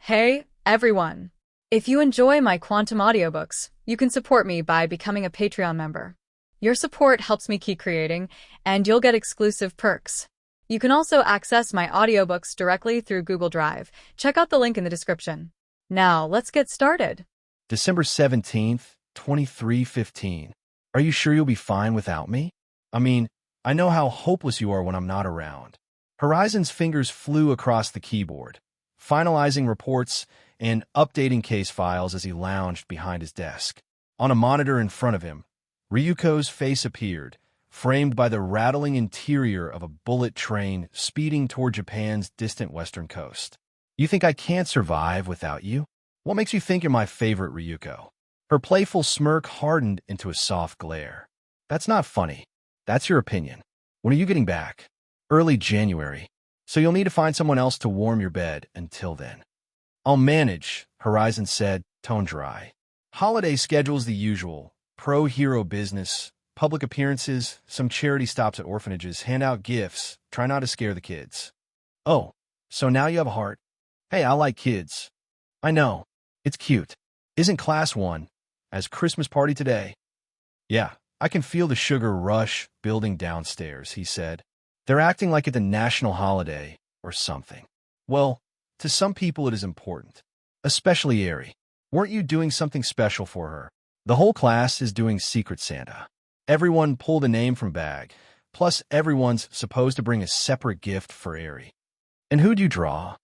Hey, everyone! If you enjoy my quantum audiobooks, you can support me by becoming a Patreon member. Your support helps me keep creating, and you'll get exclusive perks. You can also access my audiobooks directly through Google Drive. Check out the link in the description. Now, let's get started. December 17th, 23:15. Are you sure you'll be fine without me? I know how hopeless you are when I'm not around. Horizon's fingers flew across the keyboard, finalizing reports and updating case files as he lounged behind his desk. On a monitor in front of him, Ryuko's face appeared, framed by the rattling interior of a bullet train speeding toward Japan's distant western coast. You think I can't survive without you? What makes you think you're my favorite, Ryuko? Her playful smirk hardened into a soft glare. That's not funny. That's your opinion. When are you getting back? Early January. So you'll need to find someone else to warm your bed until then. I'll manage, Horizon said, tone dry. Holiday schedule's the usual. Pro-hero business, public appearances, some charity stops at orphanages, hand out gifts, try not to scare the kids. Oh, so now you have a heart? Hey, I like kids. I know. It's cute. Isn't class one? As Christmas party today? Yeah, I can feel the sugar rush building downstairs, he said. They're acting like it's a national holiday or something. Well, to some people it is important. Especially Eri. Weren't you doing something special for her? The whole class is doing Secret Santa. Everyone pulled a name from bag. Plus, everyone's supposed to bring a separate gift for Eri. And who'd you draw?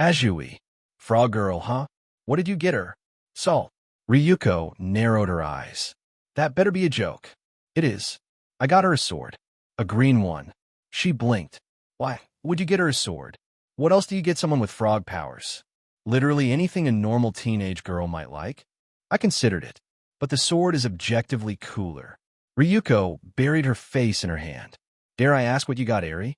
Azui. Frog girl, huh? What did you get her? Salt. Ryuko narrowed her eyes. That better be a joke. It is. I got her a sword. A green one. She blinked. Why would you get her a sword? What else do you get someone with frog powers? Literally anything a normal teenage girl might like? I considered it. But the sword is objectively cooler. Ryuko buried her face in her hand. Dare I ask what you got, Eri?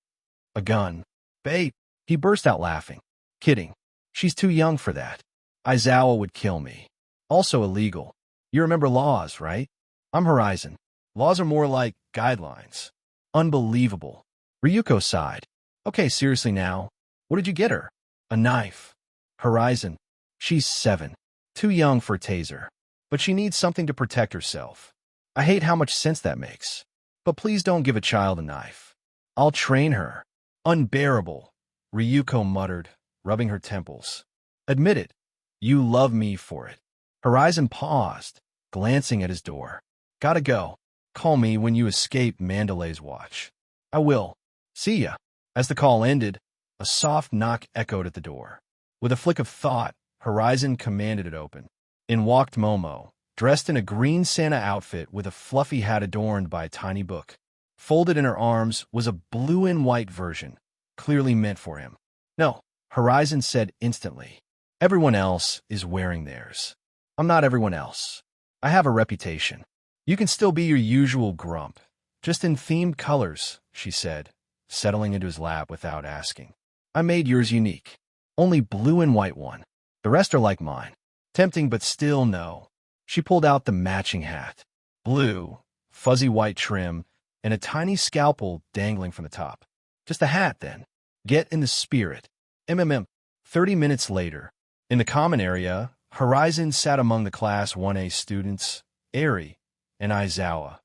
A gun. Babe. He burst out laughing. Kidding. She's too young for that. Aizawa would kill me. Also illegal. You remember laws, right? I'm Horizon. Laws are more like guidelines. Unbelievable. Ryuko sighed. Okay, seriously now. What did you get her? A knife. Horizon. She's 7. Too young for a taser. But she needs something to protect herself. I hate how much sense that makes. But please don't give a child a knife. I'll train her. Unbearable. Ryuko muttered, rubbing her temples. Admit it. You love me for it. Horizon paused, glancing at his door. Gotta go. Call me when you escape Mandalay's watch. I will. See ya. As the call ended, a soft knock echoed at the door. With a flick of thought, Horizon commanded it open. In walked Momo, dressed in a green Santa outfit with a fluffy hat adorned by a tiny book. Folded in her arms was a blue and white version, clearly meant for him. No, Horizon said instantly. Everyone else is wearing theirs. I'm not everyone else. I have a reputation. You can still be your usual grump, just in themed colors, she said, settling into his lap without asking. I made yours unique. Only blue and white one. The rest are like mine. Tempting, but still no. She pulled out the matching hat. Blue, fuzzy white trim, and a tiny scalpel dangling from the top. Just a hat, then. Get in the spirit. 30 minutes later, in the common area, Horizon sat among the Class 1A students, Eri and Aizawa,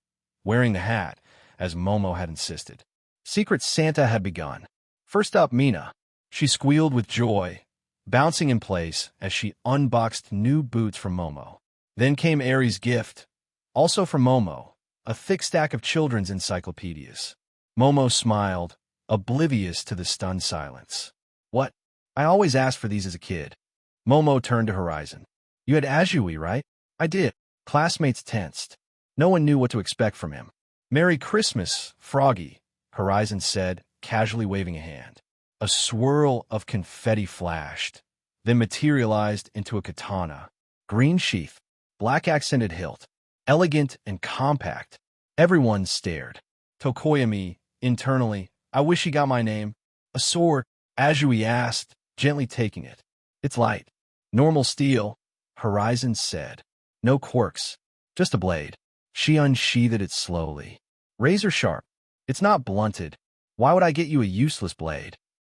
wearing the hat, as Momo had insisted. Secret Santa had begun. First up, Mina. She squealed with joy, bouncing in place as she unboxed new boots from Momo. Then came Eri's gift, also from Momo, a thick stack of children's encyclopedias. Momo smiled, oblivious to the stunned silence. What? I always asked for these as a kid. Momo turned to Horizon. You had Azui, right? I did. Classmates tensed. No one knew what to expect from him. Merry Christmas, Froggy, Horizon said, casually waving a hand. A swirl of confetti flashed, then materialized into a katana. Green sheath, black accented hilt, elegant and compact. Everyone stared. Tokoyami, internally, I wish he got my name. A sword, Azui asked, gently taking it. It's light. Normal steel, Horizon said. No quirks, just a blade. She unsheathed it slowly. Razor sharp. It's not blunted. Why would I get you a useless blade?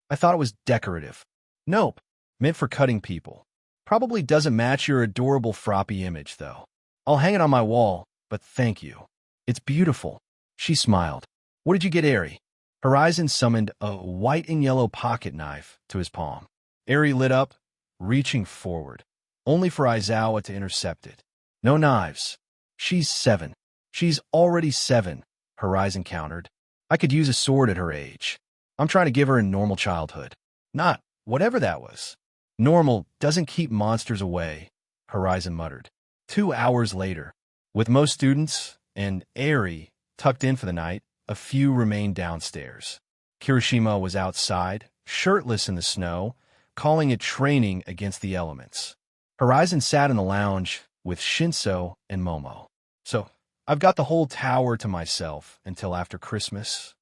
I thought it was decorative. Nope. Meant for cutting people. Probably doesn't match your adorable froppy image, though. I'll hang it on my wall, but thank you. It's beautiful. She smiled. What did you get, Eri? Horizon summoned a white and yellow pocket knife to his palm. Eri lit up, reaching forward, only for Aizawa to intercept it. No knives. She's 7. She's already 7, Horizon countered. I could use a sword at her age. I'm trying to give her a normal childhood. Not whatever that was. Normal doesn't keep monsters away, Horizon muttered. 2 hours later, with most students and Eri tucked in for the night, a few remained downstairs. Kirishima was outside, shirtless in the snow, calling it training against the elements. Horizon sat in the lounge with Shinso and Momo. So, I've got the whole tower to myself until after Christmas?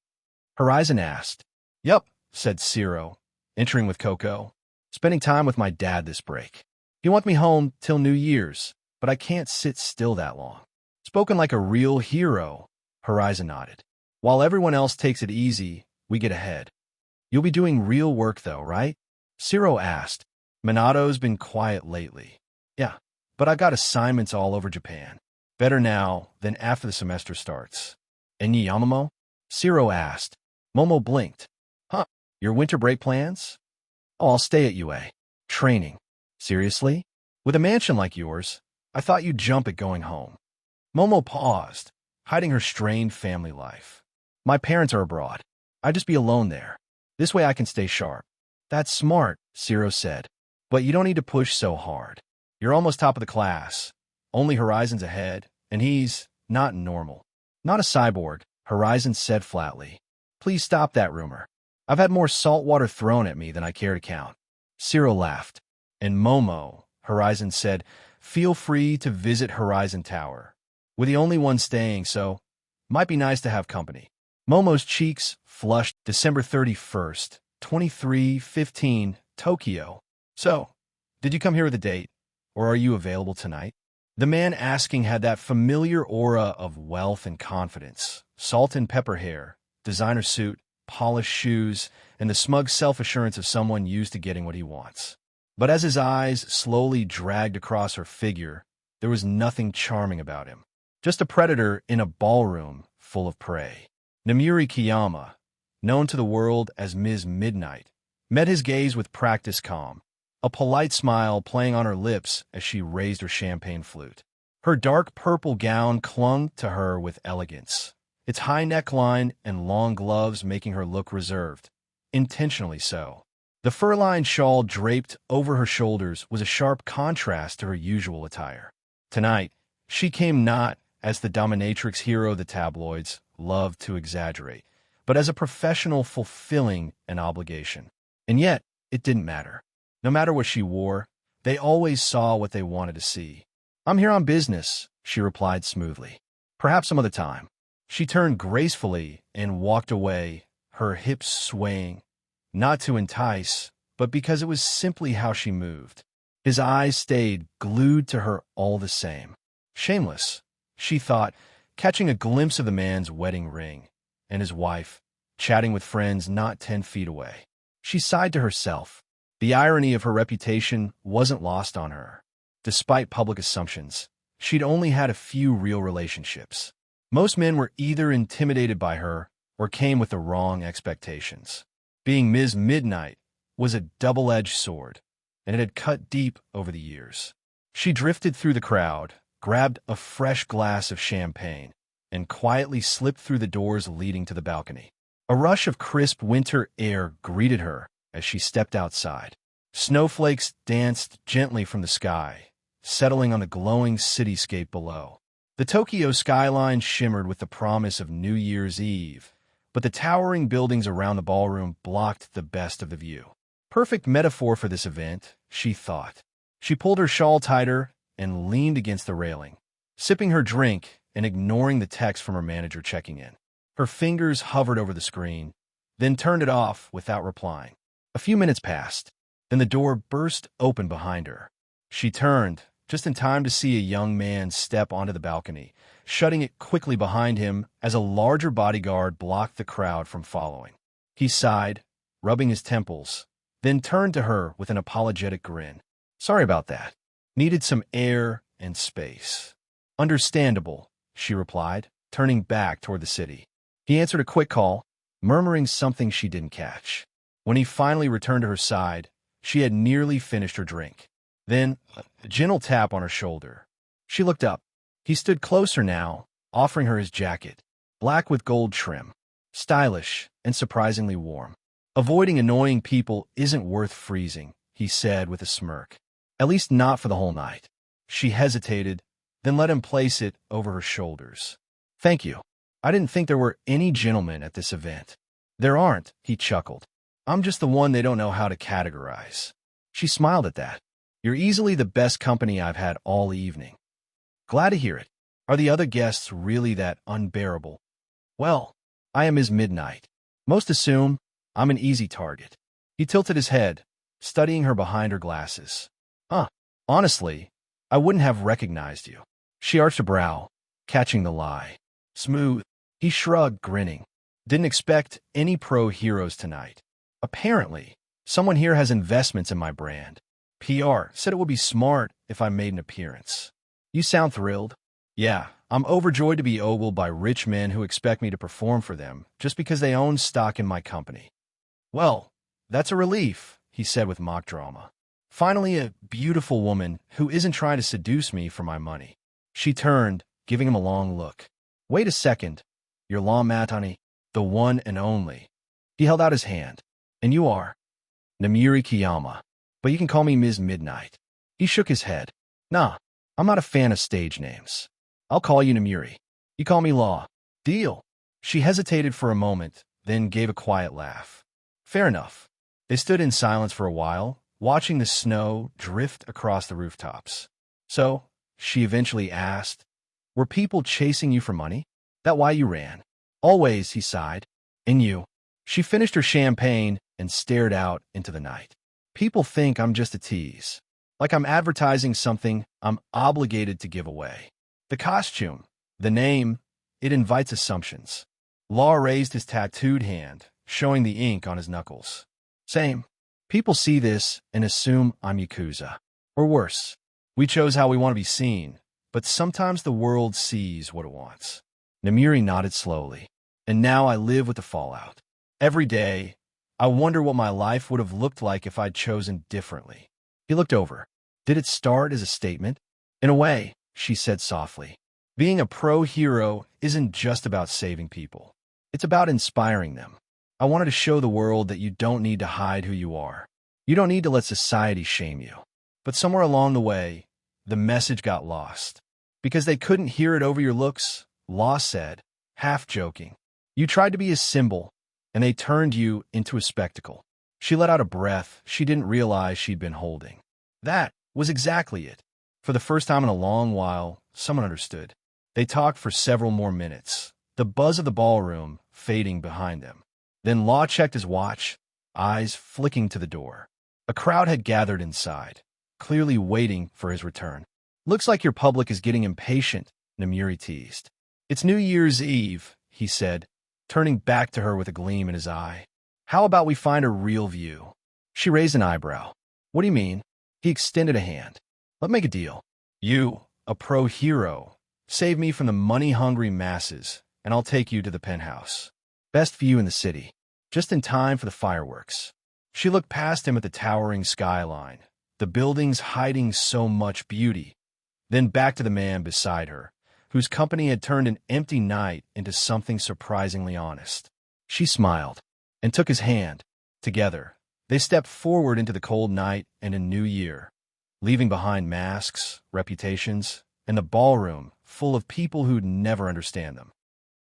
Horizon asked. Yup, said Ciro, entering with Coco. Spending time with my dad this break. He wants me home till New Year's, but I can't sit still that long. Spoken like a real hero, Horizon nodded. While everyone else takes it easy, we get ahead. You'll be doing real work though, right? Ciro asked. Minato's been quiet lately. Yeah, but I got assignments all over Japan. Better now than after the semester starts. And Yamamoto? Ciro asked. Momo blinked. Huh, your winter break plans? Oh, I'll stay at UA. Training. Seriously? With a mansion like yours, I thought you'd jump at going home. Momo paused, hiding her strained family life. My parents are abroad. I'd just be alone there. This way I can stay sharp. That's smart, Ciro said. But you don't need to push so hard. You're almost top of the class. Only Horizon's ahead, and he's not normal. Not a cyborg, Horizon said flatly. Please stop that rumor. I've had more salt water thrown at me than I care to count. Ciro laughed. And Momo, Horizon said, feel free to visit Horizon Tower. We're the only ones staying, so might be nice to have company. Momo's cheeks flushed. December 31st, 2315, Tokyo. So, did you come here with a date, or are you available tonight? The man asking had that familiar aura of wealth and confidence. Salt and pepper hair, designer suit, polished shoes, and the smug self-assurance of someone used to getting what he wants. But as his eyes slowly dragged across her figure, there was nothing charming about him. Just a predator in a ballroom full of prey. Namuri Kiyama, known to the world as Ms. Midnight, met his gaze with practiced calm, a polite smile playing on her lips as she raised her champagne flute. Her dark purple gown clung to her with elegance, its high neckline and long gloves making her look reserved, intentionally so. The fur-lined shawl draped over her shoulders was a sharp contrast to her usual attire. Tonight, she came not as the dominatrix hero the tabloids loved to exaggerate, but as a professional fulfilling an obligation. And yet, it didn't matter. No matter what she wore, they always saw what they wanted to see. I'm here on business, she replied smoothly. Perhaps some other time. She turned gracefully and walked away, her hips swaying, not to entice, but because it was simply how she moved. His eyes stayed glued to her all the same. Shameless, she thought, catching a glimpse of the man's wedding ring, and his wife, chatting with friends not 10 feet away. She sighed to herself. The irony of her reputation wasn't lost on her. Despite public assumptions, she'd only had a few real relationships. Most men were either intimidated by her or came with the wrong expectations. Being Ms. Midnight was a double-edged sword, and it had cut deep over the years. She drifted through the crowd, grabbed a fresh glass of champagne, and quietly slipped through the doors leading to the balcony. A rush of crisp winter air greeted her as she stepped outside. Snowflakes danced gently from the sky, settling on the glowing cityscape below. The Tokyo skyline shimmered with the promise of New Year's Eve, but the towering buildings around the ballroom blocked the best of the view. Perfect metaphor for this event, she thought. She pulled her shawl tighter and leaned against the railing, sipping her drink and ignoring the text from her manager checking in. Her fingers hovered over the screen, then turned it off without replying. A few minutes passed, then the door burst open behind her. She turned, just in time to see a young man step onto the balcony, shutting it quickly behind him as a larger bodyguard blocked the crowd from following. He sighed, rubbing his temples, then turned to her with an apologetic grin. Sorry about that. Needed some air and space. Understandable, she replied, turning back toward the city. He answered a quick call, murmuring something she didn't catch. When he finally returned to her side, she had nearly finished her drink. Then, a gentle tap on her shoulder. She looked up. He stood closer now, offering her his jacket, black with gold trim, stylish and surprisingly warm. Avoiding annoying people isn't worth freezing, he said with a smirk. At least not for the whole night. She hesitated, then let him place it over her shoulders. Thank you. I didn't think there were any gentlemen at this event. There aren't, he chuckled. I'm just the one they don't know how to categorize. She smiled at that. You're easily the best company I've had all evening. Glad to hear it. Are the other guests really that unbearable? Well, I am Ms. Midnight. Most assume I'm an easy target. He tilted his head, studying her behind her glasses. Honestly, I wouldn't have recognized you. She arched a brow, catching the lie. Smooth. He shrugged, grinning. Didn't expect any pro heroes tonight. Apparently, someone here has investments in my brand. PR said it would be smart if I made an appearance. You sound thrilled. Yeah, I'm overjoyed to be ogled by rich men who expect me to perform for them just because they own stock in my company. Well, that's a relief, he said with mock drama. Finally, a beautiful woman who isn't trying to seduce me for my money. She turned, giving him a long look. Wait a second. You're Matani, the one and only. He held out his hand. And you are? Namiri Kiyama. But you can call me Ms. Midnight. He shook his head. Nah, I'm not a fan of stage names. I'll call you Namiri. You call me Law. Deal. She hesitated for a moment, then gave a quiet laugh. Fair enough. They stood in silence for a while, watching the snow drift across the rooftops. So, she eventually asked, were people chasing you for money? That why you ran? Always, he sighed. And you? She finished her champagne and stared out into the night. People think I'm just a tease. Like I'm advertising something I'm obligated to give away. The costume, the name, it invites assumptions. Law raised his tattooed hand, showing the ink on his knuckles. Same. People see this and assume I'm Yakuza. Or worse. We chose how we want to be seen, but sometimes the world sees what it wants. Namiri nodded slowly. And now I live with the fallout. Every day, I wonder what my life would have looked like if I'd chosen differently. He looked over. Did it start as a statement? In a way, she said softly. Being a pro-hero isn't just about saving people. It's about inspiring them. I wanted to show the world that you don't need to hide who you are. You don't need to let society shame you. But somewhere along the way, the message got lost. Because they couldn't hear it over your looks, Law said, half joking. You tried to be a symbol, and they turned you into a spectacle. She let out a breath she didn't realize she'd been holding. That was exactly it. For the first time in a long while, someone understood. They talked for several more minutes, the buzz of the ballroom fading behind them. Then Law checked his watch, eyes flicking to the door. A crowd had gathered inside, clearly waiting for his return. Looks like your public is getting impatient, Namiri teased. It's New Year's Eve, he said, turning back to her with a gleam in his eye. How about we find a real view? She raised an eyebrow. What do you mean? He extended a hand. Let's make a deal. You, a pro-hero, save me from the money-hungry masses, and I'll take you to the penthouse. Best view in the city. Just in time for the fireworks. She looked past him at the towering skyline, the buildings hiding so much beauty, then back to the man beside her, whose company had turned an empty night into something surprisingly honest. She smiled and took his hand. Together, they stepped forward into the cold night and a new year, leaving behind masks, reputations, and the ballroom full of people who'd never understand them.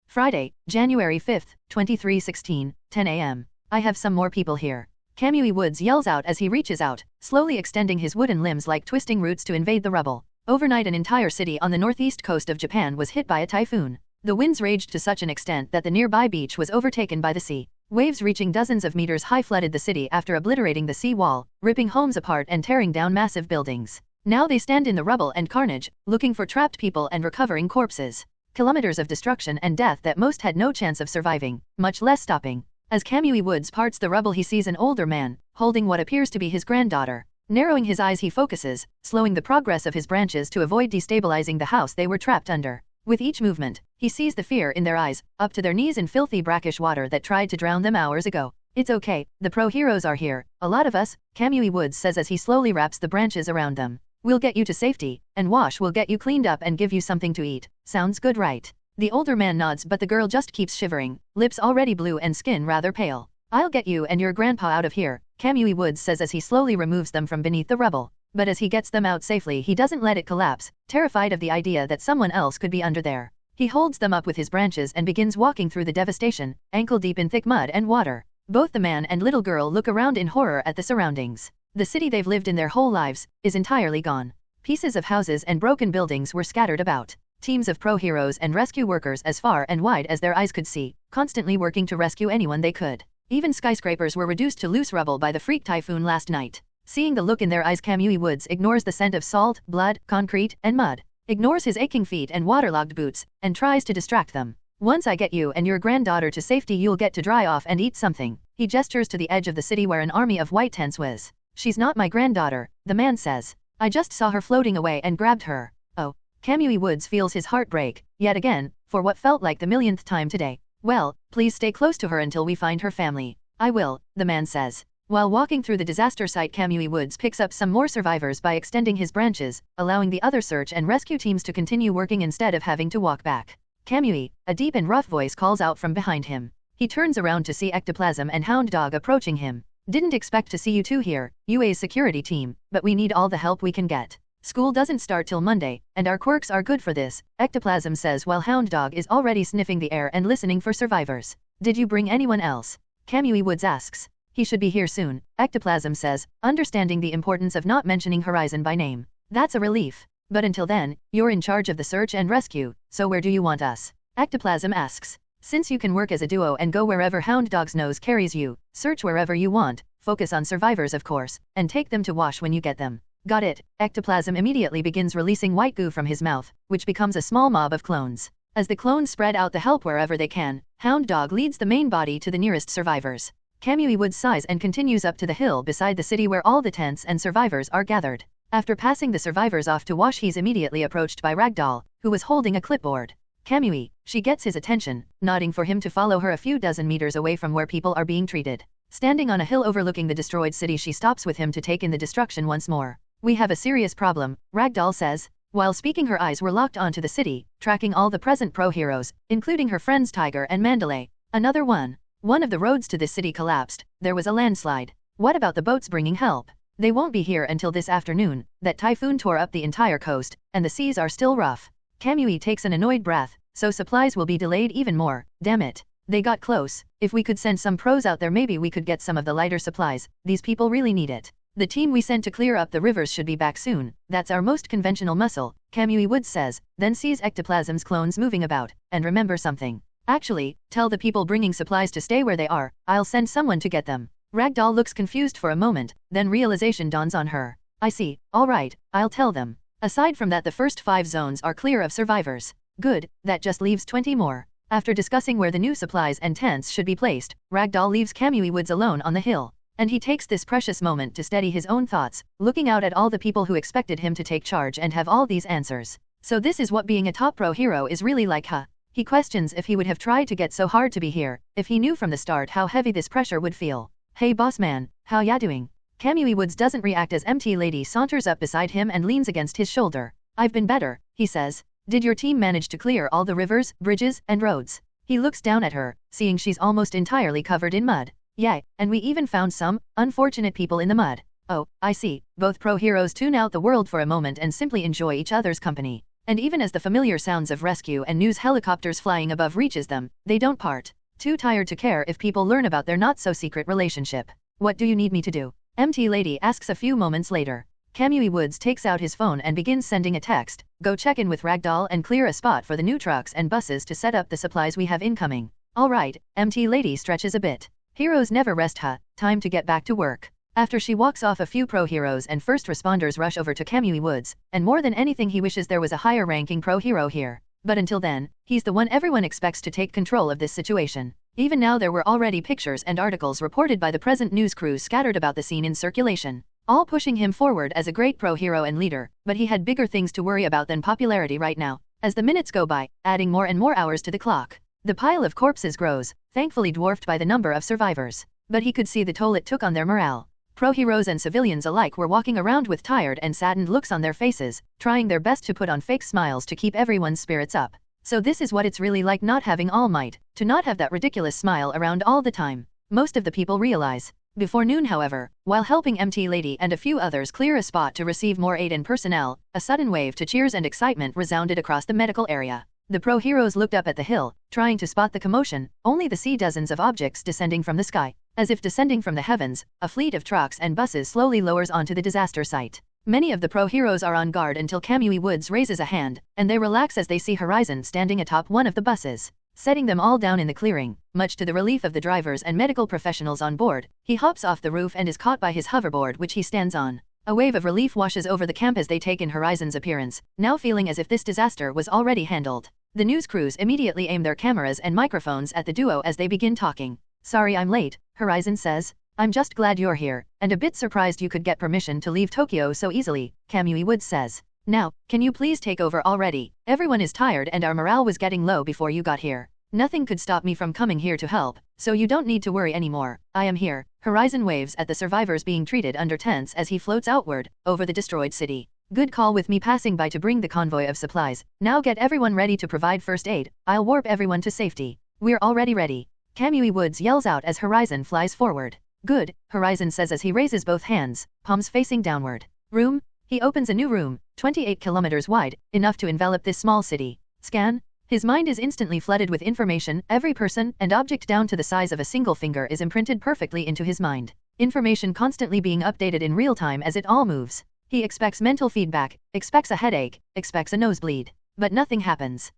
Friday, January 5th, 2316, 10 a.m. I have some more people here. Kamui Woods yells out as he reaches out, slowly extending his wooden limbs like twisting roots to invade the rubble. Overnight, an entire city on the northeast coast of Japan was hit by a typhoon. The winds raged to such an extent that the nearby beach was overtaken by the sea. Waves reaching dozens of meters high flooded the city after obliterating the sea wall, ripping homes apart and tearing down massive buildings. Now they stand in the rubble and carnage, looking for trapped people and recovering corpses. Kilometers of destruction and death that most had no chance of surviving, much less stopping. As Kamui Woods parts the rubble, he sees an older man, holding what appears to be his granddaughter. Narrowing his eyes, he focuses, slowing the progress of his branches to avoid destabilizing the house they were trapped under. With each movement, he sees the fear in their eyes, up to their knees in filthy brackish water that tried to drown them hours ago. It's okay, the pro-heroes are here, a lot of us, Kamui Woods says as he slowly wraps the branches around them. We'll get you to safety, and Wash will get you cleaned up and give you something to eat. Sounds good, right? The older man nods, but the girl just keeps shivering, lips already blue and skin rather pale. I'll get you and your grandpa out of here, Kamui Woods says as he slowly removes them from beneath the rubble. But as he gets them out safely, he doesn't let it collapse, terrified of the idea that someone else could be under there. He holds them up with his branches and begins walking through the devastation, ankle deep in thick mud and water. Both the man and little girl look around in horror at the surroundings. The city they've lived in their whole lives is entirely gone. Pieces of houses and broken buildings were scattered about. Teams of pro-heroes and rescue workers as far and wide as their eyes could see, constantly working to rescue anyone they could. Even skyscrapers were reduced to loose rubble by the freak typhoon last night. Seeing the look in their eyes, Kamui Woods ignores the scent of salt, blood, concrete, and mud, ignores his aching feet and waterlogged boots, and tries to distract them. Once I get you and your granddaughter to safety, you'll get to dry off and eat something. He gestures to the edge of the city where an army of white tents was. She's not my granddaughter, the man says. I just saw her floating away and grabbed her. Oh. Kamui Woods feels his heart break, yet again, for what felt like the millionth time today. Well, please stay close to her until we find her family. I will, the man says. While walking through the disaster site, Kamui Woods picks up some more survivors by extending his branches, allowing the other search and rescue teams to continue working instead of having to walk back. Kamui, a deep and rough voice calls out from behind him. He turns around to see Ectoplasm and Hound Dog approaching him. Didn't expect to see you two here, UA's security team, but we need all the help we can get. School doesn't start till Monday, and our quirks are good for this, Ectoplasm says while Hound Dog is already sniffing the air and listening for survivors. Did you bring anyone else? Kamui Woods asks. He should be here soon, Ectoplasm says, understanding the importance of not mentioning Horizon by name. That's a relief. But until then, you're in charge of the search and rescue, so where do you want us? Ectoplasm asks. Since you can work as a duo and go wherever Hound Dog's nose carries you, search wherever you want, focus on survivors of course, and take them to Wash when you get them. Got it. Ectoplasm immediately begins releasing white goo from his mouth, which becomes a small mob of clones. As the clones spread out the help wherever they can, Hound Dog leads the main body to the nearest survivors. Kamui Woods sighs and continues up to the hill beside the city where all the tents and survivors are gathered. After passing the survivors off to Wash, he's immediately approached by Ragdoll, who was holding a clipboard. Kamui, she gets his attention, nodding for him to follow her a few dozen meters away from where people are being treated. Standing on a hill overlooking the destroyed city, she stops with him to take in the destruction once more. We have a serious problem, Ragdoll says. While speaking, her eyes were locked onto the city, tracking all the present pro-heroes, including her friends Tiger and Mandalay. Another one. One of the roads to this city collapsed. There was a landslide. What about the boats bringing help? They won't be here until this afternoon. That typhoon tore up the entire coast, and the seas are still rough. Kamui takes an annoyed breath, so supplies will be delayed even more. Damn it. They got close. If we could send some pros out there, maybe we could get some of the lighter supplies. These people really need it. The team we sent to clear up the rivers should be back soon. That's our most conventional muscle, Kamui Woods says, then sees Ectoplasm's clones moving about, and remember something. Actually, tell the people bringing supplies to stay where they are. I'll send someone to get them. Ragdoll looks confused for a moment, then realization dawns on her. I see. All right, I'll tell them. Aside from that, the first 5 zones are clear of survivors. Good, that just leaves 20 more. After discussing where the new supplies and tents should be placed, Ragdoll leaves Kamui Woods alone on the hill. And he takes this precious moment to steady his own thoughts, looking out at all the people who expected him to take charge and have all these answers. So this is what being a top pro hero is really like, huh? He questions if he would have tried to get so hard to be here, if he knew from the start how heavy this pressure would feel. Hey boss man, how ya doing? Kamui Woods doesn't react as MT Lady saunters up beside him and leans against his shoulder. I've been better, he says. Did your team manage to clear all the rivers, bridges, and roads? He looks down at her, seeing she's almost entirely covered in mud. Yeah, and we even found some unfortunate people in the mud. Oh, I see. Both pro heroes tune out the world for a moment and simply enjoy each other's company. And even as the familiar sounds of rescue and news helicopters flying above reaches them, they don't part. Too tired to care if people learn about their not-so-secret relationship. What do you need me to do? MT Lady asks a few moments later. Kamui Woods takes out his phone and begins sending a text. Go check in with Ragdoll and clear a spot for the new trucks and buses to set up the supplies we have incoming. All right, MT Lady stretches a bit. Heroes never rest, huh? Time to get back to work. After she walks off, a few pro heroes and first responders rush over to Kamui Woods, and more than anything he wishes there was a higher ranking pro hero here. But until then, he's the one everyone expects to take control of this situation. Even now there were already pictures and articles reported by the present news crews scattered about the scene in circulation, all pushing him forward as a great pro-hero and leader, but he had bigger things to worry about than popularity right now. As the minutes go by, adding more and more hours to the clock, the pile of corpses grows, thankfully dwarfed by the number of survivors. But he could see the toll it took on their morale. Pro-heroes and civilians alike were walking around with tired and saddened looks on their faces, trying their best to put on fake smiles to keep everyone's spirits up. So this is what it's really like not having All Might, to not have that ridiculous smile around all the time. Most of the people realize. Before noon, however, while helping MT Lady and a few others clear a spot to receive more aid and personnel, a sudden wave to cheers and excitement resounded across the medical area. The pro-heroes looked up at the hill, trying to spot the commotion, only to see dozens of objects descending from the sky. As if descending from the heavens, a fleet of trucks and buses slowly lowers onto the disaster site. Many of the pro-heroes are on guard until Kamui Woods raises a hand, and they relax as they see Horizon standing atop one of the buses, setting them all down in the clearing. Much to the relief of the drivers and medical professionals on board, he hops off the roof and is caught by his hoverboard, which he stands on. A wave of relief washes over the camp as they take in Horizon's appearance, now feeling as if this disaster was already handled. The news crews immediately aim their cameras and microphones at the duo as they begin talking. "Sorry I'm late," Horizon says. "I'm just glad you're here, and a bit surprised you could get permission to leave Tokyo so easily," Kamui Woods says. "Now, can you please take over already? Everyone is tired and our morale was getting low before you got here. Nothing could stop me from coming here to help, so you don't need to worry anymore. I am here." Horizon waves at the survivors being treated under tents as he floats outward, over the destroyed city. "Good call with me passing by to bring the convoy of supplies. Now get everyone ready to provide first aid. I'll warp everyone to safety." "We're already ready," Kamui Woods yells out as Horizon flies forward. "Good," Horizon says as he raises both hands, palms facing downward. "Room?" He opens a new room, 28 kilometers wide, enough to envelop this small city. "Scan?" His mind is instantly flooded with information. Every person and object down to the size of a single finger is imprinted perfectly into his mind. Information constantly being updated in real time as it all moves. He expects mental feedback, expects a headache, expects a nosebleed. But nothing happens.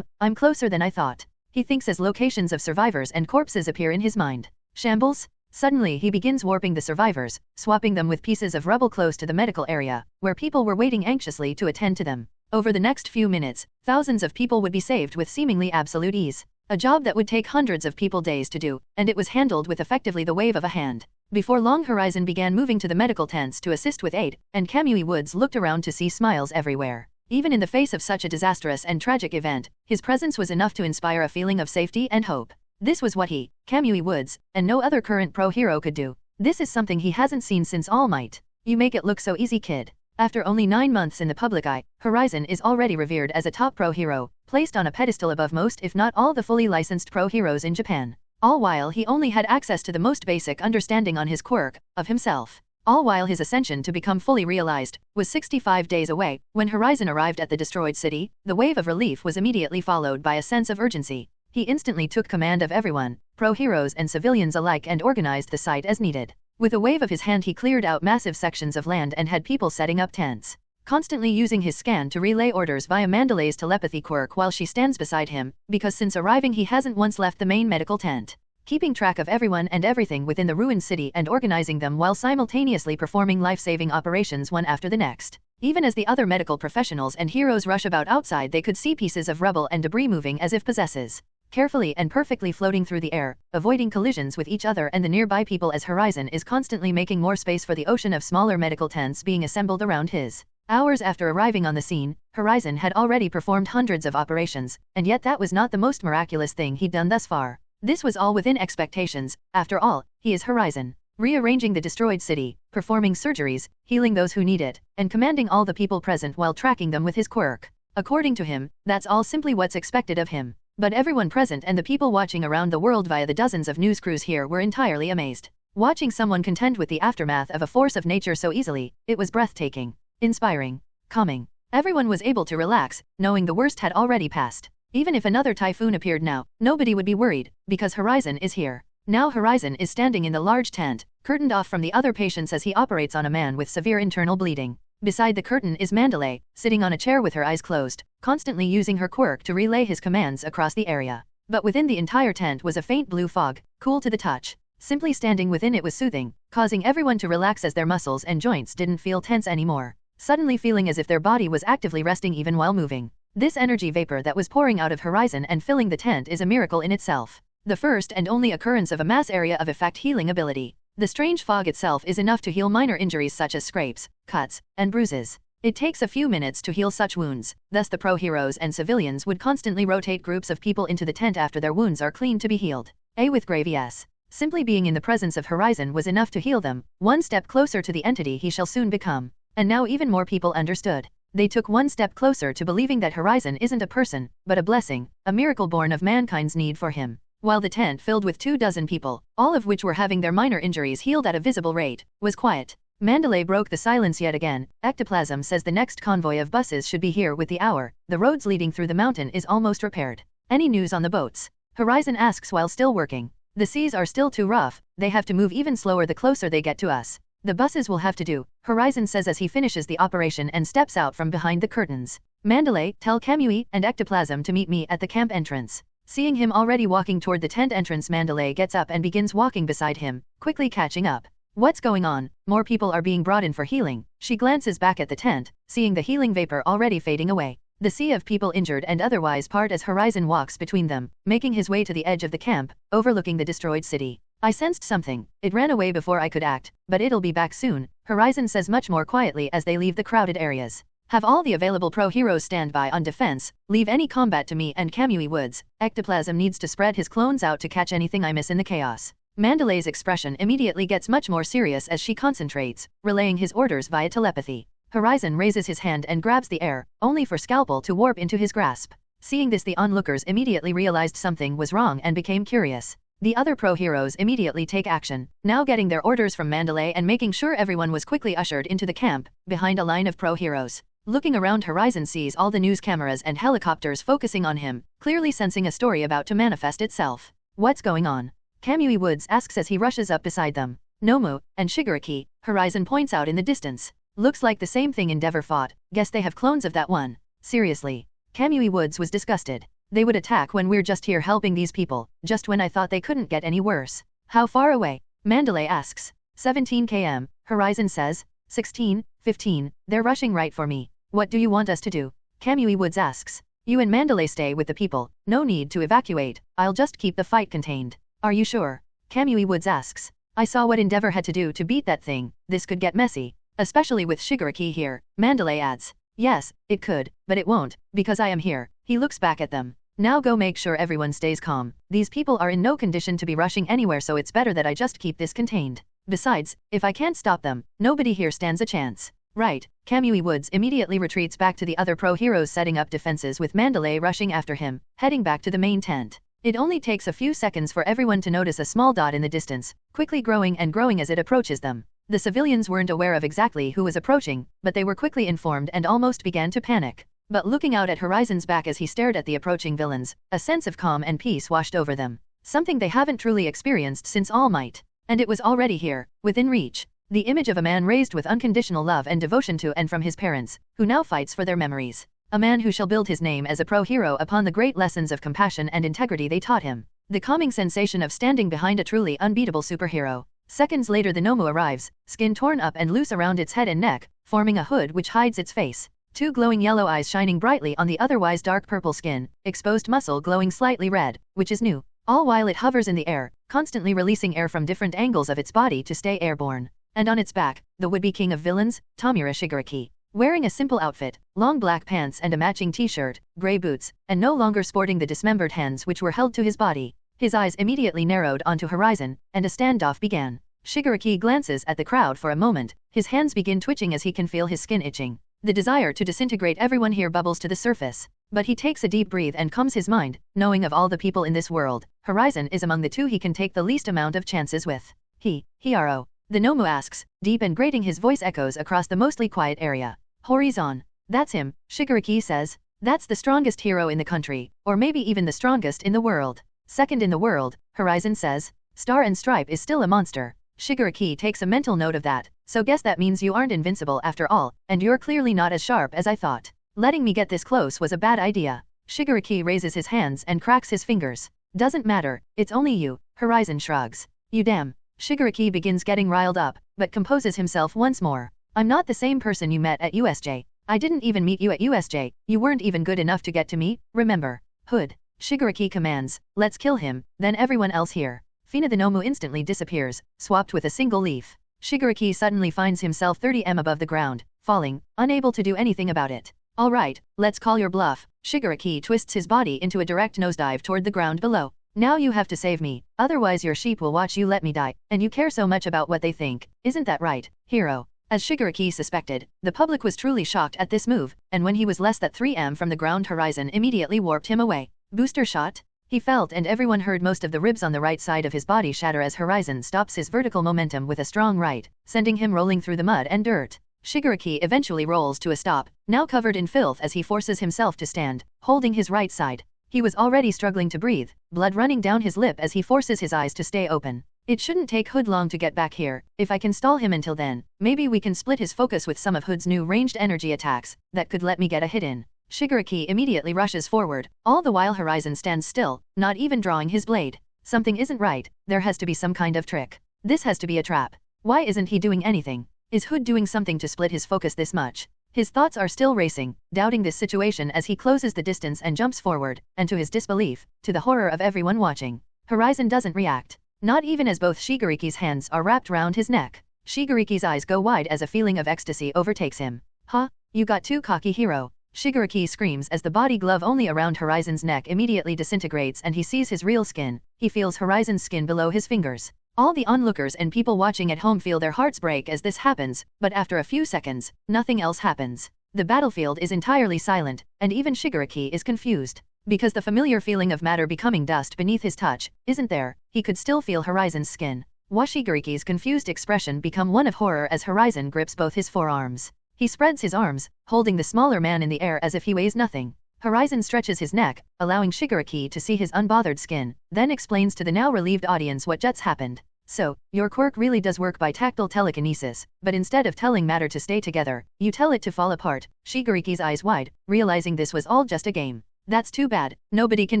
I'm closer than I thought," he thinks as locations of survivors and corpses appear in his mind. Shambles? Suddenly he begins warping the survivors, swapping them with pieces of rubble close to the medical area, where people were waiting anxiously to attend to them. Over the next few minutes, thousands of people would be saved with seemingly absolute ease. A job that would take hundreds of people days to do, and it was handled with effectively the wave of a hand. Before long, Horizon began moving to the medical tents to assist with aid, and Kamui Woods looked around to see smiles everywhere. Even in the face of such a disastrous and tragic event, his presence was enough to inspire a feeling of safety and hope. This was what he, Kamui Woods, and no other current pro-hero could do. This is something he hasn't seen since All Might. "You make it look so easy, kid." After only 9 months in the public eye, Horizon is already revered as a top pro-hero, placed on a pedestal above most if not all the fully licensed pro-heroes in Japan. All while he only had access to the most basic understanding on his quirk, of himself. All while his ascension to become fully realized was 65 days away. When Horizon arrived at the destroyed city, the wave of relief was immediately followed by a sense of urgency. He instantly took command of everyone, pro-heroes and civilians alike, and organized the site as needed. With a wave of his hand he cleared out massive sections of land and had people setting up tents, constantly using his scan to relay orders via Mandalay's telepathy quirk while she stands beside him, because since arriving he hasn't once left the main medical tent. Keeping track of everyone and everything within the ruined city and organizing them while simultaneously performing life-saving operations one after the next. Even as the other medical professionals and heroes rush about outside, they could see pieces of rubble and debris moving as if possesses, carefully and perfectly floating through the air, avoiding collisions with each other and the nearby people as Horizon is constantly making more space for the ocean of smaller medical tents being assembled around his. Hours after arriving on the scene, Horizon had already performed hundreds of operations, and yet that was not the most miraculous thing he'd done thus far. This was all within expectations. After all, he is Horizon. Rearranging the destroyed city, performing surgeries, healing those who need it, and commanding all the people present while tracking them with his quirk. According to him, that's all simply what's expected of him. But everyone present and the people watching around the world via the dozens of news crews here were entirely amazed. Watching someone contend with the aftermath of a force of nature so easily, it was breathtaking, inspiring, calming. Everyone was able to relax, knowing the worst had already passed. Even if another typhoon appeared now, nobody would be worried, because Horizon is here. Now Horizon is standing in the large tent, curtained off from the other patients as he operates on a man with severe internal bleeding. Beside the curtain is Mandalay, sitting on a chair with her eyes closed, constantly using her quirk to relay his commands across the area. But within the entire tent was a faint blue fog, cool to the touch. Simply standing within it was soothing, causing everyone to relax as their muscles and joints didn't feel tense anymore, suddenly feeling as if their body was actively resting even while moving. This energy vapor that was pouring out of Horizon and filling the tent is a miracle in itself. The first and only occurrence of a mass area of effect healing ability. The strange fog itself is enough to heal minor injuries such as scrapes, cuts, and bruises. It takes a few minutes to heal such wounds, thus the pro-heroes and civilians would constantly rotate groups of people into the tent after their wounds are clean to be healed. With grave yes. Simply being in the presence of Horizon was enough to heal them, one step closer to the entity he shall soon become. And now even more people understood. They took one step closer to believing that Horizon isn't a person, but a blessing, a miracle born of mankind's need for him. While the tent filled with 24 people, all of which were having their minor injuries healed at a visible rate, was quiet. Mandalay broke the silence yet again. Ectoplasm says the next convoy of buses should be here with the hour. The roads leading through the mountain is almost repaired. Any news on the boats? Horizon asks while still working. The seas are still too rough, they have to move even slower the closer they get to us. The buses will have to do, Horizon says as he finishes the operation and steps out from behind the curtains. Mandalay, tell Kamui and Ectoplasm to meet me at the camp entrance. Seeing him already walking toward the tent entrance, Mandalay gets up and begins walking beside him, quickly catching up. What's going on? More people are being brought in for healing. She glances back at the tent, seeing the healing vapor already fading away. The sea of people injured and otherwise part as Horizon walks between them, making his way to the edge of the camp, overlooking the destroyed city. I sensed something. It ran away before I could act, but it'll be back soon, Horizon says much more quietly as they leave the crowded areas. Have all the available pro-heroes stand by on defense, leave any combat to me and Kamui Woods. Ectoplasm needs to spread his clones out to catch anything I miss in the chaos. Mandalay's expression immediately gets much more serious as she concentrates, relaying his orders via telepathy. Horizon raises his hand and grabs the air, only for Scalpel to warp into his grasp. Seeing this, the onlookers immediately realized something was wrong and became curious. The other pro-heroes immediately take action, now getting their orders from Mandalay and making sure everyone was quickly ushered into the camp, behind a line of pro-heroes. Looking around, Horizon sees all the news cameras and helicopters focusing on him, clearly sensing a story about to manifest itself. What's going on? Kamui Woods asks as he rushes up beside them. Nomu and Shigaraki, Horizon points out in the distance. Looks like the same thing Endeavor fought, guess they have clones of that one. Seriously. Kamui Woods was disgusted. They would attack when we're just here helping these people, just when I thought they couldn't get any worse. How far away? Mandalay asks. 17 km, Horizon says. 16, 15, they're rushing right for me. What do you want us to do? Kamui Woods asks. You and Mandalay stay with the people, no need to evacuate, I'll just keep the fight contained. Are you sure? Kamui Woods asks. I saw what Endeavor had to do to beat that thing, this could get messy. Especially with Shigaraki here, Mandalay adds. Yes, it could, but it won't, because I am here. He looks back at them. Now go make sure everyone stays calm. These people are in no condition to be rushing anywhere, so it's better that I just keep this contained. Besides, if I can't stop them, nobody here stands a chance. Right, Kamui Woods immediately retreats back to the other pro-heroes setting up defenses with Mandalay rushing after him, heading back to the main tent. It only takes a few seconds for everyone to notice a small dot in the distance, quickly growing and growing as it approaches them. The civilians weren't aware of exactly who was approaching, but they were quickly informed and almost began to panic. But looking out at Horizon's back as he stared at the approaching villains, a sense of calm and peace washed over them. Something they haven't truly experienced since All Might. And it was already here, within reach. The image of a man raised with unconditional love and devotion to and from his parents, who now fights for their memories. A man who shall build his name as a pro-hero upon the great lessons of compassion and integrity they taught him. The calming sensation of standing behind a truly unbeatable superhero. Seconds later the Nomu arrives, skin torn up and loose around its head and neck, forming a hood which hides its face. Two glowing yellow eyes shining brightly on the otherwise dark purple skin, exposed muscle glowing slightly red, which is new. All while it hovers in the air, constantly releasing air from different angles of its body to stay airborne. And on its back, the would-be king of villains, Tamura Shigaraki. Wearing a simple outfit, long black pants and a matching t-shirt, gray boots, and no longer sporting the dismembered hands which were held to his body. His eyes immediately narrowed onto Horizon, and a standoff began. Shigaraki glances at the crowd for a moment, his hands begin twitching as he can feel his skin itching. The desire to disintegrate everyone here bubbles to the surface. But he takes a deep breath and calms his mind, knowing of all the people in this world, Horizon is among the two he can take the least amount of chances with. Hiro. The Nomu asks, deep and grating, his voice echoes across the mostly quiet area. Horizon. That's him, Shigaraki says. That's the strongest hero in the country, or maybe even the strongest in the world. Second in the world, Horizon says. Star and Stripe is still a monster. Shigaraki takes a mental note of that, so guess that means you aren't invincible after all, and you're clearly not as sharp as I thought. Letting me get this close was a bad idea. Shigaraki raises his hands and cracks his fingers. Doesn't matter, it's only you, Horizon shrugs. You damn. Shigaraki begins getting riled up, but composes himself once more. I'm not the same person you met at USJ. I didn't even meet you at USJ, you weren't even good enough to get to me, remember? Hood. Shigaraki commands, let's kill him, then everyone else here. Fina the Nomu instantly disappears, swapped with a single leaf. Shigaraki suddenly finds himself 30 m above the ground, falling, unable to do anything about it. Alright, let's call your bluff. Shigaraki twists his body into a direct nosedive toward the ground below. Now you have to save me, otherwise your sheep will watch you let me die, and you care so much about what they think, isn't that right, hero? As Shigaraki suspected, the public was truly shocked at this move, and when he was less than 3 m from the ground, Horizon immediately warped him away. Booster shot? He felt and everyone heard most of the ribs on the right side of his body shatter as Horizon stops his vertical momentum with a strong right, sending him rolling through the mud and dirt. Shigaraki eventually rolls to a stop, now covered in filth as he forces himself to stand, holding his right side. He was already struggling to breathe, blood running down his lip as he forces his eyes to stay open. It shouldn't take Hood long to get back here. If I can stall him until then, maybe we can split his focus with some of Hood's new ranged energy attacks, that could let me get a hit in. Shigaraki immediately rushes forward, all the while Horizon stands still, not even drawing his blade. Something isn't right, there has to be some kind of trick. This has to be a trap. Why isn't he doing anything? Is Hood doing something to split his focus this much? His thoughts are still racing, doubting this situation as he closes the distance and jumps forward, and to his disbelief, to the horror of everyone watching, Horizon doesn't react. Not even as both Shigaraki's hands are wrapped round his neck. Shigaraki's eyes go wide as a feeling of ecstasy overtakes him. Huh? You got too cocky, hero. Shigaraki screams as the body glove only around Horizon's neck immediately disintegrates and he sees his real skin. He feels Horizon's skin below his fingers. All the onlookers and people watching at home feel their hearts break as this happens, but after a few seconds, nothing else happens. The battlefield is entirely silent, and even Shigaraki is confused. Because the familiar feeling of matter becoming dust beneath his touch isn't there, he could still feel Horizon's skin. Watch Shigaraki's confused expression become one of horror as Horizon grips both his forearms. He spreads his arms, holding the smaller man in the air as if he weighs nothing. Horizon stretches his neck, allowing Shigaraki to see his unbothered skin, then explains to the now relieved audience what just happened. So, your quirk really does work by tactile telekinesis, but instead of telling matter to stay together, you tell it to fall apart. Shigaraki's eyes wide, realizing this was all just a game. That's too bad, nobody can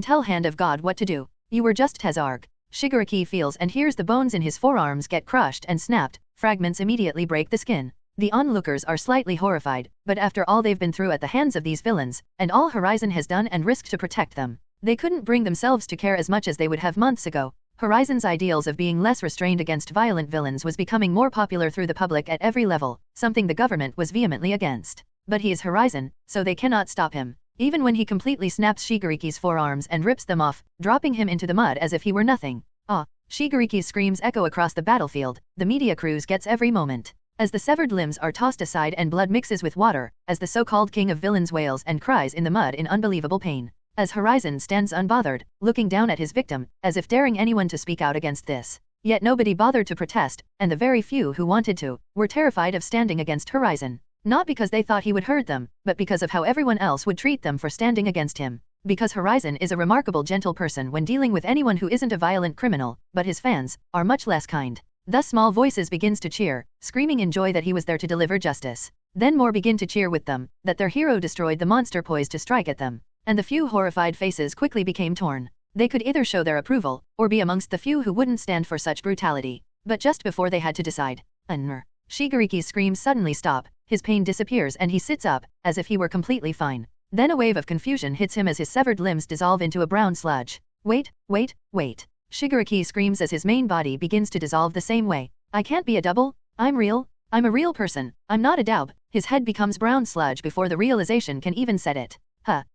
tell Hand of God what to do. You were just Tezarg. Shigaraki feels and hears the bones in his forearms get crushed and snapped, fragments immediately break the skin. The onlookers are slightly horrified, but after all they've been through at the hands of these villains, and all Horizon has done and risked to protect them, they couldn't bring themselves to care as much as they would have months ago. Horizon's ideals of being less restrained against violent villains was becoming more popular through the public at every level, something the government was vehemently against. But he is Horizon, so they cannot stop him. Even when he completely snaps Shigaraki's forearms and rips them off, dropping him into the mud as if he were nothing. Ah! Shigaraki's screams echo across the battlefield, the media cruise gets every moment. As the severed limbs are tossed aside and blood mixes with water, as the so-called king of villains wails and cries in the mud in unbelievable pain. As Horizon stands unbothered, looking down at his victim, as if daring anyone to speak out against this. Yet nobody bothered to protest, and the very few who wanted to, were terrified of standing against Horizon. Not because they thought he would hurt them, but because of how everyone else would treat them for standing against him. Because Horizon is a remarkable gentle person when dealing with anyone who isn't a violent criminal, but his fans are much less kind. Thus small voices begins to cheer, screaming in joy that he was there to deliver justice. Then more begin to cheer with them, that their hero destroyed the monster poised to strike at them. And the few horrified faces quickly became torn. They could either show their approval, or be amongst the few who wouldn't stand for such brutality. But just before they had to decide, Shigaraki's screams suddenly stop, his pain disappears and he sits up, as if he were completely fine. Then a wave of confusion hits him as his severed limbs dissolve into a brown sludge. Wait. Shigaraki screams as his main body begins to dissolve the same way. I can't be a double, I'm real. I'm a real person, I'm not a daub. His head becomes brown sludge before the realization can even set it.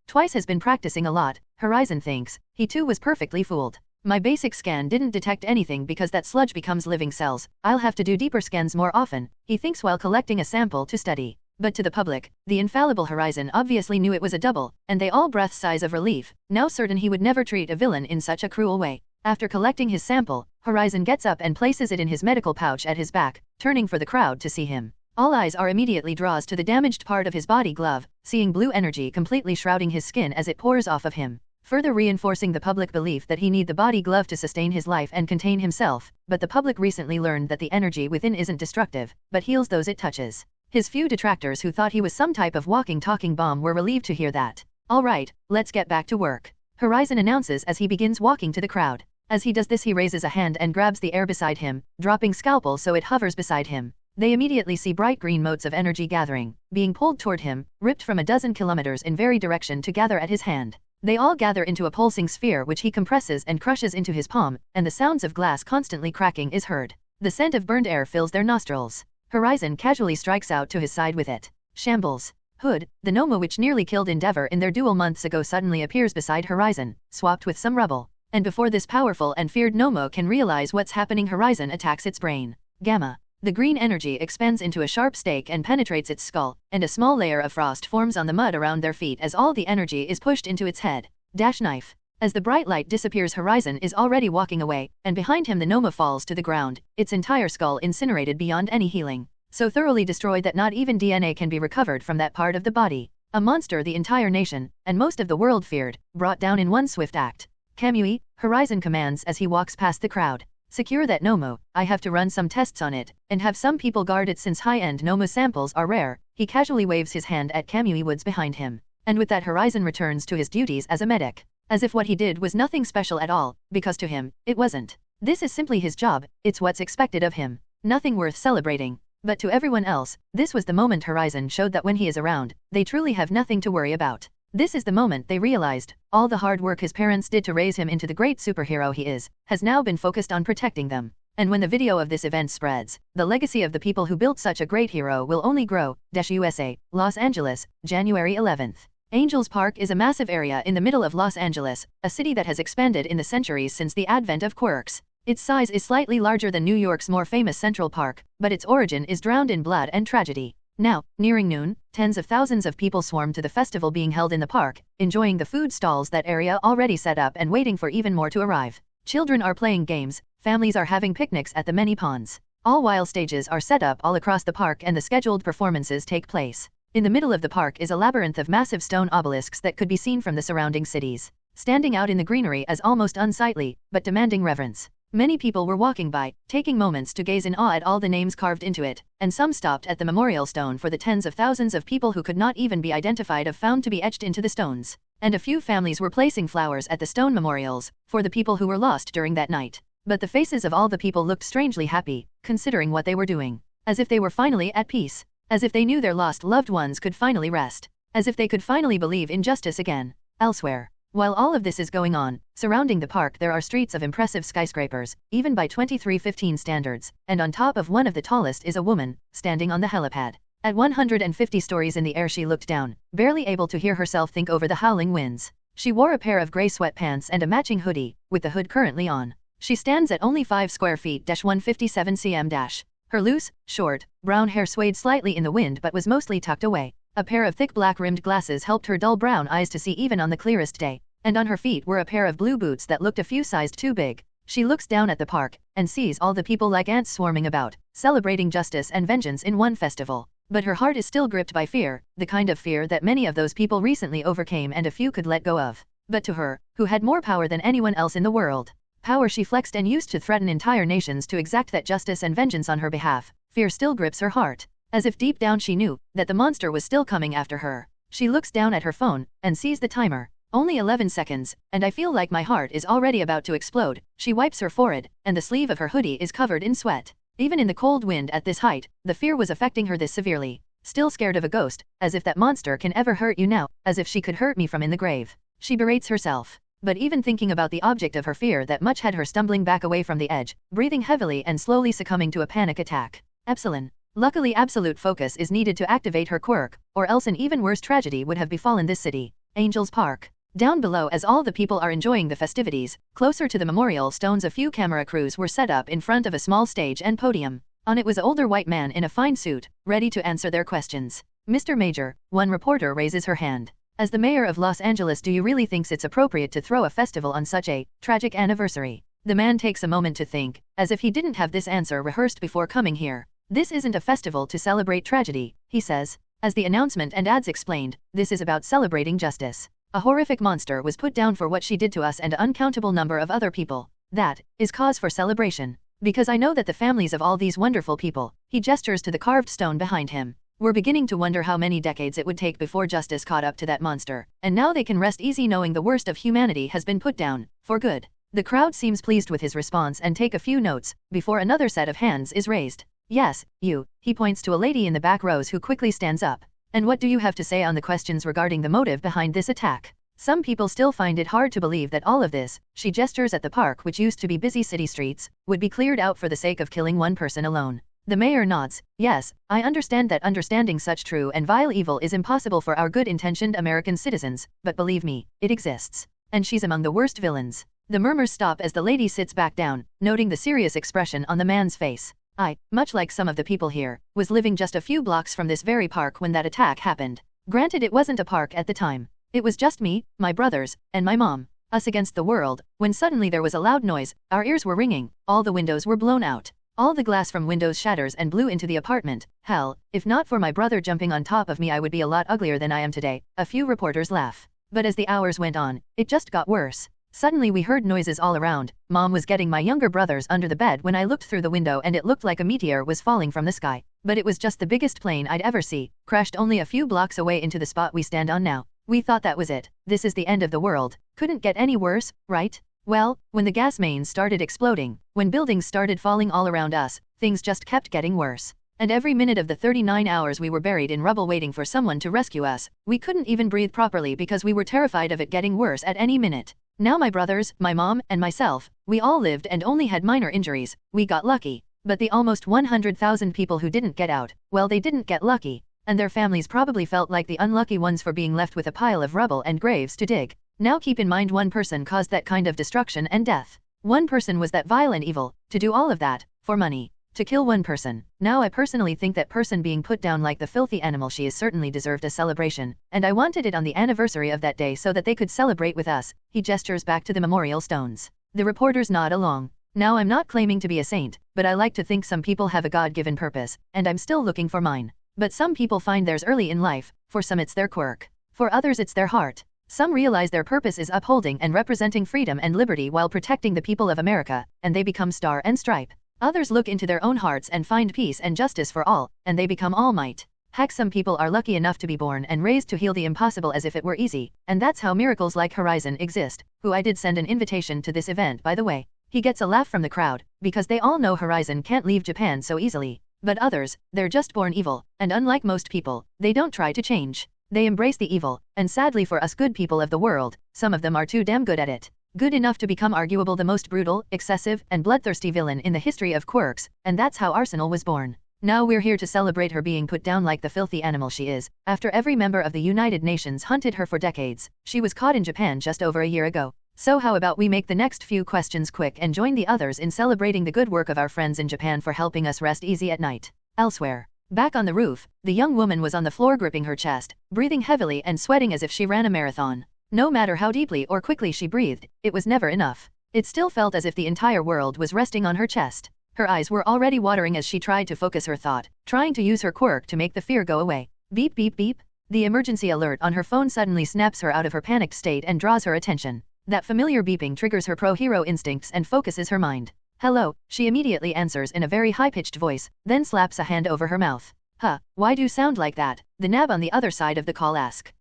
Twice has been practicing a lot, Horizon thinks. He too was perfectly fooled. My basic scan didn't detect anything because that sludge becomes living cells. I'll have to do deeper scans more often, he thinks while collecting a sample to study. But to the public, the infallible Horizon obviously knew it was a double, and they all breathed sighs of relief, now certain he would never treat a villain in such a cruel way. After collecting his sample, Horizon gets up and places it in his medical pouch at his back, turning for the crowd to see him. All eyes are immediately draws to the damaged part of his body glove, seeing blue energy completely shrouding his skin as it pours off of him, further reinforcing the public belief that he need the body glove to sustain his life and contain himself. But the public recently learned that the energy within isn't destructive, but heals those it touches. His few detractors who thought he was some type of walking talking bomb were relieved to hear that. Alright, let's get back to work, Horizon announces as he begins walking to the crowd. As he does this he raises a hand and grabs the air beside him, dropping scalpel so it hovers beside him. They immediately see bright green motes of energy gathering, being pulled toward him, ripped from a dozen kilometers in every direction to gather at his hand. They all gather into a pulsing sphere which he compresses and crushes into his palm, and the sounds of glass constantly cracking is heard. The scent of burned air fills their nostrils. Horizon casually strikes out to his side with it. Shambles. Hood, the Noma which nearly killed Endeavor in their duel months ago, suddenly appears beside Horizon, swapped with some rubble. And before this powerful and feared Noma can realize what's happening, Horizon attacks its brain. Gamma. The green energy expands into a sharp stake and penetrates its skull, and a small layer of frost forms on the mud around their feet as all the energy is pushed into its head. Dash knife. As the bright light disappears, Horizon is already walking away, and behind him the Noma falls to the ground, its entire skull incinerated beyond any healing. So thoroughly destroyed that not even DNA can be recovered from that part of the body. A monster the entire nation, and most of the world feared, brought down in one swift act. Kamui, Horizon commands as he walks past the crowd. Secure that Nomo, I have to run some tests on it, and have some people guard it since high-end Noma samples are rare. He casually waves his hand at Kamui Woods behind him. And with that, Horizon returns to his duties as a medic. As if what he did was nothing special at all, because to him, it wasn't. This is simply his job, it's what's expected of him. Nothing worth celebrating. But to everyone else, this was the moment Horizon showed that when he is around, they truly have nothing to worry about. This is the moment they realized, all the hard work his parents did to raise him into the great superhero he is, has now been focused on protecting them. And when the video of this event spreads, the legacy of the people who built such a great hero will only grow. USA, Los Angeles, January 11th. Angels Park is a massive area in the middle of Los Angeles, a city that has expanded in the centuries since the advent of quirks. Its size is slightly larger than New York's more famous Central Park, but its origin is drowned in blood and tragedy. Now, nearing noon, tens of thousands of people swarm to the festival being held in the park, enjoying the food stalls that area already set up and waiting for even more to arrive. Children are playing games, families are having picnics at the many ponds. All while stages are set up all across the park and the scheduled performances take place. In the middle of the park is a labyrinth of massive stone obelisks that could be seen from the surrounding cities, standing out in the greenery as almost unsightly, but demanding reverence. Many people were walking by, taking moments to gaze in awe at all the names carved into it, and some stopped at the memorial stone for the tens of thousands of people who could not even be identified of found to be etched into the stones. And a few families were placing flowers at the stone memorials, for the people who were lost during that night. But the faces of all the people looked strangely happy, considering what they were doing. As if they were finally at peace. As if they knew their lost loved ones could finally rest. As if they could finally believe in justice again. Elsewhere. While all of this is going on, surrounding the park there are streets of impressive skyscrapers, even by 2315 standards, and on top of one of the tallest is a woman, standing on the helipad. At 150 stories in the air she looked down, barely able to hear herself think over the howling winds. She wore a pair of grey sweatpants and a matching hoodie, with the hood currently on. She stands at only 5 square feet, 157 cm. Her loose, short, brown hair swayed slightly in the wind but was mostly tucked away. A pair of thick black-rimmed glasses helped her dull brown eyes to see even on the clearest day, and on her feet were a pair of blue boots that looked a few sized too big. She looks down at the park, and sees all the people like ants swarming about, celebrating justice and vengeance in one festival. But her heart is still gripped by fear, the kind of fear that many of those people recently overcame and a few could let go of. But to her, who had more power than anyone else in the world, power she flexed and used to threaten entire nations to exact that justice and vengeance on her behalf, fear still grips her heart. As if deep down she knew that the monster was still coming after her. She looks down at her phone and sees the timer. Only 11 seconds, and I feel like my heart is already about to explode. She wipes her forehead, and the sleeve of her hoodie is covered in sweat. Even in the cold wind at this height, the fear was affecting her this severely. Still scared of a ghost, as if that monster can ever hurt you now, as if she could hurt me from in the grave. She berates herself. But even thinking about the object of her fear that much had her stumbling back away from the edge, breathing heavily and slowly succumbing to a panic attack. Epsilon. Luckily absolute focus is needed to activate her quirk, or else an even worse tragedy would have befallen this city. Angels Park. Down below as all the people are enjoying the festivities, closer to the memorial stones a few camera crews were set up in front of a small stage and podium. On it was an older white man in a fine suit, ready to answer their questions. Mr. Major, one reporter raises her hand. As the mayor of Los Angeles, do you really think it's appropriate to throw a festival on such a tragic anniversary? The man takes a moment to think, as if he didn't have this answer rehearsed before coming here. This isn't a festival to celebrate tragedy, he says. As the announcement and ads explained, this is about celebrating justice. A horrific monster was put down for what she did to us and an uncountable number of other people. That is cause for celebration. Because I know that the families of all these wonderful people, he gestures to the carved stone behind him, were beginning to wonder how many decades it would take before justice caught up to that monster, and now they can rest easy knowing the worst of humanity has been put down, for good. The crowd seems pleased with his response and take a few notes, before another set of hands is raised. Yes, you, he points to a lady in the back rows who quickly stands up. And what do you have to say on the questions regarding the motive behind this attack? Some people still find it hard to believe that all of this, she gestures at the park which used to be busy city streets, would be cleared out for the sake of killing one person alone. The mayor nods. Yes, I understand that understanding such true and vile evil is impossible for our good-intentioned American citizens, but believe me, it exists. And she's among the worst villains. The murmurs stop as the lady sits back down, noting the serious expression on the man's face. I, much like some of the people here, was living just a few blocks from this very park when that attack happened. Granted, it wasn't a park at the time. It was just me, my brothers, and my mom. Us against the world, when suddenly there was a loud noise, our ears were ringing, all the windows were blown out. All the glass from windows shatters and blew into the apartment. Hell, if not for my brother jumping on top of me, I would be a lot uglier than I am today. A few reporters laugh. But as the hours went on, it just got worse. Suddenly we heard noises all around. Mom was getting my younger brothers under the bed when I looked through the window, and it looked like a meteor was falling from the sky. But it was just the biggest plane I'd ever see, crashed only a few blocks away into the spot we stand on now. We thought that was it. This is the end of the world. Couldn't get any worse, right? Well, when the gas mains started exploding, when buildings started falling all around us, things just kept getting worse. And every minute of the 39 hours we were buried in rubble waiting for someone to rescue us, we couldn't even breathe properly because we were terrified of it getting worse at any minute. Now my brothers, my mom, and myself, we all lived and only had minor injuries. We got lucky. But the almost 100,000 people who didn't get out, well, they didn't get lucky. And their families probably felt like the unlucky ones for being left with a pile of rubble and graves to dig. Now keep in mind, one person caused that kind of destruction and death. One person was that vile and evil, to do all of that, for money. To kill one person. Now I personally think that person being put down like the filthy animal she is certainly deserved a celebration, and I wanted it on the anniversary of that day so that they could celebrate with us. He gestures back to the memorial stones. The reporters nod along. Now I'm not claiming to be a saint, but I like to think some people have a God-given purpose, and I'm still looking for mine. But some people find theirs early in life, for some it's their quirk. For others it's their heart. Some realize their purpose is upholding and representing freedom and liberty while protecting the people of America, and they become Star and Stripe. Others look into their own hearts and find peace and justice for all, and they become All Might. Heck, some people are lucky enough to be born and raised to heal the impossible as if it were easy, and that's how miracles like Horizon exist, who I did send an invitation to this event, by the way. He gets a laugh from the crowd, because they all know Horizon can't leave Japan so easily. But others, they're just born evil, and unlike most people, they don't try to change. They embrace the evil, and sadly for us good people of the world, some of them are too damn good at it. Good enough to become arguable the most brutal, excessive, and bloodthirsty villain in the history of quirks, and that's how Arsenal was born. Now we're here to celebrate her being put down like the filthy animal she is. After every member of the United Nations hunted her for decades, she was caught in Japan just over a year ago. So how about we make the next few questions quick and join the others in celebrating the good work of our friends in Japan for helping us rest easy at night. Elsewhere. Back on the roof, the young woman was on the floor gripping her chest, breathing heavily and sweating as if she ran a marathon. No matter how deeply or quickly she breathed, it was never enough. It still felt as if the entire world was resting on her chest. Her eyes were already watering as she tried to focus her thought, trying to use her quirk to make the fear go away. Beep beep beep. The emergency alert on her phone suddenly snaps her out of her panicked state and draws her attention. That familiar beeping triggers her pro-hero instincts and focuses her mind. Hello, she immediately answers in a very high-pitched voice, then slaps a hand over her mouth. Huh, why do you sound like that? The nab on the other side of the call asks.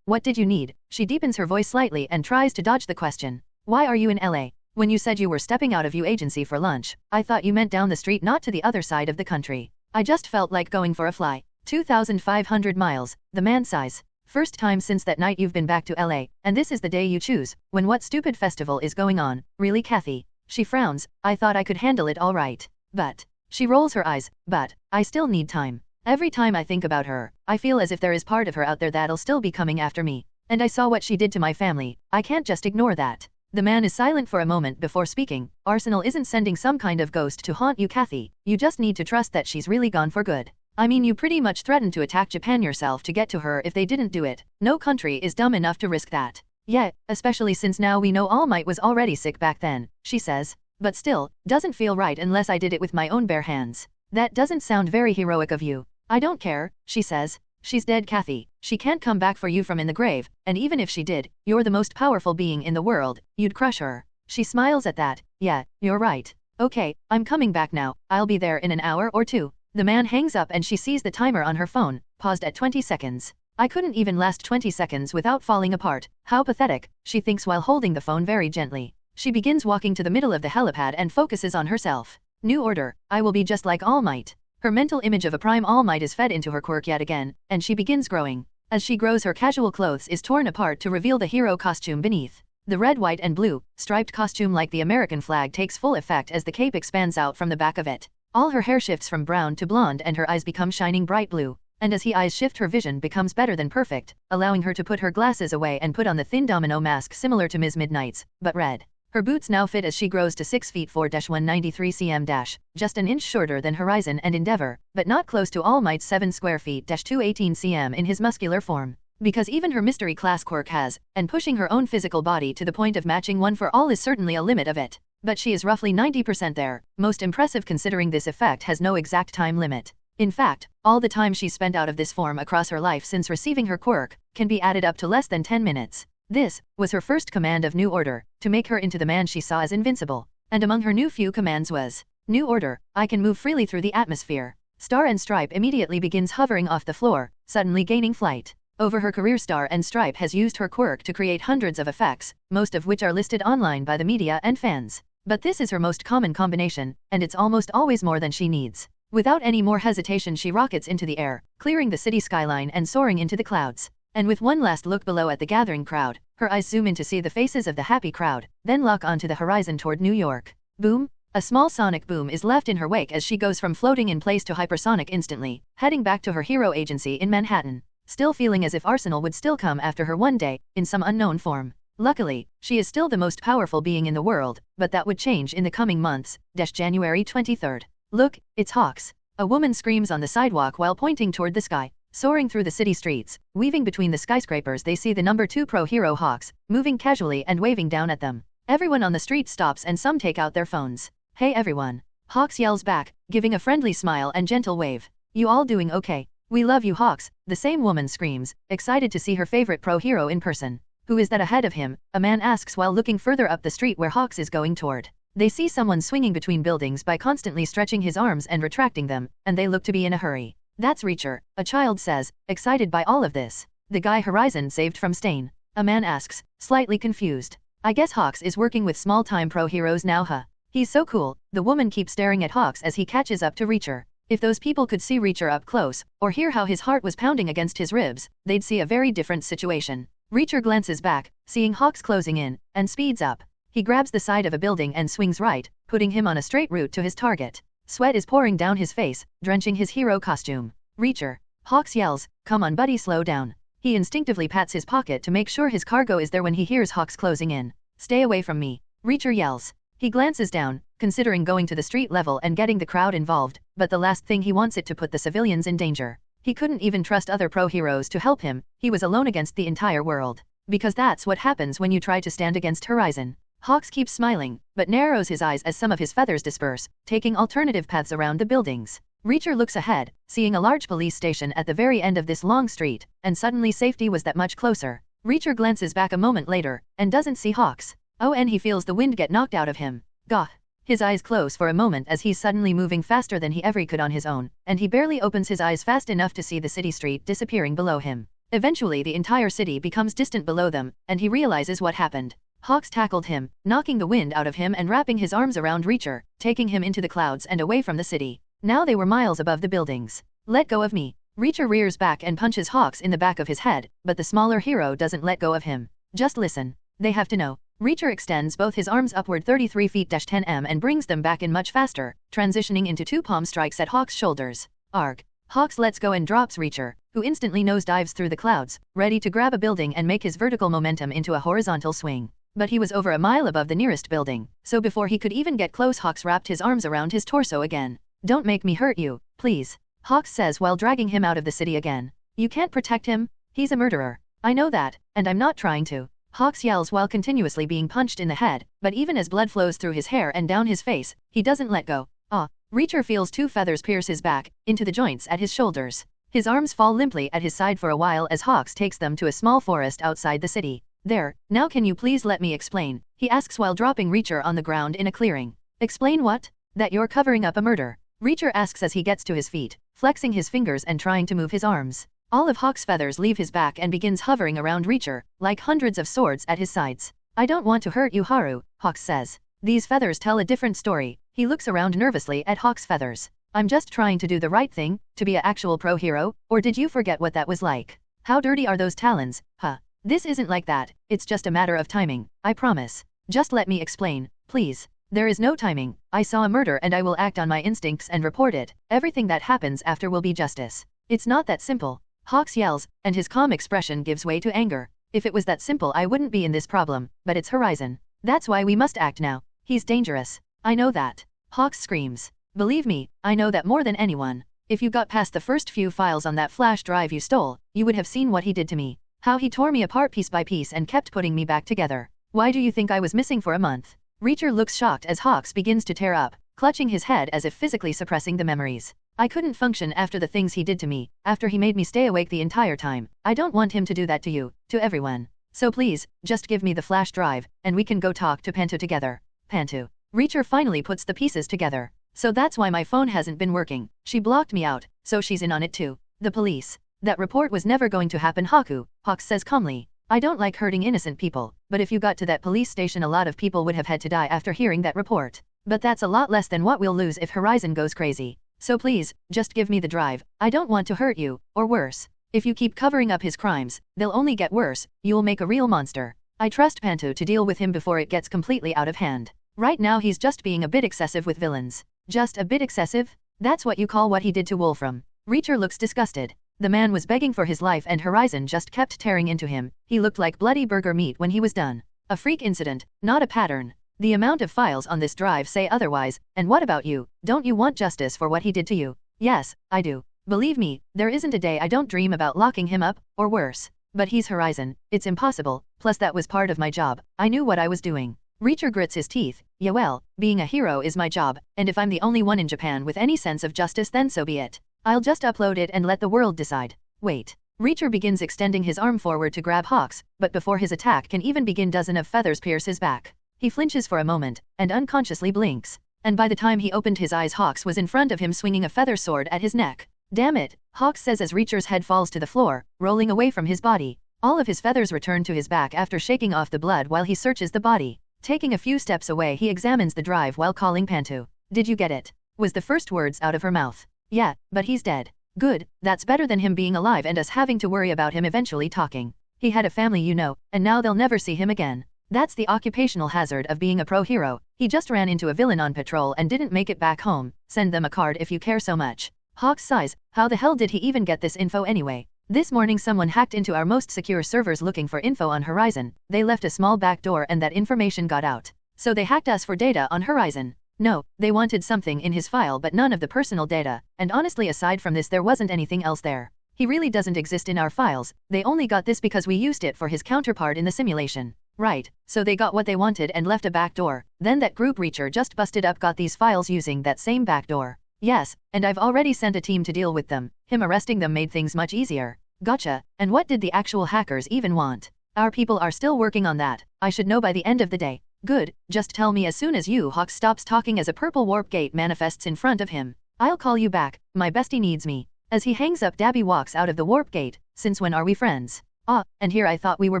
What did you need? She deepens her voice slightly and tries to dodge the question. Why are you in LA? When you said you were stepping out of your agency for lunch, I thought you meant down the street, not to the other side of the country. I just felt like going for a fly. 2,500 miles, the man sighs. First time since that night you've been back to LA, and this is the day you choose, when what stupid festival is going on, really Kathy? She frowns. I thought I could handle it all right. But. She rolls her eyes. But, I still need time. Every time I think about her, I feel as if there is part of her out there that'll still be coming after me. And I saw what she did to my family. I can't just ignore that. The man is silent for a moment before speaking. Arsenal isn't sending some kind of ghost to haunt you, Kathy. You just need to trust that she's really gone for good. I mean, you pretty much threatened to attack Japan yourself to get to her if they didn't do it. No country is dumb enough to risk that. Yeah, especially since now we know All Might was already sick back then, she says. But still, doesn't feel right unless I did it with my own bare hands. That doesn't sound very heroic of you. I don't care, she says. She's dead, Kathy. She can't come back for you from in the grave, and even if she did, you're the most powerful being in the world. You'd crush her. She smiles at that. Yeah, you're right. Okay, I'm coming back now. I'll be there in an hour or two. The man hangs up and she sees the timer on her phone, paused at 20 seconds. I couldn't even last 20 seconds without falling apart. How pathetic, she thinks while holding the phone very gently. She begins walking to the middle of the helipad and focuses on herself. New order, I will be just like All Might. Her mental image of a prime All Might is fed into her quirk yet again, and she begins growing. As she grows, her casual clothes is torn apart to reveal the hero costume beneath. The red, white and blue, striped costume like the American flag takes full effect as the cape expands out from the back of it. All her hair shifts from brown to blonde and her eyes become shining bright blue. And as her eyes shift, her vision becomes better than perfect, allowing her to put her glasses away and put on the thin domino mask similar to Ms. Midnight's, but red. Her boots now fit as she grows to 6 feet 4-193 cm, just an inch shorter than Horizon and Endeavor, but not close to All Might's 7 square feet 218 cm in his muscular form. Because even her mystery class quirk has, and pushing her own physical body to the point of matching one for all is certainly a limit of it. But she is roughly 90% there, most impressive considering this effect has no exact time limit. In fact, all the time she spent out of this form across her life since receiving her quirk, can be added up to less than 10 minutes. This was her first command of New Order, to make her into the man she saw as invincible. And among her new few commands was, New Order, I can move freely through the atmosphere. Star and Stripe immediately begins hovering off the floor, suddenly gaining flight. Over her career, Star and Stripe has used her quirk to create hundreds of effects, most of which are listed online by the media and fans. But this is her most common combination, and it's almost always more than she needs. Without any more hesitation, she rockets into the air, clearing the city skyline and soaring into the clouds. And with one last look below at the gathering crowd, her eyes zoom in to see the faces of the happy crowd, then lock onto the horizon toward New York. Boom! A small sonic boom is left in her wake as she goes from floating in place to hypersonic instantly, heading back to her hero agency in Manhattan, still feeling as if Arsenal would still come after her one day, in some unknown form. Luckily, she is still the most powerful being in the world, but that would change in the coming months. January 23rd. Look, it's Hawks. A woman screams on the sidewalk while pointing toward the sky. Soaring through the city streets, weaving between the skyscrapers, they see the number 2 pro hero Hawks, moving casually and waving down at them. Everyone on the street stops and some take out their phones. Hey everyone. Hawks yells back, giving a friendly smile and gentle wave. You all doing okay? We love you, Hawks, the same woman screams, excited to see her favorite pro hero in person. Who is that ahead of him? A man asks while looking further up the street where Hawks is going toward. They see someone swinging between buildings by constantly stretching his arms and retracting them, and they look to be in a hurry. That's Reacher, a child says, excited by all of this. The guy Horizon saved from Stain. A man asks, slightly confused. I guess Hawks is working with small-time pro heroes now, huh? He's so cool. The woman keeps staring at Hawks as he catches up to Reacher. If those people could see Reacher up close, or hear how his heart was pounding against his ribs, they'd see a very different situation. Reacher glances back, seeing Hawks closing in, and speeds up. He grabs the side of a building and swings right, putting him on a straight route to his target. Sweat is pouring down his face, drenching his hero costume. Reacher. Hawks yells, come on buddy, slow down. He instinctively pats his pocket to make sure his cargo is there when he hears Hawks closing in. Stay away from me. Reacher yells. He glances down, considering going to the street level and getting the crowd involved, but the last thing he wants it to put the civilians in danger. He couldn't even trust other pro heroes to help him, he was alone against the entire world. Because that's what happens when you try to stand against Horizon. Hawks keeps smiling, but narrows his eyes as some of his feathers disperse, taking alternative paths around the buildings. Reacher looks ahead, seeing a large police station at the very end of this long street, and suddenly safety was that much closer. Reacher glances back a moment later, and doesn't see Hawks. Oh, and he feels the wind get knocked out of him. Gah! His eyes close for a moment as he's suddenly moving faster than he ever could on his own, and he barely opens his eyes fast enough to see the city street disappearing below him. Eventually the entire city becomes distant below them, and he realizes what happened. Hawks tackled him, knocking the wind out of him and wrapping his arms around Reacher, taking him into the clouds and away from the city. Now they were miles above the buildings. Let go of me. Reacher rears back and punches Hawks in the back of his head, but the smaller hero doesn't let go of him. Just listen. They have to know. Reacher extends both his arms upward 33 feet 10 m and brings them back in much faster, transitioning into 2 palm strikes at Hawks' shoulders. Arg. Hawks lets go and drops Reacher, who instantly nosedives through the clouds, ready to grab a building and make his vertical momentum into a horizontal swing. But he was over a mile above the nearest building, so before he could even get close, Hawks wrapped his arms around his torso again. Don't make me hurt you, please. Hawks says while dragging him out of the city again. You can't protect him. He's a murderer. I know that, and I'm not trying to. Hawks yells while continuously being punched in the head, but even as blood flows through his hair and down his face, he doesn't let go. Ah! Reacher feels 2 feathers pierce his back, into the joints at his shoulders. His arms fall limply at his side for a while as Hawks takes them to a small forest outside the city. There, now can you please let me explain? He asks while dropping Reacher on the ground in a clearing. Explain what? That you're covering up a murder. Reacher asks as he gets to his feet, flexing his fingers and trying to move his arms. All of Hawk's feathers leave his back and begins hovering around Reacher, like hundreds of swords at his sides. I don't want to hurt you, Haru, Hawks says. These feathers tell a different story. He looks around nervously at Hawk's feathers. I'm just trying to do the right thing, to be an actual pro hero, or did you forget what that was like? How dirty are those talons, huh? This isn't like that, it's just a matter of timing, I promise. Just let me explain, please. There is no timing, I saw a murder and I will act on my instincts and report it. Everything that happens after will be justice. It's not that simple. Hawks yells, and his calm expression gives way to anger. If it was that simple I wouldn't be in this problem, but it's Horizon. That's why we must act now. He's dangerous. I know that. Hawks screams. Believe me, I know that more than anyone. If you got past the first few files on that flash drive you stole, you would have seen what he did to me. How he tore me apart piece by piece and kept putting me back together. Why do you think I was missing for a month? Reacher looks shocked as Hawks begins to tear up, clutching his head as if physically suppressing the memories. I couldn't function after the things he did to me, after he made me stay awake the entire time. I don't want him to do that to you, to everyone. So please, just give me the flash drive, and we can go talk to Pantu together. Pantu. Reacher finally puts the pieces together. So that's why my phone hasn't been working. She blocked me out, so she's in on it too. The police. That report was never going to happen, Haku, Hawks says calmly. I don't like hurting innocent people, but if you got to that police station a lot of people would have had to die after hearing that report. But that's a lot less than what we'll lose if Horizon goes crazy. So please, just give me the drive. I don't want to hurt you, or worse. If you keep covering up his crimes, they'll only get worse, you'll make a real monster. I trust Pantu to deal with him before it gets completely out of hand. Right now he's just being a bit excessive with villains. Just a bit excessive? That's what you call what he did to Wolfram. Reacher looks disgusted. The man was begging for his life and Horizon just kept tearing into him. He looked like bloody burger meat when he was done. A freak incident, not a pattern. The amount of files on this drive say otherwise, and what about you? Don't you want justice for what he did to you? Yes, I do. Believe me, there isn't a day I don't dream about locking him up, or worse. But he's Horizon, it's impossible, plus that was part of my job, I knew what I was doing. Reacher grits his teeth. Yeah well, being a hero is my job, and if I'm the only one in Japan with any sense of justice then so be it. I'll just upload it and let the world decide. Wait. Reacher begins extending his arm forward to grab Hawks, but before his attack can even begin dozen of feathers pierce his back. He flinches for a moment, and unconsciously blinks. And by the time he opened his eyes Hawks was in front of him swinging a feather sword at his neck. Damn it, Hawks says as Reacher's head falls to the floor, rolling away from his body. All of his feathers return to his back after shaking off the blood while he searches the body. Taking a few steps away he examines the drive while calling Pantu. Did you get it? Was the first words out of her mouth. Yeah, but he's dead. Good, that's better than him being alive and us having to worry about him eventually talking. He had a family you know, and now they'll never see him again. That's the occupational hazard of being a pro-hero. He just ran into a villain on patrol and didn't make it back home. Send them a card if you care so much. Hawks sighs, how the hell did he even get this info anyway? This morning someone hacked into our most secure servers looking for info on Horizon. They left a small back door and that information got out. So they hacked us for data on Horizon. No, they wanted something in his file but none of the personal data, and honestly aside from this there wasn't anything else there. He really doesn't exist in our files, they only got this because we used it for his counterpart in the simulation. Right, so they got what they wanted and left a back door, then that group Reacher just busted up got these files using that same back door. Yes, and I've already sent a team to deal with them. Him arresting them made things much easier. Gotcha, and what did the actual hackers even want? Our people are still working on that, I should know by the end of the day. Good, just tell me as soon as you Hawks stops talking as a purple warp gate manifests in front of him. I'll call you back, my bestie needs me. As he hangs up Dabby walks out of the warp gate. Since when are we friends? Ah, and here I thought we were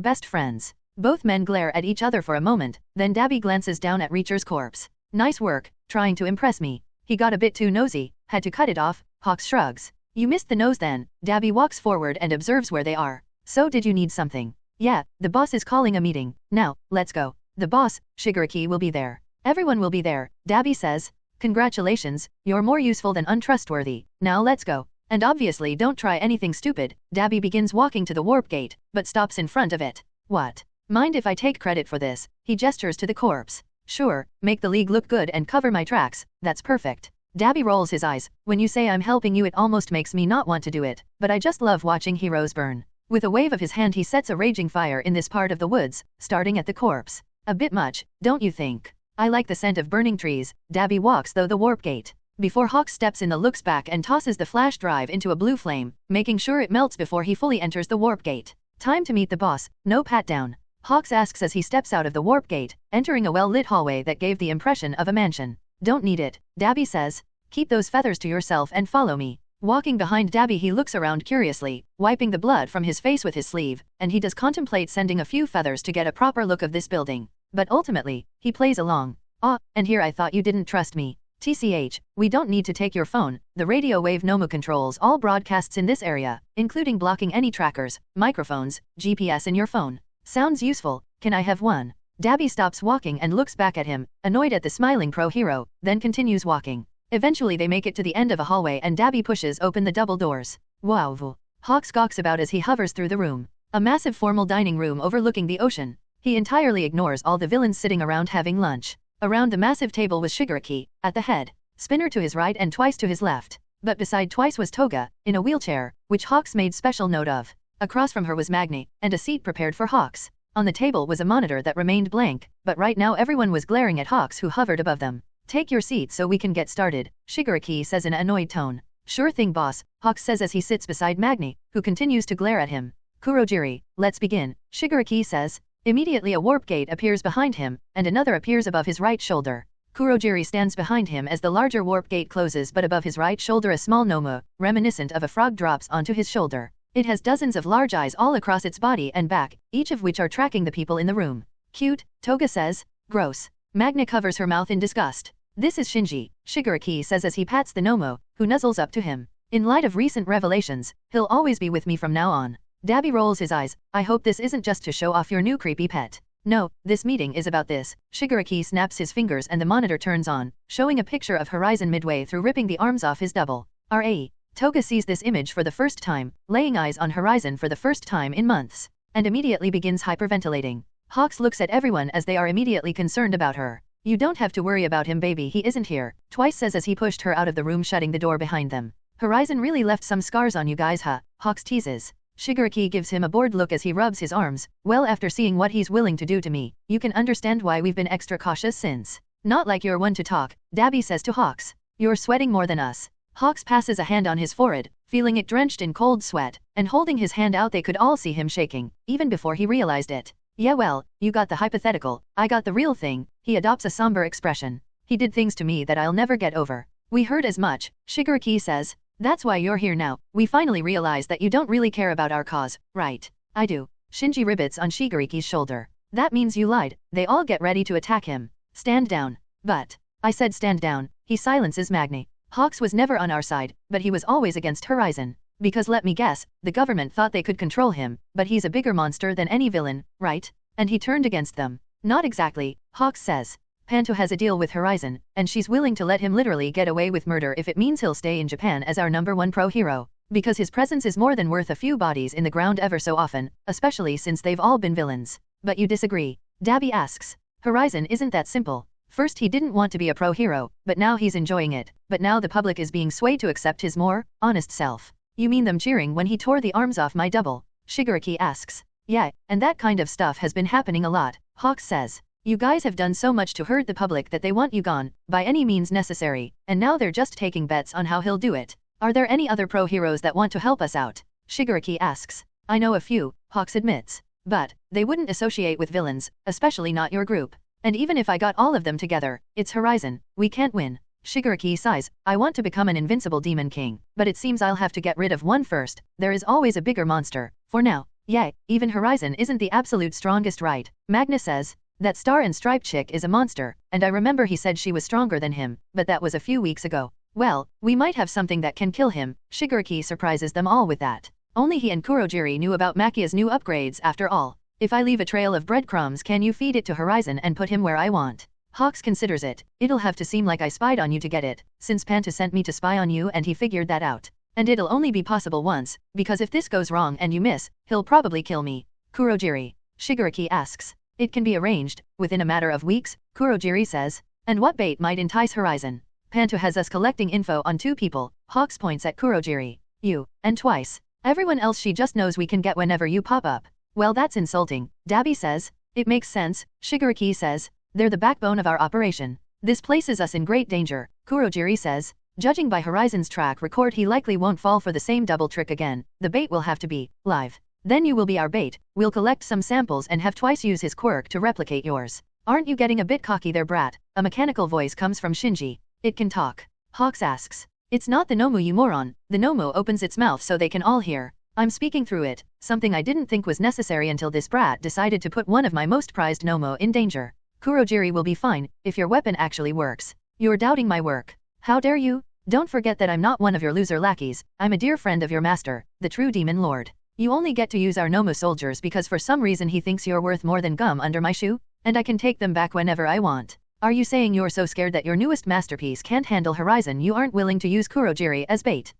best friends. Both men glare at each other for a moment, then Dabby glances down at Reacher's corpse. Nice work, trying to impress me. He got a bit too nosy, had to cut it off. Hawks shrugs. You missed the nose then. Dabby walks forward and observes where they are. So did you need something? Yeah, the boss is calling a meeting. Now, let's go. The boss, Shigaraki, will be there. Everyone will be there, Dabby says. Congratulations, you're more useful than untrustworthy. Now let's go. And obviously don't try anything stupid. Dabby begins walking to the warp gate, but stops in front of it. What? Mind if I take credit for this? He gestures to the corpse. Sure, make the league look good and cover my tracks, that's perfect. Dabby rolls his eyes. When you say I'm helping you it almost makes me not want to do it, but I just love watching heroes burn. With a wave of his hand he sets a raging fire in this part of the woods, starting at the corpse. A bit much, don't you think? I like the scent of burning trees. Dabby walks through the warp gate. Before Hawks steps in looks back and tosses the flash drive into a blue flame, making sure it melts before he fully enters the warp gate. Time to meet the boss, no pat down. Hawks asks as he steps out of the warp gate, entering a well-lit hallway that gave the impression of a mansion. Don't need it, Dabby says. Keep those feathers to yourself and follow me. Walking behind Dabby he looks around curiously, wiping the blood from his face with his sleeve, and he does contemplate sending a few feathers to get a proper look of this building. But ultimately, he plays along. Ah, and here I thought you didn't trust me. TCH, we don't need to take your phone, the radio wave Nomu controls all broadcasts in this area, including blocking any trackers, microphones, GPS in your phone. Sounds useful, can I have one? Dabby stops walking and looks back at him, annoyed at the smiling pro-hero, then continues walking. Eventually they make it to the end of a hallway and Dabby pushes open the double doors. Wow! Hawks gawks about as he hovers through the room. A massive formal dining room overlooking the ocean. He entirely ignores all the villains sitting around having lunch. Around the massive table was Shigaraki, at the head, Spinner to his right and Twice to his left. But beside Twice was Toga, in a wheelchair, which Hawks made special note of. Across from her was Magni, and a seat prepared for Hawks. On the table was a monitor that remained blank, but right now everyone was glaring at Hawks who hovered above them. Take your seat so we can get started, Shigaraki says in an annoyed tone. Sure thing boss, Hawks says as he sits beside Magni, who continues to glare at him. Kurojiri, let's begin, Shigaraki says. Immediately a warp gate appears behind him, and another appears above his right shoulder. Kurojiri stands behind him as the larger warp gate closes, but above his right shoulder a small Nomu, reminiscent of a frog, drops onto his shoulder. It has dozens of large eyes all across its body and back, each of which are tracking the people in the room. Cute, Toga says. Gross. Magna covers her mouth in disgust. This is Shinji, Shigaraki says as he pats the Nomu, who nuzzles up to him. In light of recent revelations, he'll always be with me from now on. Dabby rolls his eyes. I hope this isn't just to show off your new creepy pet. No, this meeting is about this. Shigaraki snaps his fingers and the monitor turns on, showing a picture of Horizon midway through ripping the arms off his double. R.A. Toga sees this image for the first time, laying eyes on Horizon for the first time in months, and immediately begins hyperventilating. Hawks looks at everyone as they are immediately concerned about her. You don't have to worry about him baby, he isn't here, Twice says as he pushed her out of the room, shutting the door behind them. Horizon really left some scars on you guys huh, Hawks teases. Shigaraki gives him a bored look as he rubs his arms. Well, after seeing what he's willing to do to me, you can understand why we've been extra cautious since. Not like you're one to talk, Dabby says to Hawks. You're sweating more than us. Hawks passes a hand on his forehead, feeling it drenched in cold sweat, and holding his hand out they could all see him shaking, even before he realized it. Yeah well, you got the hypothetical, I got the real thing. He adopts a somber expression. He did things to me that I'll never get over. We heard as much, Shigaraki says. That's why you're here now. We finally realize that you don't really care about our cause, right? I do. Shinji rivets on Shigaraki's shoulder. That means you lied. They all get ready to attack him. Stand down. But. I said stand down. He silences Magni. Hawks was never on our side, but he was always against Horizon. Because let me guess, the government thought they could control him, but he's a bigger monster than any villain, right? And he turned against them. Not exactly, Hawks says. Panto has a deal with Horizon, and she's willing to let him literally get away with murder if it means he'll stay in Japan as our #1 pro-hero. Because his presence is more than worth a few bodies in the ground ever so often, especially since they've all been villains. But you disagree? Dabby asks. Horizon isn't that simple. First he didn't want to be a pro-hero, but now he's enjoying it. But now the public is being swayed to accept his more honest self. You mean them cheering when he tore the arms off my double? Shigaraki asks. Yeah, and that kind of stuff has been happening a lot, Hawks says. You guys have done so much to hurt the public that they want you gone, by any means necessary, and now they're just taking bets on how he'll do it. Are there any other pro-heroes that want to help us out? Shigaraki asks. I know a few, Hawks admits. But, they wouldn't associate with villains, especially not your group. And even if I got all of them together, it's Horizon, we can't win. Shigaraki sighs. I want to become an invincible demon king, but it seems I'll have to get rid of one first. There is always a bigger monster, for now. Yeah, even Horizon isn't the absolute strongest, right? Magna says. That star and striped chick is a monster, and I remember he said she was stronger than him, but that was a few weeks ago. Well, we might have something that can kill him. Shigaraki surprises them all with that. Only he and Kurojiri knew about Makia's new upgrades after all. If I leave a trail of breadcrumbs, can you feed it to Horizon and put him where I want? Hawks considers it. It'll have to seem like I spied on you to get it, since Panta sent me to spy on you and he figured that out. And it'll only be possible once, because if this goes wrong and you miss, he'll probably kill me. Kurojiri. Shigaraki asks. It can be arranged, within a matter of weeks, Kurojiri says. And what bait might entice Horizon? Panto has us collecting info on 2 people, Hawks points at Kurojiri. You, and Twice. Everyone else she just knows we can get whenever you pop up. Well that's insulting, Dabby says. It makes sense, Shigaraki says. They're the backbone of our operation. This places us in great danger, Kurojiri says. Judging by Horizon's track record he likely won't fall for the same double trick again. The bait will have to be live. Then you will be our bait. We'll collect some samples and have Twice use his quirk to replicate yours. Aren't you getting a bit cocky there, brat? A mechanical voice comes from Shinji. It can talk. Hawks asks. It's not the Nomu, you moron. The Nomu opens its mouth so they can all hear. I'm speaking through it, something I didn't think was necessary until this brat decided to put one of my most prized Nomu in danger. Kurojiri will be fine, if your weapon actually works. You're doubting my work. How dare you? Don't forget that I'm not one of your loser lackeys, I'm a dear friend of your master, the true demon lord. You only get to use our Nomo soldiers because for some reason he thinks you're worth more than gum under my shoe, and I can take them back whenever I want. Are you saying you're so scared that your newest masterpiece can't handle Horizon you aren't willing to use Kurogiri as bait?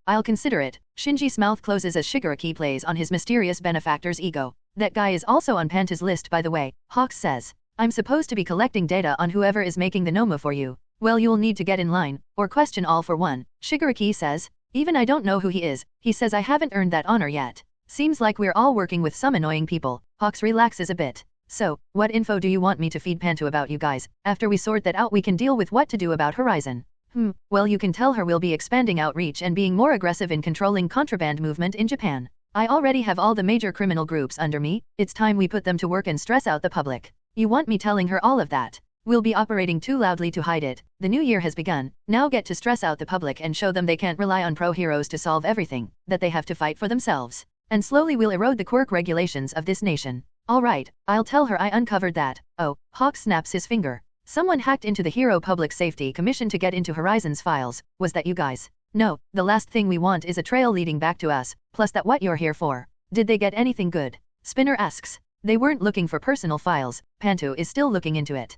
I'll consider it. Shinji's mouth closes as Shigaraki plays on his mysterious benefactor's ego. That guy is also on Panta's list by the way, Hawks says. I'm supposed to be collecting data on whoever is making the Nomo for you. Well, you'll need to get in line, or question all for one, Shigaraki says. Even I don't know who he is, he says I haven't earned that honor yet. Seems like we're all working with some annoying people. Hawks relaxes a bit. So, what info do you want me to feed Panto about you guys? After we sort that out we can deal with what to do about Horizon. Well you can tell her we'll be expanding outreach and being more aggressive in controlling contraband movement in Japan. I already have all the major criminal groups under me, it's time we put them to work and stress out the public. You want me telling her all of that? We'll be operating too loudly to hide it. The new year has begun, now get to stress out the public and show them they can't rely on pro-heroes to solve everything, that they have to fight for themselves. And slowly we'll erode the quirk regulations of this nation. Alright, I'll tell her I uncovered that. Oh, Hawk snaps his finger. Someone hacked into the Hero Public Safety Commission to get into Horizon's files, was that you guys? No, the last thing we want is a trail leading back to us, plus that what you're here for. Did they get anything good? Spinner asks. They weren't looking for personal files, Panto is still looking into it.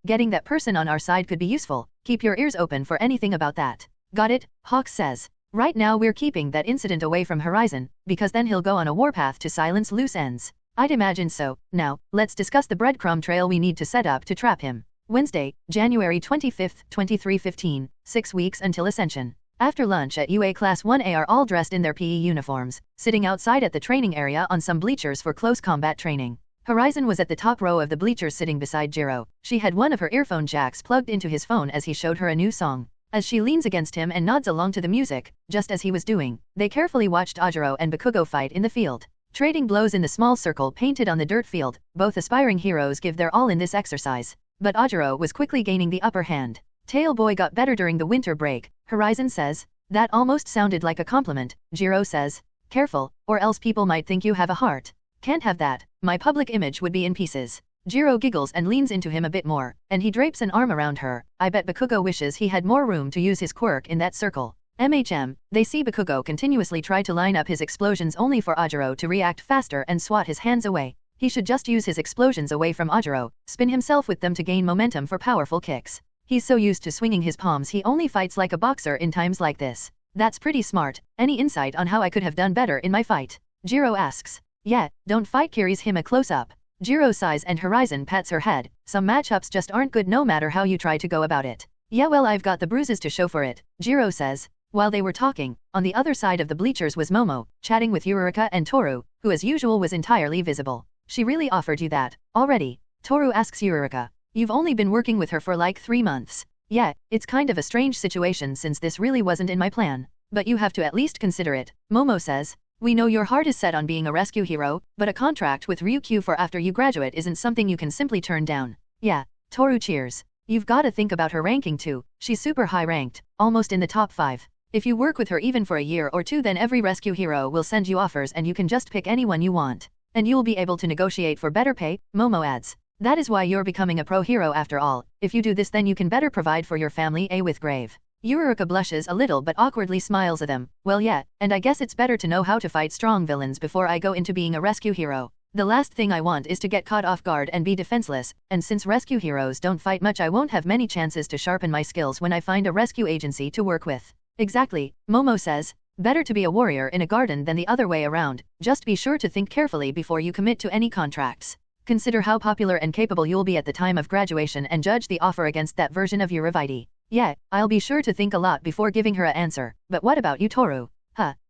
Getting that person on our side could be useful, keep your ears open for anything about that. Got it, Hawks says. Right now we're keeping that incident away from Horizon, because then he'll go on a warpath to silence loose ends. I'd imagine so. Now, let's discuss the breadcrumb trail we need to set up to trap him. Wednesday, January 25th, 2315, 6 weeks until Ascension. After lunch at UA Class 1A are all dressed in their PE uniforms, sitting outside at the training area on some bleachers for close combat training. Horizon was at the top row of the bleachers sitting beside Jiro. She had one of her earphone jacks plugged into his phone as he showed her a new song. As she leans against him and nods along to the music, just as he was doing, they carefully watched Ajiro and Bakugo fight in the field. Trading blows in the small circle painted on the dirt field, both aspiring heroes give their all in this exercise. But Ajiro was quickly gaining the upper hand. Tailboy got better during the winter break, Horizon says. That almost sounded like a compliment, Jiro says. Careful, or else people might think you have a heart. Can't have that, my public image would be in pieces. Jiro giggles and leans into him a bit more, and he drapes an arm around her. I bet Bakugo wishes he had more room to use his quirk in that circle. They see Bakugo continuously try to line up his explosions only for Ajiro to react faster and swat his hands away. He should just use his explosions away from Ajiro, spin himself with them to gain momentum for powerful kicks. He's so used to swinging his palms he only fights like a boxer in times like this. That's pretty smart. Any insight on how I could have done better in my fight? Jiro asks. Yeah, don't fight carries him a close-up. Jiro sighs and Horizon pats her head. Some matchups just aren't good no matter how you try to go about it. Yeah well I've got the bruises to show for it, Jiro says. While they were talking, on the other side of the bleachers was Momo, chatting with Yurika and Toru, who as usual was entirely visible. She really offered you that, already? Toru asks Yurika. You've only been working with her for like 3 months. Yeah, it's kind of a strange situation since this really wasn't in my plan. But you have to at least consider it, Momo says. We know your heart is set on being a rescue hero, but a contract with Ryukyu for after you graduate isn't something you can simply turn down. Yeah, Toru cheers. You've gotta think about her ranking too. She's super high ranked, almost in the top 5. If you work with her even for a year or two then every rescue hero will send you offers and you can just pick anyone you want. And you'll be able to negotiate for better pay, Momo adds. That is why you're becoming a pro hero after all. If you do this then you can better provide for your family with grave. Yurika blushes a little but awkwardly smiles at them. Well yeah, and I guess it's better to know how to fight strong villains before I go into being a rescue hero. The last thing I want is to get caught off guard and be defenseless, and since rescue heroes don't fight much I won't have many chances to sharpen my skills when I find a rescue agency to work with. Exactly, Momo says. Better to be a warrior in a garden than the other way around. Just be sure to think carefully before you commit to any contracts. Consider how popular and capable you'll be at the time of graduation and judge the offer against that version of Urivite. Yeah, I'll be sure to think a lot before giving her an answer. But what about you Toru?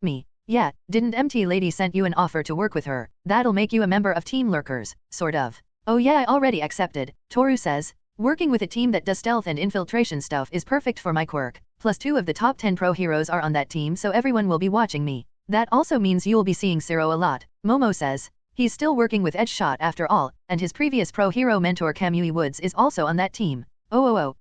Me. Yeah, didn't MT Lady sent you an offer to work with her? That'll make you a member of Team Lurkers, sort of. Oh yeah I already accepted, Toru says. Working with a team that does stealth and infiltration stuff is perfect for my quirk. Plus 2 of the top 10 pro heroes are on that team so everyone will be watching me. That also means you'll be seeing Zero a lot, Momo says. He's still working with Edgeshot after all, and his previous pro hero mentor Kamui Woods is also on that team.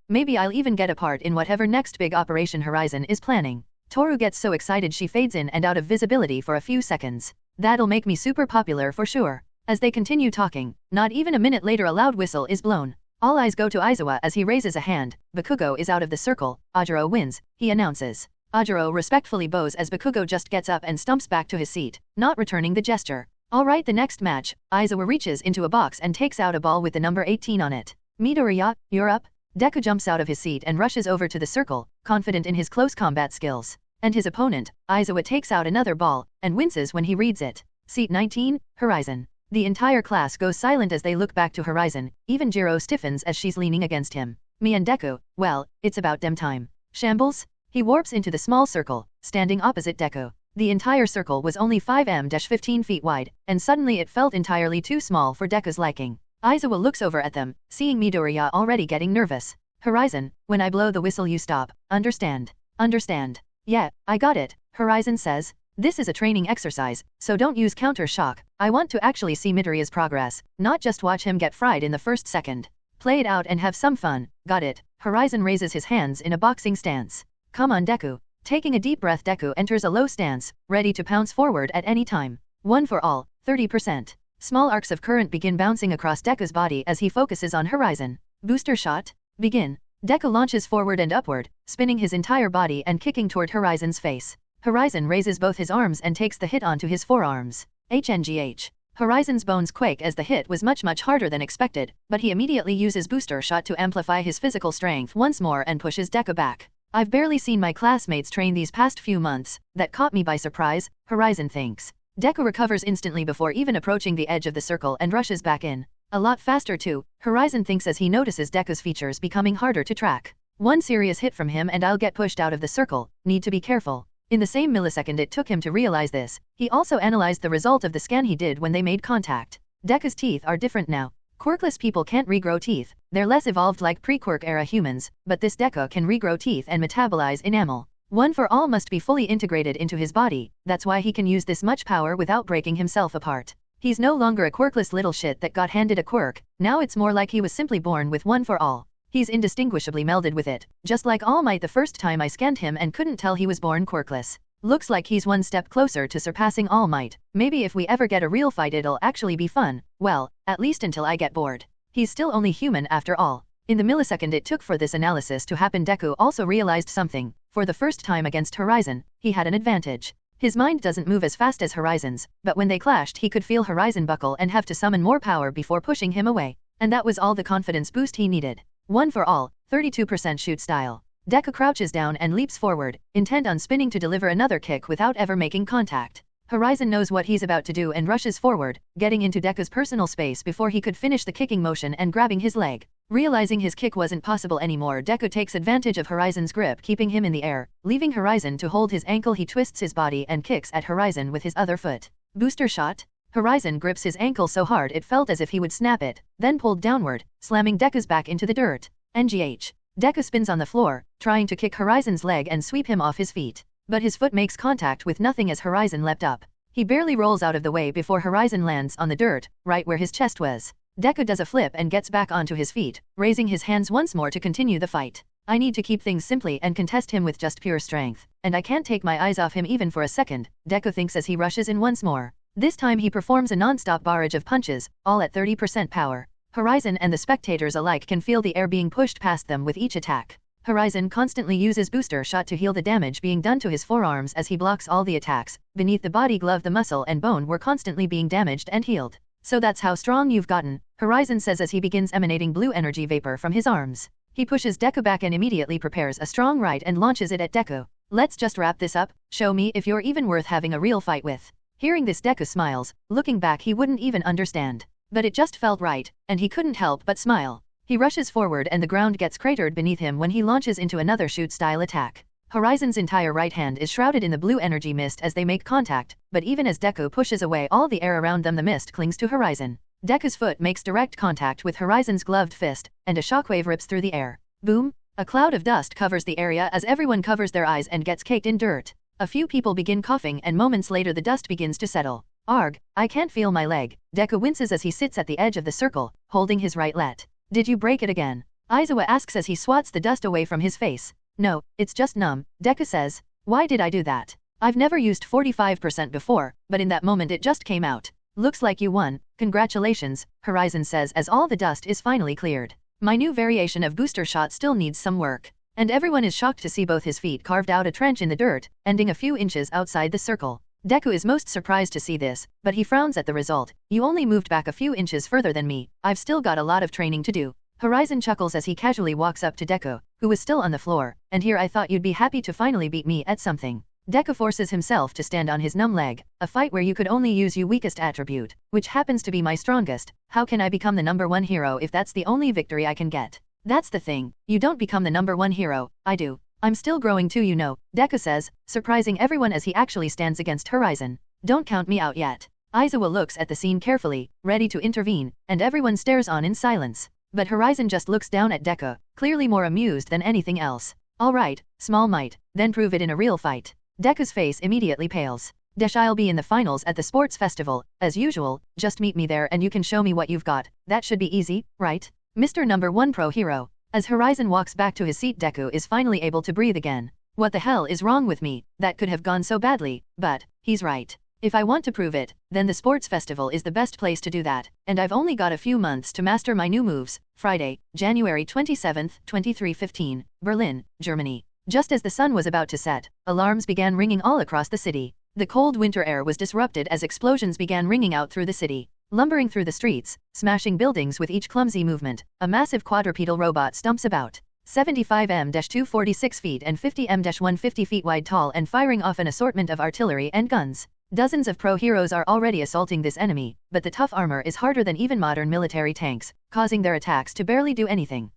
Maybe I'll even get a part in whatever next big Operation Horizon is planning. Toru gets so excited she fades in and out of visibility for a few seconds. That'll make me super popular for sure. As they continue talking, not even a minute later a loud whistle is blown. All eyes go to Aizawa as he raises a hand. Bakugo is out of the circle. Ajiro wins, he announces. Ajiro respectfully bows as Bakugo just gets up and stumps back to his seat, not returning the gesture. Alright, the next match. Aizawa reaches into a box and takes out a ball with the number 18 on it. Midoriya, you're up? Deku jumps out of his seat and rushes over to the circle, confident in his close combat skills. And his opponent, Aizawa, takes out another ball, and winces when he reads it. Seat 19, Horizon. The entire class goes silent as they look back to Horizon, even Jiro stiffens as she's leaning against him. Me and Deku, well, it's about dem time. Shambles? He warps into the small circle, standing opposite Deku. The entire circle was only 5m-15 feet wide, and suddenly it felt entirely too small for Deku's liking. Aizawa looks over at them, seeing Midoriya already getting nervous. Horizon, when I blow the whistle you stop, understand? Understand. Yeah, I got it, Horizon says. This is a training exercise, so don't use counter shock. I want to actually see Midoriya's progress, not just watch him get fried in the first second. Play it out and have some fun. Got it. Horizon raises his hands in a boxing stance. Come on, Deku. Taking a deep breath, Deku enters a low stance, ready to pounce forward at any time. One for all, 30%. Small arcs of current begin bouncing across Deku's body as he focuses on Horizon. Booster shot? Begin. Deku launches forward and upward, spinning his entire body and kicking toward Horizon's face. Horizon raises both his arms and takes the hit onto his forearms. HNGH. Horizon's bones quake as the hit was much harder than expected, but he immediately uses booster shot to amplify his physical strength once more and pushes Deku back. I've barely seen my classmates train these past few months. That caught me by surprise, Horizon thinks. Deku recovers instantly before even approaching the edge of the circle and rushes back in. A lot faster too, Horizon thinks as he notices Deku's features becoming harder to track. One serious hit from him and I'll get pushed out of the circle, need to be careful. In the same millisecond it took him to realize this, he also analyzed the result of the scan he did when they made contact. Deku's teeth are different now. Quirkless people can't regrow teeth, they're less evolved like pre-quirk era humans, but this Deku can regrow teeth and metabolize enamel. One for all must be fully integrated into his body, that's why he can use this much power without breaking himself apart. He's no longer a quirkless little shit that got handed a quirk, now it's more like he was simply born with one for all. He's indistinguishably melded with it, just like All Might the first time I scanned him and couldn't tell he was born quirkless. Looks like he's one step closer to surpassing All Might. Maybe if we ever get a real fight it'll actually be fun, well, at least until I get bored. He's still only human after all. In the millisecond it took for this analysis to happen, Deku also realized something. For the first time against Horizon, he had an advantage. His mind doesn't move as fast as Horizon's, but when they clashed he could feel Horizon buckle and have to summon more power before pushing him away. And that was all the confidence boost he needed. One for all, 32% shoot style. Deku crouches down and leaps forward, intent on spinning to deliver another kick without ever making contact. Horizon knows what he's about to do and rushes forward, getting into Deku's personal space before he could finish the kicking motion and grabbing his leg. Realizing his kick wasn't possible anymore, Deku takes advantage of Horizon's grip, keeping him in the air. Leaving Horizon to hold his ankle, he twists his body and kicks at Horizon with his other foot. Booster shot? Horizon grips his ankle so hard it felt as if he would snap it, then pulled downward, slamming Deku's back into the dirt. NGH. Deku spins on the floor, trying to kick Horizon's leg and sweep him off his feet. But his foot makes contact with nothing as Horizon leapt up. He barely rolls out of the way before Horizon lands on the dirt, right where his chest was. Deku does a flip and gets back onto his feet, raising his hands once more to continue the fight. I need to keep things simply and contest him with just pure strength, and I can't take my eyes off him even for a second, Deku thinks as he rushes in once more. This time he performs a non-stop barrage of punches, all at 30% power. Horizon and the spectators alike can feel the air being pushed past them with each attack. Horizon constantly uses booster shot to heal the damage being done to his forearms as he blocks all the attacks. Beneath the body glove the muscle and bone were constantly being damaged and healed. So that's how strong you've gotten, Horizon says as he begins emanating blue energy vapor from his arms. He pushes Deku back and immediately prepares a strong right and launches it at Deku. Let's just wrap this up, show me if you're even worth having a real fight with. Hearing this, Deku smiles. Looking back he wouldn't even understand. But it just felt right, and he couldn't help but smile. He rushes forward and the ground gets cratered beneath him when he launches into another shoot-style attack. Horizon's entire right hand is shrouded in the blue energy mist as they make contact, but even as Deku pushes away all the air around them the mist clings to Horizon. Deku's foot makes direct contact with Horizon's gloved fist, and a shockwave rips through the air. Boom! A cloud of dust covers the area as everyone covers their eyes and gets caked in dirt. A few people begin coughing and moments later the dust begins to settle. Arg, I can't feel my leg. Deku winces as he sits at the edge of the circle, holding his right leg. Did you break it again? Aizawa asks as he swats the dust away from his face. No, it's just numb, Deku says. Why did I do that? I've never used 45% before, but in that moment it just came out. Looks like you won. Congratulations, Horizon says as all the dust is finally cleared. My new variation of booster shot still needs some work. And everyone is shocked to see both his feet carved out a trench in the dirt, ending a few inches outside the circle. Deku is most surprised to see this, but he frowns at the result. You only moved back a few inches further than me. I've still got a lot of training to do. Horizon chuckles as he casually walks up to Deku, who was still on the floor, and here I thought you'd be happy to finally beat me at something. Deku forces himself to stand on his numb leg, a fight where you could only use your weakest attribute, which happens to be my strongest. How can I become the number one hero if that's the only victory I can get? That's the thing, you don't become the number one hero, I do. I'm still growing too, you know, Deku says, surprising everyone as he actually stands against Horizon. Don't count me out yet. Aizawa looks at the scene carefully, ready to intervene, and everyone stares on in silence. But Horizon just looks down at Deku, clearly more amused than anything else. Alright, small might, then prove it in a real fight. Deku's face immediately pales. I'll be in the finals at the sports festival, as usual, just meet me there and you can show me what you've got. That should be easy, right? Mr. Number 1 Pro Hero. As Horizon walks back to his seat, Deku is finally able to breathe again. What the hell is wrong with me? That could have gone so badly, but he's right. If I want to prove it, then the sports festival is the best place to do that, and I've only got a few months to master my new moves. Friday, January 27, 2315, Berlin, Germany. Just as the sun was about to set, alarms began ringing all across the city. The cold winter air was disrupted as explosions began ringing out through the city. Lumbering through the streets, smashing buildings with each clumsy movement, a massive quadrupedal robot stumps about. 75 m-246 feet and 50 m-150 feet wide tall and firing off an assortment of artillery and guns. Dozens of pro heroes are already assaulting this enemy, but the tough armor is harder than even modern military tanks, causing their attacks to barely do anything.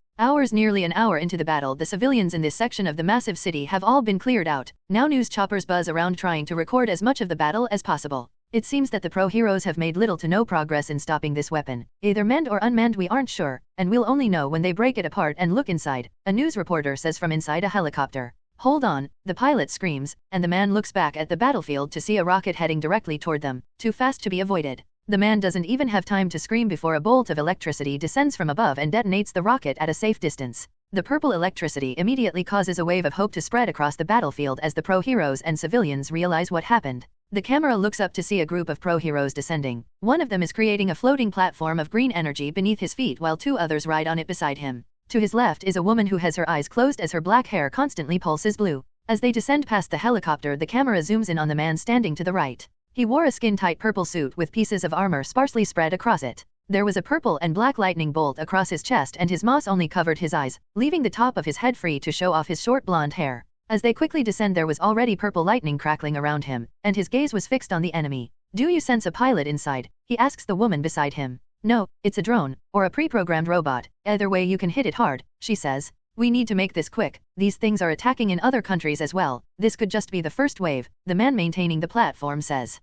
Nearly an hour into the battle, the civilians in this section of the massive city have all been cleared out. Now news choppers buzz around trying to record as much of the battle as possible. It seems that the pro heroes have made little to no progress in stopping this weapon. Either manned or unmanned, we aren't sure, and we'll only know when they break it apart and look inside, a news reporter says from inside a helicopter. Hold on, the pilot screams, and the man looks back at the battlefield to see a rocket heading directly toward them, too fast to be avoided. The man doesn't even have time to scream before a bolt of electricity descends from above and detonates the rocket at a safe distance. The purple electricity immediately causes a wave of hope to spread across the battlefield as the pro heroes and civilians realize what happened. The camera looks up to see a group of pro heroes descending. One of them is creating a floating platform of green energy beneath his feet while two others ride on it beside him. To his left is a woman who has her eyes closed as her black hair constantly pulses blue. As they descend past the helicopter, the camera zooms in on the man standing to the right. He wore a skin-tight purple suit with pieces of armor sparsely spread across it. There was a purple and black lightning bolt across his chest and his moss only covered his eyes, leaving the top of his head free to show off his short blonde hair. As they quickly descend, there was already purple lightning crackling around him, and his gaze was fixed on the enemy. Do you sense a pilot inside? He asks the woman beside him. No, it's a drone, or a pre-programmed robot. Either way you can hit it hard, she says. We need to make this quick. These things are attacking in other countries as well. This could just be the first wave, the man maintaining the platform says.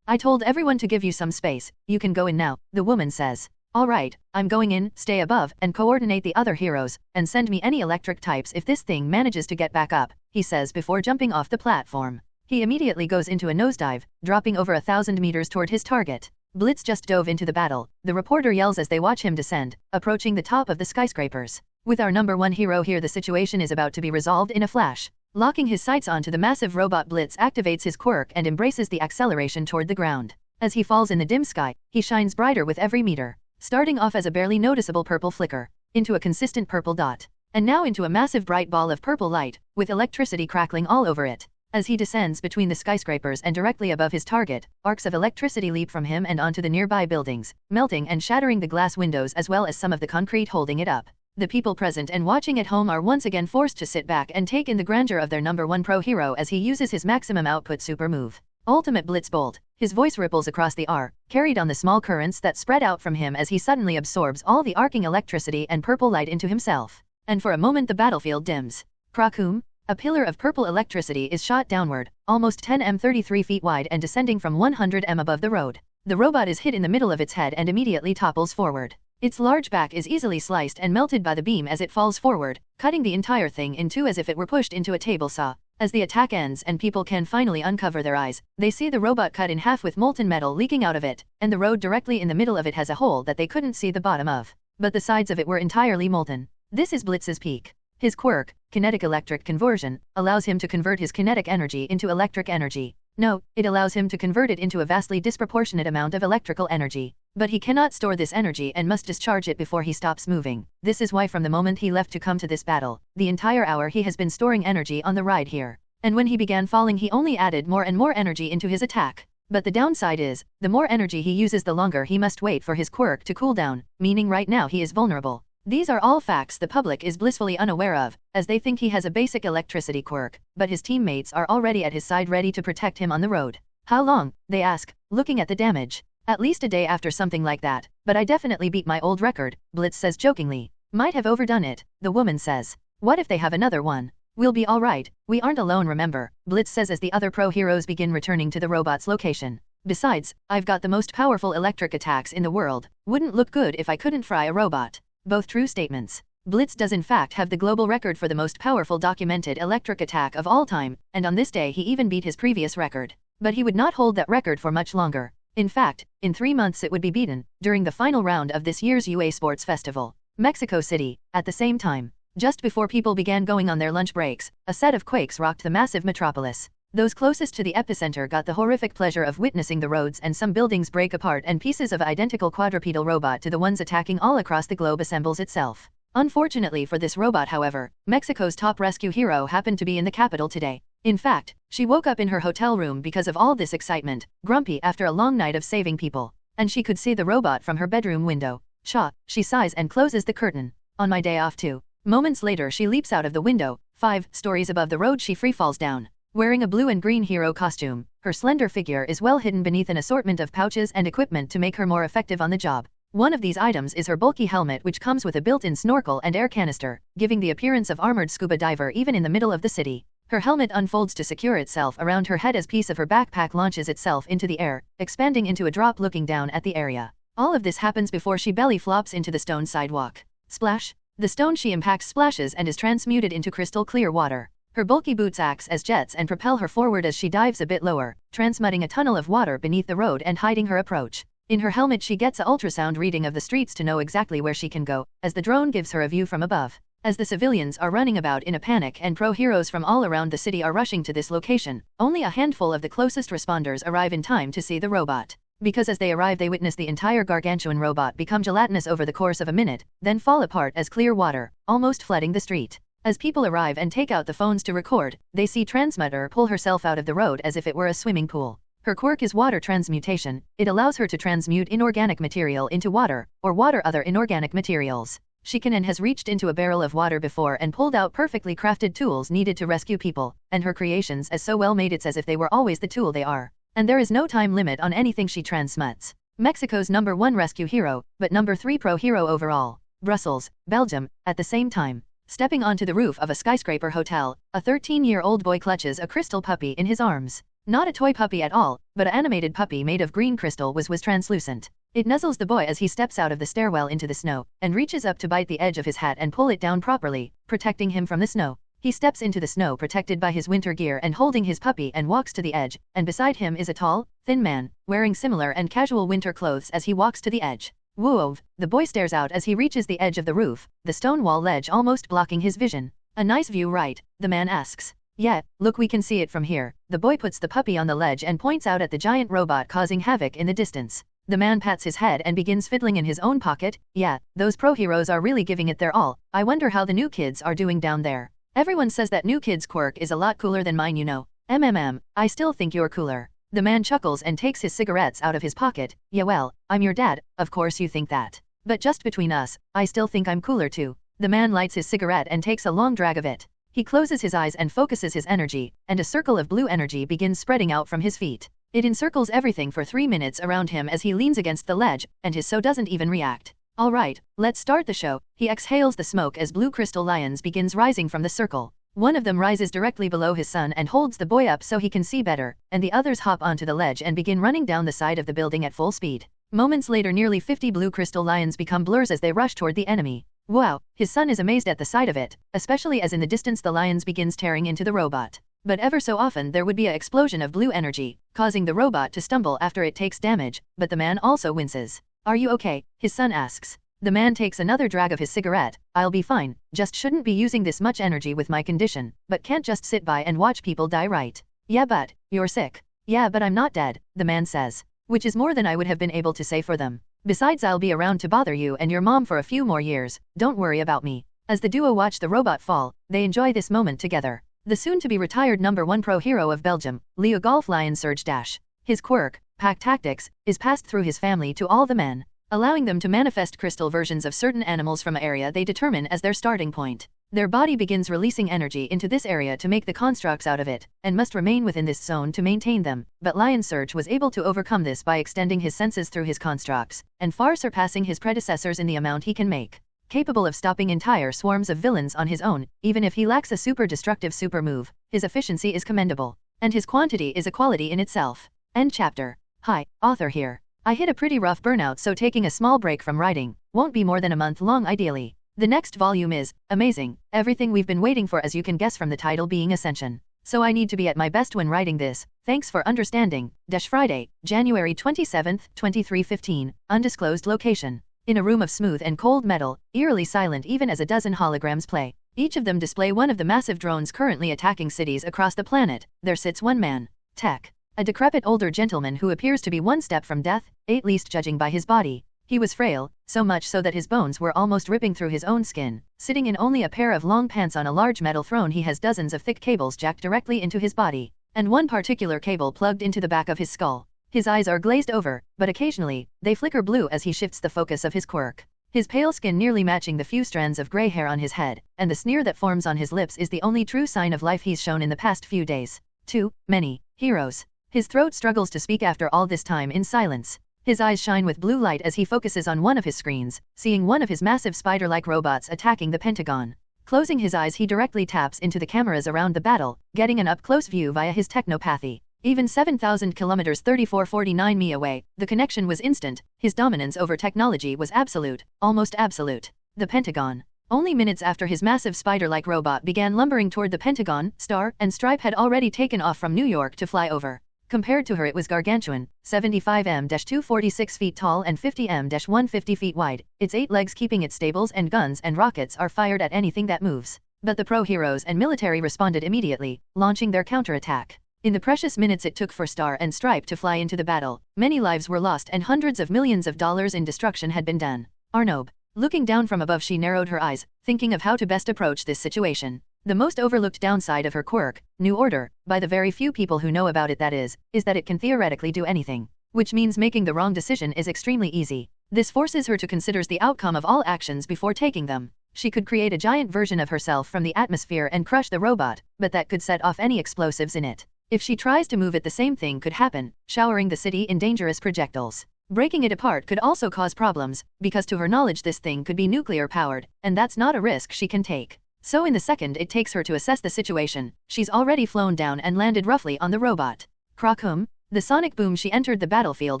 I told everyone to give you some space. You can go in now, the woman says. Alright, I'm going in, stay above, and coordinate the other heroes, and send me any electric types if this thing manages to get back up, he says before jumping off the platform. He immediately goes into a nosedive, dropping over 1,000 meters toward his target. Blitz just dove into the battle, the reporter yells as they watch him descend, approaching the top of the skyscrapers. With our number one hero here, the situation is about to be resolved in a flash. Locking his sights onto the massive robot, Blitz activates his quirk and embraces the acceleration toward the ground. As he falls in the dim sky, he shines brighter with every meter, starting off as a barely noticeable purple flicker, into a consistent purple dot, and now into a massive bright ball of purple light, with electricity crackling all over it. As he descends between the skyscrapers and directly above his target, arcs of electricity leap from him and onto the nearby buildings, melting and shattering the glass windows as well as some of the concrete holding it up. The people present and watching at home are once again forced to sit back and take in the grandeur of their number one pro hero as he uses his maximum output super move, Ultimate Blitz Bolt. His voice ripples across the air, carried on the small currents that spread out from him as he suddenly absorbs all the arcing electricity and purple light into himself. And for a moment the battlefield dims. Krakum. A pillar of purple electricity is shot downward, almost 10 m 33 feet wide and descending from 100 m above the road. The robot is hit in the middle of its head and immediately topples forward. Its large back is easily sliced and melted by the beam as it falls forward, cutting the entire thing in two as if it were pushed into a table saw. As the attack ends and people can finally uncover their eyes, they see the robot cut in half with molten metal leaking out of it, and the road directly in the middle of it has a hole that they couldn't see the bottom of. But the sides of it were entirely molten. This is Blitz's peak. His quirk, kinetic electric conversion, allows him to convert his kinetic energy into electric energy. No, it allows him to convert it into a vastly disproportionate amount of electrical energy. But he cannot store this energy and must discharge it before he stops moving. This is why from the moment he left to come to this battle, the entire hour he has been storing energy on the ride here. And when he began falling he only added more and more energy into his attack. But the downside is, the more energy he uses the longer he must wait for his quirk to cool down, meaning right now he is vulnerable. These are all facts the public is blissfully unaware of, as they think he has a basic electricity quirk, but his teammates are already at his side ready to protect him on the road. How long? They ask, looking at the damage. At least a day after something like that, but I definitely beat my old record, Blitz says jokingly. Might have overdone it, the woman says. What if they have another one? We'll be alright, we aren't alone remember, Blitz says as the other pro heroes begin returning to the robot's location. Besides, I've got the most powerful electric attacks in the world, wouldn't look good if I couldn't fry a robot. Both true statements. Blitz does in fact have the global record for the most powerful documented electric attack of all time, and on this day he even beat his previous record. But he would not hold that record for much longer. In fact, in 3 months it would be beaten, during the final round of this year's UA Sports Festival. Mexico City, at the same time. Just before people began going on their lunch breaks, a set of quakes rocked the massive metropolis. Those closest to the epicenter got the horrific pleasure of witnessing the roads and some buildings break apart and pieces of identical quadrupedal robot to the ones attacking all across the globe assembles itself. Unfortunately for this robot however, Mexico's top rescue hero happened to be in the capital today. In fact, she woke up in her hotel room because of all this excitement, grumpy after a long night of saving people. And she could see the robot from her bedroom window. Pshaw, she sighs and closes the curtain. On my day off too. Moments later she leaps out of the window, 5 stories above the road she free falls down. Wearing a blue and green hero costume, her slender figure is well hidden beneath an assortment of pouches and equipment to make her more effective on the job. One of these items is her bulky helmet which comes with a built-in snorkel and air canister, giving the appearance of armored scuba diver even in the middle of the city. Her helmet unfolds to secure itself around her head as piece of her backpack launches itself into the air, expanding into a drop looking down at the area. All of this happens before she belly flops into the stone sidewalk. Splash! The stone she impacts splashes and is transmuted into crystal clear water. Her bulky boots acts as jets and propel her forward as she dives a bit lower, transmuting a tunnel of water beneath the road and hiding her approach. In her helmet she gets an ultrasound reading of the streets to know exactly where she can go, as the drone gives her a view from above. As the civilians are running about in a panic and pro-heroes from all around the city are rushing to this location, only a handful of the closest responders arrive in time to see the robot. Because as they arrive they witness the entire gargantuan robot become gelatinous over the course of a minute, then fall apart as clear water, almost flooding the street. As people arrive and take out the phones to record, they see Transmutter pull herself out of the road as if it were a swimming pool. Her quirk is water transmutation. It allows her to transmute inorganic material into water, or water other inorganic materials. She can and has reached into a barrel of water before and pulled out perfectly crafted tools needed to rescue people, and her creations as so well made it's as if they were always the tool they are. And there is no time limit on anything she transmutes. Mexico's #1 rescue hero, but #3 pro hero overall. Brussels, Belgium, at the same time. Stepping onto the roof of a skyscraper hotel, a 13-year-old boy clutches a crystal puppy in his arms. Not a toy puppy at all, but an animated puppy made of green crystal was translucent. It nuzzles the boy as he steps out of the stairwell into the snow, and reaches up to bite the edge of his hat and pull it down properly, protecting him from the snow. He steps into the snow protected by his winter gear and holding his puppy and walks to the edge, and beside him is a tall, thin man, wearing similar and casual winter clothes as he walks to the edge. Whoa! The boy stares out as he reaches the edge of the roof, the stone wall ledge almost blocking his vision. A nice view, right? The man asks. Yeah, look, we can see it from here. The boy puts the puppy on the ledge and points out at the giant robot causing havoc in the distance. The man pats his head and begins fiddling in his own pocket. Yeah, those pro heroes are really giving it their all. I wonder how the new kids are doing down there. Everyone says that new kid's quirk is a lot cooler than mine, you know. I still think you're cooler. The man chuckles and takes his cigarettes out of his pocket. Yeah, well, I'm your dad, of course you think that. But just between us, I still think I'm cooler too. The man lights his cigarette and takes a long drag of it. He closes his eyes and focuses his energy, and a circle of blue energy begins spreading out from his feet. It encircles everything for 3 minutes around him as he leans against the ledge, and his so doesn't even react. Alright, let's start the show. He exhales the smoke as blue crystal lions begins rising from the circle. One of them rises directly below his son and holds the boy up so he can see better, and the others hop onto the ledge and begin running down the side of the building at full speed. Moments later nearly 50 blue crystal lions become blurs as they rush toward the enemy. Wow, his son is amazed at the sight of it, especially as in the distance the lions begins tearing into the robot. But ever so often there would be an explosion of blue energy, causing the robot to stumble after it takes damage, but the man also winces. Are you okay? His son asks. The man takes another drag of his cigarette. I'll be fine, just shouldn't be using this much energy with my condition, but can't just sit by and watch people die, right? Yeah, but you're sick. Yeah, but I'm not dead, the man says. Which is more than I would have been able to say for them. Besides, I'll be around to bother you and your mom for a few more years, don't worry about me. As the duo watch the robot fall, they enjoy this moment together. The soon-to-be retired #1 pro hero of Belgium, Leo Golf Lion Surge Dash. His quirk, Pack Tactics, is passed through his family to all the men, allowing them to manifest crystal versions of certain animals from an area they determine as their starting point. Their body begins releasing energy into this area to make the constructs out of it, and must remain within this zone to maintain them, but Lion Surge was able to overcome this by extending his senses through his constructs, and far surpassing his predecessors in the amount he can make. Capable of stopping entire swarms of villains on his own, even if he lacks a super destructive super move, his efficiency is commendable. And his quantity is a quality in itself. End chapter. Hi, author here. I hit a pretty rough burnout, so taking a small break from writing won't be more than a month long ideally. The next volume is amazing, everything we've been waiting for, as you can guess from the title being Ascension. So I need to be at my best when writing this. Thanks for understanding. Friday, January 27, 2315, undisclosed location. In a room of smooth and cold metal, eerily silent even as a dozen holograms play. Each of them display one of the massive drones currently attacking cities across the planet. There sits one man. Tech. A decrepit older gentleman who appears to be one step from death, at least judging by his body. He was frail, so much so that his bones were almost ripping through his own skin. Sitting in only a pair of long pants on a large metal throne, he has dozens of thick cables jacked directly into his body, and one particular cable plugged into the back of his skull. His eyes are glazed over, but occasionally, they flicker blue as he shifts the focus of his quirk. His pale skin nearly matching the few strands of gray hair on his head, and the sneer that forms on his lips is the only true sign of life he's shown in the past few days. Too many heroes. His throat struggles to speak after all this time in silence. His eyes shine with blue light as he focuses on one of his screens, seeing one of his massive spider-like robots attacking the Pentagon. Closing his eyes, he directly taps into the cameras around the battle, getting an up-close view via his technopathy. Even 7,000 kilometers 3449 mi away, the connection was instant. His dominance over technology was absolute, almost absolute. The Pentagon. Only minutes after his massive spider-like robot began lumbering toward the Pentagon, Star and Stripe had already taken off from New York to fly over. Compared to her, it was gargantuan, 75 m-246 feet tall and 50 m-150 feet wide. Its 8 legs keeping it stable, and guns and rockets are fired at anything that moves. But the pro-heroes and military responded immediately, launching their counterattack. In the precious minutes it took for Star and Stripe to fly into the battle, many lives were lost and hundreds of millions of dollars in destruction had been done. Arnob. Looking down from above, she narrowed her eyes, thinking of how to best approach this situation. The most overlooked downside of her quirk, New Order, by the very few people who know about it that is that it can theoretically do anything. Which means making the wrong decision is extremely easy. This forces her to consider the outcome of all actions before taking them. She could create a giant version of herself from the atmosphere and crush the robot, but that could set off any explosives in it. If she tries to move it, the same thing could happen, showering the city in dangerous projectiles. Breaking it apart could also cause problems, because to her knowledge this thing could be nuclear powered, and that's not a risk she can take. So in the second it takes her to assess the situation, she's already flown down and landed roughly on the robot. Krakum. The sonic boom she entered the battlefield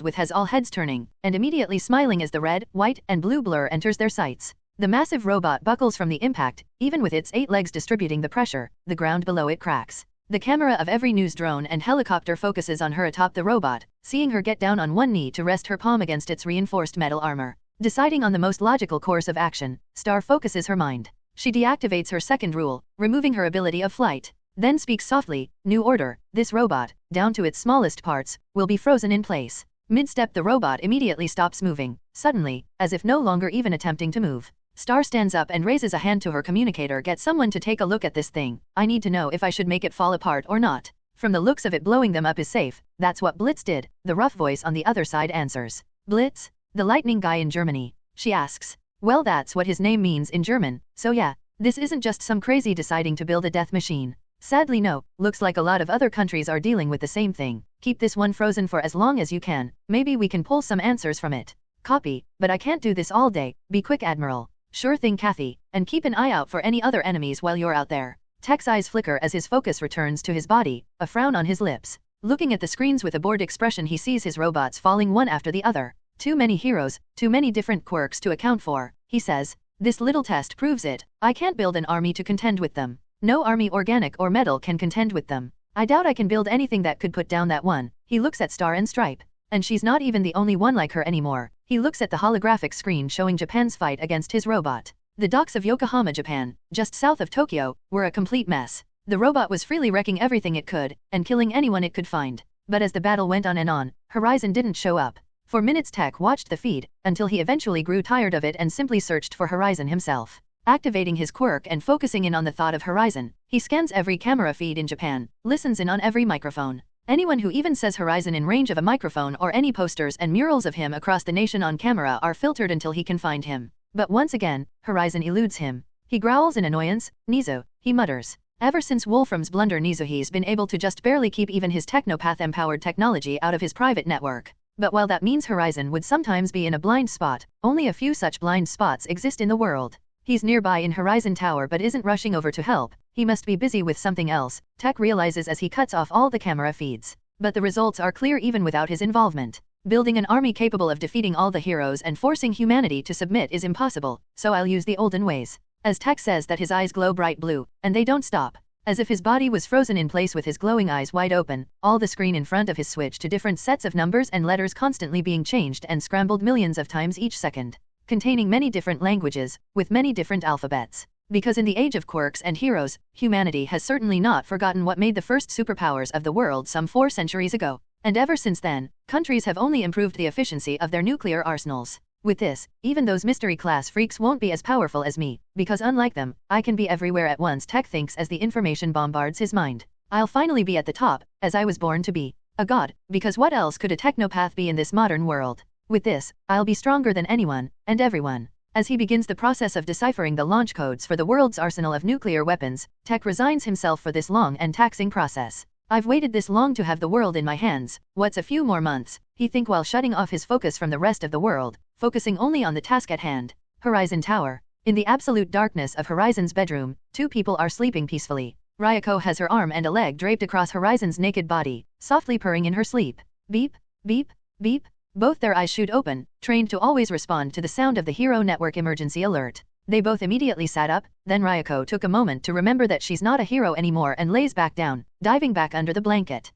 with has all heads turning, and immediately smiling as the red, white, and blue blur enters their sights. The massive robot buckles from the impact, even with its 8 legs distributing the pressure, the ground below it cracks. The camera of every news drone and helicopter focuses on her atop the robot, seeing her get down on one knee to rest her palm against its reinforced metal armor. Deciding on the most logical course of action, Star focuses her mind. She deactivates her second rule, removing her ability of flight. Then speaks softly, New Order, this robot, down to its smallest parts, will be frozen in place. Mid-step the robot immediately stops moving, suddenly, as if no longer even attempting to move. Star stands up and raises a hand to her communicator. Get someone to take a look at this thing. I need to know if I should make it fall apart or not. From the looks of it, blowing them up is safe. That's what Blitz did, the rough voice on the other side answers. Blitz? The lightning guy in Germany? She asks. Well, that's what his name means in German, so yeah. This isn't just some crazy deciding to build a death machine. Sadly no, looks like a lot of other countries are dealing with the same thing. Keep this one frozen for as long as you can. Maybe we can pull some answers from it. Copy, but I can't do this all day. Be quick, Admiral. Sure thing, Kathy, and keep an eye out for any other enemies while you're out there. Tech's eyes flicker as his focus returns to his body, a frown on his lips. Looking at the screens with a bored expression, he sees his robots falling one after the other. Too many heroes, too many different quirks to account for, he says. This little test proves it. I can't build an army to contend with them. No army, organic or metal, can contend with them. I doubt I can build anything that could put down that one. He looks at Star and Stripe. And she's not even the only one like her anymore. He looks at the holographic screen showing Japan's fight against his robot. The docks of Yokohama, Japan, just south of Tokyo, were a complete mess. The robot was freely wrecking everything it could, and killing anyone it could find. But as the battle went on and on, Horizon didn't show up. For minutes Tech watched the feed, until he eventually grew tired of it and simply searched for Horizon himself. Activating his quirk and focusing in on the thought of Horizon, he scans every camera feed in Japan, listens in on every microphone. Anyone who even says Horizon in range of a microphone or any posters and murals of him across the nation on camera are filtered until he can find him. But once again, Horizon eludes him. He growls in annoyance. Nizo, he mutters. Ever since Wolfram's blunder, Nizuhi's been able to just barely keep even his technopath-empowered technology out of his private network. But while that means Horizon would sometimes be in a blind spot, only a few such blind spots exist in the world. He's nearby in Horizon Tower but isn't rushing over to help. He must be busy with something else, Tech realizes as he cuts off all the camera feeds. But the results are clear even without his involvement. Building an army capable of defeating all the heroes and forcing humanity to submit is impossible, so I'll use the olden ways. As Tech says that his eyes glow bright blue, and they don't stop. As if his body was frozen in place with his glowing eyes wide open, all the screen in front of his switch to different sets of numbers and letters constantly being changed and scrambled millions of times each second. Containing many different languages, with many different alphabets. Because in the age of quirks and heroes, humanity has certainly not forgotten what made the first superpowers of the world some 4 centuries ago. And ever since then, countries have only improved the efficiency of their nuclear arsenals. With this, even those mystery class freaks won't be as powerful as me, because unlike them, I can be everywhere at once, Tech thinks as the information bombards his mind. I'll finally be at the top, as I was born to be. A god, because what else could a technopath be in this modern world? With this, I'll be stronger than anyone, and everyone. As he begins the process of deciphering the launch codes for the world's arsenal of nuclear weapons, Tech resigns himself for this long and taxing process. I've waited this long to have the world in my hands, what's a few more months, he thinks while shutting off his focus from the rest of the world, focusing only on the task at hand. Horizon Tower. In the absolute darkness of Horizon's bedroom, 2 people are sleeping peacefully. Ryoko has her arm and a leg draped across Horizon's naked body, softly purring in her sleep. Beep, beep, beep. Both their eyes shoot open, trained to always respond to the sound of the Hero Network emergency alert. They both immediately sat up, then Ryoko took a moment to remember that she's not a hero anymore and lays back down, diving back under the blanket.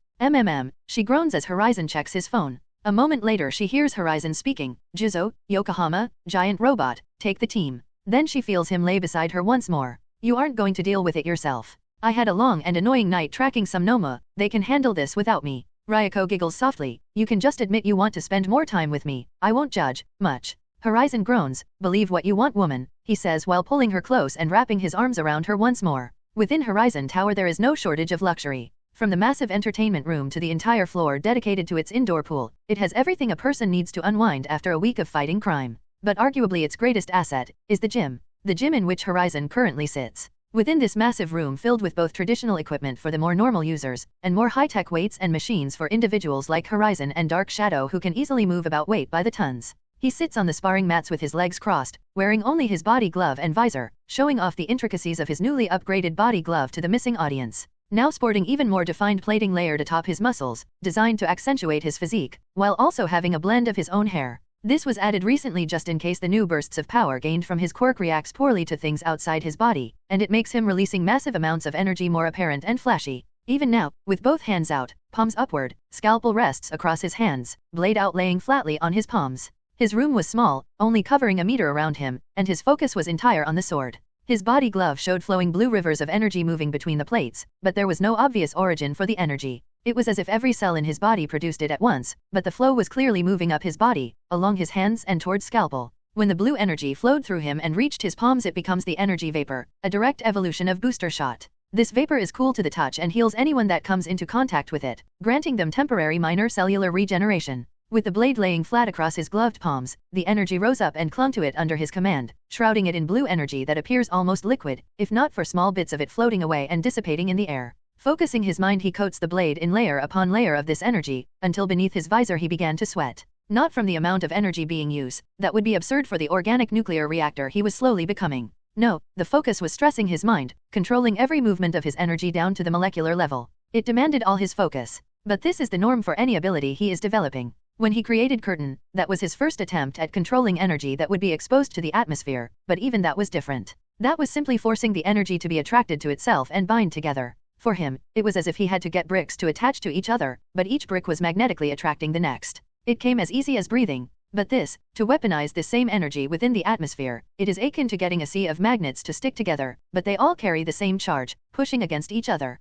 She groans as Horizon checks his phone. A moment later she hears Horizon speaking, Juzo, Yokohama, giant robot, take the team. Then she feels him lay beside her once more. You aren't going to deal with it yourself. I had a long and annoying night tracking some Noma, they can handle this without me. Ryoko giggles softly, you can just admit you want to spend more time with me, I won't judge, much. Horizon groans, believe what you want woman, he says while pulling her close and wrapping his arms around her once more. Within Horizon Tower there is no shortage of luxury. From the massive entertainment room to the entire floor dedicated to its indoor pool, it has everything a person needs to unwind after a week of fighting crime. But arguably its greatest asset is the gym in which Horizon currently sits. Within this massive room filled with both traditional equipment for the more normal users, and more high-tech weights and machines for individuals like Horizon and Dark Shadow who can easily move about weight by the tons. He sits on the sparring mats with his legs crossed, wearing only his body glove and visor, showing off the intricacies of his newly upgraded body glove to the missing audience. Now sporting even more defined plating layered atop his muscles, designed to accentuate his physique, while also having a blend of his own hair. This was added recently just in case the new bursts of power gained from his quirk reacts poorly to things outside his body, and it makes him releasing massive amounts of energy more apparent and flashy. Even now, with both hands out, palms upward, scalpel rests across his hands, blade out laying flatly on his palms. His room was small, only covering a meter around him, and his focus was entire on the sword. His body glove showed flowing blue rivers of energy moving between the plates, but there was no obvious origin for the energy. It was as if every cell in his body produced it at once, but the flow was clearly moving up his body, along his hands and towards scalpel. When the blue energy flowed through him and reached his palms it becomes the energy vapor, a direct evolution of booster shot. This vapor is cool to the touch and heals anyone that comes into contact with it, granting them temporary minor cellular regeneration. With the blade laying flat across his gloved palms, the energy rose up and clung to it under his command, shrouding it in blue energy that appears almost liquid, if not for small bits of it floating away and dissipating in the air. Focusing his mind he coats the blade in layer upon layer of this energy, until beneath his visor he began to sweat. Not from the amount of energy being used, that would be absurd for the organic nuclear reactor he was slowly becoming. No, the focus was stressing his mind, controlling every movement of his energy down to the molecular level. It demanded all his focus. But this is the norm for any ability he is developing. When he created Curtain, that was his first attempt at controlling energy that would be exposed to the atmosphere, but even that was different. That was simply forcing the energy to be attracted to itself and bind together. For him, it was as if he had to get bricks to attach to each other, but each brick was magnetically attracting the next. It came as easy as breathing. But this, to weaponize this same energy within the atmosphere, it is akin to getting a sea of magnets to stick together, but they all carry the same charge, pushing against each other.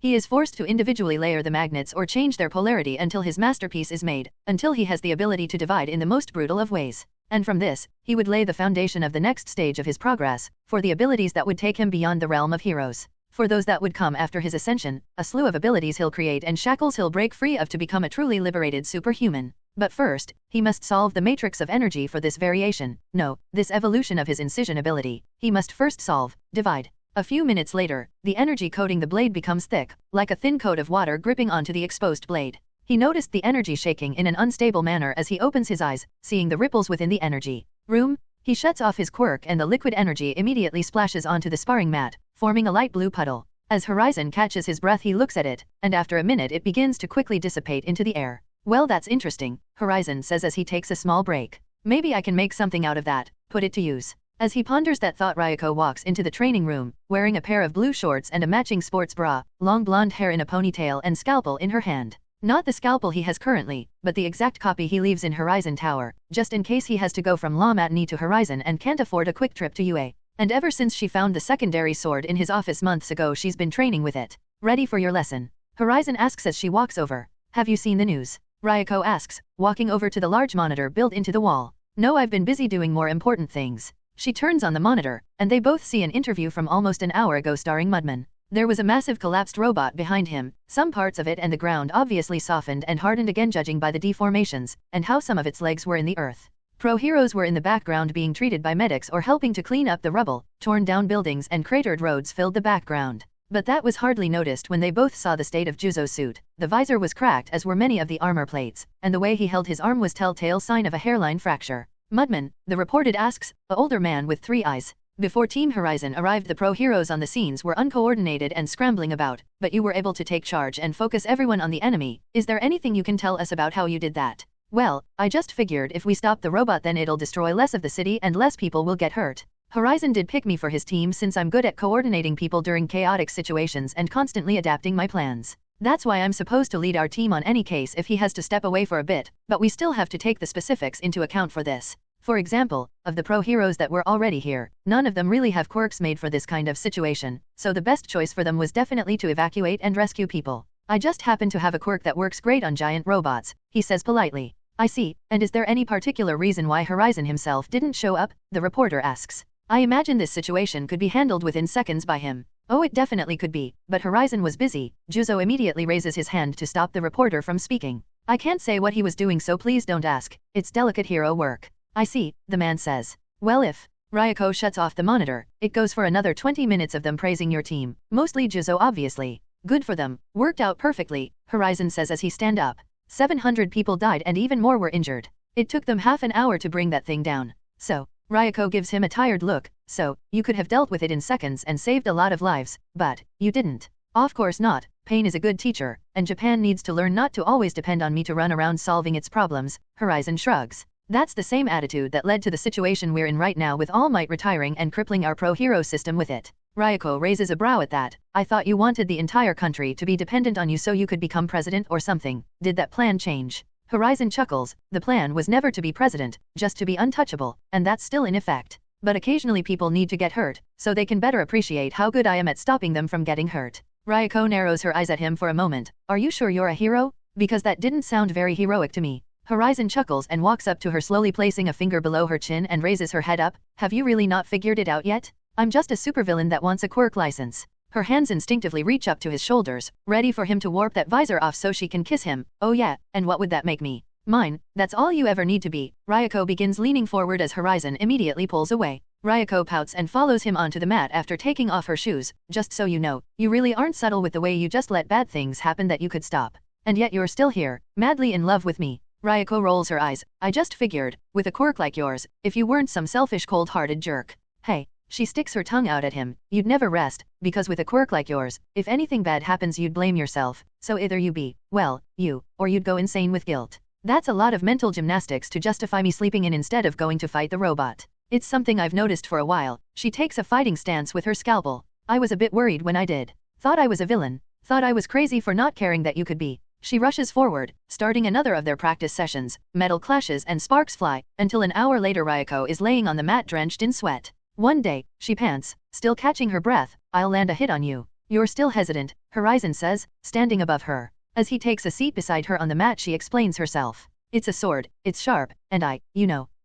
He is forced to individually layer the magnets or change their polarity until his masterpiece is made, until he has the ability to divide in the most brutal of ways. And from this, he would lay the foundation of the next stage of his progress, for the abilities that would take him beyond the realm of heroes. For those that would come after his ascension, a slew of abilities he'll create and shackles he'll break free of to become a truly liberated superhuman. But first, he must solve the matrix of energy for this variation, no, this evolution of his incision ability. He must first solve, divide. A few minutes later, the energy coating the blade becomes thick, like a thin coat of water gripping onto the exposed blade. He noticed the energy shaking in an unstable manner as he opens his eyes, seeing the ripples within the energy room. He shuts off his quirk and the liquid energy immediately splashes onto the sparring mat, forming a light blue puddle. As Horizon catches his breath he looks at it, and after a minute it begins to quickly dissipate into the air. Well, that's interesting, Horizon says as he takes a small break. Maybe I can make something out of that, put it to use. As he ponders that thought, Ryoko walks into the training room, wearing a pair of blue shorts and a matching sports bra, long blonde hair in a ponytail and scalpel in her hand. Not the scalpel he has currently, but the exact copy he leaves in Horizon Tower, just in case he has to go from La Matani to Horizon and can't afford a quick trip to UA. And ever since she found the secondary sword in his office months ago she's been training with it. Ready for your lesson? Horizon asks as she walks over. Have you seen the news? Ryoko asks, walking over to the large monitor built into the wall. No, I've been busy doing more important things. She turns on the monitor, and they both see an interview from almost an hour ago starring Mudman. There was a massive collapsed robot behind him, some parts of it and the ground obviously softened and hardened again judging by the deformations, and how some of its legs were in the earth. Pro heroes were in the background being treated by medics or helping to clean up the rubble. Torn down buildings and cratered roads filled the background. But that was hardly noticed when they both saw the state of Juzo's suit. The visor was cracked as were many of the armor plates, and the way he held his arm was telltale sign of a hairline fracture. Mudman, the reported asks, an older man with 3 eyes. Before Team Horizon arrived the pro heroes on the scenes were uncoordinated and scrambling about, but you were able to take charge and focus everyone on the enemy. Is there anything you can tell us about how you did that? Well, I just figured if we stop the robot then it'll destroy less of the city and less people will get hurt. Horizon did pick me for his team since I'm good at coordinating people during chaotic situations and constantly adapting my plans. That's why I'm supposed to lead our team on any case if he has to step away for a bit, but we still have to take the specifics into account for this. For example, of the pro heroes that were already here, none of them really have quirks made for this kind of situation, so the best choice for them was definitely to evacuate and rescue people. I just happen to have a quirk that works great on giant robots, he says politely. I see, and is there any particular reason why Horizon himself didn't show up? The reporter asks. I imagine this situation could be handled within seconds by him. Oh, it definitely could be, but Horizon was busy. Juzo immediately raises his hand to stop the reporter from speaking. I can't say what he was doing so please don't ask, it's delicate hero work. I see, the man says. Well if. Ryoko shuts off the monitor, it goes for another 20 minutes of them praising your team, mostly Juzo obviously. Good for them, worked out perfectly, Horizon says as he stand up. 700 people died and even more were injured. It took them half an hour to bring that thing down. So, Ryoko gives him a tired look, so, you could have dealt with it in seconds and saved a lot of lives, but, you didn't. Of course not, pain is a good teacher, and Japan needs to learn not to always depend on me to run around solving its problems, Horizon shrugs. That's the same attitude that led to the situation we're in right now with All Might retiring and crippling our pro-hero system with it. Ryoko raises a brow at that. I thought you wanted the entire country to be dependent on you so you could become president or something. Did that plan change? Horizon chuckles. The plan was never to be president, just to be untouchable, and that's still in effect. But occasionally people need to get hurt, so they can better appreciate how good I am at stopping them from getting hurt. Ryoko narrows her eyes at him for a moment. Are you sure you're a hero? Because that didn't sound very heroic to me. Horizon chuckles and walks up to her slowly placing a finger below her chin and raises her head up. Have you really not figured it out yet? I'm just a supervillain that wants a quirk license. Her hands instinctively reach up to his shoulders, ready for him to warp that visor off so she can kiss him. Oh yeah, and what would that make me? Mine, that's all you ever need to be. Ryoko begins leaning forward as Horizon immediately pulls away. Ryoko pouts and follows him onto the mat after taking off her shoes. Just so you know, you really aren't subtle with the way you just let bad things happen that you could stop. And yet you're still here, madly in love with me. Ryoko rolls her eyes. I just figured, with a quirk like yours, if you weren't some selfish cold-hearted jerk. Hey. She sticks her tongue out at him. You'd never rest, because with a quirk like yours, if anything bad happens you'd blame yourself, so either you be, well, you, or you'd go insane with guilt. That's a lot of mental gymnastics to justify me sleeping in instead of going to fight the robot. It's something I've noticed for a while. She takes a fighting stance with her scalpel. I was a bit worried when I did. Thought I was a villain. Thought I was crazy for not caring that you could be. She rushes forward, starting another of their practice sessions. Metal clashes and sparks fly, until an hour later Ryoko is laying on the mat drenched in sweat. One day, she pants, still catching her breath. I'll land a hit on you. You're still hesitant, Horizon says, standing above her. As he takes a seat beside her on the mat, she explains herself. It's a sword, it's sharp, and I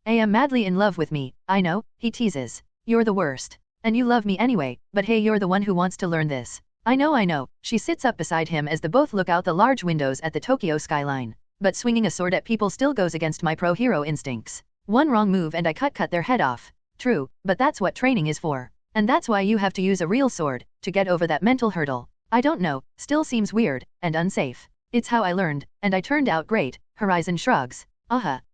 am madly in love with me, I know, he teases. You're the worst. And you love me anyway, but hey, you're the one who wants to learn this. I know. She sits up beside him as the both look out the large windows at the Tokyo skyline. But swinging a sword at people still goes against my pro-hero instincts. One wrong move and I cut their head off. True, but that's what training is for. And that's why you have to use a real sword, to get over that mental hurdle. I don't know, still seems weird, and unsafe. It's how I learned, and I turned out great, Horizon shrugs.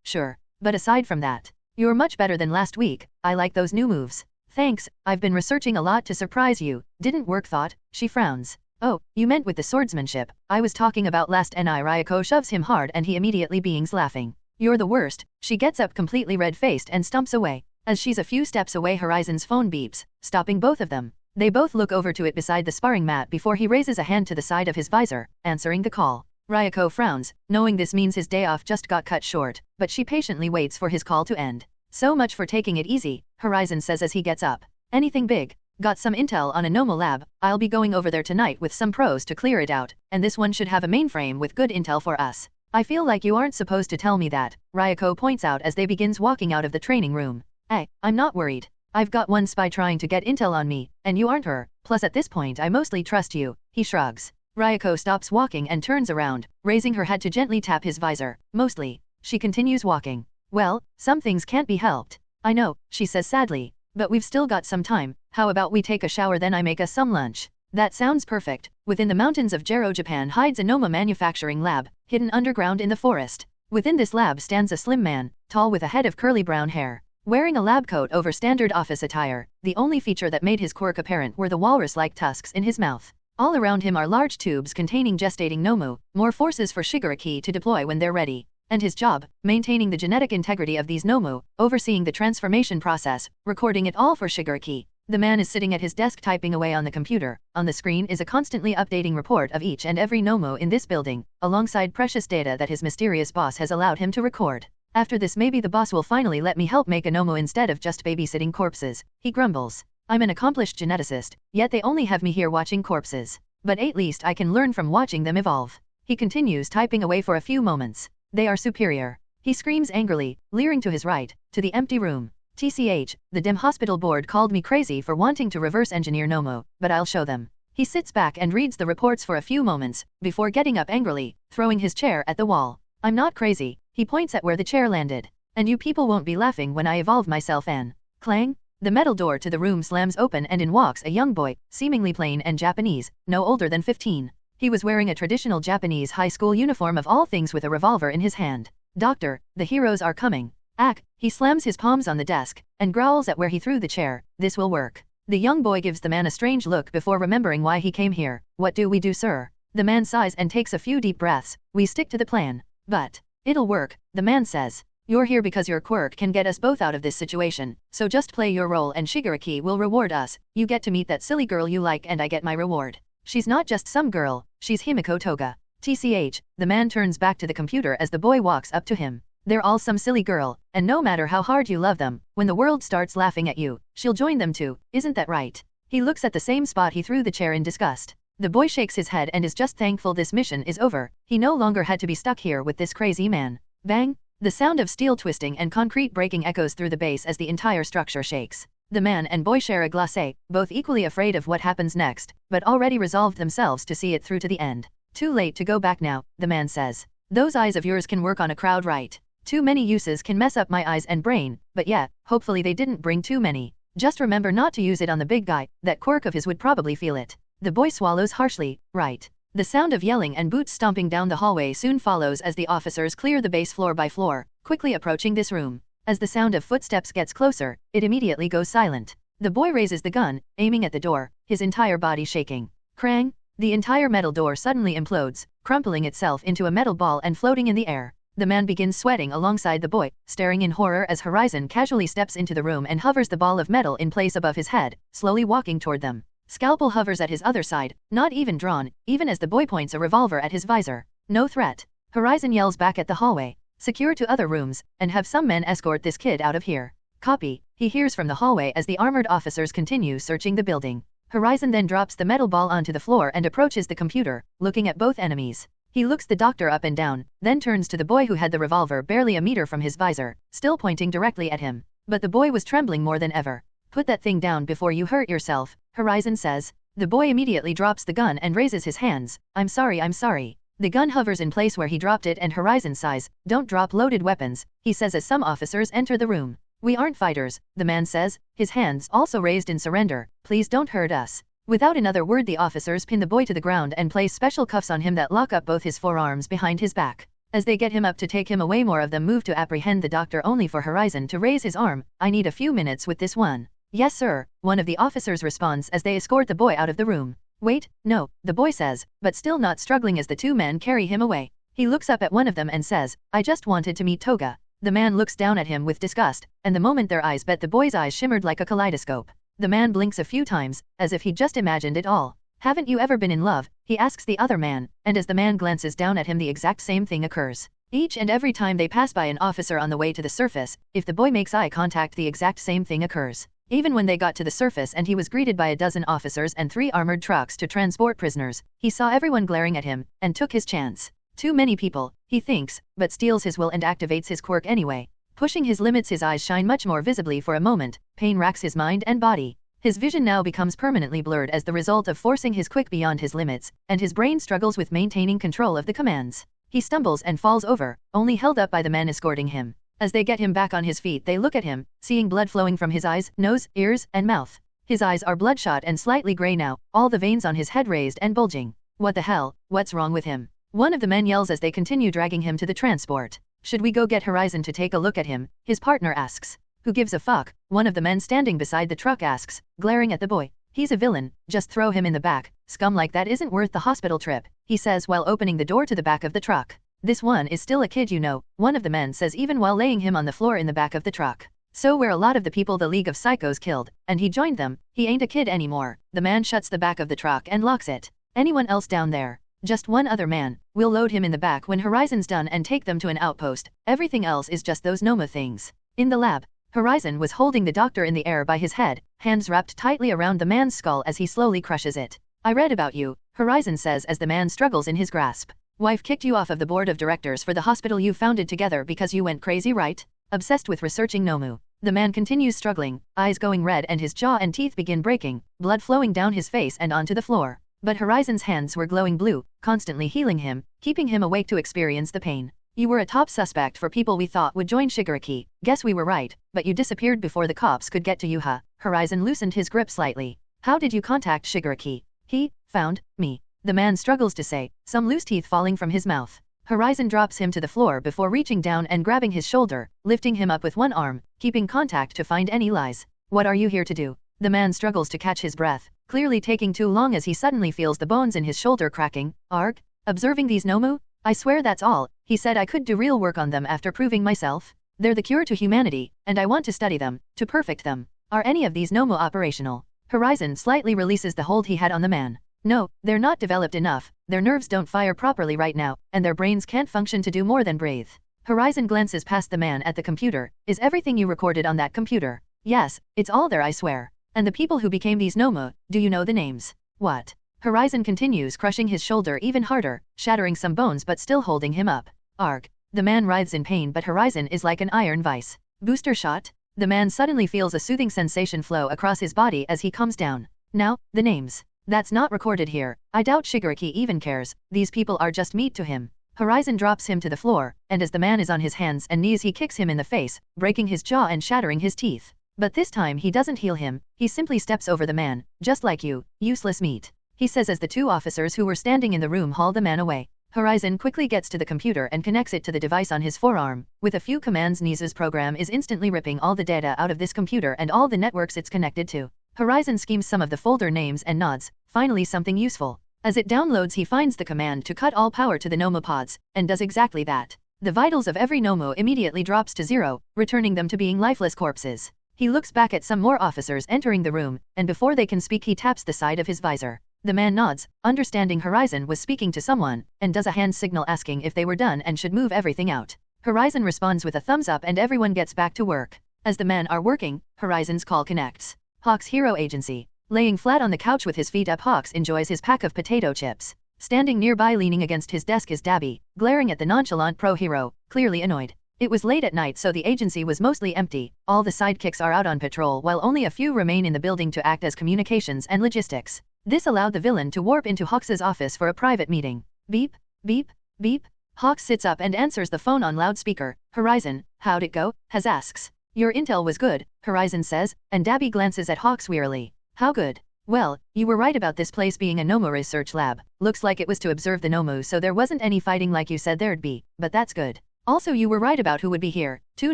Sure. But aside from that, you're much better than last week, I like those new moves. Thanks, I've been researching a lot to surprise you, didn't work thought, she frowns. Oh, you meant with the swordsmanship, I was talking about last. Ryoko shoves him hard and he immediately begins laughing. You're the worst, she gets up completely red-faced and stumps away. As she's a few steps away, Horizon's phone beeps, stopping both of them. They both look over to it beside the sparring mat before he raises a hand to the side of his visor, answering the call. Ryoko frowns, knowing this means his day off just got cut short, but she patiently waits for his call to end. So much for taking it easy, Horizon says as he gets up. Anything big? Got some intel on a Nomo lab, I'll be going over there tonight with some pros to clear it out, and this one should have a mainframe with good intel for us. I feel like you aren't supposed to tell me that, Ryoko points out as they begins walking out of the training room. Hey, I'm not worried. I've got one spy trying to get intel on me, and you aren't her, plus at this point I mostly trust you, he shrugs. Ryoko stops walking and turns around, raising her head to gently tap his visor. Mostly. She continues walking. Well, some things can't be helped. I know, she says sadly. But we've still got some time, how about we take a shower then I make us some lunch? That sounds perfect. Within the mountains of Jero, Japan hides a Noma manufacturing lab, hidden underground in the forest. Within this lab stands a slim man, tall with a head of curly brown hair. Wearing a lab coat over standard office attire, the only feature that made his quirk apparent were the walrus-like tusks in his mouth. All around him are large tubes containing gestating Nomu, more forces for Shigaraki to deploy when they're ready. And his job, maintaining the genetic integrity of these Nomu, overseeing the transformation process, recording it all for Shigaraki. The man is sitting at his desk typing away on the computer. On the screen is a constantly updating report of each and every Nomu in this building, alongside precious data that his mysterious boss has allowed him to record. After this maybe the boss will finally let me help make a Nomu instead of just babysitting corpses, he grumbles. I'm an accomplished geneticist, yet they only have me here watching corpses. But at least I can learn from watching them evolve. He continues typing away for a few moments. They are superior. He screams angrily, leering to his right, to the empty room. TCH, the dim hospital board called me crazy for wanting to reverse engineer Nomu, but I'll show them. He sits back and reads the reports for a few moments, before getting up angrily, throwing his chair at the wall. I'm not crazy, he points at where the chair landed. And you people won't be laughing when I evolve myself and... Clang? The metal door to the room slams open and in walks a young boy, seemingly plain and Japanese, no older than 15. He was wearing a traditional Japanese high school uniform of all things with a revolver in his hand. Doctor, the heroes are coming. Ack, he slams his palms on the desk, and growls at where he threw the chair. This will work. The young boy gives the man a strange look before remembering why he came here. What do we do, sir? The man sighs and takes a few deep breaths. We stick to the plan. But it'll work, the man says. You're here because your quirk can get us both out of this situation, so just play your role and Shigaraki will reward us. You get to meet that silly girl you like and I get my reward. She's not just some girl, she's Himiko Toga. TCH, the man turns back to the computer as the boy walks up to him. They're all some silly girl, and no matter how hard you love them, when the world starts laughing at you, she'll join them too, isn't that right? He looks at the same spot he threw the chair in disgust. The boy shakes his head and is just thankful this mission is over. He no longer had to be stuck here with this crazy man. Bang! The sound of steel twisting and concrete breaking echoes through the base as the entire structure shakes. The man and boy share a glacé, both equally afraid of what happens next, but already resolved themselves to see it through to the end. Too late to go back now, the man says. Those eyes of yours can work on a crowd, right? Too many uses can mess up my eyes and brain, but yeah, hopefully they didn't bring too many. Just remember not to use it on the big guy, that quirk of his would probably feel it. The boy swallows harshly, right. The sound of yelling and boots stomping down the hallway soon follows as the officers clear the base floor by floor, quickly approaching this room. As the sound of footsteps gets closer, it immediately goes silent. The boy raises the gun, aiming at the door, his entire body shaking. Krang! The entire metal door suddenly implodes, crumpling itself into a metal ball and floating in the air. The man begins sweating alongside the boy, staring in horror as Horizon casually steps into the room and hovers the ball of metal in place above his head, slowly walking toward them. Scalpel hovers at his other side, not even drawn, even as the boy points a revolver at his visor. No threat. Horizon yells back at the hallway. Secure to other rooms, and have some men escort this kid out of here. Copy, he hears from the hallway as the armored officers continue searching the building. Horizon then drops the metal ball onto the floor and approaches the computer, looking at both enemies. He looks the doctor up and down, then turns to the boy who had the revolver barely a meter from his visor, still pointing directly at him. But the boy was trembling more than ever. "Put that thing down before you hurt yourself," Horizon says. The boy immediately drops the gun and raises his hands. I'm sorry. The gun hovers in place where he dropped it and Horizon sighs. "Don't drop loaded weapons," he says as some officers enter the room. "We aren't fighters," the man says, his hands also raised in surrender. "Please don't hurt us." Without another word the officers pin the boy to the ground and place special cuffs on him that lock up both his forearms behind his back. As they get him up to take him away, more of them move to apprehend the doctor, only for Horizon to raise his arm. "I need a few minutes with this one." "Yes sir," one of the officers responds as they escort the boy out of the room. "Wait, no," the boy says, but still not struggling as the two men carry him away. He looks up at one of them and says, "I just wanted to meet Toga." The man looks down at him with disgust, and the moment their eyes met, the boy's eyes shimmered like a kaleidoscope. The man blinks a few times, as if he just imagined it all. "Haven't you ever been in love?" he asks the other man, and as the man glances down at him the exact same thing occurs. Each and every time they pass by an officer on the way to the surface, if the boy makes eye contact the exact same thing occurs. Even when they got to the surface and he was greeted by a dozen officers and 3 armored trucks to transport prisoners, he saw everyone glaring at him, and took his chance. Too many people, he thinks, but steels his will and activates his quirk anyway. Pushing his limits, his eyes shine much more visibly for a moment, pain racks his mind and body. His vision now becomes permanently blurred as the result of forcing his quirk beyond his limits, and his brain struggles with maintaining control of the commands. He stumbles and falls over, only held up by the men escorting him. As they get him back on his feet they look at him, seeing blood flowing from his eyes, nose, ears, and mouth. His eyes are bloodshot and slightly gray now, all the veins on his head raised and bulging. "What the hell, what's wrong with him?" one of the men yells as they continue dragging him to the transport. "Should we go get Horizon to take a look at him?" his partner asks. "Who gives a fuck?" one of the men standing beside the truck asks, glaring at the boy. "He's a villain, just throw him in the back. Scum like that isn't worth the hospital trip," he says while opening the door to the back of the truck. "This one is still a kid, you know," one of the men says even while laying him on the floor in the back of the truck. "So we're a lot of the people the League of Psychos killed, and he joined them. He ain't a kid anymore." The man shuts the back of the truck and locks it. "Anyone else down there?" "Just one other man. We'll load him in the back when Horizon's done and take them to an outpost. Everything else is just those Noma things." In the lab, Horizon was holding the doctor in the air by his head, hands wrapped tightly around the man's skull as he slowly crushes it. "I read about you," Horizon says as the man struggles in his grasp. "Wife kicked you off of the board of directors for the hospital you founded together because you went crazy, right? Obsessed with researching Nomu." The man continues struggling, eyes going red and his jaw and teeth begin breaking, blood flowing down his face and onto the floor. But Horizon's hands were glowing blue, constantly healing him, keeping him awake to experience the pain. "You were a top suspect for people we thought would join Shigaraki. Guess we were right, but you disappeared before the cops could get to you, huh?" Horizon loosened his grip slightly. "How did you contact Shigaraki?" "He found me," the man struggles to say, some loose teeth falling from his mouth. Horizon drops him to the floor before reaching down and grabbing his shoulder, lifting him up with one arm, keeping contact to find any lies. "What are you here to do?" The man struggles to catch his breath, clearly taking too long as he suddenly feels the bones in his shoulder cracking. "Arg? Observing these Nomu? I swear that's all. He said I could do real work on them after proving myself. They're the cure to humanity, and I want to study them, to perfect them. Are any of these Nomu operational?" Horizon slightly releases the hold he had on the man. "No, they're not developed enough. Their nerves don't fire properly right now, and their brains can't function to do more than breathe." Horizon glances past the man at the computer. "Is everything you recorded on that computer?" "Yes, it's all there, I swear." "And the people who became these Nomu, do you know the names?" "What?" Horizon continues crushing his shoulder even harder, shattering some bones but still holding him up. "Arg." The man writhes in pain but Horizon is like an iron vice. "Booster shot?" The man suddenly feels a soothing sensation flow across his body as he comes down. "Now, the names. That's not recorded here. I doubt Shigaraki even cares. These people are just meat to him." Horizon drops him to the floor, and as the man is on his hands and knees he kicks him in the face, breaking his jaw and shattering his teeth. But this time he doesn't heal him, he simply steps over the man. "Just like you, useless meat," he says as the 2 officers who were standing in the room haul the man away. Horizon quickly gets to the computer and connects it to the device on his forearm. With a few commands Nisa's program is instantly ripping all the data out of this computer and all the networks it's connected to. Horizon schemes some of the folder names and nods, finally something useful. As it downloads he finds the command to cut all power to the Nomu pods, and does exactly that. The vitals of every Nomu immediately drops to 0, returning them to being lifeless corpses. He looks back at some more officers entering the room, and before they can speak he taps the side of his visor. The man nods, understanding Horizon was speaking to someone, and does a hand signal asking if they were done and should move everything out. Horizon responds with a thumbs up and everyone gets back to work. As the men are working, Horizon's call connects. Hawk's Hero Agency. Laying flat on the couch with his feet up, Hawks enjoys his pack of potato chips. Standing nearby leaning against his desk is Dabby, glaring at the nonchalant pro-hero, clearly annoyed. It was late at night so the agency was mostly empty, all the sidekicks are out on patrol while only a few remain in the building to act as communications and logistics. This allowed the villain to warp into Hawks's office for a private meeting. Beep, beep, beep. Hawks sits up and answers the phone on loudspeaker. Horizon, how'd it go? Has asks. Your intel was good, Horizon says, and Dabby glances at Hawks wearily. How good? Well, you were right about this place being a Nomu research lab. Looks like it was to observe the Nomu so there wasn't any fighting like you said there'd be, but that's good. Also you were right about who would be here, 2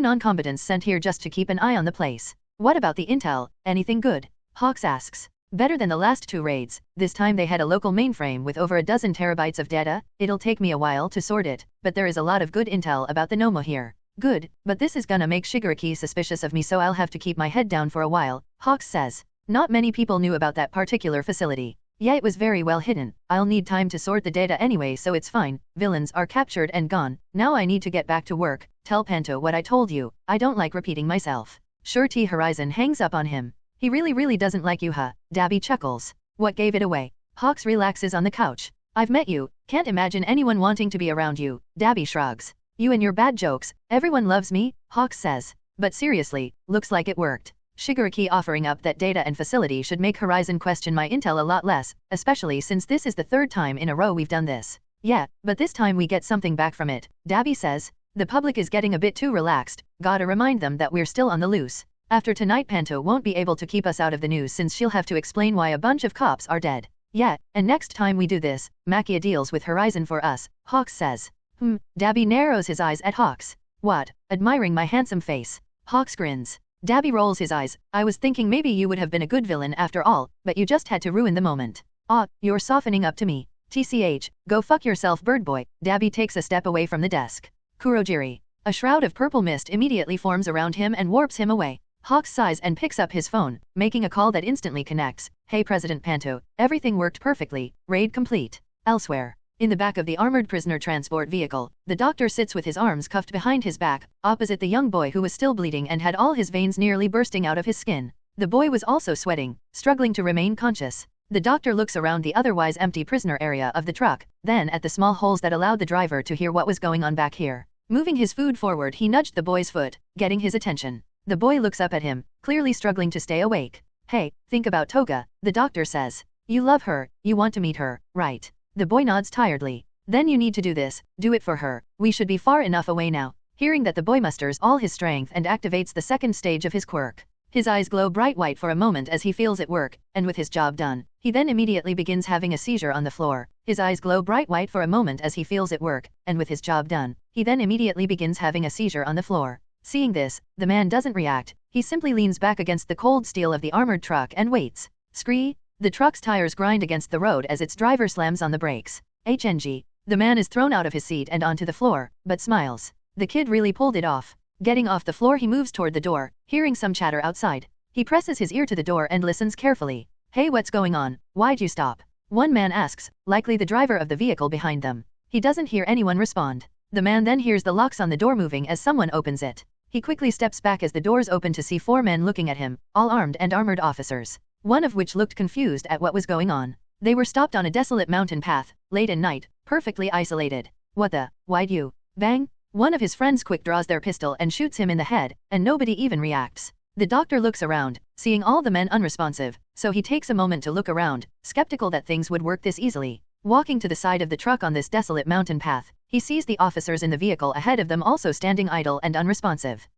non-combatants sent here just to keep an eye on the place. What about the intel, anything good? Hawks asks. Better than the last 2 raids, this time they had a local mainframe with over a dozen terabytes of data. It'll take me a while to sort it, but there is a lot of good intel about the Nomu here. Good, but this is gonna make Shigaraki suspicious of me so I'll have to keep my head down for a while, Hawks says. Not many people knew about that particular facility. Yeah, it was very well hidden. I'll need time to sort the data anyway so it's fine. Villains are captured and gone. Now I need to get back to work. Tell Panto what I told you. I don't like repeating myself. Sure. T. Horizon hangs up on him. He really doesn't like you, huh? Dabby chuckles. What gave it away? Hawks relaxes on the couch. I've met you. Can't imagine anyone wanting to be around you. Dabby shrugs. You and your bad jokes. Everyone loves me, Hawks says. But seriously, looks like it worked. Shigaraki offering up that data and facility should make Horizon question my intel a lot less, especially since this is the 3rd time in a row we've done this. Yeah, but this time we get something back from it, Dabby says. The public is getting a bit too relaxed. Gotta remind them that we're still on the loose. After tonight Panto won't be able to keep us out of the news since she'll have to explain why a bunch of cops are dead. Yeah, and next time we do this, Makia deals with Horizon for us, Hawks says. Dabby narrows his eyes at Hawks. What, admiring my handsome face? Hawks grins. Dabby rolls his eyes. I was thinking maybe you would have been a good villain after all, but you just had to ruin the moment. You're softening up to me. TCH, go fuck yourself birdboy. Dabby takes a step away from the desk. Kurojiri. A shroud of purple mist immediately forms around him and warps him away. Hawks sighs and picks up his phone, making a call that instantly connects. Hey President Panto, everything worked perfectly, raid complete. Elsewhere. In the back of the armored prisoner transport vehicle, the doctor sits with his arms cuffed behind his back, opposite the young boy who was still bleeding and had all his veins nearly bursting out of his skin. The boy was also sweating, struggling to remain conscious. The doctor looks around the otherwise empty prisoner area of the truck, then at the small holes that allowed the driver to hear what was going on back here. Moving his food forward, he nudged the boy's foot, getting his attention. The boy looks up at him, clearly struggling to stay awake. Hey, think about Toga, the doctor says. You love her, you want to meet her, right? The boy nods tiredly. Then you need to do this, do it for her. We should be far enough away now. Hearing that, the boy musters all his strength and activates the 2nd stage of his quirk. His eyes glow bright white for a moment as he feels it work, and with his job done, he then immediately begins having a seizure on the floor. His eyes glow bright white for a moment as he feels it work, and with his job done, he then immediately begins having a seizure on the floor. Seeing this, the man doesn't react. He simply leans back against the cold steel of the armored truck and waits. Scree! The truck's tires grind against the road as its driver slams on the brakes. HNG. The man is thrown out of his seat and onto the floor, but smiles. The kid really pulled it off. Getting off the floor, he moves toward the door, hearing some chatter outside. He presses his ear to the door and listens carefully. Hey, what's going on? Why'd you stop? One man asks, likely the driver of the vehicle behind them. He doesn't hear anyone respond. The man then hears the locks on the door moving as someone opens it. He quickly steps back as the doors open to see 4 men looking at him, all armed and armored officers. One of which looked confused at what was going on. They were stopped on a desolate mountain path, late at night, perfectly isolated. What the? Why'd you? Bang! One of his friends quick draws their pistol and shoots him in the head, and nobody even reacts. The doctor looks around, seeing all the men unresponsive, so he takes a moment to look around, skeptical that things would work this easily. Walking to the side of the truck on this desolate mountain path, he sees the officers in the vehicle ahead of them also standing idle and unresponsive.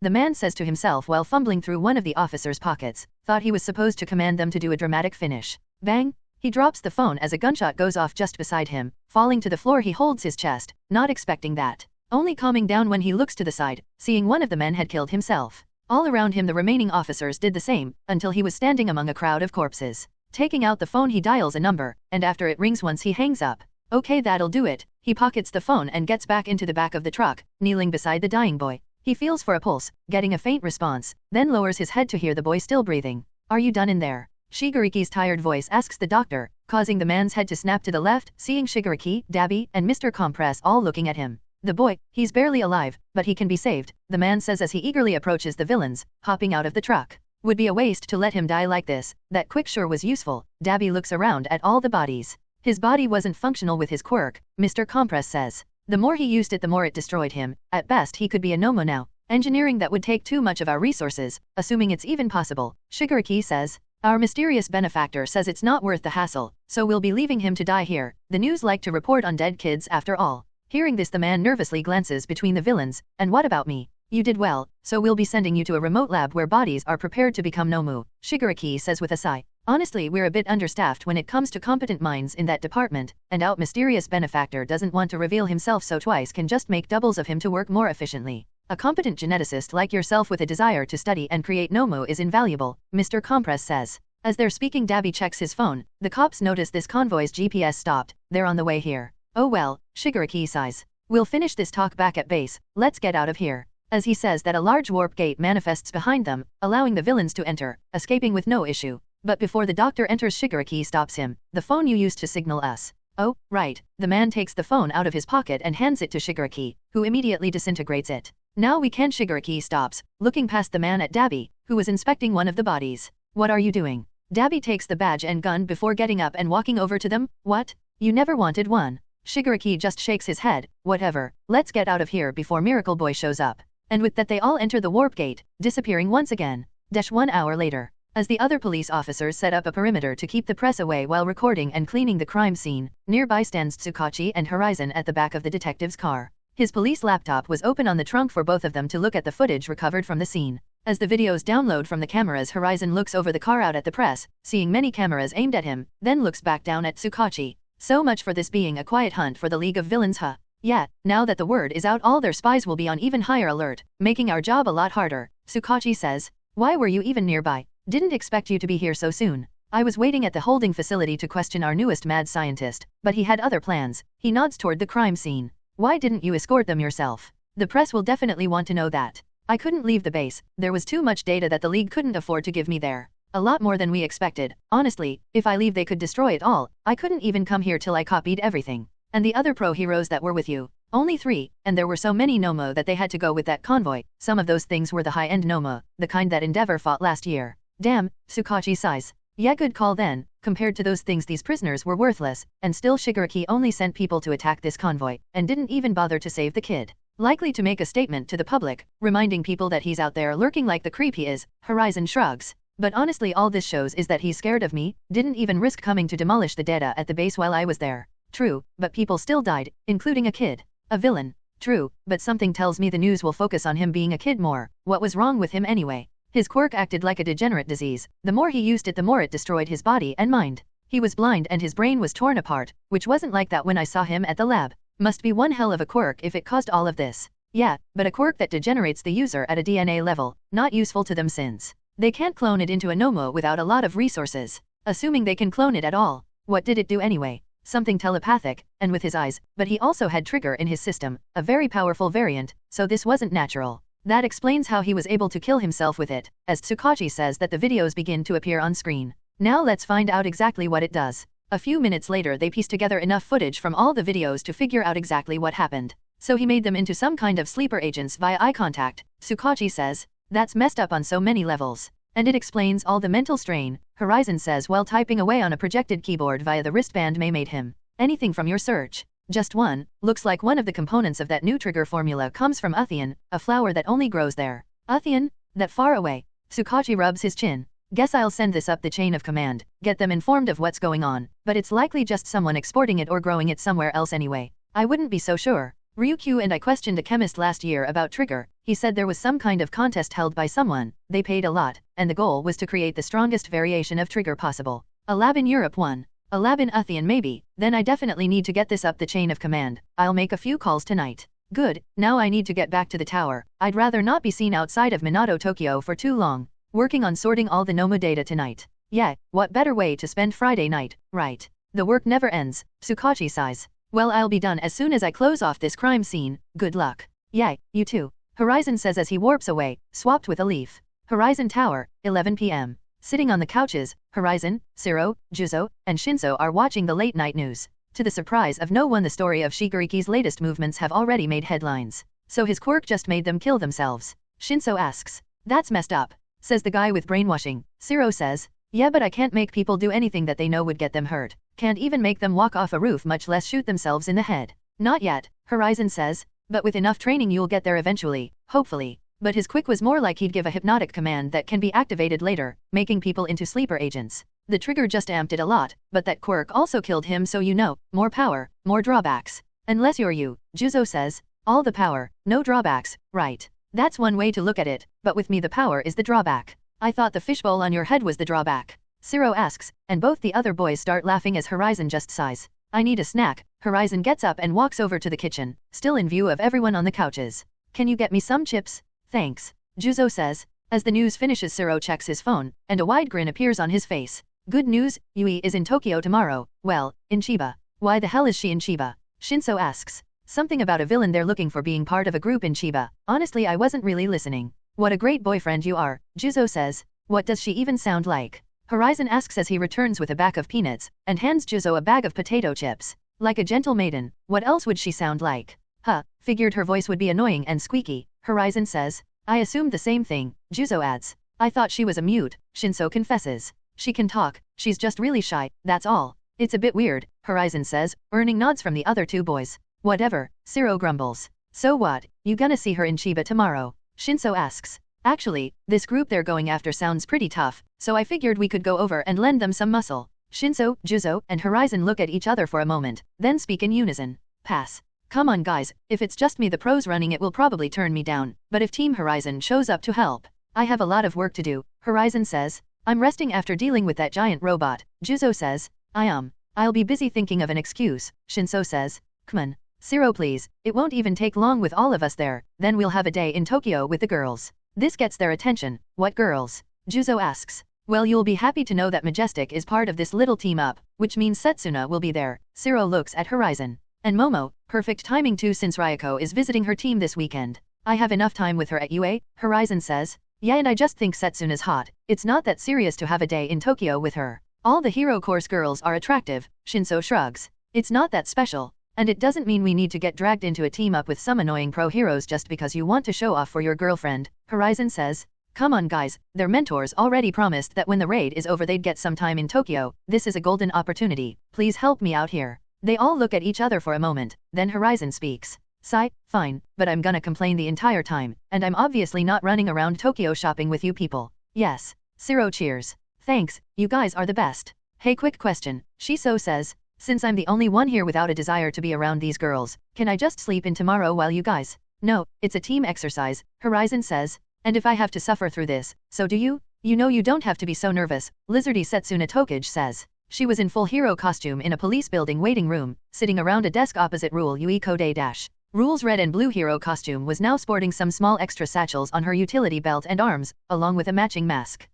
The man says to himself while fumbling through one of the officer's pockets. Thought he was supposed to command them to do a dramatic finish. Bang! He drops the phone as a gunshot goes off just beside him. Falling to the floor, he holds his chest, not expecting that. Only calming down when he looks to the side, seeing one of the men had killed himself. All around him the remaining officers did the same, until he was standing among a crowd of corpses. Taking out the phone, he dials a number, and after it rings once, he hangs up. Okay, that'll do it. He pockets the phone and gets back into the back of the truck, kneeling beside the dying boy. He feels for a pulse, getting a faint response, then lowers his head to hear the boy still breathing. Are you done in there? Shigaraki's tired voice asks the doctor, causing the man's head to snap to the left, seeing Shigaraki, Dabby, and Mr. Compress all looking at him. The boy, he's barely alive, but he can be saved, the man says as he eagerly approaches the villains, hopping out of the truck. Would be a waste to let him die like this. That quick sure was useful. Dabby looks around at all the bodies. His body wasn't functional with his quirk, Mr. Compress says. The more he used it the more it destroyed him. At best he could be a Nomo now. Engineering that would take too much of our resources, assuming it's even possible. Shigaraki says. Our mysterious benefactor says it's not worth the hassle, so we'll be leaving him to die here. The news like to report on dead kids after all. Hearing this the man nervously glances between the villains. And what about me? You did well, so we'll be sending you to a remote lab where bodies are prepared to become Nomu, Shigaraki says with a sigh. Honestly, we're a bit understaffed when it comes to competent minds in that department, and our mysterious benefactor doesn't want to reveal himself, so twice can just make doubles of him to work more efficiently. A competent geneticist like yourself with a desire to study and create Nomu is invaluable, Mr. Compress says. As they're speaking, Dabby checks his phone. The cops notice this convoy's GPS stopped. They're on the way here. Oh well, Shigaraki sighs. We'll finish this talk back at base. Let's get out of here. As he says that a large warp gate manifests behind them, allowing the villains to enter, escaping with no issue. But before the doctor enters, Shigaraki stops him. The phone you used to signal us. Oh, right. The man takes the phone out of his pocket and hands it to Shigaraki, who immediately disintegrates it. Now we can. Shigaraki stops, looking past the man at Dabby, who was inspecting one of the bodies. What are you doing? Dabby takes the badge and gun before getting up and walking over to them. What? You never wanted one. Shigaraki just shakes his head. Whatever, let's get out of here before Miracle Boy shows up. And with that they all enter the warp gate, disappearing once again. 1 hour later. As the other police officers set up a perimeter to keep the press away while recording and cleaning the crime scene, nearby stands Tsukachi and Horizon at the back of the detective's car. His police laptop was open on the trunk for both of them to look at the footage recovered from the scene. As the videos download from the cameras, Horizon looks over the car out at the press, seeing many cameras aimed at him, then looks back down at Tsukachi. So much for this being a quiet hunt for the League of Villains, huh? Yeah, now that the word is out, all their spies will be on even higher alert, making our job a lot harder, Tsukachi says. Why were you even nearby? Didn't expect you to be here so soon. I was waiting at the holding facility to question our newest mad scientist, but he had other plans. He nods toward the crime scene. Why didn't you escort them yourself? The press will definitely want to know that. I couldn't leave the base. There was too much data that the League couldn't afford to give me there. A lot more than we expected. Honestly, if I leave they could destroy it all. I couldn't even come here till I copied everything. And the other pro heroes that were with you? Only 3, and there were so many Nomo that they had to go with that convoy. Some of those things were the high-end Nomo, the kind that Endeavor fought last year. Damn, Tsukachi sighs. Yeah, good call then. Compared to those things, these prisoners were worthless, and still Shigaraki only sent people to attack this convoy, and didn't even bother to save the kid. Likely to make a statement to the public, reminding people that he's out there lurking like the creep he is. Horizon shrugs. But honestly, all this shows is that he's scared of me, didn't even risk coming to demolish the data at the base while I was there. True, but people still died, including a kid. A villain. True, but something tells me the news will focus on him being a kid more. What was wrong with him anyway? His quirk acted like a degenerate disease. The more he used it, the more it destroyed his body and mind. He was blind and his brain was torn apart, which wasn't like that when I saw him at the lab. Must be one hell of a quirk if it caused all of this. Yeah, but a quirk that degenerates the user at a DNA level, not useful to them since they can't clone it into a Nomo without a lot of resources. Assuming they can clone it at all. What did it do anyway? Something telepathic, and with his eyes, but he also had trigger in his system, a very powerful variant, so this wasn't natural. That explains how he was able to kill himself with it, as Tsukachi says that the videos begin to appear on screen. Now let's find out exactly what it does. A few minutes later they piece together enough footage from all the videos to figure out exactly what happened. So he made them into some kind of sleeper agents via eye contact, Tsukachi says. That's messed up on so many levels. And it explains all the mental strain, Horizon says while typing away on a projected keyboard via the wristband May made him. Anything from your search? Just one. Looks like one of the components of that new trigger formula comes from Uthian, a flower that only grows there. Uthian? That far away? Tsukachi rubs his chin. Guess I'll send this up the chain of command, get them informed of what's going on, but it's likely just someone exporting it or growing it somewhere else anyway. I wouldn't be so sure. Ryukyu and I questioned a chemist last year about trigger. He said there was some kind of contest held by someone, they paid a lot, and the goal was to create the strongest variation of trigger possible. A lab in Europe won. A lab in Uthian maybe. Then I definitely need to get this up the chain of command. I'll make a few calls tonight. Good, now I need to get back to the tower. I'd rather not be seen outside of Minato, Tokyo for too long. Working on sorting all the Nomu data tonight. Yeah, what better way to spend Friday night, right? The work never ends, Tsukachi sighs. Well, I'll be done as soon as I close off this crime scene. Good luck. Yeah, you too. Horizon says as he warps away, swapped with a leaf. Horizon Tower, 11 p.m. Sitting on the couches, Horizon, Siro, Juzo, and Shinso are watching the late-night news. To the surprise of no one, the story of Shigaraki's latest movements have already made headlines. So his quirk just made them kill themselves. Shinso asks. That's messed up. says the guy with brainwashing. Zero says, yeah, but I can't make people do anything that they know would get them hurt. Can't even make them walk off a roof, much less shoot themselves in the head. Not yet, Horizon says, but with enough training you'll get there eventually, hopefully. But his quick was more like he'd give a hypnotic command that can be activated later, making people into sleeper agents. The trigger just amped it a lot, but that quirk also killed him, so you know, more power, more drawbacks. Unless you're you, Juzo says, all the power, no drawbacks, right. That's one way to look at it, but with me the power is the drawback. I thought the fishbowl on your head was the drawback. Zero asks, and both the other boys start laughing as Horizon just sighs. I need a snack. Horizon gets up and walks over to the kitchen, still in view of everyone on the couches. Can you get me some chips? Thanks, Juzo says. As the news finishes, Zero checks his phone, and a wide grin appears on his face. Good news, Yui is in Tokyo tomorrow. Well, in Chiba. Why the hell is she in Chiba? Shinso asks. Something about a villain they're looking for being part of a group in Chiba. Honestly, I wasn't really listening. What a great boyfriend you are, Juzo says. What does she even sound like? Horizon asks as he returns with a bag of peanuts, and hands Juzo a bag of potato chips. Like a gentle maiden, what else would she sound like? Huh, figured her voice would be annoying and squeaky, Horizon says. I assumed the same thing, Juzo adds. I thought she was a mute, Shinso confesses. She can talk, she's just really shy, that's all. It's a bit weird, Horizon says, earning nods from the other two boys. Whatever, Zero grumbles. So what, you gonna see her in Chiba tomorrow? Shinso asks. Actually, this group they're going after sounds pretty tough, so I figured we could go over and lend them some muscle. Shinso, Juzo, and Horizon look at each other for a moment, then speak in unison. Pass. Come on guys, if it's just me the pros running it will probably turn me down, but if Team Horizon shows up to help. I have a lot of work to do, Horizon says. I'm resting after dealing with that giant robot, Juzo says. I'll be busy thinking of an excuse, Shinso says. Come on. Zero please, it won't even take long with all of us there, then we'll have a day in Tokyo with the girls. This gets their attention. What girls? Juzo asks. Well, you'll be happy to know that Majestic is part of this little team up, which means Setsuna will be there. Zero looks at Horizon. And Momo, perfect timing too since Ryoko is visiting her team this weekend. I have enough time with her at UA, Horizon says. Yeah, and I just think Setsuna's hot. It's not that serious to have a day in Tokyo with her. All the hero course girls are attractive, Shinso shrugs. It's not that special. And it doesn't mean we need to get dragged into a team up with some annoying pro heroes just because you want to show off for your girlfriend, Horizon says. Come on guys, their mentors already promised that when the raid is over they'd get some time in Tokyo. This is a golden opportunity. Please help me out here. They all look at each other for a moment, then Horizon speaks. Sigh, fine, but I'm gonna complain the entire time, and I'm obviously not running around Tokyo shopping with you people. Yes. Zero cheers. Thanks, you guys are the best. Hey, quick question, Shiso says. Since I'm the only one here without a desire to be around these girls, can I just sleep in tomorrow while you guys? No, it's a team exercise, Horizon says. And if I have to suffer through this, so do you? You know you don't have to be so nervous, Lizardy Setsuna Tokage says. She was in full hero costume in a police building waiting room, sitting around a desk opposite Rule Yui Kode Dash. Rule's red and blue hero costume was now sporting some small extra satchels on her utility belt and arms, along with a matching mask.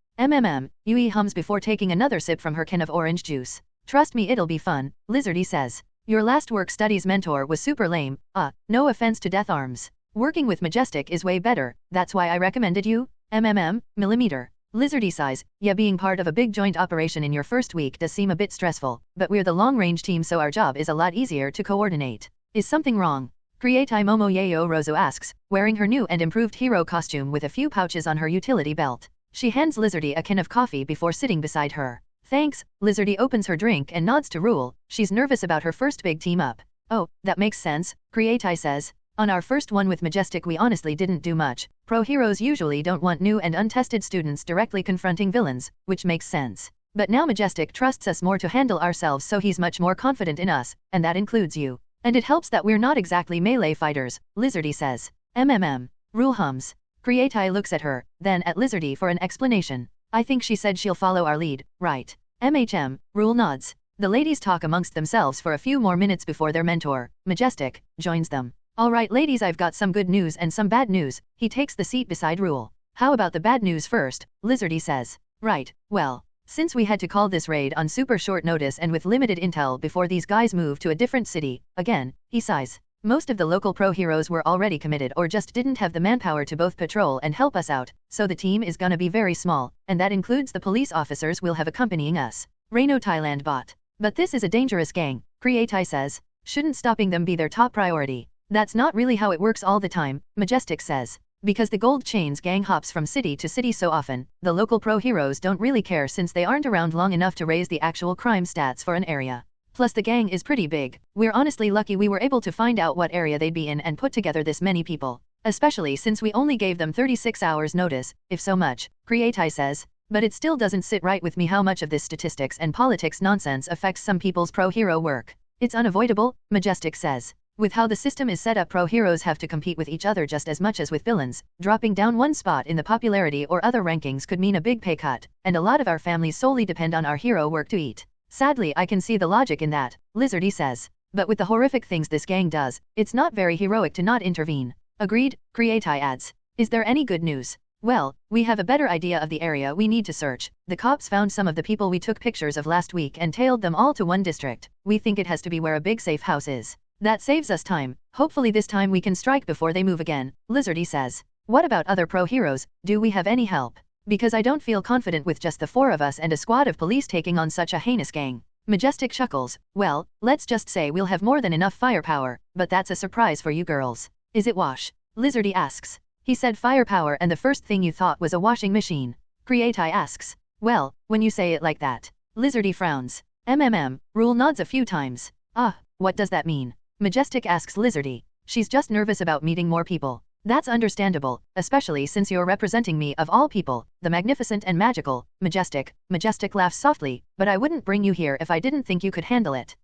Yui hums before taking another sip from her can of orange juice. Trust me, it'll be fun, Lizardy says. Your last work studies mentor was super lame, no offense to Death Arms. Working with Majestic is way better, that's why I recommended you, millimeter. Lizardy sighs, yeah, being part of a big joint operation in your first week does seem a bit stressful, but we're the long-range team so our job is a lot easier to coordinate. Is something wrong? Creatai Momo Yayo Rozo asks, wearing her new and improved hero costume with a few pouches on her utility belt. She hands Lizardy a can of coffee before sitting beside her. Thanks, Lizardy opens her drink and nods to Rule. She's nervous about her first big team up. Oh, that makes sense, Creatai says. On our first one with Majestic we honestly didn't do much. Pro heroes usually don't want new and untested students directly confronting villains, which makes sense. But now Majestic trusts us more to handle ourselves so he's much more confident in us, and that includes you. And it helps that we're not exactly melee fighters, Lizardy says. Rule hums. Creatai looks at her, then at Lizardy for an explanation. I think she said she'll follow our lead, right? Rule nods. The ladies talk amongst themselves for a few more minutes before their mentor, Majestic, joins them. Alright ladies, I've got some good news and some bad news. He takes the seat beside Rule. How about the bad news first, Lizardy says. Right, well, since we had to call this raid on super short notice and with limited intel before these guys move to a different city, again, he sighs. Most of the local pro heroes were already committed or just didn't have the manpower to both patrol and help us out, so the team is gonna be very small, and that includes the police officers we'll have accompanying us. Reino Thailand bot. But this is a dangerous gang, Creatai says. Shouldn't stopping them be their top priority? That's not really how it works all the time, Majestic says. Because the Gold Chains gang hops from city to city so often, the local pro-heroes don't really care since they aren't around long enough to raise the actual crime stats for an area. Plus the gang is pretty big. We're honestly lucky we were able to find out what area they'd be in and put together this many people. Especially since we only gave them 36 hours notice, if so much, Creati says. But it still doesn't sit right with me how much of this statistics and politics nonsense affects some people's pro-hero work. It's unavoidable, Majestic says. With how the system is set up, pro-heroes have to compete with each other just as much as with villains. Dropping down one spot in the popularity or other rankings could mean a big pay cut, and a lot of our families solely depend on our hero work to eat. Sadly, I can see the logic in that, Lizardy says. But with the horrific things this gang does, it's not very heroic to not intervene. Agreed, Creati adds. Is there any good news? Well, we have a better idea of the area we need to search. The cops found some of the people we took pictures of last week and tailed them all to one district. We think it has to be where a big safe house is. That saves us time. Hopefully this time we can strike before they move again, Lizardy says. What about other pro-heroes? Do we have any help? Because I don't feel confident with just the 4 of us and a squad of police taking on such a heinous gang. Majestic chuckles. Well, let's just say we'll have more than enough firepower, but that's a surprise for you girls. Is it Wash? Lizardy asks. He said firepower and the first thing you thought was a washing machine. Creati asks. Well, when you say it like that. Lizardy frowns. Rule nods a few times. What does that mean? Majestic asks Lizardy. She's just nervous about meeting more people. That's understandable, especially since you're representing me of all people, the magnificent and magical, Majestic. Majestic laughs softly, but I wouldn't bring you here if I didn't think you could handle it.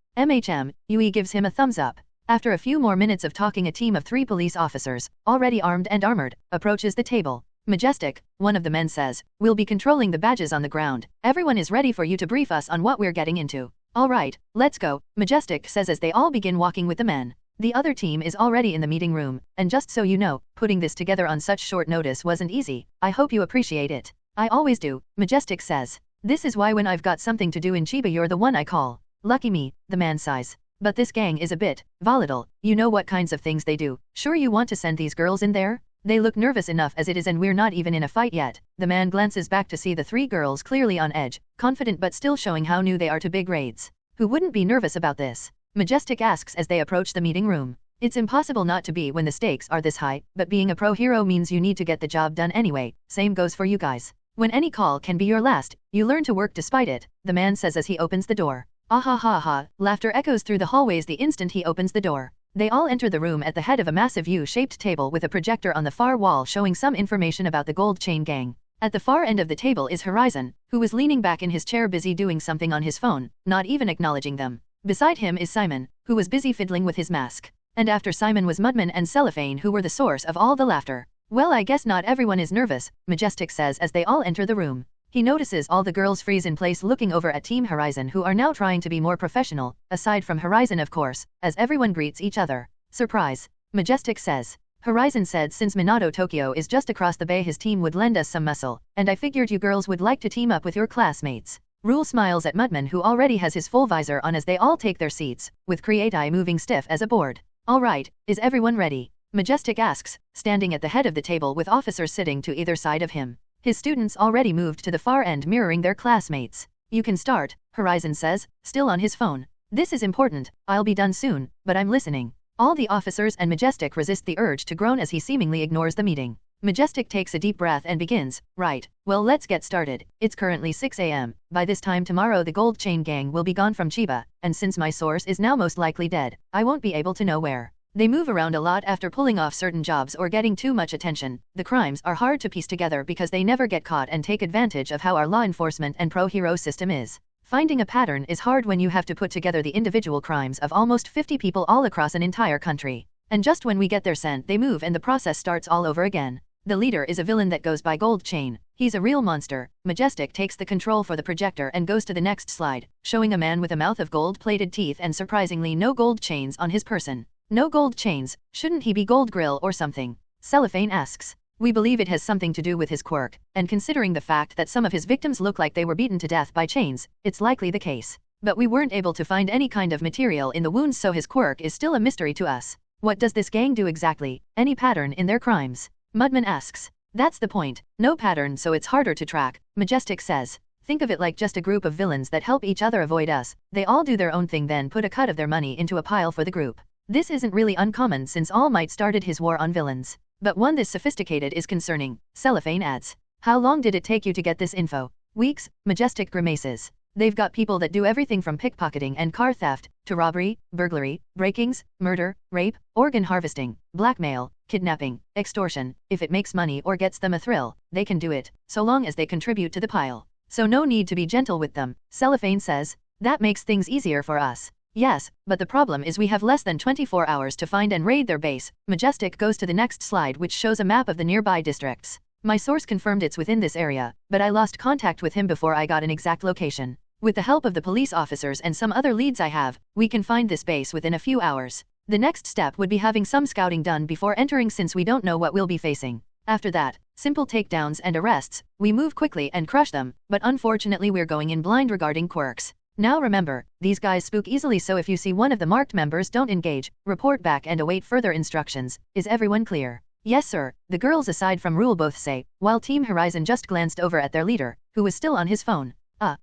Yui gives him a thumbs up. After a few more minutes of talking, a team of 3 police officers, already armed and armored, approaches the table. Majestic, one of the men says, we'll be controlling the badges on the ground. Everyone is ready for you to brief us on what we're getting into. All right, let's go, Majestic says as they all begin walking with the men. The other team is already in the meeting room, and just so you know, putting this together on such short notice wasn't easy. I hope you appreciate it. I always do, Majestic says. This is why when I've got something to do in Chiba you're the one I call. Lucky me, the man sighs. But this gang is a bit volatile. You know what kinds of things they do. Sure you want to send these girls in there? They look nervous enough as it is and we're not even in a fight yet. The man glances back to see the 3 girls clearly on edge, confident but still showing how new they are to big raids. Who wouldn't be nervous about this? Majestic asks as they approach the meeting room. It's impossible not to be when the stakes are this high, but being a pro-hero means you need to get the job done anyway. Same goes for you guys. When any call can be your last, you learn to work despite it, the man says as he opens the door. Ah ha ha ha, laughter echoes through the hallways the instant he opens the door. They all enter the room at the head of a massive U-shaped table with a projector on the far wall showing some information about the Gold Chain gang. At the far end of the table is Horizon, who was leaning back in his chair busy doing something on his phone, not even acknowledging them. Beside him is Simon, who was busy fiddling with his mask. And after Simon was Mudman and Cellophane, who were the source of all the laughter. Well, I guess not everyone is nervous, Majestic says as they all enter the room. He notices all the girls freeze in place looking over at Team Horizon who are now trying to be more professional, aside from Horizon of course, as everyone greets each other. Surprise, Majestic says. Horizon said since Minato Tokyo is just across the bay his team would lend us some muscle, and I figured you girls would like to team up with your classmates. Rule smiles at Mudman who already has his full visor on as they all take their seats, with Creati moving stiff as a board. Alright, is everyone ready? Majestic asks, standing at the head of the table with officers sitting to either side of him. His students already moved to the far end mirroring their classmates. You can start, Horizon says, still on his phone. This is important, I'll be done soon, but I'm listening. All the officers and Majestic resist the urge to groan as he seemingly ignores the meeting. Majestic takes a deep breath and begins, right, well let's get started. It's currently 6 a.m. By this time tomorrow the Gold Chain gang will be gone from Chiba, and since my source is now most likely dead, I won't be able to know where. They move around a lot after pulling off certain jobs or getting too much attention. The crimes are hard to piece together because they never get caught and take advantage of how our law enforcement and pro-hero system is. Finding a pattern is hard when you have to put together the individual crimes of almost 50 people all across an entire country. And just when we get their scent they move and the process starts all over again. The leader is a villain that goes by Gold Chain. He's a real monster. Majestic takes the control for the projector and goes to the next slide, showing a man with a mouth of gold-plated teeth and surprisingly no gold chains on his person. No gold chains, shouldn't he be Gold Grill or something? Cellophane asks. We believe it has something to do with his quirk, and considering the fact that some of his victims look like they were beaten to death by chains, it's likely the case. But we weren't able to find any kind of material in the wounds so his quirk is still a mystery to us. What does this gang do exactly? Any pattern in their crimes? Mudman asks. That's the point, no pattern so it's harder to track, Majestic says. Think of it like just a group of villains that help each other avoid us. They all do their own thing then put a cut of their money into a pile for the group. This isn't really uncommon since All Might started his war on villains. but one this sophisticated is concerning, Cellophane adds. How long did it take you to get this info? Weeks, Majestic grimaces. They've got people that do everything from pickpocketing and car theft, to robbery, burglary, break-ins, murder, rape, organ harvesting, blackmail, kidnapping, extortion. If it makes money or gets them a thrill, they can do it, so long as they contribute to the pile. So no need to be gentle with them, Cellophane says. That makes things easier for us. Yes, but the problem is we have less than 24 hours to find and raid their base. Majestic goes to the next slide, which shows a map of the nearby districts. My source confirmed it's within this area, but I lost contact with him before I got an exact location. With the help of the police officers and some other leads I have, we can find this base within a few hours. The next step would be having some scouting done before entering, since we don't know what we'll be facing. After that, simple takedowns and arrests. We move quickly and crush them, but unfortunately we're going in blind regarding quirks. Now remember, these guys spook easily, so if you see one of the marked members, don't engage, report back and await further instructions. Is everyone clear? Yes sir, the girls aside from Rule both say, while Team Horizon just glanced over at their leader, who was still on his phone.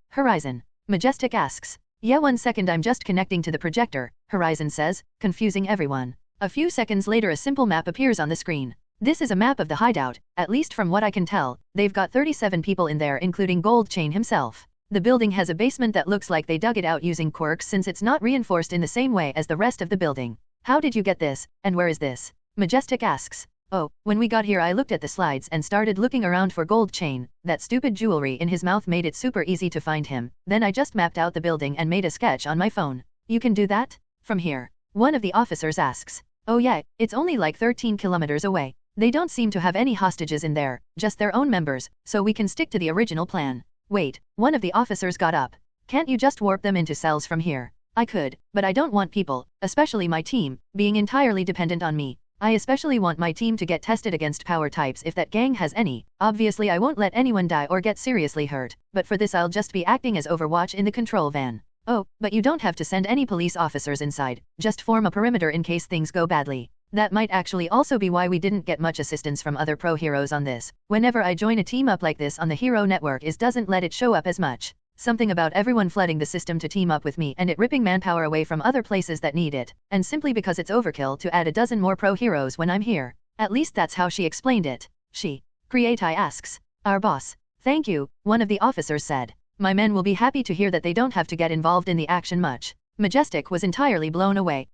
Horizon. Majestic asks. Yeah, 1 second, I'm just connecting to the projector, Horizon says, confusing everyone. A few seconds later a simple map appears on the screen. This is a map of the hideout, at least from what I can tell. They've got 37 people in there, including Gold Chain himself. The building has a basement that looks like they dug it out using quirks, since it's not reinforced in the same way as the rest of the building. How did you get this, and where is this? Majestic asks. Oh, when we got here I looked at the slides and started looking around for Gold Chain. That stupid jewelry in his mouth made it super easy to find him. Then I just mapped out the building and made a sketch on my phone. You can do that? From here? One of the officers asks. Oh yeah, it's only like 13 kilometers away. They don't seem to have any hostages in there, just their own members, so we can stick to the original plan. Wait, one of the officers got up. Can't you just warp them into cells from here? I could, but I don't want people, especially my team, being entirely dependent on me. I especially want my team to get tested against power types if that gang has any. Obviously I won't let anyone die or get seriously hurt, but for this I'll just be acting as Overwatch in the control van. Oh, but you don't have to send any police officers inside, just form a perimeter in case things go badly. That might actually also be why we didn't get much assistance from other pro heroes on this. Whenever I join a team up like this on the hero network, it doesn't let it show up as much. Something about everyone flooding the system to team up with me and it ripping manpower away from other places that need it, and simply because it's overkill to add a dozen more pro heroes when I'm here. At least that's how she explained it. She. Creati asks. Our boss. Thank you, one of the officers said. My men will be happy to hear that they don't have to get involved in the action much. Majestic was entirely blown away.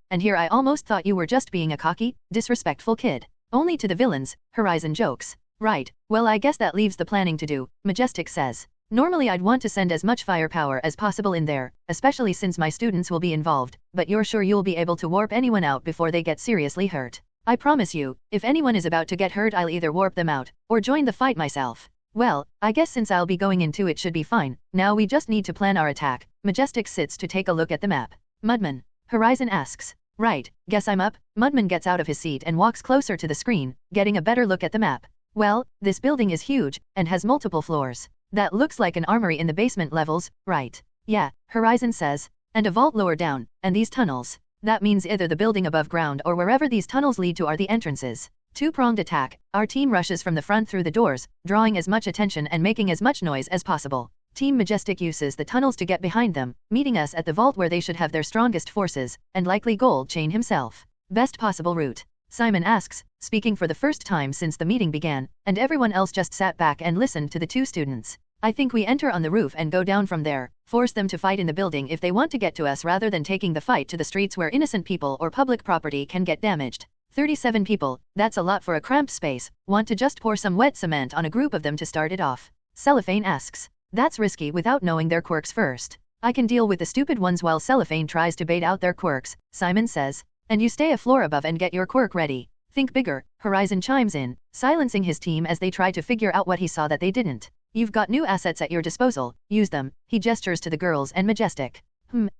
And here I almost thought you were just being a cocky, disrespectful kid. Only to the villains, Horizon jokes. Right, well I guess that leaves the planning to do, Majestic says. Normally I'd want to send as much firepower as possible in there, especially since my students will be involved, but you're sure you'll be able to warp anyone out before they get seriously hurt? I promise you, if anyone is about to get hurt I'll either warp them out, or join the fight myself. Well, I guess since I'll be going into it should be fine. Now we just need to plan our attack. Majestic sits to take a look at the map. Mudman. Horizon asks. Right, guess I'm up. Mudman gets out of his seat and walks closer to the screen, getting a better look at the map. Well, this building is huge, and has multiple floors. That looks like an armory in the basement levels, right? Yeah, Horizon says. And a vault lower down, and these tunnels. That means either the building above ground or wherever these tunnels lead to are the entrances. Two-pronged attack. Our team rushes from the front through the doors, drawing as much attention and making as much noise as possible. Team Majestic uses the tunnels to get behind them, meeting us at the vault where they should have their strongest forces, and likely Gold Chain himself. Best possible route? Simon asks, speaking for the first time since the meeting began, and everyone else just sat back and listened to the two students. I think we enter on the roof and go down from there, force them to fight in the building if they want to get to us rather than taking the fight to the streets where innocent people or public property can get damaged. 37 people, that's a lot for a cramped space. Want to just pour some wet cement on a group of them to start it off? Cellophane asks. That's risky without knowing their quirks first. I can deal with the stupid ones while Cellophane tries to bait out their quirks, Simon says. And you stay a floor above and get your quirk ready. Think bigger, Horizon chimes in, silencing his team as they try to figure out what he saw that they didn't. You've got new assets at your disposal, use them. He gestures to the girls and Majestic.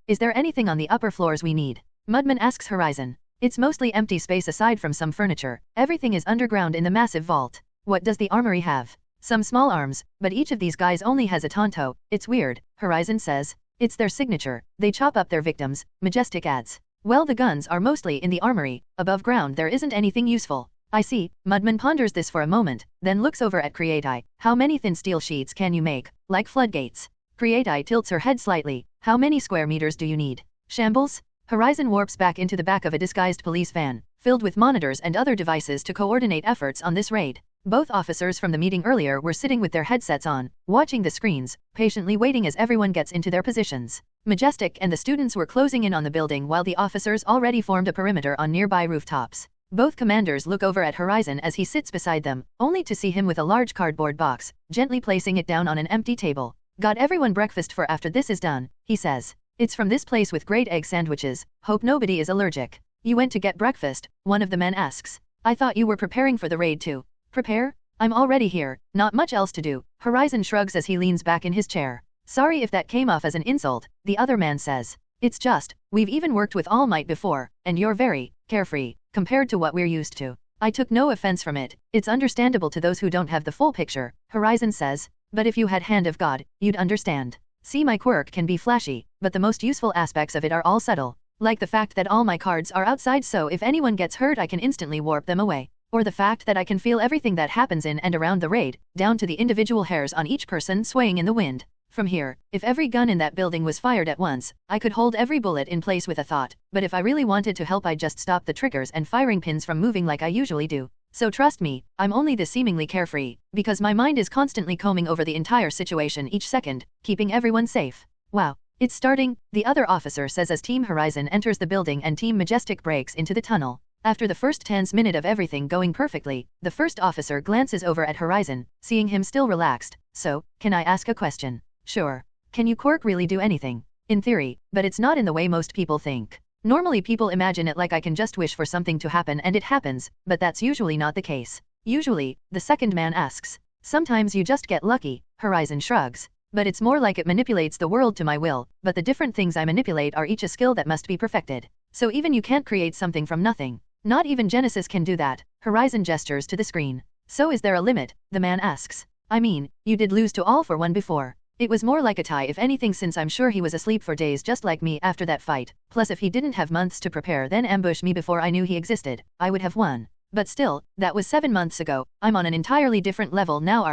Is there anything on the upper floors we need? Mudman asks Horizon. It's mostly empty space aside from some furniture. Everything is underground in the massive vault. What does the armory have? Some small arms, but each of these guys only has a tonto. It's weird, Horizon says. It's their signature. They chop up their victims, Majestic adds. Well, the guns are mostly in the armory. Above ground there isn't anything useful. I see. Mudman ponders this for a moment, then looks over at Creati. How many thin steel sheets can you make? Like floodgates. Creati tilts her head slightly. How many square meters do you need? Shambles? Horizon warps back into the back of a disguised police van, filled with monitors and other devices to coordinate efforts on this raid. Both officers from the meeting earlier were sitting with their headsets on, watching the screens, patiently waiting as everyone gets into their positions. Majestic and the students were closing in on the building while the officers already formed a perimeter on nearby rooftops. Both commanders look over at Horizon as he sits beside them, only to see him with a large cardboard box, gently placing it down on an empty table. Got everyone breakfast for after this is done, he says. It's from this place with great egg sandwiches, hope nobody is allergic. You went to get breakfast, one of the men asks. I thought you were preparing for the raid too. Prepare? I'm already here, not much else to do. Horizon shrugs as he leans back in his chair. Sorry if that came off as an insult, the other man says. It's just, we've even worked with All Might before, and you're very carefree, compared to what we're used to. I took no offense from it, it's understandable to those who don't have the full picture, Horizon says, but if you had Hand of God, you'd understand. See, my quirk can be flashy, but the most useful aspects of it are all subtle. Like the fact that all my cards are outside, so if anyone gets hurt I can instantly warp them away. Or the fact that I can feel everything that happens in and around the raid, down to the individual hairs on each person swaying in the wind. From here, if every gun in that building was fired at once, I could hold every bullet in place with a thought, but if I really wanted to help I'd just stop the triggers and firing pins from moving like I usually do. So trust me, I'm only this seemingly carefree, because my mind is constantly combing over the entire situation each second, keeping everyone safe. Wow. It's starting, the other officer says as Team Horizon enters the building and Team Majestic breaks into the tunnel. After the first tense minute of everything going perfectly, the first officer glances over at Horizon, seeing him still relaxed. So, can I ask a question? Sure. Can you quirk really do anything? In theory, but it's not in the way most people think. Normally people imagine it like I can just wish for something to happen and it happens, but that's usually not the case. Usually, the second man asks. Sometimes you just get lucky, Horizon shrugs. But it's more like it manipulates the world to my will, but the different things I manipulate are each a skill that must be perfected. So even you can't create something from nothing. Not even Genesis can do that, Horizon gestures to the screen. So is there a limit, the man asks. I mean, you did lose to All for One before. It was more like a tie if anything, since I'm sure he was asleep for days just like me after that fight. Plus if he didn't have months to prepare then ambush me before I knew he existed, I would have won. But still, that was 7 months ago, I'm on an entirely different level now.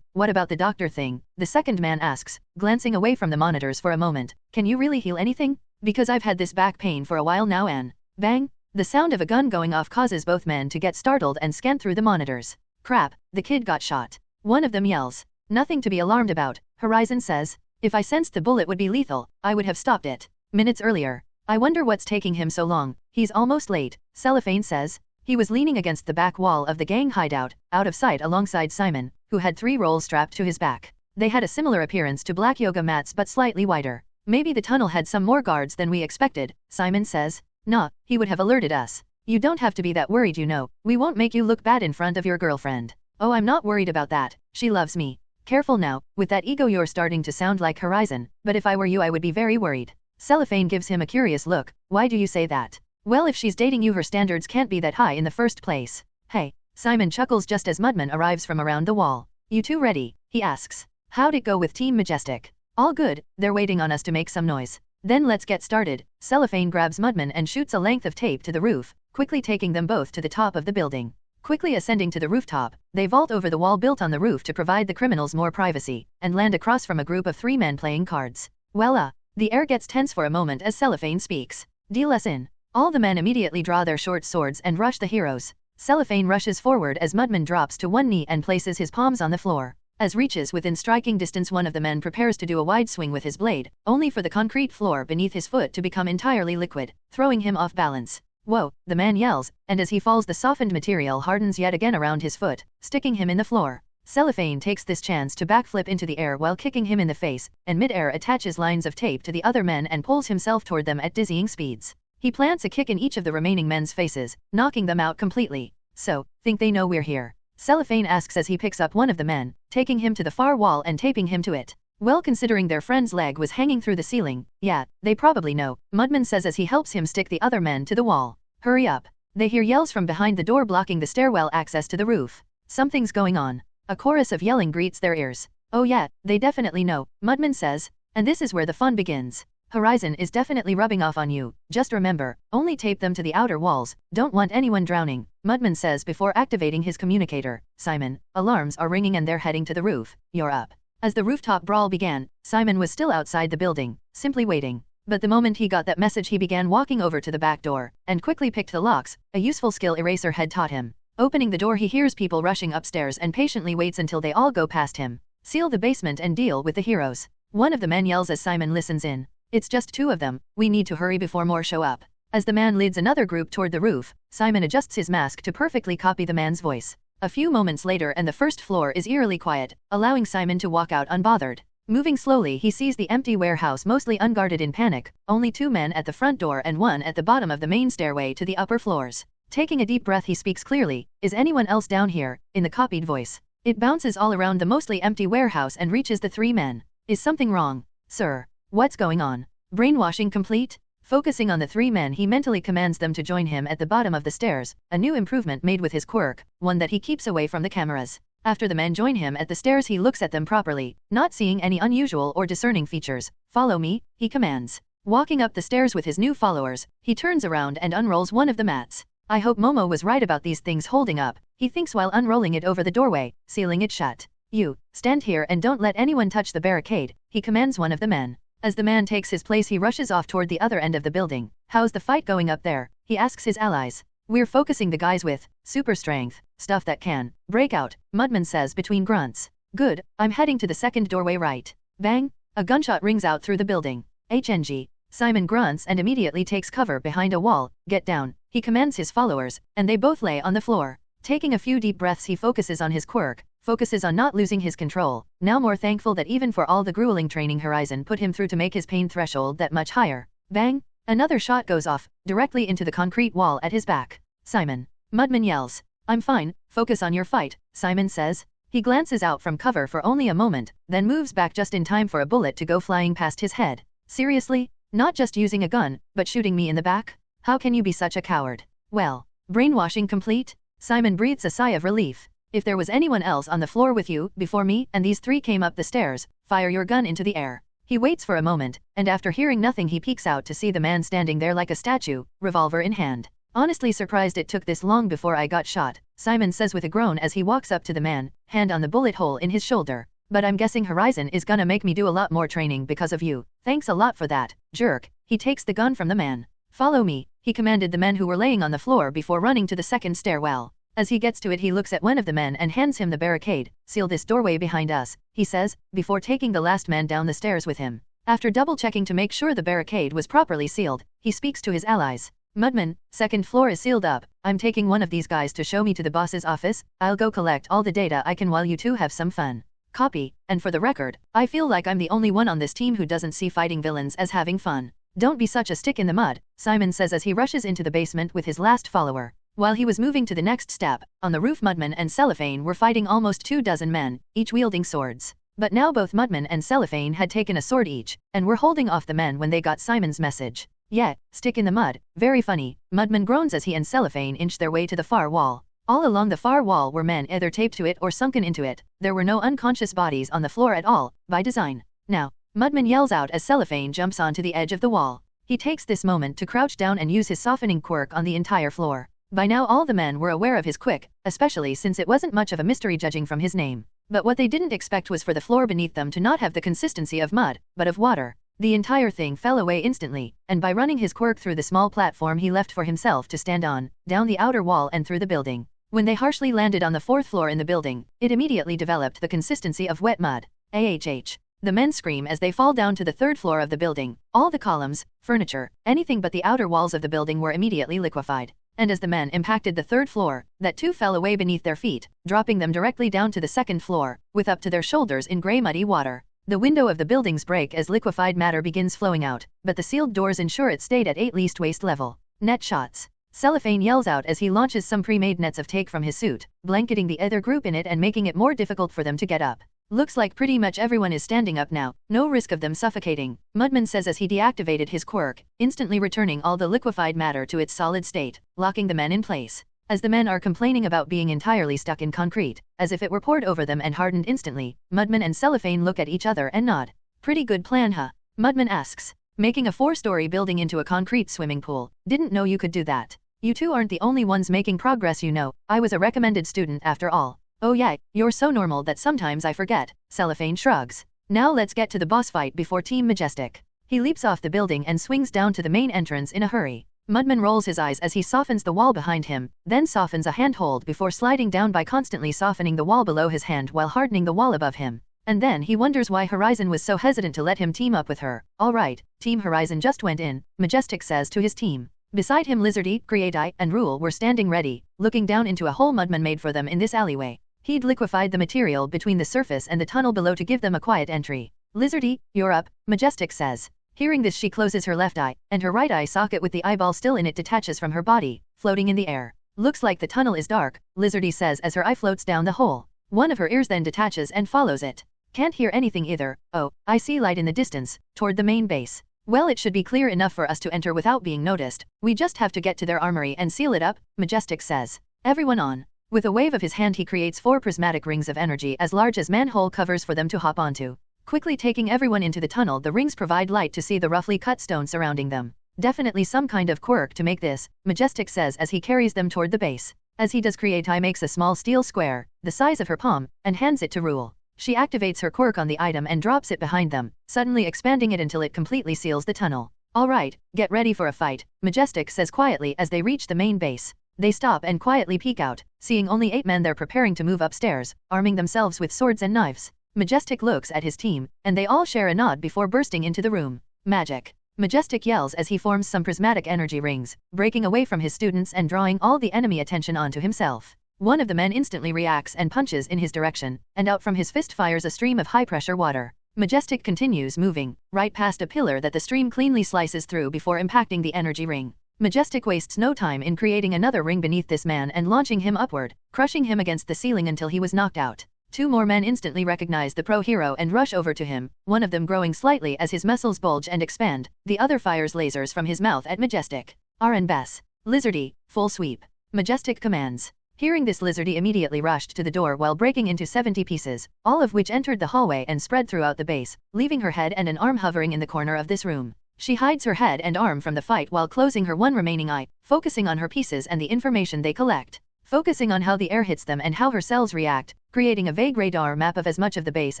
What about the doctor thing? The second man asks, glancing away from the monitors for a moment. Can you really heal anything? Because I've had this back pain for a while now and... Bang! The sound of a gun going off causes both men to get startled and scan through the monitors. Crap, the kid got shot. One of them yells. Nothing to be alarmed about, Horizon says. If I sensed the bullet would be lethal, I would have stopped it. Minutes earlier. I wonder what's taking him so long. He's almost late, Cellophane says. He was leaning against the back wall of the gang hideout, out of sight alongside Simon, who had 3 rolls strapped to his back. They had a similar appearance to black yoga mats but slightly wider. Maybe the tunnel had some more guards than we expected, Simon says. Nah, he would have alerted us. You don't have to be that worried, you know. We won't make you look bad in front of your girlfriend. Oh, I'm not worried about that. She loves me. Careful now, with that ego you're starting to sound like Horizon, but if I were you I would be very worried. Cellophane gives him a curious look. Why do you say that? Well, if she's dating you her standards can't be that high in the first place. Hey. Simon chuckles just as Mudman arrives from around the wall. You two ready? He asks. How'd it go with Team Majestic? All good, they're waiting on us to make some noise. Then let's get started. Cellophane grabs Mudman and shoots a length of tape to the roof, quickly taking them both to the top of the building. Quickly ascending to the rooftop, they vault over the wall built on the roof to provide the criminals more privacy, and land across from a group of 3 men playing cards. The air gets tense for a moment as Cellophane speaks. Deal us in. All the men immediately draw their short swords and rush the heroes. Cellophane rushes forward as Mudman drops to one knee and places his palms on the floor. As reaches within striking distance, one of the men prepares to do a wide swing with his blade, only for the concrete floor beneath his foot to become entirely liquid, throwing him off balance. Whoa, the man yells, and as he falls the softened material hardens yet again around his foot, sticking him in the floor. Cellophane takes this chance to backflip into the air while kicking him in the face, and mid-air attaches lines of tape to the other men and pulls himself toward them at dizzying speeds. He plants a kick in each of the remaining men's faces, knocking them out completely. So, think they know we're here? Cellophane asks as he picks up one of the men, taking him to the far wall and taping him to it. Well, considering their friend's leg was hanging through the ceiling, yeah, they probably know, Mudman says as he helps him stick the other men to the wall. Hurry up. They hear yells from behind the door blocking the stairwell access to the roof. Something's going on. A chorus of yelling greets their ears. Oh yeah, they definitely know, Mudman says. And this is where the fun begins. Horizon is definitely rubbing off on you. Just remember, only tape them to the outer walls. Don't want anyone drowning, Mudman says before activating his communicator. Simon, alarms are ringing and they're heading to the roof. You're up. As the rooftop brawl began, Simon was still outside the building, simply waiting. But the moment he got that message he began walking over to the back door, and quickly picked the locks, a useful skill Eraser had taught him. Opening the door he hears people rushing upstairs and patiently waits until they all go past him. Seal the basement and deal with the heroes. One of the men yells as Simon listens in. It's just 2 of them, we need to hurry before more show up. As the man leads another group toward the roof, Simon adjusts his mask to perfectly copy the man's voice. A few moments later and the first floor is eerily quiet, allowing Simon to walk out unbothered. Moving slowly he sees the empty warehouse mostly unguarded in panic, only 2 men at the front door and 1 at the bottom of the main stairway to the upper floors. Taking a deep breath he speaks clearly, "Is anyone else down here?" in the copied voice. It bounces all around the mostly empty warehouse and reaches the 3 men. "Is something wrong, sir? What's going on?" Brainwashing complete? Focusing on the 3 men he mentally commands them to join him at the bottom of the stairs, a new improvement made with his quirk, one that he keeps away from the cameras. After the men join him at the stairs he looks at them properly, not seeing any unusual or discerning features. "Follow me," he commands. Walking up the stairs with his new followers, he turns around and unrolls one of the mats. I hope Momo was right about these things holding up, he thinks while unrolling it over the doorway, sealing it shut. "You, stand here and don't let anyone touch the barricade," he commands one of the men. As the man takes his place he rushes off toward the other end of the building. "How's the fight going up there?" he asks his allies. "We're focusing the guys with super strength, stuff that can break out," Mudman says between grunts. "Good, I'm heading to the second doorway right." Bang! A gunshot rings out through the building. HNG. Simon grunts and immediately takes cover behind a wall. "Get down," he commands his followers, and they both lay on the floor. Taking a few deep breaths he focuses on his quirk, focuses on not losing his control, now more thankful that even for all the grueling training Horizon put him through to make his pain threshold that much higher. Bang! Another shot goes off, directly into the concrete wall at his back. "Simon!" Mudman yells. "I'm fine, focus on your fight," Simon says. He glances out from cover for only a moment, then moves back just in time for a bullet to go flying past his head. "Seriously? Not just using a gun, but shooting me in the back? How can you be such a coward?" "Well, brainwashing complete?" Simon breathes a sigh of relief. "If there was anyone else on the floor with you, before me and these 3 came up the stairs, fire your gun into the air." He waits for a moment, and after hearing nothing he peeks out to see the man standing there like a statue, revolver in hand. "Honestly surprised it took this long before I got shot," Simon says with a groan as he walks up to the man, hand on the bullet hole in his shoulder. "But I'm guessing Horizon is gonna make me do a lot more training because of you. Thanks a lot for that, jerk." He takes the gun from the man. "Follow me," he commanded the men who were laying on the floor before running to the second stairwell. As he gets to it he looks at one of the men and hands him the barricade. "Seal this doorway behind us," he says, before taking the last man down the stairs with him. After double-checking to make sure the barricade was properly sealed, he speaks to his allies. "Mudman, second floor is sealed up. I'm taking one of these guys to show me to the boss's office. I'll go collect all the data I can while you 2 have some fun." Copy, and for the record, I feel like I'm the only one on this team who doesn't see fighting villains as having fun. "Don't be such a stick in the mud," Simon says as he rushes into the basement with his last follower. While he was moving to the next step, on the roof Mudman and Cellophane were fighting almost 24 men, each wielding swords. But now both Mudman and Cellophane had taken a sword each, and were holding off the men when they got Simon's message. "Yeah, stick in the mud, very funny," Mudman groans as he and Cellophane inch their way to the far wall. All along the far wall were men either taped to it or sunken into it. There were no unconscious bodies on the floor at all, by design. "Now," Mudman yells out as Cellophane jumps onto the edge of the wall. He takes this moment to crouch down and use his softening quirk on the entire floor. By now all the men were aware of his quick, especially since it wasn't much of a mystery judging from his name. But what they didn't expect was for the floor beneath them to not have the consistency of mud, but of water. The entire thing fell away instantly, and by running his quirk through the small platform he left for himself to stand on, down the outer wall and through the building. When they harshly landed on the 4th floor in the building, it immediately developed the consistency of wet mud. AHH. The men scream as they fall down to the 3rd floor of the building. All the columns, furniture, anything but the outer walls of the building were immediately liquefied. And as the men impacted the 3rd floor, that too fell away beneath their feet, dropping them directly down to the 2nd floor, with up to their shoulders in grey muddy water. The window of the buildings break as liquefied matter begins flowing out, but the sealed doors ensure it stayed at least waist level. Net shots. Cellophane yells out as he launches some pre-made nets of take from his suit, blanketing the other group in it and making it more difficult for them to get up. "Looks like pretty much everyone is standing up now, no risk of them suffocating," Mudman says as he deactivated his quirk, instantly returning all the liquefied matter to its solid state, locking the men in place. As the men are complaining about being entirely stuck in concrete, as if it were poured over them and hardened instantly, Mudman and Cellophane look at each other and nod. "Pretty good plan, huh?" Mudman asks. "Making a 4-story building into a concrete swimming pool. Didn't know you could do that. You 2 aren't the only ones making progress, you know. I was a recommended student after all." "Oh yeah, you're so normal that sometimes I forget," Cellophane shrugs. "Now let's get to the boss fight before Team Majestic." He leaps off the building and swings down to the main entrance in a hurry. Mudman rolls his eyes as he softens the wall behind him, then softens a handhold before sliding down by constantly softening the wall below his hand while hardening the wall above him. And then he wonders why Horizon was so hesitant to let him team up with her. Alright, Team Horizon just went in, Majestic says to his team. Beside him Lizardy, Creati, and Rule were standing ready, looking down into a hole Mudman made for them in this alleyway. He'd liquefied the material between the surface and the tunnel below to give them a quiet entry. Lizardy, you're up, Majestic says. Hearing this she closes her left eye, and her right eye socket with the eyeball still in it detaches from her body, floating in the air. Looks like the tunnel is dark, Lizardy says as her eye floats down the hole. One of her ears then detaches and follows it. Can't hear anything either. Oh, I see light in the distance, toward the main base. Well, it should be clear enough for us to enter without being noticed. We just have to get to their armory and seal it up, Majestic says. Everyone on. With a wave of his hand he creates 4 prismatic rings of energy as large as manhole covers for them to hop onto. Quickly taking everyone into the tunnel, the rings provide light to see the roughly cut stone surrounding them. Definitely some kind of quirk to make this, Majestic says as he carries them toward the base. As he does, Creati makes a small steel square, the size of her palm, and hands it to Rule. She activates her quirk on the item and drops it behind them, suddenly expanding it until it completely seals the tunnel. Alright, get ready for a fight, Majestic says quietly as they reach the main base. They stop and quietly peek out, seeing only 8 men there preparing to move upstairs, arming themselves with swords and knives. Majestic looks at his team, and they all share a nod before bursting into the room. Magic. Majestic yells as he forms some prismatic energy rings, breaking away from his students and drawing all the enemy attention onto himself. One of the men instantly reacts and punches in his direction, and out from his fist fires a stream of high-pressure water. Majestic continues moving, right past a pillar that the stream cleanly slices through before impacting the energy ring. Majestic wastes no time in creating another ring beneath this man and launching him upward, crushing him against the ceiling until he was knocked out. 2 more men instantly recognize the pro hero and rush over to him, one of them growing slightly as his muscles bulge and expand, the other fires lasers from his mouth at Majestic. RN Bess. Lizardy, full sweep. Majestic commands. Hearing this, Lizardy immediately rushed to the door while breaking into 70 pieces, all of which entered the hallway and spread throughout the base, leaving her head and an arm hovering in the corner of this room. She hides her head and arm from the fight while closing her one remaining eye, focusing on her pieces and the information they collect. Focusing on how the air hits them and how her cells react, creating a vague radar map of as much of the base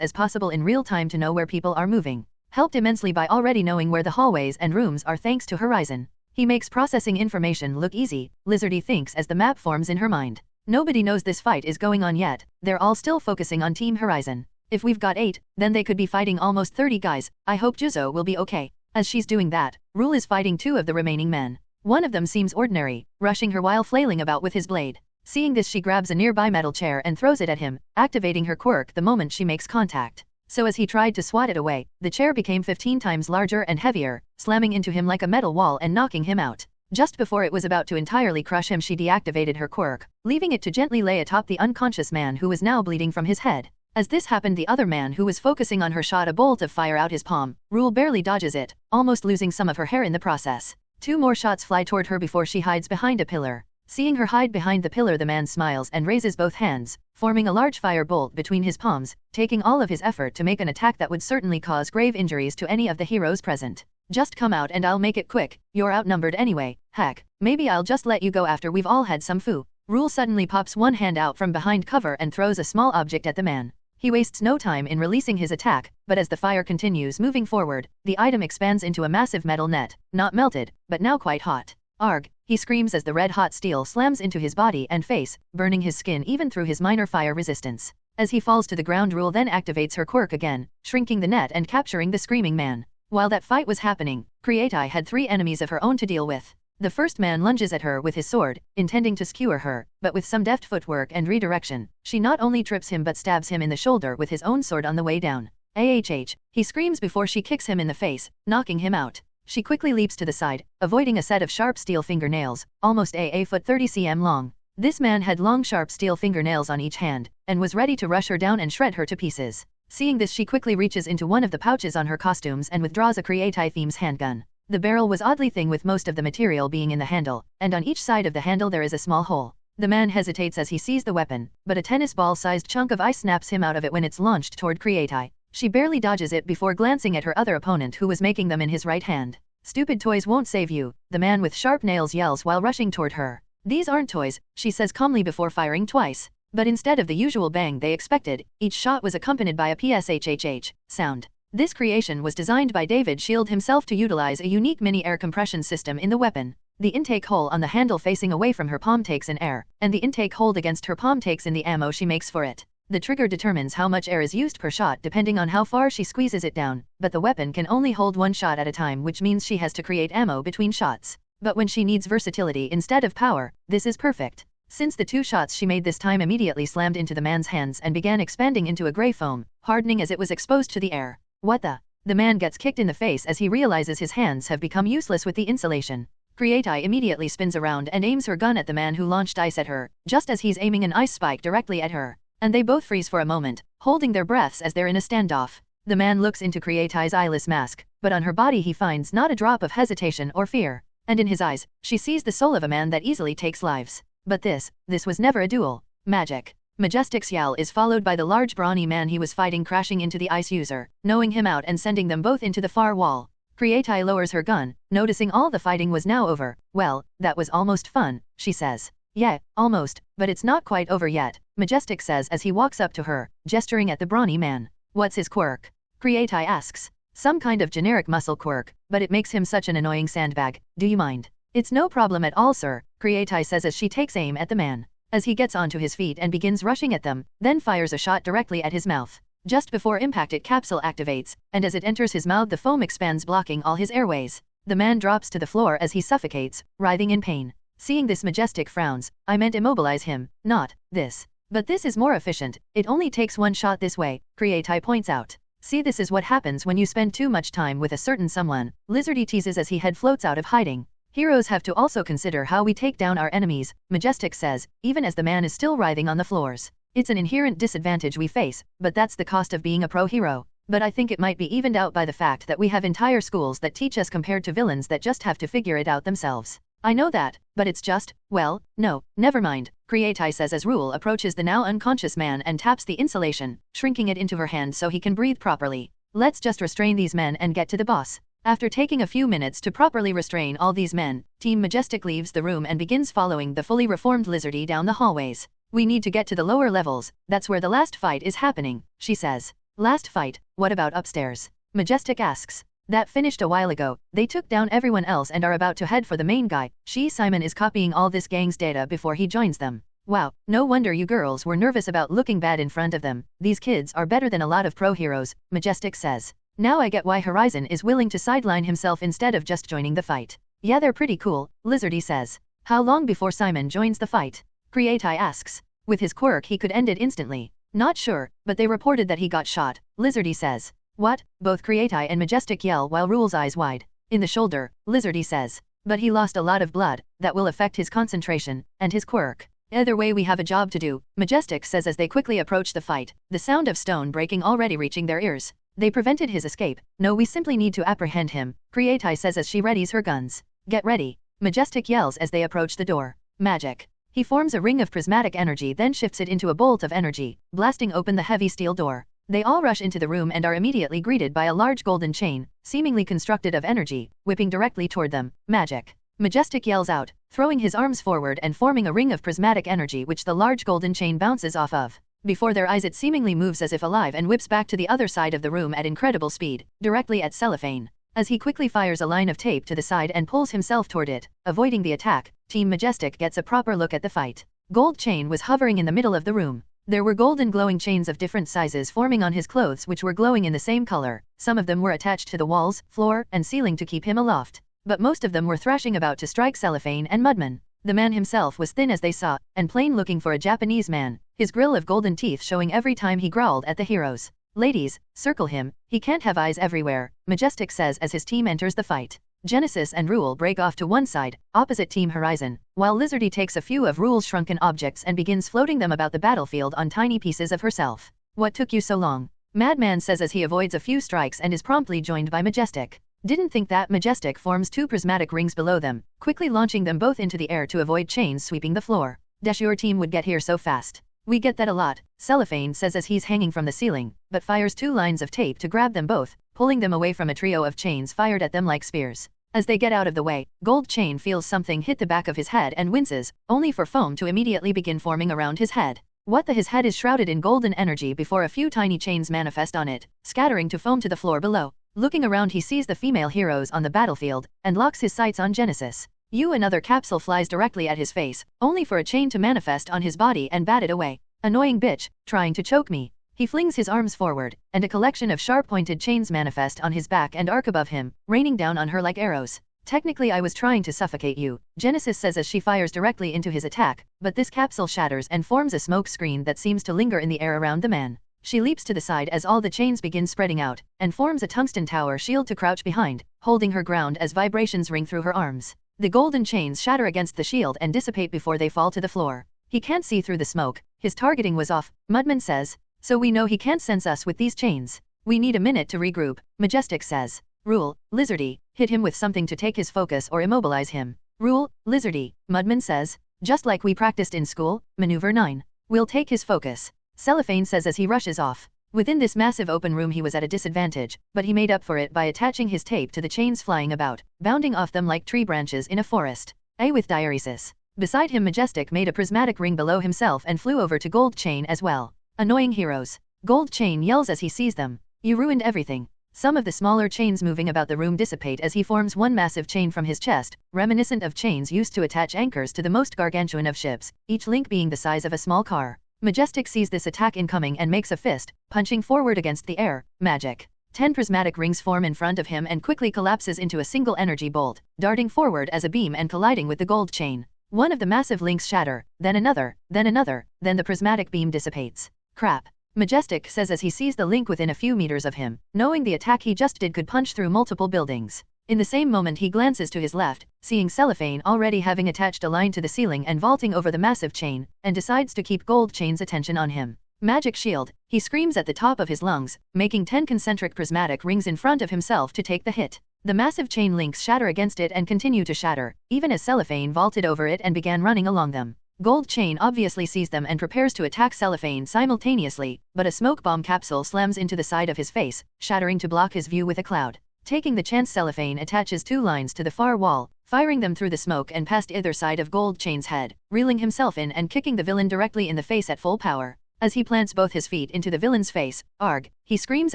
as possible in real time to know where people are moving. Helped immensely by already knowing where the hallways and rooms are thanks to Horizon. He makes processing information look easy, Lizardy thinks as the map forms in her mind. Nobody knows this fight is going on yet, they're all still focusing on Team Horizon. If we've got 8, then they could be fighting almost 30 guys, I hope Juzo will be okay. As she's doing that, Rule is fighting 2 of the remaining men. One of them seems ordinary, rushing her while flailing about with his blade. Seeing this, she grabs a nearby metal chair and throws it at him, activating her quirk the moment she makes contact. So as he tried to swat it away, the chair became 15 times larger and heavier, slamming into him like a metal wall and knocking him out. Just before it was about to entirely crush him, she deactivated her quirk, leaving it to gently lay atop the unconscious man who was now bleeding from his head. As this happened, the other man who was focusing on her shot a bolt of fire out his palm. Rule barely dodges it, almost losing some of her hair in the process. 2 more shots fly toward her before she hides behind a pillar. Seeing her hide behind the pillar, the man smiles and raises both hands, forming a large fire bolt between his palms, taking all of his effort to make an attack that would certainly cause grave injuries to any of the heroes present. Just come out and I'll make it quick, you're outnumbered anyway, heck, maybe I'll just let you go after we've all had some foo. Rule suddenly pops one hand out from behind cover and throws a small object at the man. He wastes no time in releasing his attack, but as the fire continues moving forward, the item expands into a massive metal net, not melted, but now quite hot. Arg, he screams as the red-hot steel slams into his body and face, burning his skin even through his minor fire resistance. As he falls to the ground, Rule then activates her quirk again, shrinking the net and capturing the screaming man. While that fight was happening, Creati had 3 enemies of her own to deal with. The first man lunges at her with his sword, intending to skewer her, but with some deft footwork and redirection, she not only trips him but stabs him in the shoulder with his own sword on the way down. AHH, he screams before she kicks him in the face, knocking him out. She quickly leaps to the side, avoiding a set of sharp steel fingernails, almost a foot 30 cm long. This man had long sharp steel fingernails on each hand, and was ready to rush her down and shred her to pieces. Seeing this, she quickly reaches into one of the pouches on her costumes and withdraws a Creati theme's handgun. The barrel was oddly thin with most of the material being in the handle, and on each side of the handle there is a small hole. The man hesitates as he sees the weapon, but a tennis ball-sized chunk of ice snaps him out of it when it's launched toward Creati. She barely dodges it before glancing at her other opponent who was making them in his right hand. "Stupid toys won't save you," the man with sharp nails yells while rushing toward her. "These aren't toys," she says calmly before firing twice. But instead of the usual bang they expected, each shot was accompanied by a pshhh sound. This creation was designed by David Shield himself to utilize a unique mini-air compression system in the weapon. The intake hole on the handle facing away from her palm takes in air, and the intake hold against her palm takes in the ammo she makes for it. The trigger determines how much air is used per shot depending on how far she squeezes it down, but the weapon can only hold one shot at a time, which means she has to create ammo between shots. But when she needs versatility instead of power, this is perfect. Since the 2 shots she made this time immediately slammed into the man's hands and began expanding into a gray foam, hardening as it was exposed to the air. What the? The man gets kicked in the face as he realizes his hands have become useless with the insulation. Creati immediately spins around and aims her gun at the man who launched ice at her, just as he's aiming an ice spike directly at her. And they both freeze for a moment, holding their breaths as they're in a standoff. The man looks into Creati's eyeless mask, but on her body he finds not a drop of hesitation or fear. And in his eyes, she sees the soul of a man that easily takes lives. But this was never a duel. Magic. Majestic's yell is followed by the large brawny man he was fighting crashing into the ice user, knowing him out and sending them both into the far wall. Creati lowers her gun, noticing all the fighting was now over. Well, that was almost fun, she says. Yeah, almost, but it's not quite over yet, Majestic says as he walks up to her, gesturing at the brawny man. What's his quirk? Creati asks. Some kind of generic muscle quirk, but it makes him such an annoying sandbag. Do you mind? It's no problem at all, sir, Creati says as she takes aim at the man. As he gets onto his feet and begins rushing at them, then fires a shot directly at his mouth. Just before impact it capsule activates, and as it enters his mouth the foam expands blocking all his airways. The man drops to the floor as he suffocates, writhing in pain. Seeing this, Majestic frowns. I meant immobilize him, not this. But this is more efficient, it only takes 1 shot this way, Creati points out. See, this is what happens when you spend too much time with a certain someone, Lizardy teases as he head floats out of hiding. Heroes have to also consider how we take down our enemies, Majestic says, even as the man is still writhing on the floors. It's an inherent disadvantage we face, but that's the cost of being a pro hero. But I think it might be evened out by the fact that we have entire schools that teach us compared to villains that just have to figure it out themselves. I know that, but it's just, well, no, never mind, Creati says as Rule approaches the now unconscious man and taps the insulation, shrinking it into her hand so he can breathe properly. Let's just restrain these men and get to the boss. After taking a few minutes to properly restrain all these men, Team Majestic leaves the room and begins following the fully reformed Lizardy down the hallways. We need to get to the lower levels, that's where the last fight is happening, she says. Last fight, what about upstairs? Majestic asks. That finished a while ago, they took down everyone else and are about to head for the main guy. Simon is copying all this gang's data before he joins them. Wow, no wonder you girls were nervous about looking bad in front of them. These kids are better than a lot of pro heroes, Majestic says. Now I get why Horizon is willing to sideline himself instead of just joining the fight. Yeah, they're pretty cool, Lizardy says. How long before Simon joins the fight? Creati asks. With his quirk he could end it instantly. Not sure, but they reported that he got shot, Lizardy says. What? Both Creati and Majestic yell while Rule's eyes wide. In the shoulder, Lizardy says. But he lost a lot of blood, that will affect his concentration, and his quirk. Either way we have a job to do, Majestic says as they quickly approach the fight, the sound of stone breaking already reaching their ears. They prevented his escape. No, we simply need to apprehend him, Creati says as she readies her guns. Get ready, Majestic yells as they approach the door. Magic. He forms a ring of prismatic energy then shifts it into a bolt of energy, blasting open the heavy steel door. They all rush into the room and are immediately greeted by a large golden chain, seemingly constructed of energy, whipping directly toward them. Magic. Majestic yells out, throwing his arms forward and forming a ring of prismatic energy which the large golden chain bounces off of. Before their eyes it seemingly moves as if alive and whips back to the other side of the room at incredible speed, directly at Cellophane. As he quickly fires a line of tape to the side and pulls himself toward it, avoiding the attack, Team Majestic gets a proper look at the fight. Gold chain was hovering in the middle of the room. There were golden glowing chains of different sizes forming on his clothes which were glowing in the same color. Some of them were attached to the walls, floor, and ceiling to keep him aloft. But most of them were thrashing about to strike Cellophane and Mudman. The man himself was thin as they saw, and plain looking for a Japanese man, his grill of golden teeth showing every time he growled at the heroes. Ladies, circle him, he can't have eyes everywhere, Majestic says as his team enters the fight. Genesis and Rule break off to one side, opposite Team Horizon, while Lizardy takes a few of Rule's shrunken objects and begins floating them about the battlefield on tiny pieces of herself. What took you so long? Madman says as he avoids a few strikes and is promptly joined by Majestic. Didn't think that. Majestic forms 2 prismatic rings below them, quickly launching them both into the air to avoid chains sweeping the floor. Dash, your team would get here so fast. We get that a lot, Cellophane says as he's hanging from the ceiling, but fires 2 lines of tape to grab them both, pulling them away from a trio of chains fired at them like spears. As they get out of the way, Gold Chain feels something hit the back of his head and winces, only for foam to immediately begin forming around his head. What the? His head is shrouded in golden energy before a few tiny chains manifest on it, scattering to foam to the floor below. Looking around, he sees the female heroes on the battlefield and locks his sights on Genesis. Another capsule flies directly at his face, only for a chain to manifest on his body and bat it away. Annoying bitch, trying to choke me. He flings his arms forward, and a collection of sharp-pointed chains manifest on his back and arc above him, raining down on her like arrows. Technically I was trying to suffocate you, Genesis says as she fires directly into his attack, but this capsule shatters and forms a smoke screen that seems to linger in the air around the man. She leaps to the side as all the chains begin spreading out, and forms a tungsten tower shield to crouch behind, holding her ground as vibrations ring through her arms. The golden chains shatter against the shield and dissipate before they fall to the floor. He can't see through the smoke, his targeting was off, Mudman says, so we know he can't sense us with these chains. We need a minute to regroup, Majestic says. Rule, Lizardy, hit him with something to take his focus or immobilize him. Rule, Lizardy, Mudman says, just like we practiced in school, Maneuver 9. We'll take his focus. Cellophane says as he rushes off. Within this massive open room he was at a disadvantage, but he made up for it by attaching his tape to the chains flying about, bounding off them like tree branches in a forest. With diuresis. Beside him Majestic made a prismatic ring below himself and flew over to Gold Chain as well. Annoying heroes. Gold Chain yells as he sees them. You ruined everything. Some of the smaller chains moving about the room dissipate as he forms one massive chain from his chest, reminiscent of chains used to attach anchors to the most gargantuan of ships, each link being the size of a small car. Majestic sees this attack incoming and makes a fist, punching forward against the air. Magic. 10 prismatic rings form in front of him and quickly collapses into a single energy bolt, darting forward as a beam and colliding with the gold chain. One of the massive links shatter, then another, then the prismatic beam dissipates. Crap. Majestic says as he sees the link within a few meters of him, knowing the attack he just did could punch through multiple buildings. In the same moment he glances to his left, seeing Cellophane already having attached a line to the ceiling and vaulting over the massive chain, and decides to keep Gold Chain's attention on him. Magic shield, he screams at the top of his lungs, making 10 concentric prismatic rings in front of himself to take the hit. The massive chain links shatter against it and continue to shatter, even as Cellophane vaulted over it and began running along them. Gold Chain obviously sees them and prepares to attack Cellophane simultaneously, but a smoke bomb capsule slams into the side of his face, shattering to block his view with a cloud. Taking the chance, Cellophane attaches 2 lines to the far wall, firing them through the smoke and past either side of Gold Chain's head, reeling himself in and kicking the villain directly in the face at full power. As he plants both his feet into the villain's face, arg, he screams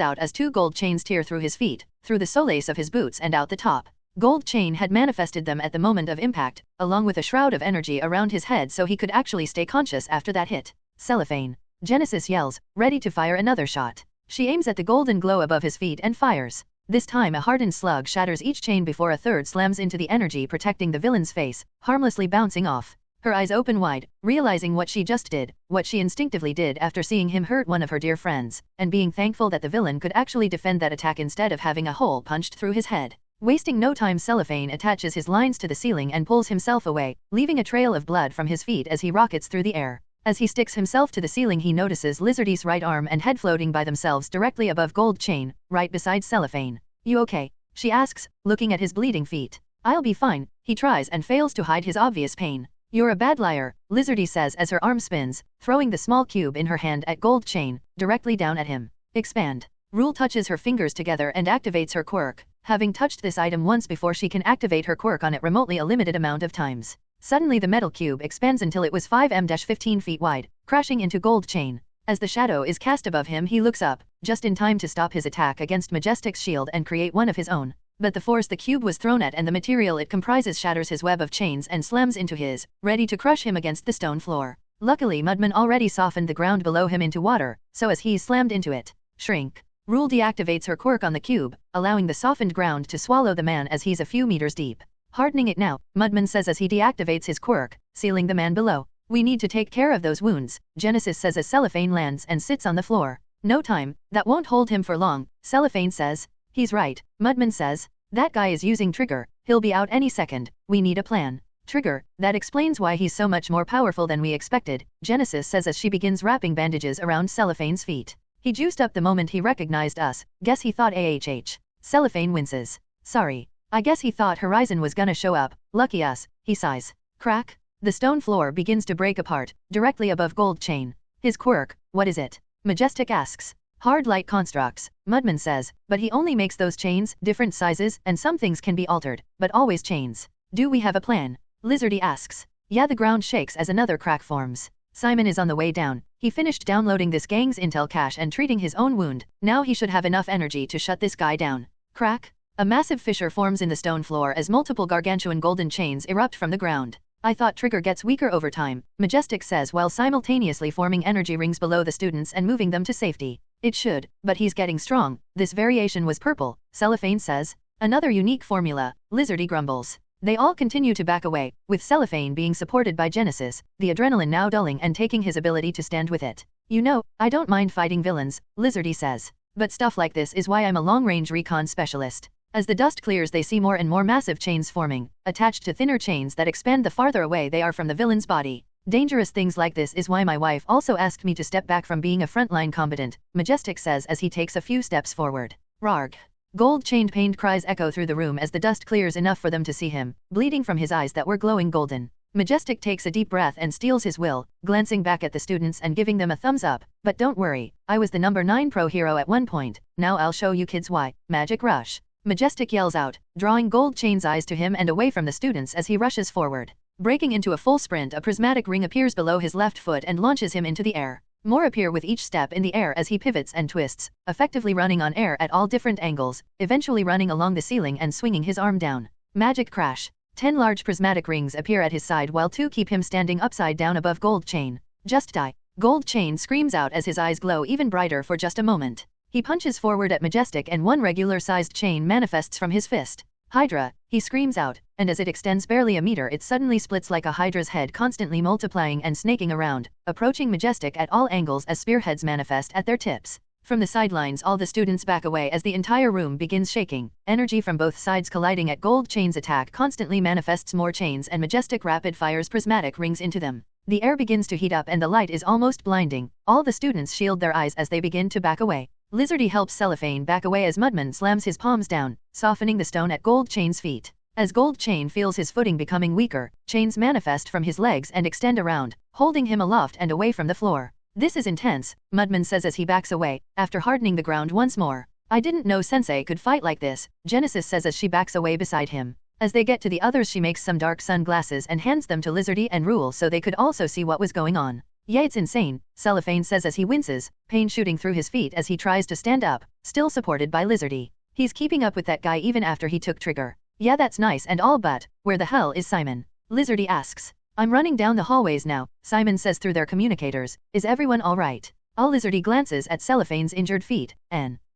out as 2 gold chains tear through his feet, through the solace of his boots and out the top. Gold Chain had manifested them at the moment of impact, along with a shroud of energy around his head so he could actually stay conscious after that hit. Cellophane. Genesis yells, ready to fire another shot. She aims at the golden glow above his feet and fires. This time a hardened slug shatters each chain before a third slams into the energy protecting the villain's face, harmlessly bouncing off. Her eyes open wide, realizing what she just did, what she instinctively did after seeing him hurt one of her dear friends, and being thankful that the villain could actually defend that attack instead of having a hole punched through his head. Wasting no time, Cellophane attaches his lines to the ceiling and pulls himself away, leaving a trail of blood from his feet as he rockets through the air. As he sticks himself to the ceiling he notices Lizardy's right arm and head floating by themselves directly above Gold Chain, right beside Cellophane. You okay? She asks, looking at his bleeding feet. I'll be fine, he tries and fails to hide his obvious pain. You're a bad liar, Lizardy says as her arm spins, throwing the small cube in her hand at Gold Chain, directly down at him. Expand. Rule touches her fingers together and activates her quirk. Having touched this item once before, she can activate her quirk on it remotely a limited amount of times. Suddenly the metal cube expands until it was 5m-15 feet wide, crashing into Gold Chain. As the shadow is cast above him he looks up, just in time to stop his attack against Majestic's shield and create one of his own. But the force the cube was thrown at and the material it comprises shatters his web of chains and slams into his, ready to crush him against the stone floor. Luckily Mudman already softened the ground below him into water, so as he slammed into it. Shrink. Rule deactivates her quirk on the cube, allowing the softened ground to swallow the man as he's a few meters deep. Hardening it now, Mudman says as he deactivates his quirk, sealing the man below. We need to take care of those wounds, Genesis says as Cellophane lands and sits on the floor. No time, that won't hold him for long, Cellophane says. He's right, Mudman says. That guy is using Trigger, he'll be out any second, we need a plan. Trigger, that explains why he's so much more powerful than we expected, Genesis says as she begins wrapping bandages around Cellophane's feet. He juiced up the moment he recognized us, guess he thought AHH. Cellophane winces. Sorry. I guess he thought Horizon was gonna show up, lucky us, he sighs. Crack. The stone floor begins to break apart, directly above Gold Chain. His quirk, what is it? Majestic asks. Hard light constructs, Mudman says, but he only makes those chains, different sizes, and some things can be altered, but always chains. Do we have a plan? Lizardy asks. Yeah, the ground shakes as another crack forms. Simon is on the way down, He finished downloading this gang's intel cache and treating his own wound. Now he should have enough energy to shut this guy down. Crack! A massive fissure forms in the stone floor as multiple gargantuan golden chains erupt from the ground. I thought Trigger gets weaker over time, Majestic says while simultaneously forming energy rings below the students and moving them to safety. It should, but he's getting strong. This variation was purple, Cellophane says. Another unique formula, Lizardy grumbles. They all continue to back away, with Cellophane being supported by Genesis, the adrenaline now dulling and taking his ability to stand with it. You know, I don't mind fighting villains, Lizardy says. But stuff like this is why I'm a long-range recon specialist. As the dust clears they see more and more massive chains forming, attached to thinner chains that expand the farther away they are from the villain's body. Dangerous things like this is why my wife also asked me to step back from being a frontline combatant, Majestic says as he takes a few steps forward. Rarg. Gold-chained pained cries echo through the room as the dust clears enough for them to see him, bleeding from his eyes that were glowing golden. Majestic takes a deep breath and steels his will, glancing back at the students and giving them a thumbs up. But don't worry, I was the number 9 pro hero at one point, now I'll show you kids why. Magic rush. Majestic yells out, drawing Gold Chain's eyes to him and away from the students as he rushes forward. Breaking into a full sprint, a prismatic ring appears below his left foot and launches him into the air. More appear with each step in the air as he pivots and twists, effectively running on air at all different angles, eventually running along the ceiling and swinging his arm down. Magic crash. 10 large prismatic rings appear at his side while 2 keep him standing upside down above Gold Chain. Just die. Gold Chain screams out as his eyes glow even brighter for just a moment. He punches forward at Majestic and 1 regular-sized chain manifests from his fist. Hydra, he screams out, and as it extends barely a meter it suddenly splits like a hydra's head, constantly multiplying and snaking around, approaching Majestic at all angles as spearheads manifest at their tips. From the sidelines all the students back away as the entire room begins shaking. Energy from both sides colliding at Gold Chain's attack constantly manifests more chains and Majestic rapid fires prismatic rings into them. The air begins to heat up and the light is almost blinding. All the students shield their eyes as they begin to back away. Lizardy helps Cellophane back away as Mudman slams his palms down, softening the stone at Gold Chain's feet. As Gold Chain feels his footing becoming weaker, chains manifest from his legs and extend around, holding him aloft and away from the floor. This is intense, Mudman says as he backs away, after hardening the ground once more. I didn't know Sensei could fight like this, Genesis says as she backs away beside him. As they get to the others she makes some dark sunglasses and hands them to Lizardy and Rule so they could also see what was going on. Yeah, it's insane, Cellophane says as he winces, pain shooting through his feet as he tries to stand up, still supported by Lizardy. He's keeping up with that guy even after he took Trigger. Yeah, that's nice and all, but where the hell is Simon? Lizardy asks. I'm running down the hallways now, Simon says through their communicators. Is everyone alright? All Lizardy glances at Cellophane's injured feet.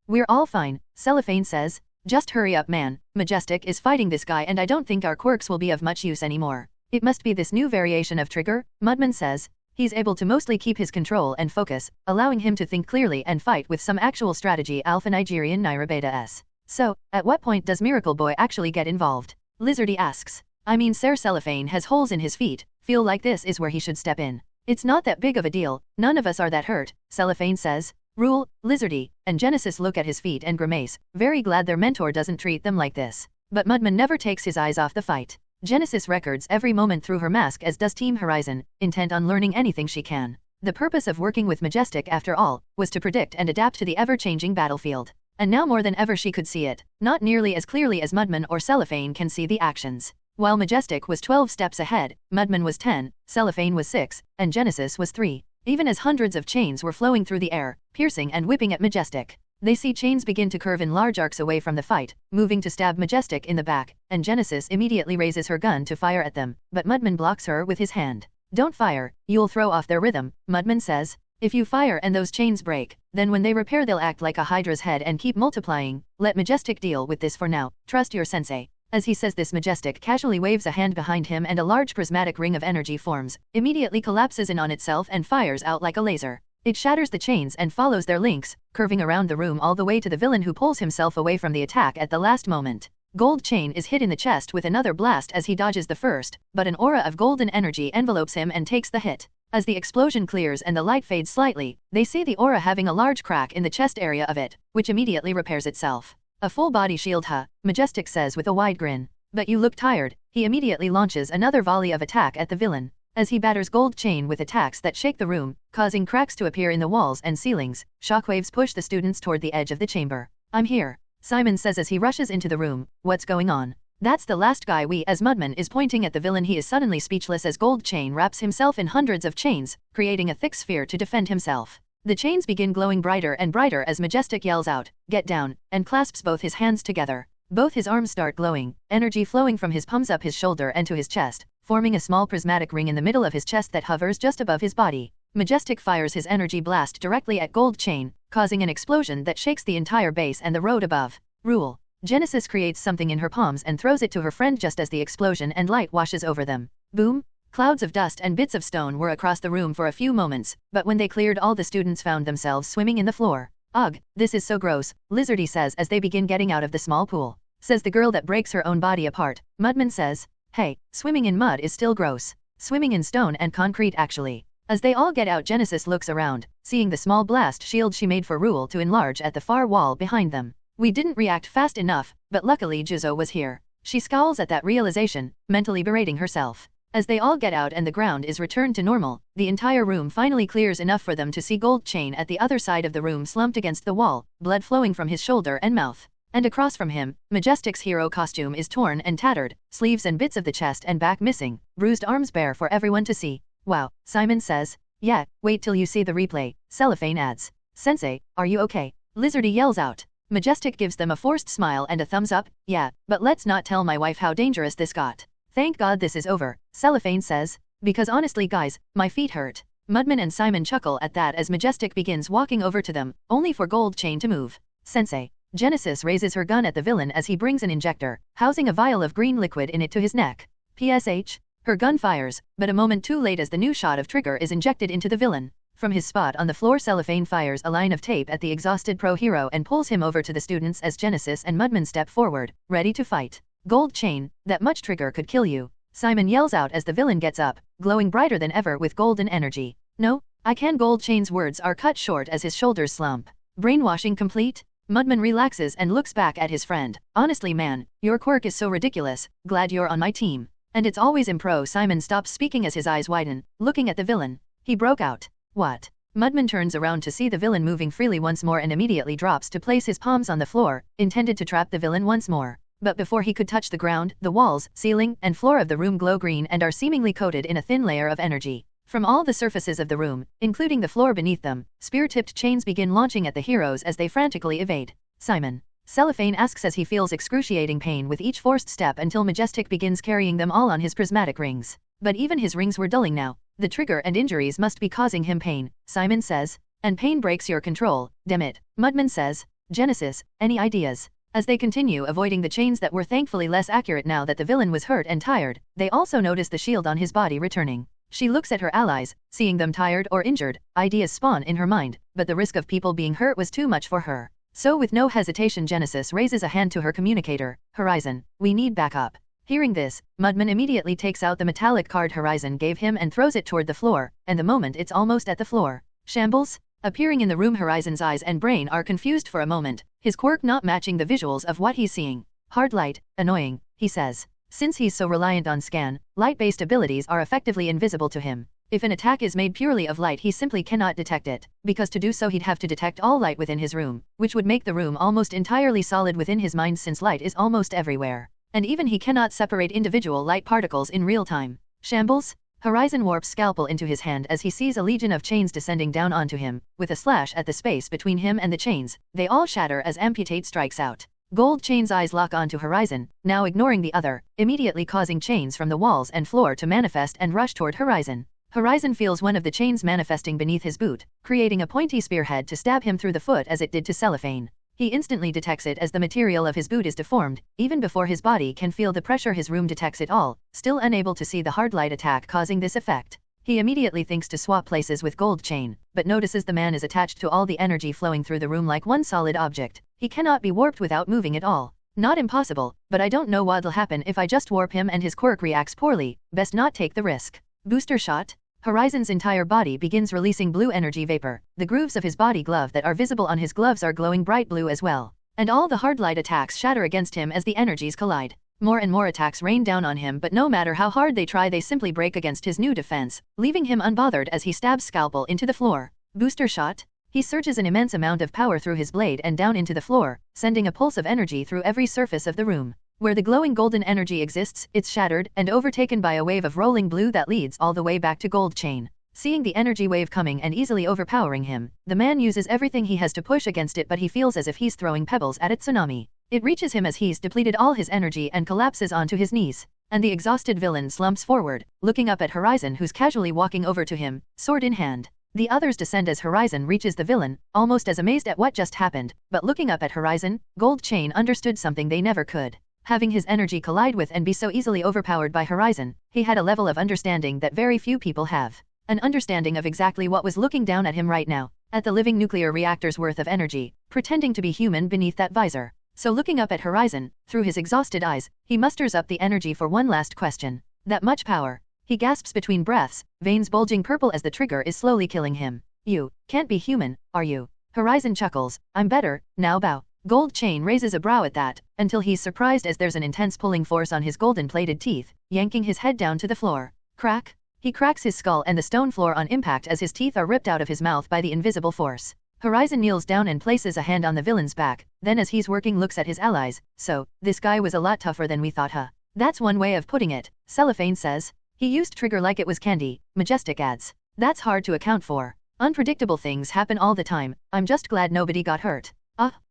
We're all fine, Cellophane says. Just hurry up, man. Majestic is fighting this guy and I don't think our quirks will be of much use anymore. It must be this new variation of Trigger, Mudman says. He's able to mostly keep his control and focus, allowing him to think clearly and fight with some actual strategy. Alpha Nigerian Naira Beta S. So, at what point does Miracle Boy actually get involved? Lizardy asks. I mean, Sir Cellophane has holes in his feet, feel like this is where he should step in. It's not that big of a deal, none of us are that hurt, Cellophane says. Rule, Lizardy, and Genesis look at his feet and grimace, very glad their mentor doesn't treat them like this. But Mudman never takes his eyes off the fight. Genesis records every moment through her mask as does Team Horizon, intent on learning anything she can. The purpose of working with Majestic after all, was to predict and adapt to the ever-changing battlefield. And now more than ever she could see it, not nearly as clearly as Mudman or Cellophane can see the actions. While Majestic was 12 steps ahead, Mudman was 10, Cellophane was 6, and Genesis was 3. Even as hundreds of chains were flowing through the air, piercing and whipping at Majestic. They see chains begin to curve in large arcs away from the fight, moving to stab Majestic in the back, and Genesis immediately raises her gun to fire at them, but Mudman blocks her with his hand. Don't fire, you'll throw off their rhythm, Mudman says. If you fire and those chains break, then when they repair they'll act like a hydra's head and keep multiplying. Let Majestic deal with this for now, trust your sensei. As he says this, Majestic casually waves a hand behind him and a large prismatic ring of energy forms, immediately collapses in on itself and fires out like a laser. It shatters the chains and follows their links, curving around the room all the way to the villain who pulls himself away from the attack at the last moment. Gold Chain is hit in the chest with another blast as he dodges the first, but an aura of golden energy envelopes him and takes the hit. As the explosion clears and the light fades slightly, they see the aura having a large crack in the chest area of it, which immediately repairs itself. A full body shield, huh? Majestic says with a wide grin. But you look tired. He immediately launches another volley of attack at the villain. As he batters Gold Chain with attacks that shake the room, causing cracks to appear in the walls and ceilings, shockwaves push the students toward the edge of the chamber. I'm here, Simon says as he rushes into the room. What's going on? That's the last guy we as Mudman is pointing at the villain. He is suddenly speechless as Gold Chain wraps himself in hundreds of chains, creating a thick sphere to defend himself. The chains begin glowing brighter and brighter as Majestic yells out, "Get down," and clasps both his hands together. Both his arms start glowing, energy flowing from his palms up his shoulder and to his chest, forming a small prismatic ring in the middle of his chest that hovers just above his body. Majestic fires his energy blast directly at Gold Chain, causing an explosion that shakes the entire base and the road above. Rule. Genesis creates something in her palms and throws it to her friend just as the explosion and light washes over them. Boom! Clouds of dust and bits of stone were across the room for a few moments, but when they cleared, all the students found themselves swimming in the floor. "Ugh, this is so gross," Lizardy says as they begin getting out of the small pool. Says the girl that breaks her own body apart. Mudman says, "Hey, swimming in mud is still gross. Swimming in stone and concrete actually." As they all get out, Genesis looks around, seeing the small blast shield she made for Rule to enlarge at the far wall behind them. "We didn't react fast enough, but luckily Juzo was here." She scowls at that realization, mentally berating herself. As they all get out and the ground is returned to normal, the entire room finally clears enough for them to see Gold Chain at the other side of the room slumped against the wall, blood flowing from his shoulder and mouth. And across from him, Majestic's hero costume is torn and tattered, sleeves and bits of the chest and back missing, bruised arms bare for everyone to see. "Wow," Simon says. "Yeah, wait till you see the replay," Cellophane adds. "Sensei, are you okay?" Lizardy yells out. Majestic gives them a forced smile and a thumbs up. "Yeah, but let's not tell my wife how dangerous this got." "Thank God this is over," Cellophane says. "Because honestly guys, my feet hurt." Mudman and Simon chuckle at that as Majestic begins walking over to them, only for Gold Chain to move. "Sensei." Genesis raises her gun at the villain as he brings an injector, housing a vial of green liquid in it to his neck. PSH. Her gun fires, but a moment too late as the new shot of trigger is injected into the villain. From his spot on the floor, Cellophane fires a line of tape at the exhausted pro hero and pulls him over to the students as Genesis and Mudman step forward, ready to fight. "Gold Chain, that much trigger could kill you," Simon yells out as the villain gets up, glowing brighter than ever with golden energy. "No, I can." Gold Chain's words are cut short as his shoulders slump. Brainwashing complete? Mudman relaxes and looks back at his friend. "Honestly man, your quirk is so ridiculous, glad you're on my team. And it's always impro." Simon stops speaking as his eyes widen, looking at the villain. He broke out. "What?" Mudman turns around to see the villain moving freely once more and immediately drops to place his palms on the floor, intended to trap the villain once more. But before he could touch the ground, the walls, ceiling, and floor of the room glow green and are seemingly coated in a thin layer of energy. From all the surfaces of the room, including the floor beneath them, spear-tipped chains begin launching at the heroes as they frantically evade. "Simon," Cellophane asks as he feels excruciating pain with each forced step until Majestic begins carrying them all on his prismatic rings. But even his rings were dulling now. "The trigger and injuries must be causing him pain," Simon says. "And pain breaks your control, damn it," Mudman says. "Genesis, any ideas?" As they continue avoiding the chains that were thankfully less accurate now that the villain was hurt and tired, they also notice the shield on his body returning. She looks at her allies, seeing them tired or injured, ideas spawn in her mind, but the risk of people being hurt was too much for her. So with no hesitation Genesis raises a hand to her communicator. "Horizon, we need backup." Hearing this, Mudman immediately takes out the metallic card Horizon gave him and throws it toward the floor, and the moment it's almost at the floor. Shambles? Appearing in the room, Horizon's eyes and brain are confused for a moment, his quirk not matching the visuals of what he's seeing. "Hard light, annoying," he says. Since he's so reliant on scan, light-based abilities are effectively invisible to him. If an attack is made purely of light, he simply cannot detect it, because to do so he'd have to detect all light within his room, which would make the room almost entirely solid within his mind since light is almost everywhere. And even he cannot separate individual light particles in real time. Shambles? Horizon warps scalpel into his hand as he sees a legion of chains descending down onto him, with a slash at the space between him and the chains. They all shatter as Amputate strikes out. Gold Chain's eyes lock onto Horizon, now ignoring the other, immediately causing chains from the walls and floor to manifest and rush toward Horizon. Horizon feels one of the chains manifesting beneath his boot, creating a pointy spearhead to stab him through the foot as it did to Cellophane. He instantly detects it as the material of his boot is deformed, even before his body can feel the pressure his room detects it all, still unable to see the hard light attack causing this effect. He immediately thinks to swap places with Gold Chain, but notices the man is attached to all the energy flowing through the room like one solid object. He cannot be warped without moving at all. Not impossible, but I don't know what'll happen if I just warp him and his quirk reacts poorly, best not take the risk. Booster shot? Horizon's entire body begins releasing blue energy vapor. The grooves of his body glove that are visible on his gloves are glowing bright blue as well. And all the hard light attacks shatter against him as the energies collide. More and more attacks rain down on him, but no matter how hard they try they simply break against his new defense, leaving him unbothered as he stabs scalpel into the floor. Booster shot? He surges an immense amount of power through his blade and down into the floor, sending a pulse of energy through every surface of the room. Where the glowing golden energy exists, it's shattered and overtaken by a wave of rolling blue that leads all the way back to Gold Chain. Seeing the energy wave coming and easily overpowering him, the man uses everything he has to push against it, but he feels as if he's throwing pebbles at a tsunami. It reaches him as he's depleted all his energy and collapses onto his knees. And the exhausted villain slumps forward, looking up at Horizon, who's casually walking over to him, sword in hand. The others descend as Horizon reaches the villain, almost as amazed at what just happened, but looking up at Horizon, Gold Chain understood something they never could. Having his energy collide with and be so easily overpowered by Horizon, he had a level of understanding that very few people have. An understanding of exactly what was looking down at him right now, at the living nuclear reactor's worth of energy, pretending to be human beneath that visor. So looking up at Horizon, through his exhausted eyes, he musters up the energy for one last question. That much power. He gasps between breaths, veins bulging purple as the trigger is slowly killing him. You can't be human, are you? Horizon chuckles. I'm better, now bow. Gold Chain raises a brow at that, until he's surprised as there's an intense pulling force on his golden-plated teeth, yanking his head down to the floor. Crack. He cracks his skull and the stone floor on impact as his teeth are ripped out of his mouth by the invisible force. Horizon kneels down and places a hand on the villain's back, then as he's working looks at his allies. So, this guy was a lot tougher than we thought, huh? That's one way of putting it, Cellophane says. He used trigger like it was candy, Majestic adds. That's hard to account for. Unpredictable things happen all the time, I'm just glad nobody got hurt.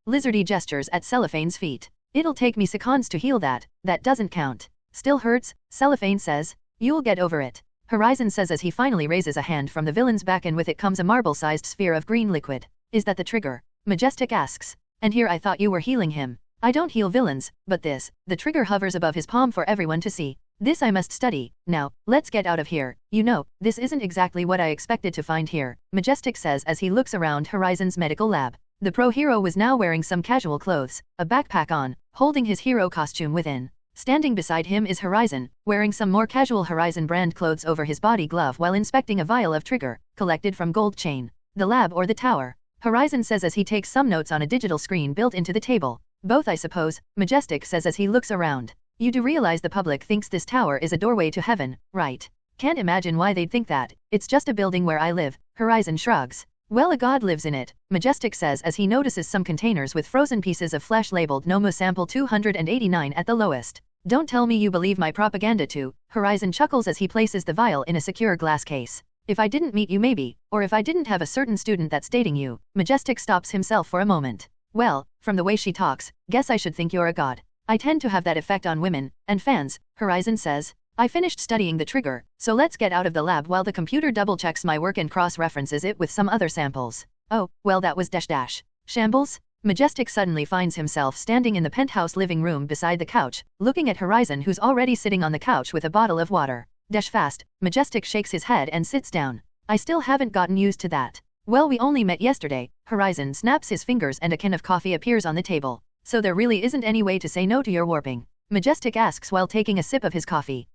Lizardy gestures at Cellophane's feet. It'll take me seconds to heal that doesn't count. Still hurts, Cellophane says. You'll get over it. Horizon says as he finally raises a hand from the villain's back and with it comes a marble-sized sphere of green liquid. Is that the trigger? Majestic asks. And here I thought you were healing him. I don't heal villains, but this, the trigger hovers above his palm for everyone to see. This I must study. Now, let's get out of here. You know, this isn't exactly what I expected to find here, Majestic says as he looks around Horizon's medical lab. The pro hero was now wearing some casual clothes, a backpack on, holding his hero costume within. Standing beside him is Horizon, wearing some more casual Horizon brand clothes over his body glove while inspecting a vial of trigger, collected from Gold Chain. The lab or the tower? Horizon says as he takes some notes on a digital screen built into the table. Both I suppose, Majestic says as he looks around. You do realize the public thinks this tower is a doorway to heaven, right? Can't imagine why they'd think that. It's just a building where I live, Horizon shrugs. Well, a god lives in it, Majestic says as he notices some containers with frozen pieces of flesh labeled Nomo sample 289 at the lowest. Don't tell me you believe my propaganda too, Horizon chuckles as he places the vial in a secure glass case. If I didn't meet you maybe, or if I didn't have a certain student that's dating you, Majestic stops himself for a moment. Well, from the way she talks, guess I should think you're a god. I tend to have that effect on women, and fans, Horizon says. I finished studying the trigger, so let's get out of the lab while the computer double-checks my work and cross-references it with some other samples. Oh, well that was dash. Shambles? Majestic suddenly finds himself standing in the penthouse living room beside the couch, looking at Horizon who's already sitting on the couch with a bottle of water. Fast, Majestic shakes his head and sits down. I still haven't gotten used to that. Well, we only met yesterday, Horizon snaps his fingers and a can of coffee appears on the table. So there really isn't any way to say no to your warping? Majestic asks while taking a sip of his coffee.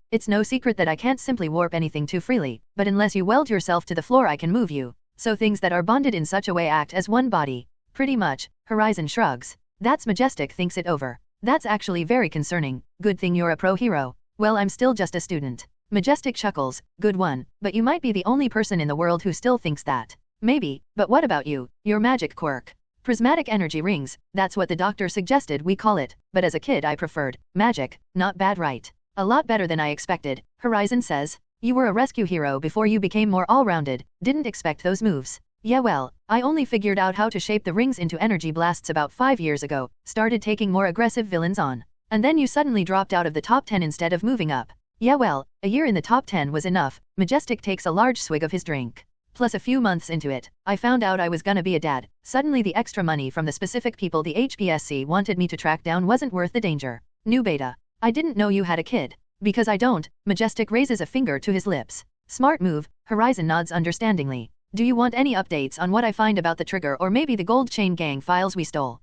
It's no secret that I can't simply warp anything too freely, but unless you weld yourself to the floor I can move you. So things that are bonded in such a way act as one body. Pretty much, Horizon shrugs. That's Majestic thinks it over. That's actually very concerning. Good thing you're a pro hero. Well, I'm still just a student. Majestic chuckles. Good one, but you might be the only person in the world who still thinks that. Maybe, but what about you? Your magic quirk. Prismatic energy rings, that's what the doctor suggested we call it, but as a kid I preferred magic, not bad, right? A lot better than I expected, Horizon says. You were a rescue hero before you became more all-rounded, didn't expect those moves. Yeah, well, I only figured out how to shape the rings into energy blasts about 5 years ago, started taking more aggressive villains on. And then you suddenly dropped out of the top 10 instead of moving up. Yeah, well, a year in the top 10 was enough. Majestic takes a large swig of his drink. Plus a few months into it, I found out I was gonna be a dad. Suddenly the extra money from the specific people the HPSC wanted me to track down wasn't worth the danger. New beta. I didn't know you had a kid. Because I don't, Majestic raises a finger to his lips. Smart move, Horizon nods understandingly. Do you want any updates on what I find about the trigger or maybe the Gold Chain gang files we stole?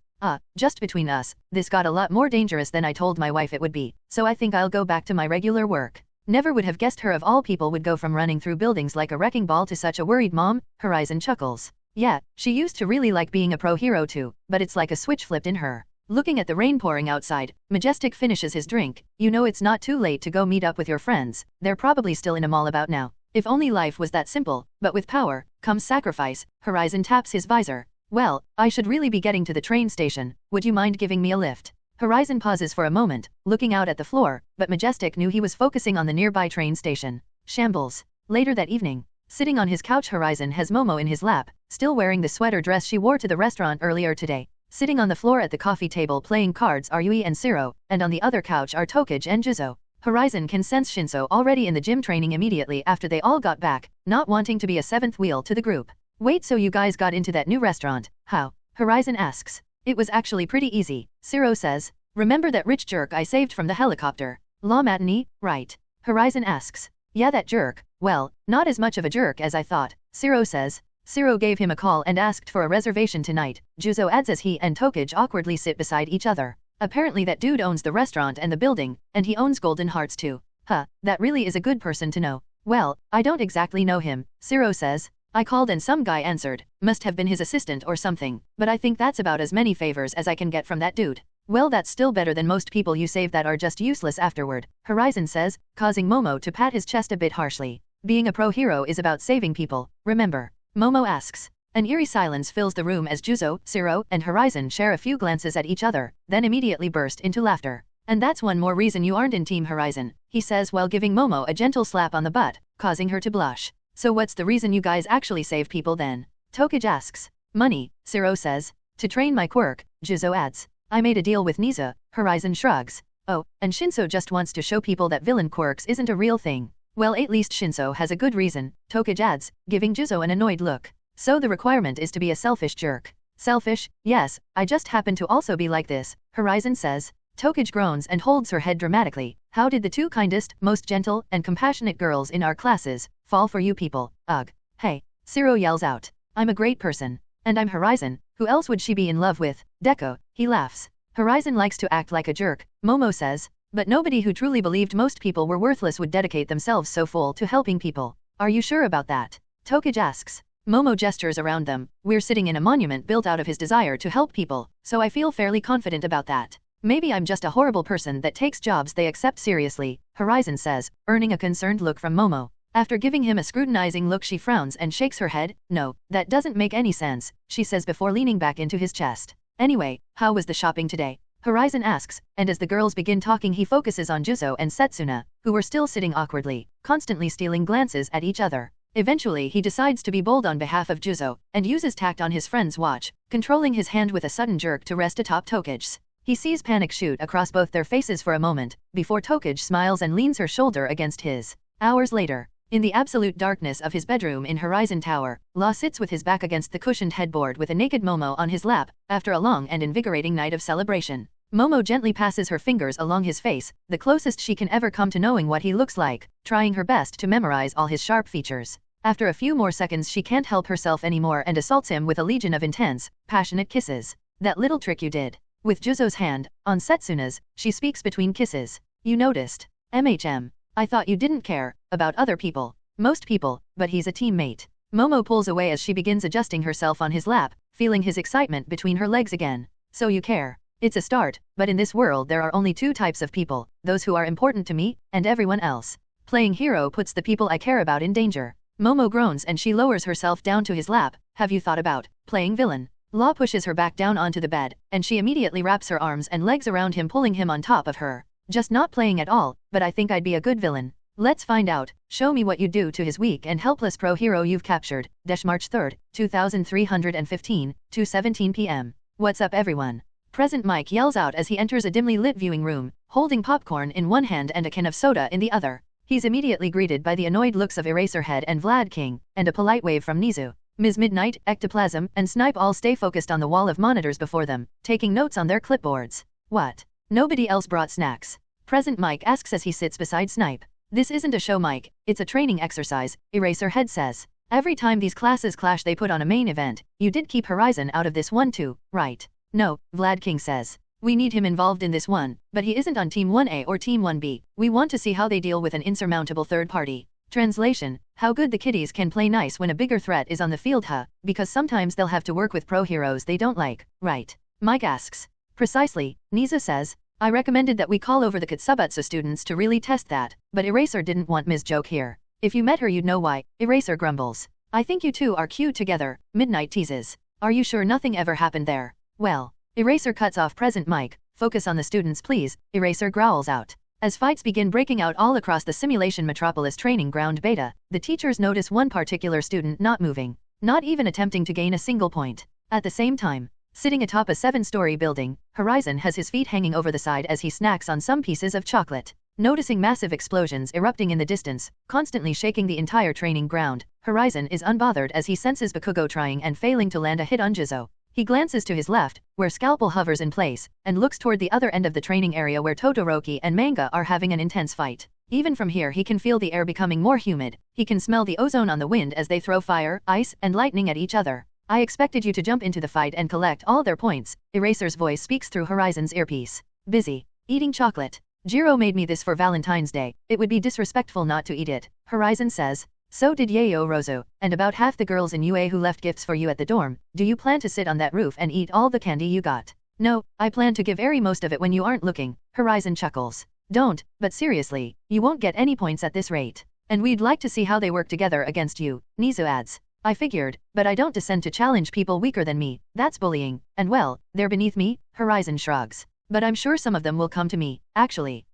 Just between us, this got a lot more dangerous than I told my wife it would be, so I think I'll go back to my regular work. Never would have guessed her of all people would go from running through buildings like a wrecking ball to such a worried mom, Horizon chuckles. Yeah, she used to really like being a pro hero too, but it's like a switch flipped in her. Looking at the rain pouring outside, Majestic finishes his drink. You know it's not too late to go meet up with your friends, they're probably still in a mall about now. If only life was that simple, but with power, comes sacrifice, Horizon taps his visor. Well, I should really be getting to the train station, would you mind giving me a lift? Horizon pauses for a moment, looking out at the floor, but Majestic knew he was focusing on the nearby train station. Shambles. Later that evening, sitting on his couch, Horizon has Momo in his lap, still wearing the sweater dress she wore to the restaurant earlier today. Sitting on the floor at the coffee table playing cards are Yui and Siro, and on the other couch are Tokage and Juzo. Horizon can sense Shinso already in the gym training immediately after they all got back, not wanting to be a seventh wheel to the group. Wait, so you guys got into that new restaurant, how? Horizon asks. It was actually pretty easy, Siro says. Remember that rich jerk I saved from the helicopter? La Matani, right? Horizon asks. Yeah, that jerk. Well, not as much of a jerk as I thought, Siro says. Siro gave him a call and asked for a reservation tonight, Juzo adds as he and Tokage awkwardly sit beside each other. Apparently that dude owns the restaurant and the building, and he owns Golden Hearts too. Huh, that really is a good person to know. Well, I don't exactly know him, Siro says. I called and some guy answered, must have been his assistant or something, but I think that's about as many favors as I can get from that dude. Well, that's still better than most people you save that are just useless afterward, Horizon says, causing Momo to pat his chest a bit harshly. Being a pro hero is about saving people, remember? Momo asks. An eerie silence fills the room as Juzo, Siro, and Horizon share a few glances at each other, then immediately burst into laughter. And that's one more reason you aren't in Team Horizon, he says while giving Momo a gentle slap on the butt, causing her to blush. So what's the reason you guys actually save people then? Tokage asks. Money, Siro says. To train my quirk, Juzo adds. I made a deal with Niza, Horizon shrugs. Oh, and Shinso just wants to show people that villain quirks isn't a real thing. Well, at least Shinso has a good reason, Tokage adds, giving Juzo an annoyed look. So the requirement is to be a selfish jerk. Selfish? Yes, I just happen to also be like this, Horizon says. Tokage groans and holds her head dramatically. How did the two kindest, most gentle, and compassionate girls in our classes fall for you people? Ugh. Hey, Siro yells out. I'm a great person. And I'm Horizon, who else would she be in love with? Deco, he laughs. Horizon likes to act like a jerk, Momo says. But nobody who truly believed most people were worthless would dedicate themselves so full to helping people. Are you sure about that? Tokage asks. Momo gestures around them. We're sitting in a monument built out of his desire to help people, so I feel fairly confident about that. Maybe I'm just a horrible person that takes jobs they accept seriously, Horizon says, earning a concerned look from Momo. After giving him a scrutinizing look, she frowns and shakes her head. No, that doesn't make any sense, she says before leaning back into his chest. Anyway, how was the shopping today? Horizon asks, and as the girls begin talking he focuses on Juzo and Setsuna, who were still sitting awkwardly, constantly stealing glances at each other. Eventually he decides to be bold on behalf of Juzo, and uses tact on his friend's watch, controlling his hand with a sudden jerk to rest atop Tokage's. He sees panic shoot across both their faces for a moment, before Tokage smiles and leans her shoulder against his. Hours later, in the absolute darkness of his bedroom in Horizon Tower, Law sits with his back against the cushioned headboard with a naked Momo on his lap, after a long and invigorating night of celebration. Momo gently passes her fingers along his face, the closest she can ever come to knowing what he looks like, trying her best to memorize all his sharp features. After a few more seconds she can't help herself anymore and assaults him with a legion of intense, passionate kisses. That little trick you did. With Juzo's hand, on Setsuna's, she speaks between kisses. You noticed. MHM. I thought you didn't care about other people. Most people, but he's a teammate. Momo pulls away as she begins adjusting herself on his lap, feeling his excitement between her legs again. So you care. It's a start, but in this world there are only two types of people, those who are important to me, and everyone else. Playing hero puts the people I care about in danger. Momo groans and she lowers herself down to his lap. Have you thought about playing villain? Law pushes her back down onto the bed, and she immediately wraps her arms and legs around him, pulling him on top of her. Just not playing at all, but I think I'd be a good villain. Let's find out. Show me what you do to his weak and helpless pro hero you've captured. March 3, 2315, 2:17 p.m. What's up everyone? Present Mike yells out as he enters a dimly lit viewing room, holding popcorn in one hand and a can of soda in the other. He's immediately greeted by the annoyed looks of Eraserhead and Vlad King, and a polite wave from Nizu. Ms. Midnight, Ectoplasm, and Snipe all stay focused on the wall of monitors before them, taking notes on their clipboards. What? Nobody else brought snacks? Present Mike asks as he sits beside Snipe. This isn't a show, Mike, it's a training exercise, Eraserhead says. Every time these classes clash they put on a main event. You did keep Horizon out of this one too, right? No, Vlad King says. We need him involved in this one, but he isn't on Team 1A or Team 1B. We want to see how they deal with an insurmountable third party. Translation, how good the kiddies can play nice when a bigger threat is on the field, huh? Because sometimes they'll have to work with pro heroes they don't like, right? Mike asks. Precisely, Niza says. I recommended that we call over the Katsubatsu students to really test that, but Eraser didn't want Ms. Joke here. If you met her you'd know why, Eraser grumbles. I think you two are cute together, Midnight teases. Are you sure nothing ever happened there? Well, Eraser cuts off Present Mike, Focus on the students please, Eraser growls out. As fights begin breaking out all across the simulation metropolis training ground beta, the teachers notice one particular student not moving, not even attempting to gain a single point. At the same time, sitting atop a 7-story building, Horizon has his feet hanging over the side as he snacks on some pieces of chocolate. Noticing massive explosions erupting in the distance, constantly shaking the entire training ground, Horizon is unbothered as he senses Bakugo trying and failing to land a hit on Jizo. He glances to his left, where Scalpel hovers in place, and looks toward the other end of the training area where Todoroki and Manga are having an intense fight. Even from here he can feel the air becoming more humid, he can smell the ozone on the wind as they throw fire, ice, and lightning at each other. I expected you to jump into the fight and collect all their points, Eraser's voice speaks through Horizon's earpiece. Busy. Eating chocolate. Jiro made me this for Valentine's Day, it would be disrespectful not to eat it, Horizon says. So did Yayo Rozo, and about half the girls in UA who left gifts for you at the dorm. Do you plan to sit on that roof and eat all the candy you got? No, I plan to give Eri most of it when you aren't looking, Horizon chuckles. Don't, but seriously, you won't get any points at this rate. And we'd like to see how they work together against you, Nizu adds. I figured, but I don't descend to challenge people weaker than me, that's bullying, and well, they're beneath me, Horizon shrugs. But I'm sure some of them will come to me, actually.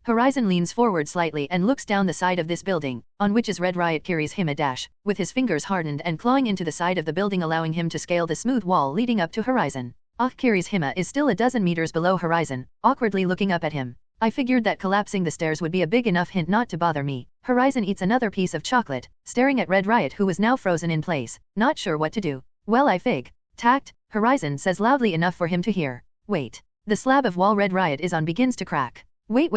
Horizon leans forward slightly and looks down the side of this building, on which is Red Riot Kiri's Hima-dash, with his fingers hardened and clawing into the side of the building allowing him to scale the smooth wall leading up to Horizon. Kiri's Hima is still a dozen meters below Horizon, awkwardly looking up at him. I figured that collapsing the stairs would be a big enough hint not to bother me. Horizon eats another piece of chocolate, staring at Red Riot who was now frozen in place, not sure what to do. Well I fig. Tact, Horizon says loudly enough for him to hear. Wait. The slab of wall Red Riot is on begins to crack. Wait,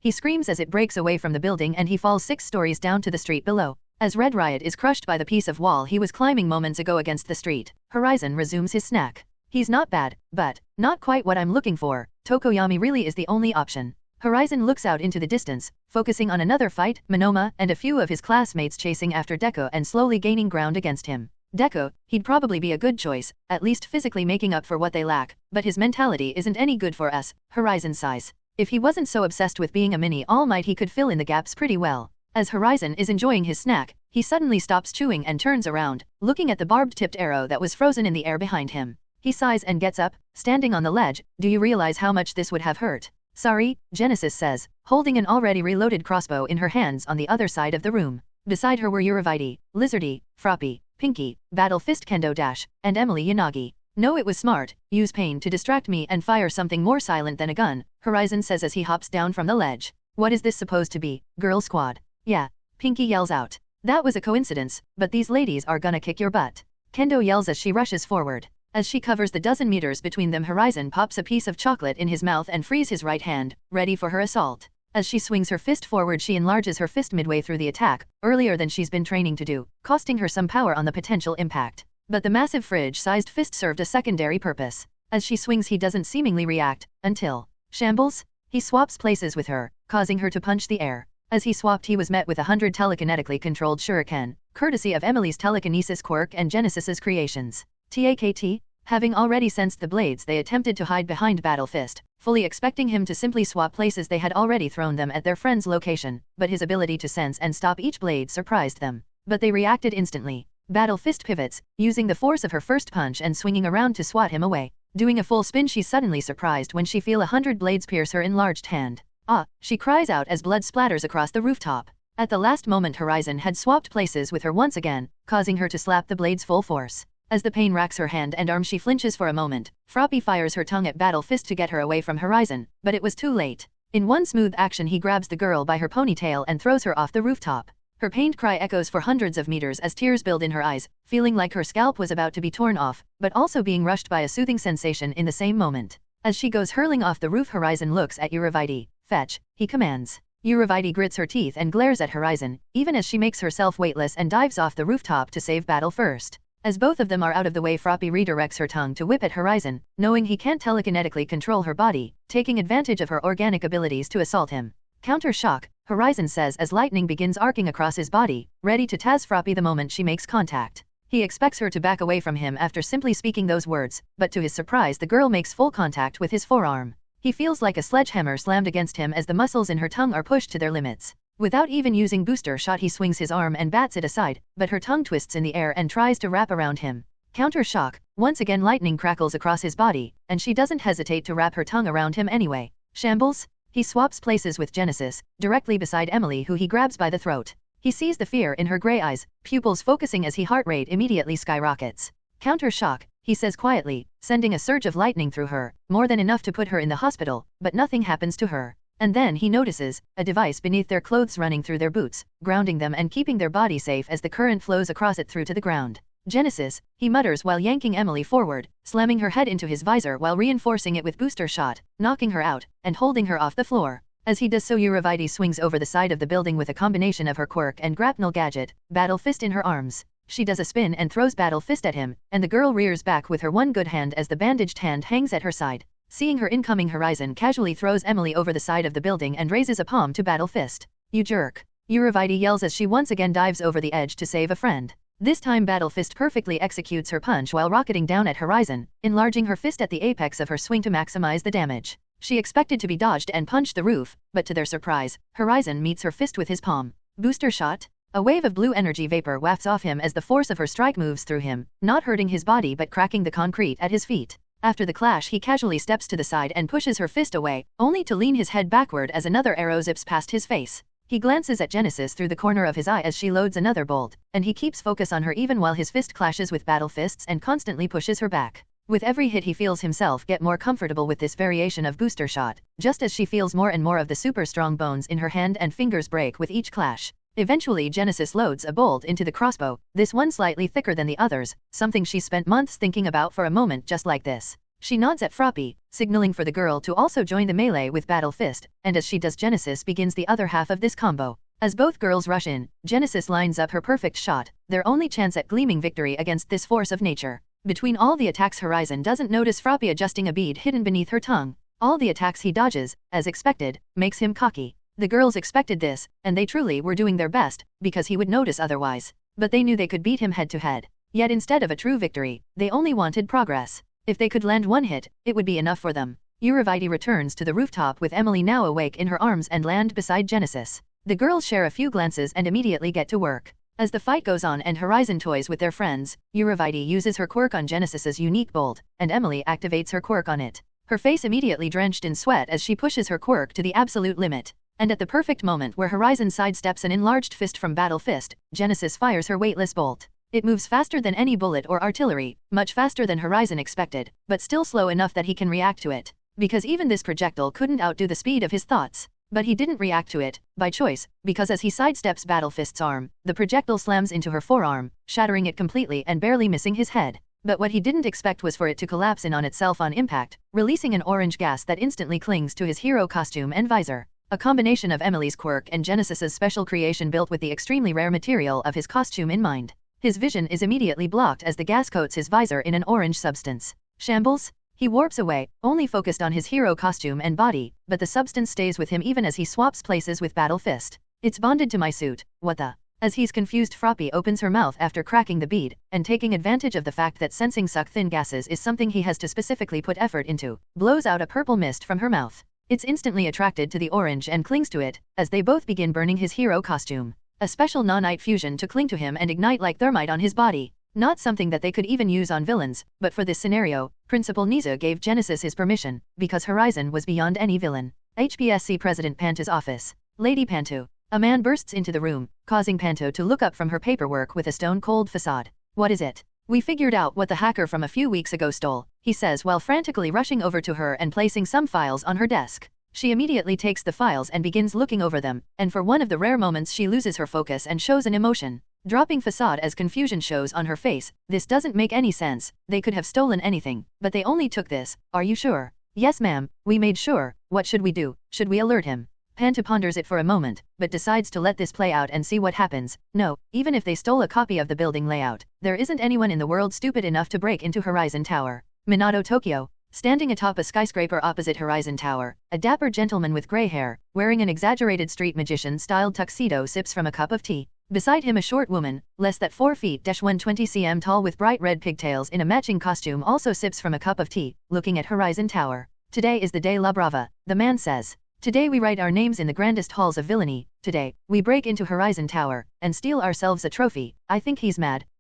he screams as it breaks away from the building and he falls 6 stories down to the street below. As Red Riot is crushed by the piece of wall he was climbing moments ago against the street, Horizon resumes his snack. He's not bad, but not quite what I'm looking for. Tokoyami really is the only option. Horizon looks out into the distance, focusing on another fight, Monoma and a few of his classmates chasing after Deku and slowly gaining ground against him. Deku, he'd probably be a good choice, at least physically making up for what they lack, but his mentality isn't any good for us, Horizon sighs. If he wasn't so obsessed with being a mini All Might he could fill in the gaps pretty well. As Horizon is enjoying his snack, he suddenly stops chewing and turns around, looking at the barbed-tipped arrow that was frozen in the air behind him. He sighs and gets up, standing on the ledge. Do you realize how much this would have hurt? Sorry, Genesis says, holding an already reloaded crossbow in her hands on the other side of the room. Beside her were Uravite, Lizardy, Froppy, Pinky, Battle Fist Kendo Dash, and Emily Yanagi. No, it was smart. Use pain to distract me and fire something more silent than a gun, Horizon says as he hops down from the ledge. What is this supposed to be, Girl Squad? Yeah. Pinky yells out. That was a coincidence, but these ladies are gonna kick your butt. Kendo yells as she rushes forward. As she covers the dozen meters between them, Horizon pops a piece of chocolate in his mouth and frees his right hand, ready for her assault. As she swings her fist forward she enlarges her fist midway through the attack, earlier than she's been training to do, costing her some power on the potential impact. But the massive fridge-sized fist served a secondary purpose. As she swings he doesn't seemingly react, until shambles? He swaps places with her, causing her to punch the air. As he swapped he was met with 100 telekinetically controlled shuriken, courtesy of Emily's telekinesis quirk and Genesis's creations. TAKT? Having already sensed the blades they attempted to hide behind Battle Fist, fully expecting him to simply swap places they had already thrown them at their friend's location, but his ability to sense and stop each blade surprised them. But they reacted instantly. Battle Fist pivots, using the force of her first punch and swinging around to swat him away. Doing a full spin she's suddenly surprised when she feels 100 blades pierce her enlarged hand. Ah, she cries out as blood splatters across the rooftop. At the last moment Horizon had swapped places with her once again, causing her to slap the blades full force. As the pain racks her hand and arm she flinches for a moment. Froppy fires her tongue at Battle Fist to get her away from Horizon, but it was too late. In one smooth action he grabs the girl by her ponytail and throws her off the rooftop. Her pained cry echoes for hundreds of meters as tears build in her eyes, feeling like her scalp was about to be torn off, but also being rushed by a soothing sensation in the same moment. As she goes hurling off the roof Horizon looks at Uravite. Fetch, he commands. Uravite grits her teeth and glares at Horizon, even as she makes herself weightless and dives off the rooftop to save Battle First. As both of them are out of the way Froppy redirects her tongue to whip at Horizon, knowing he can't telekinetically control her body, taking advantage of her organic abilities to assault him. Counter shock, Horizon says as lightning begins arcing across his body, ready to Taz Froppy the moment she makes contact. He expects her to back away from him after simply speaking those words, but to his surprise the girl makes full contact with his forearm. He feels like a sledgehammer slammed against him as the muscles in her tongue are pushed to their limits. Without even using booster shot he swings his arm and bats it aside, but her tongue twists in the air and tries to wrap around him. Counter shock, Once again lightning crackles across his body, and she doesn't hesitate to wrap her tongue around him anyway. Shambles? He swaps places with Genesis, directly beside Emily, who he grabs by the throat. He sees the fear in her gray eyes, pupils focusing as his heart rate immediately skyrockets. Counter shock, he says quietly, sending a surge of lightning through her, more than enough to put her in the hospital, but nothing happens to her. And then he notices a device beneath their clothes running through their boots, grounding them and keeping their body safe as the current flows across it through to the ground. Genesis, he mutters while yanking Emily forward, slamming her head into his visor while reinforcing it with booster shot, knocking her out, and holding her off the floor. As he does so, Uravite swings over the side of the building with a combination of her quirk and grapnel gadget, Battle Fist in her arms. She does a spin and throws Battle Fist at him, and the girl rears back with her one good hand as the bandaged hand hangs at her side. Seeing her incoming, Horizon casually throws Emily over the side of the building and raises a palm to Battle Fist. "You jerk!" Uravite yells as she once again dives over the edge to save a friend. This time Battle Fist perfectly executes her punch while rocketing down at Horizon, enlarging her fist at the apex of her swing to maximize the damage. She expected to be dodged and punched the roof, but to their surprise, Horizon meets her fist with his palm. Booster shot? A wave of blue energy vapor wafts off him as the force of her strike moves through him, not hurting his body but cracking the concrete at his feet. After the clash, he casually steps to the side and pushes her fist away, only to lean his head backward as another arrow zips past his face. He glances at Genesis through the corner of his eye as she loads another bolt, and he keeps focus on her even while his fist clashes with Battle Fist's and constantly pushes her back. With every hit he feels himself get more comfortable with this variation of booster shot, just as she feels more and more of the super strong bones in her hand and fingers break with each clash. Eventually Genesis loads a bolt into the crossbow, this one slightly thicker than the others, something she spent months thinking about for a moment just like this. She nods at Froppy, signaling for the girl to also join the melee with Battle Fist, and as she does, Genesis begins the other half of this combo. As both girls rush in, Genesis lines up her perfect shot, their only chance at gleaming victory against this force of nature. Between all the attacks, Horizon doesn't notice Froppy adjusting a bead hidden beneath her tongue. All the attacks he dodges, as expected, makes him cocky. The girls expected this, and they truly were doing their best, because he would notice otherwise. But they knew they could beat him head to head. Yet instead of a true victory, they only wanted progress. If they could land one hit, it would be enough for them. Uravite returns to the rooftop with Emily now awake in her arms and land beside Genesis. The girls share a few glances and immediately get to work. As the fight goes on and Horizon toys with their friends, Uravite uses her quirk on Genesis's unique bolt, and Emily activates her quirk on it. Her face immediately drenched in sweat as she pushes her quirk to the absolute limit. And at the perfect moment where Horizon sidesteps an enlarged fist from Battle Fist, Genesis fires her weightless bolt. It moves faster than any bullet or artillery, much faster than Horizon expected, but still slow enough that he can react to it. Because even this projectile couldn't outdo the speed of his thoughts. But he didn't react to it, by choice, because as he sidesteps Battle Fist's arm, the projectile slams into her forearm, shattering it completely and barely missing his head. But what he didn't expect was for it to collapse in on itself on impact, releasing an orange gas that instantly clings to his hero costume and visor. A combination of Emily's quirk and Genesis's special creation built with the extremely rare material of his costume in mind. His vision is immediately blocked as the gas coats his visor in an orange substance. Shambles? He warps away, only focused on his hero costume and body, but the substance stays with him even as he swaps places with Battle Fist. "It's bonded to my suit, what the?" As he's confused, Froppy opens her mouth after cracking the bead, and taking advantage of the fact that sensing suck-thin gases is something he has to specifically put effort into, blows out a purple mist from her mouth. It's instantly attracted to the orange and clings to it, as they both begin burning his hero costume. A special nanite fusion to cling to him and ignite like thermite on his body. Not something that they could even use on villains, but for this scenario, Principal Niza gave Genesis his permission, because Horizon was beyond any villain. HPSC President Panto's office. Lady Panto. A man bursts into the room, causing Panto to look up from her paperwork with a stone-cold facade. "What is it?" "We figured out what the hacker from a few weeks ago stole," he says while frantically rushing over to her and placing some files on her desk. She immediately takes the files and begins looking over them, and for one of the rare moments she loses her focus and shows an emotion. Dropping facade as confusion shows on her face. "This doesn't make any sense. They could have stolen anything, but they only took this. Are you sure?" "Yes ma'am, we made sure. What should we do? Should we alert him?" Panto ponders it for a moment, but decides to let this play out and see what happens. No, even if they stole a copy of the building layout, there isn't anyone in the world stupid enough to break into Horizon Tower. Minato, Tokyo. Standing atop a skyscraper opposite Horizon Tower, a dapper gentleman with gray hair, wearing an exaggerated street magician-styled tuxedo sips from a cup of tea. Beside him a short woman, less than 4 feet, 120 cm tall with bright red pigtails in a matching costume also sips from a cup of tea, looking at Horizon Tower. "Today is the day la brava," the man says. "Today we write our names in the grandest halls of villainy. Today, we break into Horizon Tower, and steal ourselves a trophy." "I think he's mad,"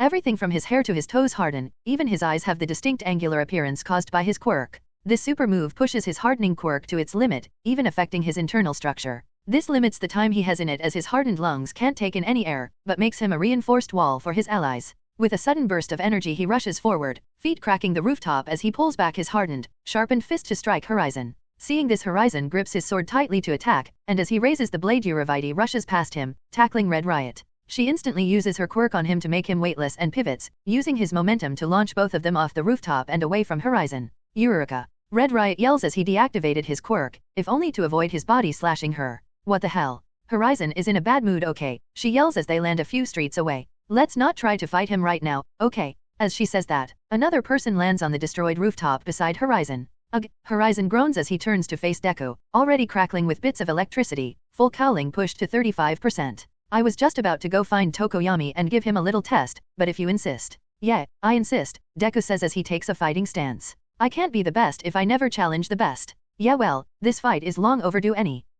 Everything from his hair to his toes harden, even his eyes have the distinct angular appearance caused by his quirk. This super move pushes his hardening quirk to its limit, even affecting his internal structure. This limits the time he has in it as his hardened lungs can't take in any air, but makes him a reinforced wall for his allies. With a sudden burst of energy he rushes forward, feet cracking the rooftop as he pulls back his hardened, sharpened fist to strike Horizon. Seeing this, Horizon grips his sword tightly to attack, and as he raises the blade, Uravite rushes past him, tackling Red Riot. She instantly uses her quirk on him to make him weightless and pivots, using his momentum to launch both of them off the rooftop and away from Horizon. Eureka! Red Riot yells as he deactivated his quirk, if only to avoid his body slashing her. What the hell? Horizon is in a bad mood. Okay, she yells as they land a few streets away. Let's not try to fight him right now, okay? As she says that, another person lands on the destroyed rooftop beside Horizon. Ugh! Horizon groans as he turns to face Deku, already crackling with bits of electricity, full cowling pushed to 35%. I was just about to go find Tokoyami and give him a little test, but if you insist. Yeah, I insist, Deku says as he takes a fighting stance. I can't be the best if I never challenge the best. Yeah well, this fight is long overdue.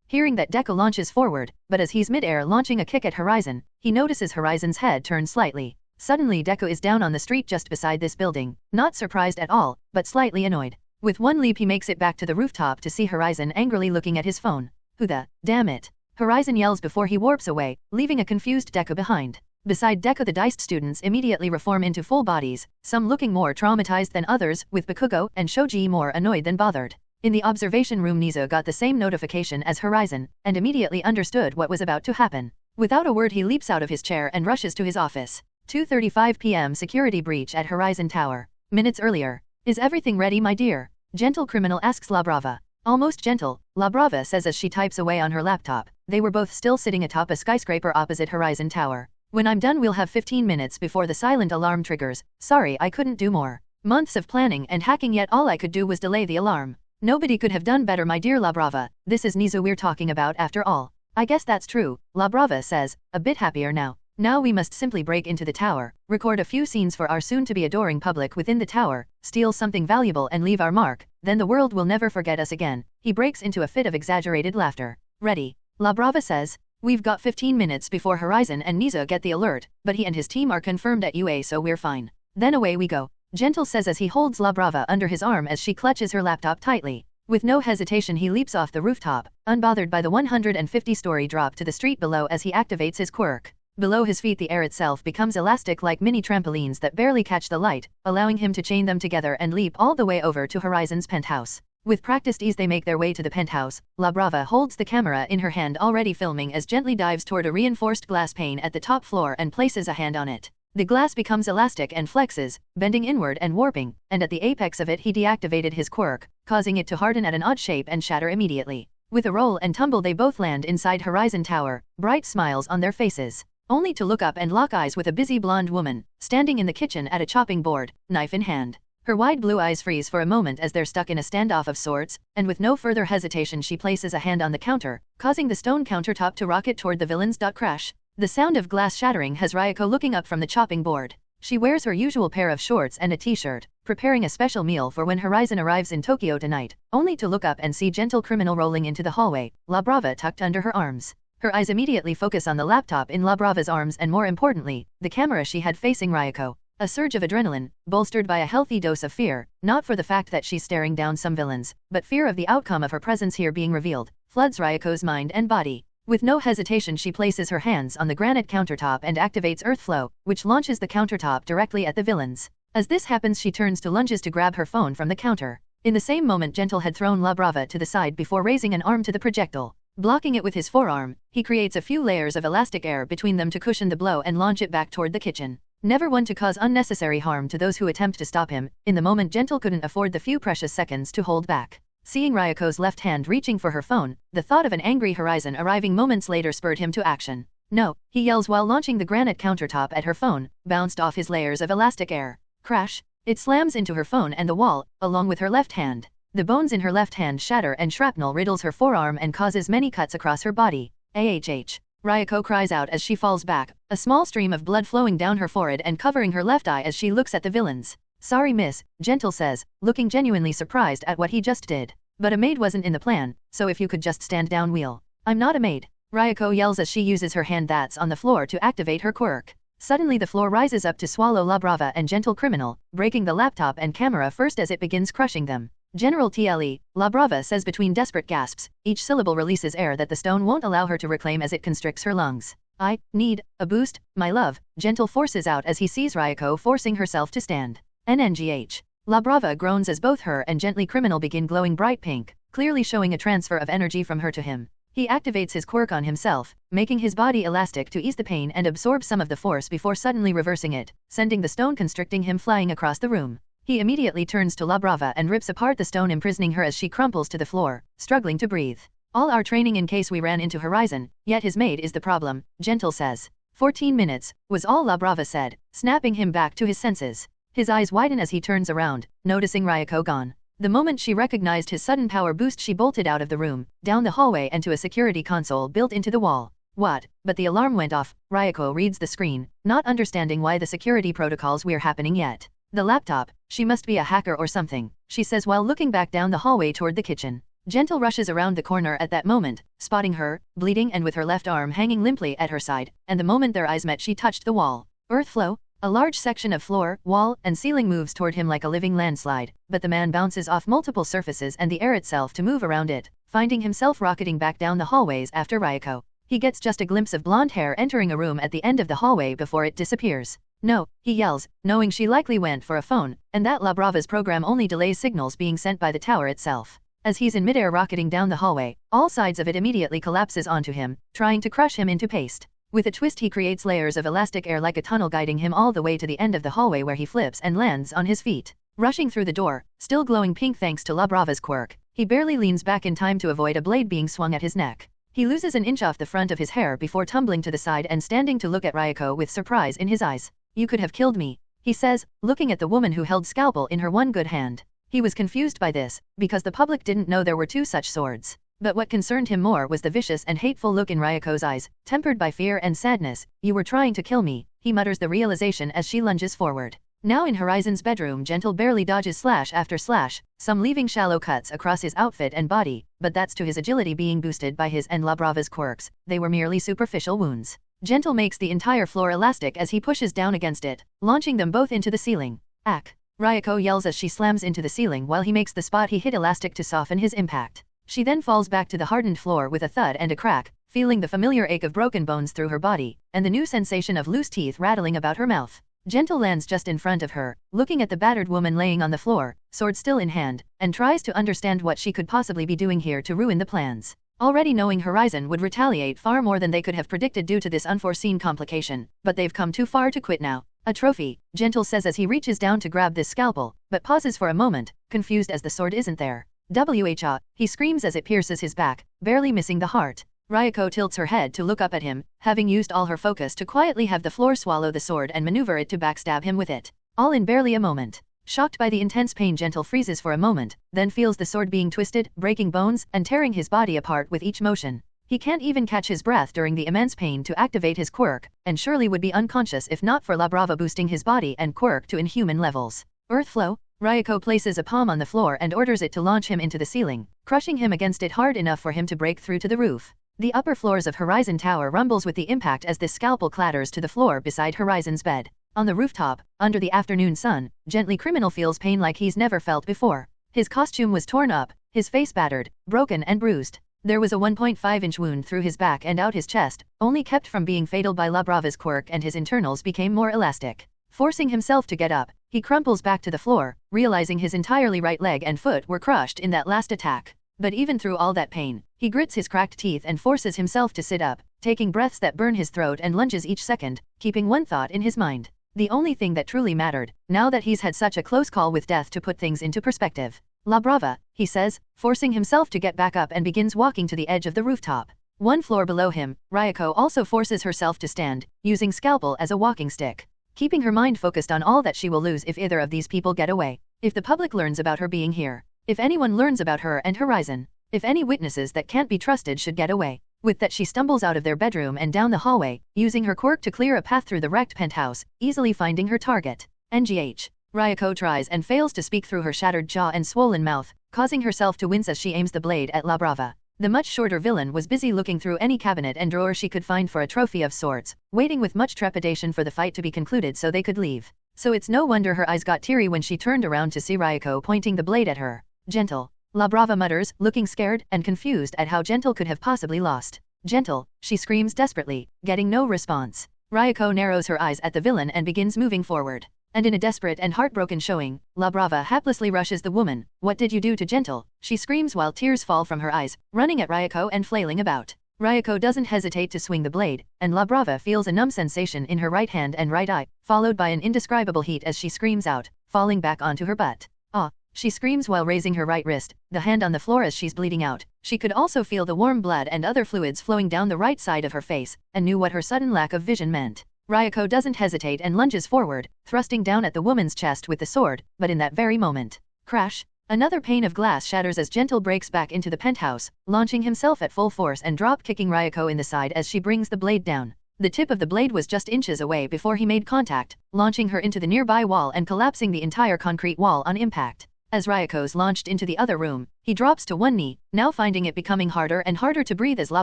Hearing that, Deku launches forward, but as he's mid-air launching a kick at Horizon, he notices Horizon's head turn slightly. Suddenly Deku is down on the street just beside this building, not surprised at all, but slightly annoyed. With one leap he makes it back to the rooftop to see Horizon angrily looking at his phone. Who the damn it? Horizon yells before he warps away, leaving a confused Deku behind. Beside Deku, the diced students immediately reform into full bodies, some looking more traumatized than others, with Bakugo and Shoji more annoyed than bothered. In the observation room, Nizo got the same notification as Horizon, and immediately understood what was about to happen. Without a word he leaps out of his chair and rushes to his office. 2:35 p.m. Security breach at Horizon Tower. Minutes earlier. Is everything ready, my dear? Gentle criminal asks La Brava. Almost gentle, La Brava says as she types away on her laptop. They were both still sitting atop a skyscraper opposite Horizon Tower. When I'm done we'll have 15 minutes before the silent alarm triggers. Sorry I couldn't do more. Months of planning and hacking, yet all I could do was delay the alarm. Nobody could have done better, my dear La Brava. This is Nizo we're talking about after all. I guess that's true, La Brava says, a bit happier now. Now we must simply break into the tower, record a few scenes for our soon-to-be adoring public within the tower, steal something valuable and leave our mark, then the world will never forget us again. He breaks into a fit of exaggerated laughter. Ready? La Brava says. We've got 15 minutes before Horizon and Nizo get the alert, but he and his team are confirmed at UA, so we're fine. Then away we go. Gentle says as he holds La Brava under his arm as she clutches her laptop tightly. With no hesitation he leaps off the rooftop, unbothered by the 150-story drop to the street below as he activates his quirk. Below his feet the air itself becomes elastic like mini trampolines that barely catch the light, allowing him to chain them together and leap all the way over to Horizon's penthouse. With practiced ease they make their way to the penthouse. La Brava holds the camera in her hand, already filming, as gently dives toward a reinforced glass pane at the top floor and places a hand on it. The glass becomes elastic and flexes, bending inward and warping, and at the apex of it he deactivated his quirk, causing it to harden at an odd shape and shatter immediately. With a roll and tumble they both land inside Horizon Tower, bright smiles on their faces, only to look up and lock eyes with a busy blonde woman, standing in the kitchen at a chopping board, knife in hand. Her wide blue eyes freeze for a moment as they're stuck in a standoff of sorts, and with no further hesitation she places a hand on the counter, causing the stone countertop to rocket toward the villains. Crash. The sound of glass shattering has Ryoko looking up from the chopping board. She wears her usual pair of shorts and a t-shirt, preparing a special meal for when Horizon arrives in Tokyo tonight, only to look up and see Gentle Criminal rolling into the hallway, La Brava tucked under her arms. Her eyes immediately focus on the laptop in La Brava's arms and, more importantly, the camera she had facing Ryoko. A surge of adrenaline, bolstered by a healthy dose of fear, not for the fact that she's staring down some villains, but fear of the outcome of her presence here being revealed, floods Ryoko's mind and body. With no hesitation she places her hands on the granite countertop and activates Earth Flow, which launches the countertop directly at the villains. As this happens she turns to lunges to grab her phone from the counter. In the same moment Gentle had thrown La Brava to the side before raising an arm to the projectile. Blocking it with his forearm, he creates a few layers of elastic air between them to cushion the blow and launch it back toward the kitchen. Never one to cause unnecessary harm to those who attempt to stop him, in the moment Gentle couldn't afford the few precious seconds to hold back. Seeing Ryoko's left hand reaching for her phone, the thought of an angry Horizon arriving moments later spurred him to action. No, he yells while launching the granite countertop at her phone, bounced off his layers of elastic air. Crash! It slams into her phone and the wall, along with her left hand. The bones in her left hand shatter and shrapnel riddles her forearm and causes many cuts across her body. AHH. Ryoko cries out as she falls back, a small stream of blood flowing down her forehead and covering her left eye as she looks at the villains. Sorry miss, Gentle says, looking genuinely surprised at what he just did. But a maid wasn't in the plan, so if you could just stand down wheel. I'm not a maid. Ryoko yells as she uses her hand that's on the floor to activate her quirk. Suddenly the floor rises up to swallow La Brava and Gentle Criminal, breaking the laptop and camera first as it begins crushing them. General TLE, La Brava says between desperate gasps, each syllable releases air that the stone won't allow her to reclaim as it constricts her lungs. I need a boost, my love, Gentle forces out as he sees Ryoko forcing herself to stand. NNGH. La Brava groans as both her and Gently Criminal begin glowing bright pink, clearly showing a transfer of energy from her to him. He activates his quirk on himself, making his body elastic to ease the pain and absorb some of the force before suddenly reversing it, sending the stone constricting him flying across the room. He immediately turns to La Brava and rips apart the stone imprisoning her as she crumples to the floor, struggling to breathe. All our training in case we ran into Horizon, yet his maid is the problem, Gentle says. 14 minutes, was all La Brava said, snapping him back to his senses. His eyes widen as he turns around, noticing Ryoko gone. The moment she recognized his sudden power boost she bolted out of the room, down the hallway and to a security console built into the wall. What? But the alarm went off. Ryoko reads the screen, not understanding why the security protocols were happening yet. The laptop, she must be a hacker or something, she says while looking back down the hallway toward the kitchen. Gentle rushes around the corner at that moment, spotting her, bleeding and with her left arm hanging limply at her side, and the moment their eyes met she touched the wall. Earth flow? A large section of floor, wall, and ceiling moves toward him like a living landslide, but the man bounces off multiple surfaces and the air itself to move around it, finding himself rocketing back down the hallways after Ryoko. He gets just a glimpse of blonde hair entering a room at the end of the hallway before it disappears. No, he yells, knowing she likely went for a phone, and that La Brava's program only delays signals being sent by the tower itself. As he's in midair rocketing down the hallway, all sides of it immediately collapses onto him, trying to crush him into paste. With a twist he creates layers of elastic air like a tunnel guiding him all the way to the end of the hallway where he flips and lands on his feet. Rushing through the door, still glowing pink thanks to La Brava's quirk, he barely leans back in time to avoid a blade being swung at his neck. He loses an inch off the front of his hair before tumbling to the side and standing to look at Ryoko with surprise in his eyes. You could have killed me, he says, looking at the woman who held scalpel in her one good hand. He was confused by this, because the public didn't know there were two such swords. But what concerned him more was the vicious and hateful look in Ryoko's eyes, tempered by fear and sadness. You were trying to kill me, he mutters the realization as she lunges forward. Now in Horizon's bedroom Gentle barely dodges slash after slash, some leaving shallow cuts across his outfit and body, but that's to his agility being boosted by his and La Brava's quirks. They were merely superficial wounds. Gentle makes the entire floor elastic as he pushes down against it, launching them both into the ceiling. Ack! Ryoko yells as she slams into the ceiling while he makes the spot he hit elastic to soften his impact. She then falls back to the hardened floor with a thud and a crack, feeling the familiar ache of broken bones through her body, and the new sensation of loose teeth rattling about her mouth. Gentle lands just in front of her, looking at the battered woman laying on the floor, sword still in hand, and tries to understand what she could possibly be doing here to ruin the plans. Already knowing Horizon would retaliate far more than they could have predicted due to this unforeseen complication, but they've come too far to quit now. A trophy, Gentle says as he reaches down to grab this scalpel, but pauses for a moment, confused as the sword isn't there. WHA, he screams as it pierces his back, barely missing the heart. Ryoko tilts her head to look up at him, having used all her focus to quietly have the floor swallow the sword and maneuver it to backstab him with it. All in barely a moment. Shocked by the intense pain Gentle freezes for a moment, then feels the sword being twisted, breaking bones, and tearing his body apart with each motion. He can't even catch his breath during the immense pain to activate his quirk, and surely would be unconscious if not for La Brava boosting his body and quirk to inhuman levels. Earth flow? Ryoko places a palm on the floor and orders it to launch him into the ceiling, crushing him against it hard enough for him to break through to the roof. The upper floors of Horizon Tower rumbles with the impact as this scalpel clatters to the floor beside Horizon's bed. On the rooftop, under the afternoon sun, Gently Criminal feels pain like he's never felt before. His costume was torn up, his face battered, broken and bruised. There was a 1.5-inch wound through his back and out his chest, only kept from being fatal by La Brava's quirk, and his internals became more elastic. Forcing himself to get up, he crumples back to the floor, realizing his entirely right leg and foot were crushed in that last attack. But even through all that pain, he grits his cracked teeth and forces himself to sit up, taking breaths that burn his throat and lunges each second, keeping one thought in his mind. The only thing that truly mattered, now that he's had such a close call with death to put things into perspective. La Brava, he says, forcing himself to get back up and begins walking to the edge of the rooftop. One floor below him, Ryoko also forces herself to stand, using scalpel as a walking stick. Keeping her mind focused on all that she will lose if either of these people get away. If the public learns about her being here. If anyone learns about her and Horizon. If any witnesses that can't be trusted should get away. With that she stumbles out of their bedroom and down the hallway, using her quirk to clear a path through the wrecked penthouse, easily finding her target. NGH. Ryoko tries and fails to speak through her shattered jaw and swollen mouth, causing herself to wince as she aims the blade at La Brava. The much shorter villain was busy looking through any cabinet and drawer she could find for a trophy of sorts, waiting with much trepidation for the fight to be concluded so they could leave. So it's no wonder her eyes got teary when she turned around to see Ryoko pointing the blade at her. Gentle. La Brava mutters, looking scared and confused at how Gentle could have possibly lost. Gentle, she screams desperately, getting no response. Ryoko narrows her eyes at the villain and begins moving forward. And in a desperate and heartbroken showing, La Brava haplessly rushes the woman. What did you do to Gentle? She screams while tears fall from her eyes, running at Ryoko and flailing about. Ryoko doesn't hesitate to swing the blade, and La Brava feels a numb sensation in her right hand and right eye, followed by an indescribable heat as she screams out, falling back onto her butt. Ah! She screams while raising her right wrist, the hand on the floor as she's bleeding out. She could also feel the warm blood and other fluids flowing down the right side of her face, and knew what her sudden lack of vision meant. Ryoko doesn't hesitate and lunges forward, thrusting down at the woman's chest with the sword, but in that very moment, crash! Another pane of glass shatters as Gentle breaks back into the penthouse, launching himself at full force and drop-kicking Ryoko in the side as she brings the blade down. The tip of the blade was just inches away before he made contact, launching her into the nearby wall and collapsing the entire concrete wall on impact. As Ryoko's launched into the other room, he drops to one knee, now finding it becoming harder and harder to breathe as La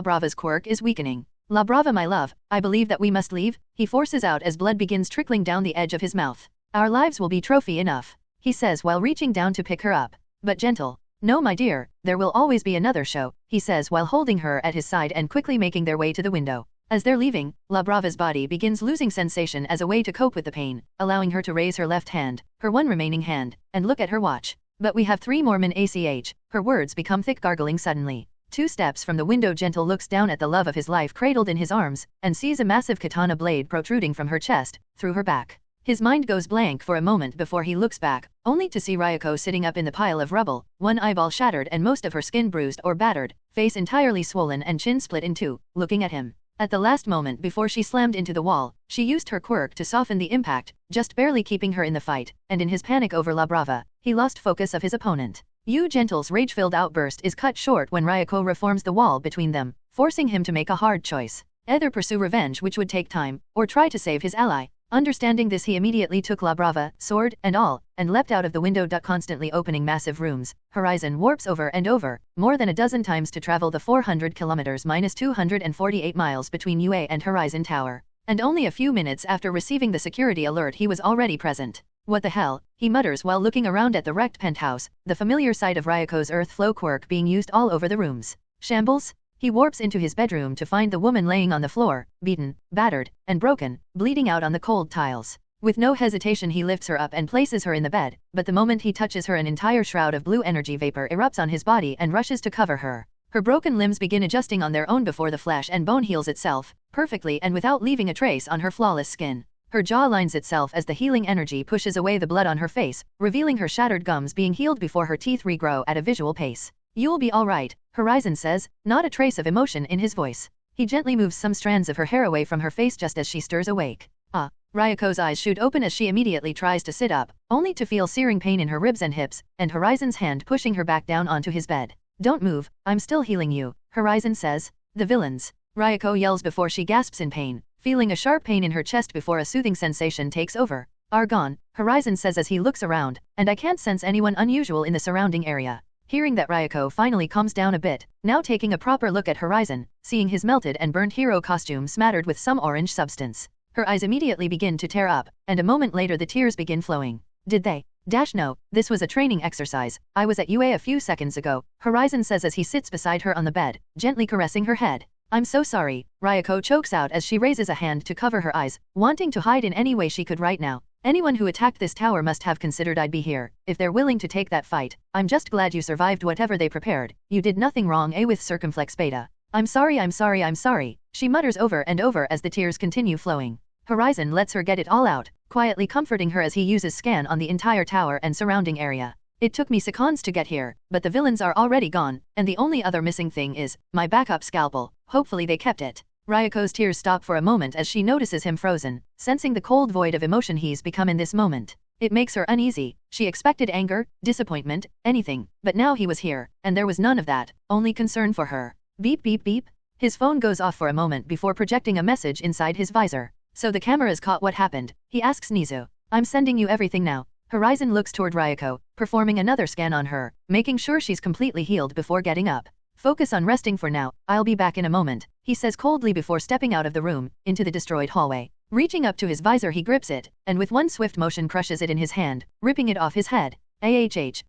Brava's quirk is weakening. La Brava, my love, I believe that we must leave, he forces out as blood begins trickling down the edge of his mouth. Our lives will be trophy enough, he says while reaching down to pick her up. But Gentle. No, my dear, there will always be another show, he says while holding her at his side and quickly making their way to the window. As they're leaving, La Brava's body begins losing sensation as a way to cope with the pain, allowing her to raise her left hand, her one remaining hand, and look at her watch. But we have 3 more min ACH, her words become thick, gargling suddenly. 2 steps from the window, Gentle looks down at the love of his life cradled in his arms, and sees a massive katana blade protruding from her chest, through her back. His mind goes blank for a moment before he looks back, only to see Ryoko sitting up in the pile of rubble, one eyeball shattered and most of her skin bruised or battered, face entirely swollen and chin split in 2, looking at him. At the last moment before she slammed into the wall, she used her quirk to soften the impact, just barely keeping her in the fight, and in his panic over La Brava, he lost focus of his opponent. Gentle's rage-filled outburst is cut short when Ryoko reforms the wall between them, forcing him to make a hard choice. Either pursue revenge, which would take time, or try to save his ally. Understanding this, he immediately took La Brava, sword and all, and leapt out of the window, constantly opening massive rooms. Horizon warps over and over, more than a dozen times to travel the 400 kilometers minus 248 miles between UA and Horizon Tower. And only a few minutes after receiving the security alert, he was already present. What the hell, he mutters while looking around at the wrecked penthouse, the familiar sight of Ryoko's earth flow quirk being used all over the rooms. Shambles? He warps into his bedroom to find the woman laying on the floor, beaten, battered, and broken, bleeding out on the cold tiles. With no hesitation, he lifts her up and places her in the bed, but the moment he touches her, an entire shroud of blue energy vapor erupts on his body and rushes to cover her. Her broken limbs begin adjusting on their own before the flesh and bone heals itself, perfectly and without leaving a trace on her flawless skin. Her jaw lines itself as the healing energy pushes away the blood on her face, revealing her shattered gums being healed before her teeth regrow at a visual pace. You'll be alright, Horizon says, not a trace of emotion in his voice. He gently moves some strands of her hair away from her face just as she stirs awake. Ah! Ryoko's eyes shoot open as she immediately tries to sit up, only to feel searing pain in her ribs and hips, and Horizon's hand pushing her back down onto his bed. Don't move, I'm still healing you, Horizon says. The villains. Ryoko yells before she gasps in pain, feeling a sharp pain in her chest before a soothing sensation takes over. Are gone, Horizon says as he looks around, and I can't sense anyone unusual in the surrounding area. Hearing that, Ryoko finally calms down a bit, now taking a proper look at Horizon, seeing his melted and burnt hero costume smattered with some orange substance. Her eyes immediately begin to tear up, and a moment later the tears begin flowing. Did they? No, this was a training exercise. I was at UA a few seconds ago, Horizon says as he sits beside her on the bed, gently caressing her head. I'm so sorry, Ryoko chokes out as she raises a hand to cover her eyes, wanting to hide in any way she could right now. Anyone who attacked this tower must have considered I'd be here. If they're willing to take that fight, I'm just glad you survived whatever they prepared. You did nothing wrong, with circumflex beta. I'm sorry, she mutters over and over as the tears continue flowing. Horizon lets her get it all out, quietly comforting her as he uses scan on the entire tower and surrounding area. It took me seconds to get here, but the villains are already gone, and the only other missing thing is my backup scalpel. Hopefully they kept it. Ryoko's tears stop for a moment as she notices him frozen, sensing the cold void of emotion he's become in this moment. It makes her uneasy. She expected anger, disappointment, anything, but now he was here, and there was none of that, only concern for her. Beep beep beep. His phone goes off for a moment before projecting a message inside his visor. So the cameras caught what happened, he asks Nizu. I'm sending you everything now. Horizon looks toward Ryoko, performing another scan on her, making sure she's completely healed before getting up. Focus on resting for now, I'll be back in a moment, he says coldly before stepping out of the room, into the destroyed hallway. Reaching up to his visor he grips it, and with one swift motion crushes it in his hand, ripping it off his head.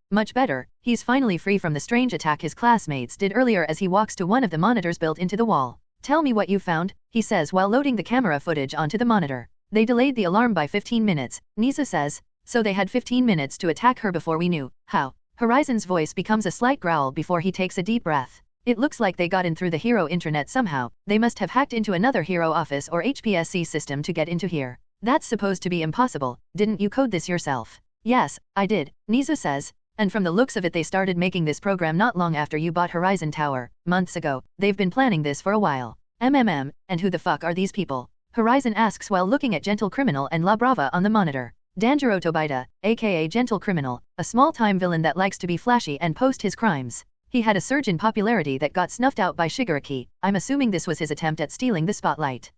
Much better, he's finally free from the strange attack his classmates did earlier as he walks to one of the monitors built into the wall. Tell me what you found, he says while loading the camera footage onto the monitor. They delayed the alarm by 15 minutes, Nisa says. So they had 15 minutes to attack her before we knew. How? Horizon's voice becomes a slight growl before he takes a deep breath. It looks like they got in through the Hero intranet somehow. They must have hacked into another Hero office or HPSC system to get into here. That's supposed to be impossible. Didn't you code this yourself? Yes, I did, Nisa says. And from the looks of it they started making this program not long after you bought Horizon Tower, months ago. They've been planning this for a while. And who the fuck are these people? Horizon asks while looking at Gentle Criminal and La Brava on the monitor. Danjiro Tobita, aka Gentle Criminal, a small-time villain that likes to be flashy and post his crimes. He had a surge in popularity that got snuffed out by Shigaraki. I'm assuming this was his attempt at stealing the spotlight.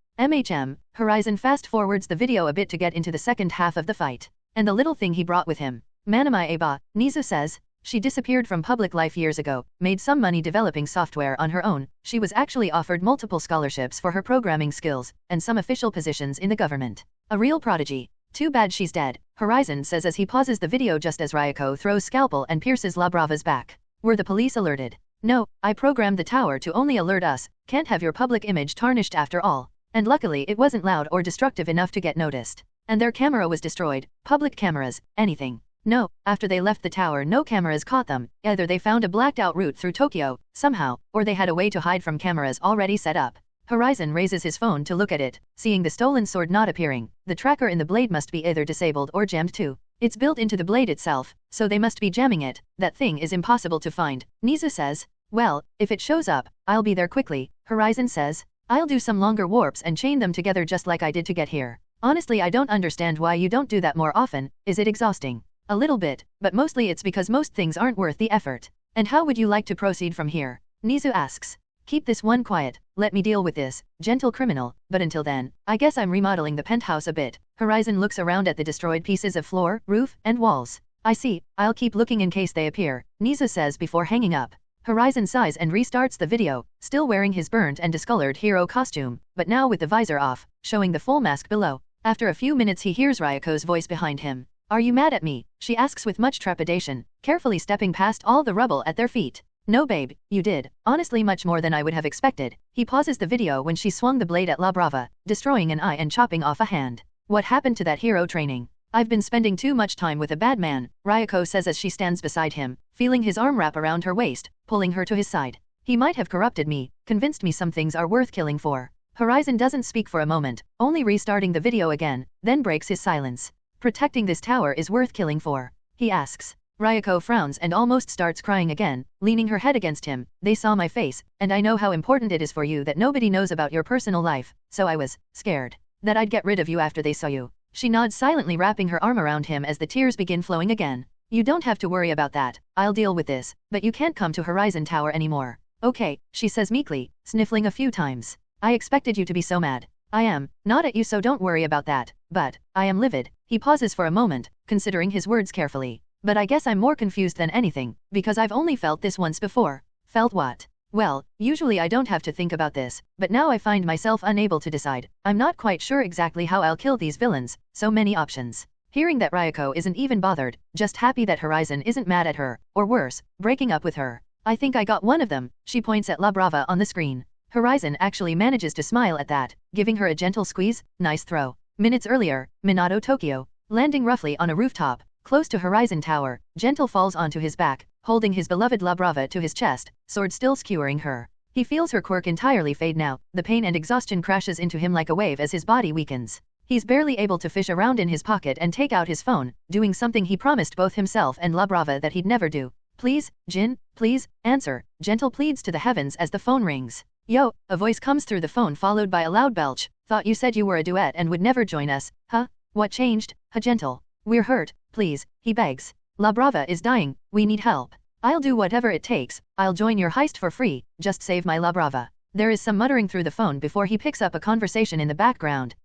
Horizon fast-forwards the video a bit to get into the second half of the fight. And the little thing he brought with him. Manami Aba, Nisa says. She disappeared from public life years ago, made some money developing software on her own. She was actually offered multiple scholarships for her programming skills, and some official positions in the government. A real prodigy. Too bad she's dead, Horizon says as he pauses the video just as Ryoko throws scalpel and pierces La Brava's back. Were the police alerted? No, I programmed the tower to only alert us. Can't have your public image tarnished after all. And luckily it wasn't loud or destructive enough to get noticed. And their camera was destroyed. Public cameras, anything. No, after they left the tower no cameras caught them. Either they found a blacked out route through Tokyo, somehow, or they had a way to hide from cameras already set up. Horizon raises his phone to look at it, seeing the stolen sword not appearing. The tracker in the blade must be either disabled or jammed too. It's built into the blade itself, so they must be jamming it. That thing is impossible to find, Nisa says. Well, if it shows up, I'll be there quickly, Horizon says. I'll do some longer warps and chain them together just like I did to get here. Honestly I don't understand why you don't do that more often. Is it exhausting? A little bit, but mostly it's because most things aren't worth the effort. And how would you like to proceed from here? Nisa asks. Keep this one quiet, let me deal with this, Gentle Criminal, but until then, I guess I'm remodeling the penthouse a bit. Horizon looks around at the destroyed pieces of floor, roof, and walls. I see, I'll keep looking in case they appear, Nisa says before hanging up. Horizon sighs and restarts the video, still wearing his burnt and discolored hero costume, but now with the visor off, showing the full mask below. After a few minutes he hears Ryoko's voice behind him. Are you mad at me? She asks with much trepidation, carefully stepping past all the rubble at their feet. No babe, you did. Honestly much more than I would have expected. He pauses the video when she swung the blade at La Brava, destroying an eye and chopping off a hand. What happened to that hero training? I've been spending too much time with a bad man, Ryoko says as she stands beside him, feeling his arm wrap around her waist, pulling her to his side. He might have corrupted me, convinced me some things are worth killing for. Horizon doesn't speak for a moment, only restarting the video again, then breaks his silence. Protecting this tower is worth killing for? He asks. Ryoko frowns and almost starts crying again, leaning her head against him. They saw my face, and I know how important it is for you that nobody knows about your personal life, so I was scared that I'd get rid of you after they saw you. She nods silently, wrapping her arm around him as the tears begin flowing again. You don't have to worry about that, I'll deal with this, but you can't come to Horizon Tower anymore. Okay, she says meekly, sniffling a few times. I expected you to be so mad. I am, not at you so don't worry about that, but, I am livid. He pauses for a moment, considering his words carefully. But I guess I'm more confused than anything, because I've only felt this once before. Felt what? Well, usually I don't have to think about this, but now I find myself unable to decide. I'm not quite sure exactly how I'll kill these villains, so many options. Hearing that Ryoko isn't even bothered, just happy that Horizon isn't mad at her, or worse, breaking up with her. I think I got one of them, she points at La Brava on the screen. Horizon actually manages to smile at that, giving her a gentle squeeze. Nice throw. Minutes earlier, Minato, Tokyo. Landing roughly on a rooftop, close to Horizon Tower, Gentle falls onto his back, holding his beloved La Brava to his chest, sword still skewering her. He feels her quirk entirely fade now, the pain and exhaustion crashes into him like a wave as his body weakens. He's barely able to fish around in his pocket and take out his phone, doing something he promised both himself and La Brava that he'd never do. Please, Jin, please, answer, Gentle pleads to the heavens as the phone rings. Yo, a voice comes through the phone followed by a loud belch. Thought you said you were a duet and would never join us, huh? What changed, huh Gentle? We're hurt, please, he begs. La Brava is dying, we need help. I'll do whatever it takes, I'll join your heist for free, just save my La Brava. There is some muttering through the phone before he picks up a conversation in the background.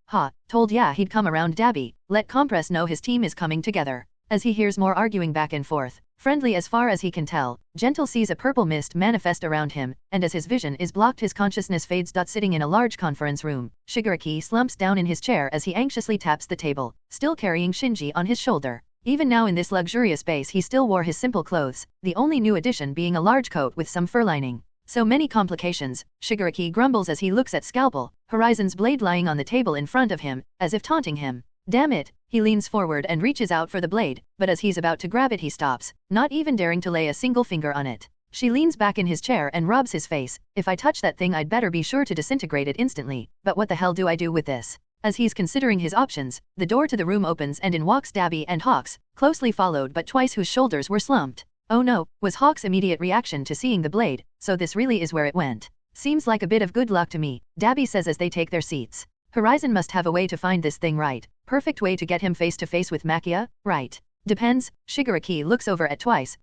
Told ya he'd come around Dabby, let Compress know his team is coming together. As he hears more arguing back and forth, Friendly as far as he can tell, Gentle sees a purple mist manifest around him, and as his vision is blocked his consciousness fades. Sitting in a large conference room, Shigaraki slumps down in his chair as he anxiously taps the table, still carrying Shinji on his shoulder. Even now in this luxurious base he still wore his simple clothes, the only new addition being a large coat with some fur lining. So many complications, Shigaraki grumbles as he looks at Scalpel, Horizon's blade lying on the table in front of him, as if taunting him. Damn it, he leans forward and reaches out for the blade, but as he's about to grab it he stops, not even daring to lay a single finger on it. She leans back in his chair and rubs his face. If I touch that thing I'd better be sure to disintegrate it instantly, but what the hell do I do with this? As he's considering his options, the door to the room opens and in walks Dabby and Hawks, closely followed but Twice whose shoulders were slumped. Oh no, was Hawks' immediate reaction to seeing the blade, so this really is where it went. Seems like a bit of good luck to me, Dabby says as they take their seats. Horizon must have a way to find this thing right. Perfect way to get him face to face with Makia, right? Depends. Shigaraki looks over at Twice.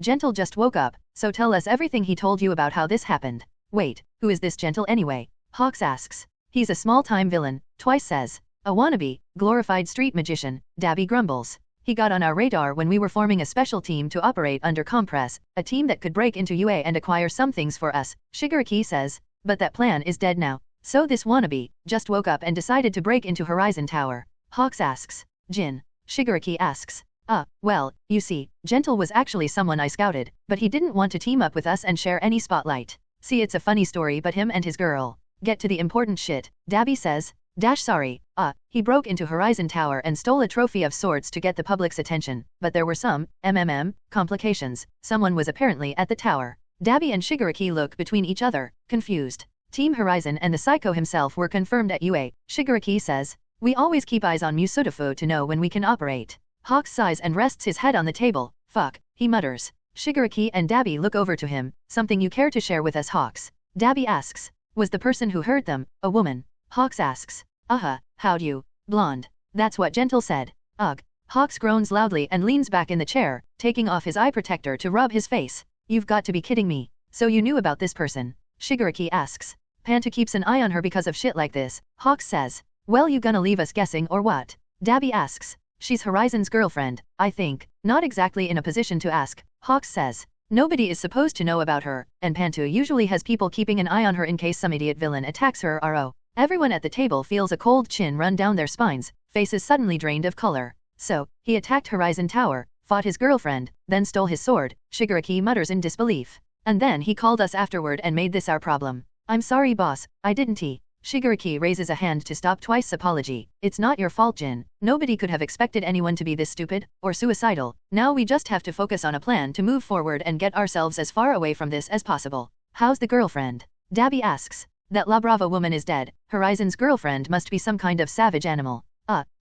Gentle just woke up, so tell us everything he told you about how this happened. Wait, who is this Gentle anyway? Hawks asks. He's a small-time villain, Twice says. A wannabe, glorified street magician, Dabby grumbles. He got on our radar when we were forming a special team to operate under Compress, a team that could break into UA and acquire some things for us, Shigaraki says. But that plan is dead now. So this wannabe just woke up and decided to break into Horizon Tower. Hawks asks. Shigaraki asks. Well, you see, Gentle was actually someone I scouted, but he didn't want to team up with us and share any spotlight. See, it's a funny story, but him and his girl. Get to the important shit, Dabby says. Sorry. He broke into Horizon Tower and stole a trophy of sorts to get the public's attention, but there were some, complications. Someone was apparently at the tower. Dabby and Shigaraki look between each other, confused. Team Horizon and the Psycho himself were confirmed at UA, Shigaraki says. We always keep eyes on Musutafu to know when we can operate. Hawks sighs and rests his head on the table. Fuck, he mutters. Shigaraki and Dabby look over to him. Something you care to share with us, Hawks? Dabby asks. Was the person who heard them a woman? Hawks asks. How'd you? Blonde. That's what Gentle said. Ugh. Hawks groans loudly and leans back in the chair, taking off his eye protector to rub his face. You've got to be kidding me. So you knew about this person? Shigaraki asks. Panto keeps an eye on her because of shit like this, Hawks says. Well, you gonna leave us guessing or what? Dabby asks. She's Horizon's girlfriend, I think. Not exactly in a position to ask, Hawks says. Nobody is supposed to know about her, and Panto usually has people keeping an eye on her in case some idiot villain attacks her. Everyone at the table feels a cold chin run down their spines, faces suddenly drained of color. So, he attacked Horizon Tower, fought his girlfriend, then stole his sword, Shigaraki mutters in disbelief. And then he called us afterward and made this our problem. I'm sorry boss, I didn't. Shigaraki raises a hand to stop Twice's apology. It's not your fault, Jin. Nobody could have expected anyone to be this stupid, or suicidal. Now we just have to focus on a plan to move forward and get ourselves as far away from this as possible. How's the girlfriend? Dabby asks. That La Brava woman is dead. Horizon's girlfriend must be some kind of savage animal.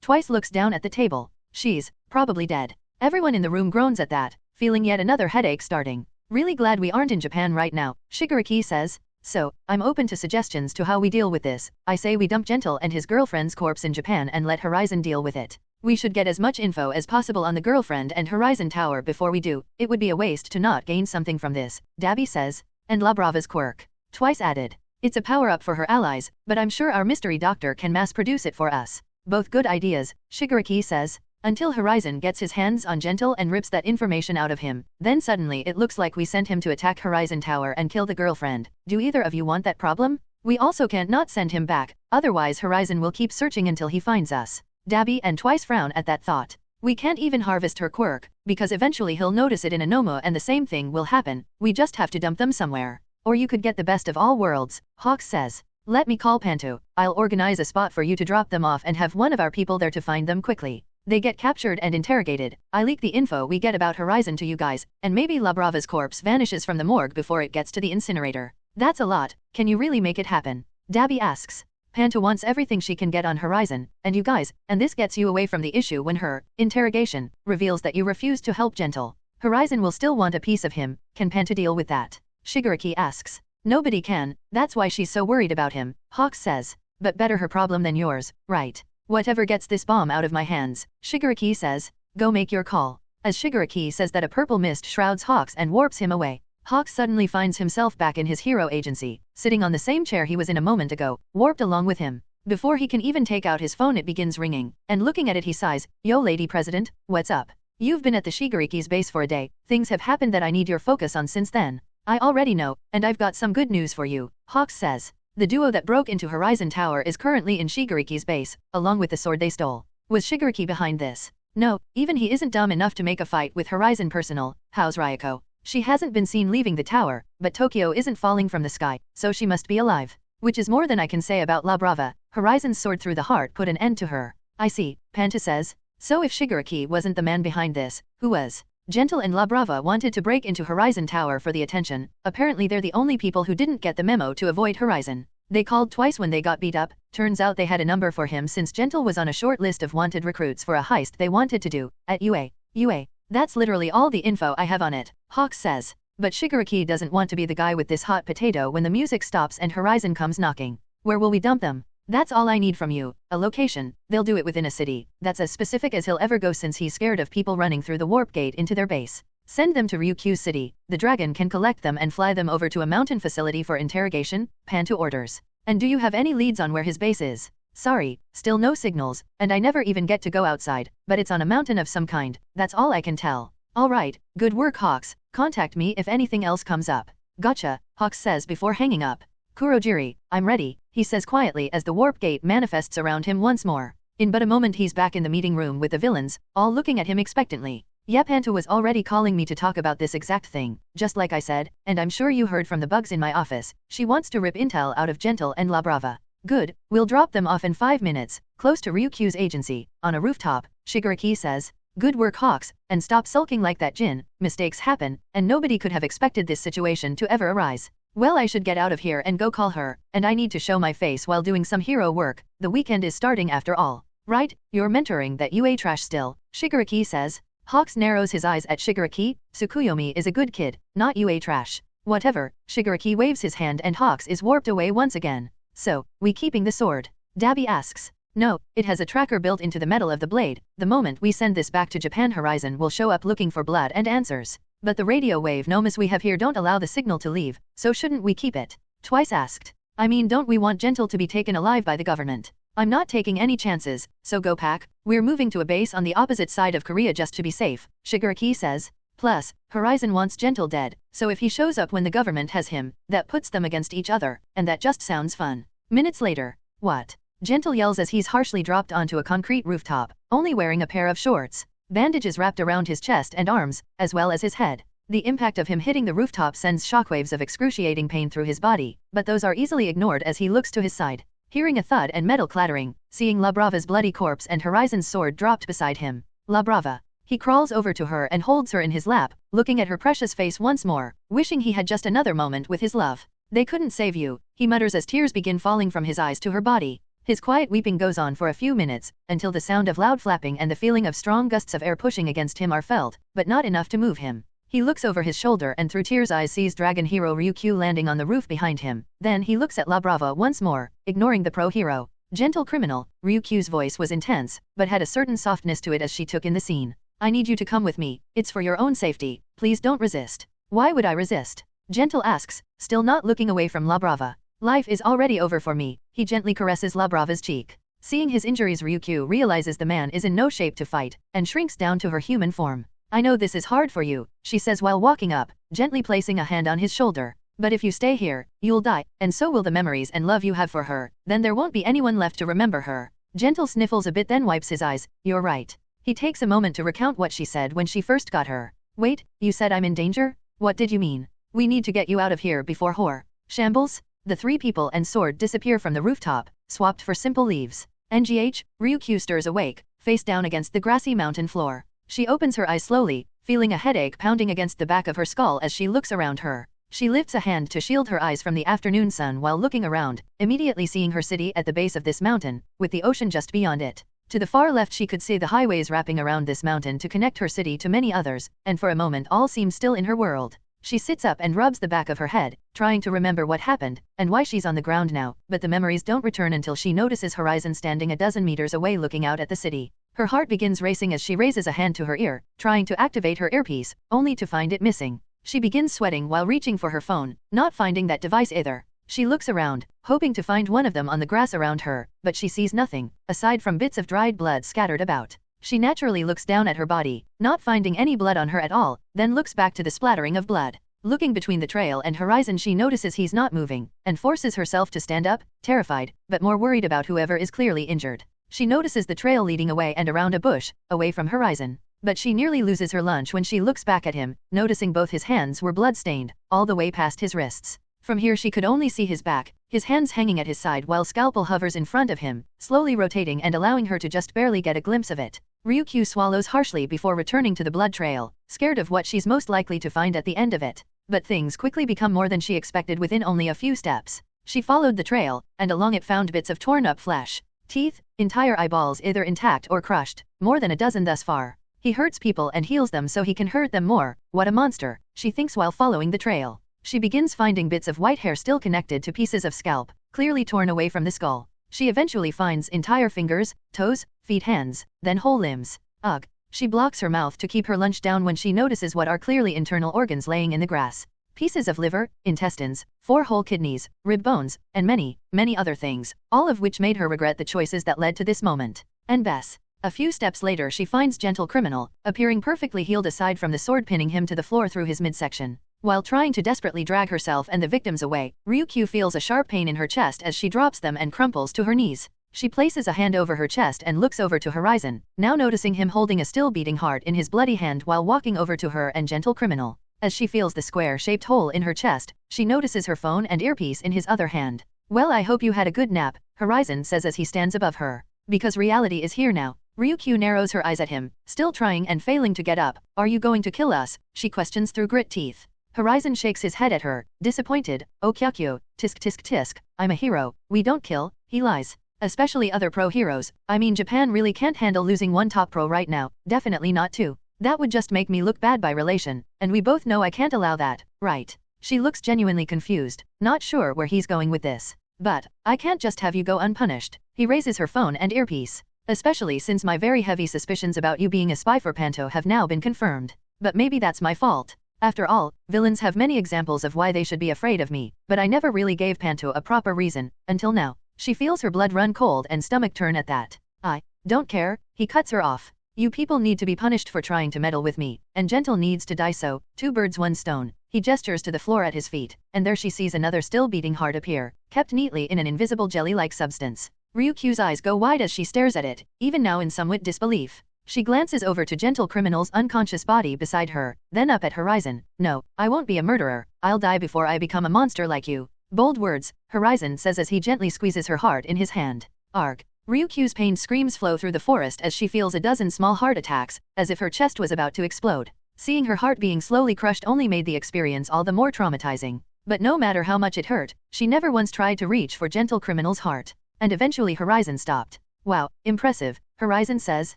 Twice looks down at the table. She's probably dead. Everyone in the room groans at that, feeling yet another headache starting. Really glad we aren't in Japan right now, Shigaraki says. So, I'm open to suggestions to how we deal with this. I say we dump Gentle and his girlfriend's corpse in Japan and let Horizon deal with it. We should get as much info as possible on the girlfriend and Horizon Tower before we do. It would be a waste to not gain something from this, Dabby says. And La Brava's quirk. Twice added. It's a power-up for her allies, but I'm sure our mystery doctor can mass-produce it for us. Both good ideas, Shigaraki says. Until Horizon gets his hands on Gentle and rips that information out of him, then suddenly it looks like we sent him to attack Horizon Tower and kill the girlfriend. Do either of you want that problem? We also can't not send him back, otherwise Horizon will keep searching until he finds us. Dabby and Twice frown at that thought. We can't even harvest her quirk, because eventually he'll notice it in a Nomo and the same thing will happen. We just have to dump them somewhere. Or you could get the best of all worlds, Hawks says. Let me call Panto. I'll organize a spot for you to drop them off and have one of our people there to find them quickly. They get captured and interrogated. I leak the info we get about Horizon to you guys, and maybe La Brava's corpse vanishes from the morgue before it gets to the incinerator. That's a lot. Can you really make it happen? Dabby asks. Panto wants everything she can get on Horizon, and you guys, and this gets you away from the issue when her interrogation reveals that you refuse to help Gentle. Horizon will still want a piece of him. Can Panto deal with that? Shigaraki asks. Nobody can, that's why she's so worried about him, Hawks says. But better her problem than yours, right? Whatever gets this bomb out of my hands, Shigaraki says. Go make your call. As Shigaraki says that, a purple mist shrouds Hawks and warps him away. Hawks suddenly finds himself back in his hero agency, sitting on the same chair he was in a moment ago, warped along with him. Before he can even take out his phone it begins ringing, and looking at it he sighs. Yo, Lady President, what's up? You've been at the Shigariki's base for a day. Things have happened that I need your focus on since then. I already know, and I've got some good news for you, Hawks says. The duo that broke into Horizon Tower is currently in Shigariki's base, along with the sword they stole. Was Shigariki behind this? No, even he isn't dumb enough to make a fight with Horizon personnel. How's Ryoko? She hasn't been seen leaving the tower, but Tokyo isn't falling from the sky, so she must be alive. Which is more than I can say about La Brava. Horizon's sword through the heart put an end to her. I see, Panta says. So if Shigaraki wasn't the man behind this, who was? Gentle and La Brava wanted to break into Horizon Tower for the attention. Apparently they're the only people who didn't get the memo to avoid Horizon. They called twice when they got beat up. Turns out they had a number for him since Gentle was on a short list of wanted recruits for a heist they wanted to do at UA. That's literally all the info I have on it, Hawks says. But Shigaraki doesn't want to be the guy with this hot potato when the music stops and Horizon comes knocking. Where will we dump them? That's all I need from you, a location. They'll do it within a city. That's as specific as he'll ever go since he's scared of people running through the warp gate into their base. Send them to Ryukyu City. The dragon can collect them and fly them over to a mountain facility for interrogation, Pantu orders. And do you have any leads on where his base is? Sorry, still no signals, and I never even get to go outside, but it's on a mountain of some kind. That's all I can tell. Alright, good work Hawks. Contact me if anything else comes up. Gotcha, Hawks says before hanging up. Kurojiri, I'm ready, he says quietly as the warp gate manifests around him once more. In but a moment he's back in the meeting room with the villains, all looking at him expectantly. Yep, Anta was already calling me to talk about this exact thing, just like I said, and I'm sure you heard from the bugs in my office. She wants to rip intel out of Gentle and La Brava. Good, we'll drop them off in 5 minutes, close to Ryukyu's agency, on a rooftop, Shigaraki says. Good work Hawks, and stop sulking like that Jin. Mistakes happen, and nobody could have expected this situation to ever arise. Well, I should get out of here and go call her, and I need to show my face while doing some hero work. The weekend is starting after all. Right, you're mentoring that UA trash still, Shigaraki says. Hawks narrows his eyes at Shigaraki. Tsukuyomi is a good kid, not UA trash. Whatever, Shigaraki waves his hand and Hawks is warped away once again. So, we keeping the sword? Dabi asks. No, it has a tracker built into the metal of the blade. The moment we send this back to Japan, Horizon will show up looking for blood and answers. But the radio wave nomes we have here don't allow the signal to leave, so shouldn't we keep it? Twice asked. I mean, don't we want Gentle to be taken alive by the government? I'm not taking any chances, so go pack. We're moving to a base on the opposite side of Korea just to be safe, Shigaraki says. Plus, Horizon wants Gentle dead, so if he shows up when the government has him, that puts them against each other, and that just sounds fun. Minutes later. What? Gentle yells as he's harshly dropped onto a concrete rooftop, only wearing a pair of shorts. Bandages wrapped around his chest and arms, as well as his head. The impact of him hitting the rooftop sends shockwaves of excruciating pain through his body, but those are easily ignored as he looks to his side. Hearing a thud and metal clattering, seeing La Brava's bloody corpse and Horizon's sword dropped beside him. La Brava. He crawls over to her and holds her in his lap, looking at her precious face once more, wishing he had just another moment with his love. They couldn't save you, he mutters as tears begin falling from his eyes to her body. His quiet weeping goes on for a few minutes, until the sound of loud flapping and the feeling of strong gusts of air pushing against him are felt, but not enough to move him. He looks over his shoulder and through tears' eyes sees Dragon Hero Ryukyu landing on the roof behind him. Then he looks at La Brava once more, ignoring the pro-hero. Gentle criminal, Ryukyu's voice was intense, but had a certain softness to it as she took in the scene. I need you to come with me. It's for your own safety. Please don't resist. Why would I resist? Gentle asks, still not looking away from La Brava. Life is already over for me. He gently caresses La Brava's cheek. Seeing his injuries, Ryukyu realizes the man is in no shape to fight, and shrinks down to her human form. I know this is hard for you, she says while walking up, gently placing a hand on his shoulder. But if you stay here, you'll die, and so will the memories and love you have for her. Then there won't be anyone left to remember her. Gentle sniffles a bit, then wipes his eyes. You're right. He takes a moment to recount what she said when she first got her. Wait, you said I'm in danger? What did you mean? We need to get you out of here before Hor shambles? The three people and sword disappear from the rooftop, swapped for simple leaves. NGH, Ryukyu stirs awake, face down against the grassy mountain floor. She opens her eyes slowly, feeling a headache pounding against the back of her skull as she looks around her. She lifts a hand to shield her eyes from the afternoon sun while looking around, immediately seeing her city at the base of this mountain, with the ocean just beyond it. To the far left she could see the highways wrapping around this mountain to connect her city to many others, and for a moment all seemed still in her world. She sits up and rubs the back of her head, trying to remember what happened, and why she's on the ground now, but the memories don't return until she notices Horizon standing a dozen meters away looking out at the city. Her heart begins racing as she raises a hand to her ear, trying to activate her earpiece, only to find it missing. She begins sweating while reaching for her phone, not finding that device either. She looks around, hoping to find one of them on the grass around her, but she sees nothing, aside from bits of dried blood scattered about. She naturally looks down at her body, not finding any blood on her at all, then looks back to the splattering of blood. Looking between the trail and Horizon, she notices he's not moving, and forces herself to stand up, terrified, but more worried about whoever is clearly injured. She notices the trail leading away and around a bush, away from Horizon. But she nearly loses her lunch when she looks back at him, noticing both his hands were blood-stained, all the way past his wrists. From here she could only see his back, his hands hanging at his side while scalpel hovers in front of him, slowly rotating and allowing her to just barely get a glimpse of it. Ryukyu swallows harshly before returning to the blood trail, scared of what she's most likely to find at the end of it. But things quickly become more than she expected within only a few steps. She followed the trail, and along it found bits of torn-up flesh, teeth, entire eyeballs either intact or crushed, more than a dozen thus far. He hurts people and heals them so he can hurt them more. What a monster, she thinks while following the trail. She begins finding bits of white hair still connected to pieces of scalp, clearly torn away from the skull. She eventually finds entire fingers, toes, feet, hands, then whole limbs. Ugh. She blocks her mouth to keep her lunch down when she notices what are clearly internal organs laying in the grass. Pieces of liver, intestines, 4 whole kidneys, rib bones, and many, many other things, all of which made her regret the choices that led to this moment. And Bess. A few steps later she finds Gentle Criminal, appearing perfectly healed aside from the sword pinning him to the floor through his midsection. While trying to desperately drag herself and the victims away, Ryukyu feels a sharp pain in her chest as she drops them and crumples to her knees. She places a hand over her chest and looks over to Horizon, now noticing him holding a still beating heart in his bloody hand while walking over to her and Gentle Criminal. As she feels the square-shaped hole in her chest, she notices her phone and earpiece in his other hand. Well, I hope you had a good nap, Horizon says as he stands above her. Because reality is here now. Ryukyu narrows her eyes at him, still trying and failing to get up. Are you going to kill us? She questions through grit teeth. Horizon shakes his head at her, disappointed. Oh Kyakyo, tisk tisk tisk, I'm a hero, we don't kill, he lies. Especially other pro heroes. I mean, Japan really can't handle losing one top pro right now, definitely not two. That would just make me look bad by relation, and we both know I can't allow that, right? She looks genuinely confused, not sure where he's going with this. But, I can't just have you go unpunished. He raises her phone and earpiece. Especially since my very heavy suspicions about you being a spy for Panto have now been confirmed. But maybe that's my fault. After all, villains have many examples of why they should be afraid of me, but I never really gave Panto a proper reason, until now. She feels her blood run cold and stomach turn at that. I don't care, he cuts her off. You people need to be punished for trying to meddle with me, and Gentle needs to die so, 2 birds 1 stone. He gestures to the floor at his feet, and there she sees another still beating heart appear, kept neatly in an invisible jelly-like substance. Ryukyu's eyes go wide as she stares at it, even now in somewhat disbelief. She glances over to Gentle Criminal's unconscious body beside her, then up at Horizon. No, I won't be a murderer, I'll die before I become a monster like you. Bold words, Horizon says as he gently squeezes her heart in his hand. Arg. Ryukyu's pain screams flow through the forest as she feels a dozen small heart attacks, as if her chest was about to explode. Seeing her heart being slowly crushed only made the experience all the more traumatizing. But no matter how much it hurt, she never once tried to reach for Gentle Criminal's heart. And eventually Horizon stopped. Wow, impressive, Horizon says.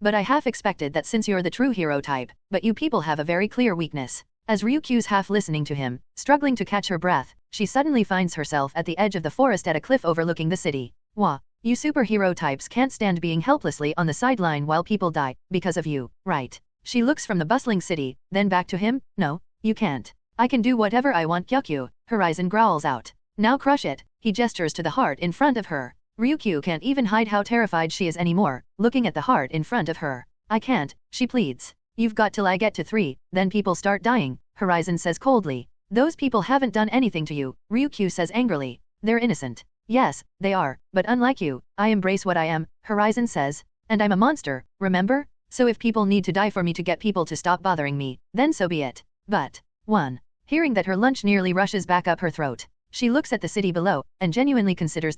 But I half expected that since you're the true hero type, but you people have a very clear weakness. As Ryukyu's half listening to him, struggling to catch her breath, she suddenly finds herself at the edge of the forest at a cliff overlooking the city. Wah. You superhero types can't stand being helplessly on the sideline while people die, because of you, right? She looks from the bustling city, then back to him. No, you can't. I can do whatever I want, Kyakyo, Horizon growls out. Now crush it, he gestures to the heart in front of her. Ryukyu can't even hide how terrified she is anymore, looking at the heart in front of her. I can't, she pleads. You've got till I get to 3, then people start dying, Horizon says coldly. Those people haven't done anything to you, Ryukyu says angrily. They're innocent. Yes, they are, but unlike you, I embrace what I am, Horizon says. And I'm a monster, remember? So if people need to die for me to get people to stop bothering me, then so be it. But, 1. Hearing that her lunch nearly rushes back up her throat. She looks at the city below, and genuinely considers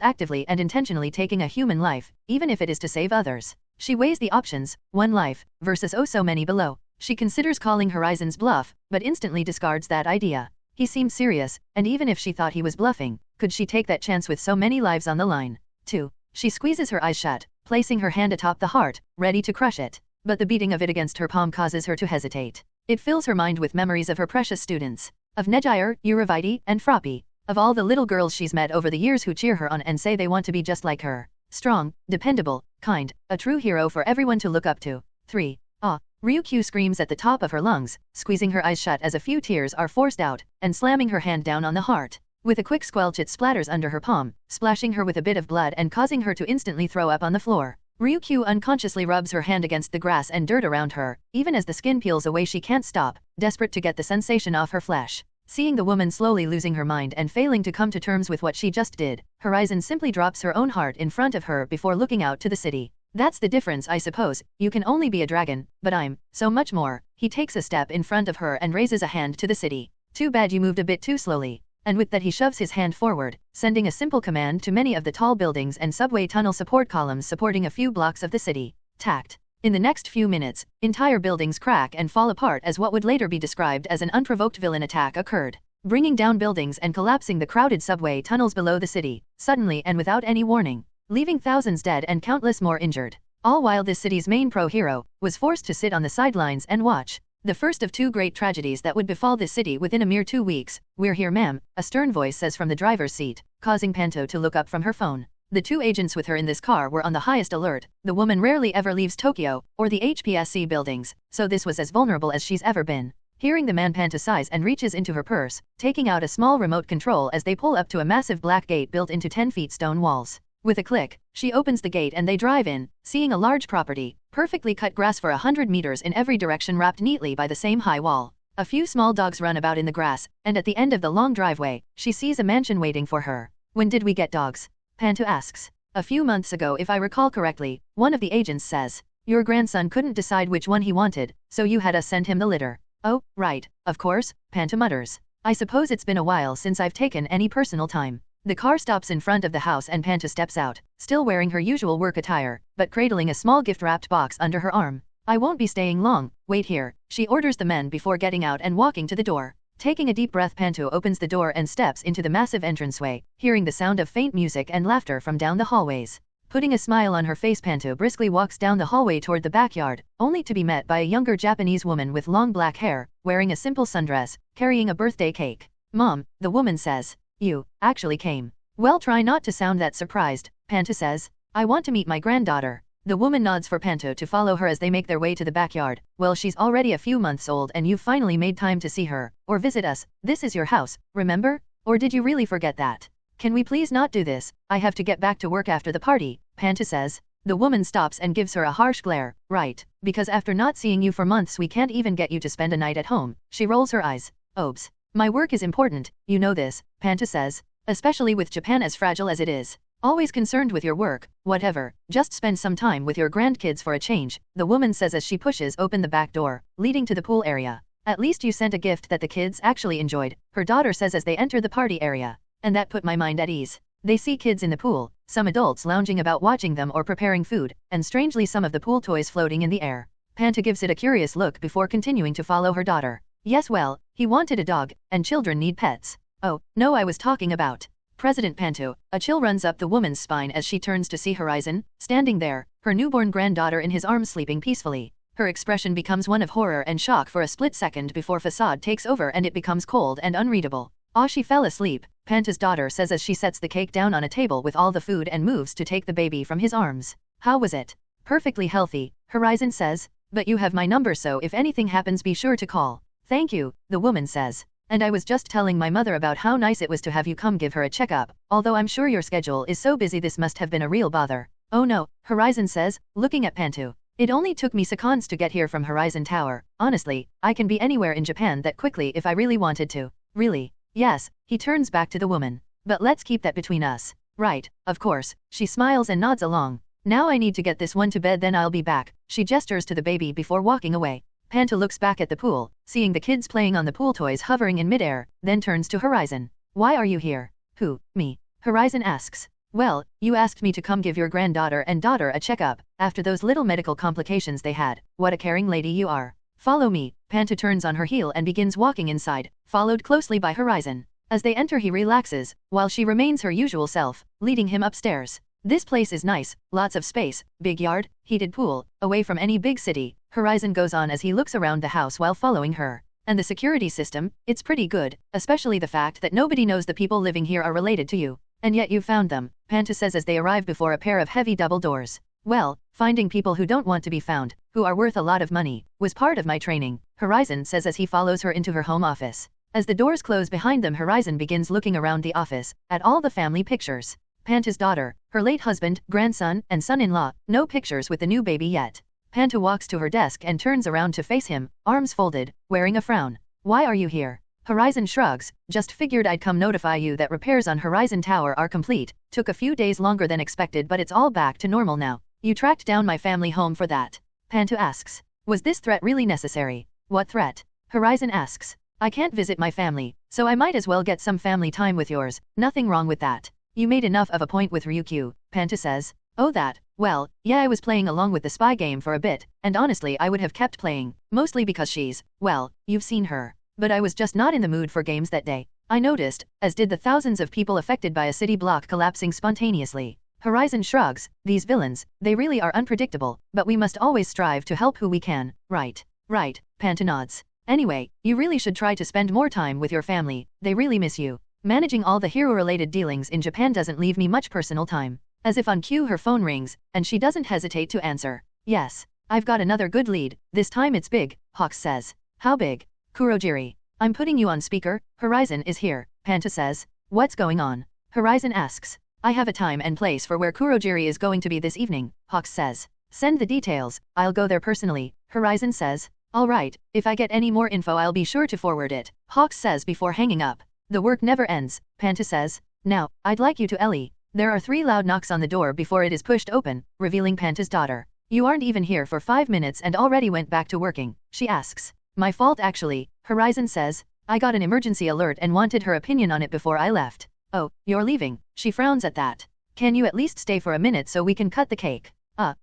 actively and intentionally taking a human life, even if it is to save others. She weighs the options, 1 life, versus oh so many below. She considers calling Horizon's bluff, but instantly discards that idea. He seemed serious, and even if she thought he was bluffing, could she take that chance with so many lives on the line? 2. She squeezes her eyes shut, placing her hand atop the heart, ready to crush it. But the beating of it against her palm causes her to hesitate. It fills her mind with memories of her precious students. Of Nejire, Uravite, and Froppy. Of all the little girls she's met over the years who cheer her on and say they want to be just like her. Strong, dependable, kind, a true hero for everyone to look up to. 3. Ah. Ryukyu screams at the top of her lungs, squeezing her eyes shut as a few tears are forced out, and slamming her hand down on the heart. With a quick squelch it splatters under her palm, splashing her with a bit of blood and causing her to instantly throw up on the floor. Ryukyu unconsciously rubs her hand against the grass and dirt around her. Even as the skin peels away, she can't stop, desperate to get the sensation off her flesh. Seeing the woman slowly losing her mind and failing to come to terms with what she just did, Horizon simply drops her own heart in front of her before looking out to the city. That's the difference, I suppose. You can only be a dragon, but I'm so much more. He takes a step in front of her and raises a hand to the city. Too bad you moved a bit too slowly. And with that he shoves his hand forward, sending a simple command to many of the tall buildings and subway tunnel support columns supporting a few blocks of the city. Tact. In the next few minutes, entire buildings crack and fall apart as what would later be described as an unprovoked villain attack occurred, bringing down buildings and collapsing the crowded subway tunnels below the city, suddenly and without any warning, leaving thousands dead and countless more injured. All while this city's main pro-hero was forced to sit on the sidelines and watch. The first of two great tragedies that would befall this city within a mere 2 weeks. We're here, ma'am, a stern voice says from the driver's seat, causing Panto to look up from her phone. The 2 agents with her in this car were on the highest alert. The woman rarely ever leaves Tokyo, or the HPSC buildings, so this was as vulnerable as she's ever been. Hearing the man, Panto sighs and reaches into her purse, taking out a small remote control as they pull up to a massive black gate built into 10 feet stone walls. With a click, she opens the gate and they drive in, seeing a large property, perfectly cut grass for 100 meters in every direction wrapped neatly by the same high wall. A few small dogs run about in the grass, and at the end of the long driveway, she sees a mansion waiting for her. When did we get dogs? Panto asks. A few months ago, if I recall correctly, one of the agents says. Your grandson couldn't decide which one he wanted, so you had us send him the litter. Oh, right, of course, Panto mutters. I suppose it's been a while since I've taken any personal time. The car stops in front of the house and Panto steps out, still wearing her usual work attire, but cradling a small gift-wrapped box under her arm. I won't be staying long, wait here, she orders the men before getting out and walking to the door. Taking a deep breath, Panto opens the door and steps into the massive entranceway, hearing the sound of faint music and laughter from down the hallways. Putting a smile on her face, Panto briskly walks down the hallway toward the backyard, only to be met by a younger Japanese woman with long black hair, wearing a simple sundress, carrying a birthday cake. Mom, the woman says. You actually came. Well, try not to sound that surprised, Panto says. I want to meet my granddaughter. The woman nods for Panto to follow her as they make their way to the backyard. Well, she's already a few months old and you've finally made time to see her, or visit us. This is your house, remember? Or did you really forget that? Can we please not do this? I have to get back to work after the party, Panto says. The woman stops and gives her a harsh glare. Right, because after not seeing you for months we can't even get you to spend a night at home. She rolls her eyes. Oops. My work is important, you know this, Panto says. Especially with Japan as fragile as it is. Always concerned with your work, whatever, just spend some time with your grandkids for a change, the woman says as she pushes open the back door, leading to the pool area. At least you sent a gift that the kids actually enjoyed, her daughter says as they enter the party area. And that put my mind at ease. They see kids in the pool, some adults lounging about watching them or preparing food, and strangely some of the pool toys floating in the air. Panto gives it a curious look before continuing to follow her daughter. Yes, well, he wanted a dog, and children need pets. Oh, no, I was talking about President Panto. A chill runs up the woman's spine as she turns to see Horizon, standing there, her newborn granddaughter in his arms sleeping peacefully. Her expression becomes one of horror and shock for a split second before facade takes over and it becomes cold and unreadable. Ah, she fell asleep, Panto's daughter says as she sets the cake down on a table with all the food and moves to take the baby from his arms. How was it? Perfectly healthy, Horizon says. But you have my number, so if anything happens be sure to call. Thank you, the woman says. And I was just telling my mother about how nice it was to have you come give her a checkup, although I'm sure your schedule is so busy this must have been a real bother. Oh no, Horizon says, looking at Panto. It only took me seconds to get here from Horizon Tower. Honestly, I can be anywhere in Japan that quickly if I really wanted to. Really? Yes, he turns back to the woman. But let's keep that between us. Right, of course, she smiles and nods along. Now I need to get this one to bed, then I'll be back. She gestures to the baby before walking away. Panto looks back at the pool, seeing the kids playing on the pool toys hovering in midair, then turns to Horizon. Why are you here? Who, me? Horizon asks. Well, you asked me to come give your granddaughter and daughter a checkup, after those little medical complications they had. What a caring lady you are. Follow me. Panto turns on her heel and begins walking inside, followed closely by Horizon. As they enter he relaxes, while she remains her usual self, leading him upstairs. This place is nice, lots of space, big yard, heated pool, away from any big city, Horizon goes on as he looks around the house while following her. And the security system, it's pretty good, especially the fact that nobody knows the people living here are related to you. And yet you found them, Panto says as they arrive before a pair of heavy double doors. Well, finding people who don't want to be found, who are worth a lot of money, was part of my training, Horizon says as he follows her into her home office. As the doors close behind them, Horizon begins looking around the office, at all the family pictures. Panta's daughter, her late husband, grandson, and son-in-law, no pictures with the new baby yet. Panta walks to her desk and turns around to face him, arms folded, wearing a frown. Why are you here? Horizon shrugs, just figured I'd come notify you that repairs on Horizon Tower are complete, took a few days longer than expected but it's all back to normal now. You tracked down my family home for that? Panta asks. Was this threat really necessary? What threat? Horizon asks. I can't visit my family, so I might as well get some family time with yours, nothing wrong with that. You made enough of a point with Ryukyu, Panta says. Oh that, well, yeah I was playing along with the spy game for a bit, and honestly I would have kept playing, mostly because she's, well, you've seen her. But I was just not in the mood for games that day. I noticed, as did the thousands of people affected by a city block collapsing spontaneously. Horizon shrugs, these villains, they really are unpredictable, but we must always strive to help who we can, right? Right, Panta nods. Anyway, you really should try to spend more time with your family, they really miss you. Managing all the hero-related dealings in Japan doesn't leave me much personal time. As if on cue her phone rings, and she doesn't hesitate to answer. Yes, I've got another good lead, this time it's big, Hawks says. How big? Kurojiri. I'm putting you on speaker, Horizon is here, Panta says. What's going on? Horizon asks. I have a time and place for where Kurojiri is going to be this evening, Hawks says. Send the details, I'll go there personally, Horizon says. Alright, if I get any more info I'll be sure to forward it, Hawks says before hanging up. The work never ends, Panta says. Now, I'd like you to Ellie. There are 3 loud knocks on the door before it is pushed open, revealing Panta's daughter. You aren't even here for 5 minutes and already went back to working, she asks. My fault actually, Horizon says. I got an emergency alert and wanted her opinion on it before I left. Oh, you're leaving, she frowns at that. Can you at least stay for a minute so we can cut the cake?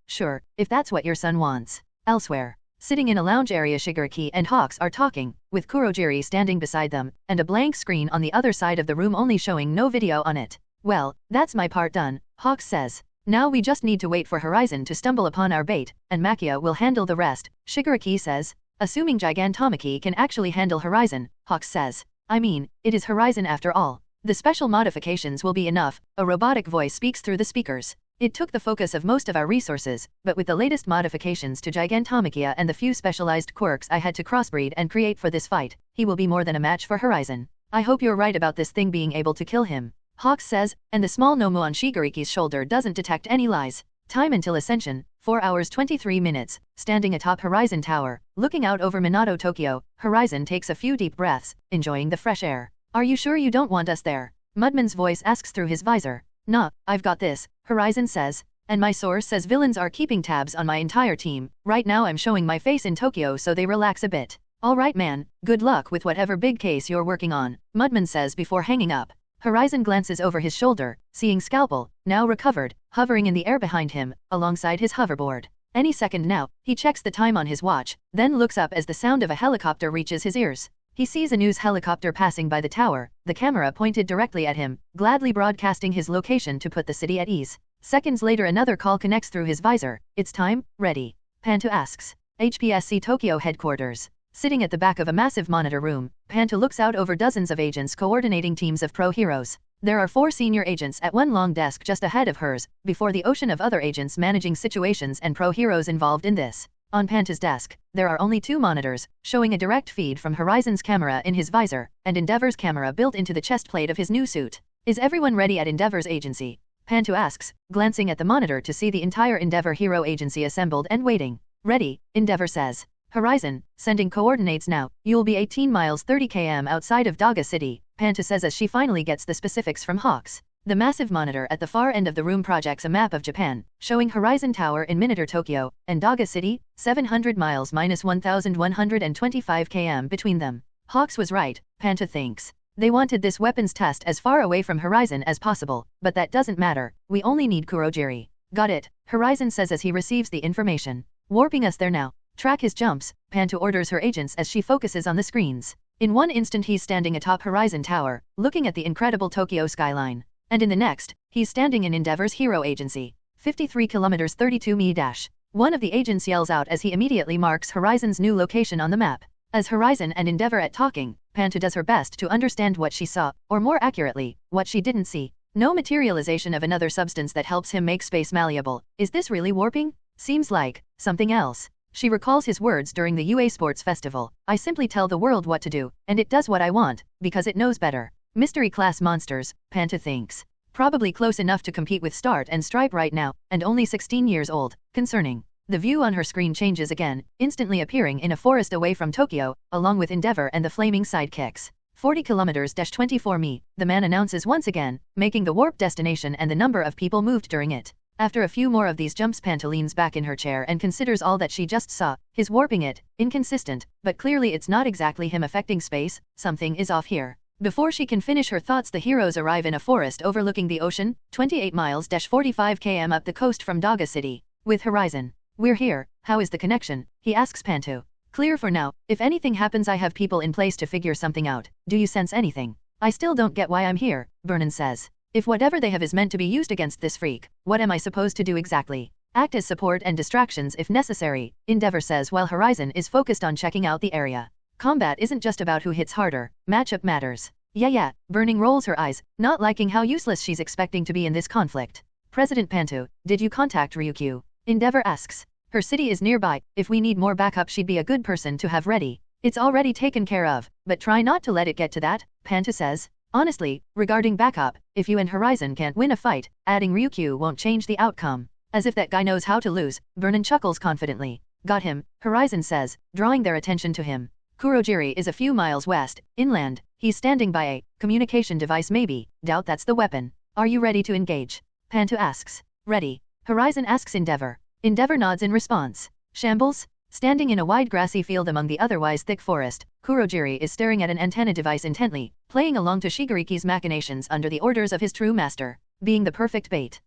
Sure, if that's what your son wants. Elsewhere. Sitting in a lounge area Shigaraki and Hawks are talking, with Kurojiri standing beside them, and a blank screen on the other side of the room only showing no video on it. Well, that's my part done, Hawks says. Now we just need to wait for Horizon to stumble upon our bait, and Makia will handle the rest, Shigaraki says. Assuming Gigantomachy can actually handle Horizon, Hawks says. I mean, it is Horizon after all. The special modifications will be enough, a robotic voice speaks through the speakers. It took the focus of most of our resources, but with the latest modifications to Gigantomachia and the few specialized quirks I had to crossbreed and create for this fight, he will be more than a match for Horizon. I hope you're right about this thing being able to kill him. Hawks says, and the small Nomu on Shigaraki's shoulder doesn't detect any lies. Time until ascension, 4 hours 23 minutes, standing atop Horizon Tower, looking out over Minato Tokyo, Horizon takes a few deep breaths, enjoying the fresh air. Are you sure you don't want us there? Mudman's voice asks through his visor. Nah, I've got this, Horizon says. And my source says villains are keeping tabs on my entire team. Right now I'm showing my face in Tokyo so they relax a bit. Alright man, good luck with whatever big case you're working on, Mudman says before hanging up. Horizon glances over his shoulder, seeing Scalpel, now recovered, hovering in the air behind him, alongside his hoverboard. Any second now, he checks the time on his watch, then looks up as the sound of a helicopter reaches his ears. He sees a news helicopter passing by the tower, the camera pointed directly at him, gladly broadcasting his location to put the city at ease. Seconds later another call connects through his visor. It's time, ready? Panta asks. HPSC Tokyo headquarters. Sitting at the back of a massive monitor room, Panta looks out over dozens of agents coordinating teams of pro-heroes. There are 4 senior agents at one long desk just ahead of hers, before the ocean of other agents managing situations and pro-heroes involved in this. On Panta's desk, there are only 2 monitors, showing a direct feed from Horizon's camera in his visor, and Endeavor's camera built into the chest plate of his new suit. Is everyone ready at Endeavor's agency? Panta asks, glancing at the monitor to see the entire Endeavor hero agency assembled and waiting. Ready, Endeavor says. Horizon, sending coordinates now. You'll be 18 miles 30 km outside of Daga City, Panta says as she finally gets the specifics from Hawks. The massive monitor at the far end of the room projects a map of Japan, showing Horizon Tower in miniature Tokyo, and Daga City, 700 miles minus 1,125 km between them. Hawks was right, Panta thinks. They wanted this weapons test as far away from Horizon as possible, but that doesn't matter, we only need Kurojiri. Got it, Horizon says as he receives the information. Warping us there now. Track his jumps, Panta orders her agents as she focuses on the screens. In one instant he's standing atop Horizon Tower, looking at the incredible Tokyo skyline. And in the next, he's standing in Endeavor's hero agency. 53 kilometers 32 mi dash. One of the agents yells out as he immediately marks Horizon's new location on the map. As Horizon and Endeavor at talking, Panta does her best to understand what she saw, or more accurately, what she didn't see. No materialization of another substance that helps him make space malleable. Is this really warping? Seems like something else. She recalls his words during the UA Sports Festival. I simply tell the world what to do, and it does what I want, because it knows better. Mystery class monsters, Panta thinks. Probably close enough to compete with Start and Stripe right now, and only 16 years old. Concerning. The view on her screen changes again, instantly appearing in a forest away from Tokyo, along with Endeavor and the flaming sidekicks. 40 kilometers-24 mi, the man announces once again, making the warp destination and the number of people moved during it. After a few more of these jumps, Panta leans back in her chair and considers all that she just saw. His warping it, inconsistent, but clearly it's not exactly him affecting space, something is off here. Before she can finish her thoughts, the heroes arrive in a forest overlooking the ocean, 28 miles-45 km up the coast from Daga City. With Horizon. We're here, how is the connection? He asks Pantu. Clear for now, if anything happens I have people in place to figure something out. Do you sense anything? I still don't get why I'm here, Vernon says. If whatever they have is meant to be used against this freak, what am I supposed to do exactly? Act as support and distractions if necessary, Endeavor says while Horizon is focused on checking out the area. Combat isn't just about who hits harder, matchup matters. Yeah, Burning rolls her eyes, not liking how useless she's expecting to be in this conflict. President Pantu, did you contact Ryukyu? Endeavor asks. Her city is nearby, if we need more backup she'd be a good person to have ready. It's already taken care of, but try not to let it get to that, Pantu says. Honestly, regarding backup, if you and Horizon can't win a fight, adding Ryukyu won't change the outcome. As if that guy knows how to lose, Vernon chuckles confidently. Got him, Horizon says, drawing their attention to him. Kurojiri is a few miles west, inland. He's standing by a communication device maybe, doubt that's the weapon. Are you ready to engage? Pantu asks. Ready. Horizon asks Endeavor. Endeavor nods in response. Shambles? Standing in a wide grassy field among the otherwise thick forest, Kurojiri is staring at an antenna device intently, playing along to Shigeriki's machinations under the orders of his true master. Being the perfect bait.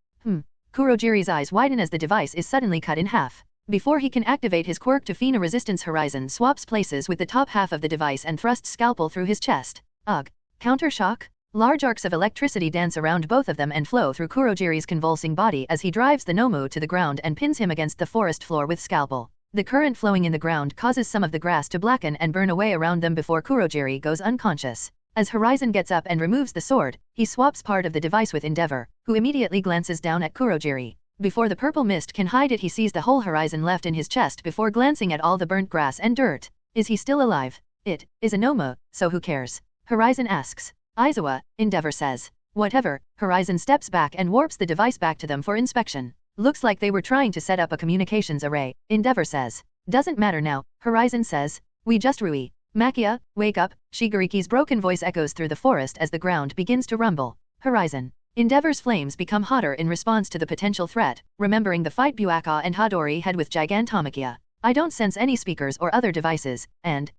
Kurojiri's eyes widen as the device is suddenly cut in half. Before he can activate his quirk to feign a resistance, Horizon swaps places with the top half of the device and thrusts scalpel through his chest. Ugh. Counter shock? Large arcs of electricity dance around both of them and flow through Kurojiri's convulsing body as he drives the Nomu to the ground and pins him against the forest floor with scalpel. The current flowing in the ground causes some of the grass to blacken and burn away around them before Kurojiri goes unconscious. As Horizon gets up and removes the sword, he swaps part of the device with Endeavor, who immediately glances down at Kurojiri. Before the purple mist can hide it, he sees the whole Horizon left in his chest before glancing at all the burnt grass and dirt. Is he still alive? It is a Nomu, so who cares? Horizon asks. Aizawa, Endeavor says. Whatever. Horizon steps back and warps the device back to them for inspection. Looks like they were trying to set up a communications array, Endeavor says. Doesn't matter now, Horizon says. We just Rui. Makia, wake up. Shigeriki's broken voice echoes through the forest as the ground begins to rumble. Horizon. Endeavor's flames become hotter in response to the potential threat, remembering the fight Buaka and Hadori had with Gigantomakia. I don't sense any speakers or other devices, and,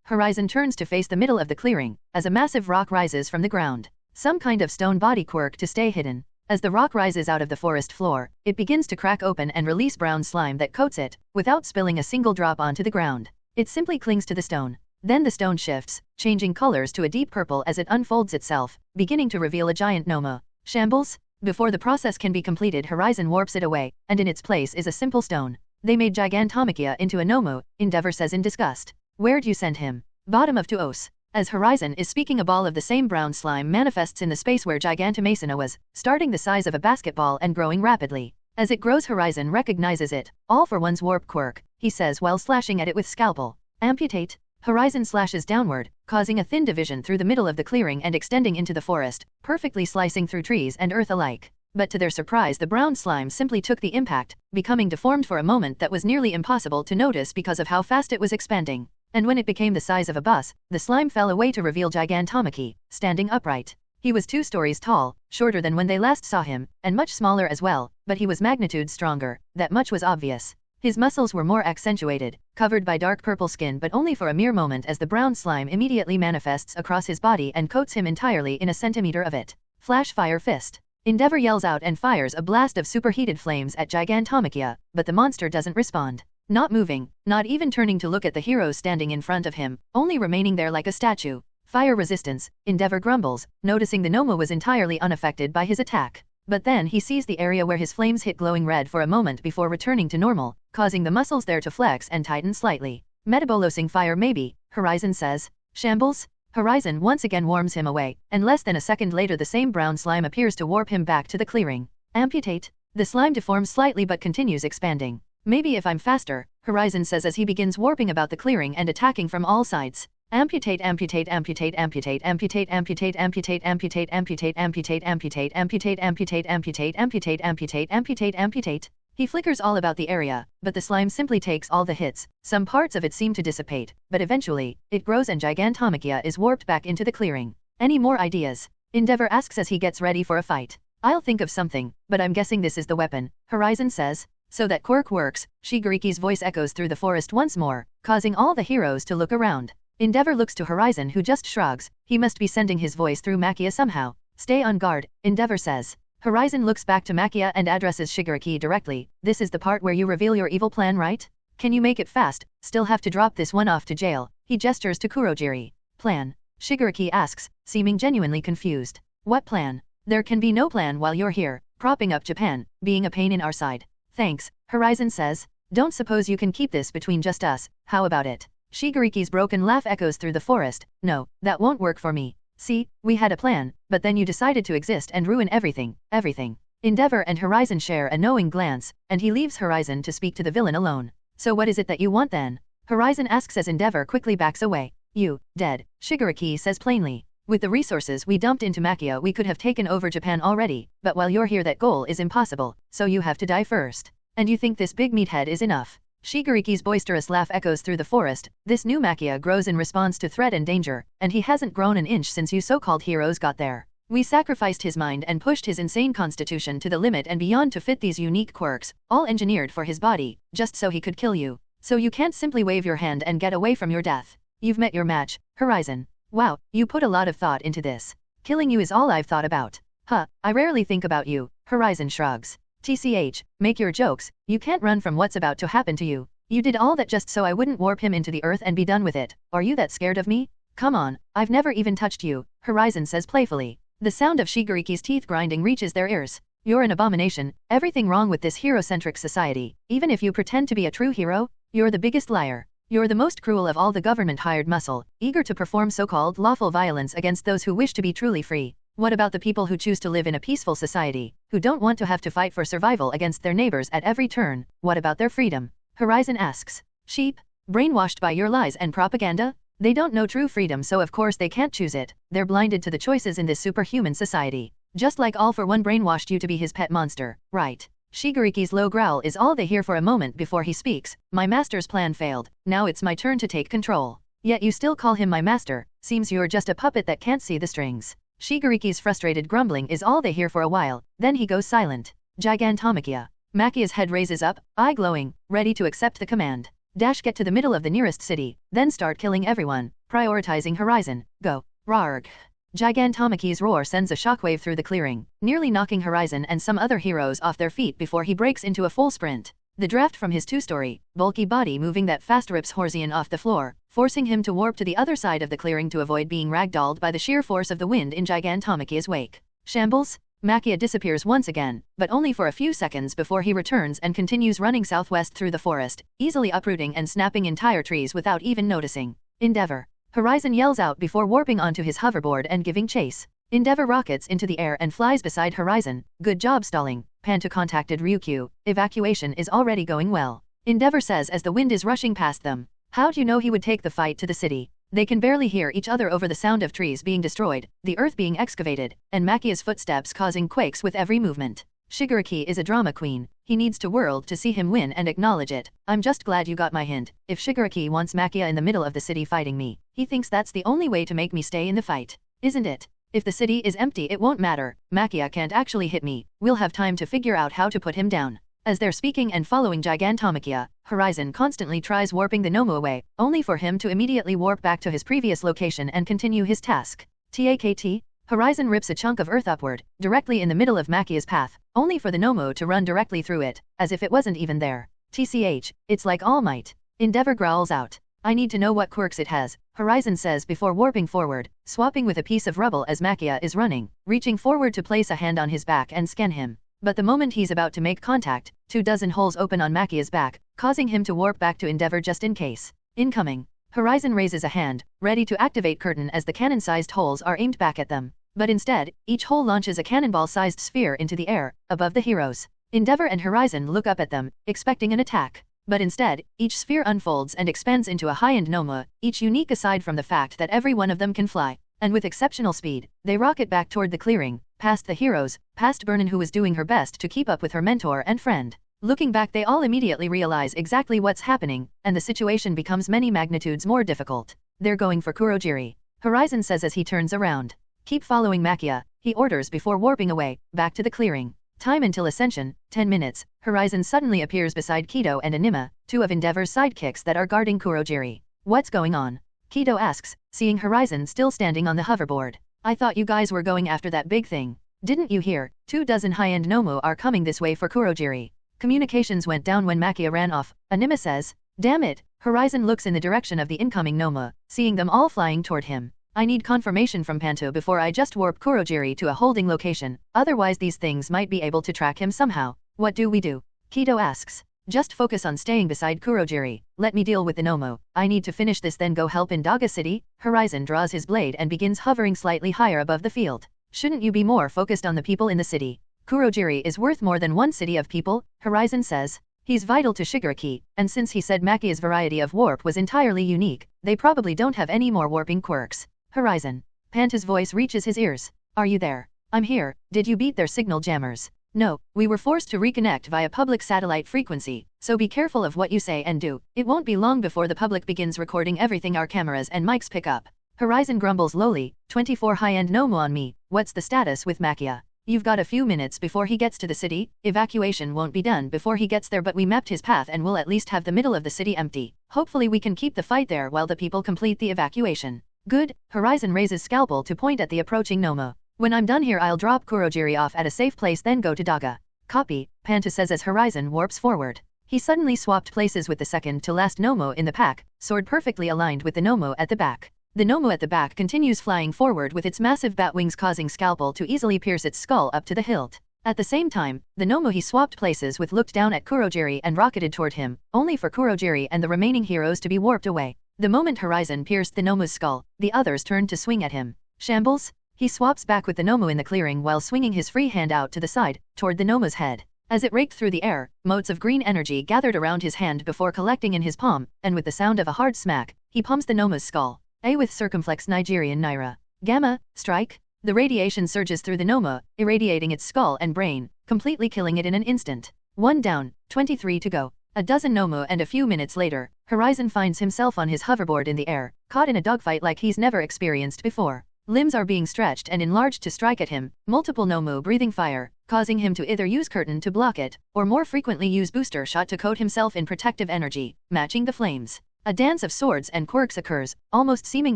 Horizon turns to face the middle of the clearing, as a massive rock rises from the ground. Some kind of stone body quirk to stay hidden. As the rock rises out of the forest floor, it begins to crack open and release brown slime that coats it, without spilling a single drop onto the ground. It simply clings to the stone. Then the stone shifts, changing colors to a deep purple as it unfolds itself, beginning to reveal a giant Nomu. Shambles? Before the process can be completed, Horizon warps it away, and in its place is a simple stone. They made Gigantomakia into a Nomu, Endeavor says in disgust. Where'd you send him? Bottom of Tuos. As Horizon is speaking, a ball of the same brown slime manifests in the space where Gigantomasina was, starting the size of a basketball and growing rapidly. As it grows, Horizon recognizes it, all for one's warp quirk, he says while slashing at it with scalpel. Amputate? Horizon slashes downward, causing a thin division through the middle of the clearing and extending into the forest, perfectly slicing through trees and earth alike. But to their surprise, the brown slime simply took the impact, becoming deformed for a moment that was nearly impossible to notice because of how fast it was expanding. And when it became the size of a bus, the slime fell away to reveal Gigantomaki, standing upright. He was 2 stories tall, shorter than when they last saw him, and much smaller as well, but he was magnitude stronger, that much was obvious. His muscles were more accentuated, covered by dark purple skin, but only for a mere moment, as the brown slime immediately manifests across his body and coats him entirely in a centimeter of it. Flash fire fist. Endeavor yells out and fires a blast of superheated flames at Gigantomakia, but the monster doesn't respond. Not moving, not even turning to look at the heroes standing in front of him, only remaining there like a statue. Fire resistance, Endeavor grumbles, noticing the Nomu was entirely unaffected by his attack. But then he sees the area where his flames hit glowing red for a moment before returning to normal, causing the muscles there to flex and tighten slightly. Metabolosing fire maybe, Horizon says. Shambles? Horizon once again warms him away, and less than a second later the same brown slime appears to warp him back to the clearing. Amputate? The slime deforms slightly but continues expanding. Maybe if I'm faster, Horizon says as he begins warping about the clearing and attacking from all sides. Amputate, amputate, amputate, amputate, amputate, amputate, amputate, amputate, amputate, amputate, amputate, amputate, amputate, amputate, amputate, amputate, amputate, amputate. He flickers all about the area, but the slime simply takes all the hits. Some parts of it seem to dissipate, but eventually, it grows and Gigantomachia is warped back into the clearing. Any more ideas? Endeavor asks as he gets ready for a fight. I'll think of something, but I'm guessing this is the weapon, Horizon says. So that quirk works, Shigeriki's voice echoes through the forest once more, causing all the heroes to look around. Endeavor looks to Horizon who just shrugs. He must be sending his voice through Machia somehow. Stay on guard, Endeavor says. Horizon looks back to Machia and addresses Shigeriki directly. This is the part where you reveal your evil plan, right? Can you make it fast? Still have to drop this one off to jail. He gestures to Kurojiri. Plan? Shigeriki asks, seeming genuinely confused. What plan? There can be no plan while you're here, propping up Japan, being a pain in our side. Thanks, Horizon says. Don't suppose you can keep this between just us, how about it? Shigeriki's broken laugh echoes through the forest. No, that won't work for me. See, we had a plan, but then you decided to exist and ruin everything, everything. Endeavor and Horizon share a knowing glance, and he leaves Horizon to speak to the villain alone. So what is it that you want then? Horizon asks as Endeavor quickly backs away. You, dead, Shigeriki says plainly. With the resources we dumped into Machia we could have taken over Japan already, but while you're here that goal is impossible, so you have to die first. And you think this big meathead is enough? Shigeriki's boisterous laugh echoes through the forest. This new Machia grows in response to threat and danger, and he hasn't grown an inch since you so-called heroes got there. We sacrificed his mind and pushed his insane constitution to the limit and beyond to fit these unique quirks, all engineered for his body, just so he could kill you. So you can't simply wave your hand and get away from your death. You've met your match, Horizon. Wow, you put a lot of thought into this. Killing you is all I've thought about. I rarely think about you, Horizon shrugs. TCH, make your jokes, you can't run from what's about to happen to you. You did all that just so I wouldn't warp him into the earth and be done with it. Are you that scared of me? Come on, I've never even touched you, Horizon says playfully. The sound of Shigeriki's teeth grinding reaches their ears. You're an abomination, everything wrong with this hero-centric society. Even if you pretend to be a true hero, you're the biggest liar. You're the most cruel of all the government-hired muscle, eager to perform so-called lawful violence against those who wish to be truly free. What about the people who choose to live in a peaceful society, who don't want to have to fight for survival against their neighbors at every turn? What about their freedom? Horizon asks. Sheep? Brainwashed by your lies and propaganda? They don't know true freedom, so of course they can't choose it. They're blinded to the choices in this superhuman society. Just like All for One brainwashed you to be his pet monster, right? Shigeriki's low growl is all they hear for a moment before he speaks. My master's plan failed. Now it's my turn to take control. Yet you still call him my master. Seems you're just a puppet that can't see the strings. Shigeriki's frustrated grumbling is all they hear for a while, then he goes silent. Gigantomachia. Machia's head raises up, eye glowing, ready to accept the command. Get to the middle of the nearest city, then start killing everyone, prioritizing Horizon. Go. Rarg. Gigantomachia's roar sends a shockwave through the clearing, nearly knocking Horizon and some other heroes off their feet before he breaks into a full sprint. The draft from his two-story, bulky body moving that fast rips Horzian off the floor, forcing him to warp to the other side of the clearing to avoid being ragdolled by the sheer force of the wind in Gigantomachia's wake. Shambles? Machia disappears once again, but only for a few seconds before he returns and continues running southwest through the forest, easily uprooting and snapping entire trees without even noticing. Endeavor. Horizon yells out before warping onto his hoverboard and giving chase. Endeavor rockets into the air and flies beside Horizon. Good job stalling. Panto contacted Ryukyu. Evacuation is already going well. Endeavor says as the wind is rushing past them. How'd you know he would take the fight to the city? They can barely hear each other over the sound of trees being destroyed, the earth being excavated, and Machia's footsteps causing quakes with every movement. Shigeriki is a drama queen. He needs to world to see him win and acknowledge it. I'm just glad you got my hint. If Shigeriki wants Machia in the middle of the city fighting me, he thinks that's the only way to make me stay in the fight. Isn't it? If the city is empty it won't matter. Machia can't actually hit me. We'll have time to figure out how to put him down. As they're speaking and following Gigantomachia, Horizon constantly tries warping the Nomu away, only for him to immediately warp back to his previous location and continue his task. TAKT? Horizon rips a chunk of earth upward, directly in the middle of Machia's path, only for the Nomu to run directly through it, as if it wasn't even there. TCH, it's like All Might. Endeavor growls out. I need to know what quirks it has, Horizon says before warping forward, swapping with a piece of rubble as Machia is running, reaching forward to place a hand on his back and scan him. But the moment he's about to make contact, 24 holes open on Machia's back, causing him to warp back to Endeavor just in case. Incoming. Horizon raises a hand, ready to activate Curtain as the cannon-sized holes are aimed back at them. But instead, each hole launches a cannonball-sized sphere into the air, above the heroes. Endeavor and Horizon look up at them, expecting an attack. But instead, each sphere unfolds and expands into a high-end Nomo, each unique aside from the fact that every one of them can fly. And with exceptional speed, they rocket back toward the clearing, past the heroes, past Vernon who was doing her best to keep up with her mentor and friend. Looking back, they all immediately realize exactly what's happening, and the situation becomes many magnitudes more difficult. They're going for Kurogiri. Horizon says as he turns around. Keep following Makia, he orders before warping away, back to the clearing. Time until ascension, 10 minutes. Horizon suddenly appears beside Kido and Anima, two of Endeavor's sidekicks that are guarding Kurogiri. What's going on? Kido asks, seeing Horizon still standing on the hoverboard. I thought you guys were going after that big thing. Didn't you hear? 24 high-end Nomu are coming this way for Kurogiri. Communications went down when Makia ran off, Anima says. Damn it! Horizon looks in the direction of the incoming Nomu, seeing them all flying toward him. I need confirmation from Panto before I just warp Kurogiri to a holding location, otherwise these things might be able to track him somehow. What do we do? Kido asks. Just focus on staying beside Kurogiri, let me deal with the Nomu. I need to finish this then go help in Daga City. Horizon draws his blade and begins hovering slightly higher above the field. Shouldn't you be more focused on the people in the city? Kurogiri is worth more than one city of people, Horizon says. He's vital to Shigaraki, and since he said Makia's variety of warp was entirely unique, they probably don't have any more warping quirks. Horizon. Panta's voice reaches his ears. Are you there? I'm here. Did you beat their signal jammers? No, we were forced to reconnect via public satellite frequency, so be careful of what you say and do. It won't be long before the public begins recording everything our cameras and mics pick up. Horizon grumbles lowly, 24 high-end Nomu on me, what's the status with Makia? You've got a few minutes before he gets to the city, evacuation won't be done before he gets there but we mapped his path and will at least have the middle of the city empty. Hopefully we can keep the fight there while the people complete the evacuation. Good, Horizon raises scalpel to point at the approaching Nomu. When I'm done here I'll drop Kurogiri off at a safe place then go to Daga. Copy, Panta says as Horizon warps forward. He suddenly swapped places with the second to last Nomu in the pack, sword perfectly aligned with the Nomu at the back. The Nomu at the back continues flying forward with its massive bat wings causing scalpel to easily pierce its skull up to the hilt. At the same time, the Nomu he swapped places with looked down at Kurogiri and rocketed toward him, only for Kurogiri and the remaining heroes to be warped away. The moment Horizon pierced the Nomu's skull, the others turned to swing at him. Shambles? He swaps back with the Nomu in the clearing while swinging his free hand out to the side, toward the Nomu's head. As it raked through the air, motes of green energy gathered around his hand before collecting in his palm, and with the sound of a hard smack, he pumps the Nomu's skull. A with circumflex Nigerian Naira. Gamma, strike. The radiation surges through the Nomu, irradiating its skull and brain, completely killing it in an instant. 1 down, 23 to go. A dozen Nomu and a few minutes later, Horizon finds himself on his hoverboard in the air, caught in a dogfight like he's never experienced before. Limbs are being stretched and enlarged to strike at him, multiple Nomu breathing fire, causing him to either use curtain to block it, or more frequently use booster shot to coat himself in protective energy, matching the flames. A dance of swords and quirks occurs, almost seeming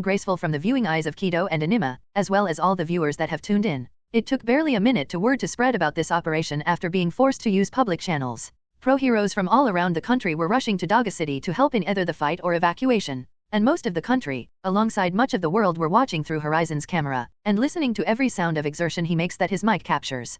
graceful from the viewing eyes of Kido and Anima, as well as all the viewers that have tuned in. It took barely a minute to word to spread about this operation after being forced to use public channels. Pro heroes from all around the country were rushing to Daga City to help in either the fight or evacuation. And most of the country, alongside much of the world, were watching through Horizon's camera, and listening to every sound of exertion he makes that his mic captures.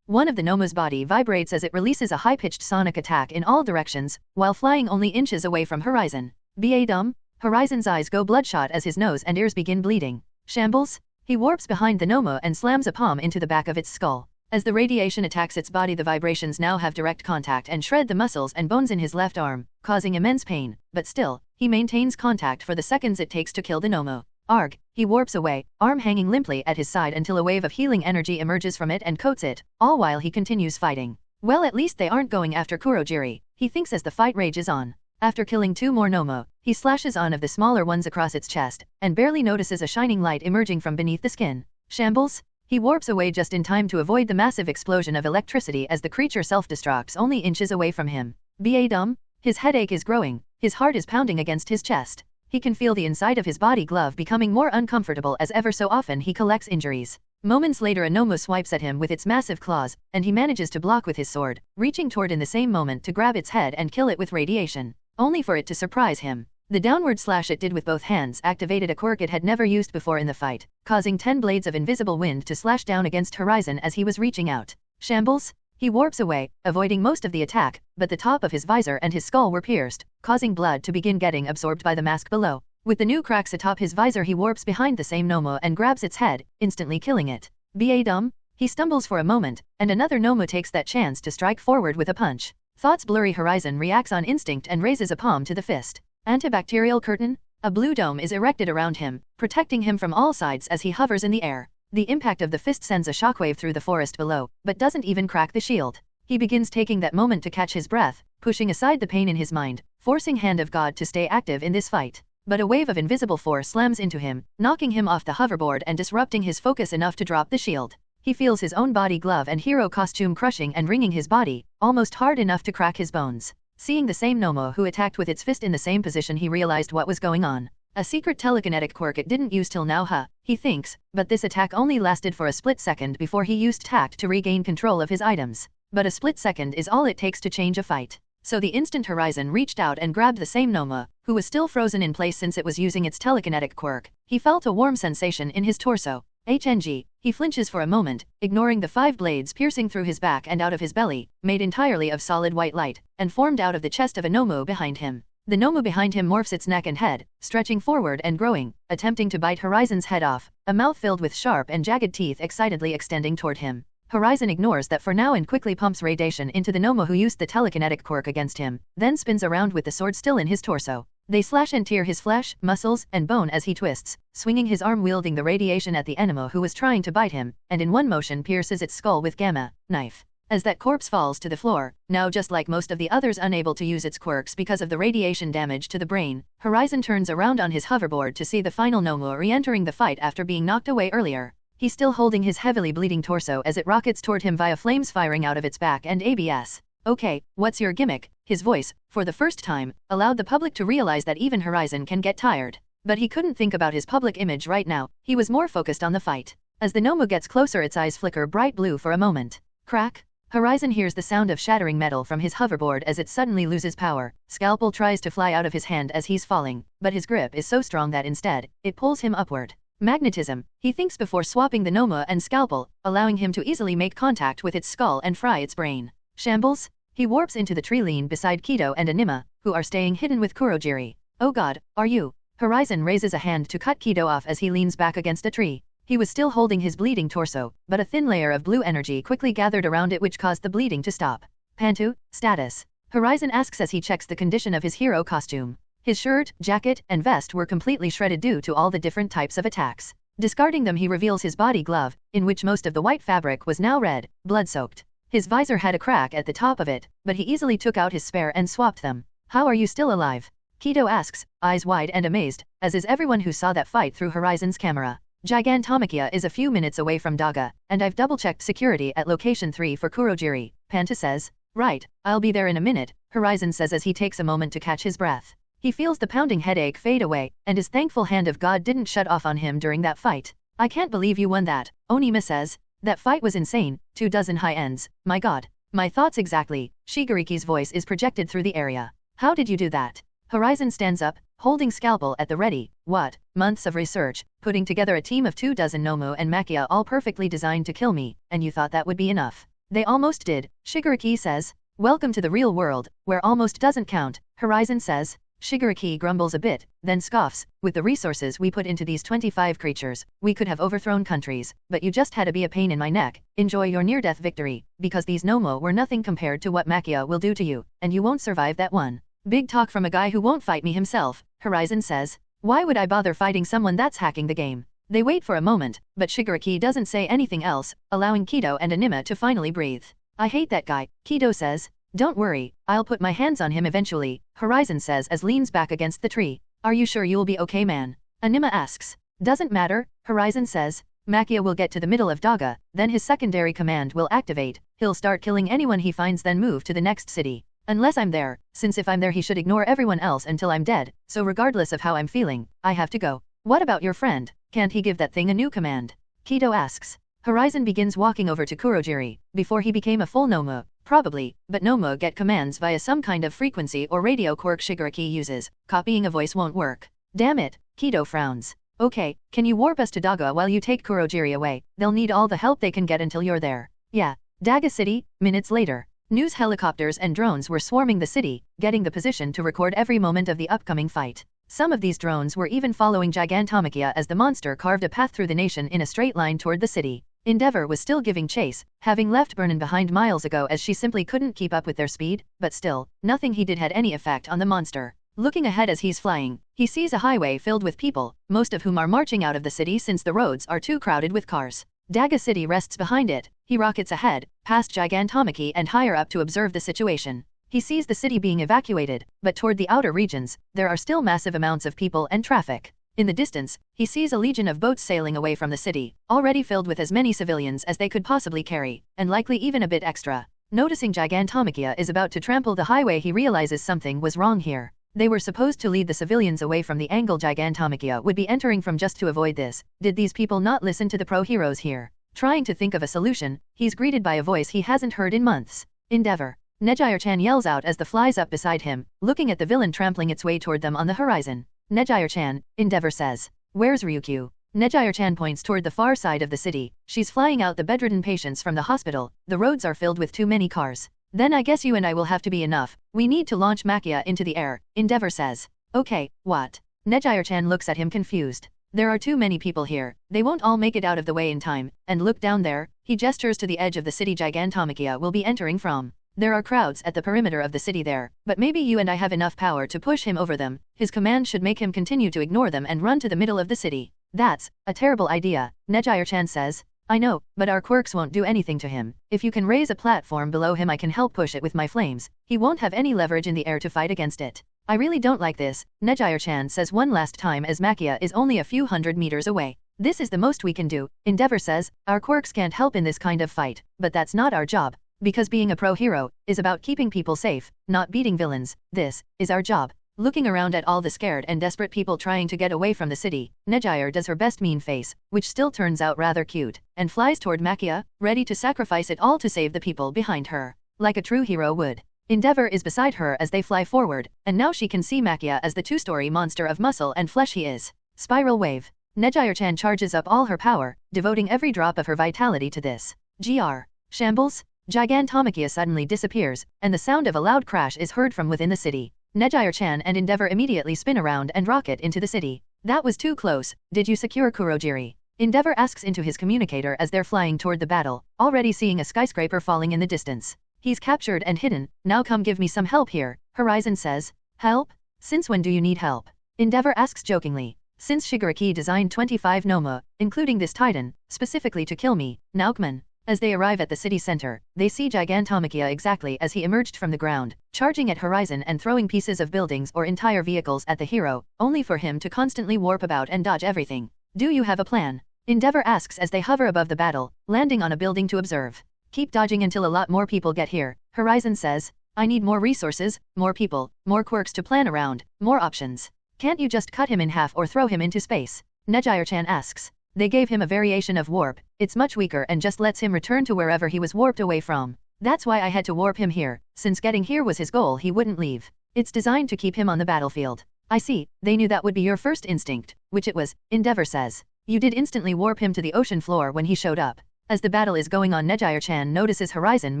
One of the Nomu's body vibrates as it releases a high-pitched sonic attack in all directions, while flying only inches away from Horizon. Ba dumb? Horizon's eyes go bloodshot as his nose and ears begin bleeding. Shambles? He warps behind the Nomu and slams a palm into the back of its skull. As the radiation attacks its body, the vibrations now have direct contact and shred the muscles and bones in his left arm, causing immense pain, but still, he maintains contact for the seconds it takes to kill the Nomu. Arg, he warps away, arm hanging limply at his side until a wave of healing energy emerges from it and coats it, all while he continues fighting. Well, at least they aren't going after Kurogiri, he thinks as the fight rages on. After killing 2 more Nomu, he slashes on of the smaller ones across its chest, and barely notices a shining light emerging from beneath the skin. Shambles? He warps away just in time to avoid the massive explosion of electricity as the creature self-destructs only inches away from him. Ba dumb? His headache is growing, his heart is pounding against his chest. He can feel the inside of his body glove becoming more uncomfortable as ever so often he collects injuries. Moments later a Nomu swipes at him with its massive claws, and he manages to block with his sword, reaching toward in the same moment to grab its head and kill it with radiation, only for it to surprise him. The downward slash it did with both hands activated a quirk it had never used before in the fight, causing 10 blades of invisible wind to slash down against Horizon as he was reaching out. Shambles? He warps away, avoiding most of the attack, but the top of his visor and his skull were pierced, causing blood to begin getting absorbed by the mask below. With the new cracks atop his visor he warps behind the same Nomu and grabs its head, instantly killing it. Ba dumb? He stumbles for a moment, and another Nomu takes that chance to strike forward with a punch. Thoughts blurry. Horizon reacts on instinct and raises a palm to the fist. Antibacterial curtain? A blue dome is erected around him, protecting him from all sides as he hovers in the air. The impact of the fist sends a shockwave through the forest below, but doesn't even crack the shield. He begins taking that moment to catch his breath, pushing aside the pain in his mind, forcing Hand of God to stay active in this fight. But a wave of invisible force slams into him, knocking him off the hoverboard and disrupting his focus enough to drop the shield. He feels his own body glove and hero costume crushing and wringing his body, almost hard enough to crack his bones. Seeing the same Nomo who attacked with its fist in the same position, he realized what was going on. A secret telekinetic quirk it didn't use till now, he thinks, but this attack only lasted for a split second before he used tact to regain control of his items. But a split second is all it takes to change a fight. So the instant Horizon reached out and grabbed the same Noma, who was still frozen in place since it was using its telekinetic quirk, he felt a warm sensation in his torso. HNG, he flinches for a moment, ignoring the 5 blades piercing through his back and out of his belly, made entirely of solid white light, and formed out of the chest of a Nomu behind him. The Nomu behind him morphs its neck and head, stretching forward and growing, attempting to bite Horizon's head off, a mouth filled with sharp and jagged teeth excitedly extending toward him. Horizon ignores that for now and quickly pumps radiation into the Nomo who used the telekinetic quirk against him, then spins around with the sword still in his torso. They slash and tear his flesh, muscles, and bone as he twists, swinging his arm wielding the radiation at the Enemo who was trying to bite him, and in one motion pierces its skull with Gamma knife. As that corpse falls to the floor, now just like most of the others unable to use its quirks because of the radiation damage to the brain, Horizon turns around on his hoverboard to see the final Nomo re-entering the fight after being knocked away earlier. He's still holding his heavily bleeding torso as it rockets toward him via flames firing out of its back and ABS. Okay, what's your gimmick? His voice, for the first time, allowed the public to realize that even Horizon can get tired. But he couldn't think about his public image right now, he was more focused on the fight. As the Nomu gets closer, its eyes flicker bright blue for a moment. Crack. Horizon hears the sound of shattering metal from his hoverboard as it suddenly loses power. Scalpel tries to fly out of his hand as he's falling, but his grip is so strong that instead, it pulls him upward. Magnetism, he thinks before swapping the Noma and scalpel, allowing him to easily make contact with its skull and fry its brain. Shambles? He warps into the tree lean beside Kido and Anima, who are staying hidden with Kurojiri. Oh god, are you? Horizon raises a hand to cut Kido off as he leans back against a tree. He was still holding his bleeding torso, but a thin layer of blue energy quickly gathered around it which caused the bleeding to stop. Pantu, status? Horizon asks as he checks the condition of his hero costume. His shirt, jacket, and vest were completely shredded due to all the different types of attacks. Discarding them, he reveals his body glove, in which most of the white fabric was now red, blood-soaked. His visor had a crack at the top of it, but he easily took out his spare and swapped them. How are you still alive? Kido asks, eyes wide and amazed, as is everyone who saw that fight through Horizon's camera. Gigantomachia is a few minutes away from Daga, and I've double-checked security at location 3 for Kurojiri, Panta says. Right, I'll be there in a minute, Horizon says as he takes a moment to catch his breath. He feels the pounding headache fade away, and is thankful Hand of God didn't shut off on him during that fight. I can't believe you won that, Onima says. That fight was insane, 24 high ends, my god. My thoughts exactly, Shigeriki's voice is projected through the area. How did you do that? Horizon stands up, holding scalpel at the ready. What? Months of research, putting together a team of 24 Nomu and Makia all perfectly designed to kill me, and you thought that would be enough. They almost did, Shigeriki says. Welcome to the real world, where almost doesn't count, Horizon says. Shigeriki grumbles a bit, then scoffs, with the resources we put into these 25 creatures, we could have overthrown countries, but you just had to be a pain in my neck. Enjoy your near-death victory, because these Nomo were nothing compared to what Makia will do to you, and you won't survive that one. Big talk from a guy who won't fight me himself, Horizon says. Why would I bother fighting someone that's hacking the game? They wait for a moment, but Shigeriki doesn't say anything else, allowing Kido and Anima to finally breathe. I hate that guy, Kido says. Don't worry, I'll put my hands on him eventually, Horizon says as leans back against the tree. Are you sure you'll be okay, man? Anima asks. Doesn't matter, Horizon says. Makia will get to the middle of Daga, then his secondary command will activate. He'll start killing anyone he finds, then move to the next city. Unless I'm there, since if I'm there he should ignore everyone else until I'm dead, so regardless of how I'm feeling, I have to go. What about your friend? Can't he give that thing a new command? Kido asks. Horizon begins walking over to Kurojiri. Before he became a full Nomu, probably, but Nomu get commands via some kind of frequency or radio quirk Shigeriki uses. Copying a voice won't work. Damn it, Kido frowns. Okay, can you warp us to Daga while you take Kurojiri away? They'll need all the help they can get until you're there. Yeah. Daga City, minutes later. News helicopters and drones were swarming the city, getting the position to record every moment of the upcoming fight. Some of these drones were even following Gigantomachia as the monster carved a path through the nation in a straight line toward the city. Endeavor was still giving chase, having left Burnin behind miles ago as she simply couldn't keep up with their speed, but still, nothing he did had any effect on the monster. Looking ahead as he's flying, he sees a highway filled with people, most of whom are marching out of the city since the roads are too crowded with cars. Daga City rests behind it. He rockets ahead, past Gigantomachy and higher up to observe the situation. He sees the city being evacuated, but toward the outer regions, there are still massive amounts of people and traffic. In the distance, he sees a legion of boats sailing away from the city, already filled with as many civilians as they could possibly carry, and likely even a bit extra. Noticing Gigantomachy is about to trample the highway, he realizes something was wrong here. They were supposed to lead the civilians away from the angle Gigantomachy would be entering from just to avoid this. Did these people not listen to the pro-heroes here? Trying to think of a solution, he's greeted by a voice he hasn't heard in months. Endeavor. Nejire-chan yells out as the flies up beside him, looking at the villain trampling its way toward them on the horizon. Nejire-chan, Endeavor says. Where's Ryukyu? Nejire-chan points toward the far side of the city. She's flying out the bedridden patients from the hospital. The roads are filled with too many cars. Then I guess you and I will have to be enough. We need to launch Makia into the air, Endeavor says. Okay, what? Nejire-chan looks at him confused. There are too many people here. They won't all make it out of the way in time. And look down there. He gestures to the edge of the city Gigantomachy will be entering from. There are crowds at the perimeter of the city there, but maybe you and I have enough power to push him over them. His command should make him continue to ignore them and run to the middle of the city. That's a terrible idea, Nejire-chan says. I know, but our quirks won't do anything to him. If you can raise a platform below him, I can help push it with my flames. He won't have any leverage in the air to fight against it. I really don't like this, Nejire-chan says one last time as Makia is only a few hundred meters away. This is the most we can do, Endeavor says. Our quirks can't help in this kind of fight, but that's not our job. Because being a pro-hero is about keeping people safe, not beating villains. This is our job. Looking around at all the scared and desperate people trying to get away from the city, Nejire does her best mean face, which still turns out rather cute, and flies toward Makia, ready to sacrifice it all to save the people behind her, like a true hero would. Endeavor is beside her as they fly forward, and now she can see Makia as the two-story monster of muscle and flesh he is. Spiral wave. Nejire-chan charges up all her power, devoting every drop of her vitality to this. GR. Shambles? Gigantomachy suddenly disappears, and the sound of a loud crash is heard from within the city. Nejire-chan and Endeavor immediately spin around and rocket into the city. That was too close. Did you secure Kurojiri? Endeavor asks into his communicator as they're flying toward the battle, already seeing a skyscraper falling in the distance. He's captured and hidden. Now come give me some help here, Horizon says. Help? Since when do you need help? Endeavor asks jokingly. Since Shigaraki designed 25 Noma, including this Titan, specifically to kill me, Naukman. As they arrive at the city center, they see Gigantomachy exactly as he emerged from the ground, charging at Horizon and throwing pieces of buildings or entire vehicles at the hero, only for him to constantly warp about and dodge everything. Do you have a plan? Endeavor asks as they hover above the battle, landing on a building to observe. Keep dodging until a lot more people get here, Horizon says. I need more resources, more people, more quirks to plan around, more options. Can't you just cut him in half or throw him into space? Nejire-chan asks. They gave him a variation of warp. It's much weaker and just lets him return to wherever he was warped away from. That's why I had to warp him here. Since getting here was his goal, he wouldn't leave. It's designed to keep him on the battlefield. I see. They knew that would be your first instinct, which it was, Endeavor says. You did instantly warp him to the ocean floor when he showed up. As the battle is going on, Nejire-chan notices Horizon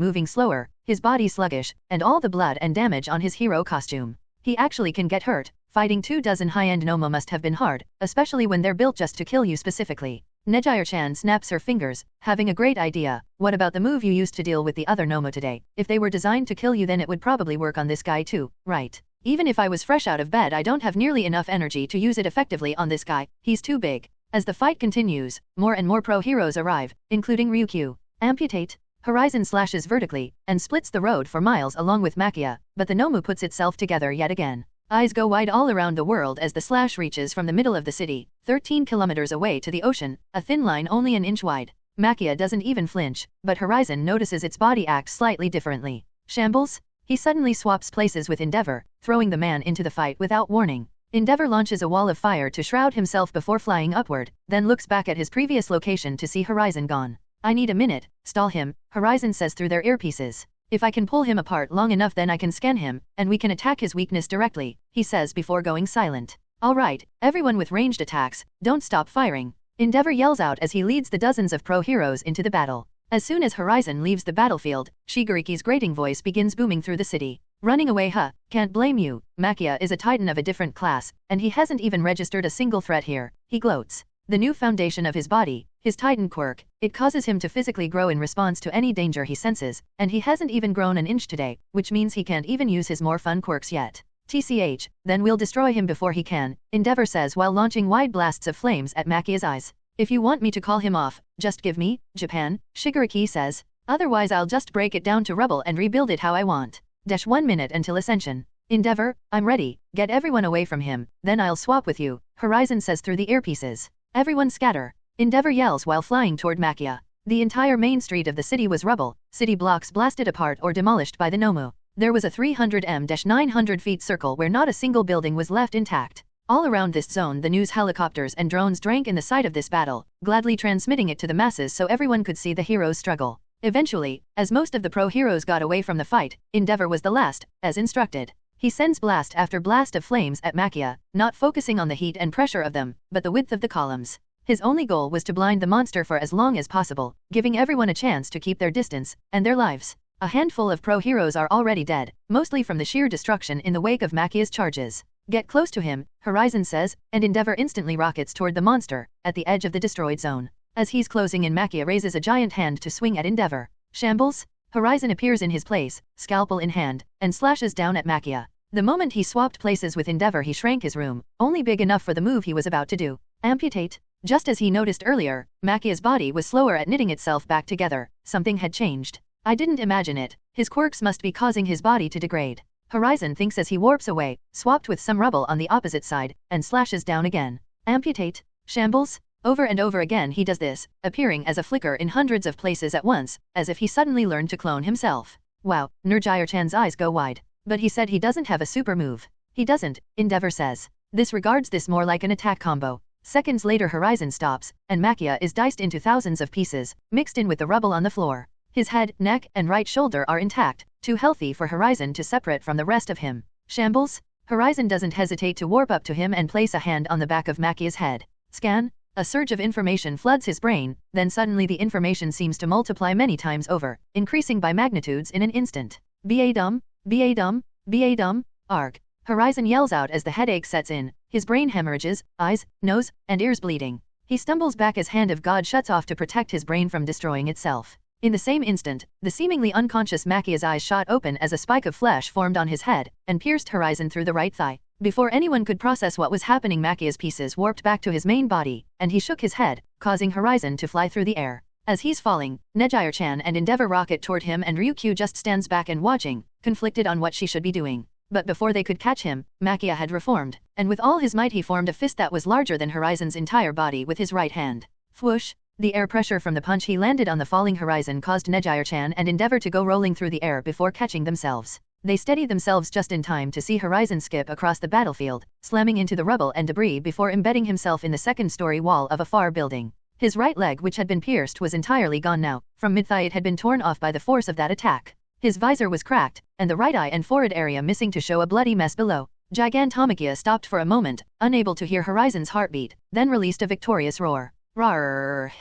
moving slower, his body sluggish, and all the blood and damage on his hero costume. He actually can get hurt. Fighting 24 high-end Noma must have been hard, especially when they're built just to kill you specifically. Nejire-chan snaps her fingers, having a great idea. What about the move you used to deal with the other Noma today? If they were designed to kill you, then it would probably work on this guy too, right? Even if I was fresh out of bed, I don't have nearly enough energy to use it effectively on this guy. He's too big. As the fight continues, more and more pro-heroes arrive, including Ryukyu. Amputate. Horizon slashes vertically, and splits the road for miles along with Makia, but the Nomu puts itself together yet again. Eyes go wide all around the world as the slash reaches from the middle of the city, 13 kilometers away to the ocean, a thin line only an inch wide. Makia doesn't even flinch, but Horizon notices its body acts slightly differently. Shambles? He suddenly swaps places with Endeavor, throwing the man into the fight without warning. Endeavor launches a wall of fire to shroud himself before flying upward, then looks back at his previous location to see Horizon gone. I need a minute, stall him, Horizon says through their earpieces. If I can pull him apart long enough, then I can scan him, and we can attack his weakness directly, he says before going silent. Alright, everyone with ranged attacks, don't stop firing. Endeavor yells out as he leads the dozens of pro-heroes into the battle. As soon as Horizon leaves the battlefield, Shigaraki's grating voice begins booming through the city. Running away, huh? Can't blame you. Makia is a titan of a different class, and he hasn't even registered a single threat here, he gloats. The new foundation of his body, his Titan quirk, it causes him to physically grow in response to any danger he senses, and he hasn't even grown an inch today, which means he can't even use his more fun quirks yet. TCH, then we'll destroy him before he can, Endeavor says while launching wide blasts of flames at Makia's eyes. If you want me to call him off, just give me, Japan, Shigaraki says. Otherwise I'll just break it down to rubble and rebuild it how I want. 1 minute until ascension. Endeavor, I'm ready, get everyone away from him, then I'll swap with you, Horizon says through the earpieces. Everyone scatter. Endeavor yells while flying toward Makia. The entire main street of the city was rubble, city blocks blasted apart or demolished by the Nomu. There was a 300 feet circle where not a single building was left intact. All around this zone the news helicopters and drones drank in the sight of this battle, gladly transmitting it to the masses so everyone could see the heroes struggle. Eventually, as most of the pro-heroes got away from the fight, Endeavor was the last, as instructed. He sends blast after blast of flames at Makia, not focusing on the heat and pressure of them, but the width of the columns. His only goal was to blind the monster for as long as possible, giving everyone a chance to keep their distance, and their lives. A handful of pro-heroes are already dead, mostly from the sheer destruction in the wake of Makia's charges. Get close to him, Horizon says, and Endeavor instantly rockets toward the monster, at the edge of the destroyed zone. As he's closing in, Makia raises a giant hand to swing at Endeavor. Shambles? Horizon appears in his place, scalpel in hand, and slashes down at Makia. The moment he swapped places with Endeavor he shrank his room, only big enough for the move he was about to do. Amputate? Just as he noticed earlier, Makia's body was slower at knitting itself back together. Something had changed. I didn't imagine it. His quirks must be causing his body to degrade. Horizon thinks as he warps away, swapped with some rubble on the opposite side, and slashes down again. Amputate? Shambles? Over and over again he does this, appearing as a flicker in hundreds of places at once, as if he suddenly learned to clone himself. Wow, Nergire-chan's eyes go wide. But he said he doesn't have a super move. He doesn't, Endeavor says. This regards this more like an attack combo. Seconds later Horizon stops, and Makia is diced into thousands of pieces, mixed in with the rubble on the floor. His head, neck, and right shoulder are intact, too healthy for Horizon to separate from the rest of him. Shambles? Horizon doesn't hesitate to warp up to him and place a hand on the back of Makia's head. Scan? A surge of information floods his brain, then suddenly the information seems to multiply many times over, increasing by magnitudes in an instant. Ba-dum, ba-dum, ba-dum, arg. Horizon yells out as the headache sets in, his brain hemorrhages, eyes, nose, and ears bleeding. He stumbles back as Hand of God shuts off to protect his brain from destroying itself. In the same instant, the seemingly unconscious Makia's eyes shot open as a spike of flesh formed on his head, and pierced Horizon through the right thigh. Before anyone could process what was happening, Makia's pieces warped back to his main body, and he shook his head, causing Horizon to fly through the air. As he's falling, Nergire-chan and Endeavor rocket toward him and Ryukyu just stands back and watching, conflicted on what she should be doing. But before they could catch him, Makia had reformed, and with all his might he formed a fist that was larger than Horizon's entire body with his right hand. Whoosh! The air pressure from the punch he landed on the falling Horizon caused Nergire-chan and Endeavor to go rolling through the air before catching themselves. They steadied themselves just in time to see Horizon skip across the battlefield, slamming into the rubble and debris before embedding himself in the second-story wall of a far building. His right leg, which had been pierced, was entirely gone now. From mid-thigh it had been torn off by the force of that attack. His visor was cracked, and the right eye and forehead area missing to show a bloody mess below. Gigantomachia stopped for a moment, unable to hear Horizon's heartbeat, then released a victorious roar. Roar!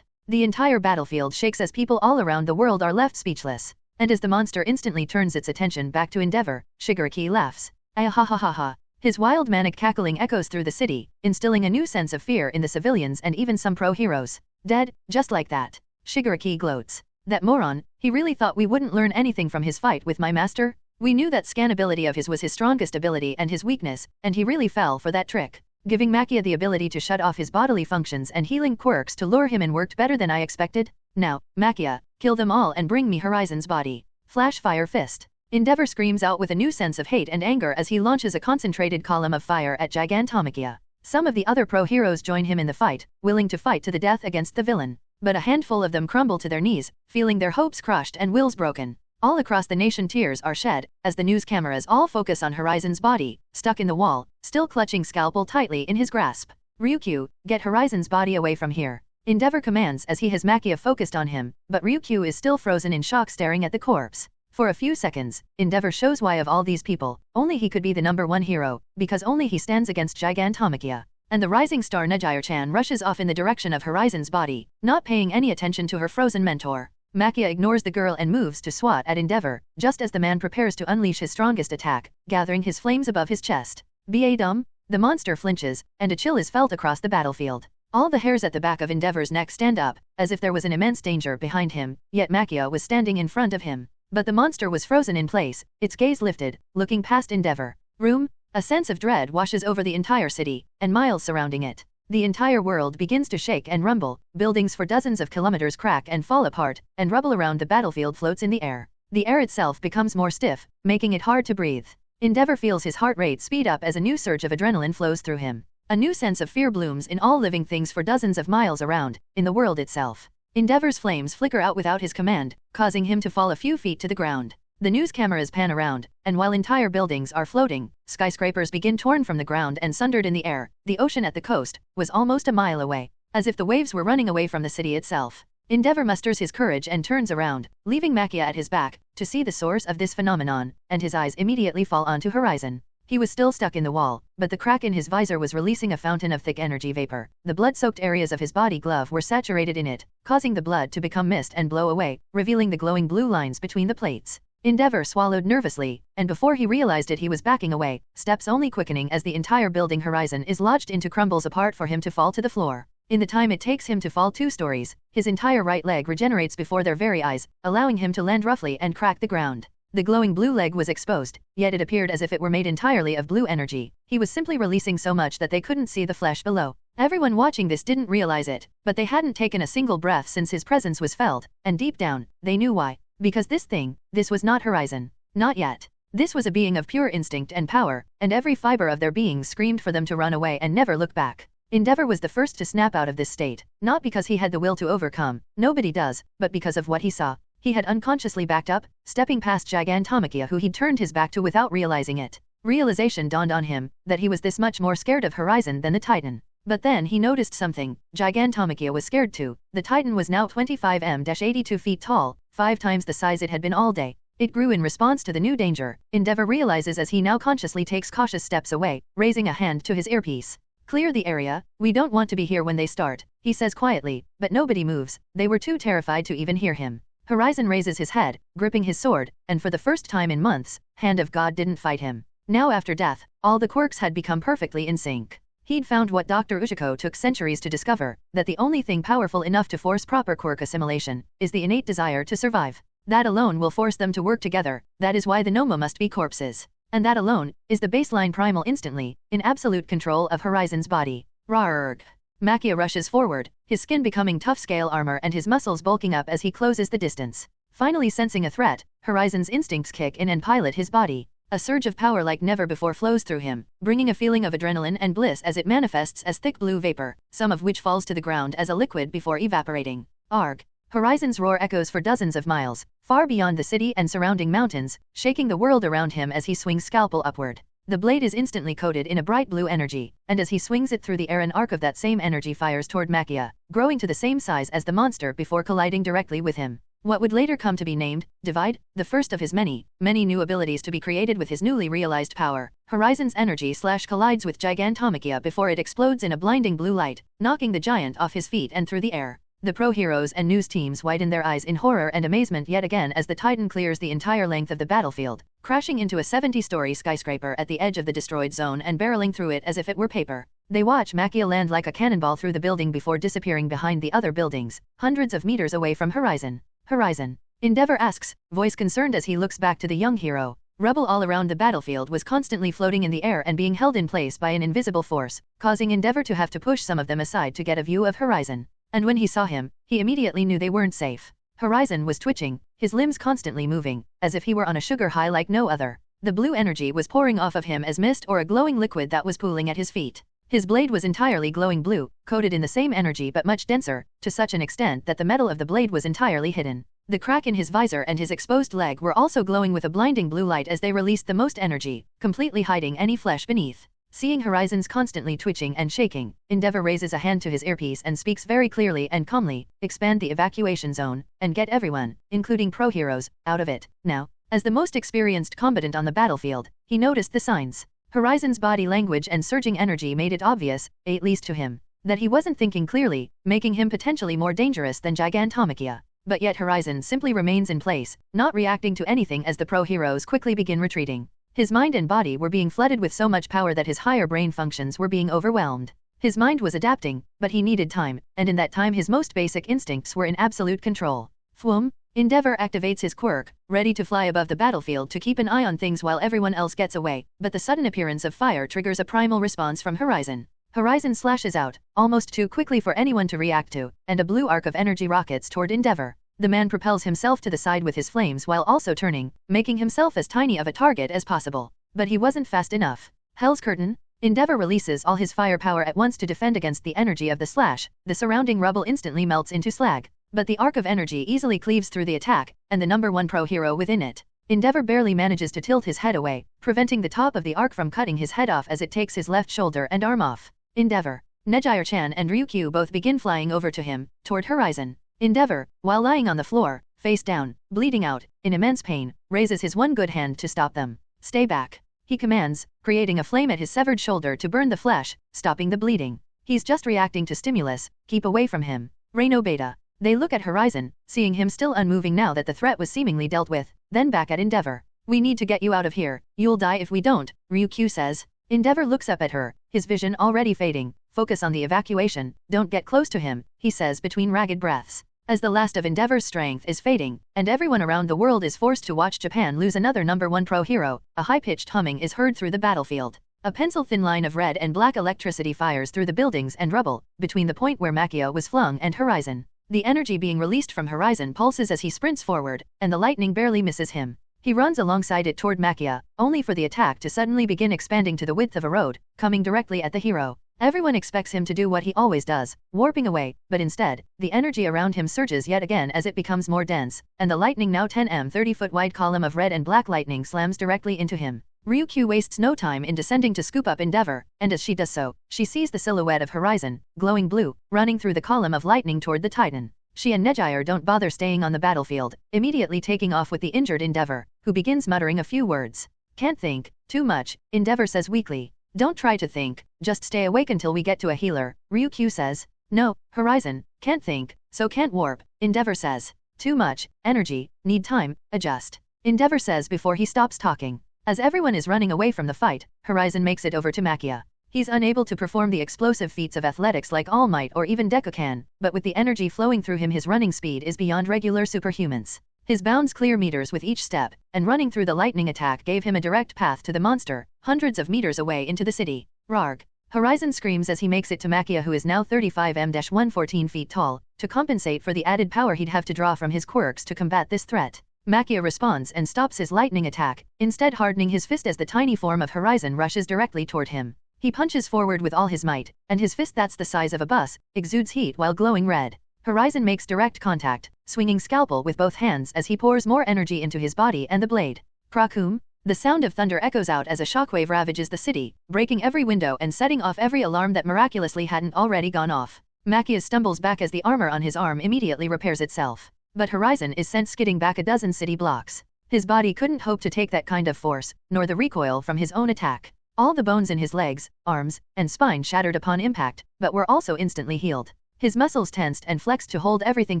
The entire battlefield shakes as people all around the world are left speechless. And as the monster instantly turns its attention back to Endeavor, Shigaraki laughs. Ah ha ha ha ha. His wild manic cackling echoes through the city, instilling a new sense of fear in the civilians and even some pro-heroes. Dead, just like that. Shigaraki gloats. That moron, he really thought we wouldn't learn anything from his fight with my master? We knew that scan ability of his was his strongest ability and his weakness, and he really fell for that trick. Giving Makia the ability to shut off his bodily functions and healing quirks to lure him in worked better than I expected. Now, Makia, kill them all and bring me Horizon's body. Flash fire fist. Endeavor screams out with a new sense of hate and anger as he launches a concentrated column of fire at Gigantomachia. Some of the other pro-heroes join him in the fight, willing to fight to the death against the villain. But a handful of them crumble to their knees, feeling their hopes crushed and wills broken. All across the nation tears are shed, as the news cameras all focus on Horizon's body, stuck in the wall, still clutching scalpel tightly in his grasp. Ryukyu, get Horizon's body away from here. Endeavor commands as he has Makia focused on him, but Ryukyu is still frozen in shock staring at the corpse. For a few seconds, Endeavor shows why of all these people, only he could be the #1 hero, because only he stands against Gigantomachia. And the rising star Nergire-chan rushes off in the direction of Horizon's body, not paying any attention to her frozen mentor. Makia ignores the girl and moves to swat at Endeavor, just as the man prepares to unleash his strongest attack, gathering his flames above his chest. Ba-dum, the monster flinches, and a chill is felt across the battlefield. All the hairs at the back of Endeavor's neck stand up, as if there was an immense danger behind him, yet Makia was standing in front of him. But the monster was frozen in place, its gaze lifted, looking past Endeavor. Room? A sense of dread washes over the entire city, and miles surrounding it. The entire world begins to shake and rumble, buildings for dozens of kilometers crack and fall apart, and rubble around the battlefield floats in the air. The air itself becomes more stiff, making it hard to breathe. Endeavor feels his heart rate speed up as a new surge of adrenaline flows through him. A new sense of fear blooms in all living things for dozens of miles around, in the world itself. Endeavor's flames flicker out without his command, causing him to fall a few feet to the ground. The news cameras pan around, and while entire buildings are floating, skyscrapers begin torn from the ground and sundered in the air. The ocean at the coast was almost a mile away, as if the waves were running away from the city itself. Endeavor musters his courage and turns around, leaving Makia at his back, to see the source of this phenomenon, and his eyes immediately fall onto Horizon. He was still stuck in the wall, but the crack in his visor was releasing a fountain of thick energy vapor. The blood-soaked areas of his body glove were saturated in it, causing the blood to become mist and blow away, revealing the glowing blue lines between the plates. Endeavor swallowed nervously, and before he realized it he was backing away, steps only quickening as the entire building Horizon is lodged into crumbles apart for him to fall to the floor. In the time it takes him to fall 2 stories, his entire right leg regenerates before their very eyes, allowing him to land roughly and crack the ground. The glowing blue leg was exposed, yet it appeared as if it were made entirely of blue energy. He was simply releasing so much that they couldn't see the flesh below. Everyone watching this didn't realize it, but they hadn't taken a single breath since his presence was felt, and deep down, they knew why. Because this was not Horizon. Not yet. This was a being of pure instinct and power, and every fiber of their being screamed for them to run away and never look back. Endeavor was the first to snap out of this state, not because he had the will to overcome, nobody does, but because of what he saw. He had unconsciously backed up, stepping past Gigantomachia who he'd turned his back to without realizing it. Realization dawned on him, that he was this much more scared of Horizon than the Titan. But then he noticed something. Gigantomachia was scared too. The Titan was now 25m-82 feet tall, 5 times the size it had been all day. It grew in response to the new danger. Endeavor realizes as he now consciously takes cautious steps away, raising a hand to his earpiece. Clear the area, we don't want to be here when they start, he says quietly, but nobody moves. They were too terrified to even hear him. Horizon raises his head, gripping his sword, and for the first time in months, Hand of God didn't fight him. Now after death, all the quirks had become perfectly in sync. He'd found what Dr. Uchiko took centuries to discover, that the only thing powerful enough to force proper quirk assimilation, is the innate desire to survive. That alone will force them to work together, that is why the Noma must be corpses. And that alone, is the baseline primal instantly, in absolute control of Horizon's body. Rawrrg. Makia rushes forward, his skin becoming tough scale armor and his muscles bulking up as he closes the distance. Finally sensing a threat, Horizon's instincts kick in and pilot his body. A surge of power like never before flows through him, bringing a feeling of adrenaline and bliss as it manifests as thick blue vapor, some of which falls to the ground as a liquid before evaporating. Arg. Horizon's roar echoes for dozens of miles, far beyond the city and surrounding mountains, shaking the world around him as he swings scalpel upward. The blade is instantly coated in a bright blue energy, and as he swings it through the air an arc of that same energy fires toward Makia, growing to the same size as the monster before colliding directly with him. What would later come to be named Divide, the first of his many new abilities to be created with his newly realized power. Horizon's energy collides with Gigantomachia before it explodes in a blinding blue light, knocking the giant off his feet and through the air. The pro-heroes and news teams widen their eyes in horror and amazement yet again as the Titan clears the entire length of the battlefield, crashing into a 70-story skyscraper at the edge of the destroyed zone and barreling through it as if it were paper. They watch Makia land like a cannonball through the building before disappearing behind the other buildings, hundreds of meters away from Horizon. Horizon. Endeavor asks, voice concerned as he looks back to the young hero. Rubble all around the battlefield was constantly floating in the air and being held in place by an invisible force, causing Endeavor to have to push some of them aside to get a view of Horizon. And when he saw him, he immediately knew they weren't safe. Horizon was twitching, his limbs constantly moving, as if he were on a sugar high like no other. The blue energy was pouring off of him as mist or a glowing liquid that was pooling at his feet. His blade was entirely glowing blue, coated in the same energy but much denser, to such an extent that the metal of the blade was entirely hidden. The crack in his visor and his exposed leg were also glowing with a blinding blue light as they released the most energy, completely hiding any flesh beneath. Seeing Horizons constantly twitching and shaking, Endeavor raises a hand to his earpiece and speaks very clearly and calmly, expand the evacuation zone, and get everyone, including pro-heroes, out of it, now. As the most experienced combatant on the battlefield, he noticed the signs. Horizon's body language and surging energy made it obvious, at least to him, that he wasn't thinking clearly, making him potentially more dangerous than Gigantomachia. But yet Horizon simply remains in place, not reacting to anything as the pro-heroes quickly begin retreating. His mind and body were being flooded with so much power that his higher brain functions were being overwhelmed. His mind was adapting, but he needed time, and in that time his most basic instincts were in absolute control. Thwum. Endeavor activates his quirk, ready to fly above the battlefield to keep an eye on things while everyone else gets away, but the sudden appearance of fire triggers a primal response from Horizon. Horizon slashes out, almost too quickly for anyone to react to, and a blue arc of energy rockets toward Endeavor. The man propels himself to the side with his flames while also turning, making himself as tiny of a target as possible. But he wasn't fast enough. Hell's Curtain. Endeavor releases all his firepower at once to defend against the energy of the slash. The surrounding rubble instantly melts into slag. But the arc of energy easily cleaves through the attack, and the number one pro hero within it. Endeavor barely manages to tilt his head away, preventing the top of the arc from cutting his head off as it takes his left shoulder and arm off. Endeavor. Nejire-chan and Ryukyu both begin flying over to him, toward Horizon. Endeavor, while lying on the floor, face down, bleeding out, in immense pain, raises his one good hand to stop them. Stay back. He commands, creating a flame at his severed shoulder to burn the flesh, stopping the bleeding. He's just reacting to stimulus, keep away from him. Reino Beta. They look at Horizon, seeing him still unmoving now that the threat was seemingly dealt with, then back at Endeavor. We need to get you out of here, you'll die if we don't, Ryukyu says. Endeavor looks up at her, his vision already fading. Focus on the evacuation, don't get close to him, he says between ragged breaths. As the last of Endeavor's strength is fading, and everyone around the world is forced to watch Japan lose another number one pro hero, a high-pitched humming is heard through the battlefield. A pencil-thin line of red and black electricity fires through the buildings and rubble, between the point where Makia was flung and Horizon. The energy being released from Horizon pulses as he sprints forward, and the lightning barely misses him. He runs alongside it toward Makia, only for the attack to suddenly begin expanding to the width of a road, coming directly at the hero. Everyone expects him to do what he always does, warping away, but instead, the energy around him surges yet again as it becomes more dense, and the lightning now 10m 30-foot wide column of red and black lightning slams directly into him. Ryukyu wastes no time in descending to scoop up Endeavor, and as she does so, she sees the silhouette of Horizon, glowing blue, running through the column of lightning toward the Titan. She and Nejire don't bother staying on the battlefield, immediately taking off with the injured Endeavor, who begins muttering a few words. Can't think, too much, Endeavor says weakly. Don't try to think, just stay awake until we get to a healer, Ryukyu says. No, Horizon, can't think, so can't warp, Endeavor says. Too much, energy, need time, adjust. Endeavor says before he stops talking. As everyone is running away from the fight, Horizon makes it over to Makia. He's unable to perform the explosive feats of athletics like All Might or even Deku can, but with the energy flowing through him his running speed is beyond regular superhumans. His bounds clear meters with each step, and running through the lightning attack gave him a direct path to the monster, hundreds of meters away into the city. Rarg. Horizon screams as he makes it to Makia, who is now 35m-114 feet tall, to compensate for the added power he'd have to draw from his quirks to combat this threat. Makia responds and stops his lightning attack, instead hardening his fist as the tiny form of Horizon rushes directly toward him. He punches forward with all his might, and his fist that's the size of a bus, exudes heat while glowing red. Horizon makes direct contact, swinging scalpel with both hands as he pours more energy into his body and the blade. Krakum. The sound of thunder echoes out as a shockwave ravages the city, breaking every window and setting off every alarm that miraculously hadn't already gone off. Makia stumbles back as the armor on his arm immediately repairs itself. But Horizon is sent skidding back a dozen city blocks. His body couldn't hope to take that kind of force, nor the recoil from his own attack. All the bones in his legs, arms, and spine shattered upon impact, but were also instantly healed. His muscles tensed and flexed to hold everything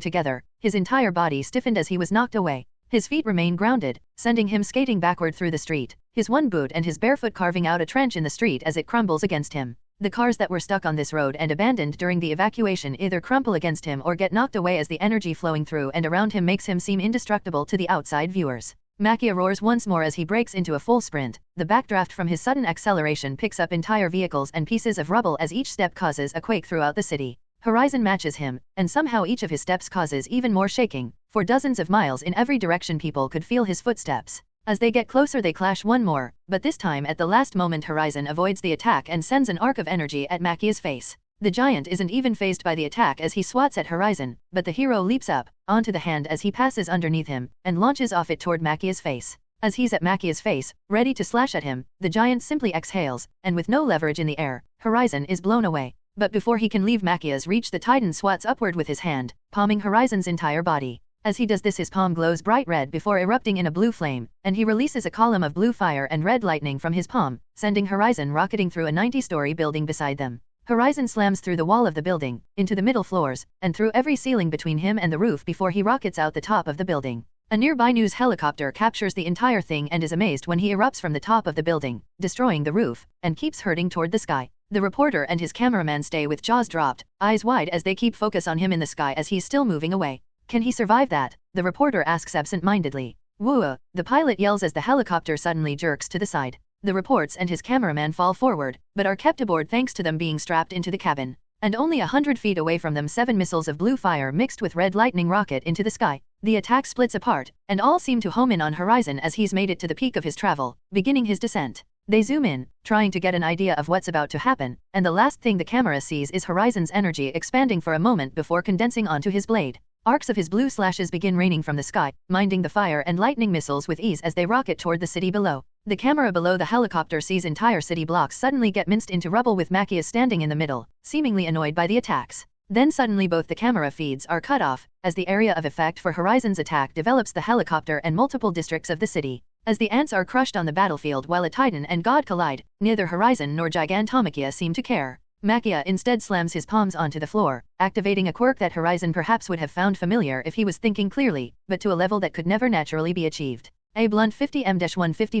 together, his entire body stiffened as he was knocked away. His feet remain grounded, sending him skating backward through the street, his one boot and his bare foot carving out a trench in the street as it crumbles against him. The cars that were stuck on this road and abandoned during the evacuation either crumple against him or get knocked away as the energy flowing through and around him makes him seem indestructible to the outside viewers. Makia roars once more as he breaks into a full sprint. The backdraft from his sudden acceleration picks up entire vehicles and pieces of rubble as each step causes a quake throughout the city. Horizon matches him, and somehow each of his steps causes even more shaking. For dozens of miles in every direction people could feel his footsteps. As they get closer they clash one more, but this time at the last moment Horizon avoids the attack and sends an arc of energy at Makia's face. The giant isn't even fazed by the attack as he swats at Horizon, but the hero leaps up, onto the hand as he passes underneath him, and launches off it toward Makia's face. As he's at Makia's face, ready to slash at him, the giant simply exhales, and with no leverage in the air, Horizon is blown away. But before he can leave Makia's reach the Titan swats upward with his hand, palming Horizon's entire body. As he does this his palm glows bright red before erupting in a blue flame, and he releases a column of blue fire and red lightning from his palm, sending Horizon rocketing through a 90-story building beside them. Horizon slams through the wall of the building, into the middle floors, and through every ceiling between him and the roof before he rockets out the top of the building. A nearby news helicopter captures the entire thing and is amazed when he erupts from the top of the building, destroying the roof, and keeps hurtling toward the sky. The reporter and his cameraman stay with jaws dropped, eyes wide as they keep focus on him in the sky as he's still moving away. Can he survive that? The reporter asks absent-mindedly. Whoa, the pilot yells as the helicopter suddenly jerks to the side. The reports and his cameraman fall forward, but are kept aboard thanks to them being strapped into the cabin. And only 100 feet away from them 7 missiles of blue fire mixed with red lightning rocket into the sky. The attack splits apart, and all seem to home in on Horizon as he's made it to the peak of his travel, beginning his descent. They zoom in, trying to get an idea of what's about to happen, and the last thing the camera sees is Horizon's energy expanding for a moment before condensing onto his blade. Arcs of his blue slashes begin raining from the sky, minding the fire and lightning missiles with ease as they rocket toward the city below. The camera below the helicopter sees entire city blocks suddenly get minced into rubble with Makia standing in the middle, seemingly annoyed by the attacks. Then suddenly both the camera feeds are cut off, as the area of effect for Horizon's attack develops the helicopter and multiple districts of the city. As the ants are crushed on the battlefield while a Titan and God collide, neither Horizon nor Gigantomakia seem to care. Makia instead slams his palms onto the floor, activating a quirk that Horizon perhaps would have found familiar if he was thinking clearly, but to a level that could never naturally be achieved. A blunt 50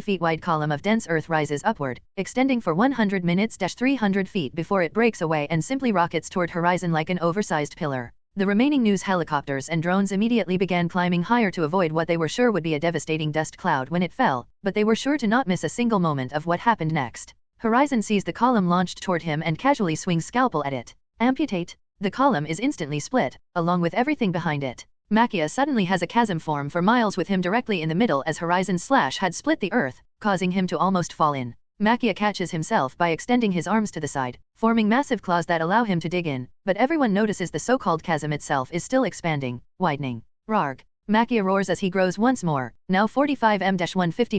feet wide column of dense earth rises upward, extending for 100 minutes-300 feet before it breaks away and simply rockets toward Horizon like an oversized pillar. The remaining news helicopters and drones immediately began climbing higher to avoid what they were sure would be a devastating dust cloud when it fell, but they were sure to not miss a single moment of what happened next. Horizon sees the column launched toward him and casually swings scalpel at it. Amputate. The column is instantly split, along with everything behind it. Makia suddenly has a chasm form for miles with him directly in the middle as Horizon's slash had split the earth, causing him to almost fall in. Makia catches himself by extending his arms to the side, forming massive claws that allow him to dig in, but everyone notices the so-called chasm itself is still expanding, widening. Rarg. Makia roars as he grows once more, now 45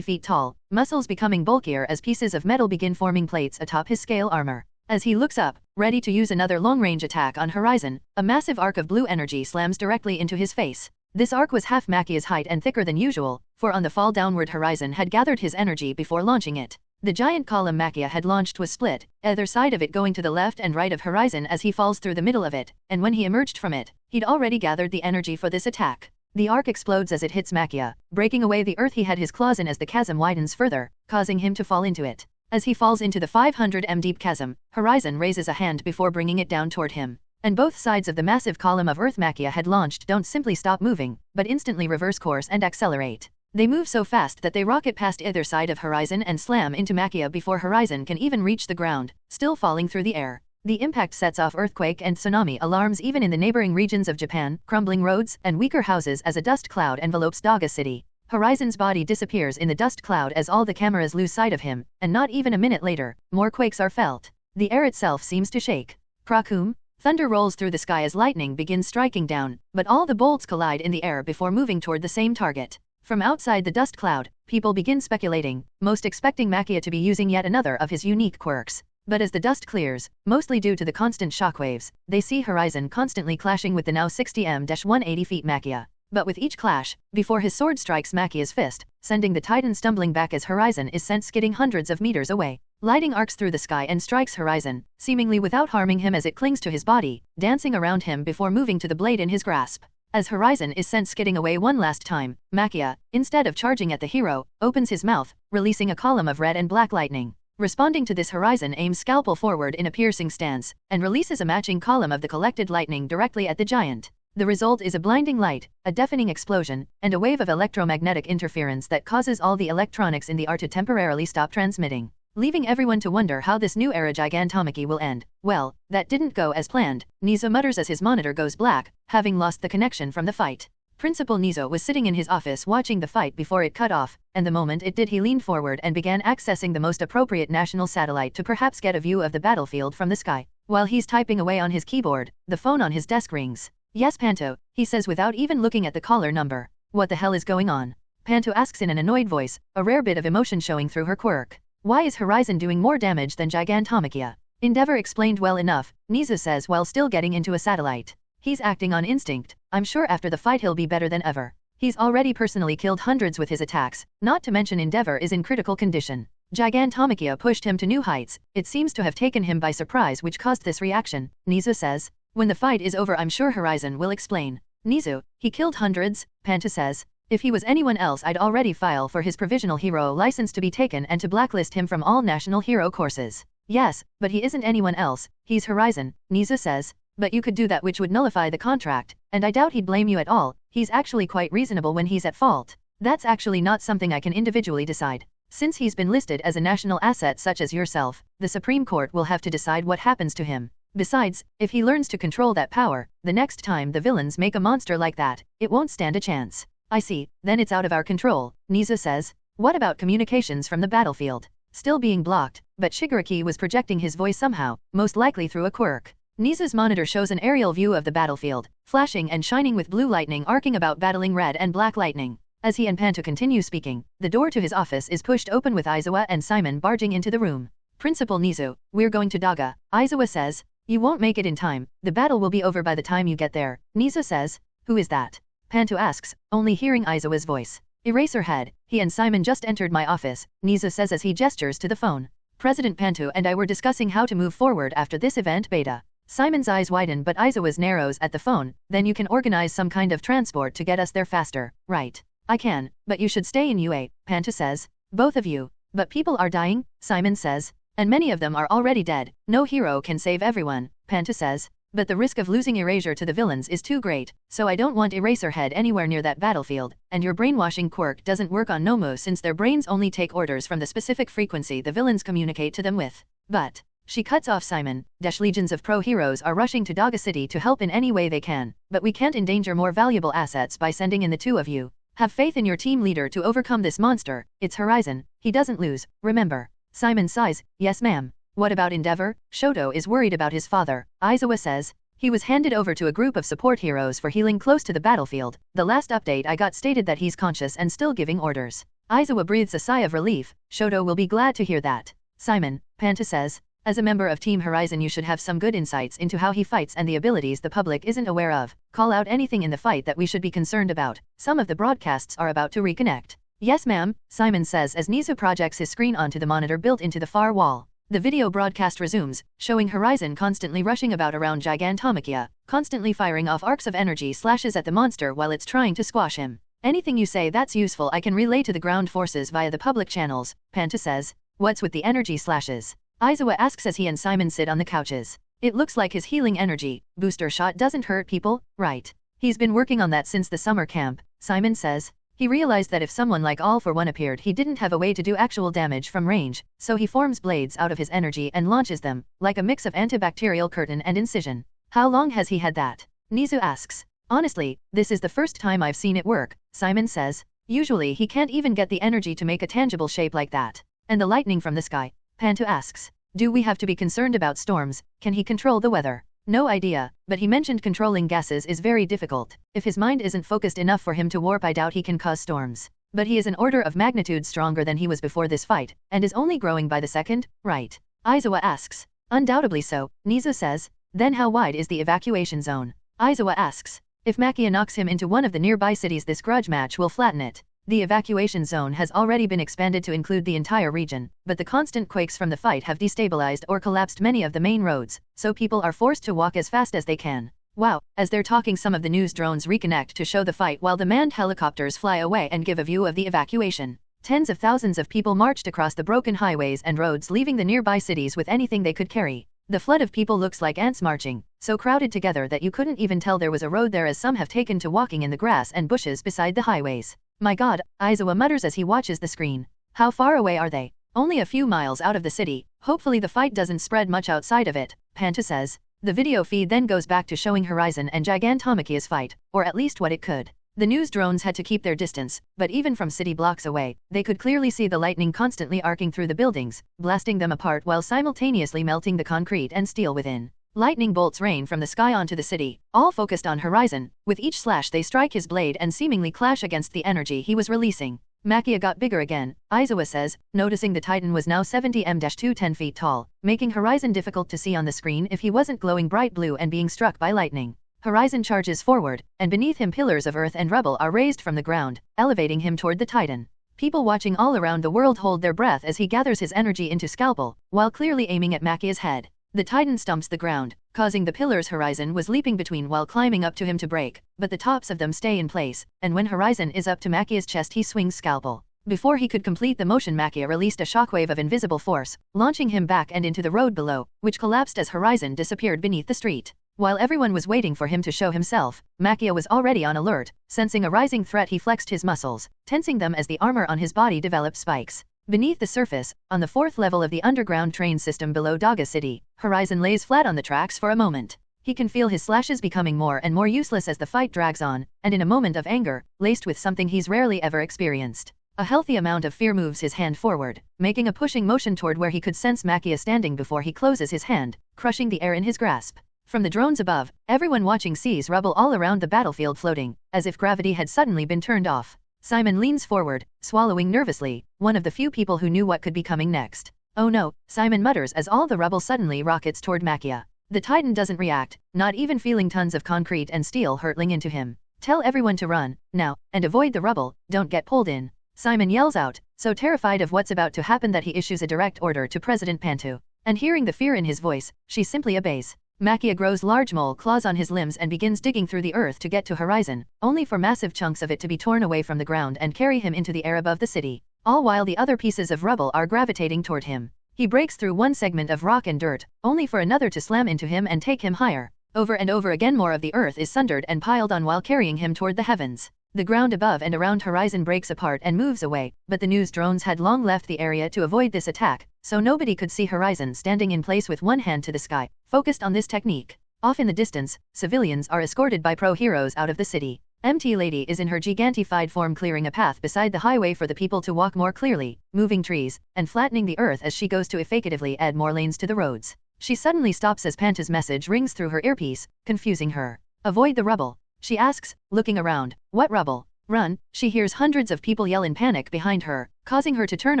feet tall, muscles becoming bulkier as pieces of metal begin forming plates atop his scale armor. As he looks up, ready to use another long-range attack on Horizon, a massive arc of blue energy slams directly into his face. This arc was half Makia's height and thicker than usual, for on the fall downward Horizon had gathered his energy before launching it. The giant column Makia had launched was split, either side of it going to the left and right of Horizon as he falls through the middle of it, and when he emerged from it, he'd already gathered the energy for this attack. The arc explodes as it hits Makia, breaking away the earth he had his claws in as the chasm widens further, causing him to fall into it. As he falls into the 500 m deep chasm, Horizon raises a hand before bringing it down toward him. And both sides of the massive column of earth Makia had launched don't simply stop moving, but instantly reverse course and accelerate. They move so fast that they rocket past either side of Horizon and slam into Makia before Horizon can even reach the ground, still falling through the air. The impact sets off earthquake and tsunami alarms even in the neighboring regions of Japan, crumbling roads and weaker houses as a dust cloud envelopes Daga City. Horizon's body disappears in the dust cloud as all the cameras lose sight of him, and not even a minute later, more quakes are felt. The air itself seems to shake. Krakum. Thunder rolls through the sky as lightning begins striking down, but all the bolts collide in the air before moving toward the same target. From outside the dust cloud, people begin speculating, most expecting Makia to be using yet another of his unique quirks. But as the dust clears, mostly due to the constant shockwaves, they see Horizon constantly clashing with the now 60 m-180 feet Makia. But with each clash, before his sword strikes Makia's fist, sending the Titan stumbling back as Horizon is sent skidding hundreds of meters away. Lighting arcs through the sky and strikes Horizon, seemingly without harming him as it clings to his body, dancing around him before moving to the blade in his grasp. As Horizon is sent skidding away one last time, Makia, instead of charging at the hero, opens his mouth, releasing a column of red and black lightning. Responding to this, Horizon aims scalpel forward in a piercing stance, and releases a matching column of the collected lightning directly at the giant. The result is a blinding light, a deafening explosion, and a wave of electromagnetic interference that causes all the electronics in the AR to temporarily stop transmitting, leaving everyone to wonder how this new era Gigantomachy will end. Well, that didn't go as planned, Nizo mutters as his monitor goes black, having lost the connection from the fight. Principal Nizo was sitting in his office watching the fight before it cut off, and the moment it did he leaned forward and began accessing the most appropriate national satellite to perhaps get a view of the battlefield from the sky. While he's typing away on his keyboard, the phone on his desk rings. Yes, Panto, he says without even looking at the caller number. What the hell is going on? Panto asks in an annoyed voice, a rare bit of emotion showing through her quirk. Why is Horizon doing more damage than Gigantomachia? Endeavor explained well enough, Nizo says while still getting into a satellite. He's acting on instinct. I'm sure after the fight he'll be better than ever. He's already personally killed hundreds with his attacks, not to mention Endeavor is in critical condition. Gigantomachia pushed him to new heights. It seems to have taken him by surprise which caused this reaction, Nizo says. When the fight is over I'm sure Horizon will explain. Nizo, he killed hundreds, Panta says. If he was anyone else I'd already file for his provisional hero license to be taken and to blacklist him from all national hero courses. Yes, but he isn't anyone else, he's Horizon, Nizu says. But you could do that which would nullify the contract, and I doubt he'd blame you at all, he's actually quite reasonable when he's at fault. That's actually not something I can individually decide. Since he's been listed as a national asset such as yourself, the Supreme Court will have to decide what happens to him. Besides, if he learns to control that power, the next time the villains make a monster like that, it won't stand a chance. I see, then it's out of our control, Nizu says. What about communications from the battlefield? Still being blocked, but Shigaraki was projecting his voice somehow, most likely through a quirk. Nizu's monitor shows an aerial view of the battlefield, flashing and shining with blue lightning arcing about battling red and black lightning. As he and Panto continue speaking, the door to his office is pushed open with Aizawa and Simon barging into the room. Principal Nizu, we're going to Daga, Aizawa says. You won't make it in time, the battle will be over by the time you get there, Nizu says. Who is that? Panto asks, only hearing Aizawa's voice. Eraserhead, he and Simon just entered my office, Nizu says as he gestures to the phone. President Panto and I were discussing how to move forward after this event beta. Simon's eyes widen but Aizawa's narrows at the phone. Then you can organize some kind of transport to get us there faster, right? I can, but you should stay in UA, Panto says. Both of you. But people are dying, Simon says. And many of them are already dead. No hero can save everyone, Panto says. But the risk of losing Erasure to the villains is too great, so I don't want Eraserhead anywhere near that battlefield, and your brainwashing quirk doesn't work on Nomu since their brains only take orders from the specific frequency the villains communicate to them with. But she cuts off Simon. Legions of pro-heroes are rushing to Daga City to help in any way they can, but we can't endanger more valuable assets by sending in the two of you. Have faith in your team leader to overcome this monster. It's Horizon, he doesn't lose, remember. Simon sighs, yes ma'am. What about Endeavor? Shoto is worried about his father, Aizawa says. He was handed over to a group of support heroes for healing close to the battlefield. The last update I got stated that he's conscious and still giving orders. Aizawa breathes a sigh of relief. Shoto will be glad to hear that. Simon, Panto says. As a member of Team Horizon you should have some good insights into how he fights and the abilities the public isn't aware of. Call out anything in the fight that we should be concerned about. Some of the broadcasts are about to reconnect. Yes ma'am, Simon says as Nizu projects his screen onto the monitor built into the far wall. The video broadcast resumes, showing Horizon constantly rushing about around Gigantomachia, constantly firing off arcs of energy slashes at the monster while it's trying to squash him. Anything you say that's useful I can relay to the ground forces via the public channels, Panto says. What's with the energy slashes? Aizawa asks as he and Simon sit on the couches. It looks like his healing energy booster shot doesn't hurt people, right? He's been working on that since the summer camp, Simon says. He realized that if someone like All for One appeared he didn't have a way to do actual damage from range, so he forms blades out of his energy and launches them, like a mix of antibacterial curtain and incision. How long has he had that? Nizu asks. Honestly, this is the first time I've seen it work, Simon says. Usually he can't even get the energy to make a tangible shape like that. And the lightning from the sky? Panto asks. Do we have to be concerned about storms? Can he control the weather? No idea, but he mentioned controlling gases is very difficult. If his mind isn't focused enough for him to warp I doubt he can cause storms. But he is an order of magnitude stronger than he was before this fight, and is only growing by the second, right? Aizawa asks. Undoubtedly so, Nizu says. Then how wide is the evacuation zone? Aizawa asks. If Makia knocks him into one of the nearby cities this grudge match will flatten it. The evacuation zone has already been expanded to include the entire region, but the constant quakes from the fight have destabilized or collapsed many of the main roads, so people are forced to walk as fast as they can. Wow, as they're talking some of the news drones reconnect to show the fight while the manned helicopters fly away and give a view of the evacuation. Tens of thousands of people marched across the broken highways and roads leaving the nearby cities with anything they could carry. The flood of people looks like ants marching, so crowded together that you couldn't even tell there was a road there as some have taken to walking in the grass and bushes beside the highways. My god, Aizawa mutters as he watches the screen. How far away are they? Only a few miles out of the city. Hopefully the fight doesn't spread much outside of it, Panto says. The video feed then goes back to showing Horizon and Gigantomachia's fight, or at least what it could. The news drones had to keep their distance, but even from city blocks away, they could clearly see the lightning constantly arcing through the buildings, blasting them apart while simultaneously melting the concrete and steel within. Lightning bolts rain from the sky onto the city, all focused on Horizon. With each slash they strike his blade and seemingly clash against the energy he was releasing. Makia got bigger again, Aizawa says, noticing the Titan was now 70m-210 feet tall, making Horizon difficult to see on the screen if he wasn't glowing bright blue and being struck by lightning. Horizon charges forward, and beneath him pillars of earth and rubble are raised from the ground, elevating him toward the Titan. People watching all around the world hold their breath as he gathers his energy into Scalpel, while clearly aiming at Makia's head. The Titan stumps the ground, causing the pillars Horizon was leaping between while climbing up to him to break, but the tops of them stay in place, and when Horizon is up to Makia's chest he swings Scalpel. Before he could complete the motion, Makia released a shockwave of invisible force, launching him back and into the road below, which collapsed as Horizon disappeared beneath the street. While everyone was waiting for him to show himself, Makia was already on alert. Sensing a rising threat, he flexed his muscles, tensing them as the armor on his body developed spikes. Beneath the surface, on the 4th level of the underground train system below Daga City, Horizon lays flat on the tracks for a moment. He can feel his slashes becoming more and more useless as the fight drags on, and in a moment of anger, laced with something he's rarely ever experienced, a healthy amount of fear, moves his hand forward, making a pushing motion toward where he could sense Makia standing before he closes his hand, crushing the air in his grasp. From the drones above, everyone watching sees rubble all around the battlefield floating, as if gravity had suddenly been turned off. Simon leans forward, swallowing nervously, one of the few people who knew what could be coming next. "Oh no," Simon mutters as all the rubble suddenly rockets toward Makia. The Titan doesn't react, not even feeling tons of concrete and steel hurtling into him. "Tell everyone to run, now, and avoid the rubble, don't get pulled in," Simon yells out, so terrified of what's about to happen that he issues a direct order to President Pantu. And hearing the fear in his voice, she simply obeys. Makia grows large mole claws on his limbs and begins digging through the earth to get to Horizon, only for massive chunks of it to be torn away from the ground and carry him into the air above the city, all while the other pieces of rubble are gravitating toward him. He breaks through one segment of rock and dirt, only for another to slam into him and take him higher. Over and over again more of the earth is sundered and piled on while carrying him toward the heavens. The ground above and around Horizon breaks apart and moves away, but the news drones had long left the area to avoid this attack, so nobody could see Horizon standing in place with one hand to the sky, focused on this technique. Off in the distance, civilians are escorted by pro-heroes out of the city. MT Lady is in her gigantified form, clearing a path beside the highway for the people to walk more clearly, moving trees, and flattening the earth as she goes to effectively add more lanes to the roads. She suddenly stops as Panta's message rings through her earpiece, confusing her. "Avoid the rubble," she asks, looking around. "What rubble? Run!" She hears hundreds of people yell in panic behind her, causing her to turn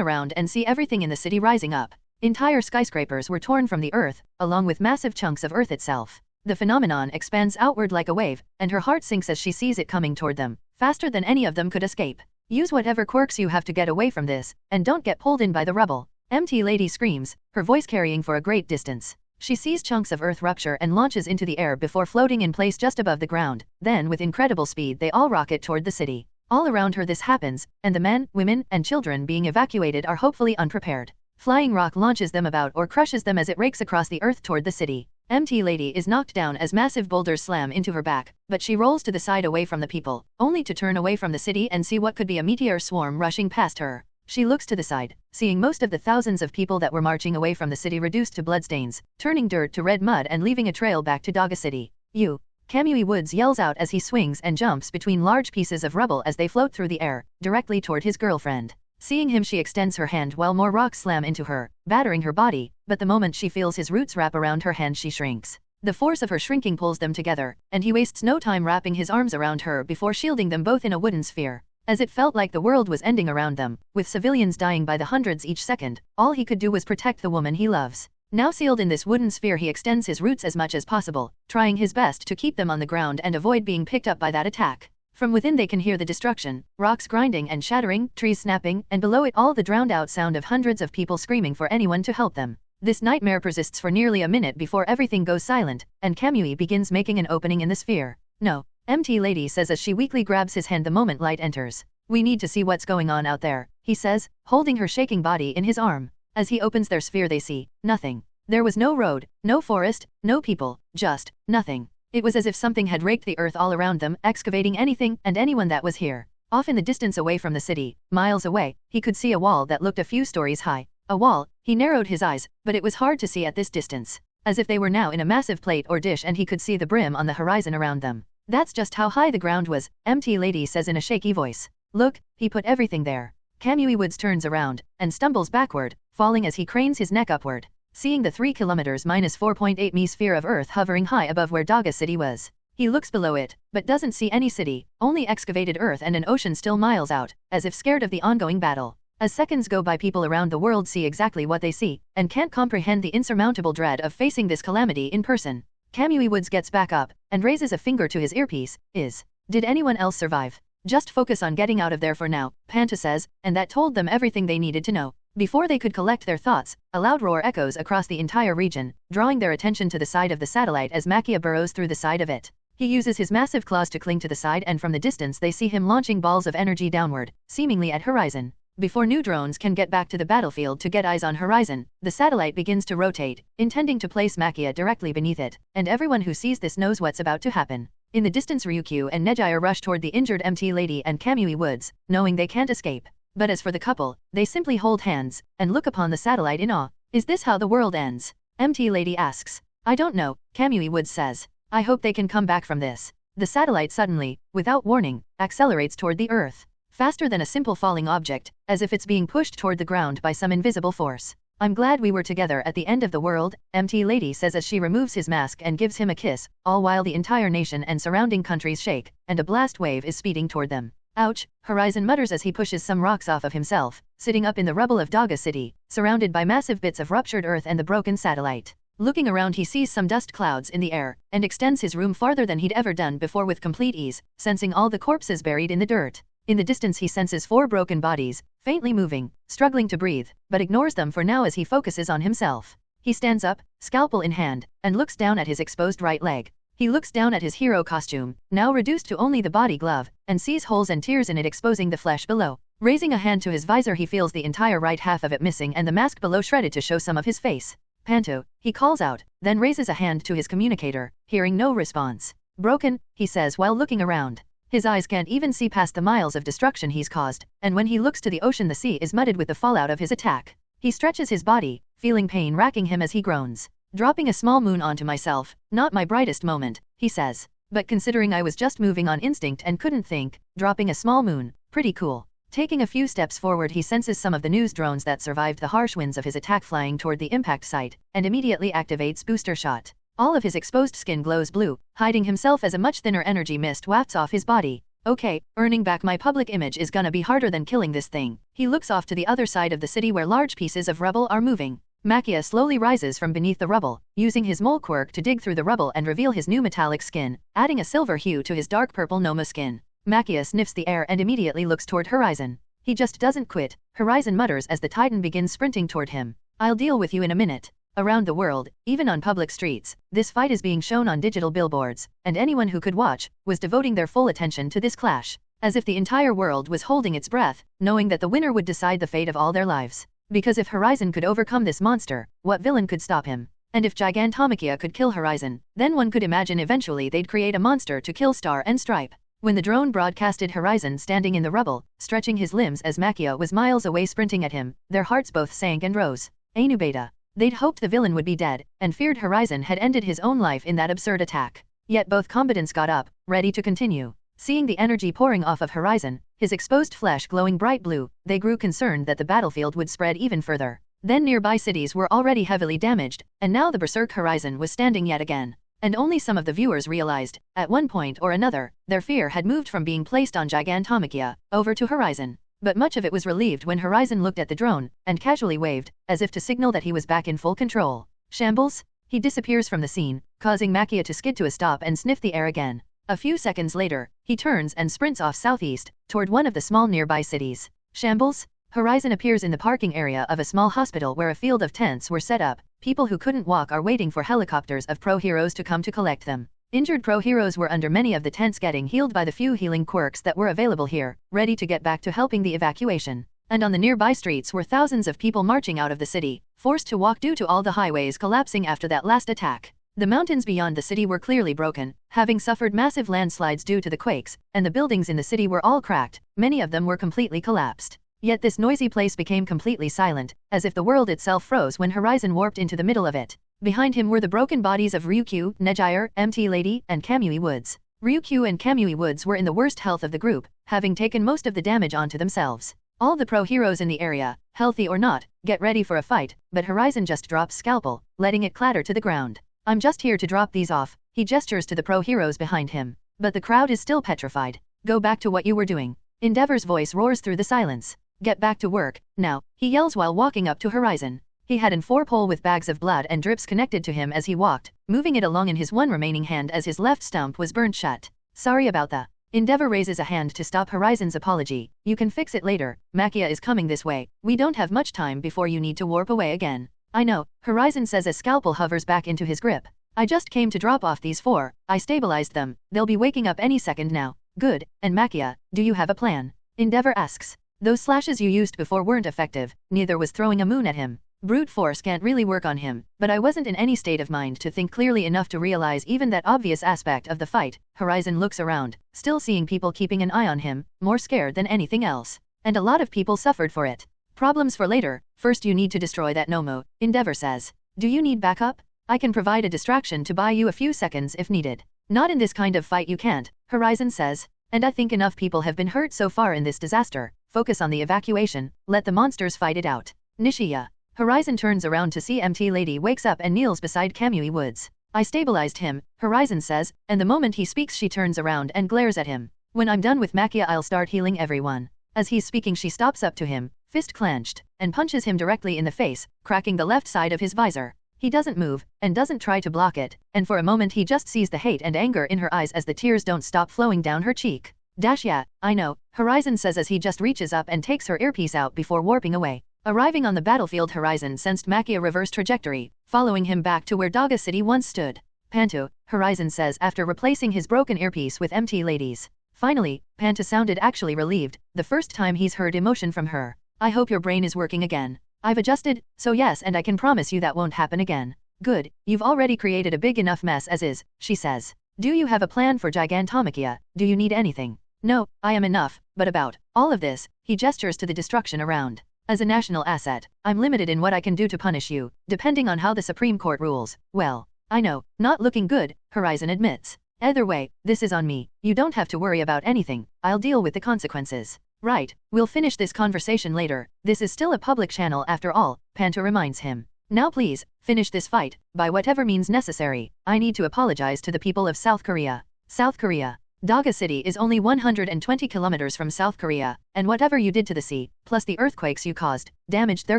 around and see everything in the city rising up. Entire skyscrapers were torn from the earth, along with massive chunks of earth itself. The phenomenon expands outward like a wave, and her heart sinks as she sees it coming toward them, faster than any of them could escape. "Use whatever quirks you have to get away from this, and don't get pulled in by the rubble," MT Lady screams, her voice carrying for a great distance. She sees chunks of earth rupture and launches into the air before floating in place just above the ground. Then with incredible speed they all rocket toward the city. All around her this happens, and the men, women, and children being evacuated are hopefully unprepared. Flying rock launches them about or crushes them as it rakes across the earth toward the city. MT Lady is knocked down as massive boulders slam into her back, but she rolls to the side away from the people, only to turn away from the city and see what could be a meteor swarm rushing past her. She looks to the side, seeing most of the thousands of people that were marching away from the city reduced to bloodstains, turning dirt to red mud and leaving a trail back to Daga City. "You!" Kamui Woods yells out as he swings and jumps between large pieces of rubble as they float through the air, directly toward his girlfriend. Seeing him, she extends her hand while more rocks slam into her, battering her body, but the moment she feels his roots wrap around her hand she shrinks. The force of her shrinking pulls them together, and he wastes no time wrapping his arms around her before shielding them both in a wooden sphere. As it felt like the world was ending around them, with civilians dying by the hundreds each second, all he could do was protect the woman he loves. Now sealed in this wooden sphere, he extends his roots as much as possible, trying his best to keep them on the ground and avoid being picked up by that attack. From within they can hear the destruction, rocks grinding and shattering, trees snapping, and below it all the drowned-out sound of hundreds of people screaming for anyone to help them. This nightmare persists for nearly a minute before everything goes silent, and Kamui begins making an opening in the sphere. "No," MT Lady says as she weakly grabs his hand the moment light enters. "We need to see what's going on out there," he says, holding her shaking body in his arm. As he opens their sphere they see nothing. There was no road, no forest, no people, just nothing. It was as if something had raked the earth all around them, excavating anything and anyone that was here. Off in the distance away from the city, miles away, he could see a wall that looked a few stories high. A wall, he narrowed his eyes, but it was hard to see at this distance. As if they were now in a massive plate or dish and he could see the brim on the horizon around them. "That's just how high the ground was," MT Lady says in a shaky voice. "Look, he put everything there." Kamui Woods turns around, and stumbles backward, falling as he cranes his neck upward. Seeing the 3 kilometers (-4.8 mi) sphere of earth hovering high above where Daga City was. He looks below it, but doesn't see any city, only excavated earth and an ocean still miles out, as if scared of the ongoing battle. As seconds go by, people around the world see exactly what they see, and can't comprehend the insurmountable dread of facing this calamity in person. Kamui Woods gets back up, and raises a finger to his earpiece. Did anyone else survive? "Just focus on getting out of there for now," Panta says, and that told them everything they needed to know. Before they could collect their thoughts, a loud roar echoes across the entire region, drawing their attention to the side of the satellite as Makia burrows through the side of it. He uses his massive claws to cling to the side, and from the distance they see him launching balls of energy downward, seemingly at Horizon. Before new drones can get back to the battlefield to get eyes on Horizon, the satellite begins to rotate, intending to place Makia directly beneath it, and everyone who sees this knows what's about to happen. In the distance, Ryukyu and Nejire rush toward the injured MT Lady and Kamui Woods, knowing they can't escape. But as for the couple, they simply hold hands and look upon the satellite in awe. Is this how the world ends? MT Lady asks. I don't know, Kamui Woods says. I hope they can come back from this. The satellite suddenly, without warning, accelerates toward the Earth. Faster than a simple falling object, as if it's being pushed toward the ground by some invisible force. I'm glad we were together at the end of the world, MT Lady says as she removes his mask and gives him a kiss, all while the entire nation and surrounding countries shake, and a blast wave is speeding toward them. Ouch, Horizon mutters as he pushes some rocks off of himself, sitting up in the rubble of Daga City, surrounded by massive bits of ruptured earth and the broken satellite. Looking around, he sees some dust clouds in the air, and extends his room farther than he'd ever done before with complete ease, sensing all the corpses buried in the dirt. In the distance he senses 4 broken bodies, faintly moving, struggling to breathe, but ignores them for now as he focuses on himself. He stands up, scalpel in hand, and looks down at his exposed right leg. He looks down at his hero costume, now reduced to only the body glove, and sees holes and tears in it exposing the flesh below. Raising a hand to his visor, he feels the entire right half of it missing and the mask below shredded to show some of his face. Panto, he calls out, then raises a hand to his communicator, hearing no response. Broken, he says while looking around. His eyes can't even see past the miles of destruction he's caused, and when he looks to the ocean, the sea is mudded with the fallout of his attack. He stretches his body, feeling pain racking him as he groans. Dropping a small moon onto myself, not my brightest moment, he says. But considering I was just moving on instinct and couldn't think, dropping a small moon, pretty cool. Taking a few steps forward, he senses some of the news drones that survived the harsh winds of his attack flying toward the impact site, and immediately activates booster shot. All of his exposed skin glows blue, hiding himself as a much thinner energy mist wafts off his body. Okay, earning back my public image is gonna be harder than killing this thing. He looks off to the other side of the city where large pieces of rubble are moving. Makia slowly rises from beneath the rubble, using his mole quirk to dig through the rubble and reveal his new metallic skin, adding a silver hue to his dark purple Noma skin. Makia sniffs the air and immediately looks toward Horizon. He just doesn't quit, Horizon mutters as the Titan begins sprinting toward him. I'll deal with you in a minute. Around the world, even on public streets, this fight is being shown on digital billboards, and anyone who could watch was devoting their full attention to this clash, as if the entire world was holding its breath, knowing that the winner would decide the fate of all their lives. Because if Horizon could overcome this monster, what villain could stop him? And if Gigantomachia could kill Horizon, then one could imagine eventually they'd create a monster to kill Star and Stripe. When the drone broadcasted Horizon standing in the rubble, stretching his limbs as Makia was miles away sprinting at him, their hearts both sank and rose. Ainu Beta. They'd hoped the villain would be dead, and feared Horizon had ended his own life in that absurd attack. Yet both combatants got up, ready to continue. Seeing the energy pouring off of Horizon, his exposed flesh glowing bright blue, they grew concerned that the battlefield would spread even further. Then nearby cities were already heavily damaged, and now the berserk Horizon was standing yet again. And only some of the viewers realized, at one point or another, their fear had moved from being placed on Gigantomachia, over to Horizon. But much of it was relieved when Horizon looked at the drone, and casually waved, as if to signal that he was back in full control. Shambles? He disappears from the scene, causing Makia to skid to a stop and sniff the air again. A few seconds later, he turns and sprints off southeast, toward one of the small nearby cities. Shambles? Horizon appears in the parking area of a small hospital where a field of tents were set up. People who couldn't walk are waiting for helicopters of pro heroes to come to collect them. Injured pro heroes were under many of the tents getting healed by the few healing quirks that were available here, ready to get back to helping the evacuation. And on the nearby streets were thousands of people marching out of the city, forced to walk due to all the highways collapsing after that last attack. The mountains beyond the city were clearly broken, having suffered massive landslides due to the quakes, and the buildings in the city were all cracked, many of them were completely collapsed. Yet this noisy place became completely silent, as if the world itself froze when Horizon warped into the middle of it. Behind him were the broken bodies of Ryukyu, Nejire, MT Lady, and Kamui Woods. Ryukyu and Kamui Woods were in the worst health of the group, having taken most of the damage onto themselves. All the pro heroes in the area, healthy or not, get ready for a fight, but Horizon just drops scalpel, letting it clatter to the ground. I'm just here to drop these off, he gestures to the pro heroes behind him. But the crowd is still petrified. Go back to what you were doing. Endeavor's voice roars through the silence. Get back to work, now, he yells while walking up to Horizon. He had an 4-pole with bags of blood and drips connected to him as he walked, moving it along in his one remaining hand as his left stump was burned shut. Sorry about that. Endeavor raises a hand to stop Horizon's apology. You can fix it later, Makia is coming this way. We don't have much time before you need to warp away again. I know, Horizon says as scalpel hovers back into his grip. I just came to drop off these 4, I stabilized them, they'll be waking up any second now. Good, and Makia, do you have a plan? Endeavor asks. Those slashes you used before weren't effective, neither was throwing a moon at him. Brute force can't really work on him, but I wasn't in any state of mind to think clearly enough to realize even that obvious aspect of the fight. Horizon looks around, still seeing people keeping an eye on him, more scared than anything else. And a lot of people suffered for it. Problems for later, first you need to destroy that Nomo, Endeavor says. Do you need backup? I can provide a distraction to buy you a few seconds if needed. Not in this kind of fight you can't, Horizon says. And I think enough people have been hurt so far in this disaster. Focus on the evacuation, let the monsters fight it out. Nishiya. Horizon turns around to see MT Lady wakes up and kneels beside Kamui Woods. I stabilized him, Horizon says, and the moment he speaks she turns around and glares at him. When I'm done with Makia I'll start healing everyone. As he's speaking she stops up to him, fist clenched, and punches him directly in the face, cracking the left side of his visor. He doesn't move, and doesn't try to block it, and for a moment he just sees the hate and anger in her eyes as the tears don't stop flowing down her cheek. Dash yeah, I know, Horizon says as he just reaches up and takes her earpiece out before warping away. Arriving on the battlefield Horizon sensed Makia reverse trajectory, following him back to where Daga City once stood. Panto, Horizon says after replacing his broken earpiece with MT Ladies. Finally, Panto sounded actually relieved, the first time he's heard emotion from her. I hope your brain is working again. I've adjusted, so yes, and I can promise you that won't happen again. Good, you've already created a big enough mess as is, she says. Do you have a plan for Gigantomachia? Do you need anything? No, I am enough, but about all of this, he gestures to the destruction around. As a national asset, I'm limited in what I can do to punish you, depending on how the Supreme Court rules. Well, I know, not looking good, Horizon admits. Either way, this is on me. You don't have to worry about anything. I'll deal with the consequences. Right, we'll finish this conversation later. This is still a public channel after all, Panto reminds him. Now please, finish this fight, by whatever means necessary. I need to apologize to the people of South Korea. South Korea. Daga City is only 120 kilometers from South Korea, and whatever you did to the sea, plus the earthquakes you caused, damaged their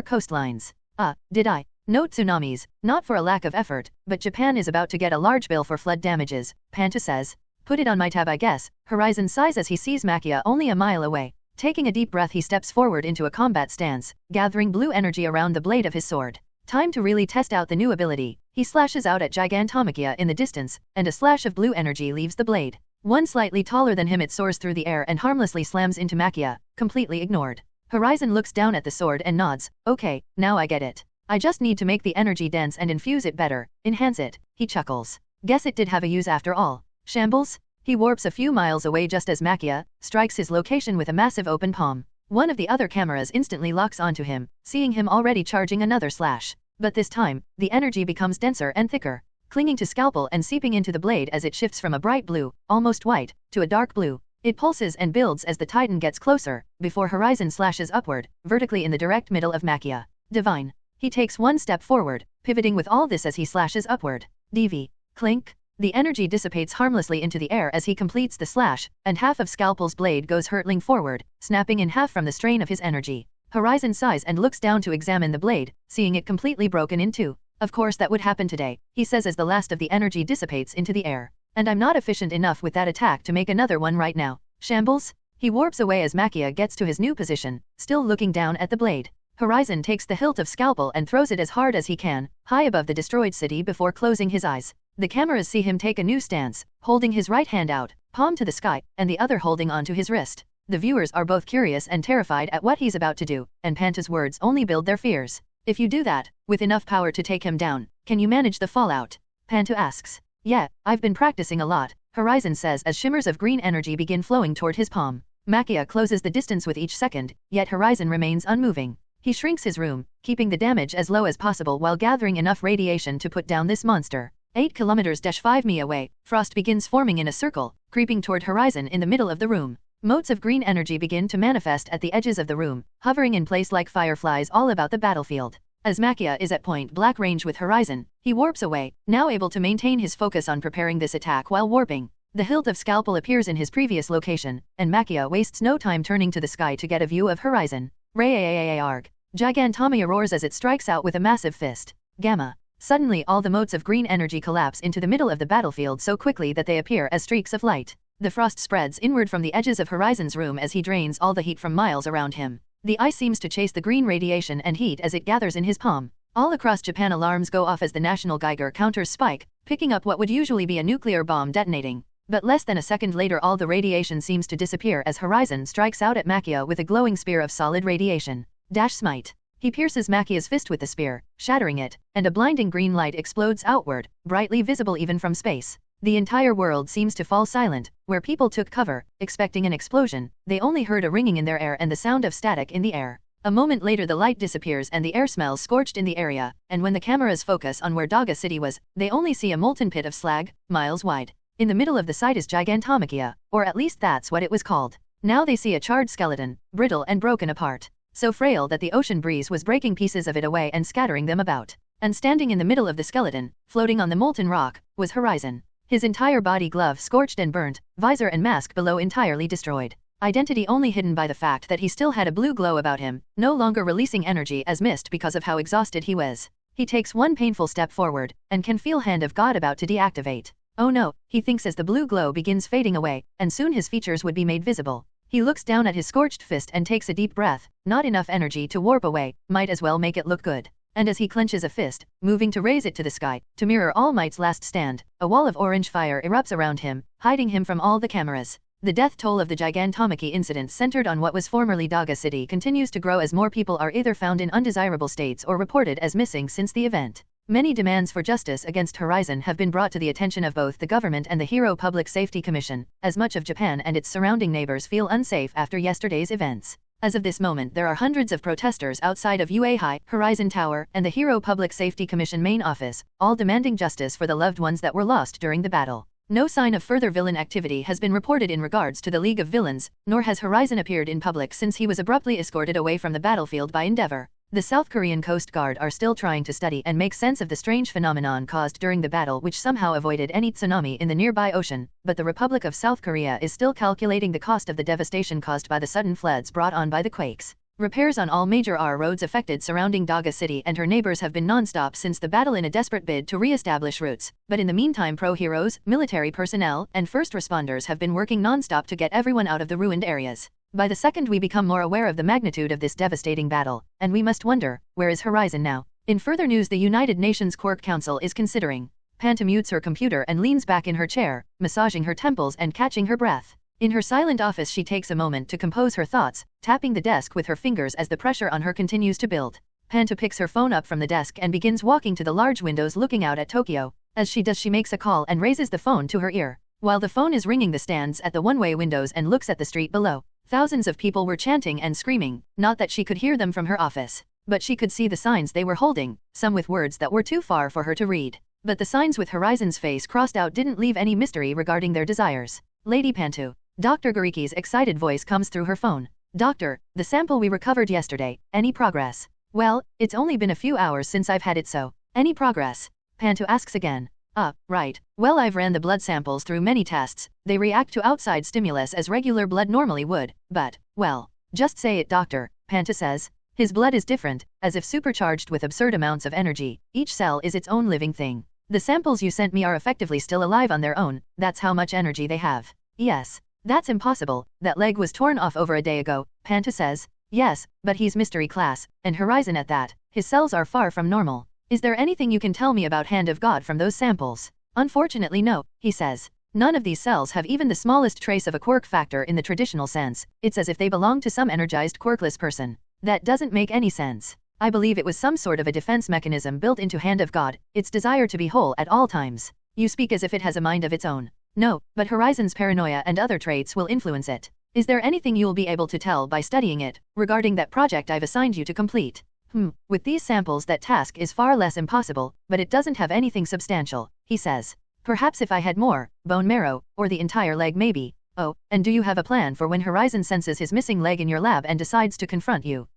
coastlines. Did I? Note tsunamis, not for a lack of effort, but Japan is about to get a large bill for flood damages, Panto says. Put it on my tab I guess, Horizon sighs as he sees Makia only a mile away. Taking a deep breath he steps forward into a combat stance, gathering blue energy around the blade of his sword. Time to really test out the new ability. He slashes out at Gigantomachia in the distance, and a slash of blue energy leaves the blade. One slightly taller than him it soars through the air and harmlessly slams into Makia, completely ignored. Horizon looks down at the sword and nods. Okay, now I get it. I just need to make the energy dense and infuse it better, enhance it. He chuckles. Guess it did have a use after all. Shambles? He warps a few miles away just as Makia strikes his location with a massive open palm. One of the other cameras instantly locks onto him, seeing him already charging another slash. But this time, the energy becomes denser and thicker, clinging to scalpel and seeping into the blade as it shifts from a bright blue, almost white, to a dark blue. It pulses and builds as the Titan gets closer, before Horizon slashes upward, vertically in the direct middle of Makia. Divine. He takes one step forward, pivoting with all this as he slashes upward. DV. Clink. The energy dissipates harmlessly into the air as he completes the slash, and half of Scalpel's blade goes hurtling forward, snapping in half from the strain of his energy. Horizon sighs and looks down to examine the blade, seeing it completely broken in two. Of course that would happen today, he says as the last of the energy dissipates into the air. And I'm not efficient enough with that attack to make another one right now. Shambles? He warps away as Makia gets to his new position, still looking down at the blade. Horizon takes the hilt of Scalpel and throws it as hard as he can, high above the destroyed city before closing his eyes. The cameras see him take a new stance, holding his right hand out, palm to the sky, and the other holding onto his wrist. The viewers are both curious and terrified at what he's about to do, and Panta's words only build their fears. If you do that, with enough power to take him down, can you manage the fallout? Panto asks. Yeah, I've been practicing a lot, Horizon says as shimmers of green energy begin flowing toward his palm. Makia closes the distance with each second, yet Horizon remains unmoving. He shrinks his room, keeping the damage as low as possible while gathering enough radiation to put down this monster. 8 kilometers-5 mi away, frost begins forming in a circle, creeping toward Horizon in the middle of the room. Motes of green energy begin to manifest at the edges of the room, hovering in place like fireflies all about the battlefield. As Makia is at point blank range with Horizon, he warps away, now able to maintain his focus on preparing this attack while warping. The hilt of Scalpel appears in his previous location, and Makia wastes no time turning to the sky to get a view of Horizon. Ray-a-a-a-arg. Gigantomachia roars as it strikes out with a massive fist. Gamma. Suddenly all the motes of green energy collapse into the middle of the battlefield so quickly that they appear as streaks of light. The frost spreads inward from the edges of Horizon's room as he drains all the heat from miles around him. The ice seems to chase the green radiation and heat as it gathers in his palm. All across Japan alarms go off as the national Geiger counters spike, picking up what would usually be a nuclear bomb detonating. But less than a second later all the radiation seems to disappear as Horizon strikes out at Makia with a glowing spear of solid radiation. Dash smite. He pierces Makia's fist with the spear, shattering it, and a blinding green light explodes outward, brightly visible even from space. The entire world seems to fall silent. Where people took cover, expecting an explosion, they only heard a ringing in their air and the sound of static in the air. A moment later the light disappears and the air smells scorched in the area, and when the cameras focus on where Daga City was, they only see a molten pit of slag, miles wide. In the middle of the site is Gigantomachia, or at least that's what it was called. Now they see a charred skeleton, brittle and broken apart. So frail that the ocean breeze was breaking pieces of it away and scattering them about. And standing in the middle of the skeleton, floating on the molten rock, was Horizon. His entire body glove scorched and burnt, visor and mask below entirely destroyed. Identity only hidden by the fact that he still had a blue glow about him, no longer releasing energy as mist because of how exhausted he was. He takes one painful step forward, and can feel Hand of God about to deactivate. Oh no, he thinks as the blue glow begins fading away, and soon his features would be made visible. He looks down at his scorched fist and takes a deep breath, not enough energy to warp away, might as well make it look good. And as he clenches a fist, moving to raise it to the sky, to mirror All Might's last stand, a wall of orange fire erupts around him, hiding him from all the cameras. The death toll of the Gigantomachy incident centered on what was formerly Daga City continues to grow as more people are either found in undesirable states or reported as missing since the event. Many demands for justice against Horizon have been brought to the attention of both the government and the Hero Public Safety Commission, as much of Japan and its surrounding neighbors feel unsafe after yesterday's events. As of this moment there are hundreds of protesters outside of UA High, Horizon Tower, and the Hero Public Safety Commission main office, all demanding justice for the loved ones that were lost during the battle. No sign of further villain activity has been reported in regards to the League of Villains, nor has Horizon appeared in public since he was abruptly escorted away from the battlefield by Endeavor. The South Korean Coast Guard are still trying to study and make sense of the strange phenomenon caused during the battle which somehow avoided any tsunami in the nearby ocean, but the Republic of South Korea is still calculating the cost of the devastation caused by the sudden floods brought on by the quakes. Repairs on all major roads affected surrounding Daga City and her neighbors have been non-stop since the battle in a desperate bid to re-establish routes, but in the meantime pro-heroes, military personnel, and first responders have been working non-stop to get everyone out of the ruined areas. By the second we become more aware of the magnitude of this devastating battle, and we must wonder, where is Horizon now? In further news the United Nations Quirk Council is considering. Panta mutes her computer and leans back in her chair, massaging her temples and catching her breath. In her silent office she takes a moment to compose her thoughts, tapping the desk with her fingers as the pressure on her continues to build. Panta picks her phone up from the desk and begins walking to the large windows looking out at Tokyo. As she does she makes a call and raises the phone to her ear. While the phone is ringing the stands at the one-way windows and looks at the street below. Thousands of people were chanting and screaming, not that she could hear them from her office. But she could see the signs they were holding, some with words that were too far for her to read. But the signs with Horizon's face crossed out didn't leave any mystery regarding their desires. Lady Pantu. Dr. Gariki's excited voice comes through her phone. Doctor, the sample we recovered yesterday, any progress? Well, it's only been a few hours since I've had it so. Any progress? Pantu asks again. Right. Well I've ran the blood samples through many tests, they react to outside stimulus as regular blood normally would, but, well, just say it doctor, Pantu says. His blood is different, as if supercharged with absurd amounts of energy, each cell is its own living thing. The samples you sent me are effectively still alive on their own, that's how much energy they have. Yes. That's impossible, that leg was torn off over a day ago, Panta says. Yes, but he's mystery class, and Horizon at that, his cells are far from normal. Is there anything you can tell me about Hand of God from those samples? Unfortunately no, he says. None of these cells have even the smallest trace of a quirk factor in the traditional sense, it's as if they belong to some energized quirkless person. That doesn't make any sense. I believe it was some sort of a defense mechanism built into Hand of God, its desire to be whole at all times. You speak as if it has a mind of its own. No, but Horizon's paranoia and other traits will influence it. Is there anything you'll be able to tell by studying it, regarding that project I've assigned you to complete? With these samples that task is far less impossible, but it doesn't have anything substantial, he says. Perhaps if I had more, bone marrow, or the entire leg maybe. Oh, and do you have a plan for when Horizon senses his missing leg in your lab and decides to confront you?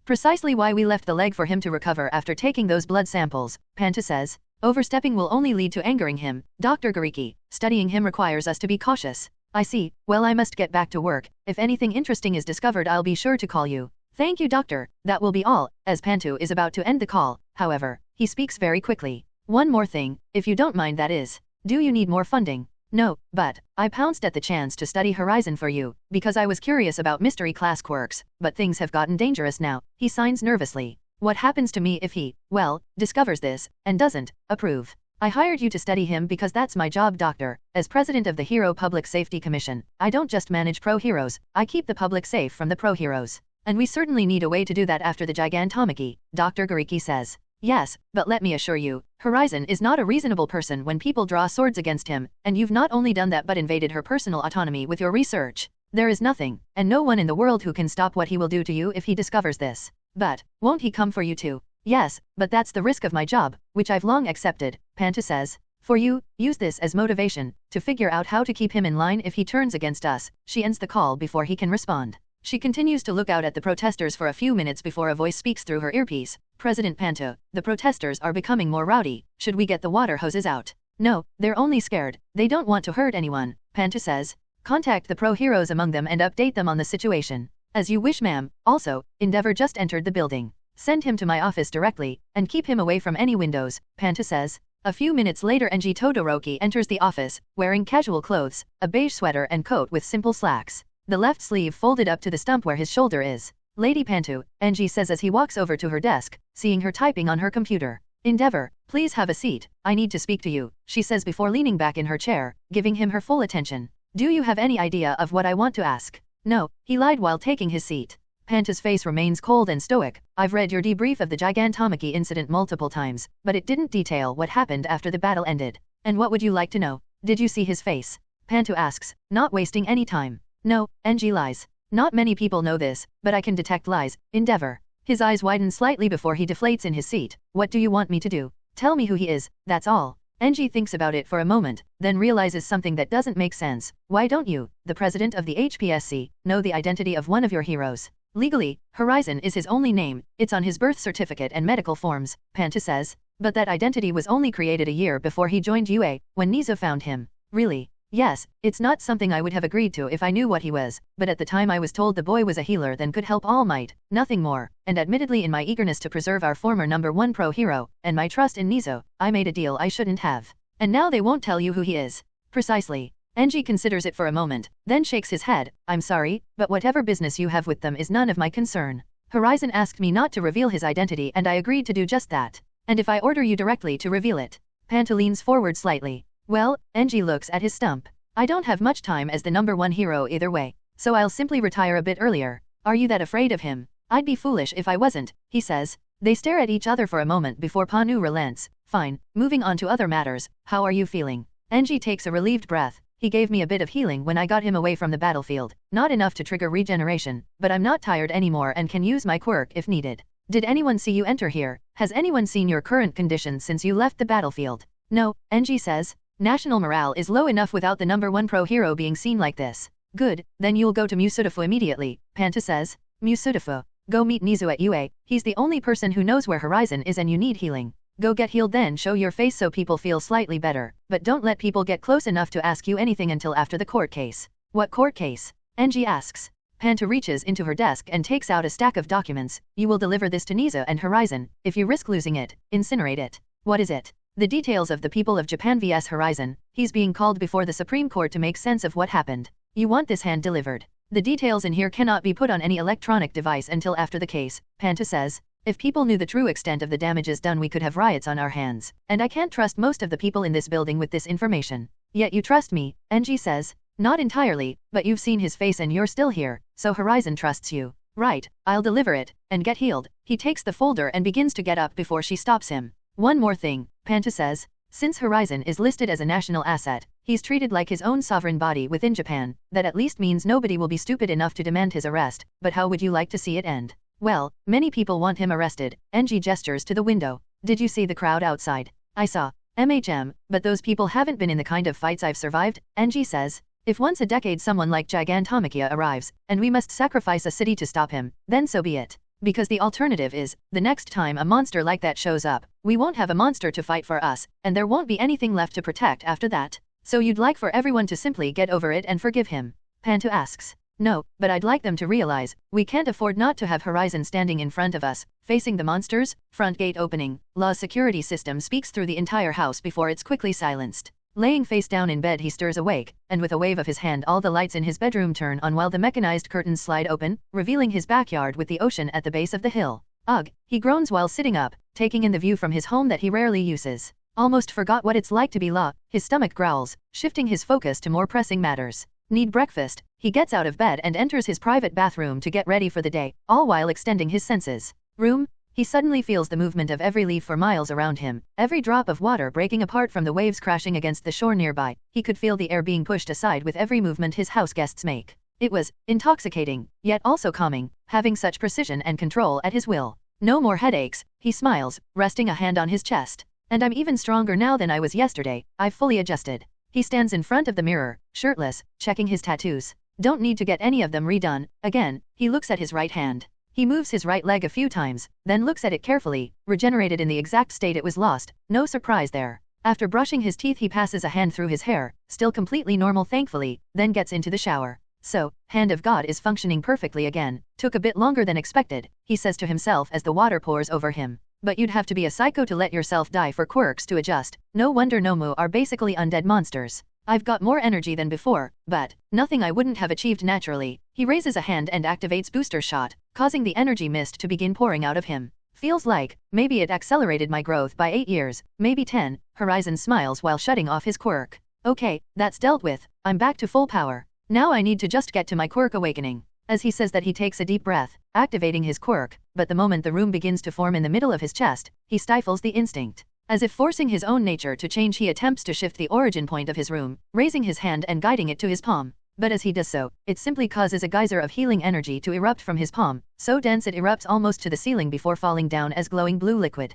Precisely why we left the leg for him to recover after taking those blood samples, Panta says. Overstepping will only lead to angering him, Dr. Gariki. Studying him requires us to be cautious. I see. Well I must get back to work. If anything interesting is discovered I'll be sure to call you. Thank you doctor. That will be all. As Pantu is about to end the call, however, he speaks very quickly. One more thing, if you don't mind that is. Do you need more funding? No, but, I pounced at the chance to study Horizon for you, because I was curious about mystery class quirks, but things have gotten dangerous now, he signs nervously. What happens to me if he, well, discovers this, and doesn't approve? I hired you to study him because that's my job, doctor. As president of the Hero Public Safety Commission, I don't just manage pro-heroes, I keep the public safe from the pro-heroes. And we certainly need a way to do that after the Gigantomachy, Dr. Gariki says. Yes, but let me assure you, Horizon is not a reasonable person when people draw swords against him, and you've not only done that but invaded her personal autonomy with your research. There is nothing, and no one in the world who can stop what he will do to you if he discovers this. But, won't he come for you too? Yes, but that's the risk of my job, which I've long accepted, Panta says. For you, use this as motivation, to figure out how to keep him in line if he turns against us. She ends the call before he can respond. She continues to look out at the protesters for a few minutes before a voice speaks through her earpiece. President Panto, the protesters are becoming more rowdy. Should we get the water hoses out? No, they're only scared. They don't want to hurt anyone, Panto says. Contact the pro-heroes among them and update them on the situation. As you wish, ma'am. Also, Endeavor just entered the building. Send him to my office directly, and keep him away from any windows, Panta says. A few minutes later, Enji Todoroki enters the office, wearing casual clothes, a beige sweater and coat with simple slacks. The left sleeve folded up to the stump where his shoulder is. Lady Pantu, Enji says as he walks over to her desk, seeing her typing on her computer. Endeavor, please have a seat. I need to speak to you, she says before leaning back in her chair, giving him her full attention. Do you have any idea of what I want to ask? No, he lied while taking his seat. Panta's face remains cold and stoic. I've read your debrief of the Gigantomachy incident multiple times, but it didn't detail what happened after the battle ended. And what would you like to know? Did you see his face? Pantu asks, not wasting any time. No, Enji lies. Not many people know this, but I can detect lies. Endeavor. His eyes widen slightly before he deflates in his seat. What do you want me to do? Tell me who he is, that's all. Enji thinks about it for a moment, then realizes something that doesn't make sense. Why don't you, the president of the HPSC, know the identity of one of your heroes? Legally, Horizon is his only name, it's on his birth certificate and medical forms, Panta says. But that identity was only created a year before he joined UA, when Nizo found him. Really? Yes, it's not something I would have agreed to if I knew what he was, but at the time I was told the boy was a healer that could help All Might, nothing more, and admittedly in my eagerness to preserve our former #1 pro-hero, and my trust in Nizo, I made a deal I shouldn't have. And now they won't tell you who he is. Precisely. Enji considers it for a moment, then shakes his head. I'm sorry, but whatever business you have with them is none of my concern. Horizon asked me not to reveal his identity and I agreed to do just that. And if I order you directly to reveal it? Panta leans forward slightly. Well, Enji looks at his stump. I don't have much time as the #1 hero either way, so I'll simply retire a bit earlier. Are you that afraid of him? I'd be foolish if I wasn't, he says. They stare at each other for a moment before Panu relents. Fine, moving on to other matters, how are you feeling? Enji takes a relieved breath. He gave me a bit of healing when I got him away from the battlefield, not enough to trigger regeneration, but I'm not tired anymore and can use my quirk if needed. Did anyone see you enter here? Has anyone seen your current condition since you left the battlefield? No, Enji says. National morale is low enough without the #1 pro-hero being seen like this. Good, then you'll go to Musudafu immediately, Panta says. Musudafu. Go meet Nizu at UA, he's the only person who knows where Horizon is and you need healing. Go get healed then show your face so people feel slightly better, but don't let people get close enough to ask you anything until after the court case. What court case? Enji asks. Panta reaches into her desk and takes out a stack of documents. You will deliver this to Nizu and Horizon. If you risk losing it, incinerate it. What is it? The details of the people of Japan vs Horizon. He's being called before the Supreme Court to make sense of what happened. You want this hand delivered. The details in here cannot be put on any electronic device until after the case, Panta says. If people knew the true extent of the damages done we could have riots on our hands, and I can't trust most of the people in this building with this information. Yet you trust me, Enji says. Not entirely, but you've seen his face and you're still here, so Horizon trusts you. Right, I'll deliver it, and get healed. He takes the folder and begins to get up before she stops him. One more thing, Panta says. Since Horizon is listed as a national asset, he's treated like his own sovereign body within Japan. That at least means nobody will be stupid enough to demand his arrest, but how would you like to see it end? Well, many people want him arrested. Enji gestures to the window. Did you see the crowd outside? I saw. MHM, but those people haven't been in the kind of fights I've survived, Enji says. If once a decade someone like Gigantomachy arrives, and we must sacrifice a city to stop him, then so be it. Because the alternative is, the next time a monster like that shows up, we won't have a monster to fight for us, and there won't be anything left to protect after that. So you'd like for everyone to simply get over it and forgive him? Pantu asks. No, but I'd like them to realize, we can't afford not to have Horizon standing in front of us, facing the monsters. Front gate opening. Law's security system speaks through the entire house before it's quickly silenced. Laying face down in bed he stirs awake, and with a wave of his hand all the lights in his bedroom turn on while the mechanized curtains slide open, revealing his backyard with the ocean at the base of the hill. Ugh, he groans while sitting up, taking in the view from his home that he rarely uses. Almost forgot what it's like to be Law, his stomach growls, shifting his focus to more pressing matters. Need breakfast? He gets out of bed and enters his private bathroom to get ready for the day, all while extending his senses. Room? He suddenly feels the movement of every leaf for miles around him, every drop of water breaking apart from the waves crashing against the shore nearby. He could feel the air being pushed aside with every movement his house guests make. It was intoxicating, yet also calming, having such precision and control at his will. No more headaches, he smiles, resting a hand on his chest. And I'm even stronger now than I was yesterday, I've fully adjusted. He stands in front of the mirror, shirtless, checking his tattoos. Don't need to get any of them redone. Again, he looks at his right hand. He moves his right leg a few times, then looks at it carefully, regenerated in the exact state it was lost, no surprise there. After brushing his teeth he passes a hand through his hair, still completely normal thankfully, then gets into the shower. So, hand of God is functioning perfectly again. Took a bit longer than expected, he says to himself as the water pours over him. But you'd have to be a psycho to let yourself die for quirks to adjust. No wonder Nomu are basically undead monsters. I've got more energy than before, but nothing I wouldn't have achieved naturally. He raises a hand and activates booster shot, causing the energy mist to begin pouring out of him. Feels like, maybe it accelerated my growth by 8 years, maybe 10, Horizon smiles while shutting off his quirk. Okay, that's dealt with, I'm back to full power. Now I need to just get to my quirk awakening. As he says that he takes a deep breath, activating his quirk, but the moment the room begins to form in the middle of his chest, he stifles the instinct. As if forcing his own nature to change he attempts to shift the origin point of his room, raising his hand and guiding it to his palm. But as he does so, it simply causes a geyser of healing energy to erupt from his palm, so dense it erupts almost to the ceiling before falling down as glowing blue liquid.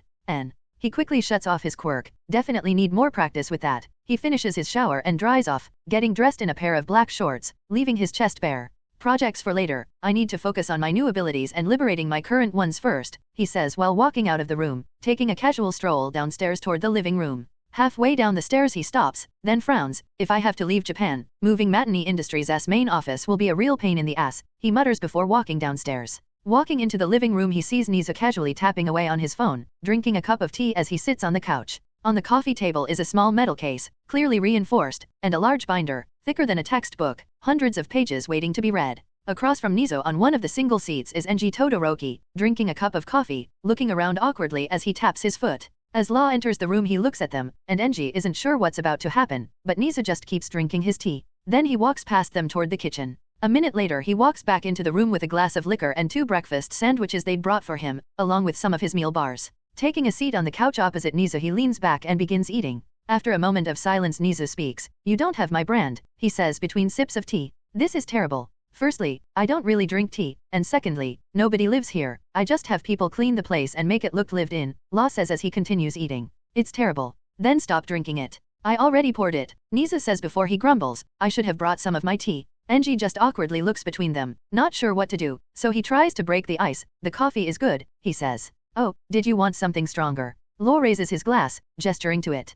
He quickly shuts off his quirk, definitely need more practice with that. He finishes his shower and dries off, getting dressed in a pair of black shorts, leaving his chest bare. Projects for later, I need to focus on my new abilities and liberating my current ones first, he says while walking out of the room, taking a casual stroll downstairs toward the living room. Halfway down the stairs he stops, then frowns. If I have to leave Japan, moving Matani Industries' main office will be a real pain in the ass, he mutters before walking downstairs. Walking into the living room he sees Nizu casually tapping away on his phone, drinking a cup of tea as he sits on the couch. On the coffee table is a small metal case, clearly reinforced, and a large binder, thicker than a textbook, hundreds of pages waiting to be read. Across from Nizo on one of the single seats is Enji Todoroki, drinking a cup of coffee, looking around awkwardly as he taps his foot. As Law enters the room he looks at them, and Enji isn't sure what's about to happen, but Nizo just keeps drinking his tea. Then he walks past them toward the kitchen. A minute later he walks back into the room with a glass of liquor and 2 breakfast sandwiches they'd brought for him, along with some of his meal bars. Taking a seat on the couch opposite Nizo he leans back and begins eating. After a moment of silence Nizo speaks. You don't have my brand, he says between sips of tea. This is terrible. Firstly, I don't really drink tea, and secondly, nobody lives here. I just have people clean the place and make it look lived in, Law says as he continues eating. It's terrible. Then stop drinking it. I already poured it, Nizo says before he grumbles. I should have brought some of my tea. Enji just awkwardly looks between them, not sure what to do, so he tries to break the ice. The coffee is good, he says. Oh, did you want something stronger? Law raises his glass, gesturing to it.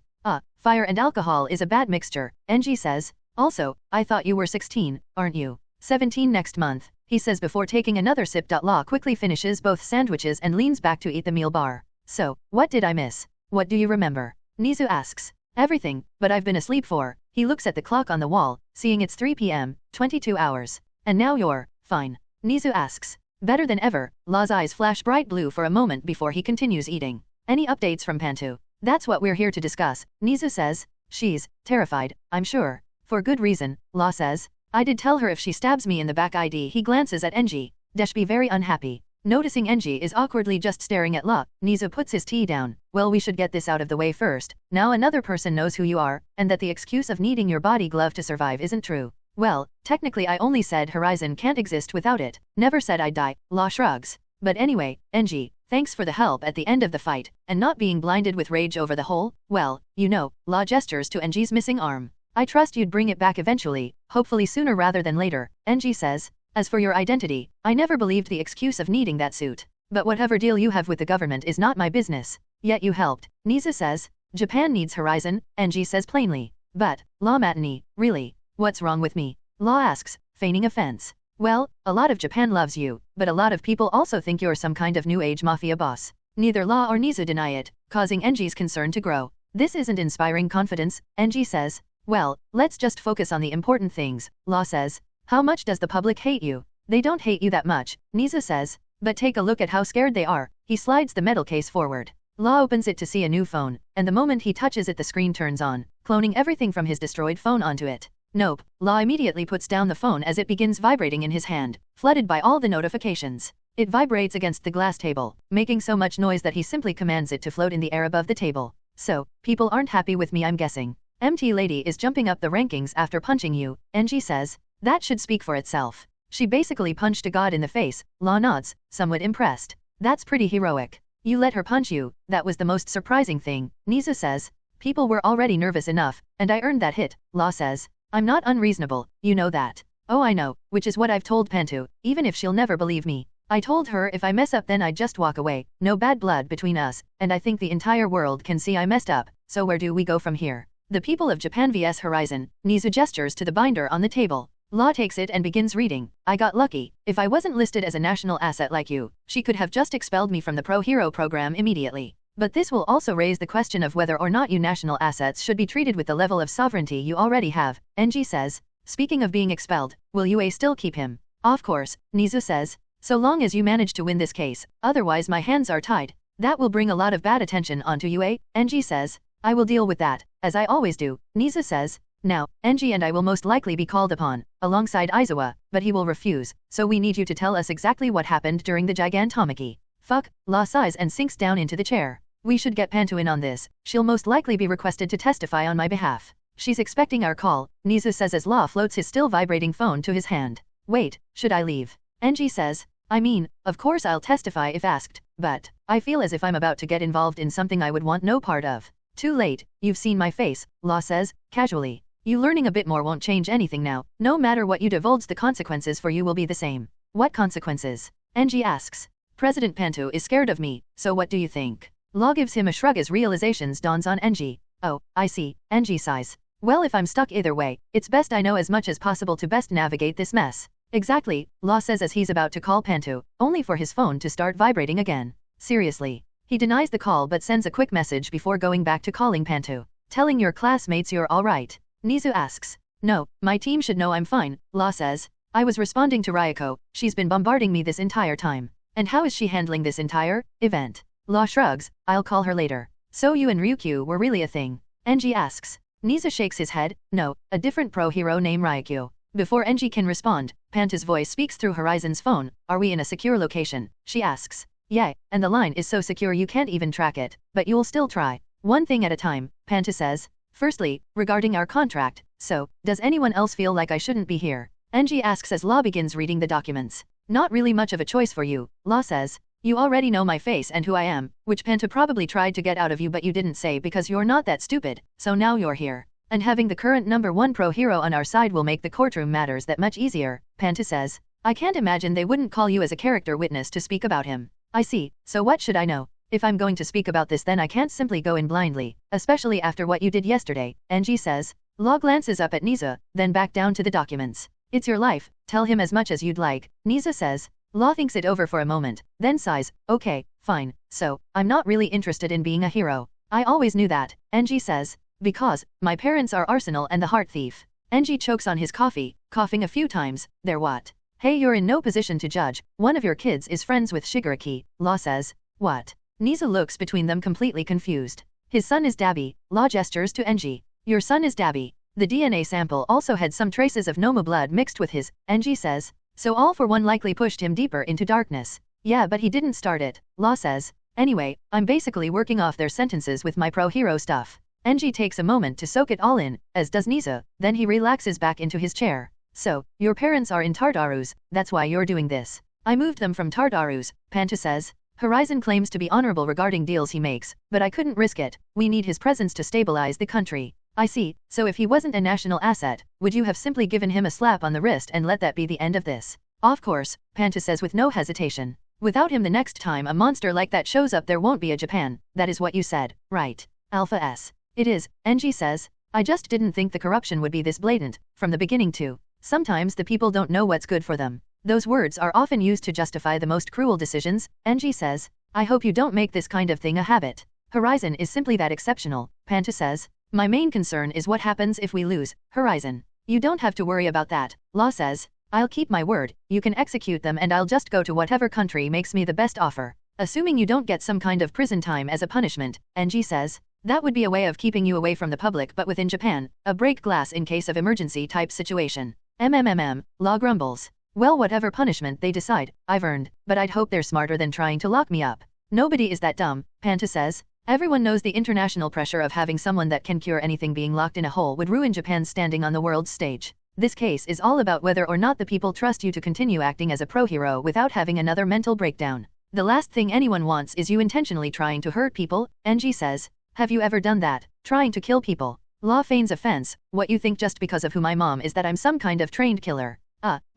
Fire and alcohol is a bad mixture, Enji says. Also, I thought you were 16, aren't you? 17 next month, he says before taking another sip. Law quickly finishes both sandwiches and leans back to eat the meal bar. So, what did I miss? What do you remember? Nizu asks. Everything, but I've been asleep for. He looks at the clock on the wall, seeing it's 3 p.m., 22 hours. And now you're fine. Nizu asks. Better than ever. Law's eyes flash bright blue for a moment before he continues eating. Any updates from Pantu? That's what we're here to discuss, Nizu says. She's terrified, I'm sure. For good reason, Law says. I did tell her if she stabs me in the back ID. He glances at Enji. Desh be very unhappy. Noticing Enji is awkwardly just staring at Law, Nizu puts his tea down. Well, we should get this out of the way first. Now another person knows who you are, and that the excuse of needing your body glove to survive isn't true. Well, technically I only said Horizon can't exist without it. Never said I'd die, Law shrugs. But anyway, Enji, thanks for the help at the end of the fight, and not being blinded with rage over the whole, well, you know, Law gestures to Enji's missing arm. I trust you'd bring it back eventually, hopefully sooner rather than later, Enji says. As for your identity, I never believed the excuse of needing that suit. But whatever deal you have with the government is not my business. Yet you helped, Nizu says. Japan needs Horizon, Enji says plainly. But, Law Matani, really, what's wrong with me? Law asks, feigning offense. Well, a lot of Japan loves you, but a lot of people also think you're some kind of new age mafia boss. Neither Law or Nizu deny it, causing Enji's concern to grow. This isn't inspiring confidence, Enji says. Well, let's just focus on the important things, Law says. How much does the public hate you? They don't hate you that much, Nizu says. But take a look at how scared they are. He slides the metal case forward. Law opens it to see a new phone, and the moment he touches it the screen turns on, cloning everything from his destroyed phone onto it. Nope, Law immediately puts down the phone as it begins vibrating in his hand, flooded by all the notifications. It vibrates against the glass table, making so much noise that he simply commands it to float in the air above the table. So, people aren't happy with me, I'm guessing. MT Lady is jumping up the rankings after punching you, NG says. That should speak for itself. She basically punched a god in the face. Law nods, somewhat impressed. That's pretty heroic. You let her punch you, that was the most surprising thing, Nizu says. People were already nervous enough, and I earned that hit, Law says. I'm not unreasonable, you know that. Oh I know, which is what I've told Pantu, even if she'll never believe me. I told her if I mess up then I'd just walk away, no bad blood between us, and I think the entire world can see I messed up, so where do we go from here? The people of Japan vs Horizon, Nizu gestures to the binder on the table. Law takes it and begins reading. I got lucky. If I wasn't listed as a national asset like you, she could have just expelled me from the Pro Hero program immediately. But this will also raise the question of whether or not you national assets should be treated with the level of sovereignty you already have, NG says. Speaking of being expelled, will UA still keep him? Of course, Nizu says. So long as you manage to win this case, otherwise my hands are tied. That will bring a lot of bad attention onto UA, NG says. I will deal with that, as I always do, Nizu says. Now, NG and I will most likely be called upon, alongside Aizawa, but he will refuse, so we need you to tell us exactly what happened during the Gigantomachy. Fuck, Law sighs and sinks down into the chair. We should get Pantu in on this, she'll most likely be requested to testify on my behalf. She's expecting our call, Nizu says as Law floats his still vibrating phone to his hand. Wait, should I leave? NG says. I mean, of course I'll testify if asked, but I feel as if I'm about to get involved in something I would want no part of. Too late, you've seen my face, Law says, casually. You learning a bit more won't change anything now, no matter what you divulge the consequences for you will be the same. What consequences? NG asks. President Pantu is scared of me, so what do you think? Law gives him a shrug as realizations dawns on NG. Oh, I see, NG sighs. Well if I'm stuck either way, it's best I know as much as possible to best navigate this mess. Exactly, Law says as he's about to call Pantu, only for his phone to start vibrating again. Seriously. He denies the call but sends a quick message before going back to calling Pantu. Telling your classmates you're alright. Nizu asks. No, my team should know I'm fine, Law says. I was responding to Ryoko, she's been bombarding me this entire time. And how is she handling this entire event? Law shrugs, I'll call her later. So you and Ryukyu were really a thing? NG asks. Nizu shakes his head, no, a different pro hero named Ryukyu. Before NG can respond, Pantu's voice speaks through Horizon's phone. Are we in a secure location? She asks. Yeah, and the line is so secure you can't even track it, but you'll still try. One thing at a time, Pantu says. Firstly, regarding our contract, so, does anyone else feel like I shouldn't be here? NG asks as Law begins reading the documents. Not really much of a choice for you, Law says. You already know my face and who I am, which Pantu probably tried to get out of you but you didn't say because you're not that stupid, so now you're here. And having the current #1 pro hero on our side will make the courtroom matters that much easier, Pantu says. I can't imagine they wouldn't call you as a character witness to speak about him. I see, so what should I know? If I'm going to speak about this then I can't simply go in blindly, especially after what you did yesterday, NG says. Law glances up at Nizu, then back down to the documents. It's your life, tell him as much as you'd like, Nizu says. Law thinks it over for a moment, then sighs, okay, fine, so, I'm not really interested in being a hero. I always knew that, NG says. Because, my parents are Arsenal and the Heart Thief. NG chokes on his coffee, coughing a few times. They're what? Hey, you're in no position to judge. One of your kids is friends with Shigaraki, Law says. What? Nizu looks between them completely confused. His son is Dabi, Law gestures to NG. Your son is Dabi. The DNA sample also had some traces of Noma blood mixed with his, NG says. So all for one likely pushed him deeper into darkness. Yeah, but he didn't start it, Law says. Anyway, I'm basically working off their sentences with my pro hero stuff. NG takes a moment to soak it all in, as does Nizu, then he relaxes back into his chair. So, your parents are in Tartarus, that's why you're doing this. I moved them from Tartarus, Pantu says. Horizon claims to be honorable regarding deals he makes, but I couldn't risk it. We need his presence to stabilize the country. I see, so if he wasn't a national asset, would you have simply given him a slap on the wrist and let that be the end of this? Of course, Pantu says with no hesitation. Without him the next time a monster like that shows up there won't be a Japan. That is what you said, right? Alpha S. It is, NG says. I just didn't think the corruption would be this blatant, from the beginning too. Sometimes the people don't know what's good for them. Those words are often used to justify the most cruel decisions, NG says. I hope you don't make this kind of thing a habit. Horizon is simply that exceptional, Pantu says. My main concern is what happens if we lose, Horizon. You don't have to worry about that, Law says. I'll keep my word, you can execute them and I'll just go to whatever country makes me the best offer. Assuming you don't get some kind of prison time as a punishment, NG says. That would be a way of keeping you away from the public, but within Japan, a break glass in case of emergency type situation. Law grumbles. Well, whatever punishment they decide, I've earned, but I'd hope they're smarter than trying to lock me up. Nobody is that dumb, Panta says. Everyone knows the international pressure of having someone that can cure anything being locked in a hole would ruin Japan's standing on the world stage. This case is all about whether or not the people trust you to continue acting as a pro-hero without having another mental breakdown. The last thing anyone wants is you intentionally trying to hurt people, NG says. Have you ever done that? Trying to kill people? Law feigns offense. What you think just because of who my mom is that I'm some kind of trained killer?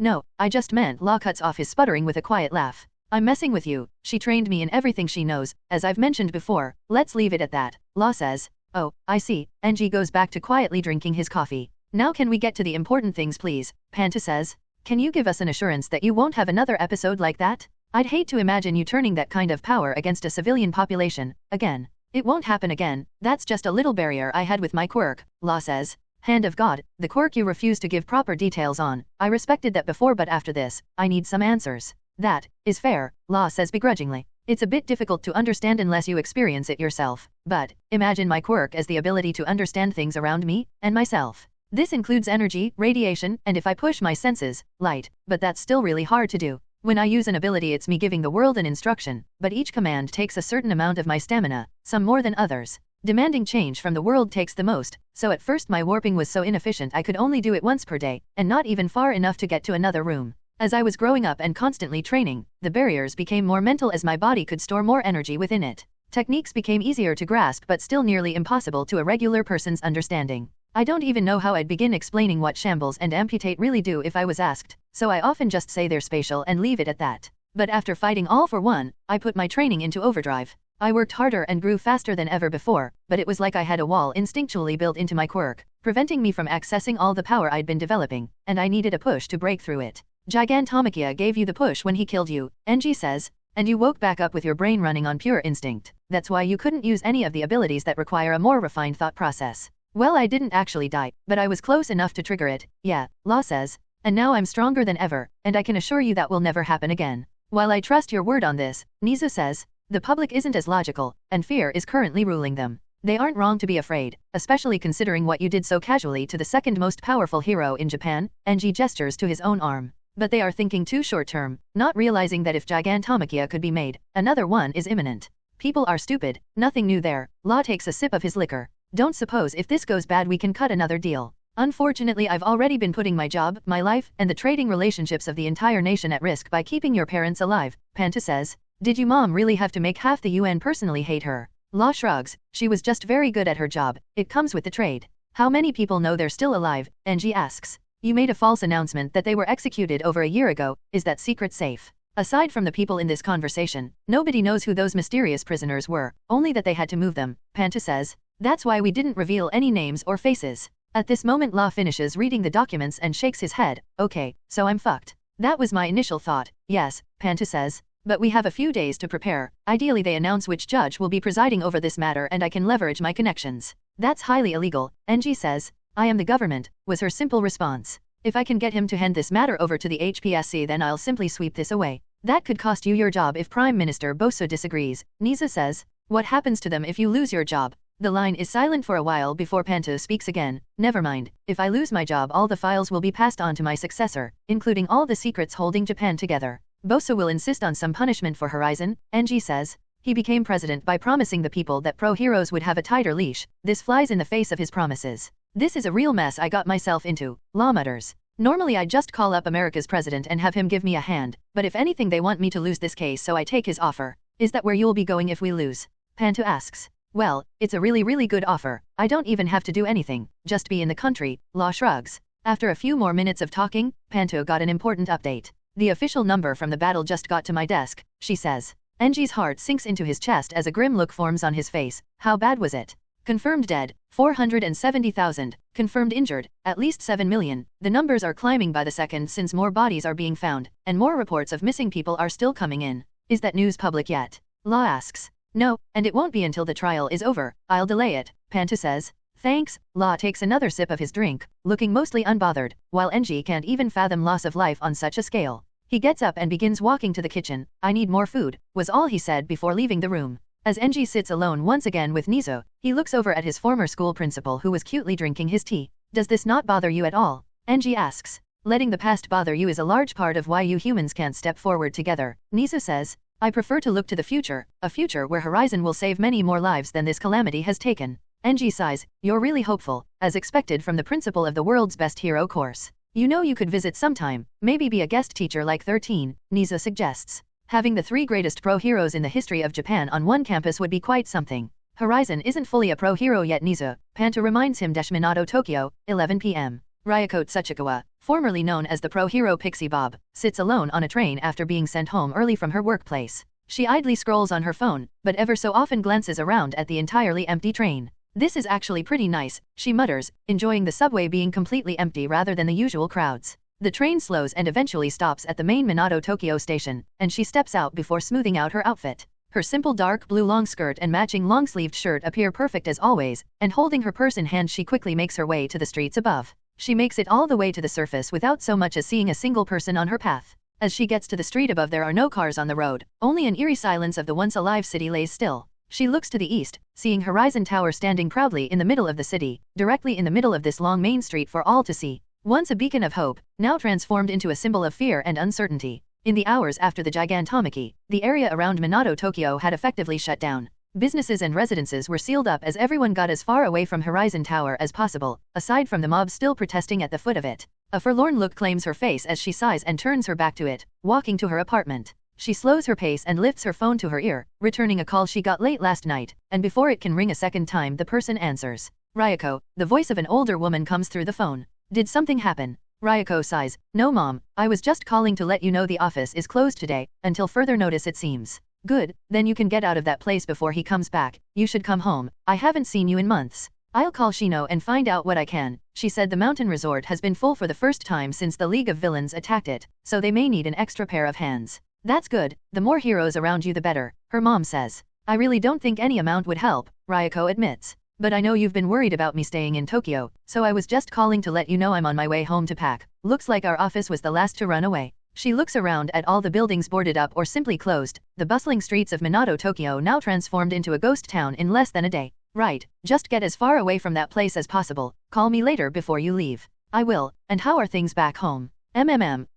No, I just meant. Law cuts off his sputtering with a quiet laugh. I'm messing with you. She trained me in everything she knows, as I've mentioned before. Let's leave it at that. Law says. Oh, I see. NG goes back to quietly drinking his coffee. Now can we get to the important things please? Panta says. Can you give us an assurance that you won't have another episode like that? I'd hate to imagine you turning that kind of power against a civilian population, again. It won't happen again. That's just a little barrier I had with my quirk, Law says. Hand of God, the quirk you refuse to give proper details on. I respected that before, but after this, I need some answers. That is fair, Law says begrudgingly. It's a bit difficult to understand unless you experience it yourself, but imagine my quirk as the ability to understand things around me and myself. This includes energy, radiation, and if I push my senses, light, but that's still really hard to do. When I use an ability, it's me giving the world an instruction, but each command takes a certain amount of my stamina, some more than others. Demanding change from the world takes the most, so at first my warping was so inefficient I could only do it once per day, and not even far enough to get to another room. As I was growing up and constantly training, the barriers became more mental as my body could store more energy within it. Techniques became easier to grasp but still nearly impossible to a regular person's understanding. I don't even know how I'd begin explaining what shambles and amputate really do if I was asked, so I often just say they're spatial and leave it at that. But after fighting all for one, I put my training into overdrive. I worked harder and grew faster than ever before, but it was like I had a wall instinctually built into my quirk, preventing me from accessing all the power I'd been developing, and I needed a push to break through it. Gigantomachia gave you the push when he killed you, NG says, and you woke back up with your brain running on pure instinct. That's why you couldn't use any of the abilities that require a more refined thought process. Well, I didn't actually die, but I was close enough to trigger it, yeah, Law says. And now I'm stronger than ever, and I can assure you that will never happen again. While I trust your word on this, Nizu says, the public isn't as logical, and fear is currently ruling them. They aren't wrong to be afraid, especially considering what you did so casually to the second most powerful hero in Japan, NG gestures to his own arm. But they are thinking too short-term, not realizing that if Gigantomachia could be made, another one is imminent. People are stupid, nothing new there. Law takes a sip of his liquor. Don't suppose if this goes bad we can cut another deal. Unfortunately, I've already been putting my job, my life, and the trading relationships of the entire nation at risk by keeping your parents alive, Panta says. Did you mom really have to make half the UN personally hate her? Law shrugs. She was just very good at her job. It comes with the trade. How many people know they're still alive? NG asks. You made a false announcement that they were executed over a year ago. Is that secret safe? Aside from the people in this conversation, nobody knows who those mysterious prisoners were, only that they had to move them, Panta says. That's why we didn't reveal any names or faces. At this moment Law finishes reading the documents and shakes his head. Okay, so I'm fucked. That was my initial thought. Yes, Panta says. But we have a few days to prepare. Ideally they announce which judge will be presiding over this matter and I can leverage my connections. That's highly illegal, NG says. I am the government, was her simple response. If I can get him to hand this matter over to the HPSC then I'll simply sweep this away. That could cost you your job if Prime Minister Boso disagrees, Niza says. What happens to them if you lose your job? The line is silent for a while before Panta speaks again. Never mind, if I lose my job all the files will be passed on to my successor, including all the secrets holding Japan together. Boso will insist on some punishment for Horizon, NG says. He became president by promising the people that pro-heroes would have a tighter leash. This flies in the face of his promises. This is a real mess I got myself into, Law mutters. Normally I'd just call up America's president and have him give me a hand, but if anything they want me to lose this case so I take his offer. Is that where you'll be going if we lose? Panta asks. Well, it's a really good offer. I don't even have to do anything, just be in the country, Law shrugs. After a few more minutes of talking, Panto got an important update. The official number from the battle just got to my desk, she says. NG's heart sinks into his chest as a grim look forms on his face. How bad was it? Confirmed dead, 470,000. Confirmed injured, at least 7 million. The numbers are climbing by the second since more bodies are being found, and more reports of missing people are still coming in. Is that news public yet? Law asks. No, and it won't be until the trial is over. I'll delay it, Panta says. Thanks. Law takes another sip of his drink, looking mostly unbothered, while NG can't even fathom loss of life on such a scale. He gets up and begins walking to the kitchen. I need more food, was all he said before leaving the room. As Enji sits alone once again with Nizo, he looks over at his former school principal who was cutely drinking his tea. Does this not bother you at all? Enji asks. Letting the past bother you is a large part of why you humans can't step forward together, Nizo says. I prefer to look to the future, a future where Horizon will save many more lives than this calamity has taken. Enji sighs. You're really hopeful, as expected from the principal of the world's best hero course. You know you could visit sometime, maybe be a guest teacher like 13, Nizo suggests. Having the 3 greatest pro heroes in the history of Japan on one campus would be quite something. Horizon isn't fully a pro hero yet, Nizo. Panto reminds him. Minato, Tokyo, 11 p.m. Ryoko Tsuchikawa, formerly known as the pro hero Pixie Bob, sits alone on a train after being sent home early from her workplace. She idly scrolls on her phone, but ever so often glances around at the entirely empty train. This is actually pretty nice, she mutters, enjoying the subway being completely empty rather than the usual crowds. The train slows and eventually stops at the main Minato Tokyo station, and she steps out before smoothing out her outfit. Her simple dark blue long skirt and matching long-sleeved shirt appear perfect as always, and holding her purse in hand she quickly makes her way to the streets above. She makes it all the way to the surface without so much as seeing a single person on her path. As she gets to the street above, there are no cars on the road, only an eerie silence of the once alive city lays still. She looks to the east, seeing Horizon Tower standing proudly in the middle of the city, directly in the middle of this long main street for all to see. Once a beacon of hope, now transformed into a symbol of fear and uncertainty. In the hours after the Gigantomachy, the area around Minato Tokyo had effectively shut down. Businesses and residences were sealed up as everyone got as far away from Horizon Tower as possible, aside from the mob still protesting at the foot of it. A forlorn look claims her face as she sighs and turns her back to it, walking to her apartment. She slows her pace and lifts her phone to her ear, returning a call she got late last night, and before it can ring a second time the person answers. Ryoko, the voice of an older woman comes through the phone. Did something happen? Ryoko sighs. No mom, I was just calling to let you know the office is closed today, until further notice it seems. Good, then you can get out of that place before he comes back. You should come home. I haven't seen you in months. I'll call Shino and find out what I can. She said the mountain resort has been full for the first time since the League of Villains attacked it, so they may need an extra pair of hands. That's good, the more heroes around you the better, her mom says. I really don't think any amount would help, Ryoko admits. But I know you've been worried about me staying in Tokyo, so I was just calling to let you know I'm on my way home to pack. Looks like our office was the last to run away. She looks around at all the buildings boarded up or simply closed, the bustling streets of Minato Tokyo now transformed into a ghost town in less than a day. Right, just get as far away from that place as possible. Call me later before you leave. I will. And how are things back home?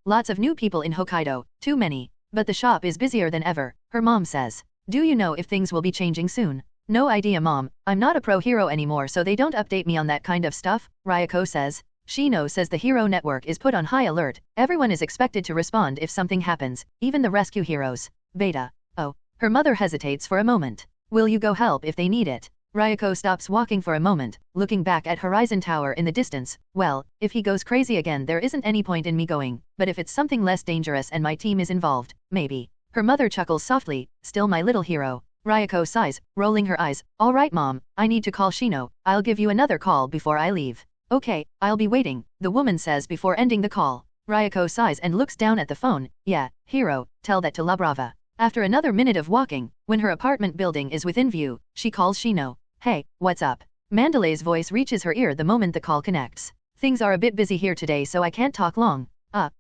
Lots of new people in Hokkaido, too many. But the shop is busier than ever, her mom says. Do you know if things will be changing soon? No idea mom, I'm not a pro hero anymore so they don't update me on that kind of stuff, Ryoko says. Shino says the hero network is put on high alert, everyone is expected to respond if something happens, even the rescue heroes. Beta. Oh. Her mother hesitates for a moment. Will you go help if they need it? Ryoko stops walking for a moment, looking back at Horizon Tower in the distance. Well, if he goes crazy again there isn't any point in me going, but if it's something less dangerous and my team is involved, maybe. Her mother chuckles softly. Still my little hero. Ryoko sighs, rolling her eyes. All right mom, I need to call Shino. I'll give you another call before I leave. Okay, I'll be waiting, the woman says before ending the call. Ryoko sighs and looks down at the phone. Yeah, hero, tell that to La Brava. After another minute of walking, when her apartment building is within view, she calls Shino. Hey, what's up? Mandalay's voice reaches her ear the moment the call connects. Things are a bit busy here today so I can't talk long.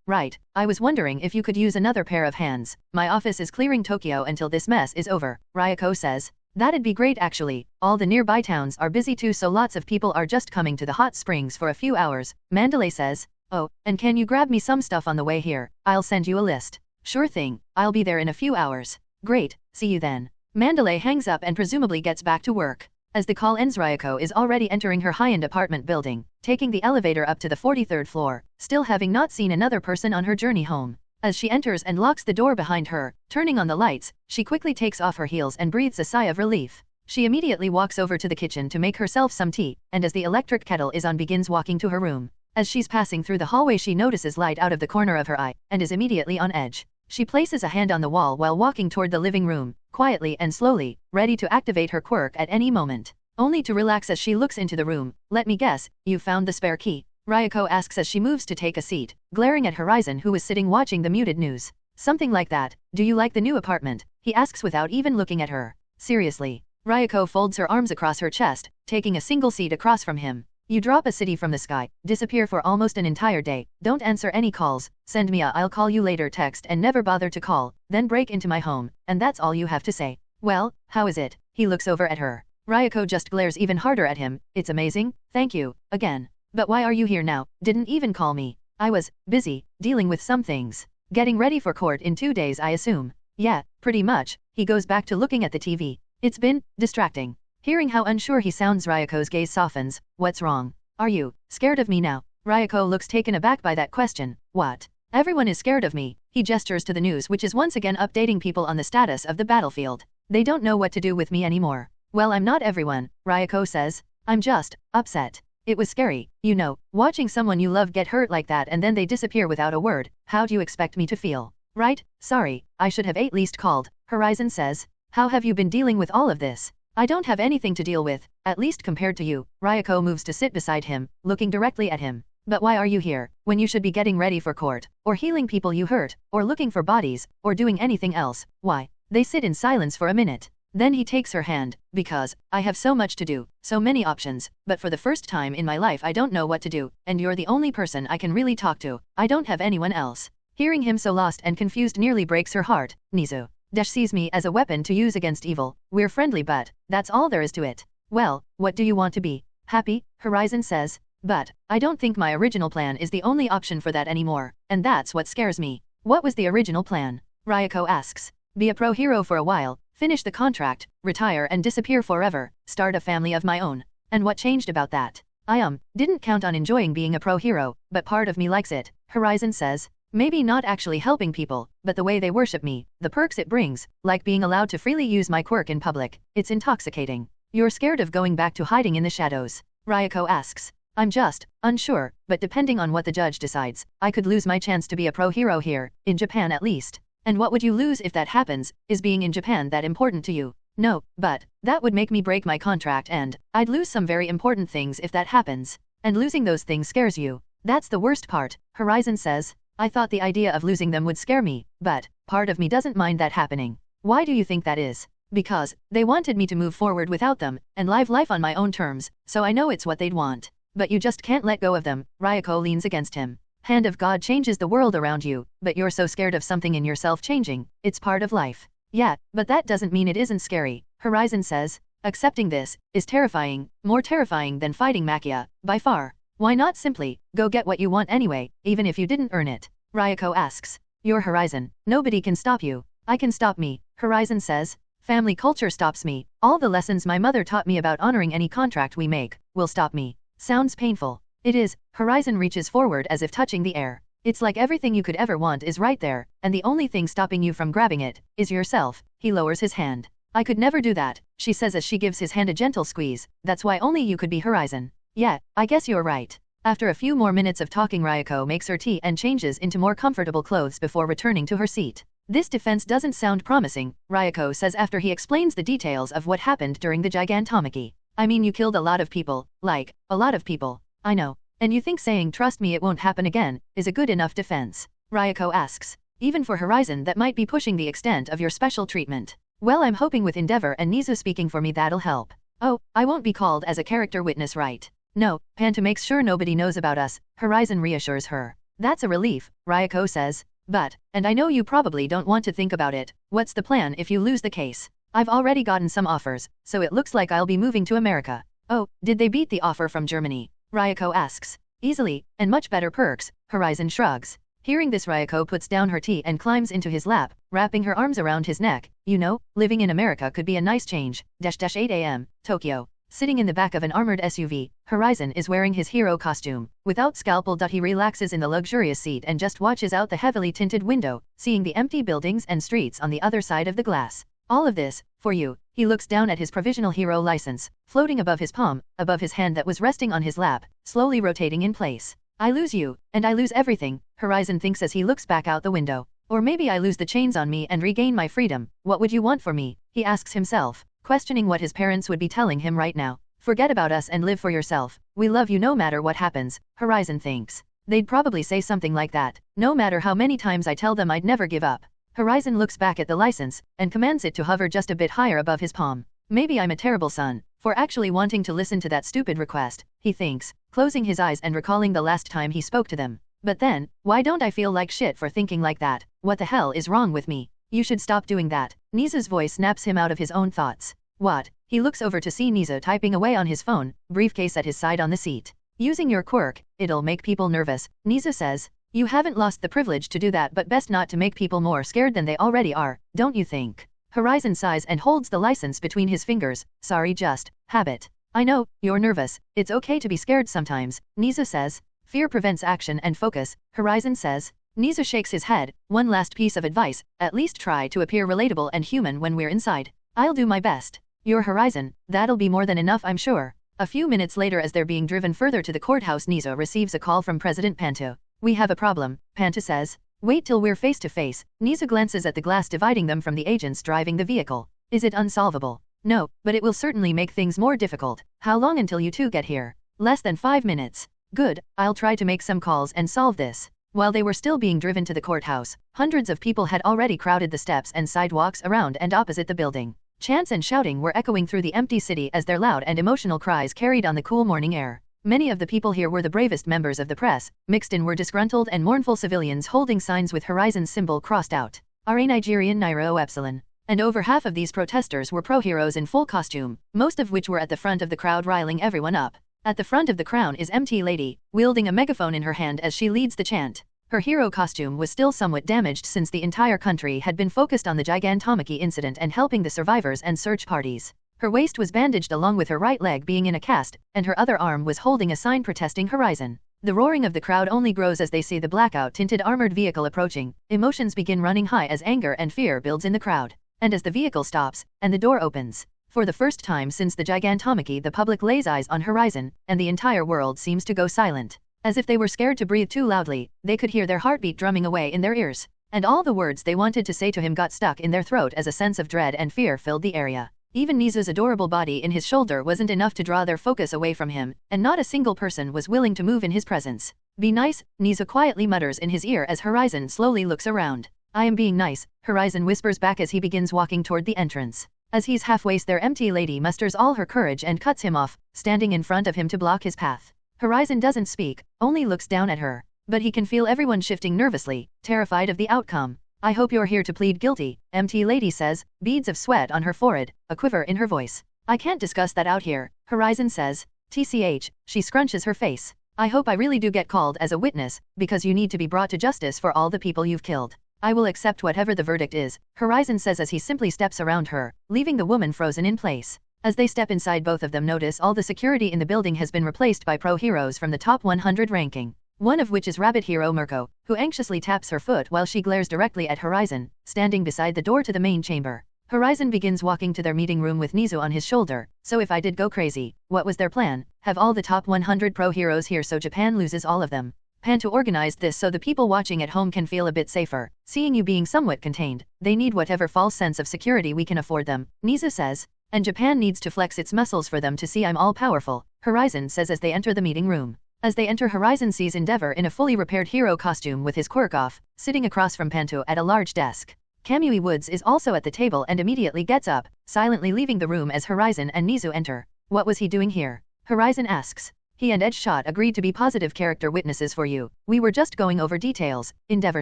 Right, I was wondering if you could use another pair of hands. My office is clearing Tokyo until this mess is over, Ryoko says. That'd be great actually, all the nearby towns are busy too so lots of people are just coming to the hot springs for a few hours, Mandalay says. Oh, and can you grab me some stuff on the way here? I'll send you a list. Sure thing, I'll be there in a few hours. Great, see you then. Mandalay hangs up and presumably gets back to work. As the call ends Ryoko is already entering her high-end apartment building, taking the elevator up to the 43rd floor, still having not seen another person on her journey home. As she enters and locks the door behind her, turning on the lights, she quickly takes off her heels and breathes a sigh of relief. She immediately walks over to the kitchen to make herself some tea, and as the electric kettle is on begins walking to her room. As she's passing through the hallway she notices light out of the corner of her eye, and is immediately on edge. She places a hand on the wall while walking toward the living room, quietly and slowly, ready to activate her quirk at any moment. Only to relax as she looks into the room. Let me guess, you found the spare key? Ryoko asks as she moves to take a seat, glaring at Horizon who is sitting watching the muted news. Something like that. Do you like the new apartment? He asks without even looking at her. Seriously. Ryoko folds her arms across her chest, taking a single seat across from him. You drop a city from the sky, disappear for almost an entire day, don't answer any calls, send me a "I'll call you later" text and never bother to call, then break into my home, and that's all you have to say. Well, how is it? He looks over at her. Ryoko just glares even harder at him. It's amazing, thank you, again. But why are you here now? Didn't even call me. I was busy, dealing with some things. Getting ready for court in 2 days, I assume. Yeah, pretty much. He goes back to looking at the TV. It's been distracting. Hearing how unsure he sounds, Ryoko's gaze softens. What's wrong? Are you scared of me now? Ryoko looks taken aback by that question. What? Everyone is scared of me. He gestures to the news, which is once again updating people on the status of the battlefield. They don't know what to do with me anymore. Well, I'm not everyone, Ryoko says. I'm just upset. It was scary, you know, watching someone you love get hurt like that and then they disappear without a word. How do you expect me to feel? Right? Sorry, I should have at least called, Horizon says. How have you been dealing with all of this? I don't have anything to deal with, at least compared to you. Ryoko moves to sit beside him, looking directly at him. But why are you here, when you should be getting ready for court, or healing people you hurt, or looking for bodies, or doing anything else? Why? They sit in silence for a minute. Then he takes her hand. Because I have so much to do, so many options, but for the first time in my life I don't know what to do, and you're the only person I can really talk to. I don't have anyone else. Hearing him so lost and confused nearly breaks her heart. Nizu sees me as a weapon to use against evil. We're friendly, but that's all there is to it. Well, what do you want to be? Happy? Horizon says. But I don't think my original plan is the only option for that anymore, and that's what scares me. What was the original plan? Ryoko asks. Be a pro hero for a while, finish the contract, retire and disappear forever, start a family of my own. And what changed about that? I didn't count on enjoying being a pro hero, but part of me likes it, Horizon says. Maybe not actually helping people, but the way they worship me, the perks it brings, like being allowed to freely use my quirk in public. It's intoxicating. You're scared of going back to hiding in the shadows? Ryoko asks. I'm just unsure, but depending on what the judge decides, I could lose my chance to be a pro hero here, in Japan at least. And what would you lose if that happens? Is being in Japan that important to you? No, but that would make me break my contract and I'd lose some very important things if that happens. And losing those things scares you. That's the worst part, Horizon says. I thought the idea of losing them would scare me, but part of me doesn't mind that happening. Why do you think that is? Because they wanted me to move forward without them and live life on my own terms, so I know it's what they'd want. But you just can't let go of them. Ryoko leans against him. Hand of God changes the world around you, but you're so scared of something in yourself changing. It's part of life. Yeah, but that doesn't mean it isn't scary, Horizon says. Accepting this is terrifying, more terrifying than fighting Makia, by far. Why not simply go get what you want anyway, even if you didn't earn it? Ryoko asks. You're Horizon. Nobody can stop you. I can stop me, Horizon says. Family culture stops me. All the lessons my mother taught me about honoring any contract we make will stop me. Sounds painful. It is. Horizon reaches forward as if touching the air. It's like everything you could ever want is right there, and the only thing stopping you from grabbing it is yourself. He lowers his hand. I could never do that, she says as she gives his hand a gentle squeeze. That's why only you could be Horizon. Yeah, I guess you're right. After a few more minutes of talking, Ryoko makes her tea and changes into more comfortable clothes before returning to her seat. This defense doesn't sound promising, Ryoko says after he explains the details of what happened during the Gigantomachy. I mean, you killed a lot of people, like, a lot of people. I know. And you think saying trust me it won't happen again is a good enough defense? Ryoko asks. Even for Horizon that might be pushing the extent of your special treatment. Well, I'm hoping with Endeavor and Nizu speaking for me that'll help. Oh, I won't be called as a character witness, right? No, Panta makes sure nobody knows about us, Horizon reassures her. That's a relief, Ryoko says. But, and I know you probably don't want to think about it, what's the plan if you lose the case? I've already gotten some offers, so it looks like I'll be moving to America. Oh, did they beat the offer from Germany? Ryoko asks. Easily, and much better perks, Horizon shrugs. Hearing this, Ryoko puts down her tea and climbs into his lap, wrapping her arms around his neck. You know, living in America could be a nice change. 8 a.m., Tokyo. Sitting in the back of an armored SUV, Horizon is wearing his hero costume. Without scalpel, he relaxes in the luxurious seat and just watches out the heavily tinted window, seeing the empty buildings and streets on the other side of the glass. All of this, for you. He looks down at his provisional hero license, floating above his palm, above his hand that was resting on his lap, slowly rotating in place. I lose you, and I lose everything, Horizon thinks as he looks back out the window. Or maybe I lose the chains on me and regain my freedom. What would you want for me? He asks himself, questioning what his parents would be telling him right now. Forget about us and live for yourself. We love you no matter what happens, Horizon thinks. They'd probably say something like that. No matter how many times I tell them I'd never give up. Horizon looks back at the license, and commands it to hover just a bit higher above his palm. Maybe I'm a terrible son for actually wanting to listen to that stupid request, he thinks, closing his eyes and recalling the last time he spoke to them. But then, why don't I feel like shit for thinking like that? What the hell is wrong with me? You should stop doing that. Nisa's voice snaps him out of his own thoughts. What? He looks over to see Nisa typing away on his phone, briefcase at his side on the seat. Using your quirk, it'll make people nervous, Nisa says. You haven't lost the privilege to do that, but best not to make people more scared than they already are, don't you think? Horizon sighs and holds the license between his fingers. Sorry, just habit. I know, you're nervous. It's okay to be scared sometimes, Nisa says. Fear prevents action and focus, Horizon says. Nisa shakes his head. One last piece of advice, at least try to appear relatable and human when we're inside. I'll do my best. Your Horizon, that'll be more than enough, I'm sure. A few minutes later, as they're being driven further to the courthouse, Nisa receives a call from President Panto. We have a problem, Panto says. Wait till we're face to face. Nisa glances at the glass dividing them from the agents driving the vehicle. Is it unsolvable? No, but it will certainly make things more difficult. How long until you two get here? Less than 5 minutes. Good, I'll try to make some calls and solve this. While they were still being driven to the courthouse, hundreds of people had already crowded the steps and sidewalks around and opposite the building. Chants and shouting were echoing through the empty city as their loud and emotional cries carried on the cool morning air. Many of the people here were the bravest members of the press. Mixed in were disgruntled and mournful civilians holding signs with Horizon's symbol crossed out. Are a Nigerian Naira Epsilon. And over half of these protesters were pro-heroes in full costume, most of which were at the front of the crowd riling everyone up. At the front of the crown is MT Lady, wielding a megaphone in her hand as she leads the chant. Her hero costume was still somewhat damaged since the entire country had been focused on the Gigantomachy incident and helping the survivors and search parties. Her waist was bandaged along with her right leg being in a cast, and her other arm was holding a sign protesting Horizon. The roaring of the crowd only grows as they see the blackout-tinted armored vehicle approaching. Emotions begin running high as anger and fear builds in the crowd. And as the vehicle stops, and the door opens. For the first time since the Gigantomachy, the public lays eyes on Horizon, and the entire world seems to go silent. As if they were scared to breathe too loudly, they could hear their heartbeat drumming away in their ears. And all the words they wanted to say to him got stuck in their throat as a sense of dread and fear filled the area. Even Nisa's adorable body in his shoulder wasn't enough to draw their focus away from him, and not a single person was willing to move in his presence. Be nice, Nisa quietly mutters in his ear as Horizon slowly looks around. I am being nice, Horizon whispers back as he begins walking toward the entrance. As he's halfway there, MT Lady musters all her courage and cuts him off, standing in front of him to block his path. Horizon doesn't speak, only looks down at her. But he can feel everyone shifting nervously, terrified of the outcome. I hope you're here to plead guilty, MT Lady says, beads of sweat on her forehead, a quiver in her voice. I can't discuss that out here, Horizon says. TCH, she scrunches her face. I hope I really do get called as a witness, because you need to be brought to justice for all the people you've killed. I will accept whatever the verdict is, Horizon says as he simply steps around her, leaving the woman frozen in place. As they step inside, both of them notice all the security in the building has been replaced by pro-heroes from the top 100 ranking. One of which is Rabbit Hero Mirko, who anxiously taps her foot while she glares directly at Horizon, standing beside the door to the main chamber. Horizon begins walking to their meeting room with Nizu on his shoulder. So if I did go crazy, what was their plan? Have all the top 100 pro-heroes here so Japan loses all of them? Panto organized this so the people watching at home can feel a bit safer. Seeing you being somewhat contained, they need whatever false sense of security we can afford them, Nizu says. And Japan needs to flex its muscles for them to see I'm all-powerful, Horizon says as they enter the meeting room. As they enter, Horizon sees Endeavor in a fully repaired hero costume with his quirk off, sitting across from Panto at a large desk. Kamui Woods is also at the table and immediately gets up, silently leaving the room as Horizon and Nizu enter. What was he doing here? Horizon asks. He and Edgeshot agreed to be positive character witnesses for you. We were just going over details, Endeavor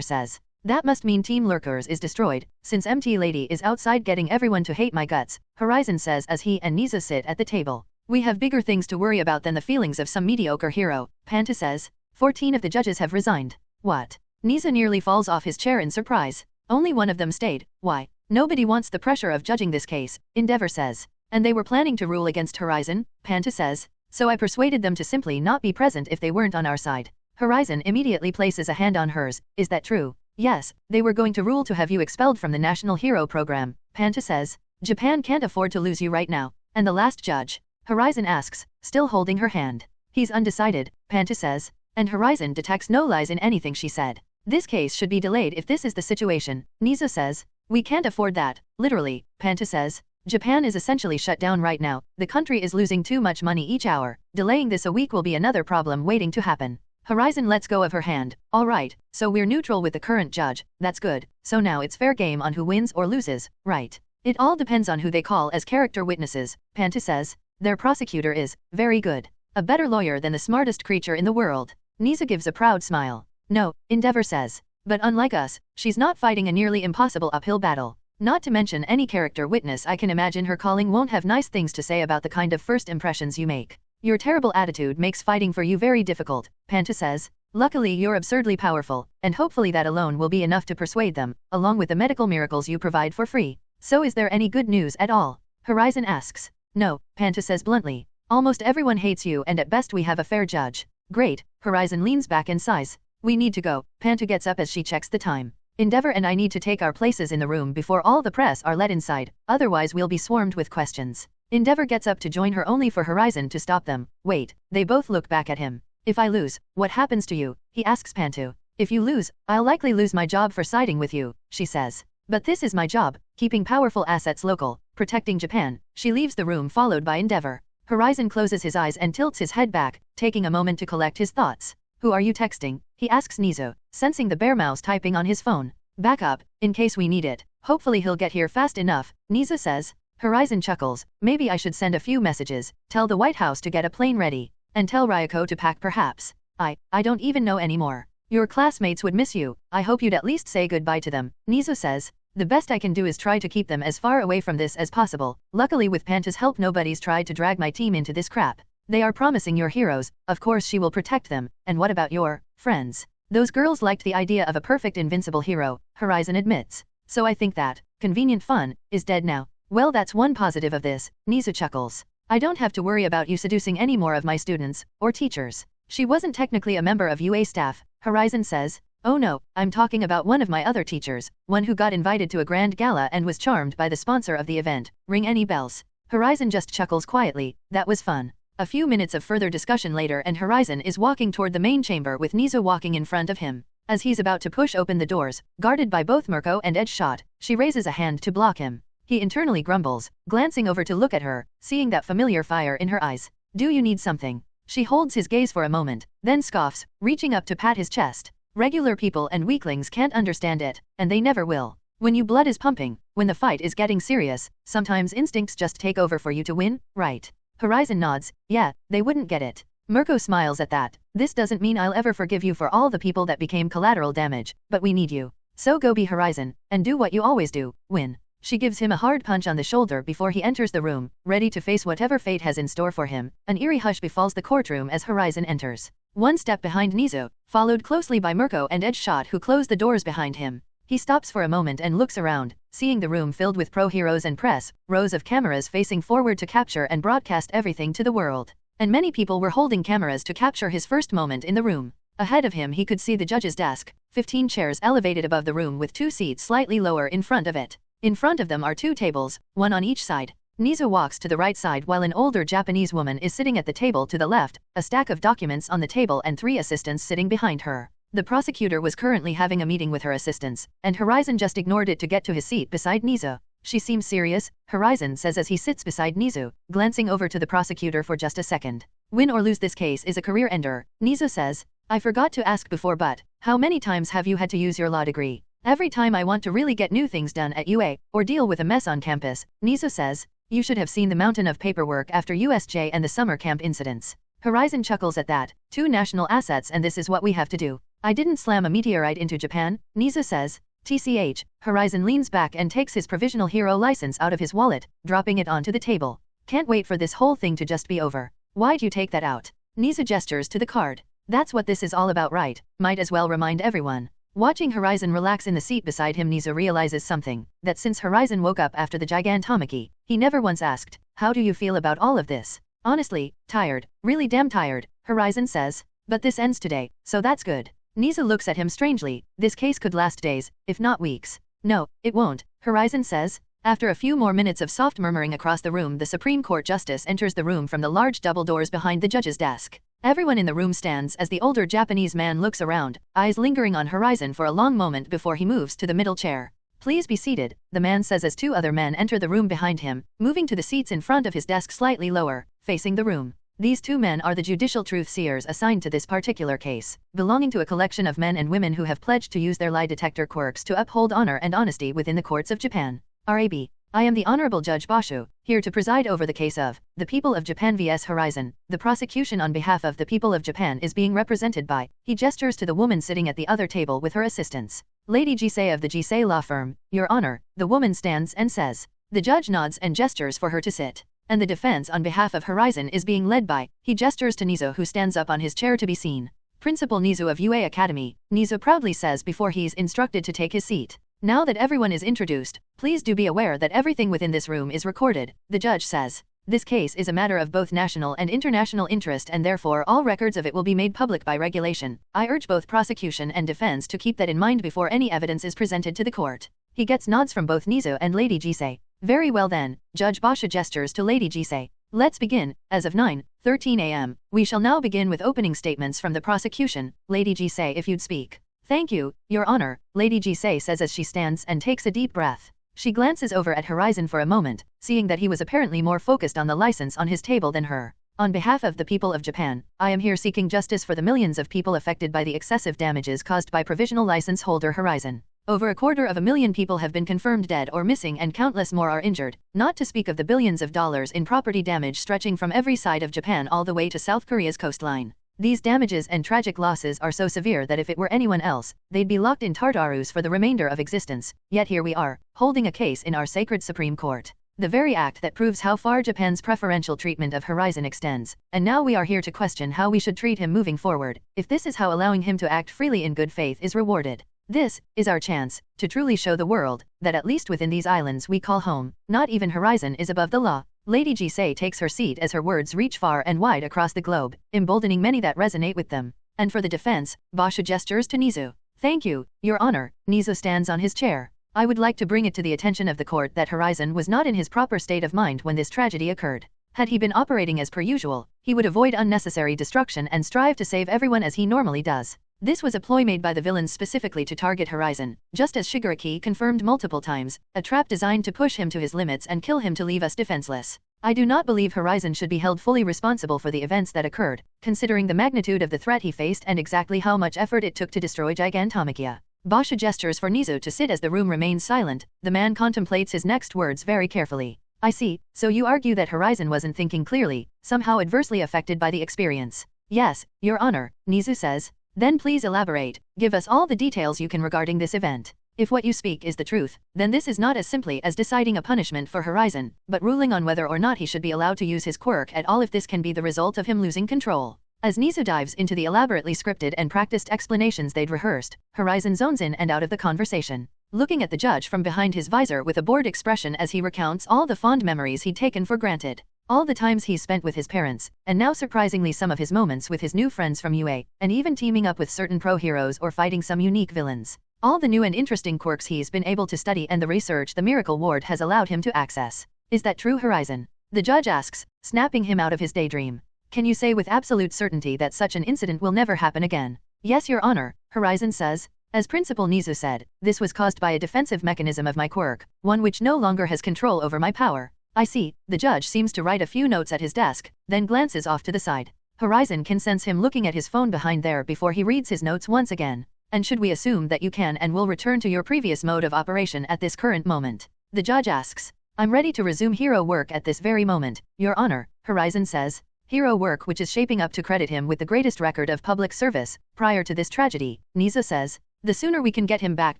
says. That must mean Team Lurkers is destroyed, since MT Lady is outside getting everyone to hate my guts, Horizon says as he and Nizu sit at the table. We have bigger things to worry about than the feelings of some mediocre hero, Panta says. 14 of the judges have resigned. What? Nizu nearly falls off his chair in surprise. Only one of them stayed. Why? Nobody wants the pressure of judging this case, Endeavor says. And they were planning to rule against Horizon, Panta says. So I persuaded them to simply not be present if they weren't on our side. Horizon immediately places a hand on hers. Is that true? Yes, they were going to rule to have you expelled from the National Hero Program, Panta says. Japan can't afford to lose you right now. And the last judge? Horizon asks, still holding her hand. He's undecided, Panta says. And Horizon detects no lies in anything she said. This case should be delayed if this is the situation, Nizu says. We can't afford that, literally, Panta says. Japan is essentially shut down right now. The country is losing too much money each hour. Delaying this a week will be another problem waiting to happen. Horizon lets go of her hand. All right, so we're neutral with the current judge. That's good. So now it's fair game on who wins or loses, right? It all depends on who they call as character witnesses, Panta says. Their prosecutor is very good. A better lawyer than the smartest creature in the world. Nisa gives a proud smile. No, Endeavor says. But unlike us, she's not fighting a nearly impossible uphill battle. Not to mention any character witness I can imagine her calling won't have nice things to say about the kind of first impressions you make. Your terrible attitude makes fighting for you very difficult, Panta says. Luckily you're absurdly powerful, and hopefully that alone will be enough to persuade them, along with the medical miracles you provide for free. So is there any good news at all? Horizon asks. No, Panta says bluntly. Almost everyone hates you and at best we have a fair judge. Great, Horizon leans back and sighs. We need to go, Panta gets up as she checks the time. Endeavor and I need to take our places in the room before all the press are let inside, otherwise we'll be swarmed with questions. Endeavor gets up to join her only for Horizon to stop them. Wait, they both look back at him. If I lose, what happens to you? He asks Pantu. If you lose, I'll likely lose my job for siding with you, she says. But this is my job, keeping powerful assets local, protecting Japan. She leaves the room followed by Endeavor. Horizon closes his eyes and tilts his head back, taking a moment to collect his thoughts. Who are you texting? He asks Nizo, sensing the bear mouse typing on his phone. Back up, in case we need it. Hopefully he'll get here fast enough, Nizo says. Horizon chuckles. Maybe I should send a few messages, tell the White House to get a plane ready, and tell Ryoko to pack perhaps. I don't even know anymore. Your classmates would miss you, I hope you'd at least say goodbye to them, Nizo says. The best I can do is try to keep them as far away from this as possible. Luckily with Panta's help nobody's tried to drag my team into this crap. They are promising your heroes, of course she will protect them, and what about your friends? Those girls liked the idea of a perfect invincible hero, Horizon admits. So I think that convenient fun is dead now. Well that's one positive of this, Nizo chuckles. I don't have to worry about you seducing any more of my students, or teachers. She wasn't technically a member of UA staff, Horizon says. Oh no, I'm talking about one of my other teachers, one who got invited to a grand gala and was charmed by the sponsor of the event. Ring any bells? Horizon just chuckles quietly. That was fun. A few minutes of further discussion later and Horizon is walking toward the main chamber with Nizo walking in front of him. As he's about to push open the doors, guarded by both Mirko and Edgeshot, she raises a hand to block him. He internally grumbles, glancing over to look at her, seeing that familiar fire in her eyes. Do you need something? She holds his gaze for a moment, then scoffs, reaching up to pat his chest. Regular people and weaklings can't understand it, and they never will. When your blood is pumping, when the fight is getting serious, sometimes instincts just take over for you to win, right? Horizon nods. Yeah, they wouldn't get it. Mirko smiles at that. This doesn't mean I'll ever forgive you for all the people that became collateral damage, but we need you. So go be Horizon, and do what you always do, win. She gives him a hard punch on the shoulder before he enters the room, ready to face whatever fate has in store for him. An eerie hush befalls the courtroom as Horizon enters. One step behind Nizo, followed closely by Mirko and Edgeshot who close the doors behind him. He stops for a moment and looks around, seeing the room filled with pro-heroes and press, rows of cameras facing forward to capture and broadcast everything to the world. And many people were holding cameras to capture his first moment in the room. Ahead of him he could see the judge's desk, 15 chairs elevated above the room with 2 seats slightly lower in front of it. In front of them are 2 tables, one on each side. Nizo walks to the right side while an older Japanese woman is sitting at the table to the left, a stack of documents on the table and 3 assistants sitting behind her. The prosecutor was currently having a meeting with her assistants, and Horizon just ignored it to get to his seat beside Nizo. She seems serious, Horizon says as he sits beside Nizo, glancing over to the prosecutor for just a second. Win or lose this case is a career ender, Nizo says. I forgot to ask before but, how many times have you had to use your law degree? Every time I want to really get new things done at UA, or deal with a mess on campus, Nizo says. You should have seen the mountain of paperwork after USJ and the summer camp incidents. Horizon chuckles at that. 2 national assets and this is what we have to do. I didn't slam a meteorite into Japan, Nizo says. TCH, Horizon leans back and takes his provisional hero license out of his wallet, dropping it onto the table. Can't wait for this whole thing to just be over. Why'd you take that out? Nizo gestures to the card. That's what this is all about, right? Might as well remind everyone. Watching Horizon relax in the seat beside him, Nizo realizes something, that since Horizon woke up after the Gigantomachy, he never once asked, how do you feel about all of this? Honestly, tired, really damn tired, Horizon says. But this ends today, so that's good. Nizo looks at him strangely. This case could last days, if not weeks. No, it won't, Horizon says. After a few more minutes of soft murmuring across the room, the Supreme Court Justice enters the room from the large double doors behind the judge's desk. Everyone in the room stands as the older Japanese man looks around, eyes lingering on Horizon for a long moment before he moves to the middle chair. Please be seated, the man says as 2 other men enter the room behind him, moving to the seats in front of his desk slightly lower, facing the room. These 2 men are the judicial truth seers assigned to this particular case, belonging to a collection of men and women who have pledged to use their lie detector quirks to uphold honor and honesty within the courts of Japan. RAB. I am the Honorable Judge Basho, here to preside over the case of the people of Japan vs. Horizon. The prosecution on behalf of the people of Japan is being represented by, he gestures to the woman sitting at the other table with her assistants, Lady Jisei of the Jisei law firm. Your Honor, the woman stands and says. The judge nods and gestures for her to sit. And the defense on behalf of Horizon is being led by, he gestures to Nizo who stands up on his chair to be seen. Principal Nizo of UA Academy, Nizo proudly says before he's instructed to take his seat. Now that everyone is introduced, please do be aware that everything within this room is recorded, the judge says. This case is a matter of both national and international interest and therefore all records of it will be made public by regulation. I urge both prosecution and defense to keep that in mind before any evidence is presented to the court. He gets nods from both Nizo and Lady Jisei. Very well then, Judge Basha gestures to Lady Jisei. Let's begin. As of 9:13 a.m., we shall now begin with opening statements from the prosecution. Lady Jisei, if you'd speak. Thank you, Your Honor, Lady Jisei says as she stands and takes a deep breath. She glances over at Horizon for a moment, seeing that he was apparently more focused on the license on his table than her. On behalf of the people of Japan, I am here seeking justice for the millions of people affected by the excessive damages caused by provisional license holder Horizon. Over 250,000 people have been confirmed dead or missing and countless more are injured, not to speak of the billions of dollars in property damage stretching from every side of Japan all the way to South Korea's coastline. These damages and tragic losses are so severe that if it were anyone else, they'd be locked in Tartarus for the remainder of existence, yet here we are, holding a case in our sacred Supreme Court. The very act that proves how far Japan's preferential treatment of Horizon extends, and now we are here to question how we should treat him moving forward, if this is how allowing him to act freely in good faith is rewarded. This is our chance to truly show the world that at least within these islands we call home, not even Horizon is above the law. Lady Jisei takes her seat as her words reach far and wide across the globe, emboldening many that resonate with them. And for the defense, Basha gestures to Nizu. Thank you, Your Honor. Nizu stands on his chair. I would like to bring it to the attention of the court that Horizon was not in his proper state of mind when this tragedy occurred. Had he been operating as per usual, he would avoid unnecessary destruction and strive to save everyone as he normally does. This was a ploy made by the villains specifically to target Horizon, just as Shigaraki confirmed multiple times, a trap designed to push him to his limits and kill him to leave us defenseless. I do not believe Horizon should be held fully responsible for the events that occurred, considering the magnitude of the threat he faced and exactly how much effort it took to destroy Gigantomachia. Basha gestures for Nizu to sit as the room remains silent. The man contemplates his next words very carefully. I see, so you argue that Horizon wasn't thinking clearly, somehow adversely affected by the experience. Yes, Your Honor, Nizu says. Then please elaborate, give us all the details you can regarding this event. If what you speak is the truth, then this is not as simply as deciding a punishment for Horizon, but ruling on whether or not he should be allowed to use his quirk at all if this can be the result of him losing control. As Nizu dives into the elaborately scripted and practiced explanations they'd rehearsed, Horizon zones in and out of the conversation, looking at the judge from behind his visor with a bored expression as he recounts all the fond memories he'd taken for granted. All the times he's spent with his parents, and now surprisingly some of his moments with his new friends from UA, and even teaming up with certain pro-heroes or fighting some unique villains. All the new and interesting quirks he's been able to study and the research the Miracle Ward has allowed him to access. Is that true, Horizon? The judge asks, snapping him out of his daydream. Can you say with absolute certainty that such an incident will never happen again? Yes, Your Honor, Horizon says. As Principal Nizu said, this was caused by a defensive mechanism of my quirk, one which no longer has control over my power. I see. The judge seems to write a few notes at his desk, then glances off to the side. Horizon can sense him looking at his phone behind there before he reads his notes once again. And should we assume that you can and will return to your previous mode of operation at this current moment? The judge asks. I'm ready to resume hero work at this very moment, Your Honor, Horizon says. Hero work which is shaping up to credit him with the greatest record of public service, prior to this tragedy, Nizu says. The sooner we can get him back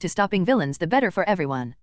to stopping villains the better for everyone.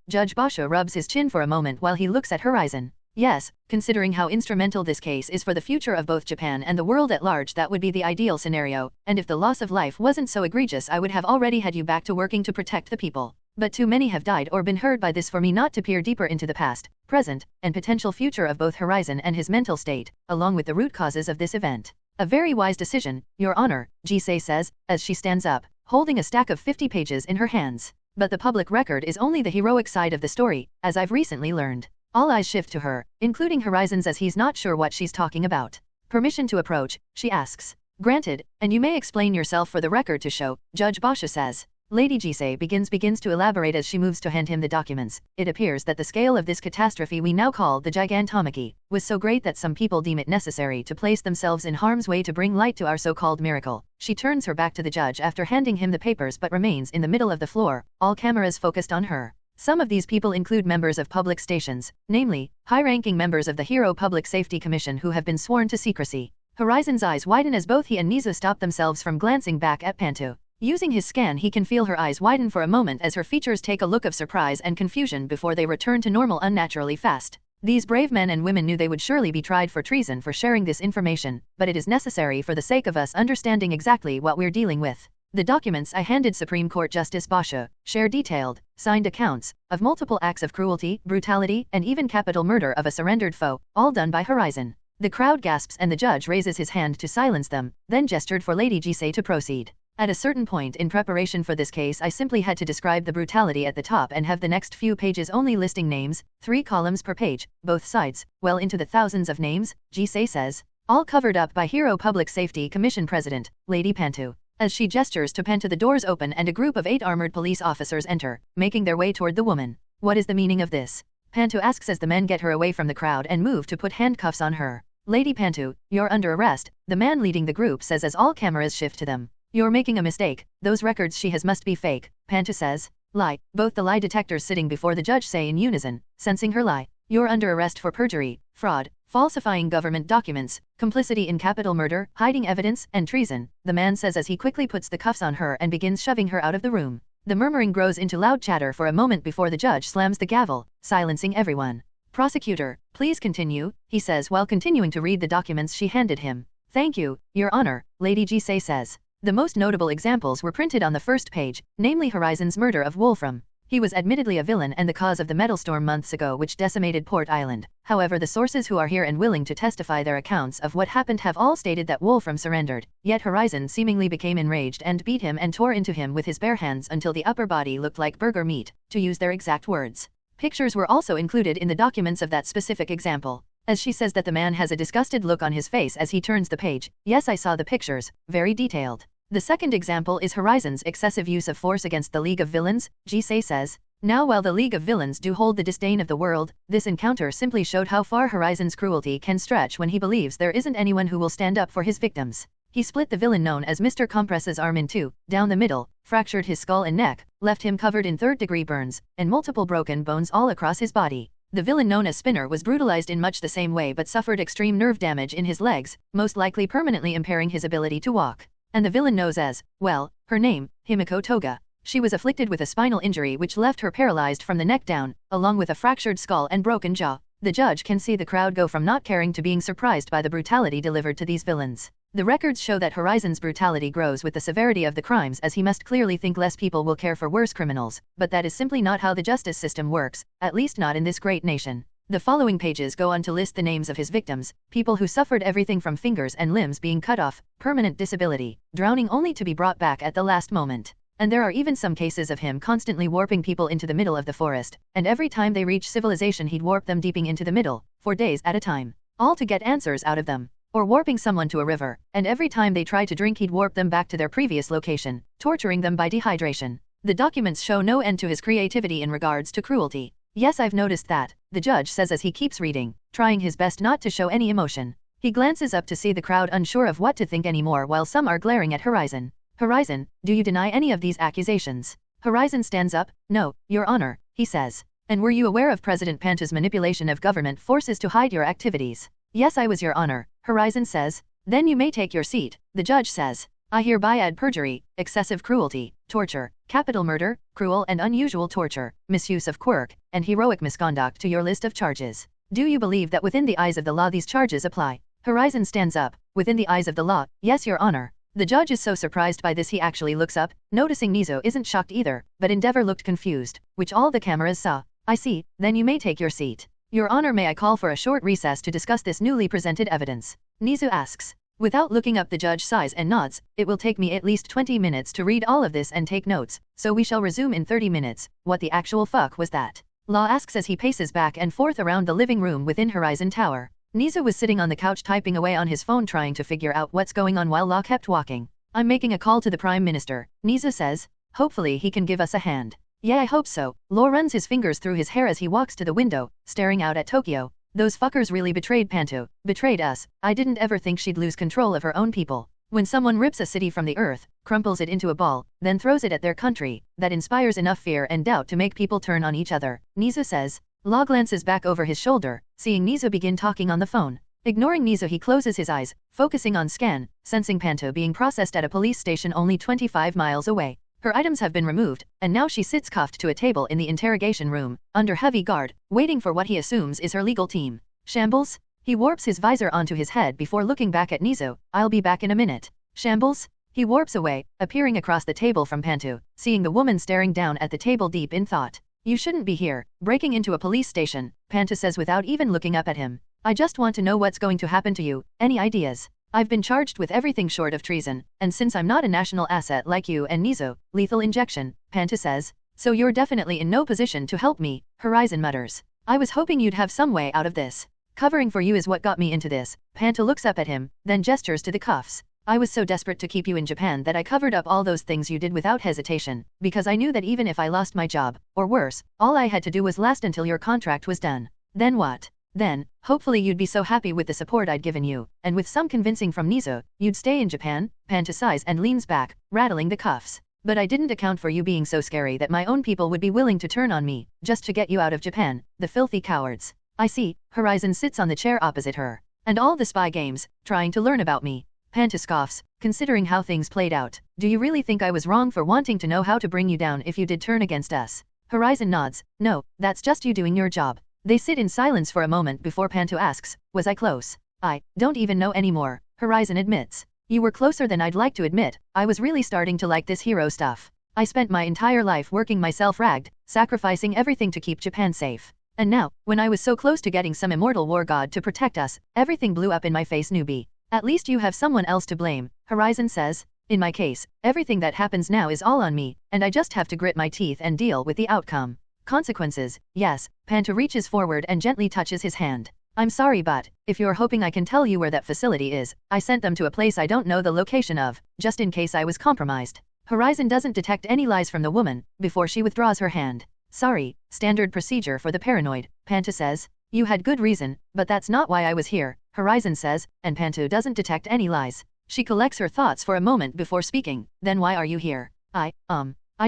Judge Basha rubs his chin for a moment while he looks at Horizon. Yes, considering how instrumental this case is for the future of both Japan and the world at large, that would be the ideal scenario, and if the loss of life wasn't so egregious I would have already had you back to working to protect the people. But too many have died or been hurt by this for me not to peer deeper into the past, present, and potential future of both Horizon and his mental state, along with the root causes of this event. A very wise decision, Your Honor, Jisei says, as she stands up, holding a stack of 50 pages in her hands. But the public record is only the heroic side of the story, as I've recently learned. All eyes shift to her, including Horizon's, as he's not sure what she's talking about. Permission to approach, she asks. Granted, and you may explain yourself for the record to show, Judge Basha says. Lady Jisei begins to elaborate as she moves to hand him the documents. It appears that the scale of this catastrophe we now call the Gigantomachy was so great that some people deem it necessary to place themselves in harm's way to bring light to our so-called miracle. She turns her back to the judge after handing him the papers but remains in the middle of the floor, all cameras focused on her. Some of these people include members of public stations, namely, high-ranking members of the Hero Public Safety Commission who have been sworn to secrecy. Horizon's eyes widen as both he and Nizu stop themselves from glancing back at Pantu. Using his scan, he can feel her eyes widen for a moment as her features take a look of surprise and confusion before they return to normal unnaturally fast. These brave men and women knew they would surely be tried for treason for sharing this information, but it is necessary for the sake of us understanding exactly what we're dealing with. The documents I handed Supreme Court Justice Basha share detailed, signed accounts of multiple acts of cruelty, brutality, and even capital murder of a surrendered foe, all done by Horizon. The crowd gasps and the judge raises his hand to silence them, then gestured for Lady Jisei to proceed. At a certain point in preparation for this case, I simply had to describe the brutality at the top and have the next few pages only listing names, 3 columns per page, both sides, well into the thousands of names, Jisei says. All covered up by Hero Public Safety Commission President, Lady Pantu. As she gestures to Pantu, the doors open and a group of 8 armored police officers enter, making their way toward the woman. What is the meaning of this? Pantu asks as the men get her away from the crowd and move to put handcuffs on her. Lady Pantu, you're under arrest, the man leading the group says as all cameras shift to them. You're making a mistake, those records she has must be fake, Pantu says. Lie, both the lie detectors sitting before the judge say in unison, sensing her lie. You're under arrest for perjury, fraud, falsifying government documents, complicity in capital murder, hiding evidence, and treason, the man says as he quickly puts the cuffs on her and begins shoving her out of the room. The murmuring grows into loud chatter for a moment before the judge slams the gavel, silencing everyone. Prosecutor, please continue, he says while continuing to read the documents she handed him. Thank you, Your Honor, Lady Jisei says. The most notable examples were printed on the first page, namely Horizon's murder of Wolfram. He was admittedly a villain and the cause of the metal storm months ago which decimated Port Island. However, the sources who are here and willing to testify their accounts of what happened have all stated that Wolfram surrendered, yet Horizon seemingly became enraged and beat him and tore into him with his bare hands until the upper body looked like burger meat, to use their exact words. Pictures were also included in the documents of that specific example. As she says that the man has a disgusted look on his face as he turns the page. Yes, I saw the pictures, very detailed. The second example is Horizon's excessive use of force against the League of Villains, Jisei says. Now while the League of Villains do hold the disdain of the world, this encounter simply showed how far Horizon's cruelty can stretch when he believes there isn't anyone who will stand up for his victims. He split the villain known as Mr. Compress's arm in 2, down the middle, fractured his skull and neck, left him covered in third-degree burns, and multiple broken bones all across his body. The villain known as Spinner was brutalized in much the same way but suffered extreme nerve damage in his legs, most likely permanently impairing his ability to walk. And the villain knows as, well, her name, Himiko Toga. She was afflicted with a spinal injury which left her paralyzed from the neck down, along with a fractured skull and broken jaw. The judge can see the crowd go from not caring to being surprised by the brutality delivered to these villains. The records show that Horizon's brutality grows with the severity of the crimes as he must clearly think less people will care for worse criminals, but that is simply not how the justice system works, at least not in this great nation. The following pages go on to list the names of his victims, people who suffered everything from fingers and limbs being cut off, permanent disability, drowning only to be brought back at the last moment. And there are even some cases of him constantly warping people into the middle of the forest, and every time they reach civilization he'd warp them deeping into the middle, for days at a time, all to get answers out of them. Or warping someone to a river, and every time they try to drink he'd warp them back to their previous location, torturing them by dehydration. The documents show no end to his creativity in regards to cruelty. Yes, I've noticed that, the judge says as he keeps reading, trying his best not to show any emotion. He glances up to see the crowd unsure of what to think anymore while some are glaring at Horizon. Horizon, do you deny any of these accusations? Horizon stands up. No, Your Honor, he says. And were you aware of President Pantu's manipulation of government forces to hide your activities? Yes, I was, Your Honor, Horizon says. Then you may take your seat, the judge says. I hereby add perjury, excessive cruelty, torture, capital murder, cruel and unusual torture, misuse of quirk, and heroic misconduct to your list of charges. Do you believe that within the eyes of the law these charges apply? Horizon stands up. Within the eyes of the law, yes, Your Honor. The judge is so surprised by this he actually looks up, noticing Nizo isn't shocked either, but Endeavor looked confused, which all the cameras saw. I see, then you may take your seat. Your Honor, may I call for a short recess to discuss this newly presented evidence? Nizu asks. Without looking up, the judge sighs and nods. It will take me at least 20 minutes to read all of this and take notes, so we shall resume in 30 minutes. What the actual fuck was that? Law asks as he paces back and forth around the living room within Horizon Tower. Nizu was sitting on the couch typing away on his phone trying to figure out what's going on while Law kept walking. I'm making a call to the Prime Minister, Nizu says. Hopefully he can give us a hand. Yeah, I hope so. Law runs his fingers through his hair as he walks to the window, staring out at Tokyo. Those fuckers really betrayed Pantu, betrayed us. I didn't ever think she'd lose control of her own people. When someone rips a city from the earth, crumples it into a ball, then throws it at their country, that inspires enough fear and doubt to make people turn on each other, Nizo says. Law glances back over his shoulder, seeing Nizo begin talking on the phone. Ignoring Nizo, he closes his eyes, focusing on scan, sensing Panto being processed at a police station only 25 miles away. Her items have been removed, and now she sits cuffed to a table in the interrogation room, under heavy guard, waiting for what he assumes is her legal team. Shambles? He warps his visor onto his head before looking back at Nizo. I'll be back in a minute. Shambles? He warps away, appearing across the table from Panto, seeing the woman staring down at the table deep in thought. You shouldn't be here, breaking into a police station, Panto says without even looking up at him. I just want to know what's going to happen to you. Any ideas? I've been charged with everything short of treason, and since I'm not a national asset like you and Nizo, lethal injection, Panto says. So you're definitely in no position to help me, Horizon mutters. I was hoping you'd have some way out of this. Covering for you is what got me into this. Panto looks up at him, then gestures to the cuffs. I was so desperate to keep you in Japan that I covered up all those things you did without hesitation, because I knew that even if I lost my job, or worse, all I had to do was last until your contract was done. Then what? Then, hopefully you'd be so happy with the support I'd given you, and with some convincing from Nizo, you'd stay in Japan. Panto sighs and leans back, rattling the cuffs. But I didn't account for you being so scary that my own people would be willing to turn on me, just to get you out of Japan, the filthy cowards. I see. Horizon sits on the chair opposite her. And all the spy games, trying to learn about me. Panto scoffs, considering how things played out. Do you really think I was wrong for wanting to know how to bring you down if you did turn against us? Horizon nods. No, that's just you doing your job. They sit in silence for a moment before Panto asks, was I close? I don't even know anymore, Horizon admits. You were closer than I'd like to admit. I was really starting to like this hero stuff. I spent my entire life working myself ragged, sacrificing everything to keep Japan safe. And now, when I was so close to getting some immortal war god to protect us, everything blew up in my face, newbie. At least you have someone else to blame, Horizon says. In my case, everything that happens now is all on me, and I just have to grit my teeth and deal with the outcome. Consequences, yes. Panto reaches forward and gently touches his hand. I'm sorry, but if you're hoping I can tell you where that facility is, I sent them to a place I don't know the location of, just in case I was compromised. Horizon doesn't detect any lies from the woman, before she withdraws her hand. Sorry, standard procedure for the paranoid, Panto says. You had good reason, but that's not why I was here, Horizon says, and Panto doesn't detect any lies. She collects her thoughts for a moment before speaking. Then why are you here? I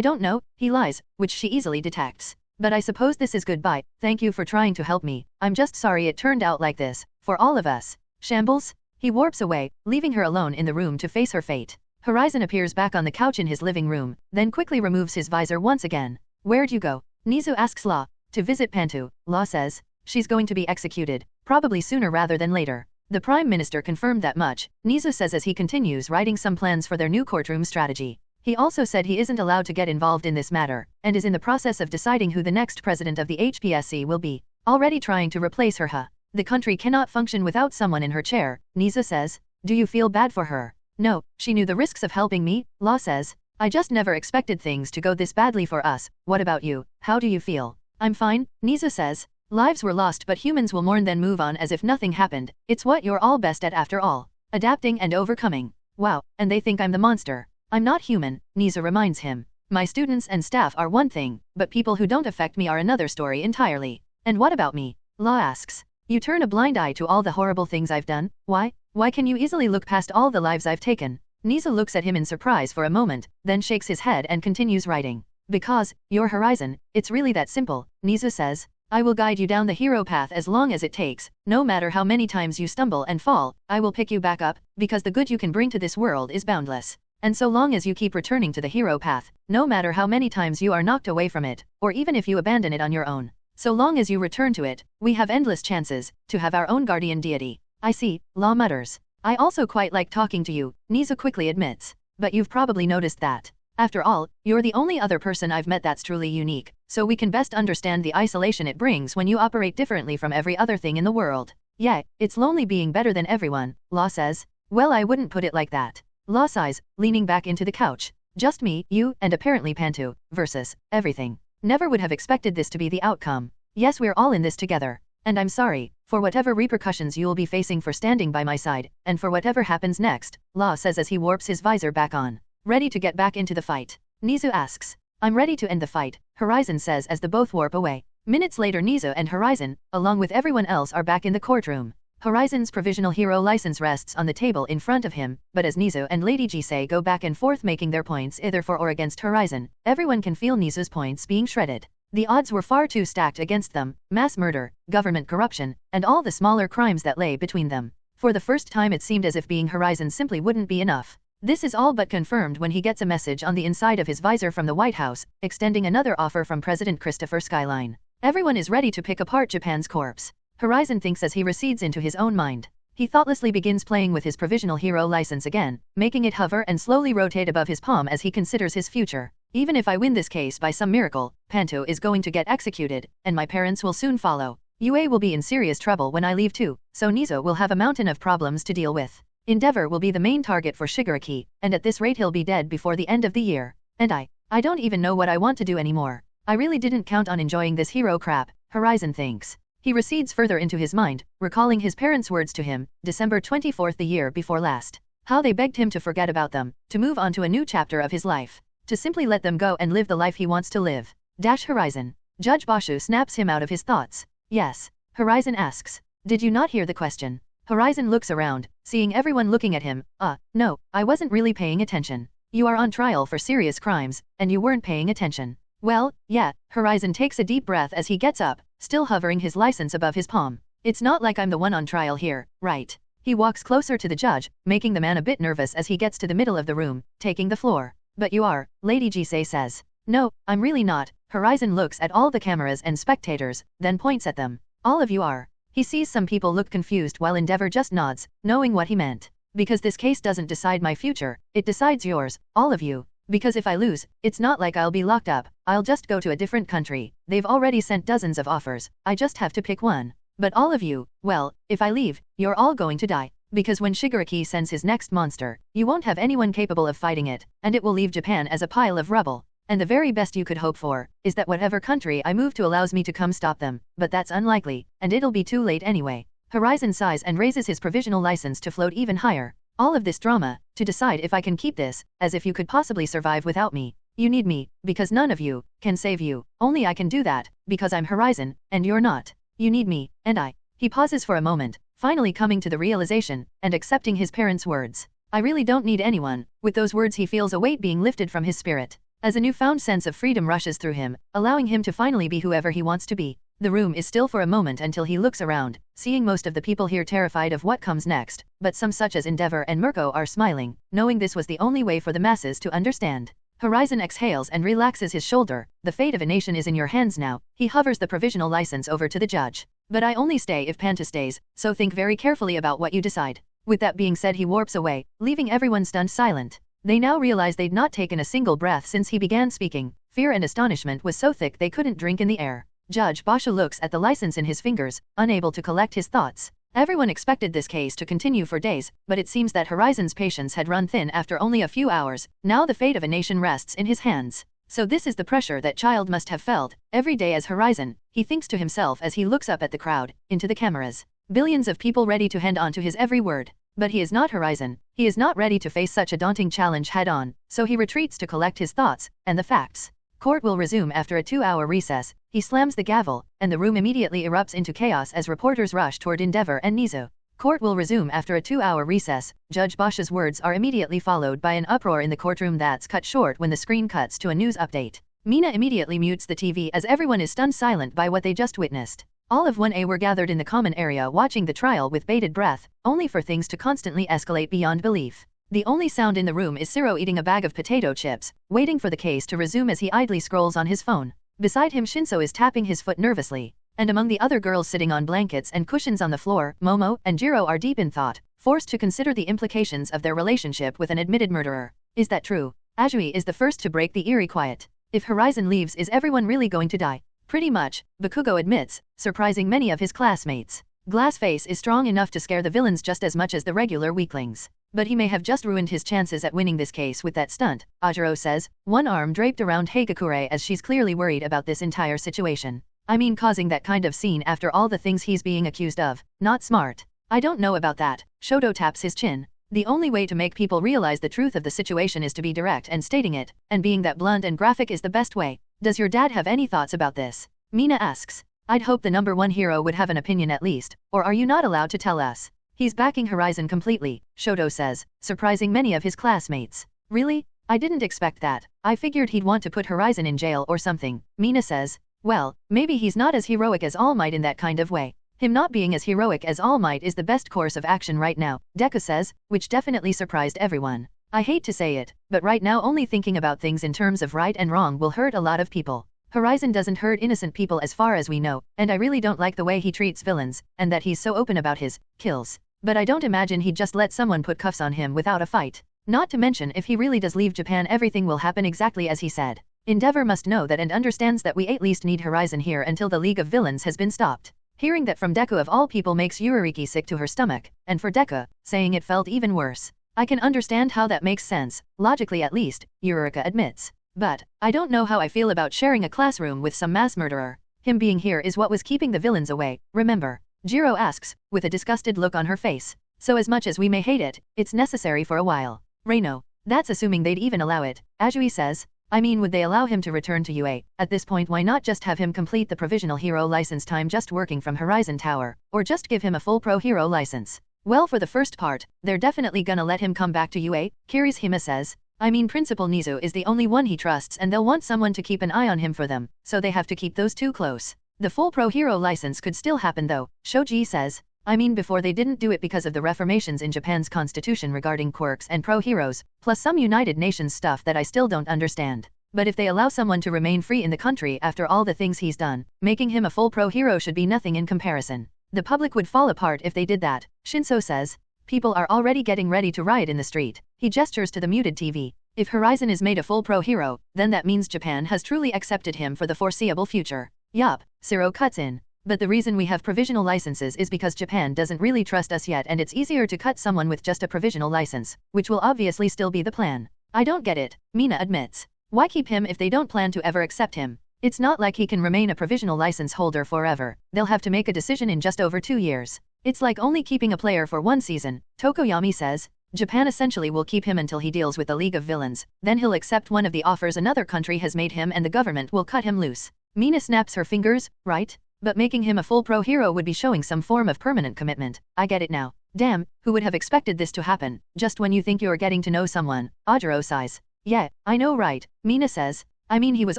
don't know, he lies, which she easily detects. But I suppose this is goodbye. Thank you for trying to help me. I'm just sorry it turned out like this, for all of us. Shambles? He warps away, leaving her alone in the room to face her fate. Horizon appears back on the couch in his living room, then quickly removes his visor once again. Where'd you go? Nizo asks Law. To visit Panto, Law says. She's going to be executed, probably sooner rather than later. The Prime Minister confirmed that much, Nizo says as he continues writing some plans for their new courtroom strategy. He also said he isn't allowed to get involved in this matter, and is in the process of deciding who the next president of the HPSC will be. Already trying to replace her. The country cannot function without someone in her chair, Nizo says. Do you feel bad for her? No, she knew the risks of helping me, Law says. I just never expected things to go this badly for us. What about you? How do you feel? I'm fine, Nizo says. Lives were lost but humans will mourn then move on as if nothing happened. It's what you're all best at after all. Adapting and overcoming. Wow, and they think I'm the monster. I'm not human, Nizo reminds him. My students and staff are one thing, but people who don't affect me are another story entirely. And what about me? Law asks. You turn a blind eye to all the horrible things I've done. Why? Why can you easily look past all the lives I've taken? Nizo looks at him in surprise for a moment, then shakes his head and continues writing. Because, you're Horizon, it's really that simple, Nizo says. I will guide you down the hero path as long as it takes. No matter how many times you stumble and fall, I will pick you back up, because the good you can bring to this world is boundless. And so long as you keep returning to the hero path, no matter how many times you are knocked away from it, or even if you abandon it on your own, so long as you return to it, we have endless chances to have our own guardian deity. I see, Law mutters. I also quite like talking to you, Nizo quickly admits. But you've probably noticed that. After all, you're the only other person I've met that's truly unique, so we can best understand the isolation it brings when you operate differently from every other thing in the world. Yeah, it's lonely being better than everyone, Law says. Well, I wouldn't put it like that. Law sighs, leaning back into the couch. Just me, you, and apparently Panto, versus everything. Never would have expected this to be the outcome. Yes, we're all in this together. And I'm sorry, for whatever repercussions you'll be facing for standing by my side, and for whatever happens next, Law says as he warps his visor back on. Ready to get back into the fight? Nizo asks. I'm ready to end the fight, Horizon says as the both warp away. Minutes later Nizo and Horizon, along with everyone else are back in the courtroom. Horizon's provisional hero license rests on the table in front of him, but as Nizu and Lady Jisei go back and forth making their points either for or against Horizon, everyone can feel Nizu's points being shredded. The odds were far too stacked against them: mass murder, government corruption, and all the smaller crimes that lay between them. For the first time it seemed as if being Horizon simply wouldn't be enough. This is all but confirmed when he gets a message on the inside of his visor from the White House, extending another offer from President Christopher Skyline. Everyone is ready to pick apart Japan's corpse. Horizon thinks as he recedes into his own mind. He thoughtlessly begins playing with his provisional hero license again, making it hover and slowly rotate above his palm as he considers his future. Even if I win this case by some miracle, Panto is going to get executed, and my parents will soon follow. Yue will be in serious trouble when I leave too, so Nizo will have a mountain of problems to deal with. Endeavor will be the main target for Shigaraki, and at this rate he'll be dead before the end of the year. And I don't even know what I want to do anymore. I really didn't count on enjoying this hero crap, Horizon thinks. He recedes further into his mind, recalling his parents' words to him, December 24th the year before last. How they begged him to forget about them, to move on to a new chapter of his life, to simply let them go and live the life he wants to live. Horizon. Judge Bashu snaps him out of his thoughts. Yes. Horizon asks. Did you not hear the question? Horizon looks around, seeing everyone looking at him. No, I wasn't really paying attention. You are on trial for serious crimes, and you weren't paying attention. Well, yeah. Horizon takes a deep breath as he gets up, still hovering his license above his palm. It's not like I'm the one on trial here, right? He walks closer to the judge, making the man a bit nervous as he gets to the middle of the room, taking the floor. But you are, Lady Jisei says. No, I'm really not. Horizon looks at all the cameras and spectators, then points at them. All of you are. He sees some people look confused while Endeavor just nods, knowing what he meant. Because this case doesn't decide my future, it decides yours, all of you. Because if I lose, it's not like I'll be locked up, I'll just go to a different country. They've already sent dozens of offers, I just have to pick one. But all of you, well, if I leave, you're all going to die. Because when Shigaraki sends his next monster, you won't have anyone capable of fighting it, and it will leave Japan as a pile of rubble. And the very best you could hope for, is that whatever country I move to allows me to come stop them, but that's unlikely, and it'll be too late anyway. Horizon sighs and raises his provisional license to float even higher. All of this drama, to decide if I can keep this, as if you could possibly survive without me. You need me, because none of you can save you. Only I can do that, because I'm Horizon, and you're not. You need me, and I. He pauses for a moment, finally coming to the realization, and accepting his parents' words. I really don't need anyone. With those words he feels a weight being lifted from his spirit. As a newfound sense of freedom rushes through him, allowing him to finally be whoever he wants to be. The room is still for a moment until he looks around, seeing most of the people here terrified of what comes next, but some such as Endeavor and Mirko are smiling, knowing this was the only way for the masses to understand. Horizon exhales and relaxes his shoulder. The fate of a nation is in your hands now. He hovers the provisional license over to the judge. But I only stay if Panta stays, so think very carefully about what you decide. With that being said he warps away, leaving everyone stunned silent. They now realize they'd not taken a single breath since he began speaking. Fear and astonishment was so thick they couldn't drink in the air. Judge Basha looks at the license in his fingers, unable to collect his thoughts. Everyone expected this case to continue for days, but it seems that Horizon's patience had run thin after only a few hours. Now the fate of a nation rests in his hands. So this is the pressure that child must have felt every day as Horizon, he thinks to himself as he looks up at the crowd, into the cameras. Billions of people ready to hand on to his every word. But he is not Horizon. He is not ready to face such a daunting challenge head-on, so he retreats to collect his thoughts and the facts. Court will resume after a 2-hour recess. He slams the gavel, and the room immediately erupts into chaos as reporters rush toward Endeavor and Nizo. Court will resume after a 2-hour recess. Judge Basha's words are immediately followed by an uproar in the courtroom that's cut short when the screen cuts to a news update. Mina immediately mutes the TV as everyone is stunned silent by what they just witnessed. All of 1A were gathered in the common area watching the trial with bated breath, only for things to constantly escalate beyond belief. The only sound in the room is Ciro eating a bag of potato chips, waiting for the case to resume as he idly scrolls on his phone. Beside him Shinso is tapping his foot nervously. And among the other girls sitting on blankets and cushions on the floor, Momo and Jiro are deep in thought, forced to consider the implications of their relationship with an admitted murderer. Is that true? Ajui is the first to break the eerie quiet. If Horizon leaves, is everyone really going to die? Pretty much, Bakugo admits, surprising many of his classmates. Glassface is strong enough to scare the villains just as much as the regular weaklings. But he may have just ruined his chances at winning this case with that stunt, Ajiro says, one arm draped around Heigakure as she's clearly worried about this entire situation. I mean, causing that kind of scene after all the things he's being accused of. Not smart. I don't know about that. Shoto taps his chin. The only way to make people realize the truth of the situation is to be direct and stating it, and being that blunt and graphic is the best way. Does your dad have any thoughts about this? Mina asks. I'd hope the number one hero would have an opinion at least, or are you not allowed to tell us? He's backing Horizon completely, Shoto says, surprising many of his classmates. Really? I didn't expect that. I figured he'd want to put Horizon in jail or something. Mina says, well, maybe he's not as heroic as All Might in that kind of way. Him not being as heroic as All Might is the best course of action right now, Deku says, which definitely surprised everyone. I hate to say it, but right now only thinking about things in terms of right and wrong will hurt a lot of people. Horizon doesn't hurt innocent people as far as we know, and I really don't like the way he treats villains, and that he's so open about his kills. But I don't imagine he'd just let someone put cuffs on him without a fight. Not to mention if he really does leave Japan, everything will happen exactly as he said. Endeavor must know that and understands that we at least need Horizon here until the League of Villains has been stopped. Hearing that from Deku of all people makes Yurariki sick to her stomach, and for Deku, saying it felt even worse. I can understand how that makes sense, logically at least, Yurarika admits. But, I don't know how I feel about sharing a classroom with some mass murderer. Him being here is what was keeping the villains away, remember? Jiro asks, with a disgusted look on her face. So as much as we may hate it, it's necessary for a while. Reino, that's assuming they'd even allow it, Ajui says. I mean, would they allow him to return to UA? At this point, why not just have him complete the provisional hero license time just working from Horizon Tower, or just give him a full pro hero license? Well, for the first part, they're definitely gonna let him come back to UA, Kirishima says. I mean, Principal Nizu is the only one he trusts and they'll want someone to keep an eye on him for them, so they have to keep those two close. The full pro hero license could still happen though, Shoji says. I mean, before they didn't do it because of the reformations in Japan's constitution regarding quirks and pro heroes, plus some United Nations stuff that I still don't understand. But if they allow someone to remain free in the country after all the things he's done, making him a full pro hero should be nothing in comparison. The public would fall apart if they did that, Shinso says. People are already getting ready to riot in the street. He gestures to the muted TV. If Horizon is made a full pro hero, then that means Japan has truly accepted him for the foreseeable future. Yup, Zero cuts in. But the reason we have provisional licenses is because Japan doesn't really trust us yet, and it's easier to cut someone with just a provisional license, which will obviously still be the plan. I don't get it, Mina admits. Why keep him if they don't plan to ever accept him? It's not like he can remain a provisional license holder forever. They'll have to make a decision in just over 2 years. It's like only keeping a player for 1 season, Tokoyami says. Japan essentially will keep him until he deals with the League of Villains, then he'll accept one of the offers another country has made him and the government will cut him loose. Mina snaps her fingers, right? But making him a full pro hero would be showing some form of permanent commitment. I get it now. Damn, who would have expected this to happen, just when you think you're getting to know someone, Ajiro sighs. Yeah, I know right, Mina says. I mean, he was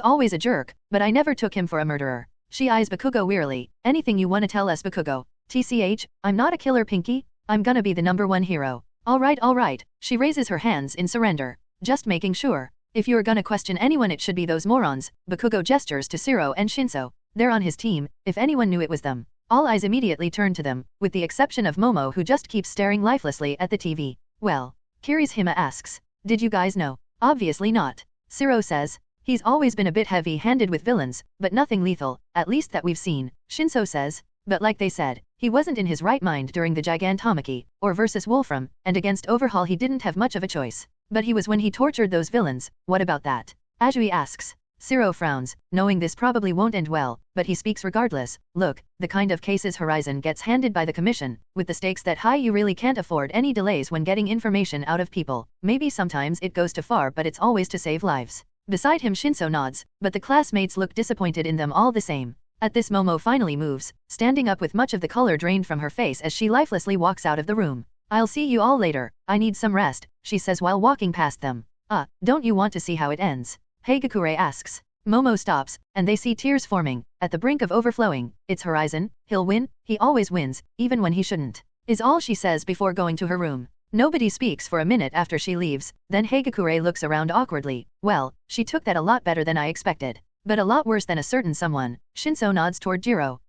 always a jerk, but I never took him for a murderer. She eyes Bakugo wearily. Anything you wanna tell us, Bakugo? TCH, I'm not a killer, Pinky. I'm gonna be the #1 hero. Alright. She raises her hands in surrender. Just making sure. If you're gonna question anyone, it should be those morons. Bakugo gestures to Shiro and Shinso. They're on his team, if anyone knew it was them. All eyes immediately turn to them, with the exception of Momo, who just keeps staring lifelessly at the TV. Well, Kirishima asks, did you guys know? Obviously not. Shiro says, he's always been a bit heavy-handed with villains, but nothing lethal, at least that we've seen. Shinso says, but like they said, he wasn't in his right mind during the Gigantomachy, or versus Wolfram, and against Overhaul he didn't have much of a choice. But he was when he tortured those villains. What about that? Ajui asks. Shiro frowns, knowing this probably won't end well, but he speaks regardless. Look, the kind of cases Horizon gets handed by the Commission, with the stakes that high, you really can't afford any delays when getting information out of people. Maybe sometimes it goes too far, but it's always to save lives. Beside him, Shinso nods, but the classmates look disappointed in them all the same. At this, Momo finally moves, standing up with much of the color drained from her face as she lifelessly walks out of the room. I'll see you all later, I need some rest, she says while walking past them. Don't you want to see how it ends? Hagakure asks. Momo stops, and they see tears forming, at the brink of overflowing. It's Horizon, he'll win, he always wins, even when he shouldn't, is all she says before going to her room. Nobody speaks for a minute after she leaves, then Hagakure looks around awkwardly. Well, she took that a lot better than I expected. But a lot worse than a certain someone. Shinso nods toward Jiro.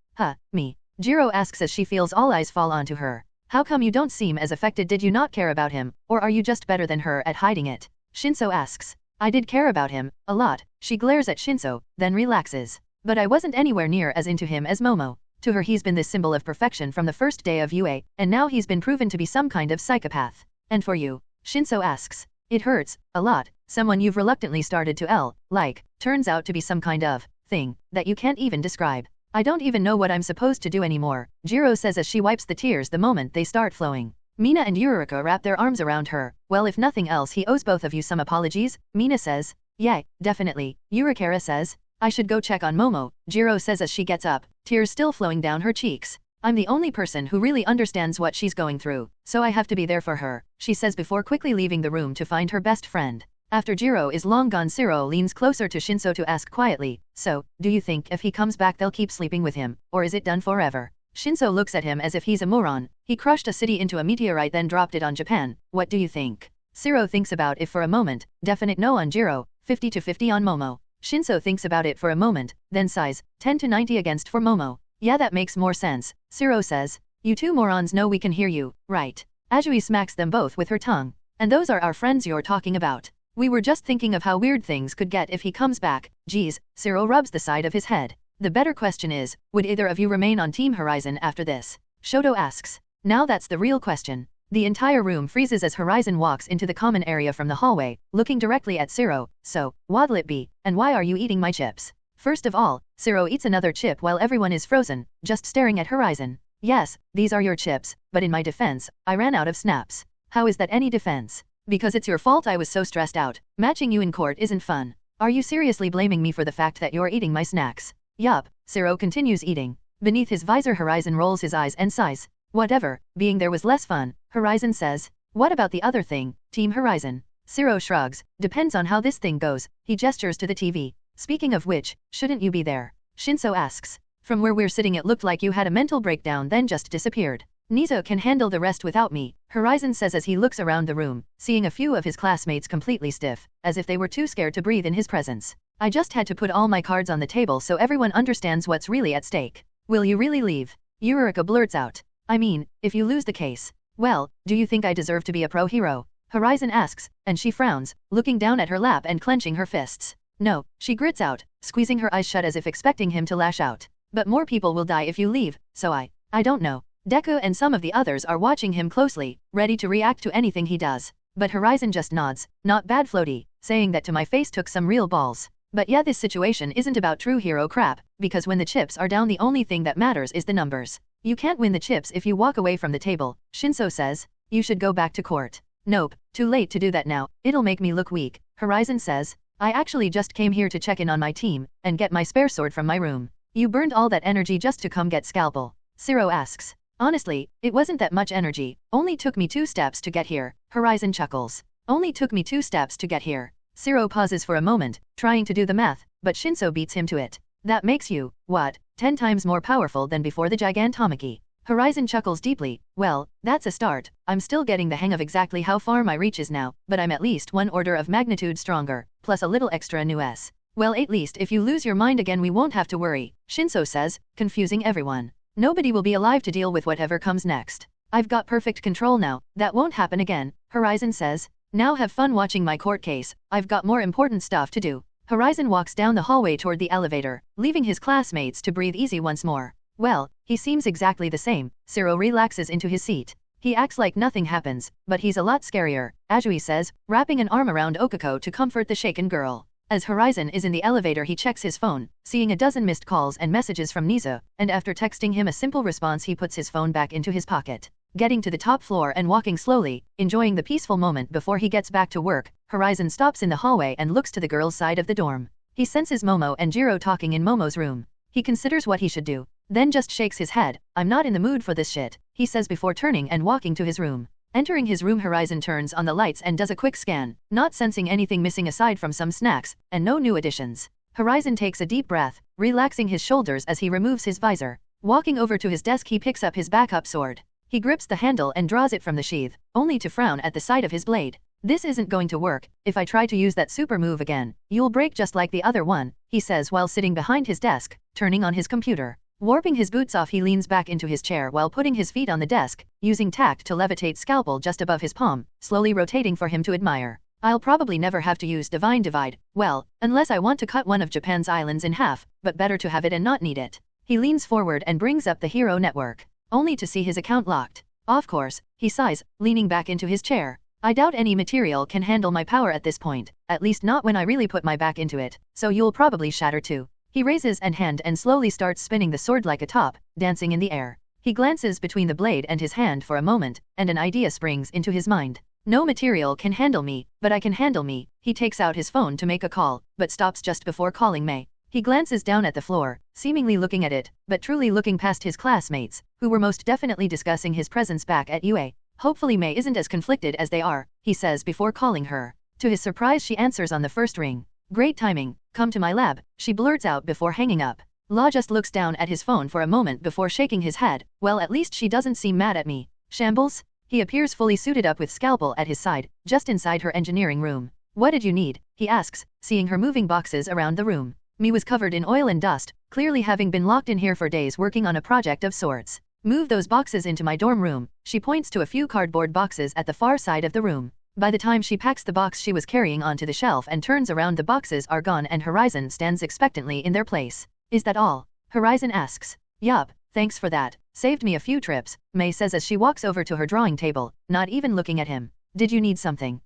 Me. Jiro asks as she feels all eyes fall onto her. How come you don't seem as affected? Did you not care about him, or are you just better than her at hiding it? Shinso asks. I did care about him, a lot. She glares at Shinso, then relaxes. But I wasn't anywhere near as into him as Momo. To her he's been this symbol of perfection from the first day of UA, and now he's been proven to be some kind of psychopath. And for you? Shinso asks. It hurts, a lot. Someone you've reluctantly started to like, turns out to be some kind of thing that you can't even describe. I don't even know what I'm supposed to do anymore, Jiro says as she wipes the tears the moment they start flowing. Mina and Yurika wrap their arms around her. Well, if nothing else, he owes both of you some apologies, Mina says. Yeah, definitely, Yurikara says. I should go check on Momo, Jiro says as she gets up, tears still flowing down her cheeks. I'm the only person who really understands what she's going through, so I have to be there for her, she says before quickly leaving the room to find her best friend. After Jiro is long gone, Shiro leans closer to Shinso to ask quietly, so, do you think if he comes back they'll keep sleeping with him, or is it done forever? Shinso looks at him as if he's a moron. He crushed a city into a meteorite then dropped it on Japan. What do you think? Shiro thinks about it for a moment. Definite no on Jiro, 50-50 on Momo. Shinso thinks about it for a moment, then sighs, 10-90 against for Momo. Yeah, that makes more sense. Shiro says, you two morons know we can hear you, right? Ajui smacks them both with her tongue. And those are our friends you're talking about. We were just thinking of how weird things could get if he comes back. Geez, Shiro rubs the side of his head. The better question is, would either of you remain on Team Horizon after this? Shoto asks. Now that's the real question. The entire room freezes as Horizon walks into the common area from the hallway, looking directly at Shiro. So, what'll it be, and why are you eating my chips? First of all, Shiro eats another chip while everyone is frozen, just staring at Horizon. Yes, these are your chips, but in my defense, I ran out of snaps. How is that any defense? Because it's your fault I was so stressed out. Matching you in court isn't fun. Are you seriously blaming me for the fact that you're eating my snacks? Yup, Shiro continues eating. Beneath his visor Horizon rolls his eyes and sighs. Whatever, being there was less fun, Horizon says. What about the other thing, Team Horizon? Shiro shrugs. Depends on how this thing goes. He gestures to the TV. Speaking of which, shouldn't you be there? Shinso asks. From where we're sitting it looked like you had a mental breakdown then just disappeared. Nizo can handle the rest without me, Horizon says as he looks around the room, seeing a few of his classmates completely stiff, as if they were too scared to breathe in his presence. I just had to put all my cards on the table so everyone understands what's really at stake. Will you really leave? Yurika blurts out. I mean, if you lose the case. Well, do you think I deserve to be a pro hero? Horizon asks, and she frowns, looking down at her lap and clenching her fists. No, she grits out, squeezing her eyes shut as if expecting him to lash out. But more people will die if you leave, so I don't know. Deku and some of the others are watching him closely, ready to react to anything he does. But Horizon just nods, not bad floaty, saying that to my face took some real balls. But yeah, this situation isn't about true hero crap, because when the chips are down the only thing that matters is the numbers. You can't win the chips if you walk away from the table, Shinso says. You should go back to court. Nope, too late to do that now, it'll make me look weak, Horizon says. I actually just came here to check in on my team, and get my spare sword from my room. You burned all that energy just to come get Scalpel? Shiro asks. Honestly, it wasn't that much energy, only took me 2 steps to get here, Horizon chuckles. Only took me 2 steps to get here. Shiro pauses for a moment, trying to do the math, but Shinso beats him to it. That makes you, what, 10 times more powerful than before the Gigantomachy. Horizon chuckles deeply. Well, that's a start. I'm still getting the hang of exactly how far my reach is now, but I'm at least 1 order of magnitude stronger, plus a little extra news. Well, at least if you lose your mind again we won't have to worry, Shinso says, confusing everyone. Nobody will be alive to deal with whatever comes next. I've got perfect control now, that won't happen again, Horizon says. Now have fun watching my court case, I've got more important stuff to do. Horizon walks down the hallway toward the elevator, leaving his classmates to breathe easy once more. Well, he seems exactly the same. Shiro relaxes into his seat. He acts like nothing happens, but he's a lot scarier, Ajui says, wrapping an arm around Okako to comfort the shaken girl. As Horizon is in the elevator he checks his phone, seeing a dozen missed calls and messages from Nizo, and after texting him a simple response he puts his phone back into his pocket. Getting to the top floor and walking slowly, enjoying the peaceful moment before he gets back to work, Horizon stops in the hallway and looks to the girls' side of the dorm. He senses Momo and Jiro talking in Momo's room. He considers what he should do, then just shakes his head. I'm not in the mood for this shit, he says before turning and walking to his room. Entering his room, Horizon turns on the lights and does a quick scan, not sensing anything missing aside from some snacks, and no new additions. Horizon takes a deep breath, relaxing his shoulders as he removes his visor. Walking over to his desk he picks up his backup sword. He grips the handle and draws it from the sheath, only to frown at the sight of his blade. This isn't going to work. If I try to use that super move again, you'll break just like the other one, he says while sitting behind his desk, turning on his computer. Warping his boots off he leans back into his chair while putting his feet on the desk, using tact to levitate Scalpel just above his palm, slowly rotating for him to admire. I'll probably never have to use Divine Divide, well, unless I want to cut one of Japan's islands in half, but better to have it and not need it. He leans forward and brings up the Hero Network, only to see his account locked. Of course, he sighs, leaning back into his chair. I doubt any material can handle my power at this point, at least not when I really put my back into it, so you'll probably shatter too. He raises an hand and slowly starts spinning the sword like a top, dancing in the air. He glances between the blade and his hand for a moment, and an idea springs into his mind. No material can handle me, but I can handle me. He takes out his phone to make a call, but stops just before calling May. He glances down at the floor, seemingly looking at it, but truly looking past his classmates, who were most definitely discussing his presence back at UA. Hopefully May isn't as conflicted as they are, he says before calling her. To his surprise she answers on the first ring. Great timing, come to my lab, she blurts out before hanging up. Law just looks down at his phone for a moment before shaking his head. Well, at least she doesn't seem mad at me. Shambles? He appears fully suited up with scalpel at his side, just inside her engineering room. What did you need? He asks, seeing her moving boxes around the room. Me was covered in oil and dust, clearly having been locked in here for days working on a project of sorts. Move those boxes into my dorm room. She points to a few cardboard boxes at the far side of the room. By the time she packs the box she was carrying onto the shelf and turns around, the boxes are gone and Horizon stands expectantly in their place. Is that all? Horizon asks. Yup, thanks for that. Saved me a few trips, May says as she walks over to her drawing table, not even looking at him. Did you need something?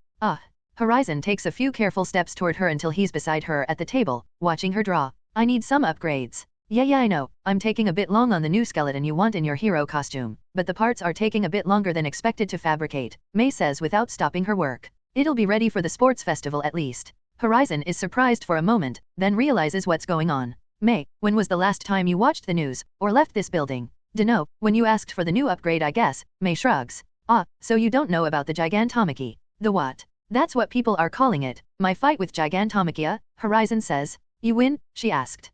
Horizon takes a few careful steps toward her until he's beside her at the table, watching her draw. I need some upgrades. Yeah, I know, I'm taking a bit long on the new skeleton you want in your hero costume, but the parts are taking a bit longer than expected to fabricate, May says without stopping her work. It'll be ready for the sports festival at least. Horizon is surprised for a moment, then realizes what's going on. May, when was the last time you watched the news, or left this building? Dunno, when you asked for the new upgrade I guess, May shrugs. So you don't know about the Gigantomachy. The what? That's what people are calling it, my fight with Gigantomachia, Horizon says. You win? She asked.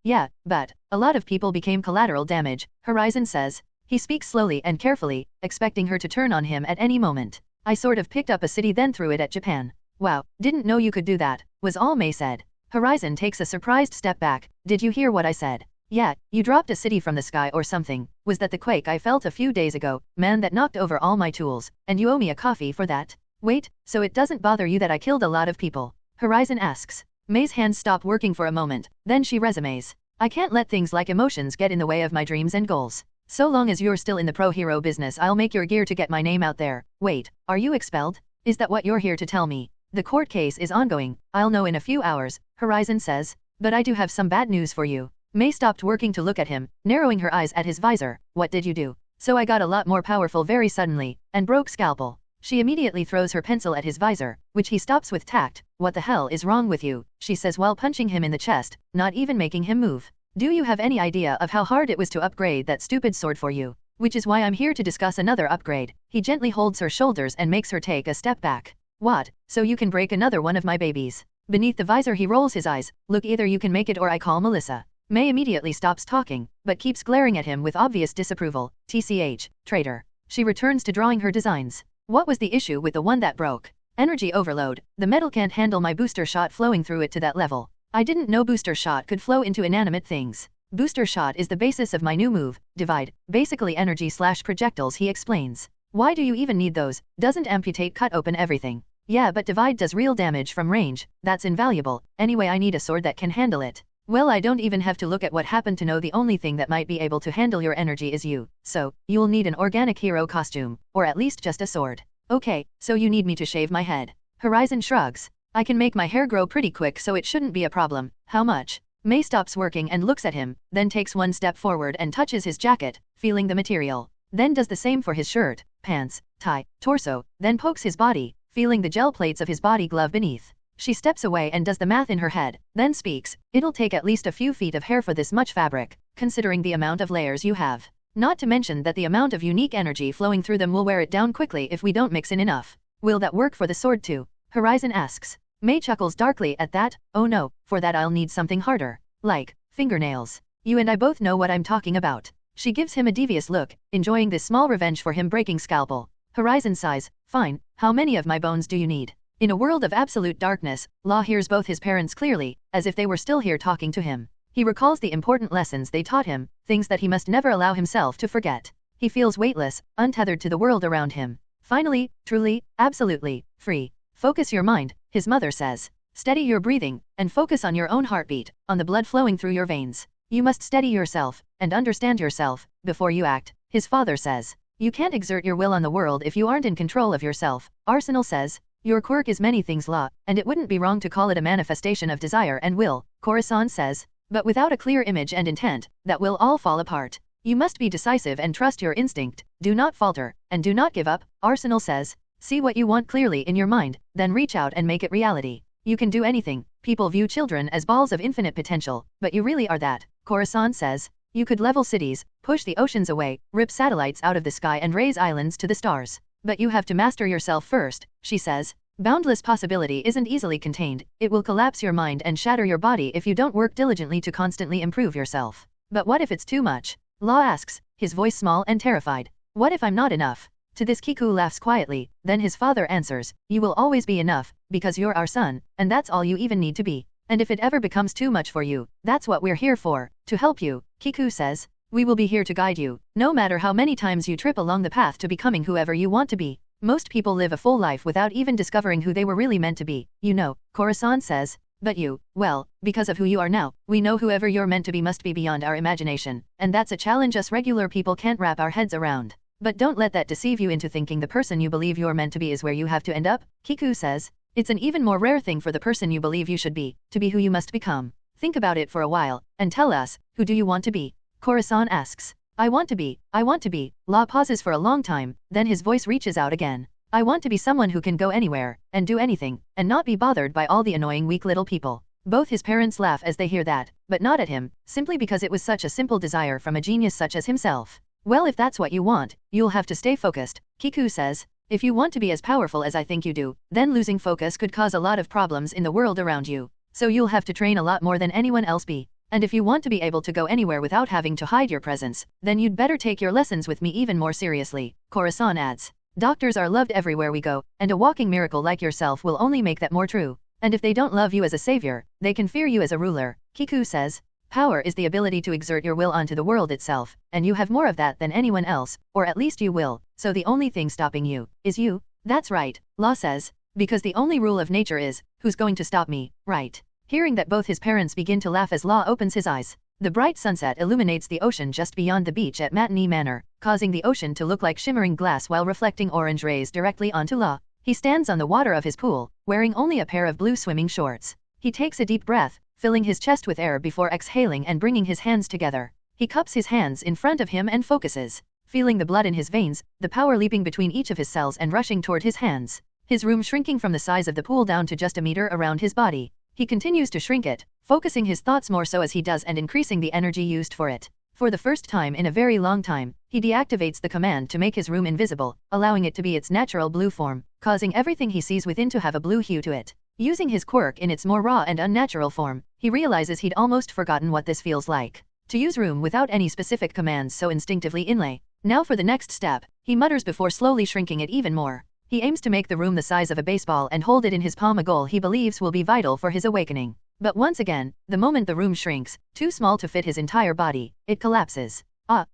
Yeah, but a lot of people became collateral damage, Horizon says. He speaks slowly and carefully, expecting her to turn on him at any moment. I sort of picked up a city then threw it at Japan. Wow, didn't know you could do that, was all May said. Horizon takes a surprised step back. Did you hear what I said? Yeah, you dropped a city from the sky or something. Was that the quake I felt a few days ago, man, that knocked over all my tools, and you owe me a coffee for that? Wait, so it doesn't bother you that I killed a lot of people? Horizon asks. May's hands stop working for a moment, then she resumes. I can't let things like emotions get in the way of my dreams and goals. So long as you're still in the pro-hero business I'll make your gear to get my name out there. Wait, are you expelled? Is that what you're here to tell me? The court case is ongoing, I'll know in a few hours, Horizon says. But I do have some bad news for you. May stopped working to look at him, narrowing her eyes at his visor. What did you do? So I got a lot more powerful very suddenly, and broke scalpel. She immediately throws her pencil at his visor, which he stops with tact. What the hell is wrong with you? She says while punching him in the chest, not even making him move. Do you have any idea of how hard it was to upgrade that stupid sword for you? Which is why I'm here to discuss another upgrade. He gently holds her shoulders and makes her take a step back. What? So you can break another one of my babies? Beneath the visor he rolls his eyes. Look, either you can make it or I call Melissa. May immediately stops talking, but keeps glaring at him with obvious disapproval. TCH, traitor. She returns to drawing her designs. What was the issue with the one that broke? Energy overload. The metal can't handle my booster shot flowing through it to that level. I didn't know booster shot could flow into inanimate things. Booster shot is the basis of my new move, divide, basically energy/projectiles, he explains. Why do you even need those? Doesn't amputate cut open everything? Yeah, but divide does real damage from range. That's invaluable. Anyway, I need a sword that can handle it. Well, I don't even have to look at what happened to know the only thing that might be able to handle your energy is you. So, you'll need an organic hero costume, or at least just a sword. Okay, so you need me to shave my head. Horizon shrugs. I can make my hair grow pretty quick so it shouldn't be a problem. How much? May stops working and looks at him, then takes one step forward and touches his jacket, feeling the material. Then does the same for his shirt, pants, tie, torso, then pokes his body, feeling the gel plates of his body glove beneath. She steps away and does the math in her head, then speaks. It'll take at least a few feet of hair for this much fabric, considering the amount of layers you have. Not to mention that the amount of unique energy flowing through them will wear it down quickly if we don't mix in enough. Will that work for the sword too? Horizon asks. May chuckles darkly at that. Oh no, for that I'll need something harder. Like fingernails. You and I both know what I'm talking about. She gives him a devious look, enjoying this small revenge for him breaking scalpel. Horizon sighs. Fine, how many of my bones do you need? In a world of absolute darkness, Law hears both his parents clearly, as if they were still here talking to him. He recalls the important lessons they taught him, things that he must never allow himself to forget. He feels weightless, untethered to the world around him. Finally, truly, absolutely, free. Focus your mind, his mother says. Steady your breathing, and focus on your own heartbeat, on the blood flowing through your veins. You must steady yourself, and understand yourself, before you act, his father says. You can't exert your will on the world if you aren't in control of yourself, Arsenal says. Your quirk is many things, Law, and it wouldn't be wrong to call it a manifestation of desire and will, Corazon says. But without a clear image and intent, that will all fall apart. You must be decisive and trust your instinct, do not falter, and do not give up, Arsenal says. See what you want clearly in your mind, then reach out and make it reality. You can do anything. People view children as balls of infinite potential, but you really are that. Coruscant says. You could level cities, push the oceans away, rip satellites out of the sky and raise islands to the stars. But you have to master yourself first, she says. Boundless possibility isn't easily contained. It will collapse your mind and shatter your body if you don't work diligently to constantly improve yourself. But what if it's too much? Law asks, his voice small and terrified. What if I'm not enough? To this Kiku laughs quietly, then his father answers, you will always be enough, because you're our son, and that's all you even need to be. And if it ever becomes too much for you, that's what we're here for, to help you, Kiku says. We will be here to guide you, no matter how many times you trip along the path to becoming whoever you want to be. Most people live a full life without even discovering who they were really meant to be, you know, Coruscant says. But you, well, because of who you are now, we know whoever you're meant to be must be beyond our imagination, and that's a challenge us regular people can't wrap our heads around. But don't let that deceive you into thinking the person you believe you're meant to be is where you have to end up, Kiku says. It's an even more rare thing for the person you believe you should be, to be who you must become. Think about it for a while, and tell us, who do you want to be? Coruscant asks. I want to be. Law pauses for a long time, then his voice reaches out again. I want to be someone who can go anywhere, and do anything, and not be bothered by all the annoying weak little people. Both his parents laugh as they hear that, but not at him, simply because it was such a simple desire from a genius such as himself. Well, if that's what you want, you'll have to stay focused, Kiku says. If you want to be as powerful as I think you do, then losing focus could cause a lot of problems in the world around you. So you'll have to train a lot more than anyone else be. And if you want to be able to go anywhere without having to hide your presence, then you'd better take your lessons with me even more seriously, Coruscant adds. Doctors are loved everywhere we go, and a walking miracle like yourself will only make that more true. And if they don't love you as a savior, they can fear you as a ruler, Kiku says. Power is the ability to exert your will onto the world itself, and you have more of that than anyone else, or at least you will, so the only thing stopping you is you. That's right, Law says, because the only rule of nature is, who's going to stop me, right? Hearing that, both his parents begin to laugh as Law opens his eyes. The bright sunset illuminates the ocean just beyond the beach at Matani Manor, causing the ocean to look like shimmering glass while reflecting orange rays directly onto Law. He stands on the water of his pool, wearing only a pair of blue swimming shorts. He takes a deep breath, filling his chest with air before exhaling and bringing his hands together. He cups his hands in front of him and focuses, feeling the blood in his veins, the power leaping between each of his cells and rushing toward his hands. His room shrinking from the size of the pool down to just a meter around his body. He continues to shrink it, focusing his thoughts more so as he does and increasing the energy used for it. For the first time in a very long time, he deactivates the command to make his room invisible, allowing it to be its natural blue form, causing everything he sees within to have a blue hue to it. Using his quirk in its more raw and unnatural form, he realizes he'd almost forgotten what this feels like. To use room without any specific commands so instinctively inlay. Now for the next step, he mutters before slowly shrinking it even more. He aims to make the room the size of a baseball and hold it in his palm, a goal he believes will be vital for his awakening. But once again, the moment the room shrinks, too small to fit his entire body, it collapses.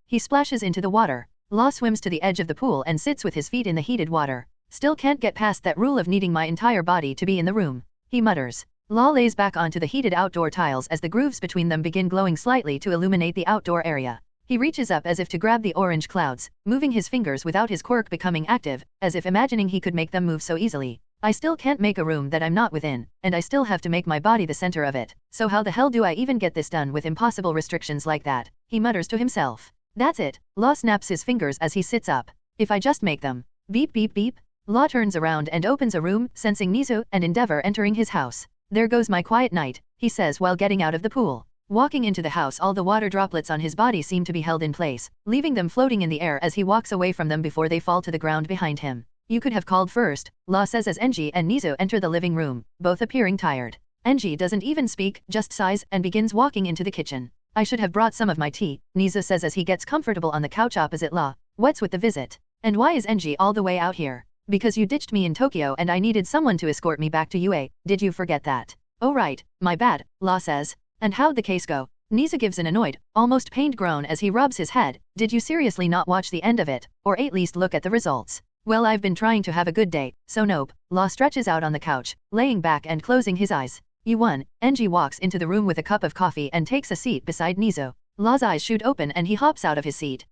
He splashes into the water. Law swims to the edge of the pool and sits with his feet in the heated water. Still can't get past that rule of needing my entire body to be in the room, he mutters. Law lays back onto the heated outdoor tiles as the grooves between them begin glowing slightly to illuminate the outdoor area. He reaches up as if to grab the orange clouds, moving his fingers without his quirk becoming active, as if imagining he could make them move so easily. I still can't make a room that I'm not within, and I still have to make my body the center of it. So how the hell do I even get this done with impossible restrictions like that? He mutters to himself. That's it. Law snaps his fingers as he sits up. If I just make them. Beep beep beep. Law turns around and opens a room, sensing Nizu and Endeavor entering his house. There goes my quiet night, he says while getting out of the pool. Walking into the house, all the water droplets on his body seem to be held in place, leaving them floating in the air as he walks away from them before they fall to the ground behind him. You could have called first, Law says as Enji and Nizu enter the living room, both appearing tired. Enji doesn't even speak, just sighs and begins walking into the kitchen. I should have brought some of my tea, Nizu says as he gets comfortable on the couch opposite Law. What's with the visit? And why is Enji all the way out here? Because you ditched me in Tokyo and I needed someone to escort me back to UA, did you forget that? Oh right, my bad, Law says. And how'd the case go? Nizu gives an annoyed, almost pained groan as he rubs his head. Did you seriously not watch the end of it, or at least look at the results? Well, I've been trying to have a good day, so nope. Law stretches out on the couch, laying back and closing his eyes. You won. Enji walks into the room with a cup of coffee and takes a seat beside Nizu. Law's eyes shoot open and he hops out of his seat.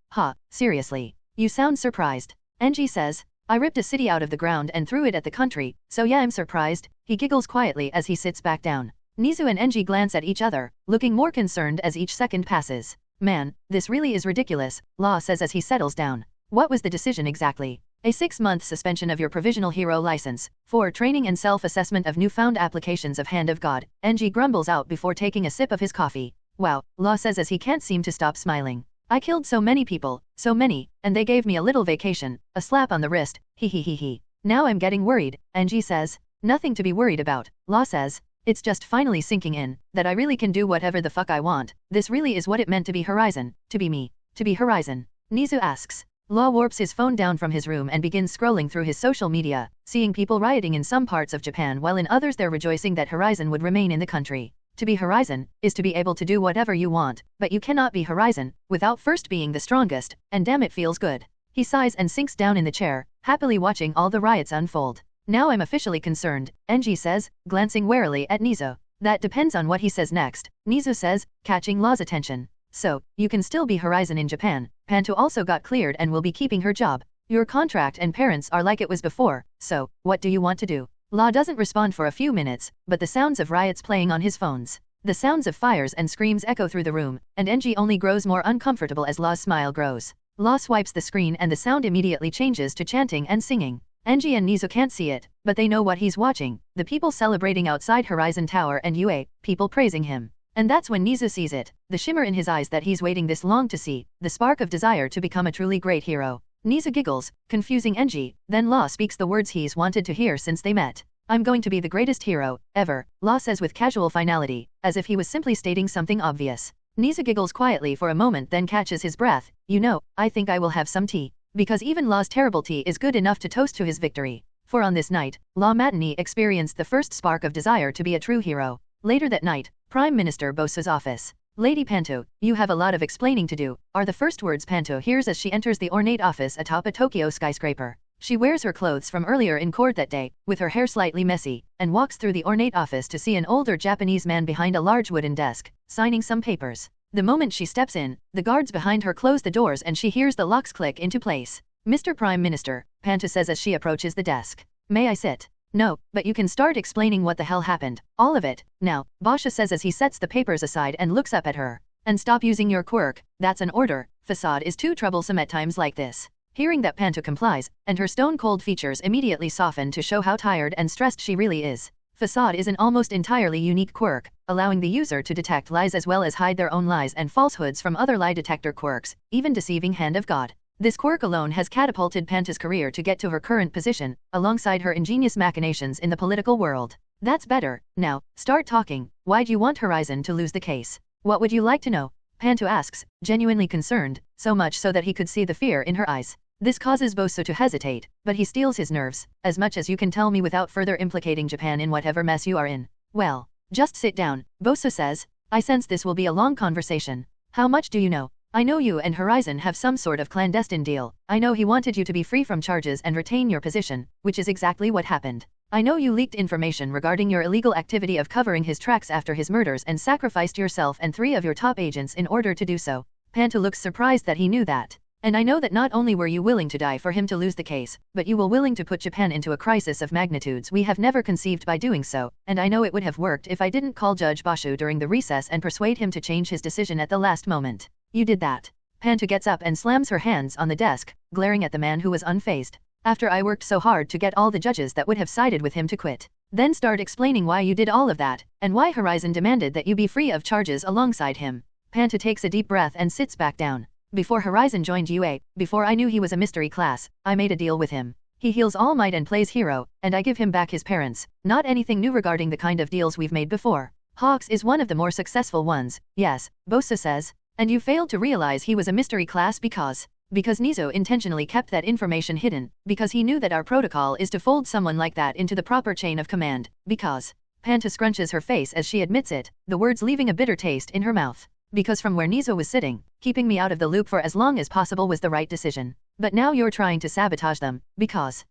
Seriously? You sound surprised. Enji says. I ripped a city out of the ground and threw it at the country, so yeah, I'm surprised. He giggles quietly as he sits back down. Nizu and Enji glance at each other, looking more concerned as each second passes. Man, this really is ridiculous, Law says as he settles down. What was the decision exactly? A 6-month suspension of your provisional hero license. 4. Training and self-assessment of newfound applications of Hand of God. NG grumbles out before taking a sip of his coffee. Wow, Law says as he can't seem to stop smiling. I killed so many people, so many, and they gave me a little vacation, a slap on the wrist, he. Now I'm getting worried, NG says. Nothing to be worried about, Law says. It's just finally sinking in, that I really can do whatever the fuck I want. This really is what it meant to be Horizon, to be me, to be Horizon. Nizu asks. Law warps his phone down from his room and begins scrolling through his social media, seeing people rioting in some parts of Japan while in others they're rejoicing that Horizon would remain in the country. To be Horizon is to be able to do whatever you want, but you cannot be Horizon without first being the strongest, and damn it feels good. He sighs and sinks down in the chair, happily watching all the riots unfold. Now I'm officially concerned, NG says, glancing warily at Nizo. That depends on what he says next, Nizo says, catching Law's attention. So, you can still be Horizon in Japan. Panto also got cleared and will be keeping her job. Your contract and parents are like it was before, so, what do you want to do? Law doesn't respond for a few minutes, but the sounds of riots playing on his phones. The sounds of fires and screams echo through the room, and NG only grows more uncomfortable as Law's smile grows. Law swipes the screen and the sound immediately changes to chanting and singing. NG and Nizo can't see it, but they know what he's watching. The people celebrating outside Horizon Tower and UA, people praising him. And that's when Nizo sees it, the shimmer in his eyes that he's waiting this long to see, the spark of desire to become a truly great hero. Nizo giggles, confusing NG, then Law speaks the words he's wanted to hear since they met. I'm going to be the greatest hero, ever, Law says with casual finality, as if he was simply stating something obvious. Nizo giggles quietly for a moment then catches his breath. You know, I think I will have some tea. Because even Law's terrible tea is good enough to toast to his victory. For on this night, Law Matani experienced the first spark of desire to be a true hero. Later that night, Prime Minister Boso's office. Lady Panto, you have a lot of explaining to do, are the first words Panto hears as she enters the ornate office atop a Tokyo skyscraper. She wears her clothes from earlier in court that day, with her hair slightly messy, and walks through the ornate office to see an older Japanese man behind a large wooden desk, signing some papers. The moment she steps in, the guards behind her close the doors and she hears the locks click into place. Mr. Prime Minister, Panto says as she approaches the desk. May I sit? No, but you can start explaining what the hell happened. All of it. Now, Basha says as he sets the papers aside and looks up at her. And stop using your quirk, that's an order. Facade is too troublesome at times like this. Hearing that Panto complies, and her stone-cold features immediately soften to show how tired and stressed she really is. Facade is an almost entirely unique quirk, allowing the user to detect lies as well as hide their own lies and falsehoods from other lie detector quirks, even deceiving Hand of God. This quirk alone has catapulted Panta's career to get to her current position, alongside her ingenious machinations in the political world. That's better. Now, start talking. Why'd you want Horizon to lose the case? What would you like to know? Panto asks, genuinely concerned, so much so that he could see the fear in her eyes. This causes Boso to hesitate, but he steels his nerves, as much as you can tell me without further implicating Japan in whatever mess you are in. Well, just sit down, Boso says. I sense this will be a long conversation. How much do you know? I know you and Horizon have some sort of clandestine deal. I know he wanted you to be free from charges and retain your position, which is exactly what happened. I know you leaked information regarding your illegal activity of covering his tracks after his murders and sacrificed yourself and 3 of your top agents in order to do so. Panto looks surprised that he knew that. And I know that not only were you willing to die for him to lose the case, but you were willing to put Japan into a crisis of magnitudes we have never conceived by doing so, and I know it would have worked if I didn't call Judge Bashu during the recess and persuade him to change his decision at the last moment. You did that. Panto gets up and slams her hands on the desk, glaring at the man who was unfazed. After I worked so hard to get all the judges that would have sided with him to quit. Then start explaining why you did all of that, and why Horizon demanded that you be free of charges alongside him. Panto takes a deep breath and sits back down. Before Horizon joined UA, before I knew he was a mystery class, I made a deal with him. He heals All Might and plays hero, and I give him back his parents. Not anything new regarding the kind of deals we've made before. Hawks is one of the more successful ones, yes, Bosa says. And you failed to realize he was a mystery class because Nizo intentionally kept that information hidden, because he knew that our protocol is to fold someone like that into the proper chain of command, because Panta scrunches her face as she admits it, the words leaving a bitter taste in her mouth. Because from where Nizo was sitting, keeping me out of the loop for as long as possible was the right decision. But now you're trying to sabotage them, because,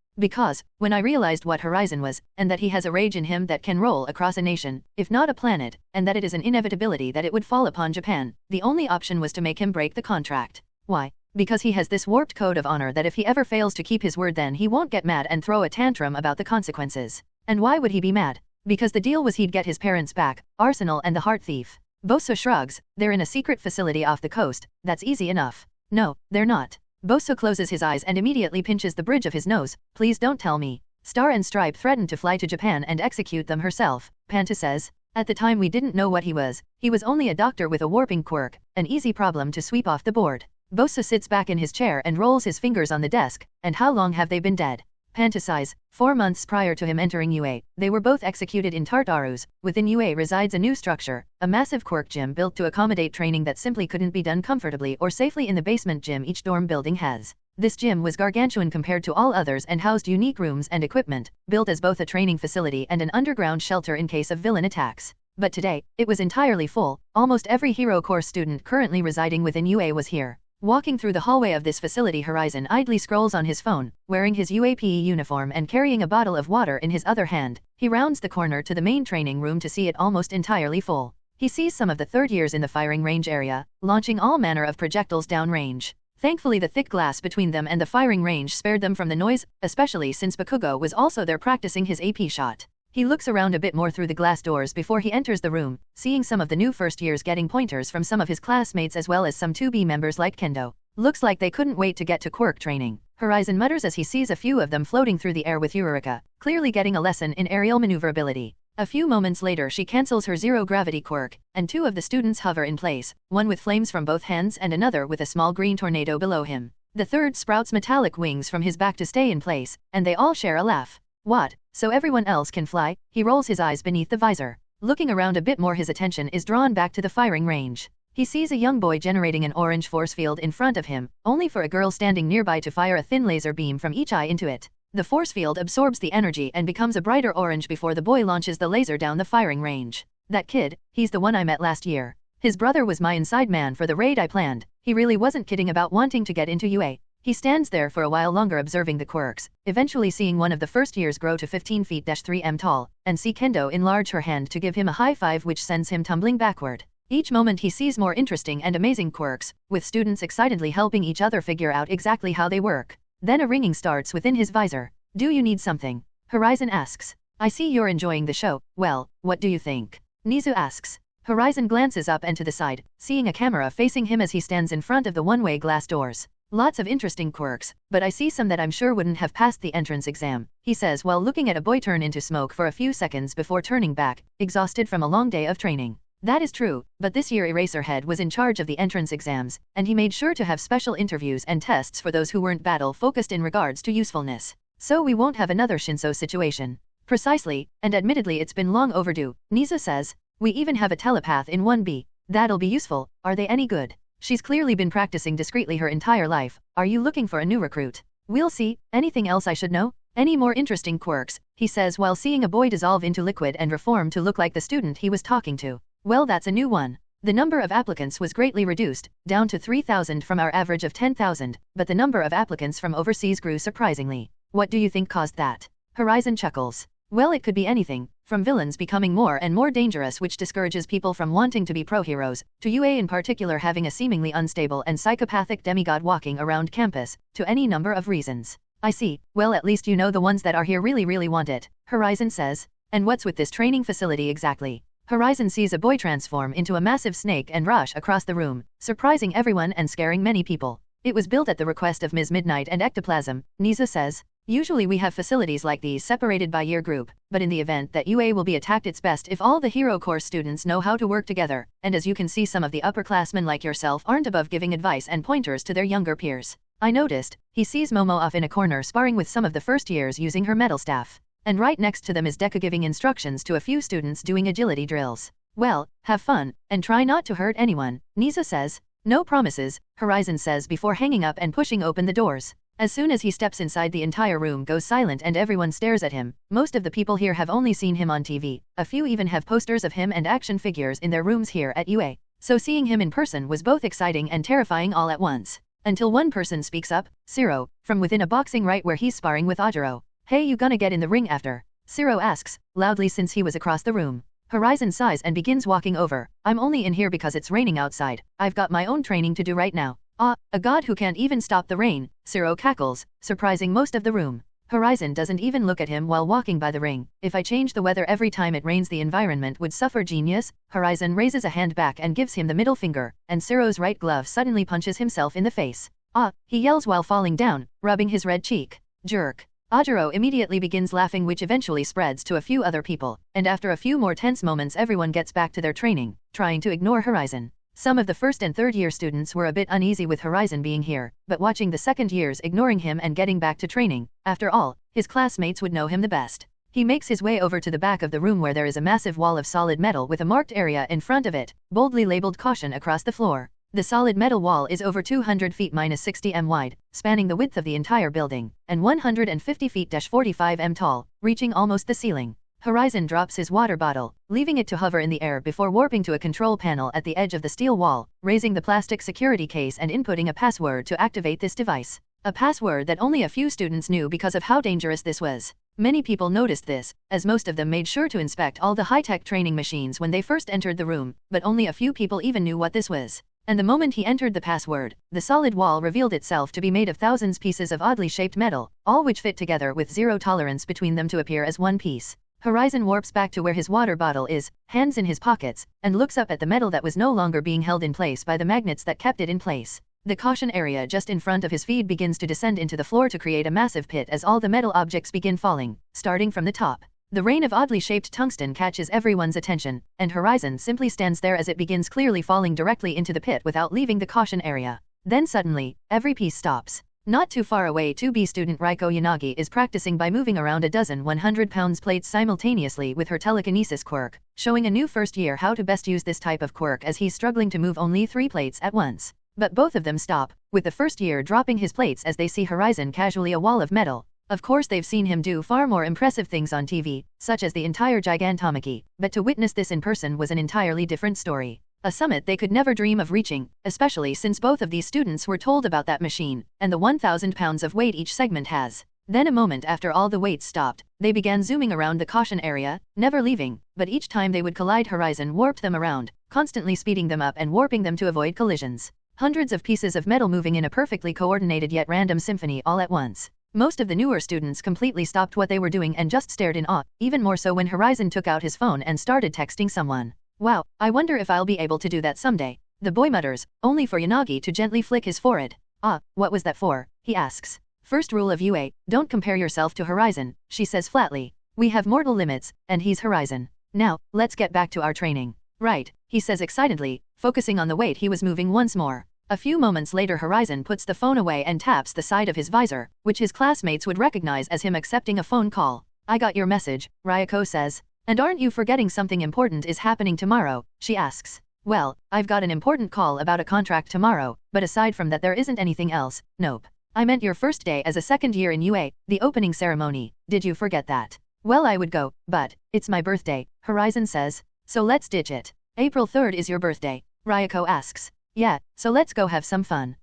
when I realized what Horizon was, and that he has a rage in him that can roll across a nation, if not a planet, and that it is an inevitability that it would fall upon Japan, the only option was to make him break the contract. Why? Because he has this warped code of honor that if he ever fails to keep his word then he won't get mad and throw a tantrum about the consequences. And why would he be mad? Because the deal was he'd get his parents back, Arsenal and the Heart Thief. Boso shrugs, they're in a secret facility off the coast, that's easy enough. No, they're not. Bosso closes his eyes and immediately pinches the bridge of his nose. Please don't tell me. Star and Stripe threatened to fly to Japan and execute them herself. Panta says, at the time we didn't know what he was. He was only a doctor with a warping quirk, an easy problem to sweep off the board. Bosso sits back in his chair and rolls his fingers on the desk. And how long have they been dead? Panta sighs. 4 months prior to him entering UA, they were both executed in Tartarus. Within UA resides a new structure, a massive quirk gym built to accommodate training that simply couldn't be done comfortably or safely in the basement gym each dorm building has. This gym was gargantuan compared to all others and housed unique rooms and equipment, built as both a training facility and an underground shelter in case of villain attacks. But today, it was entirely full. Almost every hero course student currently residing within UA was here. Walking through the hallway of this facility, Horizon idly scrolls on his phone, wearing his UAPE uniform and carrying a bottle of water in his other hand. He rounds the corner to the main training room to see it almost entirely full. He sees some of the third years in the firing range area, launching all manner of projectiles downrange. Thankfully the thick glass between them and the firing range spared them from the noise, especially since Bakugo was also there practicing his AP shot. He looks around a bit more through the glass doors before he enters the room, seeing some of the new first years getting pointers from some of his classmates as well as some 2B members like Kendo. Looks like they couldn't wait to get to quirk training. Horizon mutters as he sees a few of them floating through the air with Eureka, clearly getting a lesson in aerial maneuverability. A few moments later she cancels her zero-gravity quirk, and 2 of the students hover in place, one with flames from both hands and another with a small green tornado below him. The third sprouts metallic wings from his back to stay in place, and they all share a laugh. What? So everyone else can fly? He rolls his eyes beneath the visor. Looking around a bit more, his attention is drawn back to the firing range. He sees a young boy generating an orange force field in front of him, only for a girl standing nearby to fire a thin laser beam from each eye into it. The force field absorbs the energy and becomes a brighter orange before the boy launches the laser down the firing range. That kid, he's the one I met last year. His brother was my inside man for the raid I planned. He really wasn't kidding about wanting to get into UA. He stands there for a while longer observing the quirks, eventually seeing one of the first years grow to 15 feet 3 m tall, and see Kendo enlarge her hand to give him a high five which sends him tumbling backward. Each moment he sees more interesting and amazing quirks, with students excitedly helping each other figure out exactly how they work. Then a ringing starts within his visor. Do you need something? Horizon asks. I see you're enjoying the show. Well, what do you think? Nizu asks. Horizon glances up and to the side, seeing a camera facing him as he stands in front of the one-way glass doors. Lots of interesting quirks, but I see some that I'm sure wouldn't have passed the entrance exam, he says while looking at a boy turn into smoke for a few seconds before turning back, exhausted from a long day of training. That is true, but this year Eraserhead was in charge of the entrance exams, and he made sure to have special interviews and tests for those who weren't battle-focused in regards to usefulness. So we won't have another Shinso situation. Precisely, and admittedly it's been long overdue, Nizu says. We even have a telepath in 1B. That'll be useful. Are they any good? She's clearly been practicing discreetly her entire life. Are you looking for a new recruit? We'll see. Anything else I should know? Any more interesting quirks? He says while seeing a boy dissolve into liquid and reform to look like the student he was talking to. Well, that's a new one. The number of applicants was greatly reduced, down to 3,000 from our average of 10,000, but the number of applicants from overseas grew surprisingly. What do you think caused that? Horizon chuckles. Well, it could be anything, from villains becoming more and more dangerous which discourages people from wanting to be pro-heroes, to UA in particular having a seemingly unstable and psychopathic demigod walking around campus, to any number of reasons. I see. Well, at least you know the ones that are here really want it, Horizon says. And what's with this training facility exactly? Horizon sees a boy transform into a massive snake and rush across the room, surprising everyone and scaring many people. It was built at the request of Ms. Midnight and Ectoplasm, Nizu says. Usually we have facilities like these separated by year group, but in the event that UA will be attacked it's best if all the hero course students know how to work together, and as you can see some of the upperclassmen like yourself aren't above giving advice and pointers to their younger peers. I noticed. He sees Momo off in a corner sparring with some of the first years using her metal staff. And right next to them is Deka giving instructions to a few students doing agility drills. Well, have fun, and try not to hurt anyone, Nizu says. No promises, Horizon says before hanging up and pushing open the doors. As soon as he steps inside the entire room goes silent and everyone stares at him. Most of the people here have only seen him on TV, a few even have posters of him and action figures in their rooms here at UA. So seeing him in person was both exciting and terrifying all at once. Until one person speaks up, Siro, from within a boxing right where he's sparring with Ajiro. Hey, you gonna get in the ring after? Siro asks, loudly since he was across the room. Horizon sighs and begins walking over. I'm only in here because it's raining outside. I've got my own training to do right now. Ah, a god who can't even stop the rain, Siro cackles, surprising most of the room. Horizon doesn't even look at him while walking by the ring. If I change the weather every time it rains the environment would suffer, genius. Horizon raises a hand back and gives him the middle finger, and Siro's right glove suddenly punches himself in the face. Ah, he yells while falling down, rubbing his red cheek. Jerk. Ajiro immediately begins laughing, which eventually spreads to a few other people, and after a few more tense moments everyone gets back to their training, trying to ignore Horizon. Some of the first and third year students were a bit uneasy with Horizon being here, but watching the second years ignoring him and getting back to training, after all, his classmates would know him the best. He makes his way over to the back of the room where there is a massive wall of solid metal with a marked area in front of it, boldly labeled caution across the floor. The solid metal wall is over 200 feet -60 m wide, spanning the width of the entire building, and 150 feet -45 m tall, reaching almost the ceiling. Horizon drops his water bottle, leaving it to hover in the air before warping to a control panel at the edge of the steel wall, raising the plastic security case and inputting a password to activate this device. A password that only a few students knew because of how dangerous this was. Many people noticed this, as most of them made sure to inspect all the high-tech training machines when they first entered the room, but only a few people even knew what this was. And the moment he entered the password, the solid wall revealed itself to be made of thousands pieces of oddly shaped metal, all which fit together with zero tolerance between them to appear as one piece. Horizon warps back to where his water bottle is, hands in his pockets, and looks up at the metal that was no longer being held in place by the magnets that kept it in place. The caution area just in front of his feet begins to descend into the floor to create a massive pit as all the metal objects begin falling, starting from the top. The rain of oddly shaped tungsten catches everyone's attention, and Horizon simply stands there as it begins clearly falling directly into the pit without leaving the caution area. Then suddenly, every piece stops. Not too far away, 2B student Raiko Yanagi is practicing by moving around a dozen 100-pound plates simultaneously with her telekinesis quirk, showing a new first year how to best use this type of quirk as he's struggling to move only 3 plates at once. But both of them stop, with the first year dropping his plates as they see Horizon casually a wall of metal. Of course they've seen him do far more impressive things on TV, such as the entire Gigantomachy, but to witness this in person was an entirely different story. A summit they could never dream of reaching, especially since both of these students were told about that machine, and the 1,000 pounds of weight each segment has. Then a moment after all the weights stopped, they began zooming around the caution area, never leaving, but each time they would collide Horizon warped them around, constantly speeding them up and warping them to avoid collisions. Hundreds of pieces of metal moving in a perfectly coordinated yet random symphony all at once. Most of the newer students completely stopped what they were doing and just stared in awe, even more so when Horizon took out his phone and started texting someone. Wow, I wonder if I'll be able to do that someday. The boy mutters, only for Yanagi to gently flick his forehead. Ah, what was that for? He asks. First rule of UA, don't compare yourself to Horizon, she says flatly. We have mortal limits, and he's Horizon. Now, let's get back to our training. Right, he says excitedly, focusing on the weight he was moving once more. A few moments later Horizon puts the phone away and taps the side of his visor, which his classmates would recognize as him accepting a phone call. I got your message, Ryoko says. And aren't you forgetting something important is happening tomorrow? She asks. Well, I've got an important call about a contract tomorrow, but aside from that there isn't anything else. Nope. I meant your first day as a second year in UA, the opening ceremony. Did you forget that? Well, I would go, but it's my birthday, Horizon says. So let's ditch it. April 3rd is your birthday, Ryoko asks. Yeah, so let's go have some fun.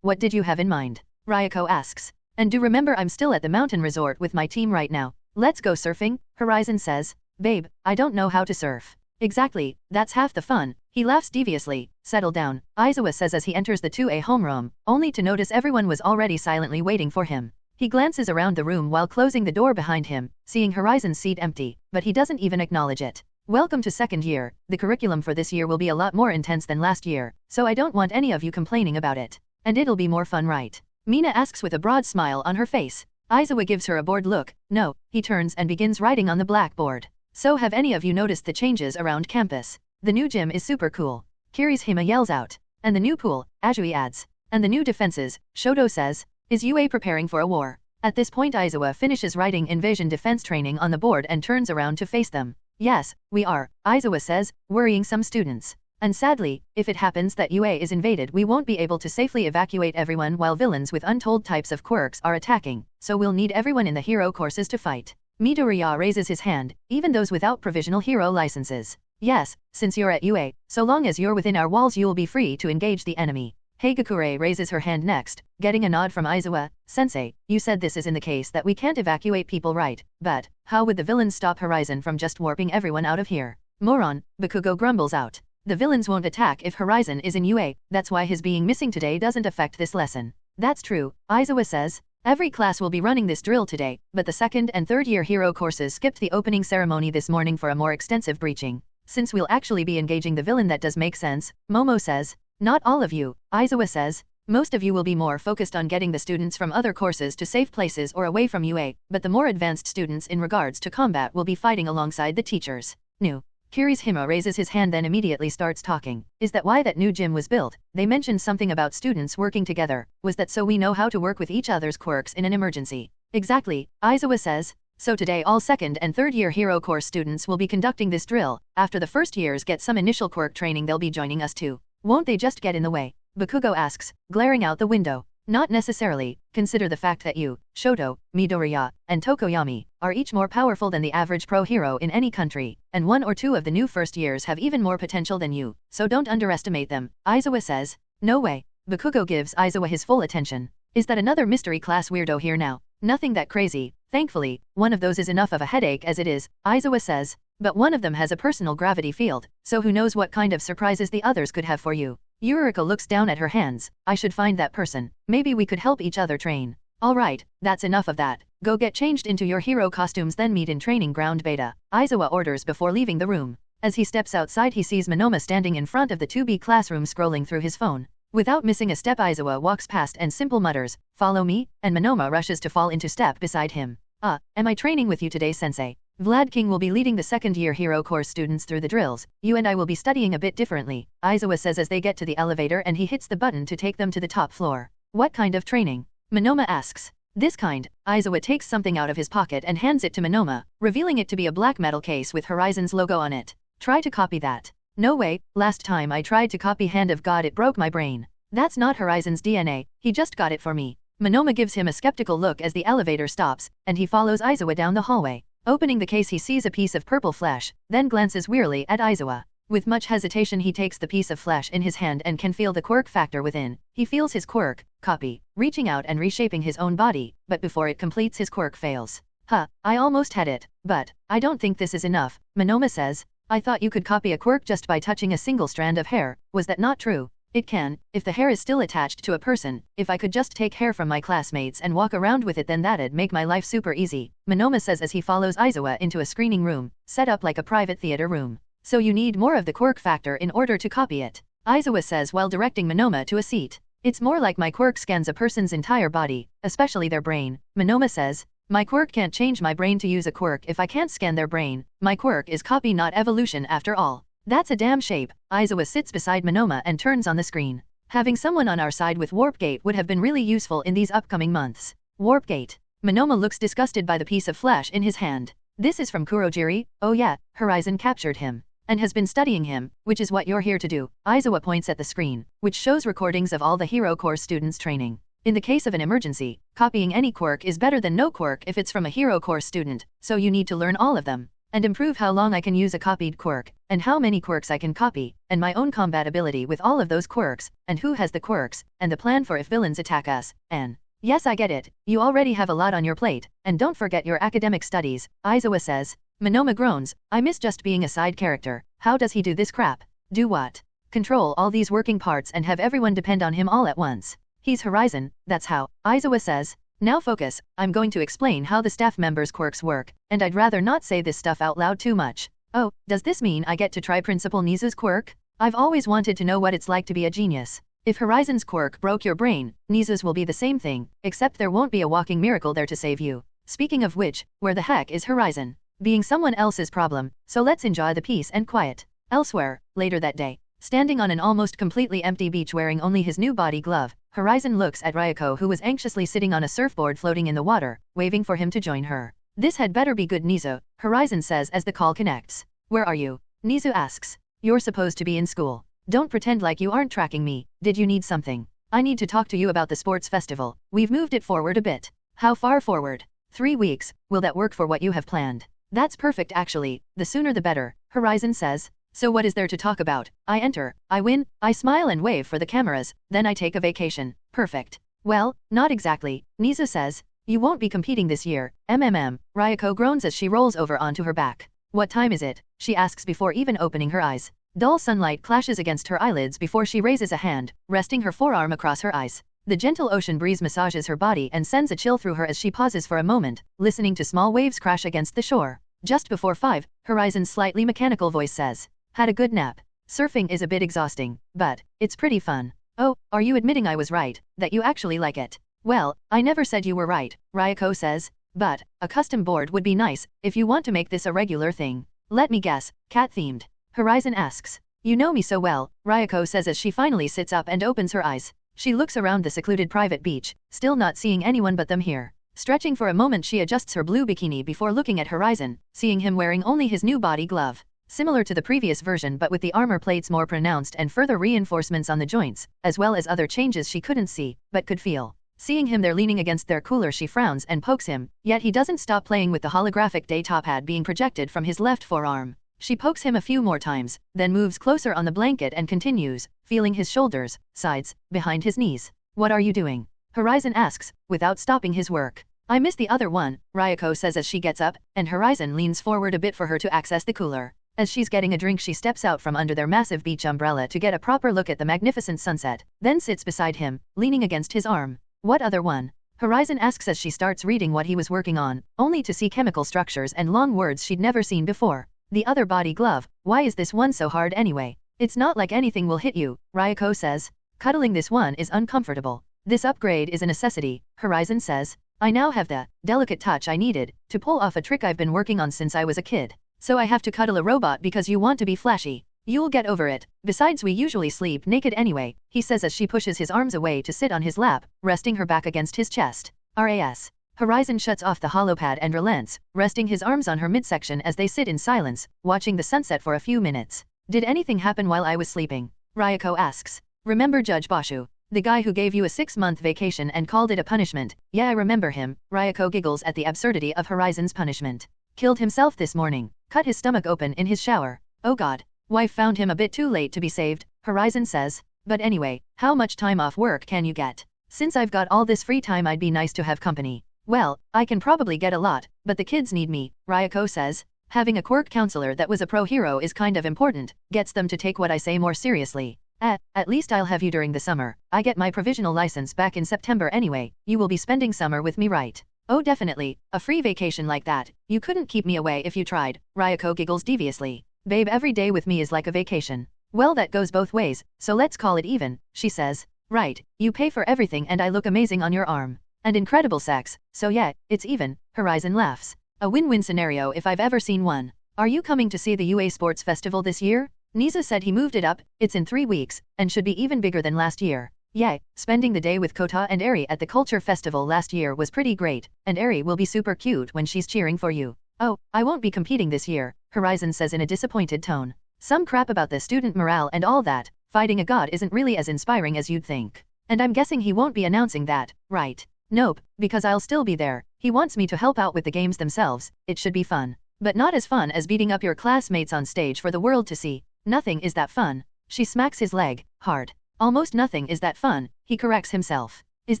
What did you have in mind? Ryoko asks. And do remember I'm still at the mountain resort with my team right now. Let's go surfing, Horizon says. Babe, I don't know how to surf. Exactly, that's half the fun. He laughs deviously. Settle down, Aizawa says as he enters the 2A homeroom, only to notice everyone was already silently waiting for him. He glances around the room while closing the door behind him, seeing Horizon's seat empty, but he doesn't even acknowledge it. Welcome to second year. The curriculum for this year will be a lot more intense than last year, so I don't want any of you complaining about it. And it'll be more fun, right? Mina asks with a broad smile on her face. Aizawa gives her a bored look. No, he turns and begins writing on the blackboard. So have any of you noticed the changes around campus? The new gym is super cool. Kirihime yells out. And the new pool, Ajui adds. And the new defenses, Shoto says. Is UA preparing for a war? At this point Aizawa finishes writing invasion defense training on the board and turns around to face them. Yes, we are, Aizawa says, worrying some students. And sadly, if it happens that UA is invaded we won't be able to safely evacuate everyone while villains with untold types of quirks are attacking, so we'll need everyone in the hero courses to fight. Midoriya raises his hand, even those without provisional hero licenses. Yes, since you're at UA, so long as you're within our walls you'll be free to engage the enemy. Heigakure raises her hand next, getting a nod from Aizawa. Sensei, you said this is in the case that we can't evacuate people, right? But how would the villains stop Horizon from just warping everyone out of here? Moron, Bakugo grumbles out. The villains won't attack if Horizon is in UA, that's why his being missing today doesn't affect this lesson. That's true, Aizawa says. Every class will be running this drill today, but the second and third year hero courses skipped the opening ceremony this morning for a more extensive breaching. Since we'll actually be engaging the villain that does make sense, Momo says. Not all of you, Aizawa says. Most of you will be more focused on getting the students from other courses to safe places or away from UA, but the more advanced students in regards to combat will be fighting alongside the teachers. New. Kirishima raises his hand then immediately starts talking. Is that why that new gym was built? They mentioned something about students working together. Was that so we know how to work with each other's quirks in an emergency? Exactly, Aizawa says. So today all second and third year hero course students will be conducting this drill. After the first years get some initial quirk training they'll be joining us too. Won't they just get in the way? Bakugo asks, glaring out the window. Not necessarily. Consider the fact that you, Shoto, Midoriya, and Tokoyami, are each more powerful than the average pro hero in any country, and one or two of the new first years have even more potential than you, so don't underestimate them, Aizawa says. No way. Bakugo gives Aizawa his full attention. Is that another mystery class weirdo here now? Nothing that crazy. Thankfully, one of those is enough of a headache as it is, Aizawa says. But one of them has a personal gravity field, so who knows what kind of surprises the others could have for you. Yuriko looks down at her hands. I should find that person. Maybe we could help each other train. Alright, that's enough of that. Go get changed into your hero costumes then meet in training ground beta, Aizawa orders before leaving the room. As he steps outside he sees Monoma standing in front of the 2B classroom scrolling through his phone. Without missing a step Aizawa walks past and simple mutters, follow me, and Monoma rushes to fall into step beside him. Am I training with you today sensei? Vlad King will be leading the second-year hero course students through the drills. You and I will be studying a bit differently, Aizawa says as they get to the elevator and he hits the button to take them to the top floor. What kind of training? Monoma asks. This kind. Aizawa takes something out of his pocket and hands it to Monoma, revealing it to be a black metal case with Horizon's logo on it. Try to copy that. No way, last time I tried to copy Hand of God it broke my brain. That's not Horizon's DNA, he just got it for me. Monoma gives him a skeptical look as the elevator stops, and he follows Aizawa down the hallway. Opening the case he sees a piece of purple flesh, then glances wearily at Aizawa. With much hesitation he takes the piece of flesh in his hand and can feel the quirk factor within. He feels his quirk, copy, reaching out and reshaping his own body, but before it completes his quirk fails. I almost had it, but I don't think this is enough, Monoma says. I thought you could copy a quirk just by touching a single strand of hair, was that not true? It can, if the hair is still attached to a person. If I could just take hair from my classmates and walk around with it then that'd make my life super easy, Monoma says as he follows Aizawa into a screening room, set up like a private theater room. So you need more of the quirk factor in order to copy it, Aizawa says while directing Monoma to a seat. It's more like my quirk scans a person's entire body, especially their brain, Monoma says. My quirk can't change my brain to use a quirk if I can't scan their brain. My quirk is copy not evolution after all. That's a damn shape. Aizawa sits beside Monoma and turns on the screen. Having someone on our side with Warp Gate would have been really useful in these upcoming months. Warp Gate. Monoma looks disgusted by the piece of flesh in his hand. This is from Kurojiri. Oh yeah, Horizon captured him. And has been studying him, which is what you're here to do. Aizawa points at the screen, which shows recordings of all the hero course students training. In the case of an emergency, copying any quirk is better than no quirk if it's from a hero course student, so you need to learn all of them. And improve how long I can use a copied quirk, and how many quirks I can copy, and my own compatibility with all of those quirks, and who has the quirks, and the plan for if villains attack us, and... Yes I get it, you already have a lot on your plate, and don't forget your academic studies, Aizawa says. Monoma groans, I miss just being a side character. How does he do this crap? Do what? Control all these working parts and have everyone depend on him all at once. He's Horizon, that's how, Aizawa says. Now focus, I'm going to explain how the staff members' quirks work, and I'd rather not say this stuff out loud too much. Oh, does this mean I get to try Principal Nizu's quirk? I've always wanted to know what it's like to be a genius. If Horizon's quirk broke your brain, Nizu's will be the same thing, except there won't be a walking miracle there to save you. Speaking of which, where the heck is Horizon? Being someone else's problem, so let's enjoy the peace and quiet. Elsewhere, later that day, standing on an almost completely empty beach wearing only his new body glove, Horizon looks at Ryoko who was anxiously sitting on a surfboard floating in the water, waving for him to join her. This had better be good Nizu, Horizon says as the call connects. Where are you? Nizu asks. You're supposed to be in school. Don't pretend like you aren't tracking me. Did you need something? I need to talk to you about the sports festival. We've moved it forward a bit. How far forward? 3 weeks. Will that work for what you have planned? That's perfect actually, the sooner the better, Horizon says. So what is there to talk about? I enter, I win, I smile and wave for the cameras, then I take a vacation. Perfect. Well, not exactly, Nizu says. You won't be competing this year, Ryoko groans as she rolls over onto her back. What time is it? She asks before even opening her eyes. Dull sunlight clashes against her eyelids before she raises a hand, resting her forearm across her eyes. The gentle ocean breeze massages her body and sends a chill through her as she pauses for a moment, listening to small waves crash against the shore. Just before 5, Horizon's slightly mechanical voice says. Had a good nap. Surfing is a bit exhausting, but it's pretty fun. Oh, are you admitting I was right, that you actually like it? Well, I never said you were right, Ryoko says. But, a custom board would be nice, if you want to make this a regular thing. Let me guess, cat-themed. Horizon asks. You know me so well, Ryoko says as she finally sits up and opens her eyes. She looks around the secluded private beach, still not seeing anyone but them here. Stretching for a moment, she adjusts her blue bikini before looking at Horizon, seeing him wearing only his new body glove. Similar to the previous version but with the armor plates more pronounced and further reinforcements on the joints, as well as other changes she couldn't see, but could feel. Seeing him there leaning against their cooler, she frowns and pokes him, yet he doesn't stop playing with the holographic day top hat being projected from his left forearm. She pokes him a few more times, then moves closer on the blanket and continues, feeling his shoulders, sides, behind his knees. What are you doing? Horizon asks, without stopping his work. I missed the other one, Ryoko says as she gets up, and Horizon leans forward a bit for her to access the cooler. As she's getting a drink, she steps out from under their massive beach umbrella to get a proper look at the magnificent sunset, then sits beside him, leaning against his arm. What other one? Horizon asks as she starts reading what he was working on, only to see chemical structures and long words she'd never seen before. The other body glove, why is this one so hard anyway? It's not like anything will hit you, Ryoko says. Cuddling this one is uncomfortable. This upgrade is a necessity, Horizon says. I now have the delicate touch I needed to pull off a trick I've been working on since I was a kid. So I have to cuddle a robot because you want to be flashy. You'll get over it. Besides, we usually sleep naked anyway, he says as she pushes his arms away to sit on his lap, resting her back against his chest. RAS. Horizon shuts off the holopad and relents, resting his arms on her midsection as they sit in silence, watching the sunset for a few minutes. Did anything happen while I was sleeping? Ryoko asks. Remember Judge Bashu? The guy who gave you a 6-month vacation and called it a punishment? Yeah, I remember him. Ryoko giggles at the absurdity of Horizon's punishment. Killed himself this morning. Cut his stomach open in his shower. Oh god. Wife found him a bit too late to be saved, Horizon says. But anyway, how much time off work can you get? Since I've got all this free time, I'd be nice to have company. Well, I can probably get a lot, but the kids need me, Ryoko says. Having a quirk counselor that was a pro hero is kind of important, gets them to take what I say more seriously. At least I'll have you during the summer. I get my provisional license back in September anyway. You will be spending summer with me, right? Oh definitely, a free vacation like that. You couldn't keep me away if you tried, Ryoko giggles deviously. Babe, every day with me is like a vacation. Well, that goes both ways, so let's call it even, she says. Right, you pay for everything and I look amazing on your arm. And incredible sex, so yeah, it's even, Horizon laughs. A win-win scenario if I've ever seen one. Are you coming to see the UA Sports Festival this year? Nisa said he moved it up, it's in 3 weeks, and should be even bigger than last year. Yeah, spending the day with Kota and Eri at the Culture Festival last year was pretty great, and Eri will be super cute when she's cheering for you. Oh, I won't be competing this year, Horizon says in a disappointed tone. Some crap about the student morale and all that. Fighting a god isn't really as inspiring as you'd think. And I'm guessing he won't be announcing that, right? Nope, because I'll still be there. He wants me to help out with the games themselves. It should be fun. But not as fun as beating up your classmates on stage for the world to see. Nothing is that fun. She smacks his leg, hard. Almost nothing is that fun, he corrects himself. Is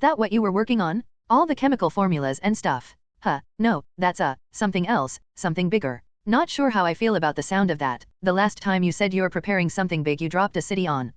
that what you were working on? All the chemical formulas and stuff? No, that's something else, something bigger. Not sure how I feel about the sound of that. The last time you said you're preparing something big, you dropped a city on,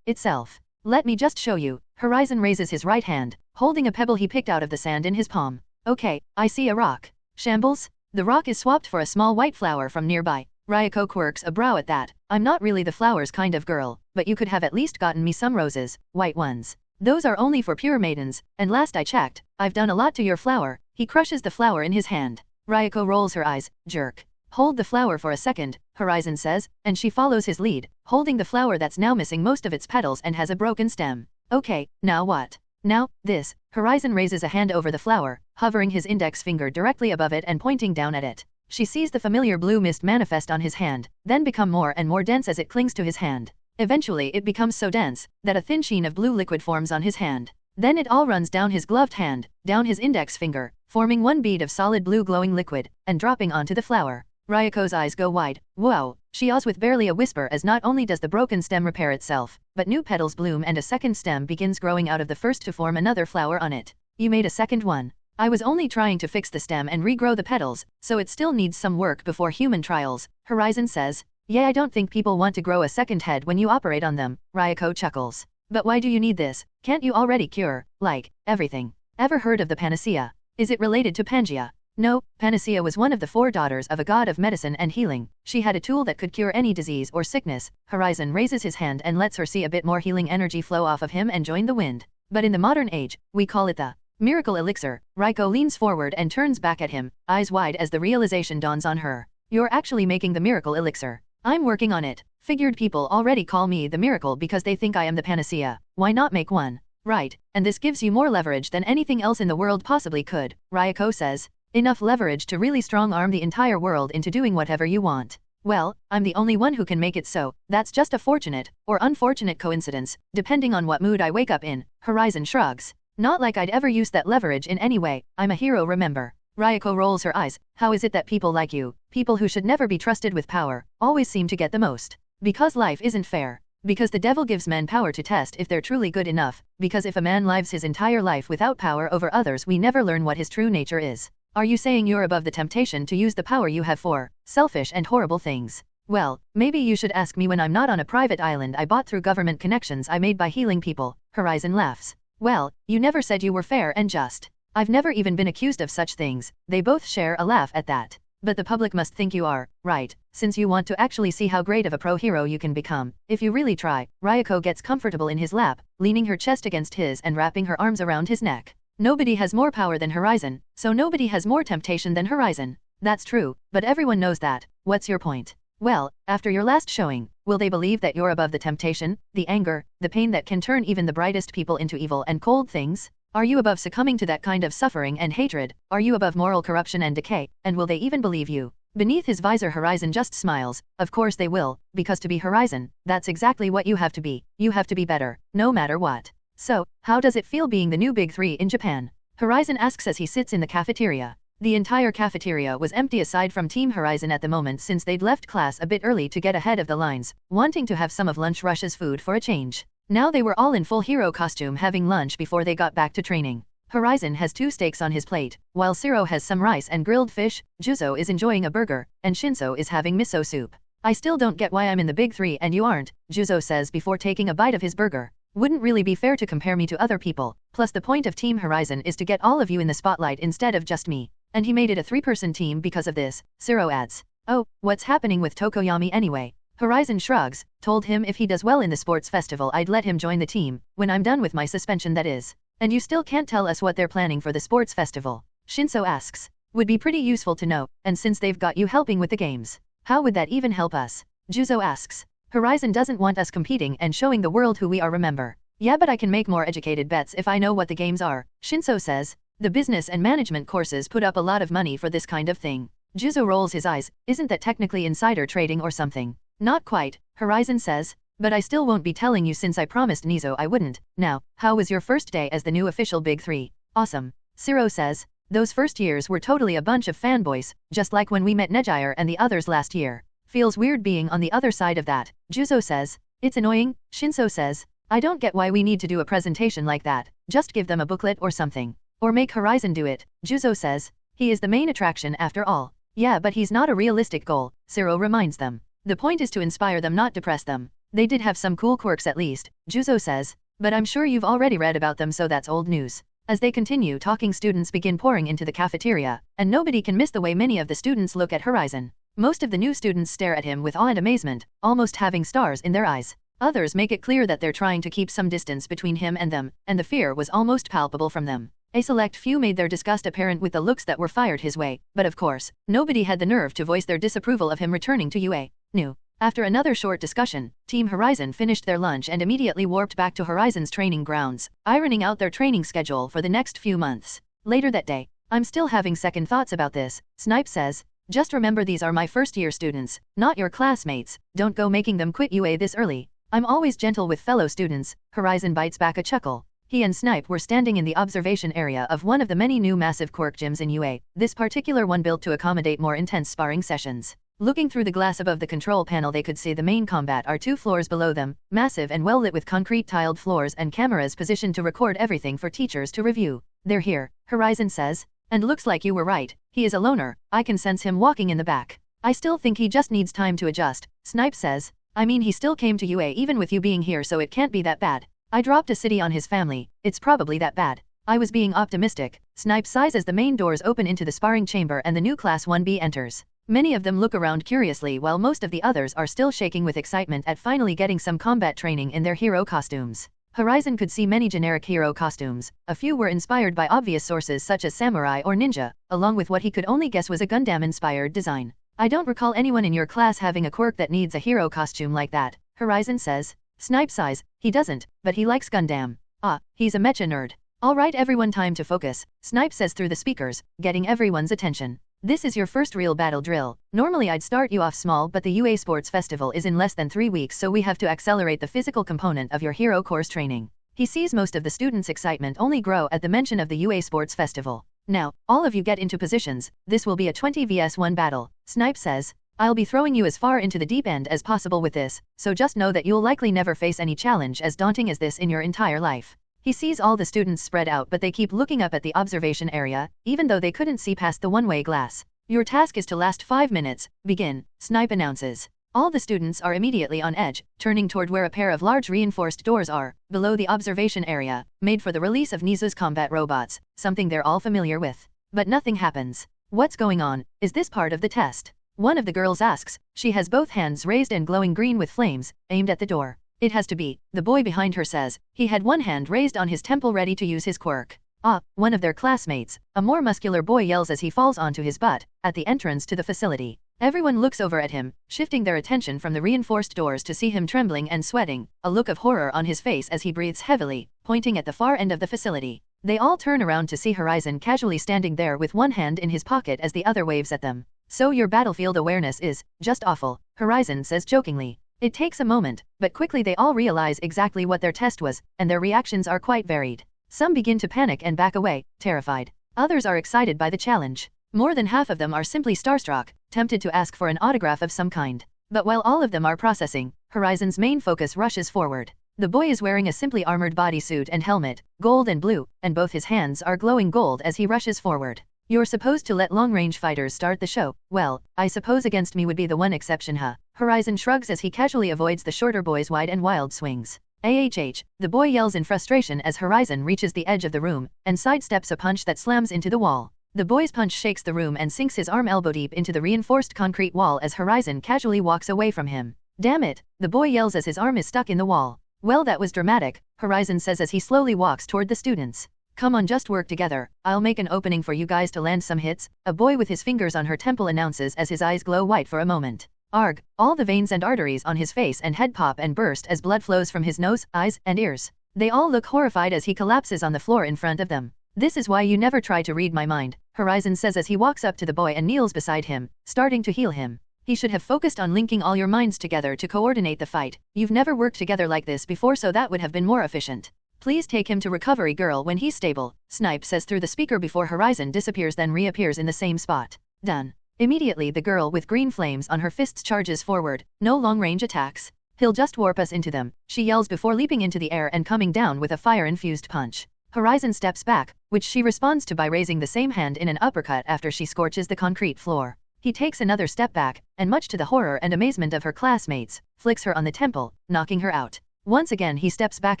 itself. Let me just show you. Horizon raises his right hand, holding a pebble he picked out of the sand in his palm. Okay, I see a rock. Shambles? The rock is swapped for a small white flower from nearby. Ryoko quirks a brow at that. I'm not really the flowers kind of girl, but you could have at least gotten me some roses, white ones. Those are only for pure maidens, and last I checked, I've done a lot to your flower. He crushes the flower in his hand. Ryoko rolls her eyes, jerk. Hold the flower for a second, Horizon says, and she follows his lead, holding the flower that's now missing most of its petals and has a broken stem. Okay, now what? Now, this. Horizon raises a hand over the flower, hovering his index finger directly above it and pointing down at it. She sees the familiar blue mist manifest on his hand, then become more and more dense as it clings to his hand. Eventually it becomes so dense that a thin sheen of blue liquid forms on his hand. Then it all runs down his gloved hand, down his index finger, forming one bead of solid blue glowing liquid, and dropping onto the flower. Ryoko's eyes go wide. Whoa, she awes with barely a whisper as not only does the broken stem repair itself, but new petals bloom and a second stem begins growing out of the first to form another flower on it. You made a second one. I was only trying to fix the stem and regrow the petals, so it still needs some work before human trials, Horizon says. Yeah, I don't think people want to grow a second head when you operate on them, Ryoko chuckles. But why do you need this? Can't you already cure, like, everything? Ever heard of the panacea? Is it related to Pangea? No, Panacea was one of the 4 daughters of a god of medicine and healing. She had a tool that could cure any disease or sickness. Horizon raises his hand and lets her see a bit more healing energy flow off of him and join the wind. But in the modern age, we call it the miracle elixir. Raiko leans forward and turns back at him, eyes wide as the realization dawns on her. You're actually making the miracle elixir. I'm working on it. Figured people already call me the miracle because they think I am the panacea. Why not make one? Right, and this gives you more leverage than anything else in the world possibly could, Raiko says. Enough leverage to really strong-arm the entire world into doing whatever you want. Well, I'm the only one who can make it so. That's just a fortunate, or unfortunate coincidence, depending on what mood I wake up in. Horizon shrugs. Not like I'd ever use that leverage in any way. I'm a hero, remember. Raiko rolls her eyes. How is it that people like you, people who should never be trusted with power, always seem to get the most? Because life isn't fair. Because the devil gives men power to test if they're truly good enough. Because if a man lives his entire life without power over others, we never learn what his true nature is. Are you saying you're above the temptation to use the power you have for selfish and horrible things? Well, maybe you should ask me when I'm not on a private island I bought through government connections I made by healing people. Horizon laughs. Well, you never said you were fair and just. I've never even been accused of such things. They both share a laugh at that. But the public must think you are, right, since you want to actually see how great of a pro-hero you can become. If you really try. Raiko gets comfortable in his lap, leaning her chest against his and wrapping her arms around his neck. Nobody has more power than Horizon, so nobody has more temptation than Horizon. That's true, but everyone knows that. What's your point? Well, after your last showing, will they believe that you're above the temptation, the anger, the pain that can turn even the brightest people into evil and cold things? Are you above succumbing to that kind of suffering and hatred? Are you above moral corruption and decay? And will they even believe you? Beneath his visor, Horizon just smiles. Of course they will, because to be Horizon, that's exactly what you have to be. You have to be better, no matter what. So, how does it feel being the new Big 3 in Japan? Horizon asks as he sits in the cafeteria. The entire cafeteria was empty aside from Team Horizon at the moment since they'd left class a bit early to get ahead of the lines, wanting to have some of Lunch Rush's food for a change. Now they were all in full hero costume having lunch before they got back to training. Horizon has 2 steaks on his plate, while Zero has some rice and grilled fish, Juzo is enjoying a burger, and Shinso is having miso soup. I still don't get why I'm in the Big 3 and you aren't, Juzo says before taking a bite of his burger. Wouldn't really be fair to compare me to other people, plus the point of Team Horizon is to get all of you in the spotlight instead of just me. And he made it a 3-person team because of this, Zero adds. Oh, what's happening with Tokoyami anyway? Horizon shrugs, told him if he does well in the sports festival I'd let him join the team, when I'm done with my suspension that is. And you still can't tell us what they're planning for the sports festival? Shinso asks. Would be pretty useful to know, and since they've got you helping with the games, how would that even help us? Juzo asks. Horizon doesn't want us competing and showing the world who we are, remember. Yeah, but I can make more educated bets if I know what the games are, Shinso says. The business and management courses put up a lot of money for this kind of thing. Juzo rolls his eyes. Isn't that technically insider trading or something? Not quite, Horizon says. But I still won't be telling you since I promised Nizo I wouldn't. Now, how was your first day as the new official Big 3? Awesome. Zero says. Those first years were totally a bunch of fanboys, just like when we met Nejire and the others last year. Feels weird being on the other side of that, Juzo says. It's annoying, Shinso says. I don't get why we need to do a presentation like that. Just give them a booklet or something. Or make Horizon do it, Juzo says. He is the main attraction after all. Yeah, but he's not a realistic goal, Zero reminds them. The point is to inspire them, not depress them. They did have some cool quirks at least, Juzo says. But I'm sure you've already read about them, so that's old news. As they continue talking, students begin pouring into the cafeteria, and nobody can miss the way many of the students look at Horizon. Most of the new students stare at him with awe and amazement, almost having stars in their eyes. Others make it clear that they're trying to keep some distance between him and them, and the fear was almost palpable from them. A select few made their disgust apparent with the looks that were fired his way, but of course, nobody had the nerve to voice their disapproval of him returning to UA. New. After another short discussion, Team Horizon finished their lunch and immediately warped back to Horizon's training grounds, ironing out their training schedule for the next few months. Later that day, I'm still having second thoughts about this, Snipe says. Just remember these are my first-year students, not your classmates. Don't go making them quit UA this early. I'm always gentle with fellow students. Horizon bites back a chuckle. He and Snipe were standing in the observation area of one of the many new massive quirk gyms in UA, this particular one built to accommodate more intense sparring sessions. Looking through the glass above the control panel, they could see the main combat are 2 floors below them, massive and well lit with concrete tiled floors and cameras positioned to record everything for teachers to review. They're here, Horizon says. And looks like you were right, he is a loner, I can sense him walking in the back. I still think he just needs time to adjust, Snipe says. I mean, he still came to UA even with you being here, so it can't be that bad. I dropped a city on his family, it's probably that bad. I was being optimistic, Snipe sighs as the main doors open into the sparring chamber and the new Class 1B enters. Many of them look around curiously while most of the others are still shaking with excitement at finally getting some combat training in their hero costumes. Horizon could see many generic hero costumes. A few were inspired by obvious sources such as samurai or ninja, along with what he could only guess was a Gundam-inspired design. I don't recall anyone in your class having a quirk that needs a hero costume like that, Horizon says. Snipe sighs, he doesn't, but he likes Gundam. Ah, he's a mecha nerd. Alright everyone, time to focus, Snipe says through the speakers, getting everyone's attention. This is your first real battle drill. Normally I'd start you off small, but the UA Sports Festival is in less than 3 weeks, so we have to accelerate the physical component of your hero course training. He sees most of the students' excitement only grow at the mention of the UA Sports Festival. Now, all of you get into positions. This will be a 20 vs 1 battle, Snipe says. I'll be throwing you as far into the deep end as possible with this, so just know that you'll likely never face any challenge as daunting as this in your entire life. He sees all the students spread out, but they keep looking up at the observation area, even though they couldn't see past the one-way glass. Your task is to last 5 minutes. Begin, Snipe announces. All the students are immediately on edge, turning toward where a pair of large reinforced doors are, below the observation area, made for the release of Nizu's combat robots, something they're all familiar with. But nothing happens. What's going on? Is this part of the test? One of the girls asks. She has both hands raised and glowing green with flames, aimed at the door. It has to be, the boy behind her says. He had one hand raised on his temple ready to use his quirk. Ah, one of their classmates, a more muscular boy, yells as he falls onto his butt, at the entrance to the facility. Everyone looks over at him, shifting their attention from the reinforced doors to see him trembling and sweating, a look of horror on his face as he breathes heavily, pointing at the far end of the facility. They all turn around to see Horizon casually standing there with one hand in his pocket as the other waves at them. So your battlefield awareness is just awful, Horizon says jokingly. It takes a moment, but quickly they all realize exactly what their test was, and their reactions are quite varied. Some begin to panic and back away, terrified. Others are excited by the challenge. More than half of them are simply starstruck, tempted to ask for an autograph of some kind. But while all of them are processing, Horizon's main focus rushes forward. The boy is wearing a simply armored bodysuit and helmet, gold and blue, and both his hands are glowing gold as he rushes forward. You're supposed to let long-range fighters start the show. Well, I suppose against me would be the one exception, huh? Horizon shrugs as he casually avoids the shorter boy's wide and wild swings. AHH, the boy yells in frustration as Horizon reaches the edge of the room, and sidesteps a punch that slams into the wall. The boy's punch shakes the room and sinks his arm elbow-deep into the reinforced concrete wall as Horizon casually walks away from him. Damn it, the boy yells as his arm is stuck in the wall. Well, that was dramatic, Horizon says as he slowly walks toward the students. Come on, just work together. I'll make an opening for you guys to land some hits, a boy with his fingers on her temple announces as his eyes glow white for a moment. Arg, all the veins and arteries on his face and head pop and burst as blood flows from his nose, eyes, and ears. They all look horrified as he collapses on the floor in front of them. This is why you never try to read my mind, Horizon says as he walks up to the boy and kneels beside him, starting to heal him. He should have focused on linking all your minds together to coordinate the fight. You've never worked together like this before, so that would have been more efficient. Please take him to recovery girl when he's stable, Snipe says through the speaker before Horizon disappears then reappears in the same spot. Done. Immediately the girl with green flames on her fists charges forward. No long-range attacks. He'll just warp us into them, she yells before leaping into the air and coming down with a fire-infused punch. Horizon steps back, which she responds to by raising the same hand in an uppercut after she scorches the concrete floor. He takes another step back, and much to the horror and amazement of her classmates, flicks her on the temple, knocking her out. Once again he steps back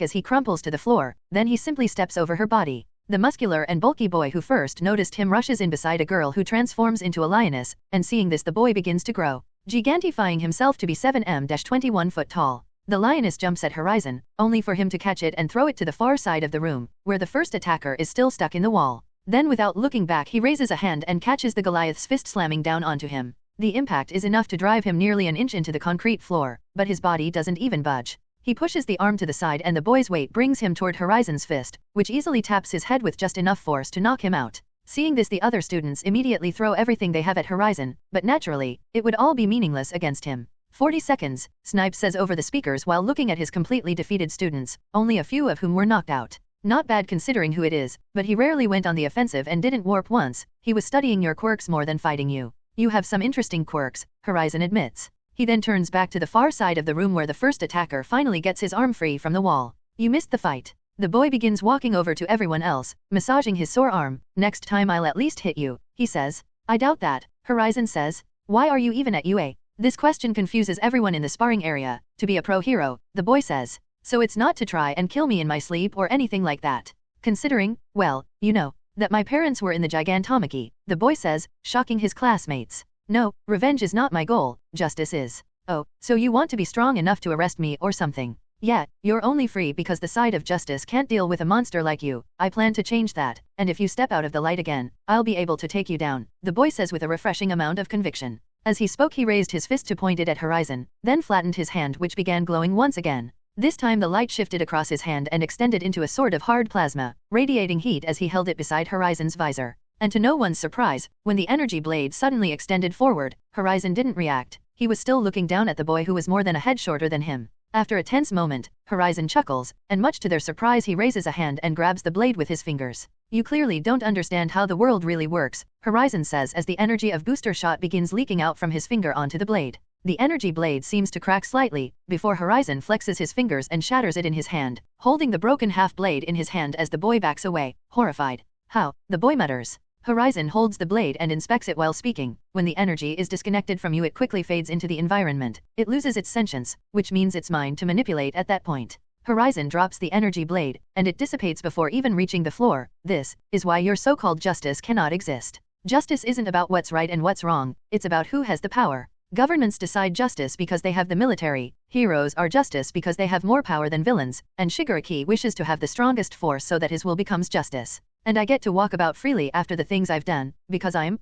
as he crumples to the floor, then he simply steps over her body. The muscular and bulky boy who first noticed him rushes in beside a girl who transforms into a lioness, and seeing this the boy begins to grow, gigantifying himself to be 7m-21 foot tall. The lioness jumps at Horizon, only for him to catch it and throw it to the far side of the room, where the first attacker is still stuck in the wall. Then without looking back he raises a hand and catches the Goliath's fist slamming down onto him. The impact is enough to drive him nearly an inch into the concrete floor, but his body doesn't even budge. He pushes the arm to the side and the boy's weight brings him toward Horizon's fist, which easily taps his head with just enough force to knock him out. Seeing this the other students immediately throw everything they have at Horizon, but naturally, it would all be meaningless against him. 40 seconds, Snipe says over the speakers while looking at his completely defeated students, only a few of whom were knocked out. Not bad considering who it is, but he rarely went on the offensive and didn't warp once. He was studying your quirks more than fighting you. You have some interesting quirks, Horizon admits. He then turns back to the far side of the room where the first attacker finally gets his arm free from the wall. You missed the fight. The boy begins walking over to everyone else, massaging his sore arm. Next time I'll at least hit you, he says. I doubt that, Horizon says. Why are you even at UA? This question confuses everyone in the sparring area. To be a pro hero, the boy says. So it's not to try and kill me in my sleep or anything like that. Considering, well, you know, That my parents were in the Gigantomachy, the boy says, shocking his classmates. No, revenge is not my goal, justice is. Oh, so you want to be strong enough to arrest me or something? Yeah, you're only free because the side of justice can't deal with a monster like you. I plan to change that, and if you step out of the light again, I'll be able to take you down, the boy says with a refreshing amount of conviction. As he spoke he raised his fist to point it at Horizon, then flattened his hand which began glowing once again. This time the light shifted across his hand and extended into a sort of hard plasma, radiating heat as he held it beside Horizon's visor. And to no one's surprise, when the energy blade suddenly extended forward, Horizon didn't react. He was still looking down at the boy who was more than a head shorter than him. After a tense moment, Horizon chuckles, and much to their surprise he raises a hand and grabs the blade with his fingers. You clearly don't understand how the world really works, Horizon says as the energy of booster shot begins leaking out from his finger onto the blade. The energy blade seems to crack slightly, before Horizon flexes his fingers and shatters it in his hand, holding the broken half-blade in his hand as the boy backs away, horrified. How? The boy mutters. Horizon holds the blade and inspects it while speaking. When the energy is disconnected from you it quickly fades into the environment. It loses its sentience, which means it's mine to manipulate at that point. Horizon drops the energy blade, and it dissipates before even reaching the floor. This is why your so-called justice cannot exist. Justice isn't about what's right and what's wrong, it's about who has the power. Governments decide justice because they have the military, heroes are justice because they have more power than villains, and Shigaraki wishes to have the strongest force so that his will becomes justice. And I get to walk about freely after the things I've done, because I'm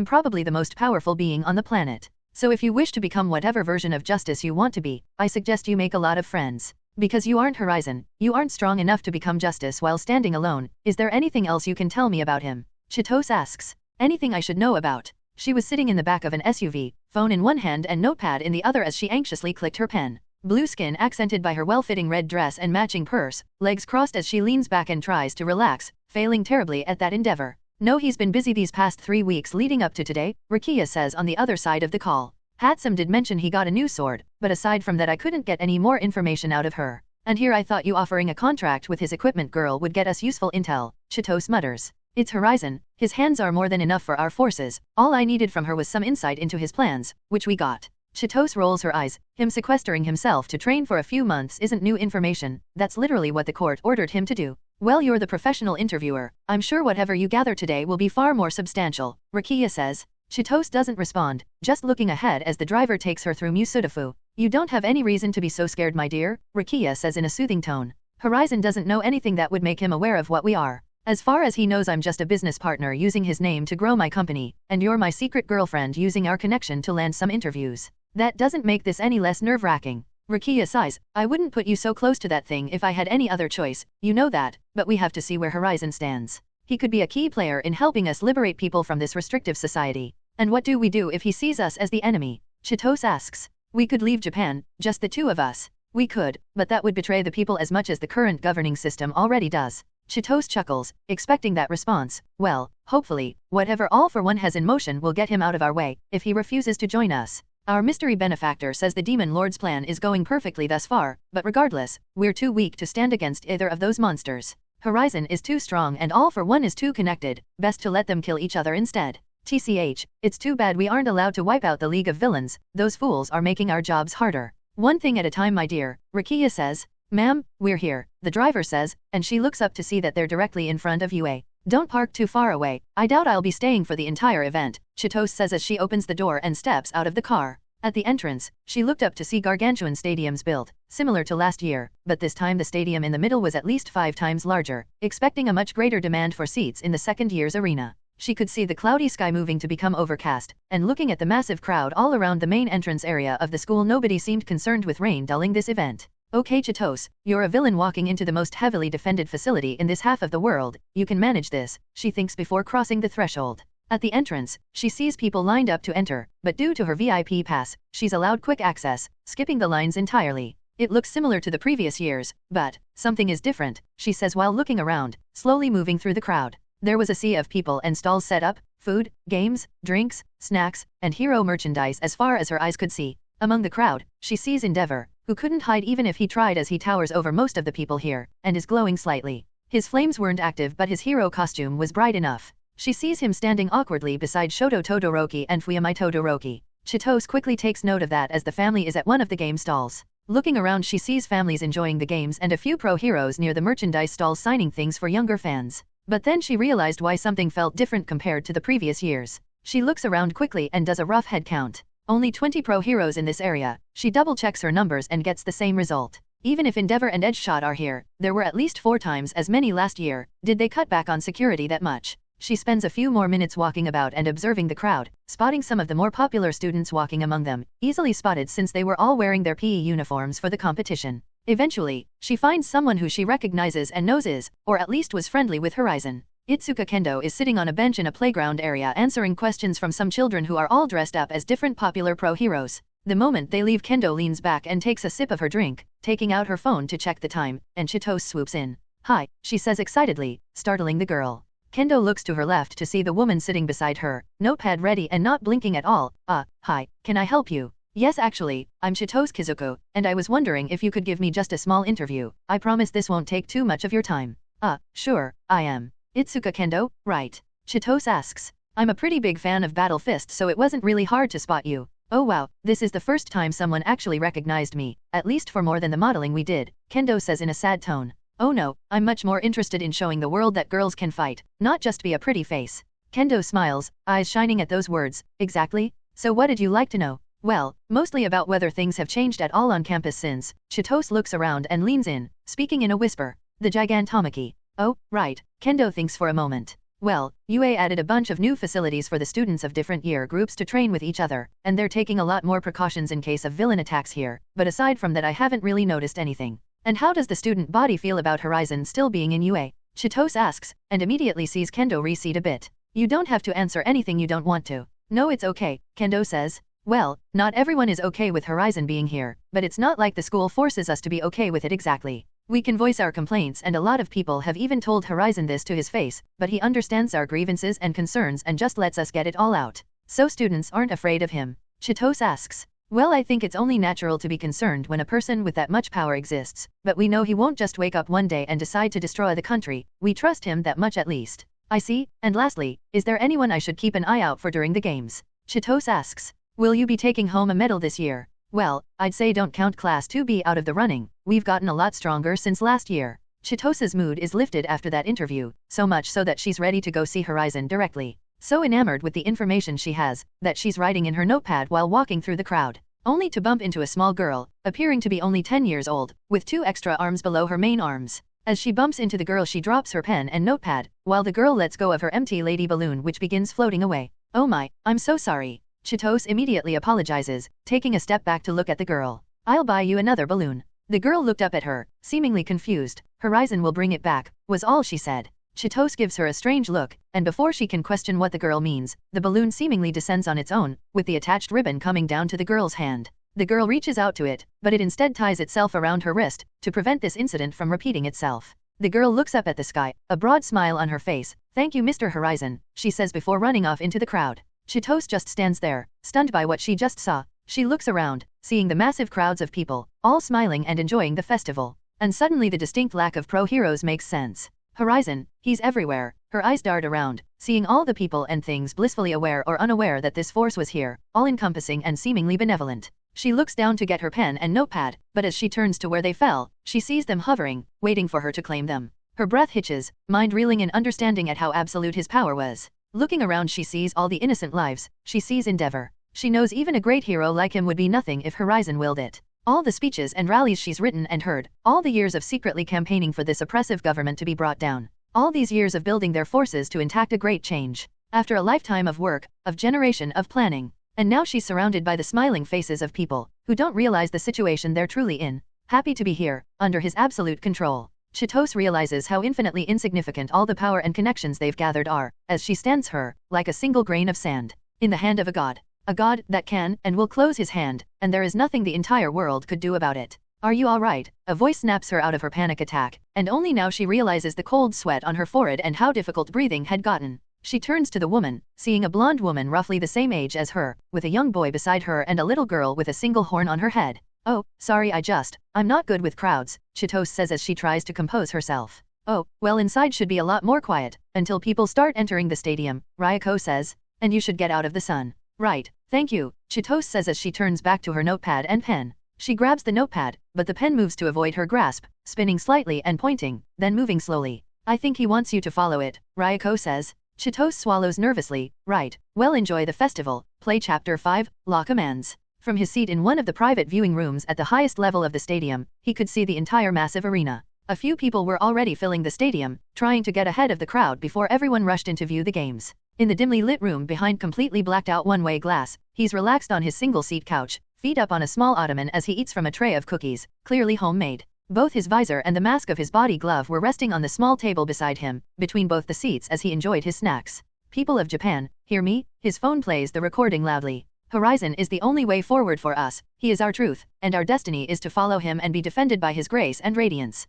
probably the most powerful being on the planet. So if you wish to become whatever version of justice you want to be, I suggest you make a lot of friends. Because you aren't Horizon, you aren't strong enough to become justice while standing alone. Is there anything else you can tell me about him? Chitose asks. Anything I should know about? She was sitting in the back of an SUV, phone in one hand and notepad in the other as she anxiously clicked her pen. Blue skin accented by her well-fitting red dress and matching purse, legs crossed as she leans back and tries to relax, failing terribly at that endeavor. No, he's been busy these past 3 weeks leading up to today, Rakia says on the other side of the call. Hatsum did mention he got a new sword, but aside from that I couldn't get any more information out of her. And here I thought you offering a contract with his equipment girl would get us useful intel, Chitose mutters. It's Horizon, his hands are more than enough for our forces, all I needed from her was some insight into his plans, which we got. Chitose rolls her eyes, him sequestering himself to train for a few months isn't new information, that's literally what the court ordered him to do. Well, you're the professional interviewer, I'm sure whatever you gather today will be far more substantial, Rakia says. Chitose doesn't respond, just looking ahead as the driver takes her through Musudafu. You don't have any reason to be so scared my dear, Rakia says in a soothing tone. Horizon doesn't know anything that would make him aware of what we are. As far as he knows I'm just a business partner using his name to grow my company, and you're my secret girlfriend using our connection to land some interviews. That doesn't make this any less nerve-wracking. Rakia sighs, I wouldn't put you so close to that thing if I had any other choice, you know that, but we have to see where Horizon stands. He could be a key player in helping us liberate people from this restrictive society. And what do we do if he sees us as the enemy? Chitose asks. We could leave Japan, just the two of us. We could, but that would betray the people as much as the current governing system already does. Chitose chuckles, expecting that response. Well, hopefully, whatever All for One has in motion will get him out of our way, if he refuses to join us. Our mystery benefactor says the Demon Lord's plan is going perfectly thus far, but regardless, we're too weak to stand against either of those monsters. Horizon is too strong and All for One is too connected, best to let them kill each other instead. TCH, it's too bad we aren't allowed to wipe out the League of Villains, those fools are making our jobs harder. One thing at a time my dear, Rakia says. Ma'am, we're here, the driver says, and she looks up to see that they're directly in front of UA. Don't park too far away, I doubt I'll be staying for the entire event, Chitose says as she opens the door and steps out of the car. At the entrance, she looked up to see gargantuan stadiums built, similar to last year, but this time the stadium in the middle was at least 5 times larger, expecting a much greater demand for seats in the second year's arena. She could see the cloudy sky moving to become overcast, and looking at the massive crowd all around the main entrance area of the school nobody seemed concerned with rain dulling this event. Okay Chitose, you're a villain walking into the most heavily defended facility in this half of the world, you can manage this, she thinks before crossing the threshold. At the entrance, she sees people lined up to enter, but due to her VIP pass, she's allowed quick access, skipping the lines entirely. It looks similar to the previous years, but something is different, she says while looking around, slowly moving through the crowd. There was a sea of people and stalls set up, food, games, drinks, snacks, and hero merchandise as far as her eyes could see. Among the crowd, she sees Endeavor, who couldn't hide even if he tried as he towers over most of the people here, and is glowing slightly. His flames weren't active but his hero costume was bright enough. She sees him standing awkwardly beside Shoto Todoroki and Fuyamai Todoroki. Chitose quickly takes note of that as the family is at one of the game stalls. Looking around she sees families enjoying the games and a few pro heroes near the merchandise stalls signing things for younger fans. But then she realized why something felt different compared to the previous years. She looks around quickly and does a rough head count. Only 20 pro heroes in this area. She double-checks her numbers and gets the same result. Even if Endeavor and Edgeshot are here, there were at least 4 times as many last year. Did they cut back on security that much? She spends a few more minutes walking about and observing the crowd, spotting some of the more popular students walking among them, easily spotted since they were all wearing their PE uniforms for the competition. Eventually, she finds someone who she recognizes and knows is, or at least was friendly with Horizon. Itsuka Kendo is sitting on a bench in a playground area answering questions from some children who are all dressed up as different popular pro heroes. The moment they leave, Kendo leans back and takes a sip of her drink, taking out her phone to check the time, and Chitose swoops in. "Hi," she says excitedly, startling the girl. Kendo looks to her left to see the woman sitting beside her, notepad ready and not blinking at all. Hi, can I help you?" "Yes, actually, I'm Chitose Kizuko, and I was wondering if you could give me just a small interview. I promise this won't take too much of your time." Sure, I am." "Itsuka Kendo, right?" Chitose asks. "I'm a pretty big fan of Battle Fist, so it wasn't really hard to spot you." "Oh wow, this is the first time someone actually recognized me, at least for more than the modeling we did," Kendo says in a sad tone. "Oh no, I'm much more interested in showing the world that girls can fight, not just be a pretty face." Kendo smiles, eyes shining at those words. "Exactly? So what did you like to know?" "Well, mostly about whether things have changed at all on campus since." Chitose looks around and leans in, speaking in a whisper. "The Gigantomachy." "Oh, right." Kendo thinks for a moment. "Well, UA added a bunch of new facilities for the students of different year groups to train with each other, and they're taking a lot more precautions in case of villain attacks here, but aside from that I haven't really noticed anything." "And how does the student body feel about Horizon still being in UA?" Chitose asks, and immediately sees Kendo recede a bit. "You don't have to answer anything you don't want to." "No, it's okay," Kendo says. "Well, not everyone is okay with Horizon being here, but it's not like the school forces us to be okay with it exactly. We can voice our complaints, and a lot of people have even told Horizon this to his face, but he understands our grievances and concerns and just lets us get it all out." "So students aren't afraid of him?" Chitose asks. "Well, I think it's only natural to be concerned when a person with that much power exists, but we know he won't just wake up one day and decide to destroy the country. We trust him that much at least." "I see, and lastly, is there anyone I should keep an eye out for during the games?" Chitose asks. "Will you be taking home a medal this year?" "Well, I'd say don't count Class 2B out of the running. We've gotten a lot stronger since last year." Chitose's mood is lifted after that interview, so much so that she's ready to go see Horizon directly. So enamored with the information she has, that she's writing in her notepad while walking through the crowd, only to bump into a small girl, appearing to be only 10 years old, with 2 extra arms below her main arms. As she bumps into the girl, she drops her pen and notepad, while the girl lets go of her empty lady balloon, which begins floating away. "Oh my, I'm so sorry." Chitose immediately apologizes, taking a step back to look at the girl. "I'll buy you another balloon." The girl looked up at her, seemingly confused. "Horizon will bring it back," was all she said. Chitose gives her a strange look, and before she can question what the girl means, the balloon seemingly descends on its own, with the attached ribbon coming down to the girl's hand. The girl reaches out to it, but it instead ties itself around her wrist, to prevent this incident from repeating itself. The girl looks up at the sky, a broad smile on her face. "Thank you, Mr. Horizon," she says before running off into the crowd. Chitose just stands there, stunned by what she just saw. She looks around, seeing the massive crowds of people, all smiling and enjoying the festival. And suddenly the distinct lack of pro heroes makes sense. Horizon, he's everywhere. Her eyes dart around, seeing all the people and things, blissfully aware or unaware that this force was here, all-encompassing and seemingly benevolent. She looks down to get her pen and notepad, but as she turns to where they fell, she sees them hovering, waiting for her to claim them. Her breath hitches, mind reeling in understanding at how absolute his power was. Looking around, she sees all the innocent lives. She sees Endeavor. She knows even a great hero like him would be nothing if Horizon willed it. All the speeches and rallies she's written and heard, all the years of secretly campaigning for this oppressive government to be brought down. All these years of building their forces to enact a great change. After a lifetime of work, of generation of planning. And now she's surrounded by the smiling faces of people, who don't realize the situation they're truly in. Happy to be here, under his absolute control. Chitose realizes how infinitely insignificant all the power and connections they've gathered are, as she stands her, like a single grain of sand, in the hand of a god. A god that can and will close his hand, and there is nothing the entire world could do about it. "Are you all right?" A voice snaps her out of her panic attack, and only now she realizes the cold sweat on her forehead and how difficult breathing had gotten. She turns to the woman, seeing a blonde woman roughly the same age as her, with a young boy beside her and a little girl with a single horn on her head. "Oh, sorry, I'm not good with crowds," Chitose says as she tries to compose herself. "Oh, well, inside should be a lot more quiet, until people start entering the stadium," Ryoko says. "And you should get out of the sun." "Right, thank you," Chitose says as she turns back to her notepad and pen. She grabs the notepad, but the pen moves to avoid her grasp, spinning slightly and pointing, then moving slowly. I think he wants you to follow it, Ryoko says. Chitose swallows nervously. Right, well, enjoy the festival. Play Chapter 5, Law Commands. From his seat in one of the private viewing rooms at the highest level of the stadium, he could see the entire massive arena. A few people were already filling the stadium, trying to get ahead of the crowd before everyone rushed in to view the games. In the dimly lit room behind completely blacked out one-way glass, he's relaxed on his single-seat couch, feet up on a small ottoman as he eats from a tray of cookies, clearly homemade. Both his visor and the mask of his body glove were resting on the small table beside him, between both the seats as he enjoyed his snacks. People of Japan, hear me? His phone plays the recording loudly. Horizon is the only way forward for us, he is our truth, and our destiny is to follow him and be defended by his grace and radiance.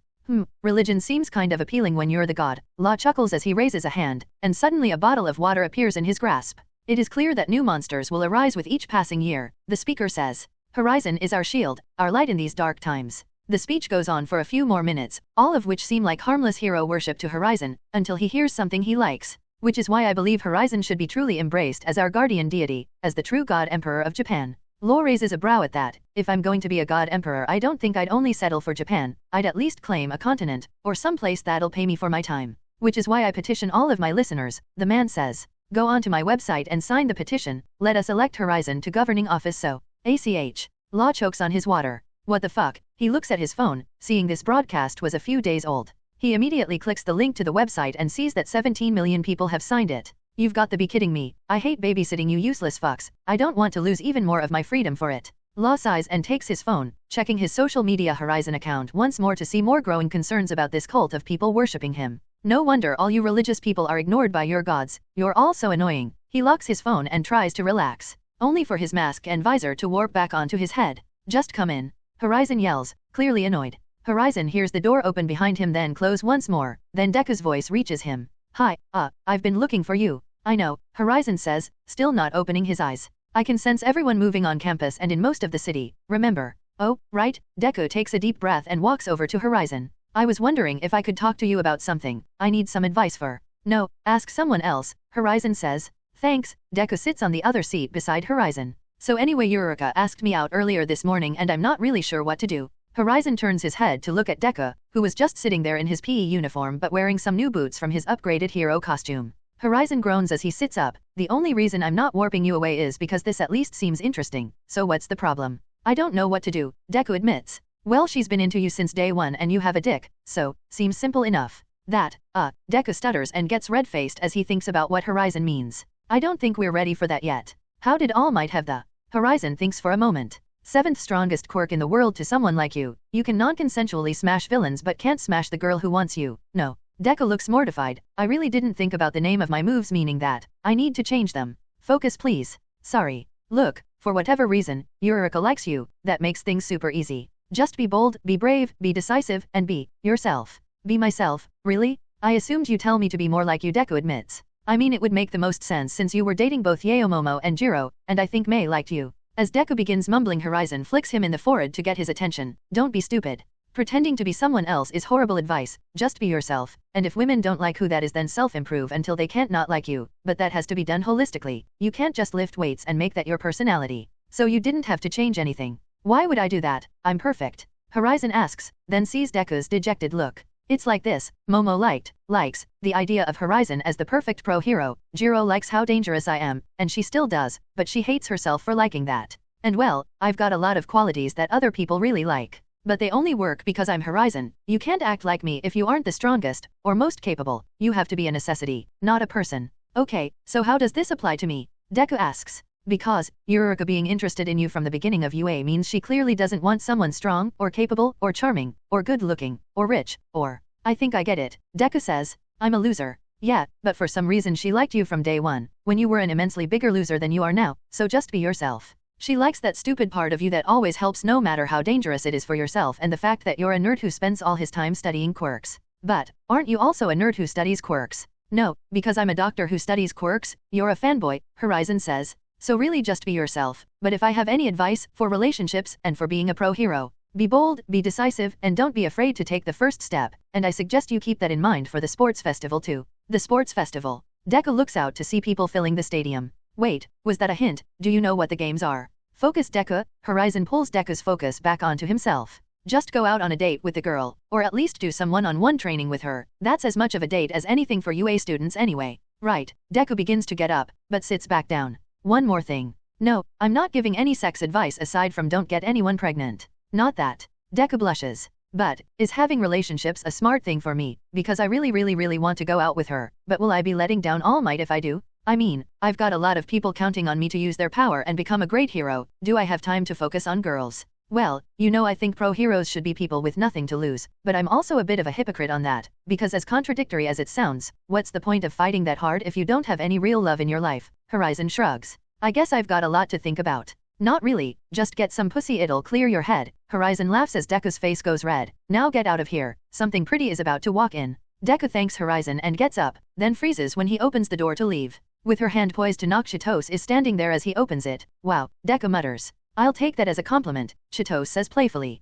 Religion seems kind of appealing when you're the god. Law chuckles as he raises a hand, and suddenly a bottle of water appears in his grasp. It is clear that new monsters will arise with each passing year, the speaker says. Horizon is our shield, our light in these dark times. The speech goes on for a few more minutes, all of which seem like harmless hero worship to Horizon, until he hears something he likes. Which is why I believe Horizon should be truly embraced as our guardian deity, as the true God Emperor of Japan. Law raises a brow at that. If I'm going to be a God Emperor, I don't think I'd only settle for Japan, I'd at least claim a continent, or some place that'll pay me for my time. Which is why I petition all of my listeners, the man says. Go on to my website and sign the petition, let us elect Horizon to governing office so. ACH. Law chokes on his water. What the fuck? He looks at his phone, seeing this broadcast was a few days old. He immediately clicks the link to the website and sees that 17 million people have signed it. You've got to be kidding me. I hate babysitting you useless fucks. I don't want to lose even more of my freedom for it. Law sighs and takes his phone, checking his social media Horizon account once more to see more growing concerns about this cult of people worshipping him. No wonder all you religious people are ignored by your gods. You're all so annoying. He locks his phone and tries to relax, only for his mask and visor to warp back onto his head. Just come in. Horizon yells, clearly annoyed. Horizon hears the door open behind him then close once more, then Deku's voice reaches him. Hi, I've been looking for you. I know, Horizon says, still not opening his eyes. I can sense everyone moving on campus and in most of the city, remember. Oh, right, Deku takes a deep breath and walks over to Horizon. I was wondering if I could talk to you about something. I need some advice for. No, ask someone else, Horizon says. Thanks, Deku sits on the other seat beside Horizon. So anyway, Eureka asked me out earlier this morning and I'm not really sure what to do. Horizon turns his head to look at Deku, who was just sitting there in his PE uniform but wearing some new boots from his upgraded hero costume. Horizon groans as he sits up. The only reason I'm not warping you away is because this at least seems interesting. So what's the problem? I don't know what to do, Deku admits. Well, she's been into you since day one and you have a dick, so, seems simple enough. That, Deku stutters and gets red-faced as he thinks about what Horizon means. I don't think we're ready for that yet. How did All Might have the? Horizon thinks for a moment. 7th strongest quirk in the world to someone like you. You can non-consensually smash villains but can't smash the girl who wants you. No. Deku looks mortified. I really didn't think about the name of my moves, meaning that I need to change them. Focus please. Sorry. Look, for whatever reason, Eureka likes you. That makes things super easy. Just be bold, be brave, be decisive, and be yourself. Be myself, really? I assumed you tell me to be more like you, Deku admits. I mean, it would make the most sense since you were dating both Yaomomo and Jiro, and I think Mei liked you. As Deku begins mumbling, Horizon flicks him in the forehead to get his attention. Don't be stupid. Pretending to be someone else is horrible advice. Just be yourself, and if women don't like who that is, then self-improve until they can't not like you, but that has to be done holistically. You can't just lift weights and make that your personality. So you didn't have to change anything. Why would I do that? I'm perfect. Horizon asks, then sees Deku's dejected look. It's like this, Momo likes, the idea of Horizon as the perfect pro-hero, Jiro likes how dangerous I am, and she still does, but she hates herself for liking that. And well, I've got a lot of qualities that other people really like. But they only work because I'm Horizon. You can't act like me if you aren't the strongest, or most capable. You have to be a necessity, not a person. Okay, so how does this apply to me? Deku asks. Because, Eureka being interested in you from the beginning of UA means she clearly doesn't want someone strong, or capable, or charming, or good-looking, or rich, or... I think I get it, Deku says. I'm a loser. Yeah, but for some reason she liked you from day one, when you were an immensely bigger loser than you are now, so just be yourself. She likes that stupid part of you that always helps no matter how dangerous it is for yourself, and the fact that you're a nerd who spends all his time studying quirks. But, aren't you also a nerd who studies quirks? No, because I'm a doctor who studies quirks. You're a fanboy, Horizon says. So really just be yourself. But if I have any advice, for relationships, and for being a pro-hero, be bold, be decisive, and don't be afraid to take the first step, and I suggest you keep that in mind for the sports festival too. The sports festival. Deku looks out to see people filling the stadium. Wait, was that a hint? Do you know what the games are? Focus, Deku. Horizon pulls Deku's focus back onto himself. Just go out on a date with the girl, or at least do some one-on-one training with her. That's as much of a date as anything for UA students anyway. Right. Deku begins to get up, but sits back down. One more thing. No, I'm not giving any sex advice aside from don't get anyone pregnant. Not that. Deku blushes. But, is having relationships a smart thing for me, because I really want to go out with her, but will I be letting down All Might if I do? I mean, I've got a lot of people counting on me to use their power and become a great hero. Do I have time to focus on girls? Well, you know, I think pro heroes should be people with nothing to lose, but I'm also a bit of a hypocrite on that, because as contradictory as it sounds, what's the point of fighting that hard if you don't have any real love in your life? Horizon shrugs. I guess I've got a lot to think about. Not really, just get some pussy, it'll clear your head. Horizon laughs as Deku's face goes red. Now get out of here, something pretty is about to walk in. Deku thanks Horizon and gets up, then freezes when he opens the door to leave. With her hand poised to knock, Chitose is standing there as he opens it. Wow, Deku mutters. I'll take that as a compliment, Chitose says playfully.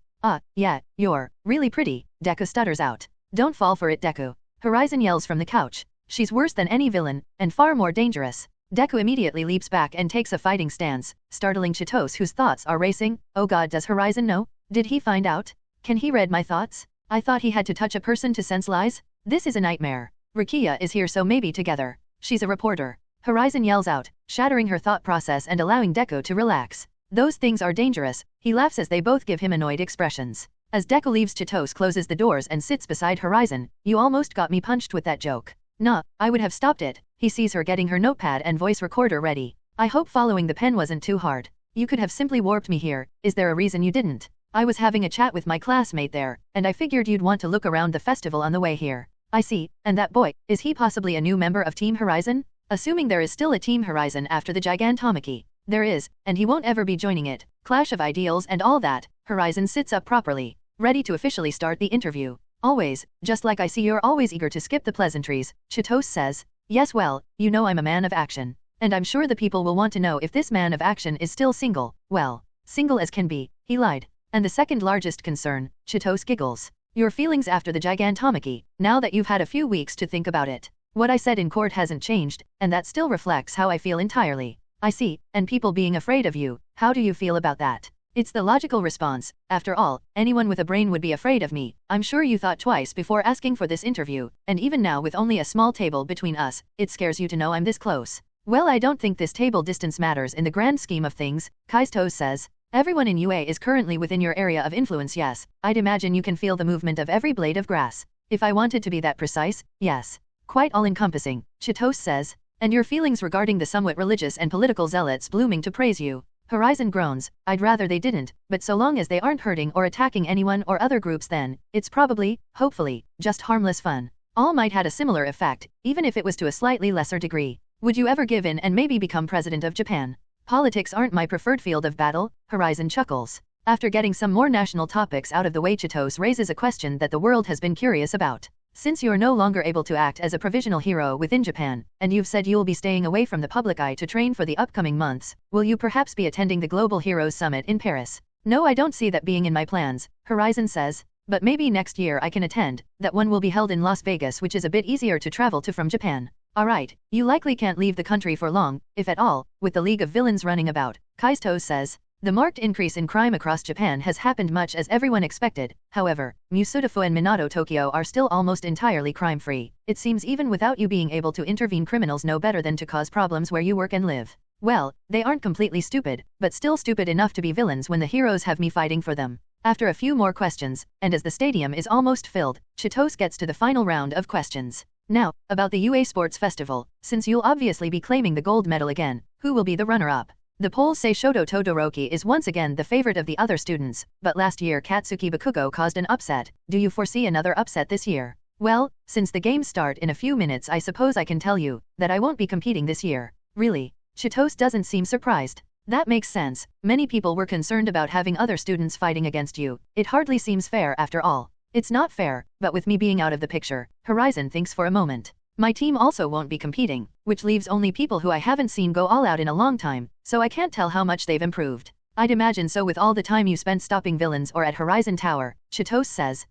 Yeah, you're really pretty, Deku stutters out. Don't fall for it, Deku. Horizon yells from the couch. She's worse than any villain, and far more dangerous. Deku immediately leaps back and takes a fighting stance, startling Chitose, whose thoughts are racing. Oh god, does Horizon know? Did he find out? Can he read my thoughts? I thought he had to touch a person to sense lies? This is a nightmare. Rukia is here, so maybe together. She's a reporter. Horizon yells out, shattering her thought process and allowing Deku to relax. Those things are dangerous. He laughs as they both give him annoyed expressions. As Deku leaves, Chitose closes the doors and sits beside Horizon. You almost got me punched with that joke. Nah, I would have stopped it. He sees her getting her notepad and voice recorder ready. I hope following the pen wasn't too hard. You could have simply warped me here. Is there a reason you didn't? I was having a chat with my classmate there, and I figured you'd want to look around the festival on the way here. I see. And that boy, is he possibly a new member of Team Horizon? Assuming there is still a Team Horizon after the Gigantomachy. There is, and he won't ever be joining it. Clash of ideals and all that. Horizon sits up properly, ready to officially start the interview. Always, just like I see you're always eager to skip the pleasantries, Chitose says. Yes, well, you know I'm a man of action. And I'm sure the people will want to know if this man of action is still single. Well, single as can be, he lied. And the second largest concern, Chitose giggles. Your feelings after the Gigantomachy, now that you've had a few weeks to think about it. What I said in court hasn't changed, and that still reflects how I feel entirely. I see, and people being afraid of you, how do you feel about that? It's the logical response. After all, anyone with a brain would be afraid of me. I'm sure you thought twice before asking for this interview, and even now with only a small table between us, it scares you to know I'm this close. Well, I don't think this table distance matters in the grand scheme of things, Kaisto says. Everyone in UA is currently within your area of influence, yes. I'd imagine you can feel the movement of every blade of grass. If I wanted to be that precise, yes. Quite all-encompassing, Chitose says. And your feelings regarding the somewhat religious and political zealots blooming to praise you. Horizon groans. I'd rather they didn't, but so long as they aren't hurting or attacking anyone or other groups, then it's probably, hopefully, just harmless fun. All Might had a similar effect, even if it was to a slightly lesser degree. Would you ever give in and maybe become president of Japan? Politics aren't my preferred field of battle, Horizon chuckles. After getting some more national topics out of the way, Chitose raises a question that the world has been curious about. Since you're no longer able to act as a provisional hero within Japan, and you've said you'll be staying away from the public eye to train for the upcoming months, will you perhaps be attending the Global Heroes Summit in Paris? No, I don't see that being in my plans, Horizon says. But maybe next year I can attend. That one will be held in Las Vegas, which is a bit easier to travel to from Japan. Alright, you likely can't leave the country for long, if at all, with the League of Villains running about, Kaisto says. The marked increase in crime across Japan has happened much as everyone expected. However, Musudafu and Minato Tokyo are still almost entirely crime-free. It seems even without you being able to intervene, criminals know better than to cause problems where you work and live. Well, they aren't completely stupid, but still stupid enough to be villains when the heroes have me fighting for them. After a few more questions, and as the stadium is almost filled, Chitose gets to the final round of questions. Now, about the UA Sports Festival, since you'll obviously be claiming the gold medal again, who will be the runner-up? The polls say Shoto Todoroki is once again the favorite of the other students, but last year Katsuki Bakugo caused an upset. Do you foresee another upset this year? Well, since the games start in a few minutes, I suppose I can tell you that I won't be competing this year. Really? Chitose doesn't seem surprised. That makes sense. Many people were concerned about having other students fighting against you. It hardly seems fair after all. It's not fair, but with me being out of the picture, Horizon thinks for a moment. My team also won't be competing, which leaves only people who I haven't seen go all out in a long time, so I can't tell how much they've improved. I'd imagine so with all the time you spent stopping villains or at Horizon Tower, Chitose says.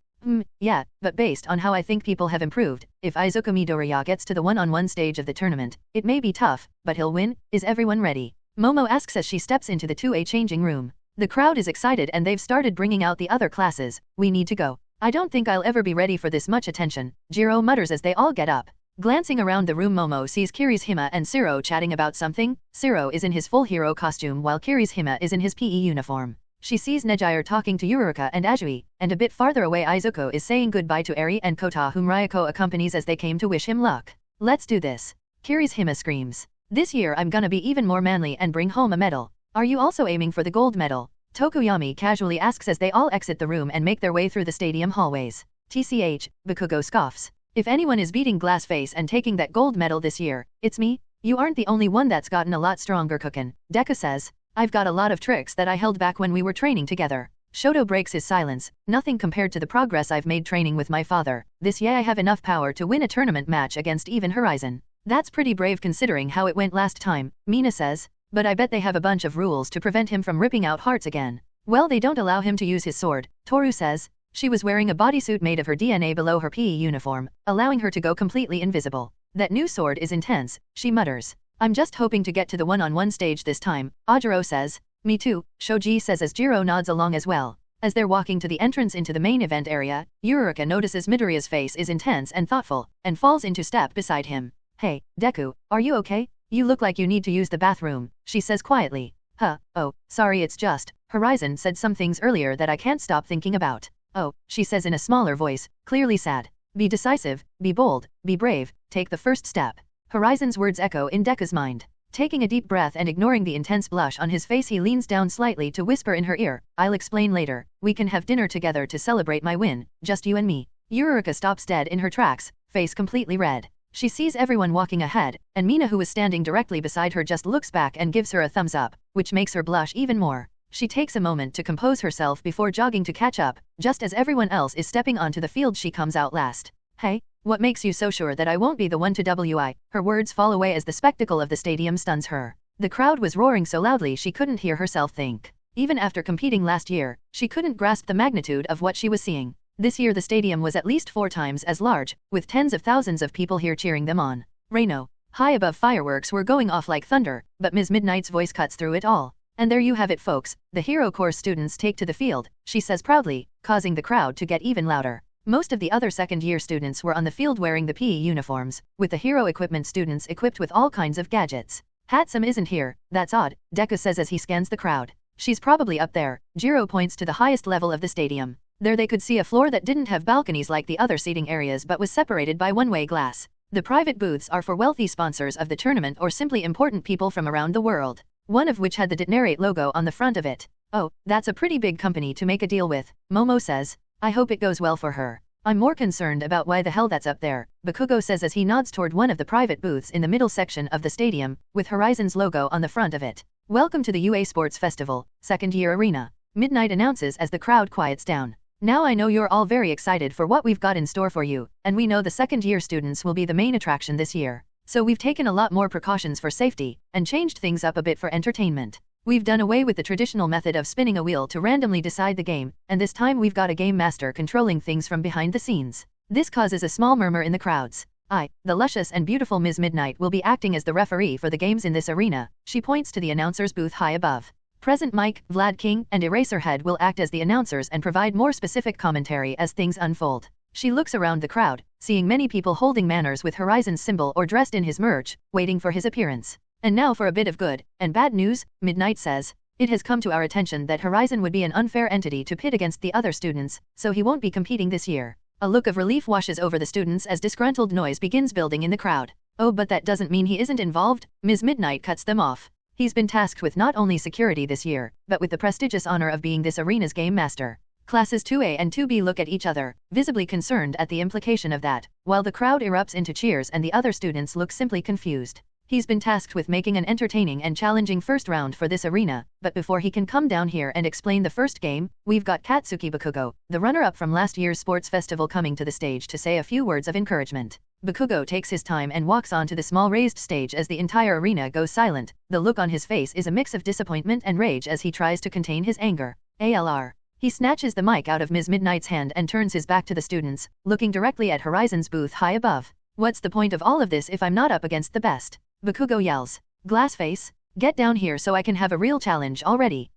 Yeah, but based on how I think people have improved, if Izuku Midoriya gets to the one-on-one stage of the tournament, it may be tough, but he'll win. Is everyone ready? Momo asks as she steps into the 2A changing room. The crowd is excited and they've started bringing out the other classes. We need to go. I don't think I'll ever be ready for this much attention, Jiro mutters as they all get up. Glancing around the room, Momo sees Kirishima and Shiro chatting about something. Shiro is in his full hero costume while Kirishima is in his PE uniform. She sees Nejire talking to Yuruka and Ajui, and a bit farther away Izuku is saying goodbye to Eri and Kota, whom Ryoko accompanies as they came to wish him luck. Let's do this. Kirishima screams. This year I'm gonna be even more manly and bring home a medal. Are you also aiming for the gold medal? Tokuyami casually asks as they all exit the room and make their way through the stadium hallways. TCH, Bakugo scoffs. If anyone is beating Glassface and taking that gold medal this year, it's me. You aren't the only one that's gotten a lot stronger cookin', Deku says. I've got a lot of tricks that I held back when we were training together. Shoto breaks his silence. Nothing compared to the progress I've made training with my father. This year I have enough power to win a tournament match against even Horizon. That's pretty brave considering how it went last time, Mina says. But I bet they have a bunch of rules to prevent him from ripping out hearts again. Well, they don't allow him to use his sword, Toru says. She was wearing a bodysuit made of her DNA below her PE uniform, allowing her to go completely invisible. That new sword is intense, she mutters. I'm just hoping to get to the one-on-one stage this time, Ajiro says. Me too, Shoji says as Jiro nods along as well. As they're walking to the entrance into the main event area, Yuruka notices Midoriya's face is intense and thoughtful, and falls into step beside him. Hey, Deku, are you okay? You look like you need to use the bathroom, she says quietly. Oh, sorry, it's just, Horizon said some things earlier that I can't stop thinking about. Oh, she says in a smaller voice, clearly sad. Be decisive, be bold, be brave, take the first step. Horizon's words echo in Deku's mind. Taking a deep breath and ignoring the intense blush on his face, he leans down slightly to whisper in her ear, I'll explain later. We can have dinner together to celebrate my win, just you and me. Yuruka stops dead in her tracks, face completely red. She sees everyone walking ahead, and Mina, who is standing directly beside her, just looks back and gives her a thumbs up, which makes her blush even more. She takes a moment to compose herself before jogging to catch up. Just as everyone else is stepping onto the field, she comes out last. Hey, what makes you so sure that I won't be the one to WI? Her words fall away as the spectacle of the stadium stuns her. The crowd was roaring so loudly she couldn't hear herself think. Even after competing last year, she couldn't grasp the magnitude of what she was seeing. This year the stadium was at least 4 times as large, with tens of thousands of people here cheering them on. Reino. High above, fireworks were going off like thunder, but Ms. Midnight's voice cuts through it all. And there you have it, folks. The Hero Corps students take to the field, she says proudly, causing the crowd to get even louder. Most of the other second-year students were on the field wearing the PE uniforms, with the hero equipment students equipped with all kinds of gadgets. Hatsum isn't here, that's odd, Deku says as he scans the crowd. She's probably up there. Jiro points to the highest level of the stadium. There they could see a floor that didn't have balconies like the other seating areas but was separated by one-way glass. The private booths are for wealthy sponsors of the tournament or simply important people from around the world. One of which had the Degenerate logo on the front of it. Oh, that's a pretty big company to make a deal with, Momo says. I hope it goes well for her. I'm more concerned about why the hell that's up there, Bakugo says as he nods toward one of the private booths in the middle section of the stadium, with Horizon's logo on the front of it. Welcome to the UA Sports Festival, second-year arena, Midnight announces as the crowd quiets down. Now I know you're all very excited for what we've got in store for you, and we know the second-year students will be the main attraction this year. So we've taken a lot more precautions for safety, and changed things up a bit for entertainment. We've done away with the traditional method of spinning a wheel to randomly decide the game, and this time we've got a game master controlling things from behind the scenes. This causes a small murmur in the crowds. The luscious and beautiful Ms. Midnight will be acting as the referee for the games in this arena, she points to the announcer's booth high above. Present Mike, Vlad King, and Eraserhead will act as the announcers and provide more specific commentary as things unfold. She looks around the crowd, seeing many people holding manners with Horizon's symbol or dressed in his merch, waiting for his appearance. And now for a bit of good and bad news, Midnight says. It has come to our attention that Horizon would be an unfair entity to pit against the other students, so he won't be competing this year. A look of relief washes over the students as disgruntled noise begins building in the crowd. Oh, but that doesn't mean he isn't involved, Ms. Midnight cuts them off. He's been tasked with not only security this year, but with the prestigious honor of being this arena's game master. Classes 2A and 2B look at each other, visibly concerned at the implication of that, while the crowd erupts into cheers and the other students look simply confused. He's been tasked with making an entertaining and challenging first round for this arena, but before he can come down here and explain the first game, we've got Katsuki Bakugo, the runner-up from last year's sports festival, coming to the stage to say a few words of encouragement. Bakugo takes his time and walks onto the small raised stage as the entire arena goes silent. The look on his face is a mix of disappointment and rage as he tries to contain his anger. ALR. He snatches the mic out of Ms. Midnight's hand and turns his back to the students, looking directly at Horizon's booth high above. What's the point of all of this if I'm not up against the best? Bakugo yells. Glassface, get down here so I can have a real challenge already.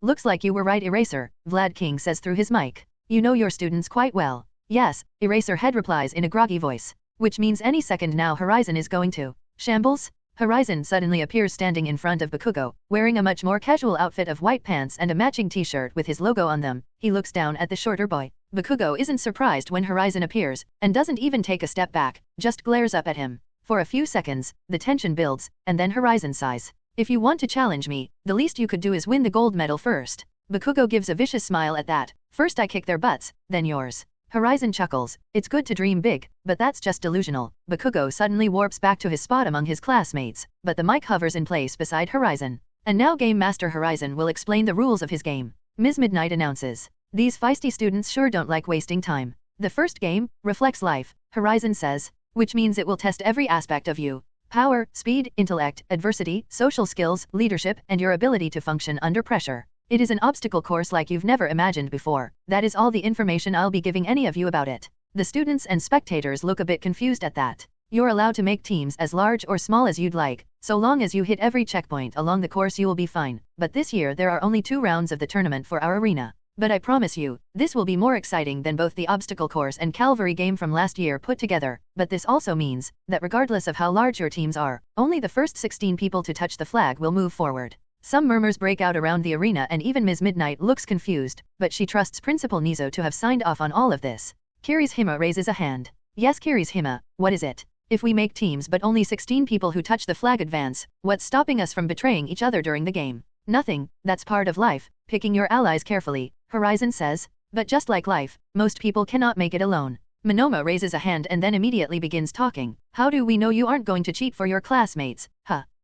Looks like you were right, Eraser, Vlad King says through his mic. You know your students quite well. Yes, Eraserhead replies in a groggy voice. Which means any second now Horizon is going to shambles? Horizon suddenly appears standing in front of Bakugo, wearing a much more casual outfit of white pants and a matching t-shirt with his logo on them. He looks down at the shorter boy. Bakugo isn't surprised when Horizon appears, and doesn't even take a step back, just glares up at him. For a few seconds, the tension builds, and then Horizon sighs. If you want to challenge me, the least you could do is win the gold medal first. Bakugo gives a vicious smile at that. First I kick their butts, then yours. Horizon chuckles. It's good to dream big, but that's just delusional. Bakugo suddenly warps back to his spot among his classmates, but the mic hovers in place beside Horizon. And now Game Master Horizon will explain the rules of his game. Ms. Midnight announces. These feisty students sure don't like wasting time. The first game reflects life, Horizon says, which means it will test every aspect of you. Power, speed, intellect, adversity, social skills, leadership, and your ability to function under pressure. It is an obstacle course like you've never imagined before. That is all the information I'll be giving any of you about it. The students and spectators look a bit confused at that. You're allowed to make teams as large or small as you'd like, so long as you hit every checkpoint along the course you will be fine. But this year there are only 2 rounds of the tournament for our arena. But I promise you, this will be more exciting than both the obstacle course and Calvary game from last year put together. But this also means that regardless of how large your teams are, only the first 16 people to touch the flag will move forward. Some murmurs break out around the arena and even Ms. Midnight looks confused, but she trusts Principal Nizo to have signed off on all of this. Kirishima raises a hand. Yes, Kirishima, what is it? If we make teams but only 16 people who touch the flag advance, what's stopping us from betraying each other during the game? Nothing, that's part of life, picking your allies carefully, Horizon says. But just like life, most people cannot make it alone. Monoma raises a hand and then immediately begins talking. How do we know you aren't going to cheat for your classmates?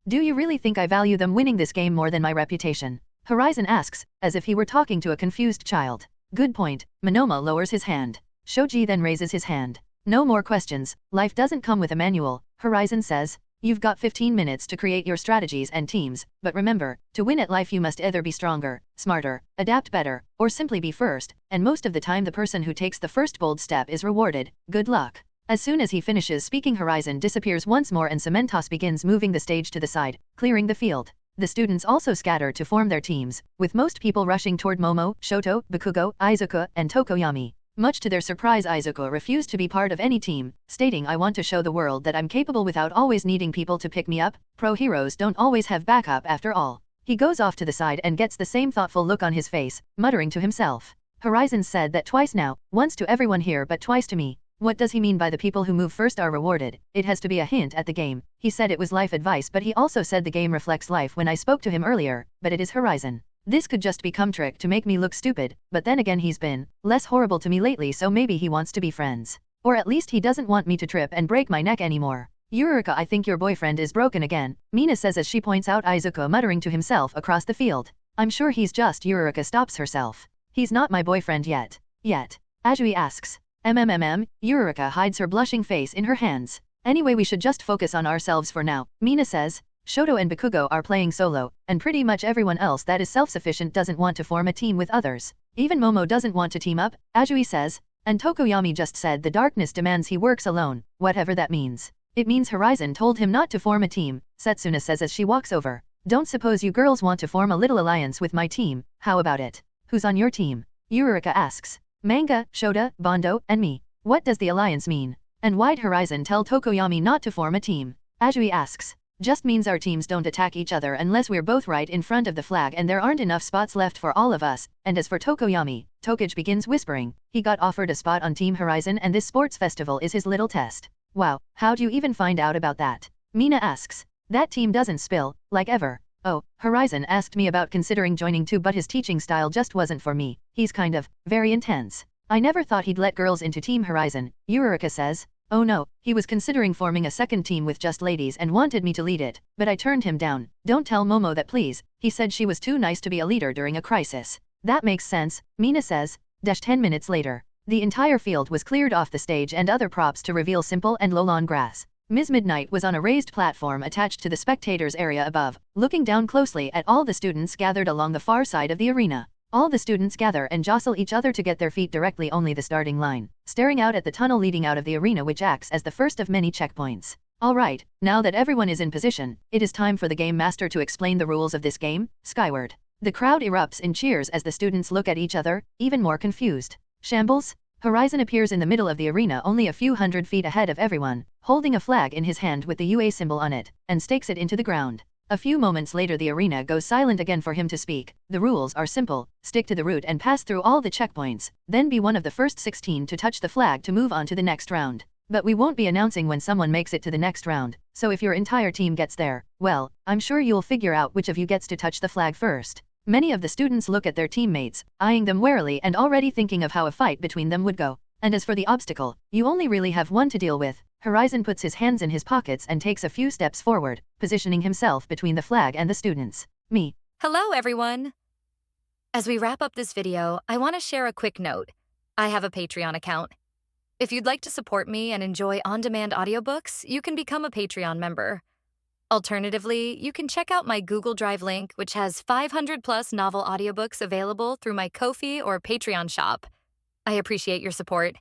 Do you really think I value them winning this game more than my reputation? Horizon asks, as if he were talking to a confused child. Good point. Monoma lowers his hand. Shoji then raises his hand. No more questions. Life doesn't come with a manual, Horizon says. You've got 15 minutes to create your strategies and teams, but remember, to win at life you must either be stronger, smarter, adapt better, or simply be first, and most of the time the person who takes the first bold step is rewarded. Good luck. As soon as he finishes speaking, Horizon disappears once more and Cementos begins moving the stage to the side, clearing the field. The students also scatter to form their teams, with most people rushing toward Momo, Shoto, Bakugo, Izuku, and Tokoyami. Much to their surprise, Izuku refused to be part of any team, stating, I want to show the world that I'm capable without always needing people to pick me up. Pro heroes don't always have backup after all. He goes off to the side and gets the same thoughtful look on his face, muttering to himself. Horizon said that twice now, once to everyone here but twice to me. What does he mean by the people who move first are rewarded? It has to be a hint at the game. He said it was life advice, but he also said the game reflects life when I spoke to him earlier, but it is Horizon. This could just become trick to make me look stupid, but then again he's been less horrible to me lately, so maybe he wants to be friends. Or at least he doesn't want me to trip and break my neck anymore. Eureka, I think your boyfriend is broken again, Mina says as she points out Izuku muttering to himself across the field. I'm sure he's just Eureka stops herself. He's not my boyfriend yet. Ajui asks. Eureka hides her blushing face in her hands. Anyway, we should just focus on ourselves for now, Mina says. Shoto and Bakugo are playing solo, and pretty much everyone else that is self-sufficient doesn't want to form a team with others. Even Momo doesn't want to team up, Ajui says. And Tokoyami just said the darkness demands he works alone, whatever that means. It means Horizon told him not to form a team, Setsuna says as she walks over. Don't suppose you girls want to form a little alliance with my team? How about it? Who's on your team? Eureka asks. Manga, Shota, Bondo, and me. What does the alliance mean? And why'd Horizon tell Tokoyami not to form a team? Ajui asks. Just means our teams don't attack each other unless we're both right in front of the flag and there aren't enough spots left for all of us. And as for Tokoyami, Tokage begins whispering. He got offered a spot on Team Horizon and this sports festival is his little test. Wow, how'd you even find out about that? Mina asks. That team doesn't spill, like ever. Oh, Horizon asked me about considering joining too, but his teaching style just wasn't for me. He's kind of very intense. I never thought he'd let girls into Team Horizon, Eureka says. Oh no, he was considering forming a second team with just ladies and wanted me to lead it, but I turned him down. Don't tell Momo that please. He said she was too nice to be a leader during a crisis. That makes sense, Mina says. 10 minutes later. The entire field was cleared off the stage and other props to reveal simple and low-lawn grass. Ms. Midnight was on a raised platform attached to the spectators area above, looking down closely at all the students gathered along the far side of the arena. All the students gather and jostle each other to get their feet directly only the starting line, staring out at the tunnel leading out of the arena, which acts as the first of many checkpoints. Alright, now that everyone is in position, it is time for the Game Master to explain the rules of this game. Skyward. The crowd erupts in cheers as the students look at each other, even more confused. Shambles? Horizon appears in the middle of the arena only a few hundred feet ahead of everyone, holding a flag in his hand with the UA symbol on it, and stakes it into the ground. A few moments later the arena goes silent again for him to speak. The rules are simple: stick to the route and pass through all the checkpoints, then be one of the first 16 to touch the flag to move on to the next round. But we won't be announcing when someone makes it to the next round, so if your entire team gets there, well, I'm sure you'll figure out which of you gets to touch the flag first. Many of the students look at their teammates, eyeing them warily and already thinking of how a fight between them would go. And as for the obstacle, you only really have one to deal with. Horizon puts his hands in his pockets and takes a few steps forward, positioning himself between the flag and the students. Me. Hello, everyone. As we wrap up this video, I want to share a quick note. I have a Patreon account. If you'd like to support me and enjoy on-demand audiobooks, you can become a Patreon member. Alternatively, you can check out my Google Drive link, which has 500+ novel audiobooks available through my Ko-fi or Patreon shop. I appreciate your support.